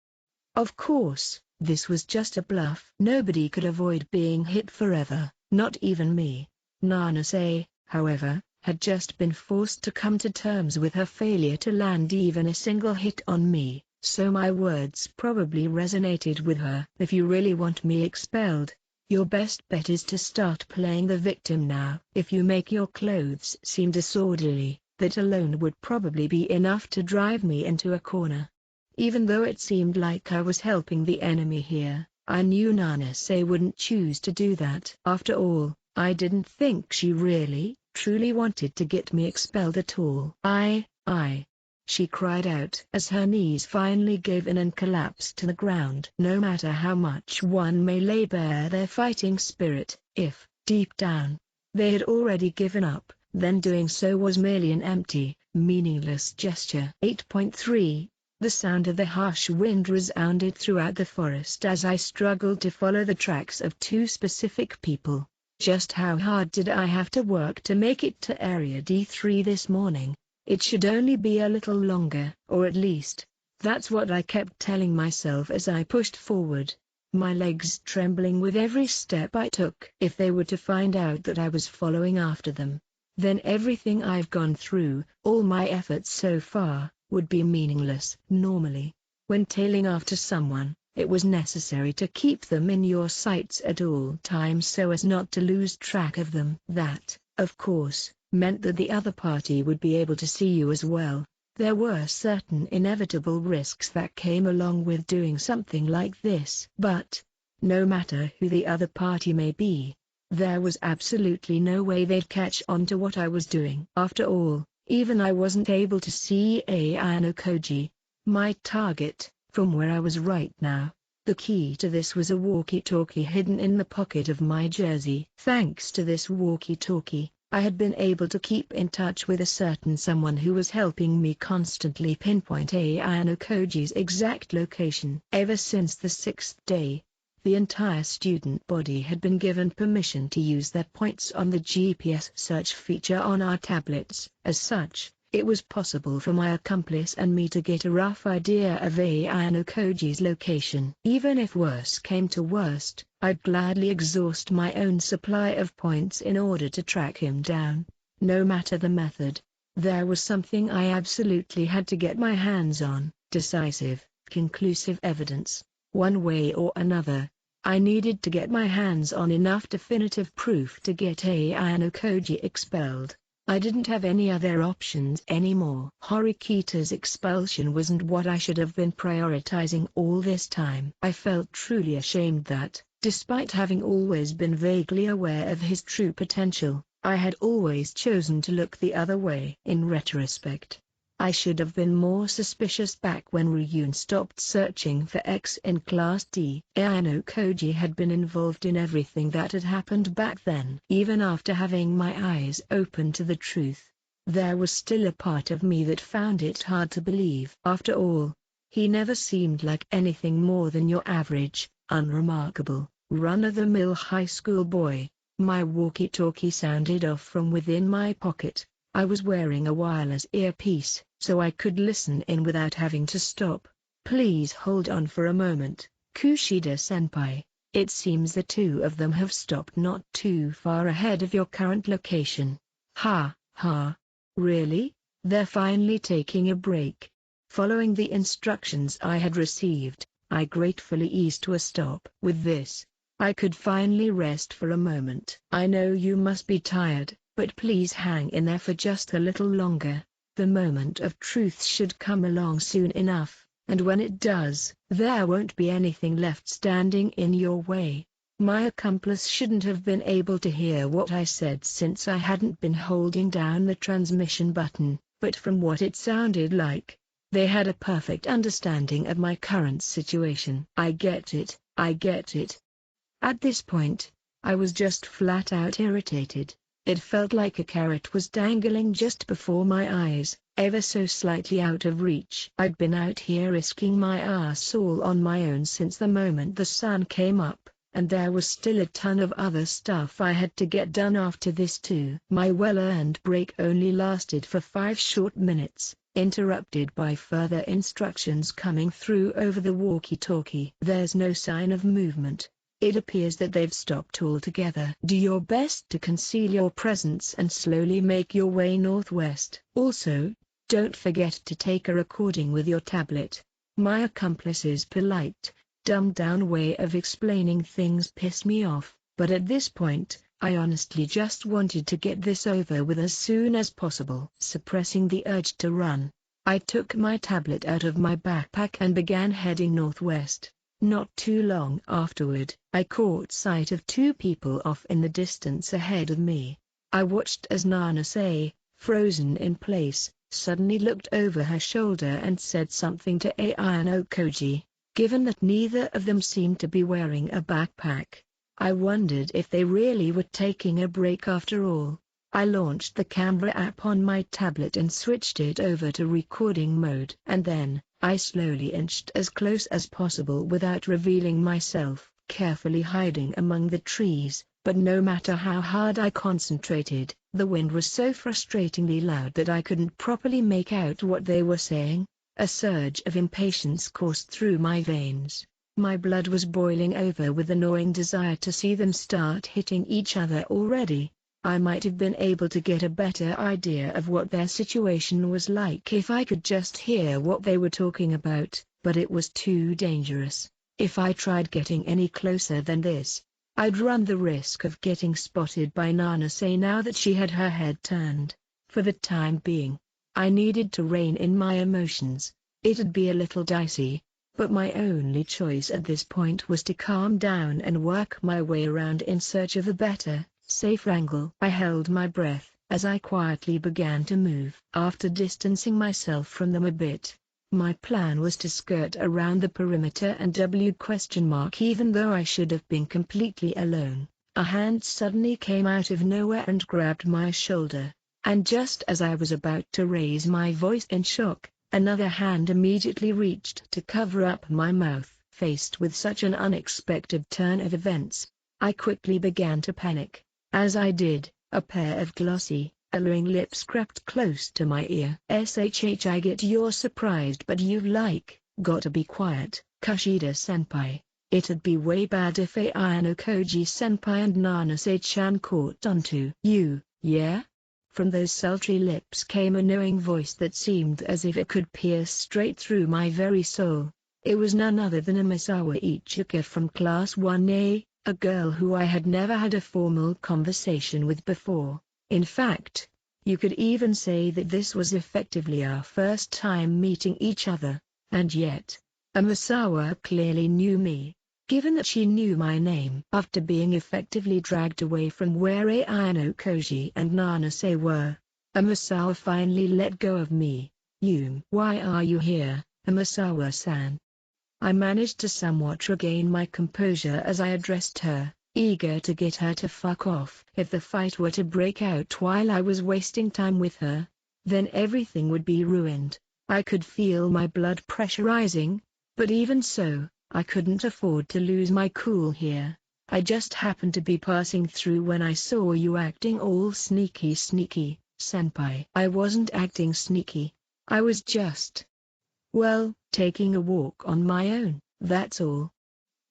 Of course, this was just a bluff. Nobody could avoid being hit forever, not even me. Nanasei, however, had just been forced to come to terms with her failure to land even a single hit on me, so my words probably resonated with her. If you really want me expelled, your best bet is to start playing the victim now. If you make your clothes seem disorderly, that alone would probably be enough to drive me into a corner. Even though it seemed like I was helping the enemy here, I knew Nanasei wouldn't choose to do that. After all, I didn't think she really, truly wanted to get me expelled at all. I, she cried out as her knees finally gave in and collapsed to the ground. No matter how much one may lay bare their fighting spirit, if, deep down, they had already given up, then doing so was merely an empty, meaningless gesture. 8.3 The sound of the harsh wind resounded throughout the forest as I struggled to follow the tracks of two specific people. Just how hard did I have to work to make it to Area D3 this morning? It should only be a little longer, or at least, that's what I kept telling myself as I pushed forward, my legs trembling with every step I took. If they were to find out that I was following after them, then everything I've gone through, all my efforts so far, would be meaningless. Normally, when tailing after someone, it was necessary to keep them in your sights at all times so as not to lose track of them. That, of course, meant that the other party would be able to see you as well. There were certain inevitable risks that came along with doing something like this. But, no matter who the other party may be, there was absolutely no way they'd catch on to what I was doing. After all, even I wasn't able to see Ayano Koji, my target, from where I was right now. The key to this was a walkie-talkie hidden in the pocket of my jersey. Thanks to this walkie-talkie, I had been able to keep in touch with a certain someone who was helping me constantly pinpoint Ayano Koji's exact location. Ever since the 6th day, the entire student body had been given permission to use their points on the GPS search feature on our tablets. As such, it was possible for my accomplice and me to get a rough idea of Ayano Koji's location. Even if worse came to worst, I'd gladly exhaust my own supply of points in order to track him down. No matter the method, there was something I absolutely had to get my hands on: decisive, conclusive evidence. One way or another, I needed to get my hands on enough definitive proof to get Ayano Koji expelled. I didn't have any other options anymore. Horikita's expulsion wasn't what I should have been prioritizing all this time. I felt truly ashamed that, despite having always been vaguely aware of his true potential, I had always chosen to look the other way. In retrospect, I should have been more suspicious back when Ryun stopped searching for X in Class D. Ayano Koji had been involved in everything that had happened back then. Even after having my eyes open to the truth, there was still a part of me that found it hard to believe. After all, he never seemed like anything more than your average, unremarkable, run-of-the-mill high school boy. My walkie-talkie sounded off from within my pocket. I was wearing a wireless earpiece, so I could listen in without having to stop. Please hold on for a moment, Kushida-senpai. It seems the two of them have stopped not too far ahead of your current location. Ha, ha. Really? They're finally taking a break. Following the instructions I had received, I gratefully eased to a stop. With this, I could finally rest for a moment. I know you must be tired, but please hang in there for just a little longer. The moment of truth should come along soon enough, and when it does, there won't be anything left standing in your way. My accomplice shouldn't have been able to hear what I said since I hadn't been holding down the transmission button, but from what it sounded like, they had a perfect understanding of my current situation. I get it, I get it. At this point, I was just flat out irritated. It felt like a carrot was dangling just before my eyes, ever so slightly out of reach. I'd been out here risking my ass all on my own since the moment the sun came up, and there was still a ton of other stuff I had to get done after this too. My well-earned break only lasted for 5 short minutes, interrupted by further instructions coming through over the walkie-talkie. There's no sign of movement. It appears that they've stopped altogether. Do your best to conceal your presence and slowly make your way northwest. Also, don't forget to take a recording with your tablet. My accomplice's polite, dumbed-down way of explaining things pissed me off, but at this point, I honestly just wanted to get this over with as soon as possible. Suppressing the urge to run, I took my tablet out of my backpack and began heading northwest. Not too long afterward, I caught sight of 2 people off in the distance ahead of me. I watched as Nanase, frozen in place, suddenly looked over her shoulder and said something to Ayano Koji. Given that neither of them seemed to be wearing a backpack, I wondered if they really were taking a break after all. I launched the camera app on my tablet and switched it over to recording mode. And then, I slowly inched as close as possible without revealing myself, carefully hiding among the trees. But no matter how hard I concentrated, the wind was so frustratingly loud that I couldn't properly make out what they were saying. A surge of impatience coursed through my veins. My blood was boiling over with a gnawing desire to see them start hitting each other already. I might have been able to get a better idea of what their situation was like if I could just hear what they were talking about, but it was too dangerous. If I tried getting any closer than this, I'd run the risk of getting spotted by Nanase now that she had her head turned. For the time being, I needed to rein in my emotions. It'd be a little dicey, but my only choice at this point was to calm down and work my way around in search of a better, safer angle. I held my breath as I quietly began to move. After distancing myself from them a bit, my plan was to skirt around the perimeter and even though I should have been completely alone. A hand suddenly came out of nowhere and grabbed my shoulder, and just as I was about to raise my voice in shock, another hand immediately reached to cover up my mouth. Faced with such an unexpected turn of events, I quickly began to panic. As I did, a pair of glossy, alluring lips crept close to my ear. "SHH, I get you're surprised, but you've gotta be quiet, Kushida-senpai. It'd be way bad if Ayano Koji-senpai and Nanase-chan caught onto you, yeah?" From those sultry lips came a knowing voice that seemed as if it could pierce straight through my very soul. It was none other than Amisawa Ichika from Class 1A, a girl who I had never had a formal conversation with before. In fact, You could even say that this was effectively our first time meeting each other, and yet, Amasawa clearly knew me. Given that she knew my name after being effectively dragged away from where Ayano Koji and Nanase were, Amasawa finally let go of me. Why are you here, Amasawa-san? I managed to somewhat regain my composure as I addressed her, eager to get her to fuck off. If the fight were to break out while I was wasting time with her, then everything would be ruined. I could feel my blood pressure rising, but even so, I couldn't afford to lose my cool here. I just happened to be passing through when I saw you acting all sneaky, senpai. I wasn't acting sneaky. I was just, well, taking a walk on my own, that's all.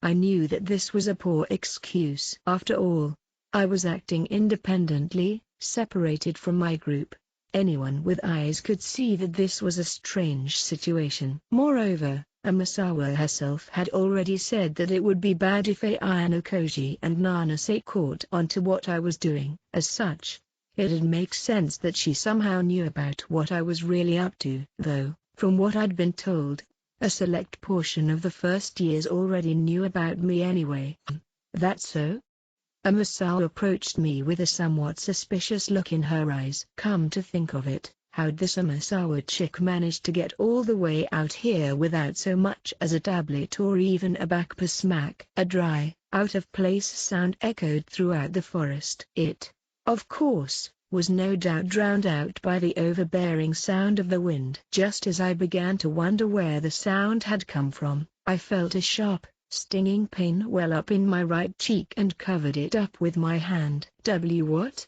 I knew that this was a poor excuse. After all, I was acting independently, separated from my group. Anyone with eyes could see that this was a strange situation. Moreover, Amasawa herself had already said that it would be bad if Ayano Koji and Nanase caught on to what I was doing. As such, it'd make sense that she somehow knew about what I was really up to. Though, from what I'd been told, a select portion of the first years already knew about me anyway. That's so? Amasawa approached me with a somewhat suspicious look in her eyes. Come to think of it, how'd this Amasawa chick manage to get all the way out here without so much as a tablet or even a backpack smack? A dry, out-of-place sound echoed throughout the forest. It, of course, was no doubt drowned out by the overbearing sound of the wind. Just as I began to wonder where the sound had come from, I felt a sharp, stinging pain well up in my right cheek and covered it up with my hand. What?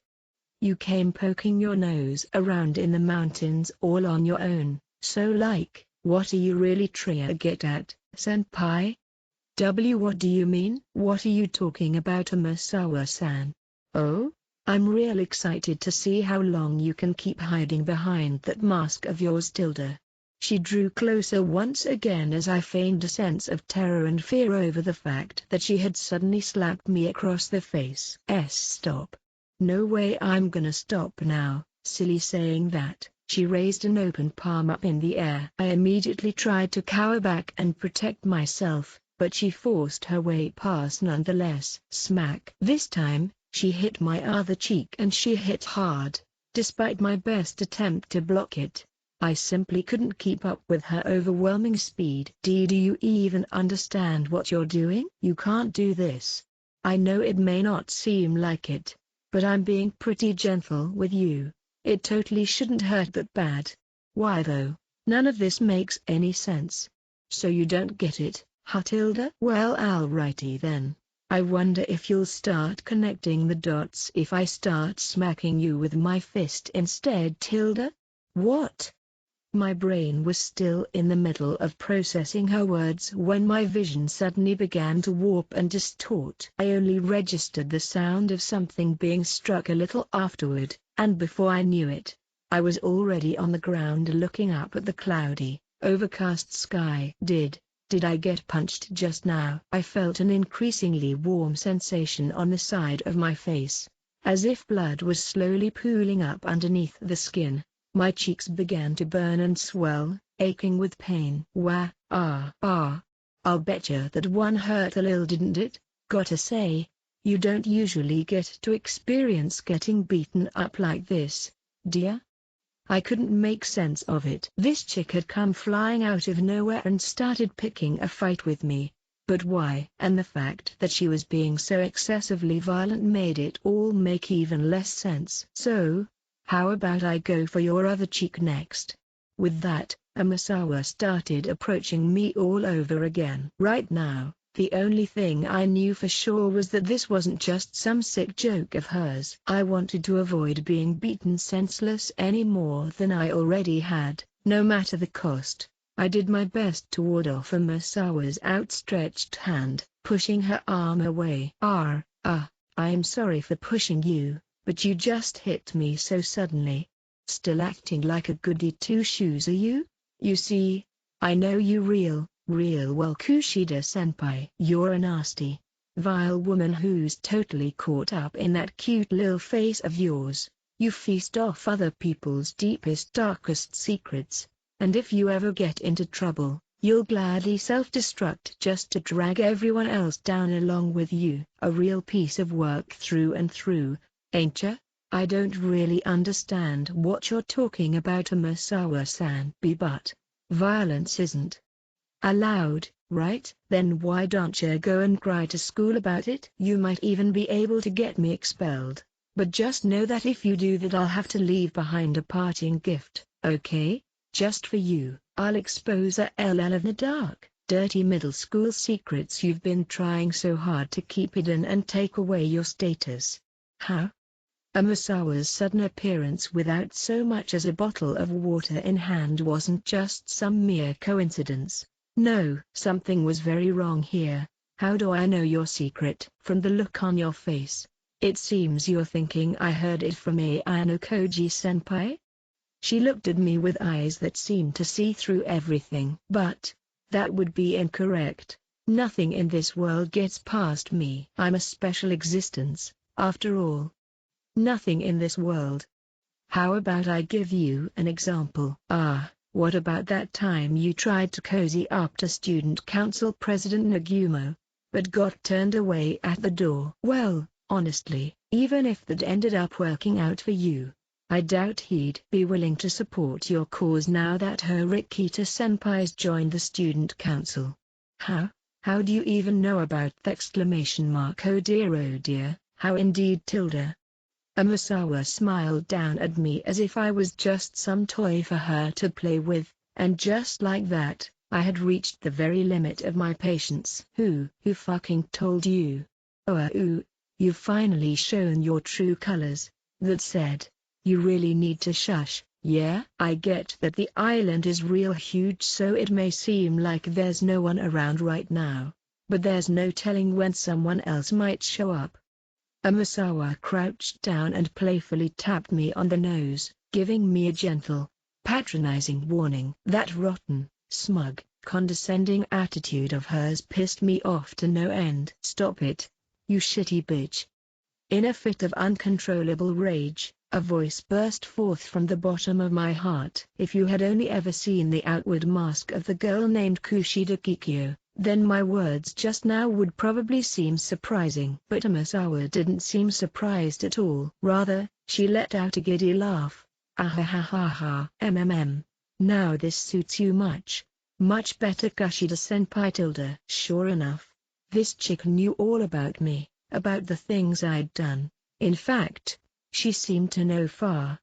You came poking your nose around in the mountains all on your own, so what are you really trying to get at, senpai? What do you mean? What are you talking about, Amasawa-san? Oh? I'm real excited to see how long you can keep hiding behind that mask of yours, Tilda. She drew closer once again as I feigned a sense of terror and fear over the fact that she had suddenly slapped me across the face. Stop. No way, I'm gonna stop now, silly. Saying that, she raised an open palm up in the air. I immediately tried to cower back and protect myself, but she forced her way past nonetheless. Smack. This time, she hit my other cheek, and she hit hard. Despite my best attempt to block it, I simply couldn't keep up with her overwhelming speed. Do you even understand what you're doing? You can't do this. I know it may not seem like it, but I'm being pretty gentle with you. It totally shouldn't hurt that bad. Why though? None of this makes any sense. So you don't get it, huh, Tilda? Well, alrighty then. I wonder if you'll start connecting the dots if I start smacking you with my fist instead, Tilda? What? My brain was still in the middle of processing her words when my vision suddenly began to warp and distort. I only registered the sound of something being struck a little afterward, and before I knew it, I was already on the ground looking up at the cloudy, overcast sky. Did I get punched just now? I felt an increasingly warm sensation on the side of my face, as if blood was slowly pooling up underneath the skin. My cheeks began to burn and swell, aching with pain. I'll betcha that one hurt a little, didn't it? Gotta say, you don't usually get to experience getting beaten up like this, dear. I couldn't make sense of it. This chick had come flying out of nowhere and started picking a fight with me. But why? And the fact that she was being so excessively violent made it all make even less sense. So, how about I go for your other cheek next? With that, Amasawa started approaching me all over again. Right now, the only thing I knew for sure was that this wasn't just some sick joke of hers. I wanted to avoid being beaten senseless any more than I already had, no matter the cost. I did my best to ward off Amasawa's outstretched hand, pushing her arm away. I'm sorry for pushing you, but you just hit me so suddenly. Still acting like a goody two-shoes, are you? You see, I know you real well, Kushida-senpai. You're a nasty, vile woman who's totally caught up in that cute little face of yours. You feast off other people's deepest, darkest secrets, and if you ever get into trouble, you'll gladly self-destruct just to drag everyone else down along with you. A real piece of work through and through, ain't ya? I don't really understand what you're talking about, Amasawa-san. But violence isn't allowed, right? Then why don't you go and cry to school about it? You might even be able to get me expelled, but just know that if you do that I'll have to leave behind a parting gift, okay? Just for you. I'll expose a LL of the dark, dirty middle school secrets you've been trying so hard to keep hidden and take away your status. How? Amasawa's sudden appearance without so much as a bottle of water in hand wasn't just some mere coincidence. No, something was very wrong here. How do I know your secret? From the look on your face, it seems you're thinking I heard it from Ayano Koji-senpai? She looked at me with eyes that seemed to see through everything. But that would be incorrect. Nothing in this world gets past me. I'm a special existence, after all. Nothing in this world. How about I give you an example? What about that time you tried to cozy up to Student Council President Nagumo, but got turned away at the door? Well, honestly, even if that ended up working out for you, I doubt he'd be willing to support your cause now that Horikita-senpai's joined the Student Council. How? How do you even know about that? Oh dear, how indeed, Tilda. Amasawa smiled down at me as if I was just some toy for her to play with, and just like that, I had reached the very limit of my patience. Who fucking told you? You've finally shown your true colors. That said, you really need to shush. Yeah, I get that the island is real huge, so it may seem like there's no one around right now, but there's no telling when someone else might show up. Amasawa crouched down and playfully tapped me on the nose, giving me a gentle, patronizing warning. That rotten, smug, condescending attitude of hers pissed me off to no end. Stop it, you shitty bitch. In a fit of uncontrollable rage, a voice burst forth from the bottom of my heart. If you had only ever seen the outward mask of the girl named Kushida Kikyo, then my words just now would probably seem surprising. But Amasawa didn't seem surprised at all. Rather, she let out a giddy laugh. Ahahaha. Now this suits you much better, Kushida-senpai. Tilda. Sure enough, this chick knew all about me, about the things I'd done. In fact, she seemed to know far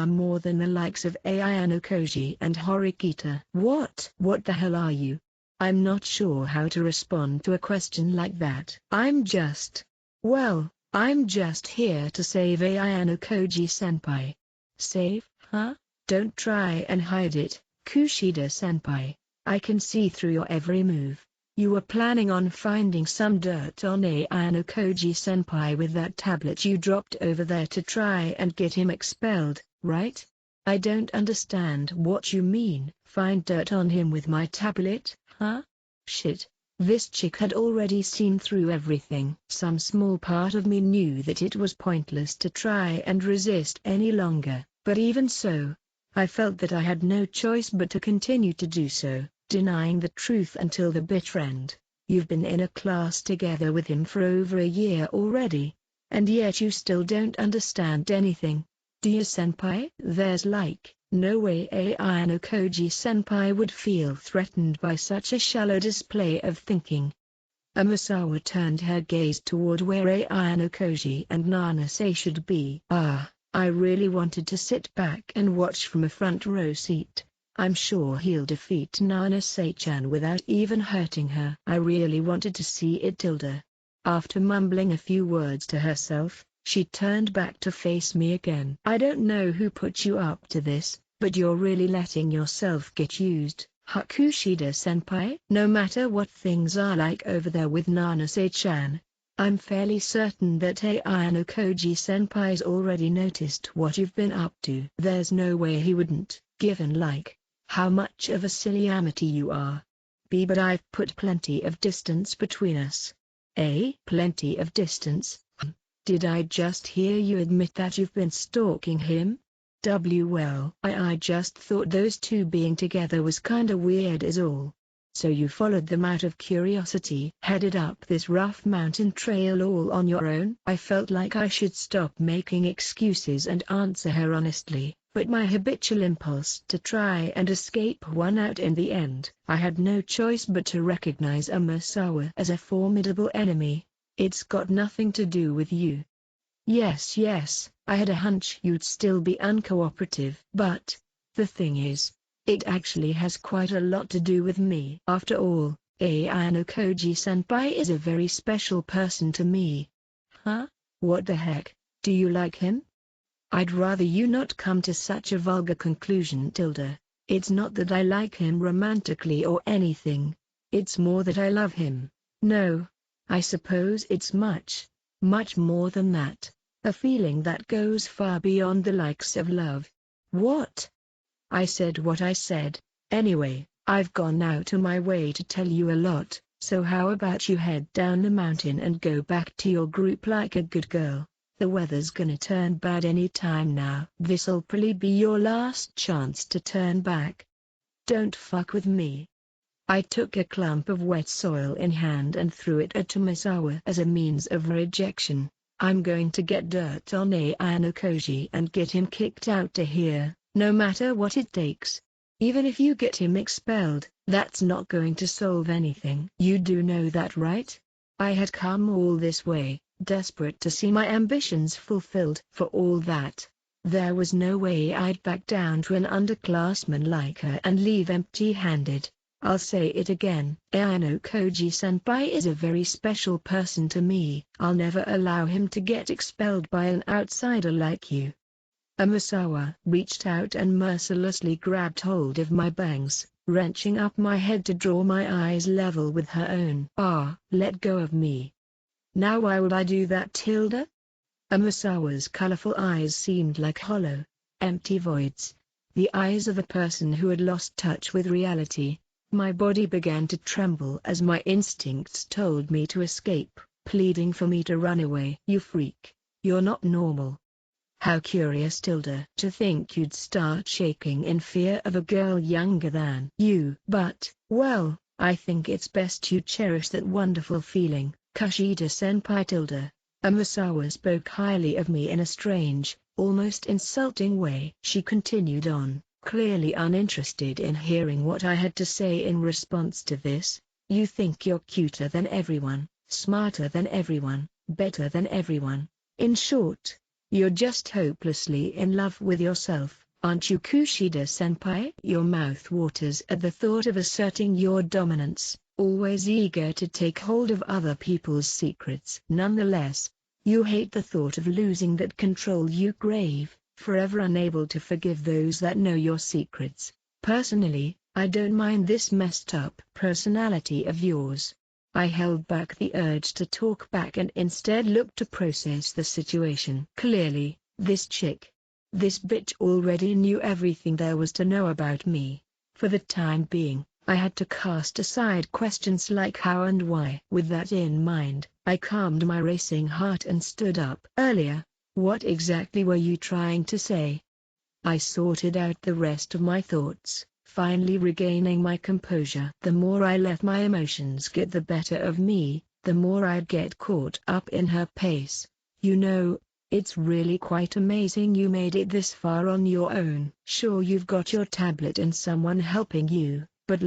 more than the likes of Ayano Koji and Horikita. What the hell are you? I'm not sure how to respond to a question like that. I'm just here to save Ayano Koji-senpai. Save, huh? Don't try and hide it, Kushida-senpai. I can see through your every move. You were planning on finding some dirt on Ayano Koji-senpai with that tablet you dropped over there to try and get him expelled, right? I don't understand what you mean. Find dirt on him with my tablet, huh? Shit. This chick had already seen through everything. Some small part of me knew that it was pointless to try and resist any longer, but even so, I felt that I had no choice but to continue to do so, denying the truth until the bitter end. You've been in a class together with him for over a year already, and yet you still don't understand anything, do you, senpai? There's no way Ayano Koji-senpai would feel threatened by such a shallow display of thinking. Amasawa turned her gaze toward where Ayano Koji and Nanase should be. I really wanted to sit back and watch from a front row seat. I'm sure he'll defeat Nanase-chan without even hurting her. I really wanted to see it. Tilda. After mumbling a few words to herself, she turned back to face me again. I don't know who put you up to this, but you're really letting yourself get used, Kushida-senpai. No matter what things are like over there with Nanase-chan, I'm fairly certain that Ayano Koji-senpai's already noticed what you've been up to. There's no way he wouldn't, given how much of a silly amity you are. But I've put plenty of distance between us. Plenty of distance? Did I just hear you admit that you've been stalking him? Well, I just thought those two being together was kinda weird is all. So you followed them out of curiosity, headed up this rough mountain trail all on your own? I felt like I should stop making excuses and answer her honestly, but my habitual impulse to try and escape won out in the end. I had no choice but to recognize Amasawa as a formidable enemy. It's got nothing to do with you. Yes, I had a hunch you'd still be uncooperative. But the thing is, it actually has quite a lot to do with me. After all, Ayano Koji-senpai is a very special person to me. Huh? What the heck? Do you like him? I'd rather you not come to such a vulgar conclusion, Tilda. It's not that I like him romantically or anything. It's more that I love him. No. I suppose it's much more than that. A feeling that goes far beyond the likes of love. What? I said what I said. Anyway, I've gone out of my way to tell you a lot, so how about you head down the mountain and go back to your group like a good girl? The weather's gonna turn bad any time now. This'll probably be your last chance to turn back. Don't fuck with me. I took a clump of wet soil in hand and threw it at Tomisawa as a means of rejection. I'm going to get dirt on Ayano Koji and get him kicked out to here, no matter what it takes. Even if you get him expelled, that's not going to solve anything. You do know that, right? I had come all this way, desperate to see my ambitions fulfilled. For all that, there was no way I'd back down to an underclassman like her and leave empty-handed. I'll say it again. Ayano Koji-senpai is a very special person to me. I'll never allow him to get expelled by an outsider like you. Amasawa reached out and mercilessly grabbed hold of my bangs, wrenching up my head to draw my eyes level with her own. Let go of me. Now why would I do that, Tilda? Amasawa's colorful eyes seemed like hollow, empty voids. The eyes of a person who had lost touch with reality. My body began to tremble as my instincts told me to escape, pleading for me to run away. You freak, you're not normal. How curious, Tilda, to think you'd start shaking in fear of a girl younger than you. But, well, I think it's best you cherish that wonderful feeling, Kushida-senpai. Tilda. Amasawa spoke highly of me in a strange, almost insulting way. She continued on, clearly uninterested in hearing what I had to say in response to this. You think you're cuter than everyone, smarter than everyone, better than everyone. In short, you're just hopelessly in love with yourself, aren't you, Kushida-senpai? Your mouth waters at the thought of asserting your dominance, always eager to take hold of other people's secrets. Nonetheless, you hate the thought of losing that control you crave, forever unable to forgive those that know your secrets. Personally, I don't mind this messed up personality of yours. I held back the urge to talk back and instead looked to process the situation. Clearly, this bitch already knew everything there was to know about me. For the time being, I had to cast aside questions like how and why. With that in mind, I calmed my racing heart and stood up. Earlier, what exactly were you trying to say? I sorted out the rest of my thoughts, finally regaining my composure. The more I let my emotions get the better of me, the more I'd get caught up in her pace. You know, it's really quite amazing you made it this far on your own. Sure, you've got your tablet and someone helping you, but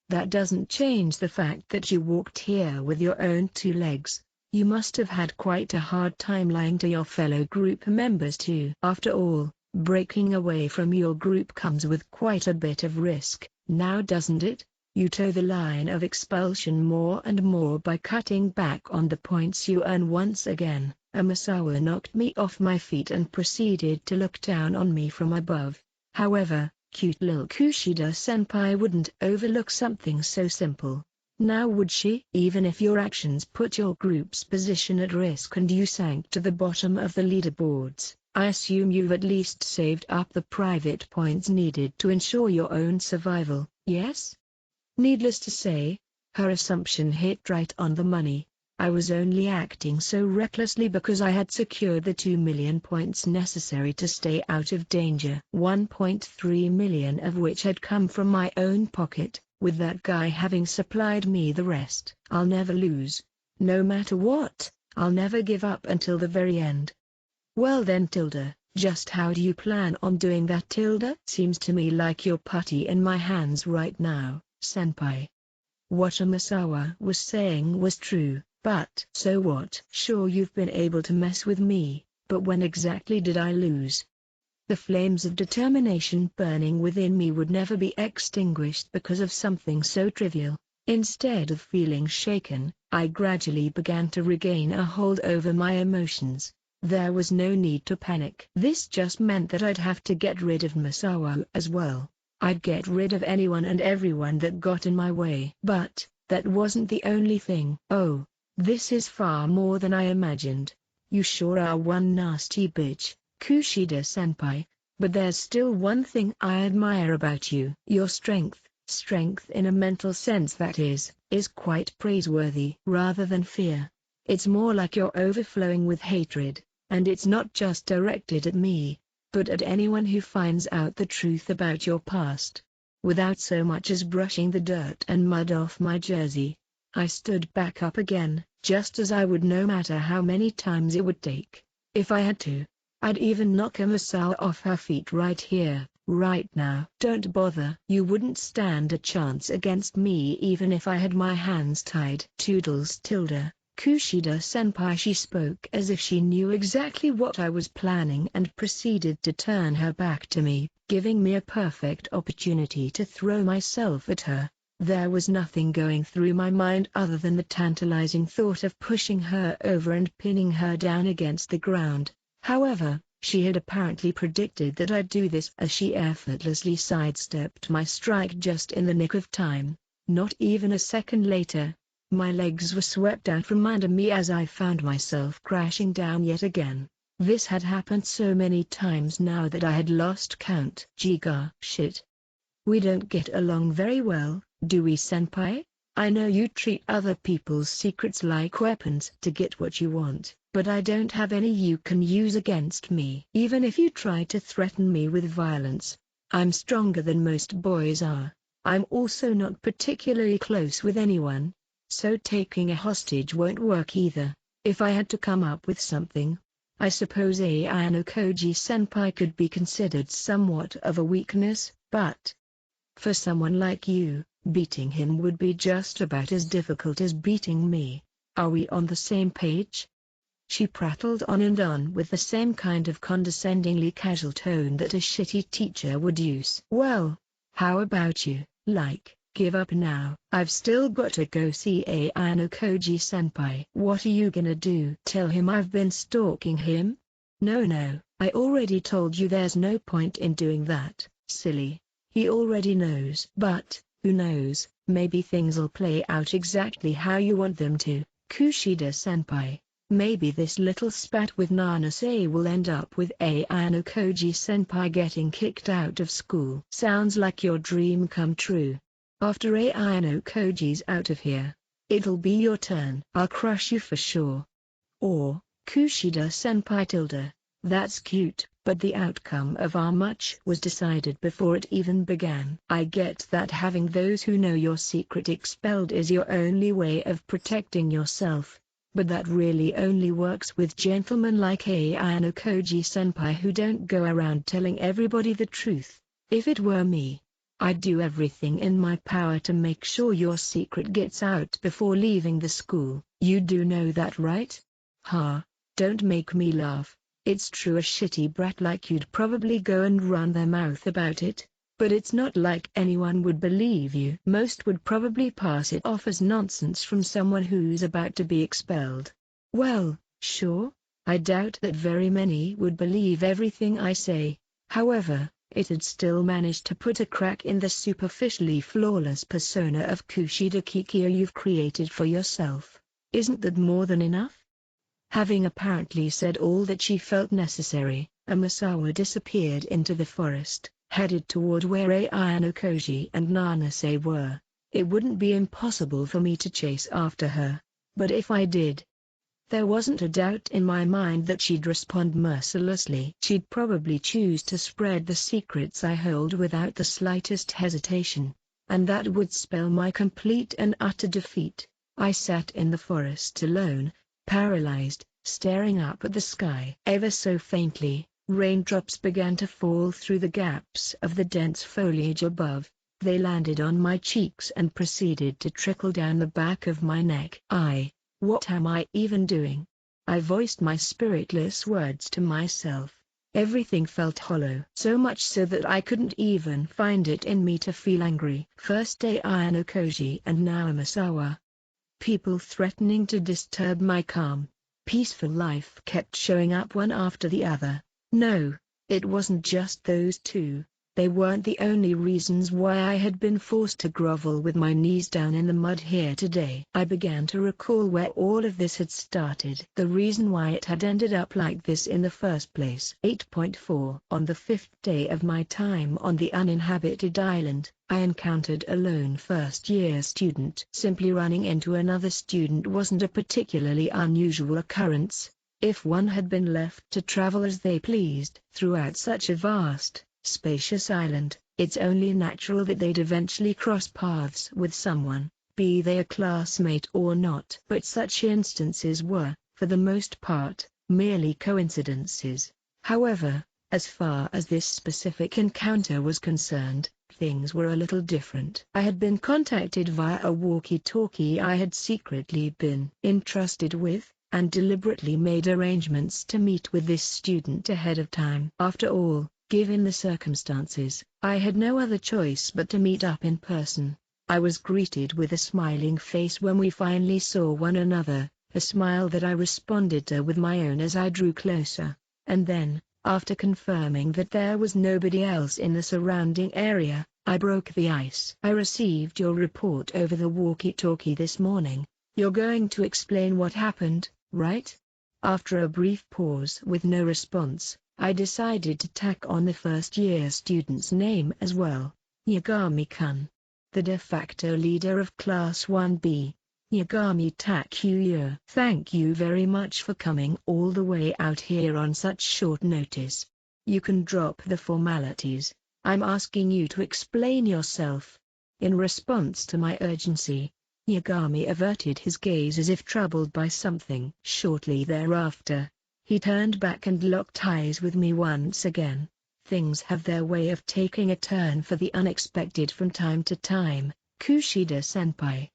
that doesn't change the fact that you walked here with your own two legs. You must have had quite a hard time lying to your fellow group members too. After all, breaking away from your group comes with quite a bit of risk, now doesn't it? You toe the line of expulsion more and more by cutting back on the points you earn. Once again, Amasawa knocked me off my feet and proceeded to look down on me from above. However, cute little Kushida-senpai wouldn't overlook something so simple. Now would she? Even if your actions put your group's position at risk and you sank to the bottom of the leaderboards, I assume you've at least saved up the private points needed to ensure your own survival, yes? Needless to say, her assumption hit right on the money. I was only acting so recklessly because I had secured the 2 million points necessary to stay out of danger. 1.3 million of which had come from my own pocket, with that guy having supplied me the rest. I'll never lose. No matter what, I'll never give up until the very end. Well then Tilda, just how do you plan on doing that Tilda? Seems to me like you're putty in my hands right now, senpai. What Amasawa was saying was true. But so what? Sure, you've been able to mess with me, but when exactly did I lose? The flames of determination burning within me would never be extinguished because of something so trivial. Instead of feeling shaken, I gradually began to regain a hold over my emotions. There was no need to panic. This just meant that I'd have to get rid of Masawa as well. I'd get rid of anyone and everyone that got in my way. But that wasn't the only thing. Oh. This is far more than I imagined. You sure are one nasty bitch, Kushida-senpai, but there's still one thing I admire about you. Your strength in a mental sense that is quite praiseworthy. Rather than fear, it's more like you're overflowing with hatred, and it's not just directed at me, but at anyone who finds out the truth about your past. Without so much as brushing the dirt and mud off my jersey, I stood back up again, just as I would no matter how many times it would take. If I had to, I'd even knock Amasawa off her feet right here, right now. Don't bother. You wouldn't stand a chance against me even if I had my hands tied. Toodles Tilda, Kushida-senpai. She spoke as if she knew exactly what I was planning and proceeded to turn her back to me, giving me a perfect opportunity to throw myself at her. There was nothing going through my mind other than the tantalizing thought of pushing her over and pinning her down against the ground. However, she had apparently predicted that I'd do this as she effortlessly sidestepped my strike just in the nick of time. Not even a second later, my legs were swept out from under me as I found myself crashing down yet again. This had happened so many times now that I had lost count. Giga shit. We don't get along very well, do we, senpai? I know you treat other people's secrets like weapons to get what you want, but I don't have any you can use against me. Even if you try to threaten me with violence, I'm stronger than most boys are. I'm also not particularly close with anyone, so taking a hostage won't work either. If I had to come up with something, I suppose Ayano Koji-senpai could be considered somewhat of a weakness, but for someone like you, beating him would be just about as difficult as beating me. Are we on the same page? She prattled on and on with the same kind of condescendingly casual tone that a shitty teacher would use. Well, how about you, give up now? I've still got to go see Ayano Koji-senpai. What are you gonna do? Tell him I've been stalking him? No, I already told you there's no point in doing that, silly. He already knows. But, who knows, maybe things'll play out exactly how you want them to, Kushida-senpai. Maybe this little spat with Nanase will end up with Ayano Koji-senpai getting kicked out of school. Sounds like your dream come true. After Ayano Koji's out of here, it'll be your turn. I'll crush you for sure. Or, Kushida-senpai Tilda, that's cute, but the outcome of our match was decided before it even began. I get that having those who know your secret expelled is your only way of protecting yourself, but that really only works with gentlemen like Ayano Koji-senpai who don't go around telling everybody the truth. If it were me, I'd do everything in my power to make sure your secret gets out before leaving the school. You do know that, right? Ha, don't make me laugh. It's true a shitty brat like you'd probably go and run their mouth about it, but it's not like anyone would believe you. Most would probably pass it off as nonsense from someone who's about to be expelled. Well, sure, I doubt that very many would believe everything I say. However, it'd still manage to put a crack in the superficially flawless persona of Kushida Kikyo you've created for yourself. Isn't that more than enough? Having apparently said all that she felt necessary, Amasawa disappeared into the forest, headed toward where Ayano Koji and Nanase were. It wouldn't be impossible for me to chase after her, But if I did, there wasn't a doubt in my mind that she'd respond mercilessly. She'd probably choose to spread the secrets I hold without the slightest hesitation, and that would spell my complete and utter defeat. I sat in the forest alone, paralyzed, staring up at the sky. Ever so faintly, raindrops began to fall through the gaps of the dense foliage above. They landed on my cheeks and proceeded to trickle down the back of my neck. What am I even doing? I voiced my spiritless words to myself. Everything felt hollow. So much so that I couldn't even find it in me to feel angry. First day Ayanokoji and now Amasawa. People threatening to disturb my calm, peaceful life kept showing up one after the other. No, it wasn't just those two. They weren't the only reasons why I had been forced to grovel with my knees down in the mud here today. I began to recall where all of this had started. The reason why it had ended up like this in the first place. 8.4 On the 5th day of my time on the uninhabited island, I encountered a lone first-year student. Simply running into another student wasn't a particularly unusual occurrence, if one had been left to travel as they pleased throughout such a vast, spacious island. It's only natural that they'd eventually cross paths with someone, be they a classmate or not. But such instances were, for the most part, merely coincidences. However, as far as this specific encounter was concerned, things were a little different. I had been contacted via a walkie-talkie I had secretly been entrusted with, and deliberately made arrangements to meet with this student ahead of time. After all, given the circumstances, I had no other choice but to meet up in person. I was greeted with a smiling face when we finally saw one another, a smile that I responded to with my own as I drew closer. And then, after confirming that there was nobody else in the surrounding area, I broke the ice. I received your report over the walkie-talkie this morning. You're going to explain what happened, right? After a brief pause with no response, I decided to tack on the first-year student's name as well, Yagami-kun. The de facto leader of Class 1B, Yagami Takuya. Thank you very much for coming all the way out here on such short notice. You can drop the formalities. I'm asking you to explain yourself. In response to my urgency, Yagami averted his gaze as if troubled by something. Shortly thereafter, he turned back and locked eyes with me once again. Things have their way of taking a turn for the unexpected from time to time, Kushida-senpai.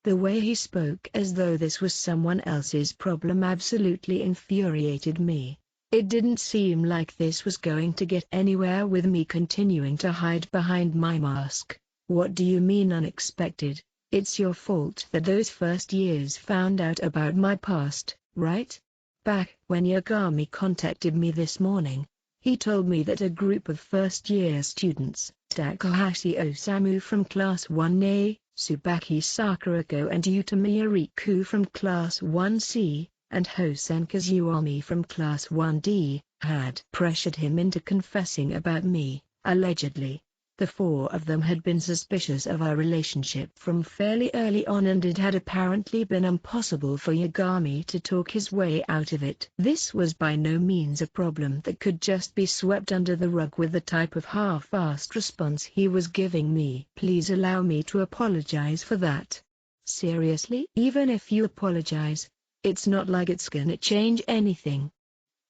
The way he spoke as though this was someone else's problem absolutely infuriated me. It didn't seem like this was going to get anywhere with me continuing to hide behind my mask. What do you mean unexpected? It's your fault that those first years found out about my past, right? Back when Yagami contacted me this morning, he told me that a group of first-year students, Takahashi Osamu from Class 1A, Tsubaki Sakurako and Yuta Miyariku from Class 1C, and Hosen Kazuomi from Class 1D, had pressured him into confessing about me. Allegedly, the four of them had been suspicious of our relationship from fairly early on, and it had apparently been impossible for Yagami to talk his way out of it. This was by no means a problem that could just be swept under the rug with the type of half-assed response he was giving me. Please allow me to apologize for that. Seriously? Even if you apologize, it's not like it's gonna change anything.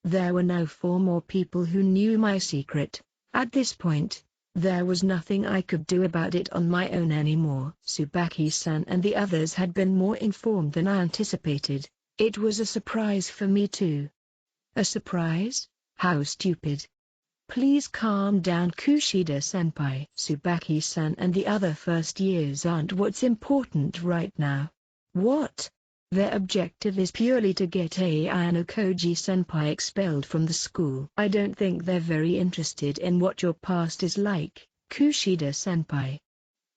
There were now 4 more people who knew my secret. At this point, there was nothing I could do about it on my own anymore. Tsubaki-san and the others had been more informed than I anticipated. It was a surprise for me too. A surprise? How stupid. Please calm down, Kushida-senpai. Tsubaki-san and the other first years aren't what's important right now. What? Their objective is purely to get Ayanokoji-senpai expelled from the school. I don't think they're very interested in what your past is like, Kushida-senpai.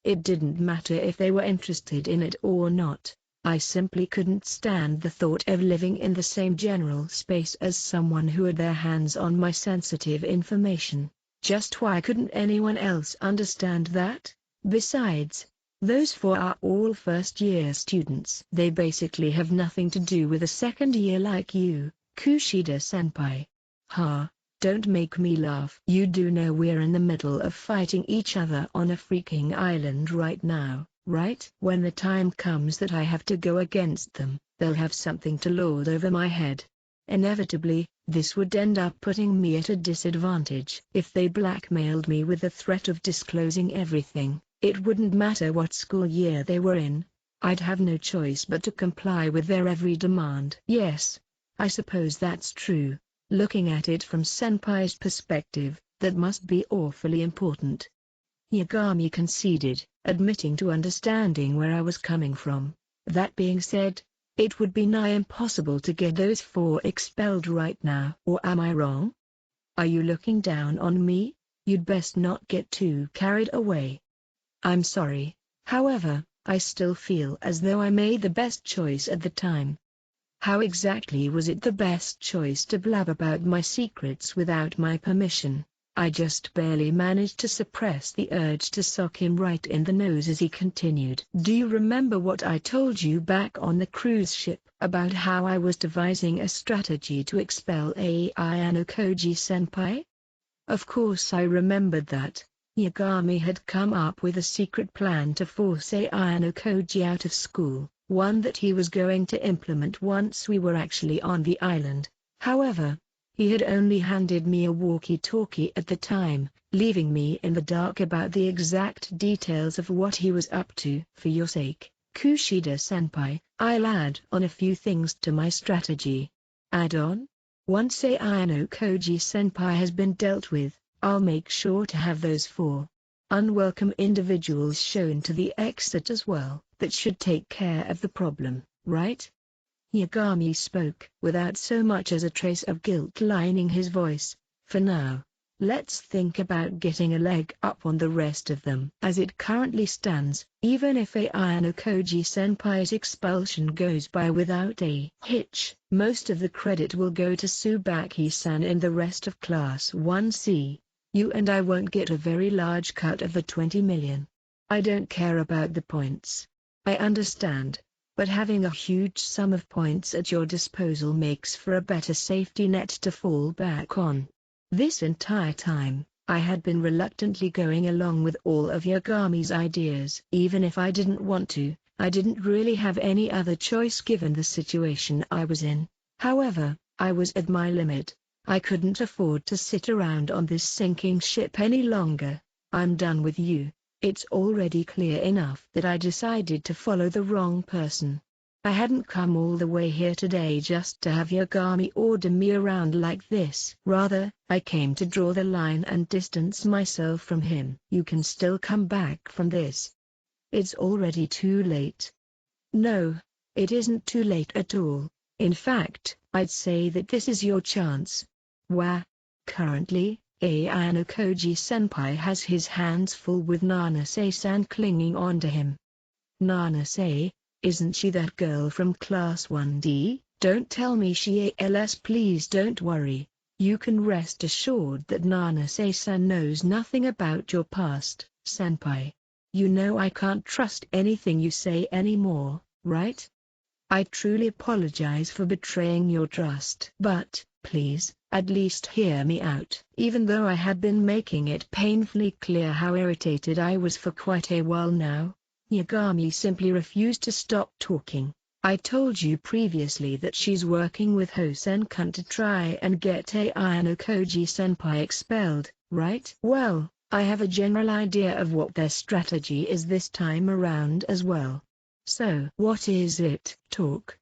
It didn't matter if they were interested in it or not. I simply couldn't stand the thought of living in the same general space as someone who had their hands on my sensitive information. Just why couldn't anyone else understand that? Besides, Those 4 are all first-year students. They basically have nothing to do with a second year like you, Kushida-senpai. Ha, don't make me laugh. You do know we're in the middle of fighting each other on a freaking island right now, right? When the time comes that I have to go against them, they'll have something to lord over my head. Inevitably, this would end up putting me at a disadvantage. If they blackmailed me with the threat of disclosing everything, it wouldn't matter what school year they were in. I'd have no choice but to comply with their every demand. Yes, I suppose that's true. Looking at it from Senpai's perspective, that must be awfully important. Yagami conceded, admitting to understanding where I was coming from. That being said, it would be nigh impossible to get those 4 expelled right now. Or am I wrong? Are you looking down on me? You'd best not get too carried away. I'm sorry, however, I still feel as though I made the best choice at the time. How exactly was it the best choice to blab about my secrets without my permission? I just barely managed to suppress the urge to sock him right in the nose as he continued. Do you remember what I told you back on the cruise ship about how I was devising a strategy to expel Ayano Koji-senpai? Of course I remembered that. Yagami had come up with a secret plan to force Ayano Koji out of school, one that he was going to implement once we were actually on the island. However, he had only handed me a walkie-talkie at the time, leaving me in the dark about the exact details of what he was up to. For your sake, Kushida-senpai, I'll add on a few things to my strategy. Add on? Once Ayano Koji-senpai has been dealt with, I'll make sure to have those 4 unwelcome individuals shown to the exit as well. That should take care of the problem, right? Yagami spoke without so much as a trace of guilt lining his voice. For now, let's think about getting a leg up on the rest of them. As it currently stands, even if Ayano Koji-senpai's expulsion goes by without a hitch, most of the credit will go to Tsubaki-san and the rest of Class 1C. You and I won't get a very large cut of the 20 million. I don't care about the points. I understand, but having a huge sum of points at your disposal makes for a better safety net to fall back on. This entire time, I had been reluctantly going along with all of Yagami's ideas. Even if I didn't want to, I didn't really have any other choice given the situation I was in. However, I was at my limit. I couldn't afford to sit around on this sinking ship any longer. I'm done with you. It's already clear enough that I decided to follow the wrong person. I hadn't come all the way here today just to have Yagami order me around like this. Rather, I came to draw the line and distance myself from him. You can still come back from this. It's already too late. No, it isn't too late at all. In fact, I'd say that this is your chance. Currently, Ayano Koji-senpai has his hands full with Nanase-san clinging onto him. Nanase, isn't she that girl from Class 1D? Don't tell me she is. Please don't worry. You can rest assured that Nanase-san knows nothing about your past, senpai. You know I can't trust anything you say anymore, right? I truly apologize for betraying your trust. But, please, at least hear me out. Even though I had been making it painfully clear how irritated I was for quite a while now, Yagami simply refused to stop talking. I told you previously that she's working with Hosen-kun to try and get Ayano Koji-senpai expelled, right? Well, I have a general idea of what their strategy is this time around as well. So what is it? Talk.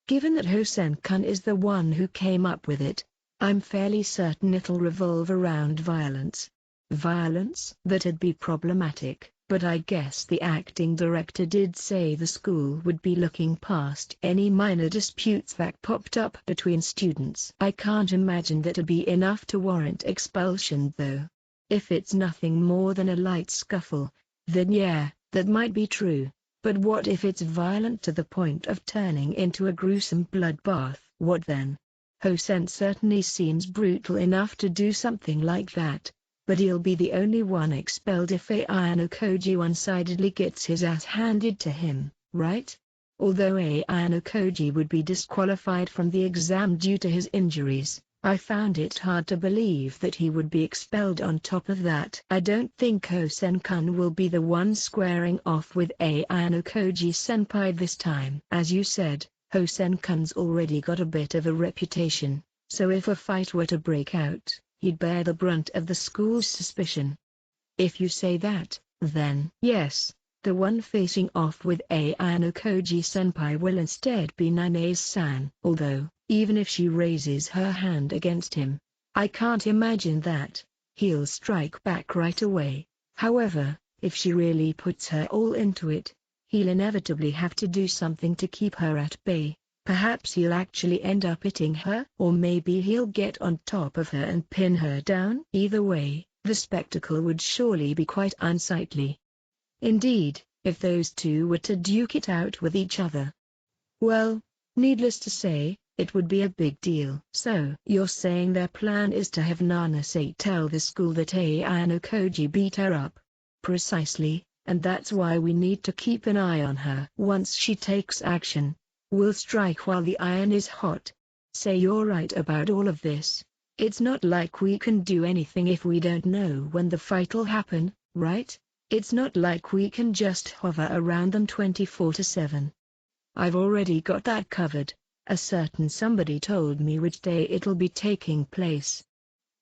Given that Hosen-kun is the one who came up with it, I'm fairly certain it'll revolve around violence. Violence? That'd be problematic, but I guess the acting director did say the school would be looking past any minor disputes that popped up between students. I can't imagine that'd be enough to warrant expulsion though. If it's nothing more than a light scuffle, then yeah, that might be true. But what if it's violent to the point of turning into a gruesome bloodbath? What then? Hosen certainly seems brutal enough to do something like that, but he'll be the only one expelled if Ayano one-sidedly gets his ass handed to him, right? Although Ayano would be disqualified from the exam due to his injuries, I found it hard to believe that he would be expelled on top of that. I don't think Hosen-kun will be the one squaring off with Ayano senpai this time. As you said, Hosen-kun's already got a bit of a reputation, so if a fight were to break out, he'd bear the brunt of the school's suspicion. If you say that, then yes, the one facing off with Ayano senpai will instead be Nanae-san. Although, even if she raises her hand against him, I can't imagine that he'll strike back right away. However, if she really puts her all into it, he'll inevitably have to do something to keep her at bay. Perhaps he'll actually end up hitting her, or maybe he'll get on top of her and pin her down. Either way, the spectacle would surely be quite unsightly. Indeed, if those two were to duke it out with each other. Well, needless to say, it would be a big deal. So, you're saying their plan is to have Nanase tell the school that Ayano beat her up? Precisely, and that's why we need to keep an eye on her. Once she takes action, we'll strike while the iron is hot. Say you're right about all of this. It's not like we can do anything if we don't know when the fight'll happen, right? It's not like we can just hover around them 24/7. I've already got that covered. A certain somebody told me which day it'll be taking place.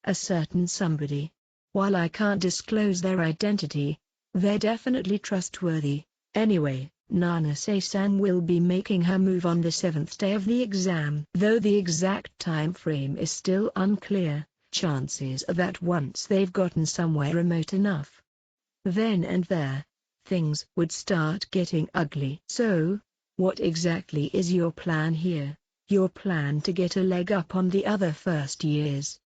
A certain somebody. While I can't disclose their identity, they're definitely trustworthy. Anyway, Nanase-san will be making her move on the 7th day of the exam. Though the exact time frame is still unclear, chances are that once they've gotten somewhere remote enough, then and there, things would start getting ugly. So, what exactly is your plan here? Your plan to get a leg up on the other first years?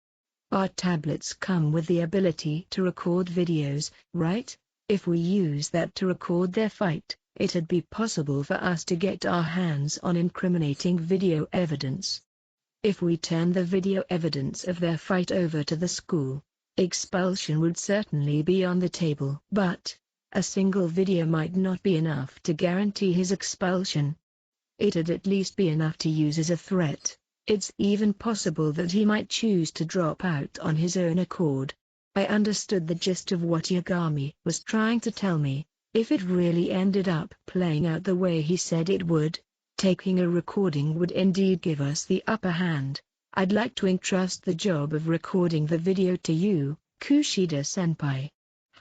Our tablets come with the ability to record videos, right? If we use that to record their fight, it'd be possible for us to get our hands on incriminating video evidence. If we turn the video evidence of their fight over to the school, expulsion would certainly be on the table. But a single video might not be enough to guarantee his expulsion. It'd at least be enough to use as a threat. It's even possible that he might choose to drop out on his own accord. I understood the gist of what Yagami was trying to tell me. If it really ended up playing out the way he said it would, taking a recording would indeed give us the upper hand. I'd like to entrust the job of recording the video to you, Kushida-senpai.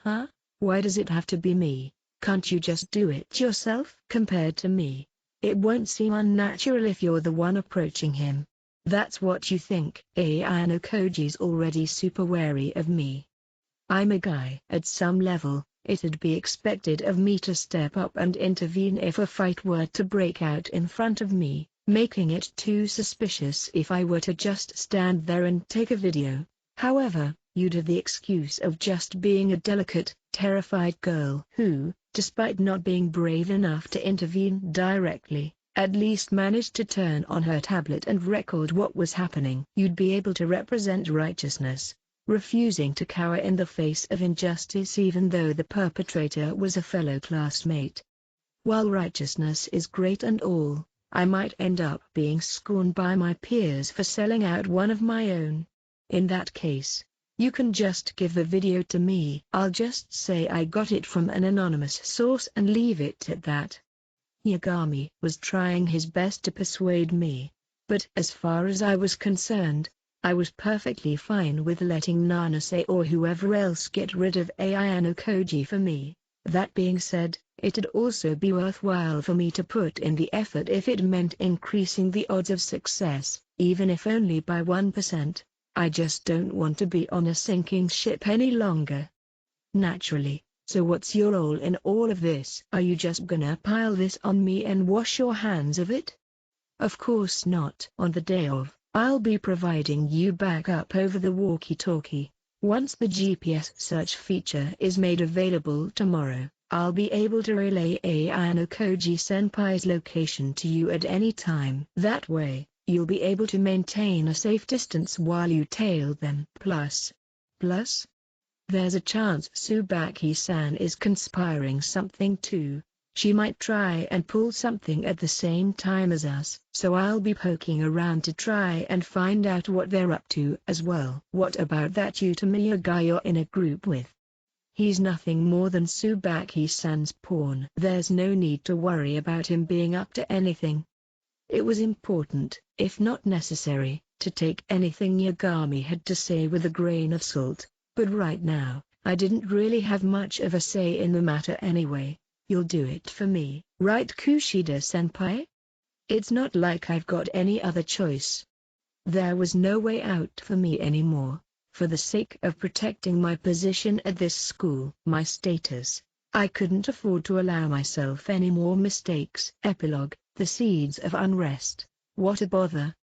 Huh? Why does it have to be me? Can't you just do it yourself? Compared to me, it won't seem unnatural if you're the one approaching him. That's what you think. Ayano-koji's already super wary of me. I'm a guy. At some level, it'd be expected of me to step up and intervene if a fight were to break out in front of me, making it too suspicious if I were to just stand there and take a video. However, you'd have the excuse of just being a delicate, terrified girl who, despite not being brave enough to intervene directly, at least managed to turn on her tablet and record what was happening. You'd be able to represent righteousness, refusing to cower in the face of injustice even though the perpetrator was a fellow classmate. While righteousness is great and all, I might end up being scorned by my peers for selling out one of my own. In that case, you can just give the video to me. I'll just say I got it from an anonymous source and leave it at that. Yagami was trying his best to persuade me, but as far as I was concerned, I was perfectly fine with letting Nanase or whoever else get rid of Ayano for me. That being said, it'd also be worthwhile for me to put in the effort if it meant increasing the odds of success, even if only by 1%. I just don't want to be on a sinking ship any longer. Naturally. So what's your role in all of this? Are you just gonna pile this on me and wash your hands of it? Of course not. On the day of, I'll be providing you backup over the walkie-talkie. Once the GPS search feature is made available tomorrow, I'll be able to relay Ayano-senpai's location to you at any time. That way, you'll be able to maintain a safe distance while you tail them. Plus, There's a chance Tsubaki-san is conspiring something too. She might try and pull something at the same time as us. So I'll be poking around to try and find out what they're up to as well. What about that Utamiya guy you're in a group with? He's nothing more than Tsubaki-san's pawn. There's no need to worry about him being up to anything. It was important, if not necessary, to take anything Yagami had to say with a grain of salt, but right now, I didn't really have much of a say in the matter anyway. You'll do it for me, right Kushida-senpai? It's not like I've got any other choice. There was no way out for me anymore. For the sake of protecting my position at this school, my status, I couldn't afford to allow myself any more mistakes. Epilogue, the seeds of unrest. What a bother.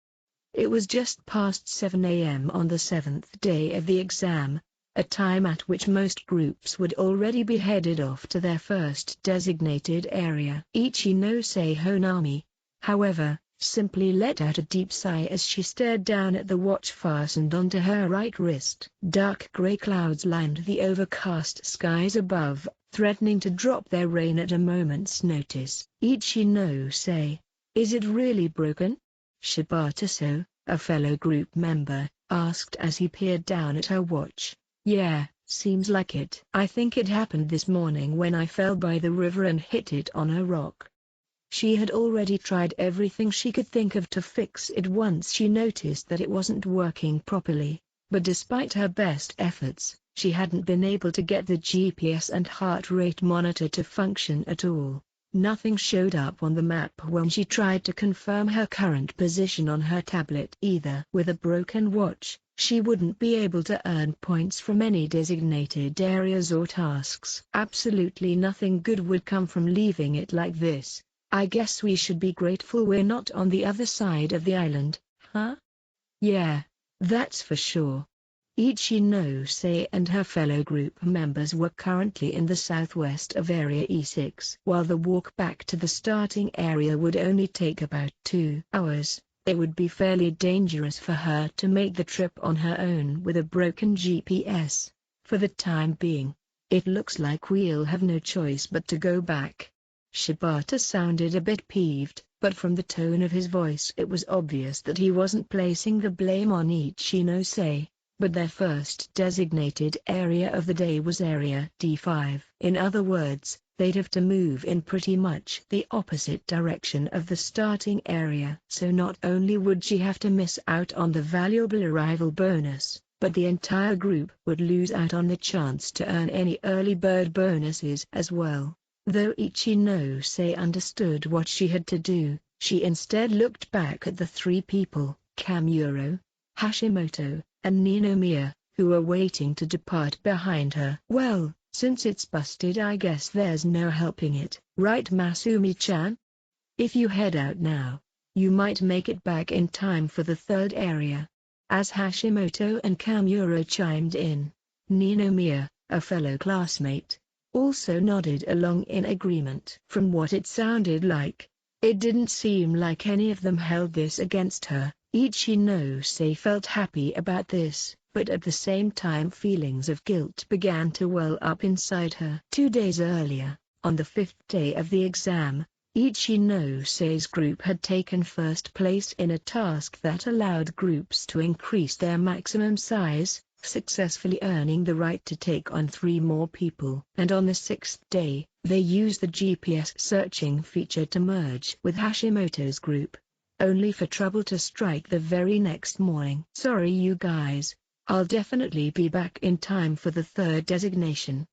It was just past 7 a.m. on the 7th day of the exam, a time at which most groups would already be headed off to their first designated area. Ichinose Honami, however, simply let out a deep sigh as she stared down at the watch fastened onto her right wrist. Dark gray clouds lined the overcast skies above, threatening to drop their rain at a moment's notice. Ichinose, is it really broken? Shibata-so, a fellow group member, asked as he peered down at her watch. Yeah, seems like it. I think it happened this morning when I fell by the river and hit it on a rock. She had already tried everything she could think of to fix it once she noticed that it wasn't working properly, but despite her best efforts, she hadn't been able to get the GPS and heart rate monitor to function at all. Nothing showed up on the map when she tried to confirm her current position on her tablet either. With a broken watch, she wouldn't be able to earn points from any designated areas or tasks. Absolutely nothing good would come from leaving it like this. I guess we should be grateful we're not on the other side of the island, huh? Yeah, that's for sure. Ichinose and her fellow group members were currently in the southwest of Area E6. While the walk back to the starting area would only take about 2 hours, it would be fairly dangerous for her to make the trip on her own with a broken GPS. For the time being, it looks like we'll have no choice but to go back. Shibata sounded a bit peeved, but from the tone of his voice it was obvious that he wasn't placing the blame on Ichinose. But their first designated area of the day was Area D5. In other words, they'd have to move in pretty much the opposite direction of the starting area. So not only would she have to miss out on the valuable arrival bonus, but the entire group would lose out on the chance to earn any early bird bonuses as well. Though Ichinose understood what she had to do, she instead looked back at the 3 people, Kamuro, Hashimoto, and Ninomiya, who were waiting to depart behind her. Well, since it's busted, I guess there's no helping it, right Masumi-chan? If you head out now, you might make it back in time for the 3rd area. As Hashimoto and Kamuro chimed in, Ninomiya, a fellow classmate, also nodded along in agreement. From what it sounded like, it didn't seem like any of them held this against her. Ichinose felt happy about this, but at the same time feelings of guilt began to well up inside her. 2 days earlier, on the 5th day of the exam, Ichinose-se's group had taken first place in a task that allowed groups to increase their maximum size, successfully earning the right to take on 3 more people. And on the 6th day, they used the GPS searching feature to merge with Hashimoto's group, only for trouble to strike the very next morning. Sorry you guys, I'll definitely be back in time for the 3rd designation.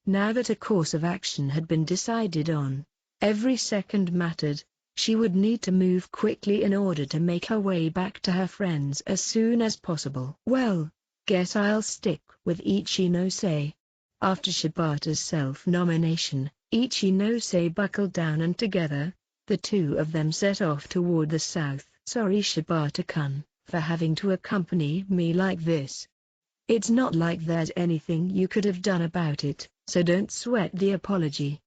Now that a course of action had been decided on, every second mattered. She would need to move quickly in order to make her way back to her friends as soon as possible. Well, guess I'll stick with Ichinose. After Shibata's self-nomination, Ichinose buckled down and together, the 2 of them set off toward the south. Sorry Shibata-kun, for having to accompany me like this. It's not like there's anything you could have done about it, so don't sweat the apology.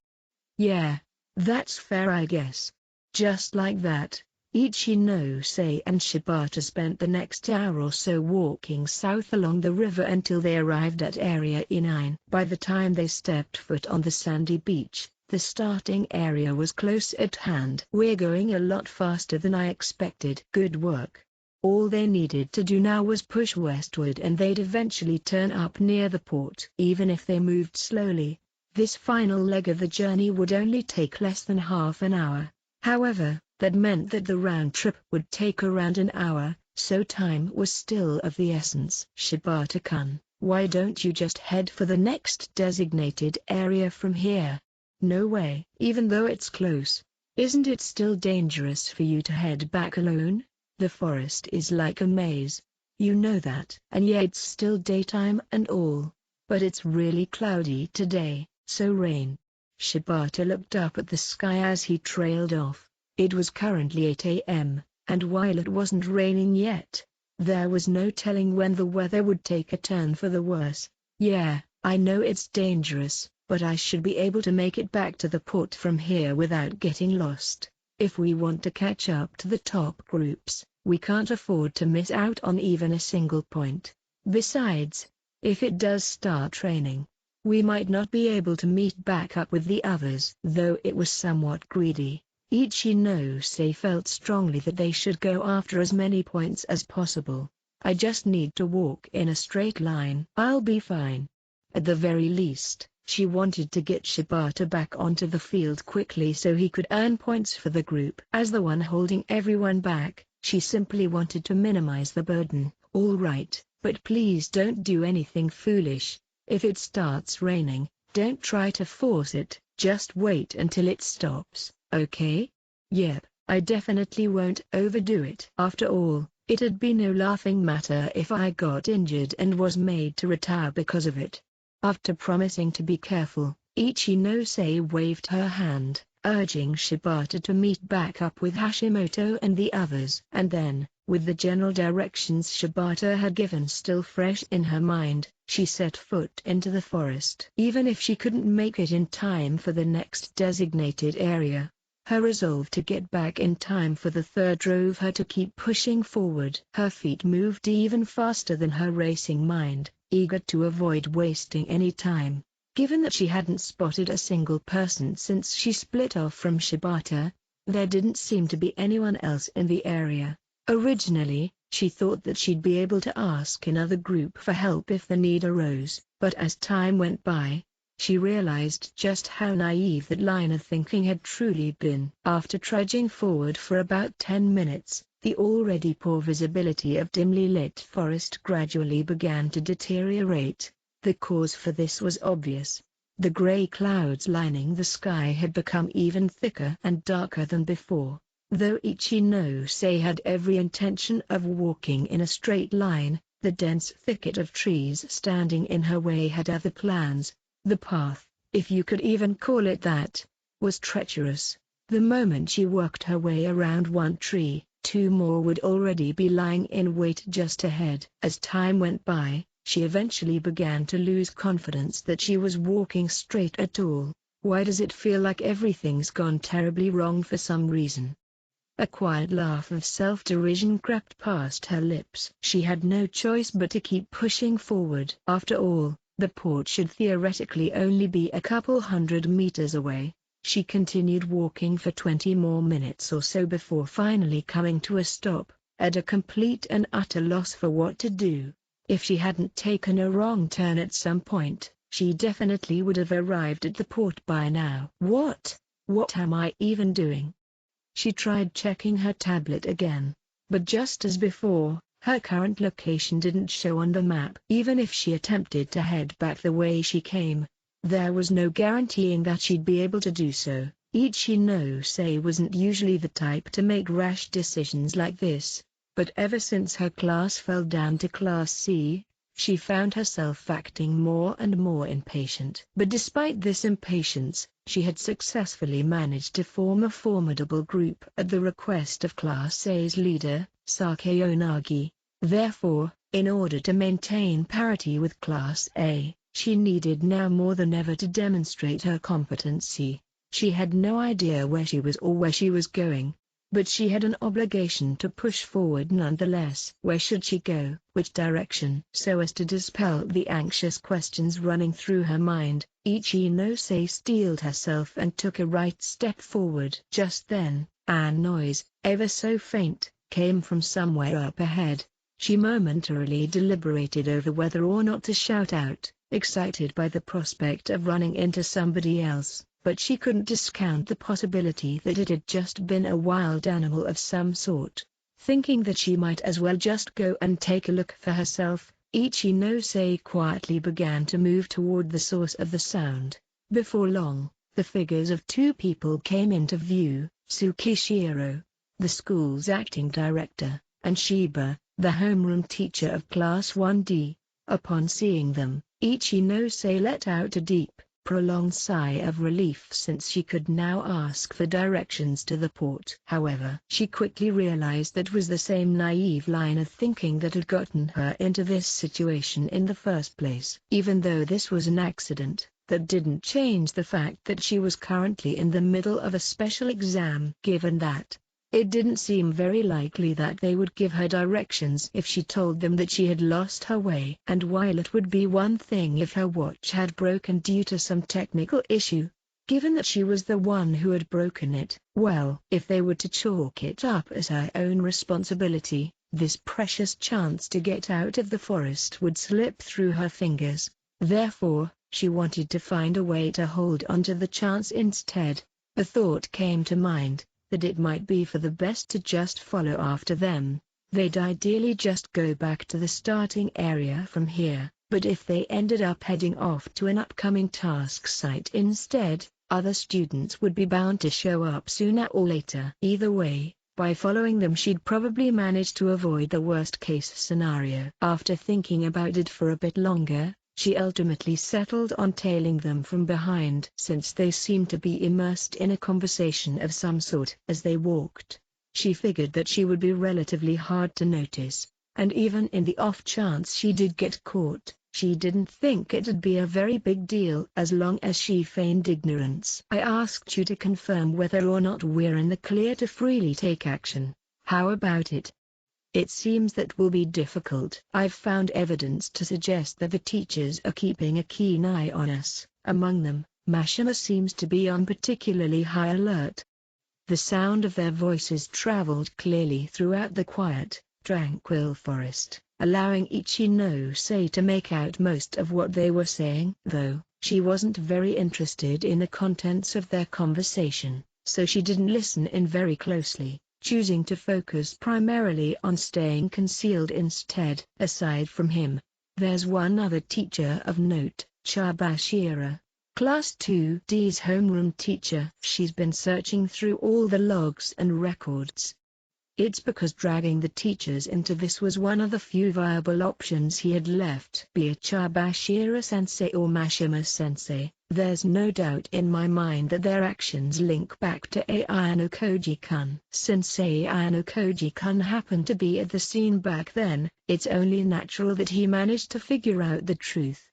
Yeah, that's fair I guess. Just like that, Ichinose and Shibata spent the next hour or so walking south along the river until they arrived at Area E9. By the time they stepped foot on the sandy beach, the starting area was close at hand. "We're going a lot faster than I expected." "Good work." All they needed to do now was push westward and they'd eventually turn up near the port. Even if they moved slowly, this final leg of the journey would only take less than half an hour. However, that meant that the round trip would take around an hour, so time was still of the essence. "Shibata-kun, why don't you just head for the next designated area from here?" "No way." "Even though it's close, isn't it still dangerous for you to head back alone? The forest is like a maze. You know that." "And yeah, it's still daytime and all. But it's really cloudy today, so rain." Shibata looked up at the sky as he trailed off. It was currently 8 a.m., and while it wasn't raining yet, there was no telling when the weather would take a turn for the worse. "Yeah, I know it's dangerous, but I should be able to make it back to the port from here without getting lost. If we want to catch up to the top groups, we can't afford to miss out on even a single point. Besides, if it does start raining, we might not be able to meet back up with the others." Though it was somewhat greedy, Ichinose felt strongly that they should go after as many points as possible. "I just need to walk in a straight line. I'll be fine." At the very least, she wanted to get Shibata back onto the field quickly so he could earn points for the group. As the one holding everyone back, she simply wanted to minimize the burden. "All right, but please don't do anything foolish. If it starts raining, don't try to force it, just wait until it stops, okay?" "Yep, I definitely won't overdo it." After all, it'd be no laughing matter if I got injured and was made to retire because of it. After promising to be careful, Ichinose waved her hand, urging Shibata to meet back up with Hashimoto and the others. And then, with the general directions Shibata had given still fresh in her mind, she set foot into the forest. Even if she couldn't make it in time for the next designated area, her resolve to get back in time for the third drove her to keep pushing forward. Her feet moved even faster than her racing mind, eager to avoid wasting any time. Given that she hadn't spotted a single person since she split off from Shibata, there didn't seem to be anyone else in the area. Originally, she thought that she'd be able to ask another group for help if the need arose, but as time went by, she realized just how naive that line of thinking had truly been. After trudging forward for about 10 minutes, the already poor visibility of dimly lit forest gradually began to deteriorate. The cause for this was obvious. The gray clouds lining the sky had become even thicker and darker than before. Though Ichinose had every intention of walking in a straight line, the dense thicket of trees standing in her way had other plans. The path, if you could even call it that, was treacherous. The moment she worked her way around one tree, 2 more would already be lying in wait just ahead. As time went by, she eventually began to lose confidence that she was walking straight at all. "Why does it feel like everything's gone terribly wrong for some reason?" A quiet laugh of self-derision crept past her lips. She had no choice but to keep pushing forward. After all, the port should theoretically only be a couple hundred meters away. She continued walking for 20 more minutes or so before finally coming to a stop, at a complete and utter loss for what to do. If she hadn't taken a wrong turn at some point, she definitely would have arrived at the port by now. What am I even doing? She tried checking her tablet again, but just as before, her current location didn't show on the map. Even if she attempted to head back the way she came, there was no guaranteeing that she'd be able to do so. Ichinose wasn't usually the type to make rash decisions like this, but ever since her class fell down to Class C, she found herself acting more and more impatient. But despite this impatience, she had successfully managed to form a formidable group at the request of Class A's leader, Sakaonagi. Therefore, in order to maintain parity with Class A, she needed now more than ever to demonstrate her competency. She had no idea where she was or where she was going, but she had an obligation to push forward nonetheless. Where should she go? Which direction? So as to dispel the anxious questions running through her mind, Ichinose steeled herself and took a right step forward. Just then, a noise, ever so faint, came from somewhere up ahead. She momentarily deliberated over whether or not to shout out, excited by the prospect of running into somebody else, but she couldn't discount the possibility that it had just been a wild animal of some sort. Thinking that she might as well just go and take a look for herself, Ichinose quietly began to move toward the source of the sound. Before long, the figures of two people came into view: Tsukishiro, the school's acting director, and Shiba, the homeroom teacher of Class 1D. Upon seeing them, Ichinose let out a deep, prolonged sigh of relief, since she could now ask for directions to the port. However, she quickly realized that was the same naive line of thinking that had gotten her into this situation in the first place. Even though this was an accident, that didn't change the fact that she was currently in the middle of a special exam. Given that, it didn't seem very likely that they would give her directions if she told them that she had lost her way. And while it would be one thing if her watch had broken due to some technical issue, given that she was the one who had broken it, well, if they were to chalk it up as her own responsibility, this precious chance to get out of the forest would slip through her fingers. Therefore, she wanted to find a way to hold onto the chance instead. A thought came to mind, that it might be for the best to just follow after them. They'd ideally just go back to the starting area from here, but if they ended up heading off to an upcoming task site instead, other students would be bound to show up sooner or later. Either way, by following them she'd probably manage to avoid the worst-case scenario. After thinking about it for a bit longer, she ultimately settled on tailing them from behind, since they seemed to be immersed in a conversation of some sort. As they walked, she figured that she would be relatively hard to notice, and even in the off chance she did get caught, she didn't think it'd be a very big deal as long as she feigned ignorance. I asked you to confirm whether or not we're in the clear to freely take action. How about it? It seems that will be difficult. I've found evidence to suggest that the teachers are keeping a keen eye on us. Among them, Mashima seems to be on particularly high alert. The sound of their voices traveled clearly throughout the quiet, tranquil forest, allowing Ichinose to make out most of what they were saying. Though, she wasn't very interested in the contents of their conversation, so she didn't listen in very closely, choosing to focus primarily on staying concealed instead. Aside from him, there's one other teacher of note, Chabashira, Class 2D's homeroom teacher. She's been searching through all the logs and records. It's because dragging the teachers into this was one of the few viable options he had left. Be it Chabashira-sensei or Mashima-sensei, there's no doubt in my mind that their actions link back to Ayano Koji-kun. Since Ayano Koji-kun happened to be at the scene back then, it's only natural that he managed to figure out the truth.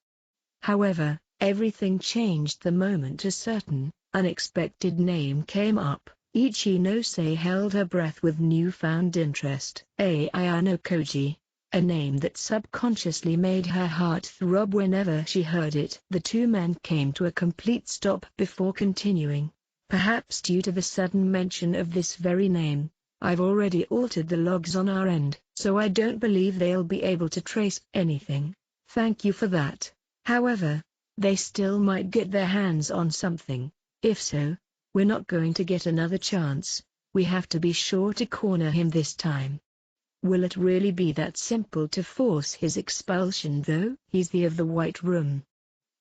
However, everything changed the moment a certain, unexpected name came up. Ichinose held her breath with newfound interest. Ayano Koji, a name that subconsciously made her heart throb whenever she heard it. The two men came to a complete stop before continuing. Perhaps due to the sudden mention of this very name, I've already altered the logs on our end, so I don't believe they'll be able to trace anything. Thank you for that. However, they still might get their hands on something. If so, we're not going to get another chance. We have to be sure to corner him this time. Will it really be that simple to force his expulsion though? He's the of the White Room.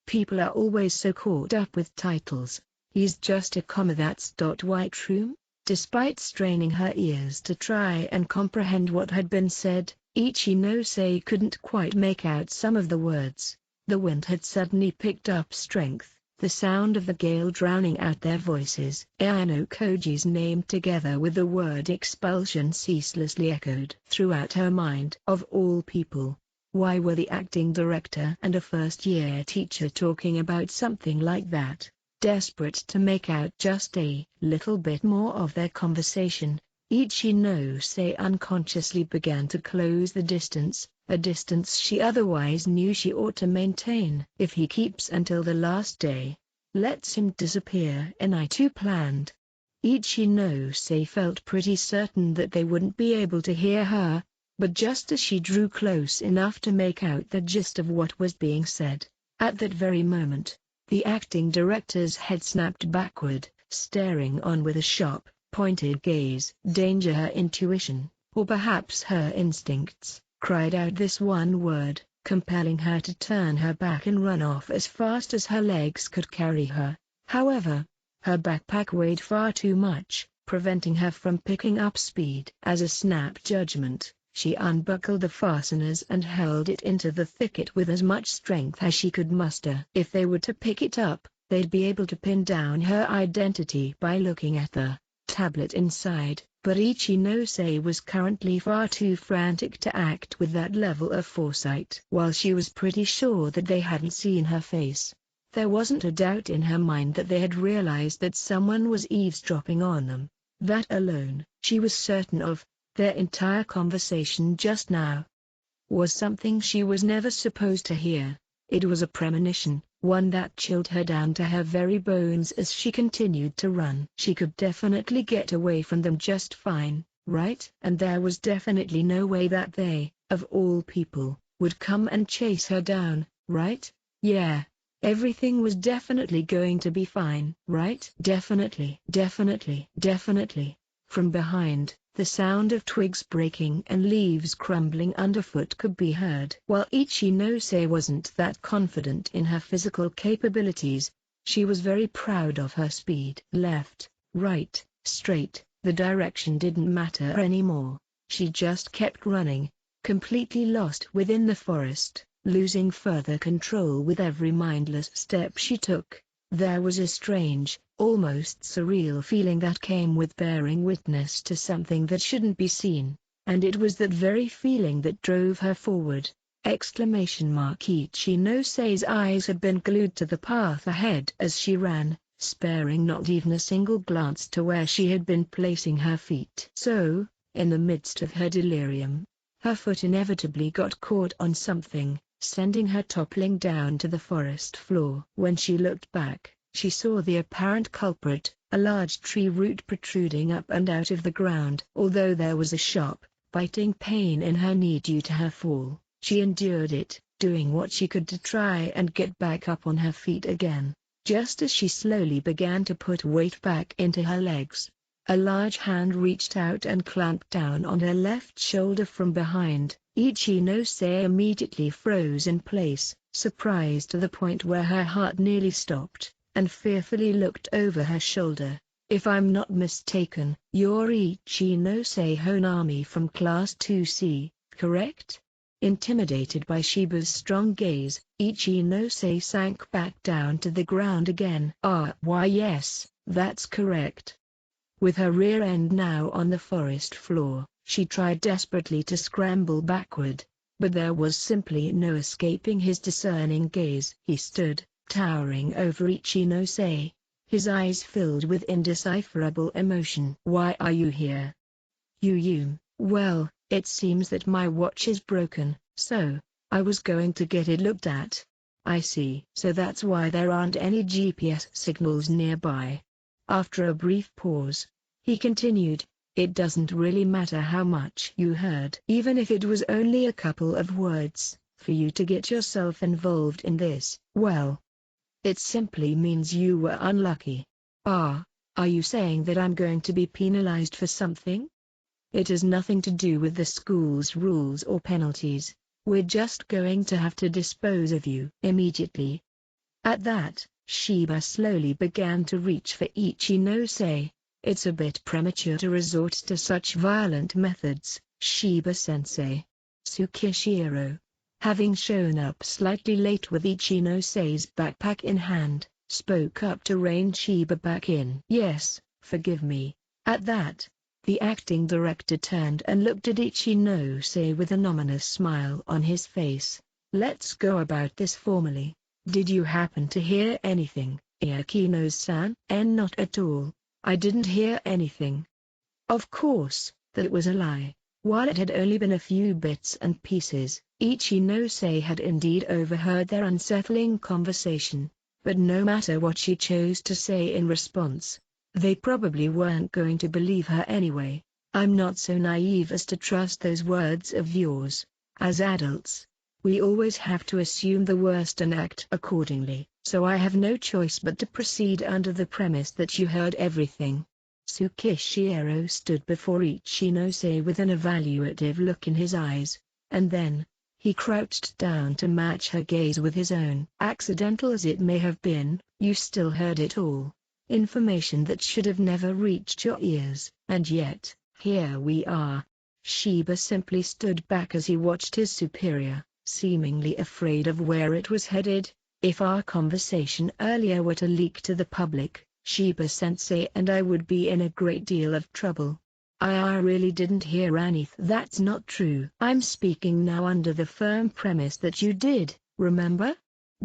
People are always so caught up with titles. He's just a comma. That's White Room? Despite straining her ears to try and comprehend what had been said, Ichinose couldn't quite make out some of the words. The wind had suddenly picked up strength, the sound of the gale drowning out their voices. Ayano Koji's name together with the word expulsion ceaselessly echoed throughout her mind. Of all people, why were the acting director and a first-year teacher talking about something like that? Desperate to make out just a little bit more of their conversation, Ichinose unconsciously began to close the distance, a distance she otherwise knew she ought to maintain. If he keeps until the last day, lets him disappear, and I too planned. Ichinose felt pretty certain that they wouldn't be able to hear her, but just as she drew close enough to make out the gist of what was being said, at that very moment, the acting director's head snapped backward, staring on with a sharp, pointed gaze. Danger! Her intuition, or perhaps her instincts, cried out this one word, compelling her to turn her back and run off as fast as her legs could carry her. However, her backpack weighed far too much, preventing her from picking up speed. As a snap judgment, she unbuckled the fasteners and held it into the thicket with as much strength as she could muster. If they were to pick it up, they'd be able to pin down her identity by looking at the tablet inside, but Ichinose was currently far too frantic to act with that level of foresight. While she was pretty sure that they hadn't seen her face, there wasn't a doubt in her mind that they had realized that someone was eavesdropping on them. That alone, she was certain of. Their entire conversation just now was something she was never supposed to hear. It was a premonition, one that chilled her down to her very bones as she continued to run. She could definitely get away from them just fine, right? And there was definitely no way that they, of all people, would come and chase her down, right? Yeah. Everything was definitely going to be fine, right? Definitely. Definitely. Definitely. From behind, the sound of twigs breaking and leaves crumbling underfoot could be heard. While Ichinose wasn't that confident in her physical capabilities, she was very proud of her speed. Left, right, straight, the direction didn't matter anymore. She just kept running, completely lost within the forest, losing further control with every mindless step she took. There was a strange, almost surreal feeling that came with bearing witness to something that shouldn't be seen, and it was that very feeling that drove her forward. Ichinose eyes had been glued to the path ahead as she ran, sparing not even a single glance to where she had been placing her feet. So, in the midst of her delirium, her foot inevitably got caught on something, sending her toppling down to the forest floor. When she looked back, she saw the apparent culprit, a large tree root protruding up and out of the ground. Although there was a sharp, biting pain in her knee due to her fall, she endured it, doing what she could to try and get back up on her feet again. Just as she slowly began to put weight back into her legs, a large hand reached out and clamped down on her left shoulder from behind. Ichinose immediately froze in place, surprised to the point where her heart nearly stopped, and fearfully looked over her shoulder. If I'm not mistaken, you're Ichinose Honami from Class 2C, correct? Intimidated by Shiba's strong gaze, Ichinose sank back down to the ground again. Why yes, that's correct. With her rear end now on the forest floor, she tried desperately to scramble backward, but there was simply no escaping his discerning gaze. He stood, towering over Ichinose, his eyes filled with indecipherable emotion. Why are you here? Well, it seems that my watch is broken, so I was going to get it looked at. I see. So that's why there aren't any GPS signals nearby. After a brief pause, he continued, it doesn't really matter how much you heard. Even if it was only a couple of words, for you to get yourself involved in this, well, it simply means you were unlucky. Are you saying that I'm going to be penalized for something? It has nothing to do with the school's rules or penalties. We're just going to have to dispose of you immediately. At that, Shiba slowly began to reach for Ichinose. It's a bit premature to resort to such violent methods, Shiba-sensei. Tsukishiro, having shown up slightly late with Ichinose's backpack in hand, spoke up to rein Shiba back in. Yes, forgive me. At that, the acting director turned and looked at Ichinose with an ominous smile on his face. Let's go about this formally. Did you happen to hear anything, Iachino-san? Not at all. I didn't hear anything. Of course, that was a lie. While it had only been a few bits and pieces, Ichinose had indeed overheard their unsettling conversation. But no matter what she chose to say in response, they probably weren't going to believe her anyway. I'm not so naive as to trust those words of yours. As adults, we always have to assume the worst and act accordingly, so I have no choice but to proceed under the premise that you heard everything. Tsukishiro stood before Ichinose with an evaluative look in his eyes, and then, he crouched down to match her gaze with his own. Accidental as it may have been, you still heard it all. Information that should have never reached your ears. And yet, here we are. Shiba simply stood back as he watched his superior, seemingly afraid of where it was headed. If our conversation earlier were to leak to the public, Shiba-sensei and I would be in a great deal of trouble. I really didn't hear anything. That's not true. I'm speaking now under the firm premise that you did, remember?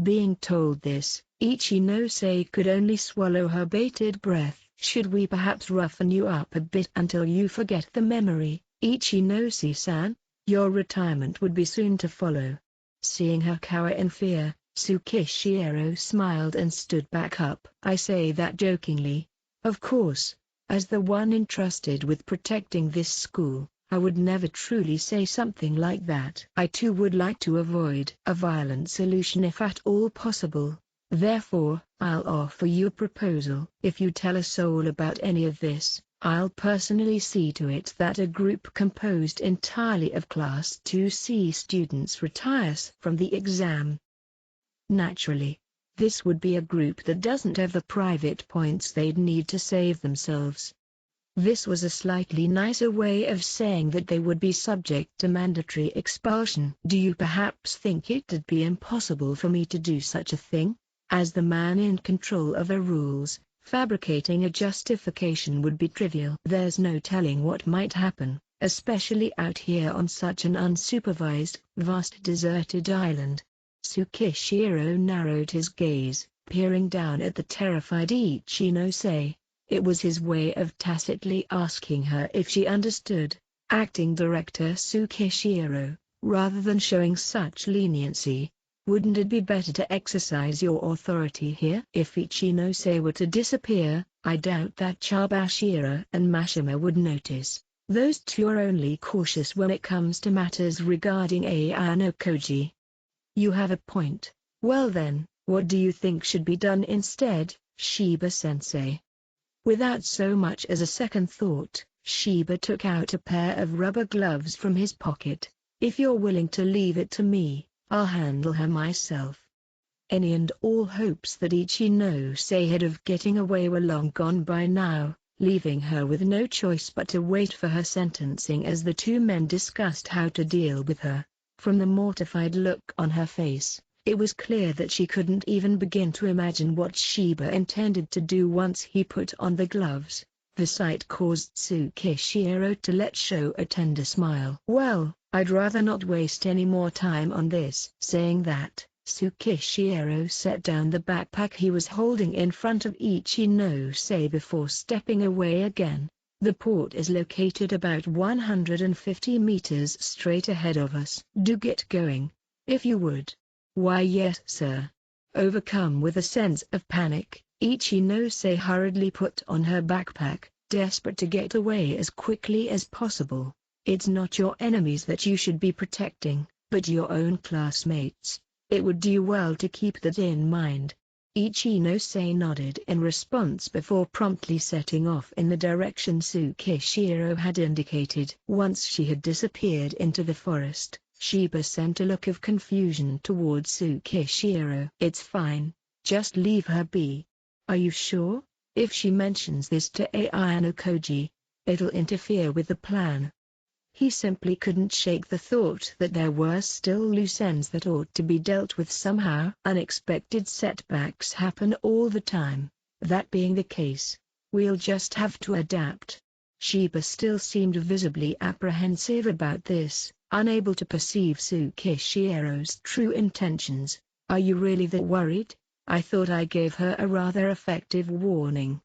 Being told this, Ichinose could only swallow her bated breath. Should we perhaps roughen you up a bit until you forget the memory, Ichinose-san? Your retirement would be soon to follow. Seeing her cower in fear, Tsukishiro smiled and stood back up. I say that jokingly. Of course, as the one entrusted with protecting this school, I would never truly say something like that. I too would like to avoid a violent solution if at all possible. Therefore, I'll offer you a proposal. If you tell a soul about any of this, I'll personally see to it that a group composed entirely of Class 2C students retires from the exam. Naturally, this would be a group that doesn't have the private points they'd need to save themselves. This was a slightly nicer way of saying that they would be subject to mandatory expulsion. Do you perhaps think it'd be impossible for me to do such a thing? As the man in control of the rules, fabricating a justification would be trivial. There's no telling what might happen, especially out here on such an unsupervised, vast deserted island. Tsukishiro narrowed his gaze, peering down at the terrified Ichinose. It was his way of tacitly asking her if she understood. Acting Director Tsukishiro, rather than showing such leniency, wouldn't it be better to exercise your authority here? If Ichinose were to disappear, I doubt that Chabashira and Mashima would notice. Those two are only cautious when it comes to matters regarding Ayano Koji. You have a point. Well then, what do you think should be done instead, Shiba-sensei? Without so much as a second thought, Shiba took out a pair of rubber gloves from his pocket. If you're willing to leave it to me, I'll handle her myself. Any and all hopes that Ichinose had of getting away were long gone by now, leaving her with no choice but to wait for her sentencing as the two men discussed how to deal with her. From the mortified look on her face, it was clear that she couldn't even begin to imagine what Shiba intended to do once he put on the gloves. The sight caused Tsukishiro to let show a tender smile. Well, I'd rather not waste any more time on this. Saying that, Tsukishiro set down the backpack he was holding in front of Ichinose before stepping away again. The port is located about 150 meters straight ahead of us. Do get going, if you would. Why yes, sir. Overcome with a sense of panic, Ichinose hurriedly put on her backpack, desperate to get away as quickly as possible. It's not your enemies that you should be protecting, but your own classmates. It would do well to keep that in mind. Ichinose nodded in response before promptly setting off in the direction Tsukishiro had indicated. Once she had disappeared into the forest, Shiba sent a look of confusion towards Tsukishiro. It's fine, just leave her be. Are you sure? If she mentions this to Ayano Koji, it'll interfere with the plan. He simply couldn't shake the thought that there were still loose ends that ought to be dealt with somehow. Unexpected setbacks happen all the time. That being the case, we'll just have to adapt. Shiba still seemed visibly apprehensive about this, unable to perceive Tsukishiro's true intentions. Are you really that worried? I thought I gave her a rather effective warning.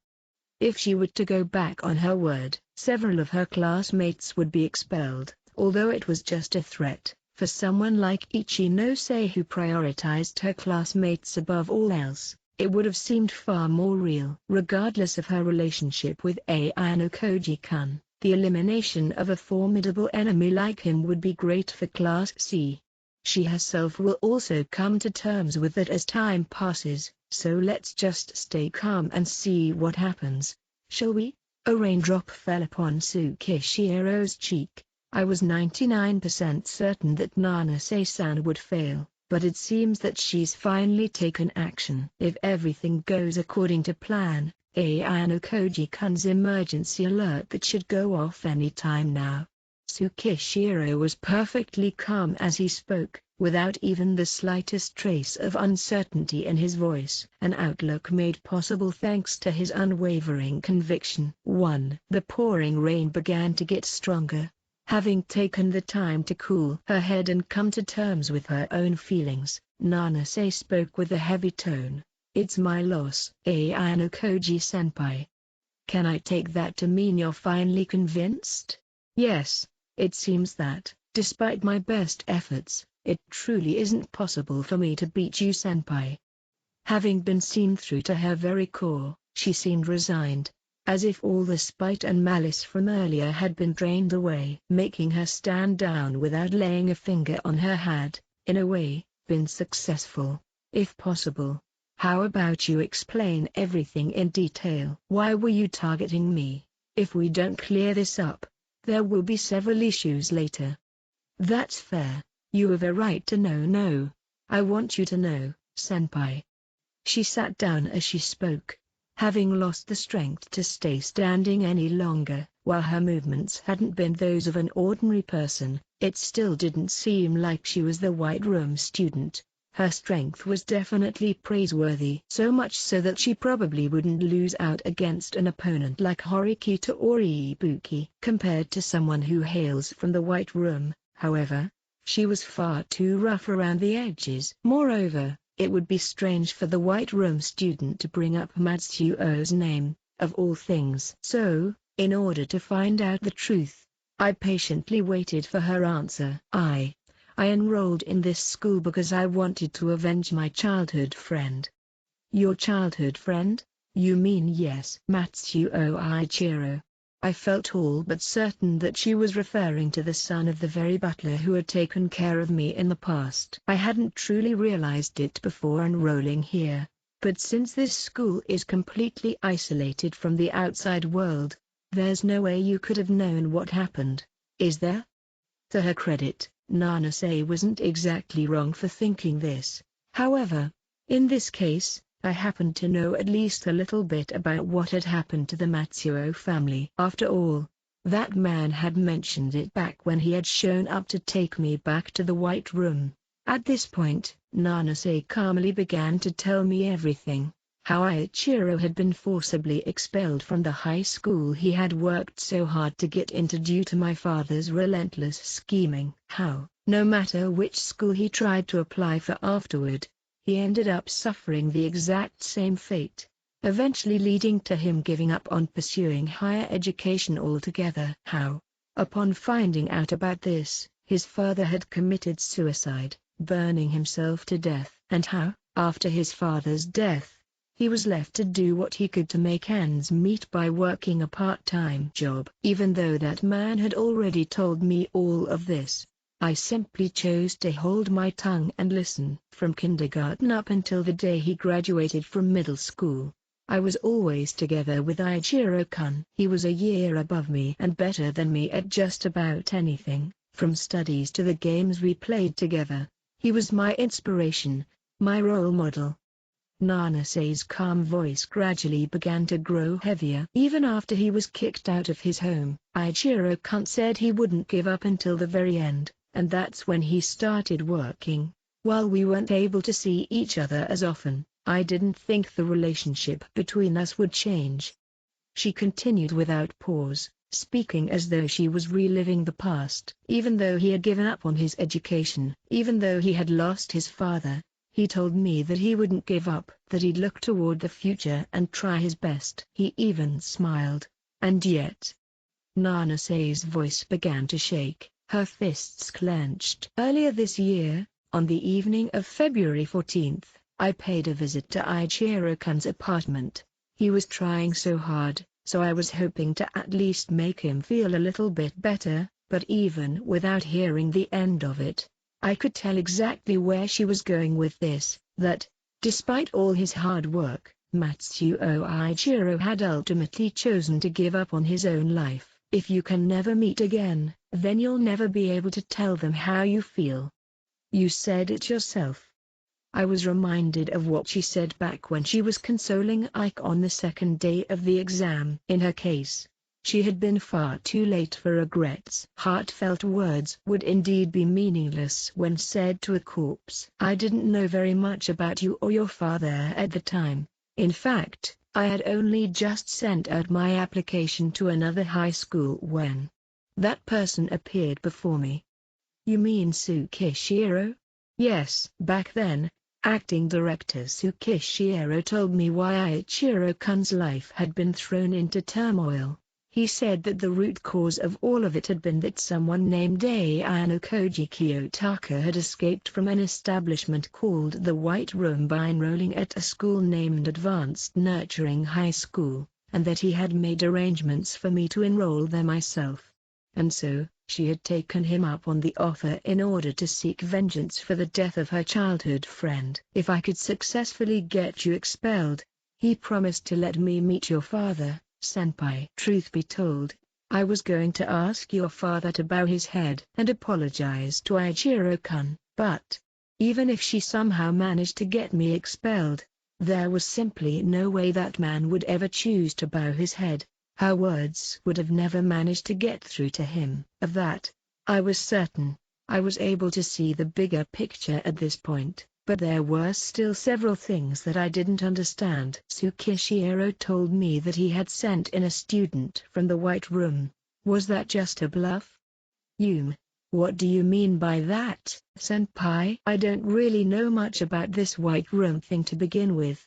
If she were to go back on her word, Several of her classmates would be expelled, although it was just a threat. For someone like Ichinose who prioritized her classmates above all else, it would have seemed far more real. Regardless of her relationship with Ayano Koji-kun, the elimination of a formidable enemy like him would be great for Class C. She herself will also come to terms with that as time passes, so let's just stay calm and see what happens, shall we? A raindrop fell upon Tsukishiro's cheek. I was 99% certain that Nanase-san would fail, but it seems that she's finally taken action. If everything goes according to plan, Ayano Koji-kun's emergency alert that should go off any time now. Tsukishiro was perfectly calm as he spoke, without even the slightest trace of uncertainty in his voice. An outlook made possible thanks to his unwavering conviction. 1. The pouring rain began to get stronger. Having taken the time to cool her head and come to terms with her own feelings, Nanase spoke with a heavy tone. It's my loss, Ayano Koji-senpai. Can I take that to mean you're finally convinced? Yes, it seems that, despite my best efforts, it truly isn't possible for me to beat you, senpai. Having been seen through to her very core, she seemed resigned, as if all the spite and malice from earlier had been drained away. Making her stand down without laying a finger on her had, in a way, been successful, if possible. How about you explain everything in detail? Why were you targeting me? If we don't clear this up, there will be several issues later. That's fair, you have a right to know. No, I want you to know, senpai. She sat down as she spoke, having lost the strength to stay standing any longer. While her movements hadn't been those of an ordinary person, it still didn't seem like she was the White Room student. Her strength was definitely praiseworthy, so much so that she probably wouldn't lose out against an opponent like Horikita or Ibuki. Compared to someone who hails from the White Room, however, she was far too rough around the edges. Moreover, it would be strange for the White Room student to bring up Matsuo's name, of all things. So, in order to find out the truth, I patiently waited for her answer. I enrolled in this school because I wanted to avenge my childhood friend. Your childhood friend? You mean yes, Matsuo Ichiro. I felt all but certain that she was referring to the son of the very butler who had taken care of me in the past. I hadn't truly realized it before enrolling here, but since this school is completely isolated from the outside world, there's no way you could have known what happened, is there? To her credit, Nanase wasn't exactly wrong for thinking this. However, in this case, I happened to know at least a little bit about what had happened to the Matsuo family. After all, that man had mentioned it back when he had shown up to take me back to the White Room. At this point, Nanase calmly began to tell me everything. How Ichiro had been forcibly expelled from the high school he had worked so hard to get into due to my father's relentless scheming. How, no matter which school he tried to apply for afterward, he ended up suffering the exact same fate, eventually leading to him giving up on pursuing higher education altogether. How, upon finding out about this, his father had committed suicide, burning himself to death. And how, after his father's death, he was left to do what he could to make ends meet by working a part-time job. Even though that man had already told me all of this, I simply chose to hold my tongue and listen. From kindergarten up until the day he graduated from middle school, I was always together with Ichiro-kun. He was a year above me and better than me at just about anything, from studies to the games we played together. He was my inspiration, my role model. Nanase's calm voice gradually began to grow heavier. Even after he was kicked out of his home, Ichiro-kun said he wouldn't give up until the very end, and that's when he started working. While we weren't able to see each other as often, I didn't think the relationship between us would change. She continued without pause, speaking as though she was reliving the past. Even though he had given up on his education, even though he had lost his father, he told me that he wouldn't give up, that he'd look toward the future and try his best. He even smiled. And yet, Nanase voice began to shake, her fists clenched. Earlier this year, on the evening of February 14th, I paid a visit to Ichiro-kun's apartment. He was trying so hard, so I was hoping to at least make him feel a little bit better, but even without hearing the end of it, I could tell exactly where she was going with this, that, despite all his hard work, Matsuo Ichiro had ultimately chosen to give up on his own life. If you can never meet again, then you'll never be able to tell them how you feel. You said it yourself. I was reminded of what she said back when she was consoling Ike on the second day of the exam. In her case, she had been far too late for regrets. Heartfelt words would indeed be meaningless when said to a corpse. I didn't know very much about you or your father at the time. In fact, I had only just sent out my application to another high school when that person appeared before me. You mean Tsukishiro? Yes. Back then, acting director Tsukishiro told me why Ichiro-kun's life had been thrown into turmoil. He said that the root cause of all of it had been that someone named Ayano Koji Kiyotaka had escaped from an establishment called the White Room by enrolling at a school named Advanced Nurturing High School, and that he had made arrangements for me to enroll there myself. And so, she had taken him up on the offer in order to seek vengeance for the death of her childhood friend. If I could successfully get you expelled, he promised to let me meet your father, Senpai. Truth be told, I was going to ask your father to bow his head and apologize to Ichiro-kun, but even if she somehow managed to get me expelled, there was simply no way that man would ever choose to bow his head. Her words would have never managed to get through to him. Of that, I was certain. I was able to see the bigger picture at this point, but there were still several things that I didn't understand. Tsukishiro told me that he had sent in a student from the White Room. Was that just a bluff? What do you mean by that, Senpai? I don't really know much about this White Room thing to begin with.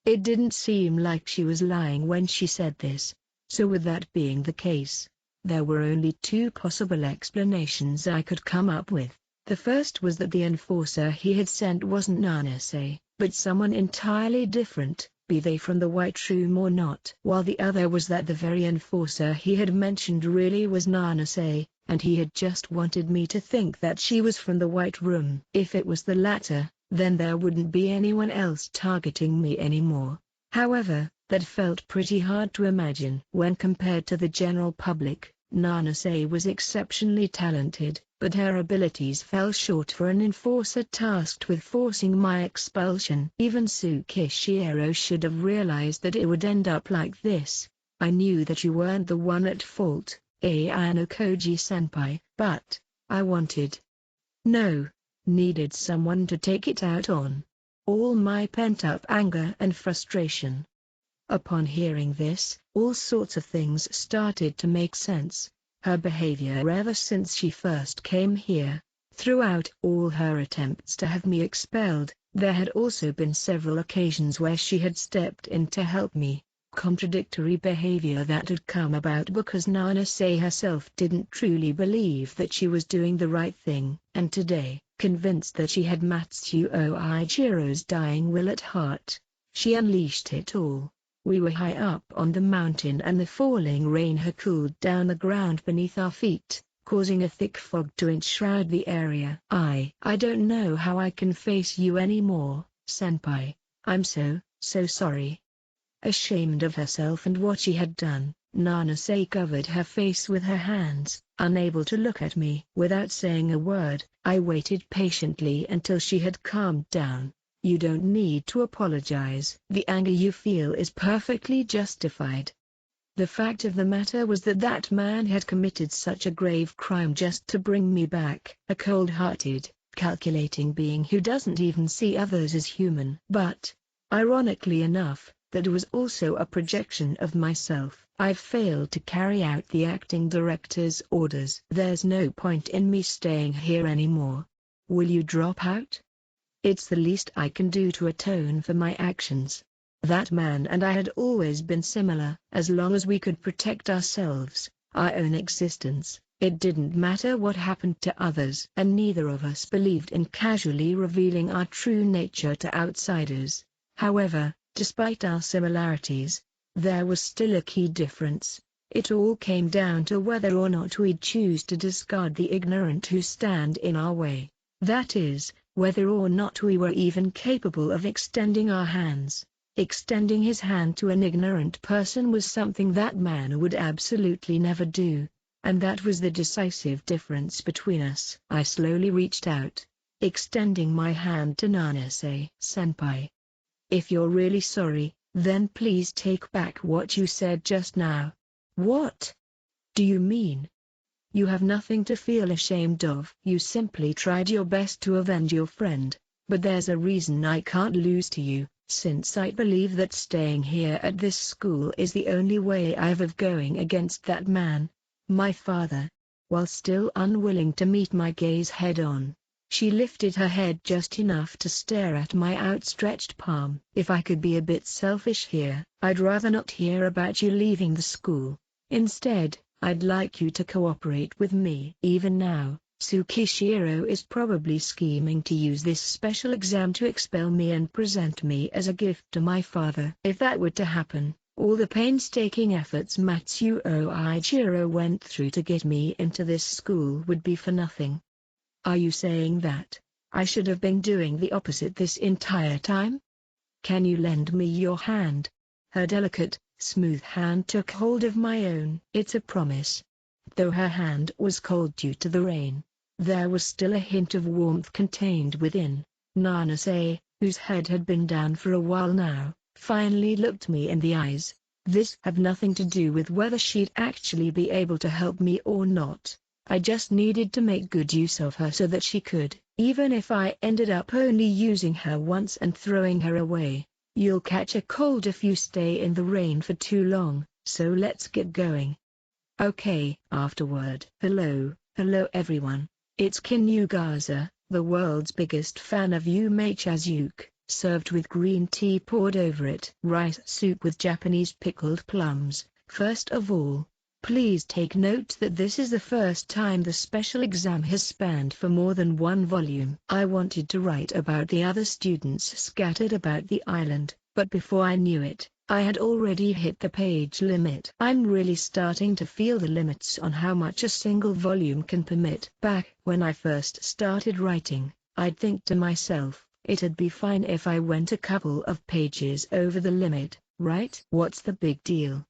It didn't seem like she was lying when she said this. So with that being the case, there were only two possible explanations I could come up with. The first was that the enforcer he had sent wasn't Nanase, but someone entirely different, be they from the White Room or not. While the other was that the very enforcer he had mentioned really was Nanase, and he had just wanted me to think that she was from the White Room. If it was the latter, then there wouldn't be anyone else targeting me anymore. However, that felt pretty hard to imagine. When compared to the general public, Nanase was exceptionally talented, but her abilities fell short for an enforcer tasked with forcing my expulsion. Even Tsukishiro should have realized that it would end up like this. I knew that you weren't the one at fault, Ayano Koji-senpai, but I needed someone to take it out on. All my pent-up anger and frustration. Upon hearing this, all sorts of things started to make sense. Her behavior ever since she first came here, throughout all her attempts to have me expelled, there had also been several occasions where she had stepped in to help me. Contradictory behavior that had come about because Nanase herself didn't truly believe that she was doing the right thing, and today, convinced that she had Matsuo Ichiro's dying will at heart, she unleashed it all. We were high up on the mountain and the falling rain had cooled down the ground beneath our feet, causing a thick fog to enshroud the area. I don't know how I can face you anymore, Senpai. I'm so sorry. Ashamed of herself and what she had done, Nanase covered her face with her hands, unable to look at me. Without saying a word, I waited patiently until she had calmed down. You don't need to apologize. The anger you feel is perfectly justified. The fact of the matter was that that man had committed such a grave crime just to bring me back. A cold-hearted, calculating being who doesn't even see others as human. But, ironically enough, that was also a projection of myself. I've failed to carry out the acting director's orders. There's no point in me staying here anymore. Will you drop out? It's the least I can do to atone for my actions. That man and I had always been similar. As long as we could protect ourselves, our own existence. It didn't matter what happened to others. And neither of us believed in casually revealing our true nature to outsiders. However, despite our similarities, there was still a key difference. It all came down to whether or not we'd choose to discard the ignorant who stand in our way. That is, whether or not we were even capable of extending our hands. Extending his hand to an ignorant person was something that man would absolutely never do. And that was the decisive difference between us. I slowly reached out, extending my hand to Nanase-senpai. If you're really sorry, then please take back what you said just now. What do you mean? You have nothing to feel ashamed of. You simply tried your best to avenge your friend, but there's a reason I can't lose to you, since I believe that staying here at this school is the only way I have of going against that man, my father. While still unwilling to meet my gaze head-on, she lifted her head just enough to stare at my outstretched palm. If I could be a bit selfish here, I'd rather not hear about you leaving the school. Instead, I'd like you to cooperate with me. Even now, Tsukishiro is probably scheming to use this special exam to expel me and present me as a gift to my father. If that were to happen, all the painstaking efforts Matsuo Ichiro went through to get me into this school would be for nothing. Are you saying that I should have been doing the opposite this entire time? Can you lend me your hand? Her delicate, smooth hand took hold of my own. It's a promise. Though her hand was cold due to the rain, there was still a hint of warmth contained within. Nanase, whose head had been down for a while now, finally looked me in the eyes. This had nothing to do with whether she'd actually be able to help me or not. I just needed to make good use of her so that she could, even if I ended up only using her once and throwing her away. You'll catch a cold if you stay in the rain for too long, so let's get going. Okay. Afterward. Hello everyone. It's Kinugaza, the world's biggest fan of Yume Chazuke, served with green tea poured over it. Rice soup with Japanese pickled plums. First of all, please take note that this is the first time the special exam has spanned for more than one volume. I wanted to write about the other students scattered about the island, but before I knew it, I had already hit the page limit. I'm really starting to feel the limits on how much a single volume can permit. Back when I first started writing, I'd think to myself, it'd be fine if I went a couple of pages over the limit, right? What's the big deal?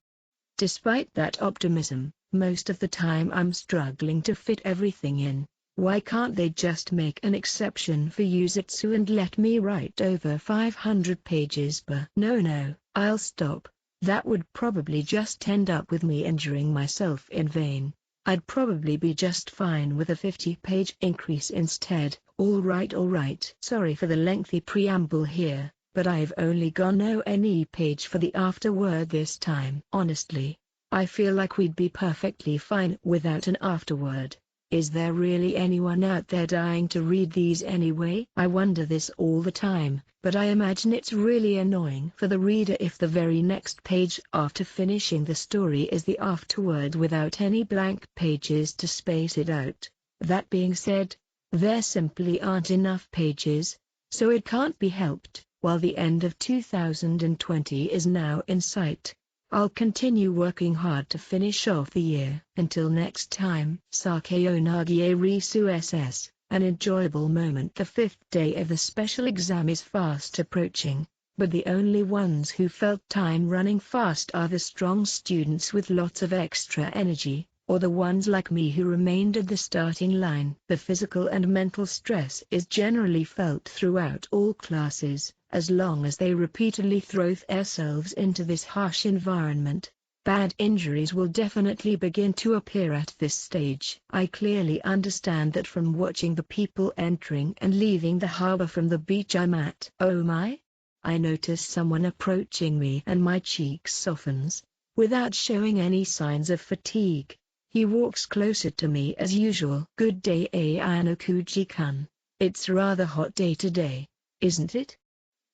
Despite that optimism, most of the time I'm struggling to fit everything in. Why can't they just make an exception for Yuzutsu and let me write over 500 pages per? No, I'll stop. That would probably just end up with me injuring myself in vain. I'd probably be just fine with a 50-page increase instead. All right. Sorry for the lengthy preamble here, but I've only gone any page for the afterword this time. Honestly, I feel like we'd be perfectly fine without an afterword. Is there really anyone out there dying to read these anyway? I wonder this all the time, but I imagine it's really annoying for the reader if the very next page after finishing the story is the afterword without any blank pages to space it out. That being said, there simply aren't enough pages, so it can't be helped. While the end of 2020 is now in sight, I'll continue working hard to finish off the year. Until next time. Sakeonagie Risu SS, an enjoyable moment. The 5th day of the special exam is fast approaching, but the only ones who felt time running fast are the strong students with lots of extra energy, or the ones like me who remained at the starting line. The physical and mental stress is generally felt throughout all classes. As long as they repeatedly throw themselves into this harsh environment, bad injuries will definitely begin to appear at this stage. I clearly understand that from watching the people entering and leaving the harbor from the beach I'm at. Oh my! I notice someone approaching me and my cheek softens. Without showing any signs of fatigue, he walks closer to me as usual. Good day, Ayanokuji-kun. It's a rather hot day today, isn't it?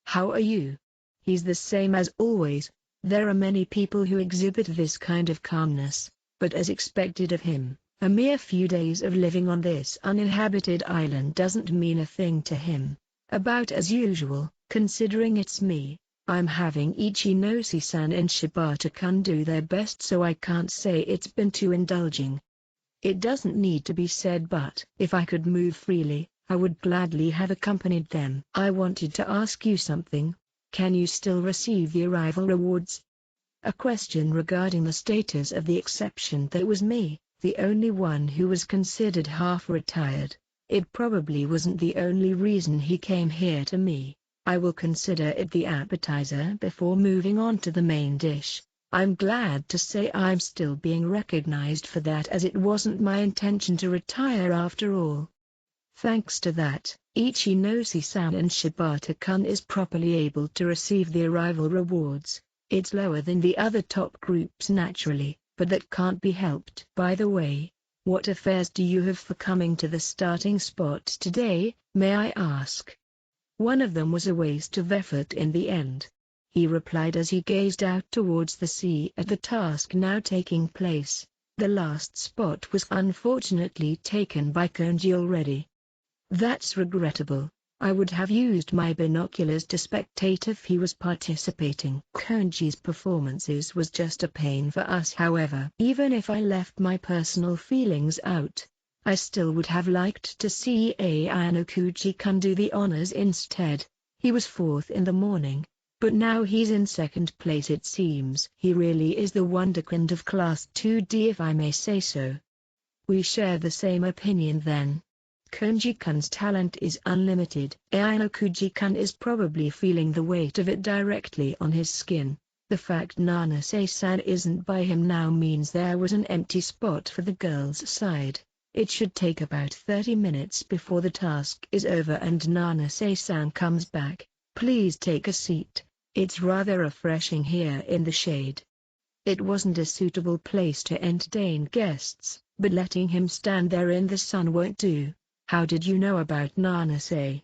How are you? He's the same as always. There are many people who exhibit this kind of calmness, But as expected of him, a mere few days of living on this uninhabited island doesn't mean a thing to him. About as usual, considering it's me. I'm having Ichinose-san and Shibata-kun do their best, so I can't say it's been too indulging. It doesn't need to be said, but if I could move freely, I would gladly have accompanied them. I wanted to ask you something. Can you still receive the arrival rewards? A question regarding the status of the exception that was me, the only one who was considered half-retired. It probably wasn't the only reason he came here to me. I will consider it the appetizer before moving on to the main dish. I'm glad to say I'm still being recognized for that, as it wasn't my intention to retire after all. Thanks to that, Ichinose-san and Shibata-kun is properly able to receive the arrival rewards. It's lower than the other top groups naturally, but that can't be helped. By the way, what affairs do you have for coming to the starting spot today, may I ask? One of them was a waste of effort in the end, he replied as he gazed out towards the sea at the task now taking place. The last spot was unfortunately taken by Konji already. That's regrettable. I would have used my binoculars to spectate if he was participating. Konji's performances was just a pain for us, however. Even if I left my personal feelings out, I still would have liked to see Ayanokuji-kun do the honors instead. He was fourth in the morning, but now he's in second place. It seems he really is the wonderkind of Class 2D, if I may say so. We share the same opinion then. Konji-kun's talent is unlimited. Ayanokuji-kun is probably feeling the weight of it directly on his skin. The fact Nanase-san isn't by him now means there was an empty spot for the girls' side. It should take about 30 minutes before the task is over and Nanase-san comes back. Please take a seat. It's rather refreshing here in the shade. It wasn't a suitable place to entertain guests, but letting him stand there in the sun won't do. How did you know about Nanase?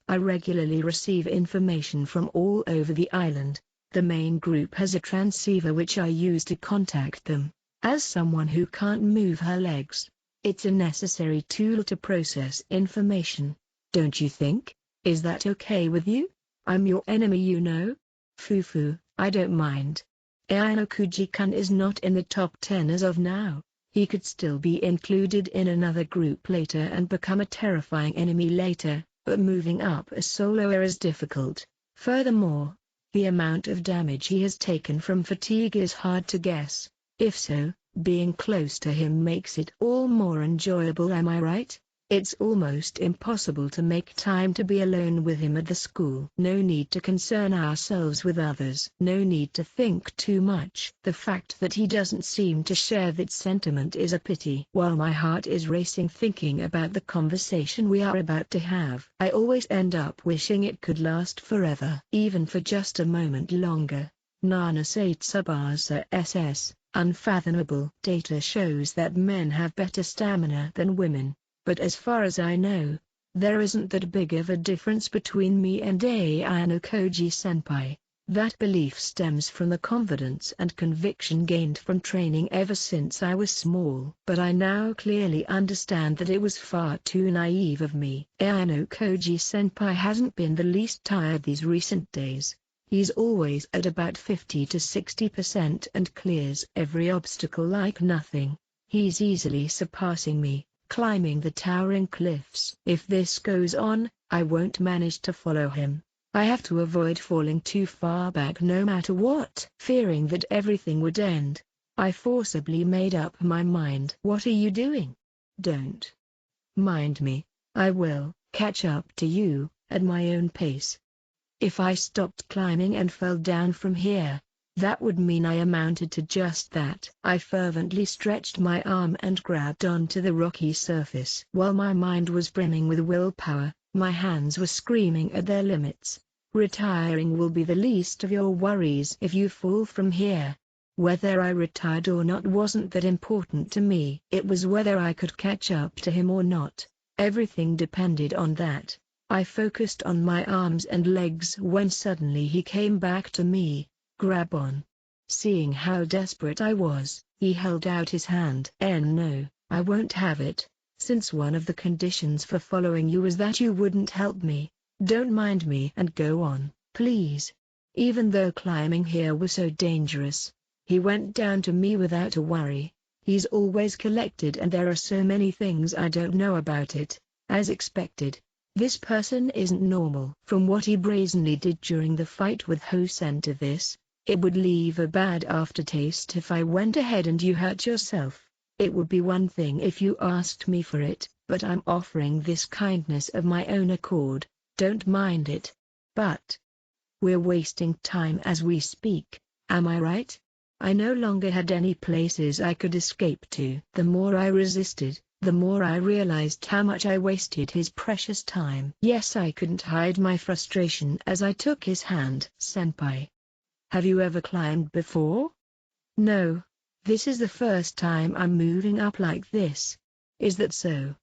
I regularly receive information from all over the island. The main group has a transceiver which I use to contact them. As someone who can't move her legs, it's a necessary tool to process information. Don't you think? Is that okay with you? I'm your enemy, you know. Fufu, I don't mind. Ayanokuji-kun is not in the top 10 as of now. He could still be included in another group later and become a terrifying enemy later, but moving up a soloer is difficult. Furthermore, the amount of damage he has taken from fatigue is hard to guess. If so, being close to him makes it all more enjoyable, am I right? It's almost impossible to make time to be alone with him at the school. No need to concern ourselves with others. No need to think too much. The fact that he doesn't seem to share that sentiment is a pity. While my heart is racing thinking about the conversation we are about to have, I always end up wishing it could last forever, even for just a moment longer. Nana Satsabaza SS, unfathomable. Data shows that men have better stamina than women. But as far as I know, there isn't that big of a difference between me and Ayanokuji-senpai. That belief stems from the confidence and conviction gained from training ever since I was small. But I now clearly understand that it was far too naive of me. Ayanokuji-senpai hasn't been the least tired these recent days. He's always at about 50 to 60% and clears every obstacle like nothing. He's easily surpassing me, climbing the towering cliffs. If this goes on, I won't manage to follow him. I have to avoid falling too far back no matter what. Fearing that everything would end, I forcibly made up my mind. What are you doing? Don't mind me. I will catch up to you at my own pace. If I stopped climbing and fell down from here, that would mean I amounted to just that. I fervently stretched my arm and grabbed onto the rocky surface. While my mind was brimming with willpower, my hands were screaming at their limits. Retiring will be the least of your worries if you fall from here. Whether I retired or not wasn't that important to me. It was whether I could catch up to him or not. Everything depended on that. I focused on my arms and legs when suddenly he came back to me. Grab on. Seeing how desperate I was, He held out his hand. No, I won't have it, since one of the conditions for following you was that you wouldn't help me. Don't mind me and go on, please. Even though climbing here was so dangerous, he went down to me without a worry. He's always collected and there are so many things I don't know about it. As expected, this person isn't normal. From what he brazenly did during the fight with Hosen to this, it would leave a bad aftertaste if I went ahead and you hurt yourself. It would be one thing if you asked me for it, but I'm offering this kindness of my own accord. Don't mind it. But we're wasting time as we speak, am I right? I no longer had any places I could escape to. The more I resisted, the more I realized how much I wasted his precious time. Yes, I couldn't hide my frustration as I took his hand. Senpai, have you ever climbed before? No. This is the first time I'm moving up like this. Is that so?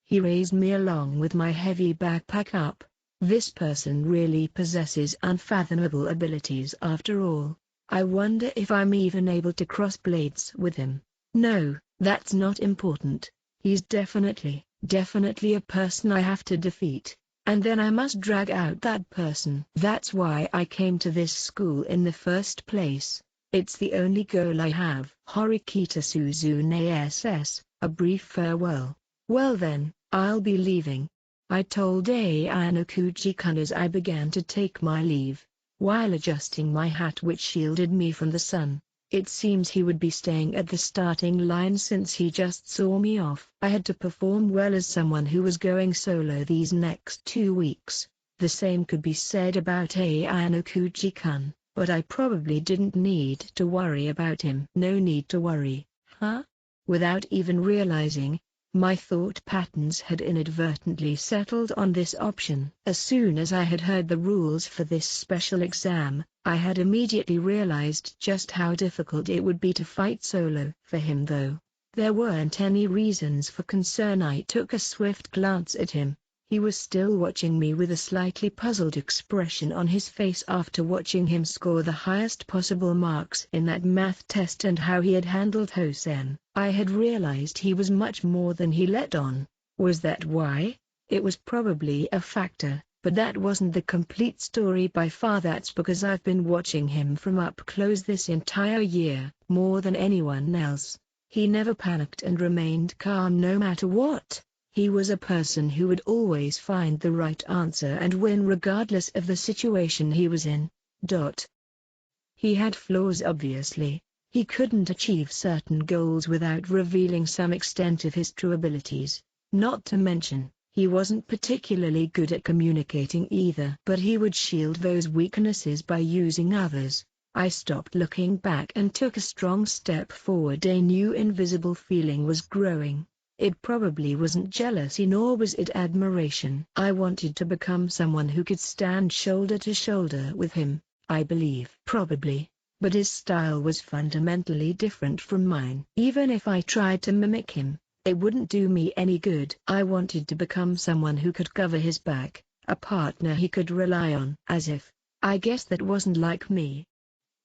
He raised me along with my heavy backpack up. This person really possesses unfathomable abilities after all. I wonder if I'm even able to cross blades with him. No, that's not important. He's definitely a person I have to defeat. And then I must drag out that person. That's why I came to this school in the first place. It's the only goal I have. Horikita Suzune SS, a brief farewell. Well then, I'll be leaving. I told Ayano-kuji-kun as I began to take my leave, while adjusting my hat which shielded me from the sun. It seems he would be staying at the starting line since he just saw me off. I had to perform well as someone who was going solo these next 2 weeks. The same could be said about Ayano-kuji-kun, but I probably didn't need to worry about him. No need to worry, huh? Without even realizing, my thought patterns had inadvertently settled on this option. As soon as I had heard the rules for this special exam, I had immediately realized just how difficult it would be to fight solo. For him though, there weren't any reasons for concern. I took a swift glance at him. He was still watching me with a slightly puzzled expression on his face after watching him score the highest possible marks in that math test and how he had handled Hosen. I had realized he was much more than he let on. Was that why? It was probably a factor, but that wasn't the complete story by far. That's because I've been watching him from up close this entire year, more than anyone else. He never panicked and remained calm no matter what. He was a person who would always find the right answer and win regardless of the situation he was in. He had flaws obviously. He couldn't achieve certain goals without revealing some extent of his true abilities. Not to mention, he wasn't particularly good at communicating either. But he would shield those weaknesses by using others. I stopped looking back and took a strong step forward. A new invisible feeling was growing. It probably wasn't jealousy nor was it admiration. I wanted to become someone who could stand shoulder to shoulder with him, I believe. Probably. But his style was fundamentally different from mine. Even if I tried to mimic him, it wouldn't do me any good. I wanted to become someone who could cover his back, a partner he could rely on. As if, I guess that wasn't like me.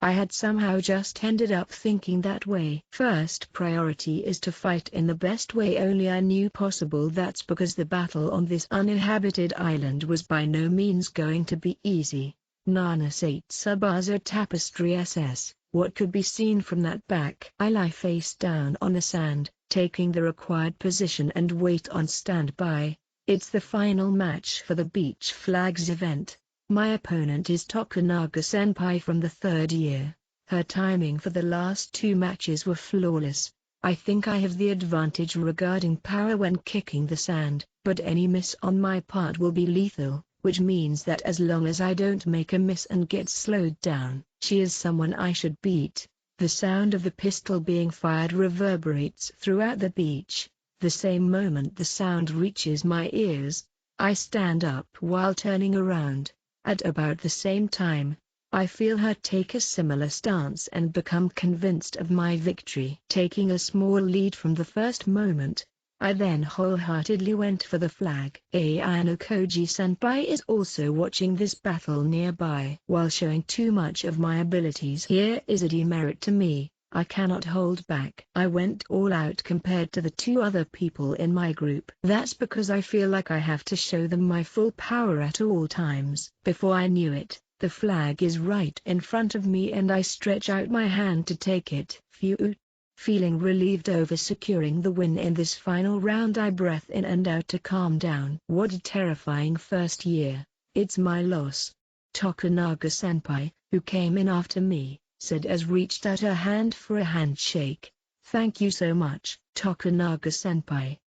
I had somehow just ended up thinking that way. First priority is to fight in the best way only I knew possible. That's because the battle on this uninhabited island was by no means going to be easy. Nana Satsabaza Tapestry SS. What could be seen from that back? I lie face down on the sand, taking the required position and wait on standby. It's the final match for the Beach Flags event. My opponent is Tokunaga-senpai from the 3rd year. Her timing for the last 2 matches were flawless. I think I have the advantage regarding power when kicking the sand, but any miss on my part will be lethal, which means that as long as I don't make a miss and get slowed down, she is someone I should beat. The sound of the pistol being fired reverberates throughout the beach. The same moment the sound reaches my ears, I stand up while turning around. At about the same time, I feel her take a similar stance and become convinced of my victory. Taking a small lead from the first moment, I then wholeheartedly went for the flag. Ayano-koji-senpai is also watching this battle nearby. While showing too much of my abilities here is a demerit to me, I cannot hold back. I went all out compared to the two other people in my group. That's because I feel like I have to show them my full power at all times. Before I knew it, the flag is right in front of me and I stretch out my hand to take it. Phew. Feeling relieved over securing the win in this final round, I breath in and out to calm down. What a terrifying first year. It's my loss. Tokunaga-senpai, who came in after me, said as reached out her hand for a handshake. Thank you so much, Tokunaga-senpai.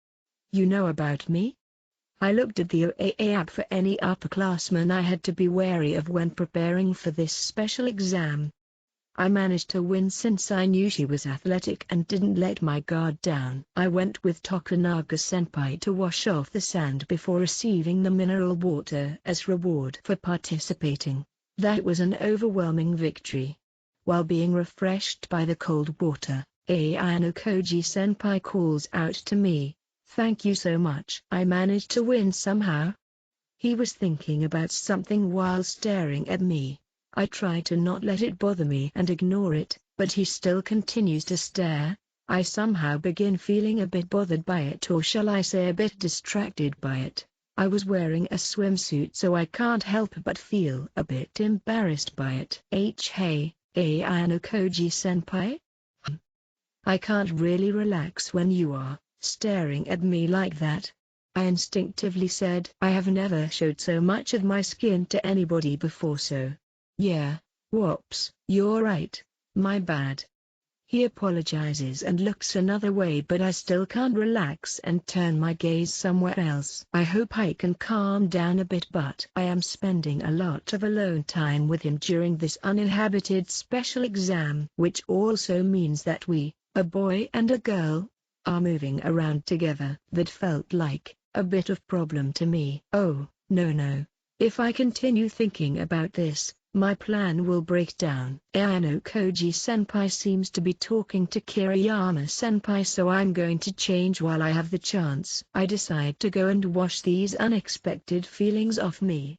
You know about me? I looked at the OAA app for any upperclassmen I had to be wary of when preparing for this special exam. I managed to win since I knew she was athletic and didn't let my guard down. I went with Tokunaga-senpai to wash off the sand before receiving the mineral water as reward for participating. That was an overwhelming victory. While being refreshed by the cold water, Ayano Koji-senpai calls out to me, "Thank you so much." I managed to win somehow. He was thinking about something while staring at me. I try to not let it bother me and ignore it, but he still continues to stare. I somehow begin feeling a bit bothered by it, or shall I say a bit distracted by it. I was wearing a swimsuit, so I can't help but feel a bit embarrassed by it. Hey, Ayano Koji-senpai? I can't really relax when you are staring at me like that. I instinctively said. I have never showed so much of my skin to anybody before, so. Yeah, whoops, you're right, my bad. He apologizes and looks another way, but I still can't relax and turn my gaze somewhere else. I hope I can calm down a bit, but I am spending a lot of alone time with him during this uninhabited special exam, which also means that we, a boy and a girl, are moving around together. That felt like a bit of problem to me. Oh, no. If I continue thinking about this, my plan will break down. Ayano Koji-senpai seems to be talking to Kiriyama-senpai, so I'm going to change while I have the chance. I decide to go and wash these unexpected feelings off me.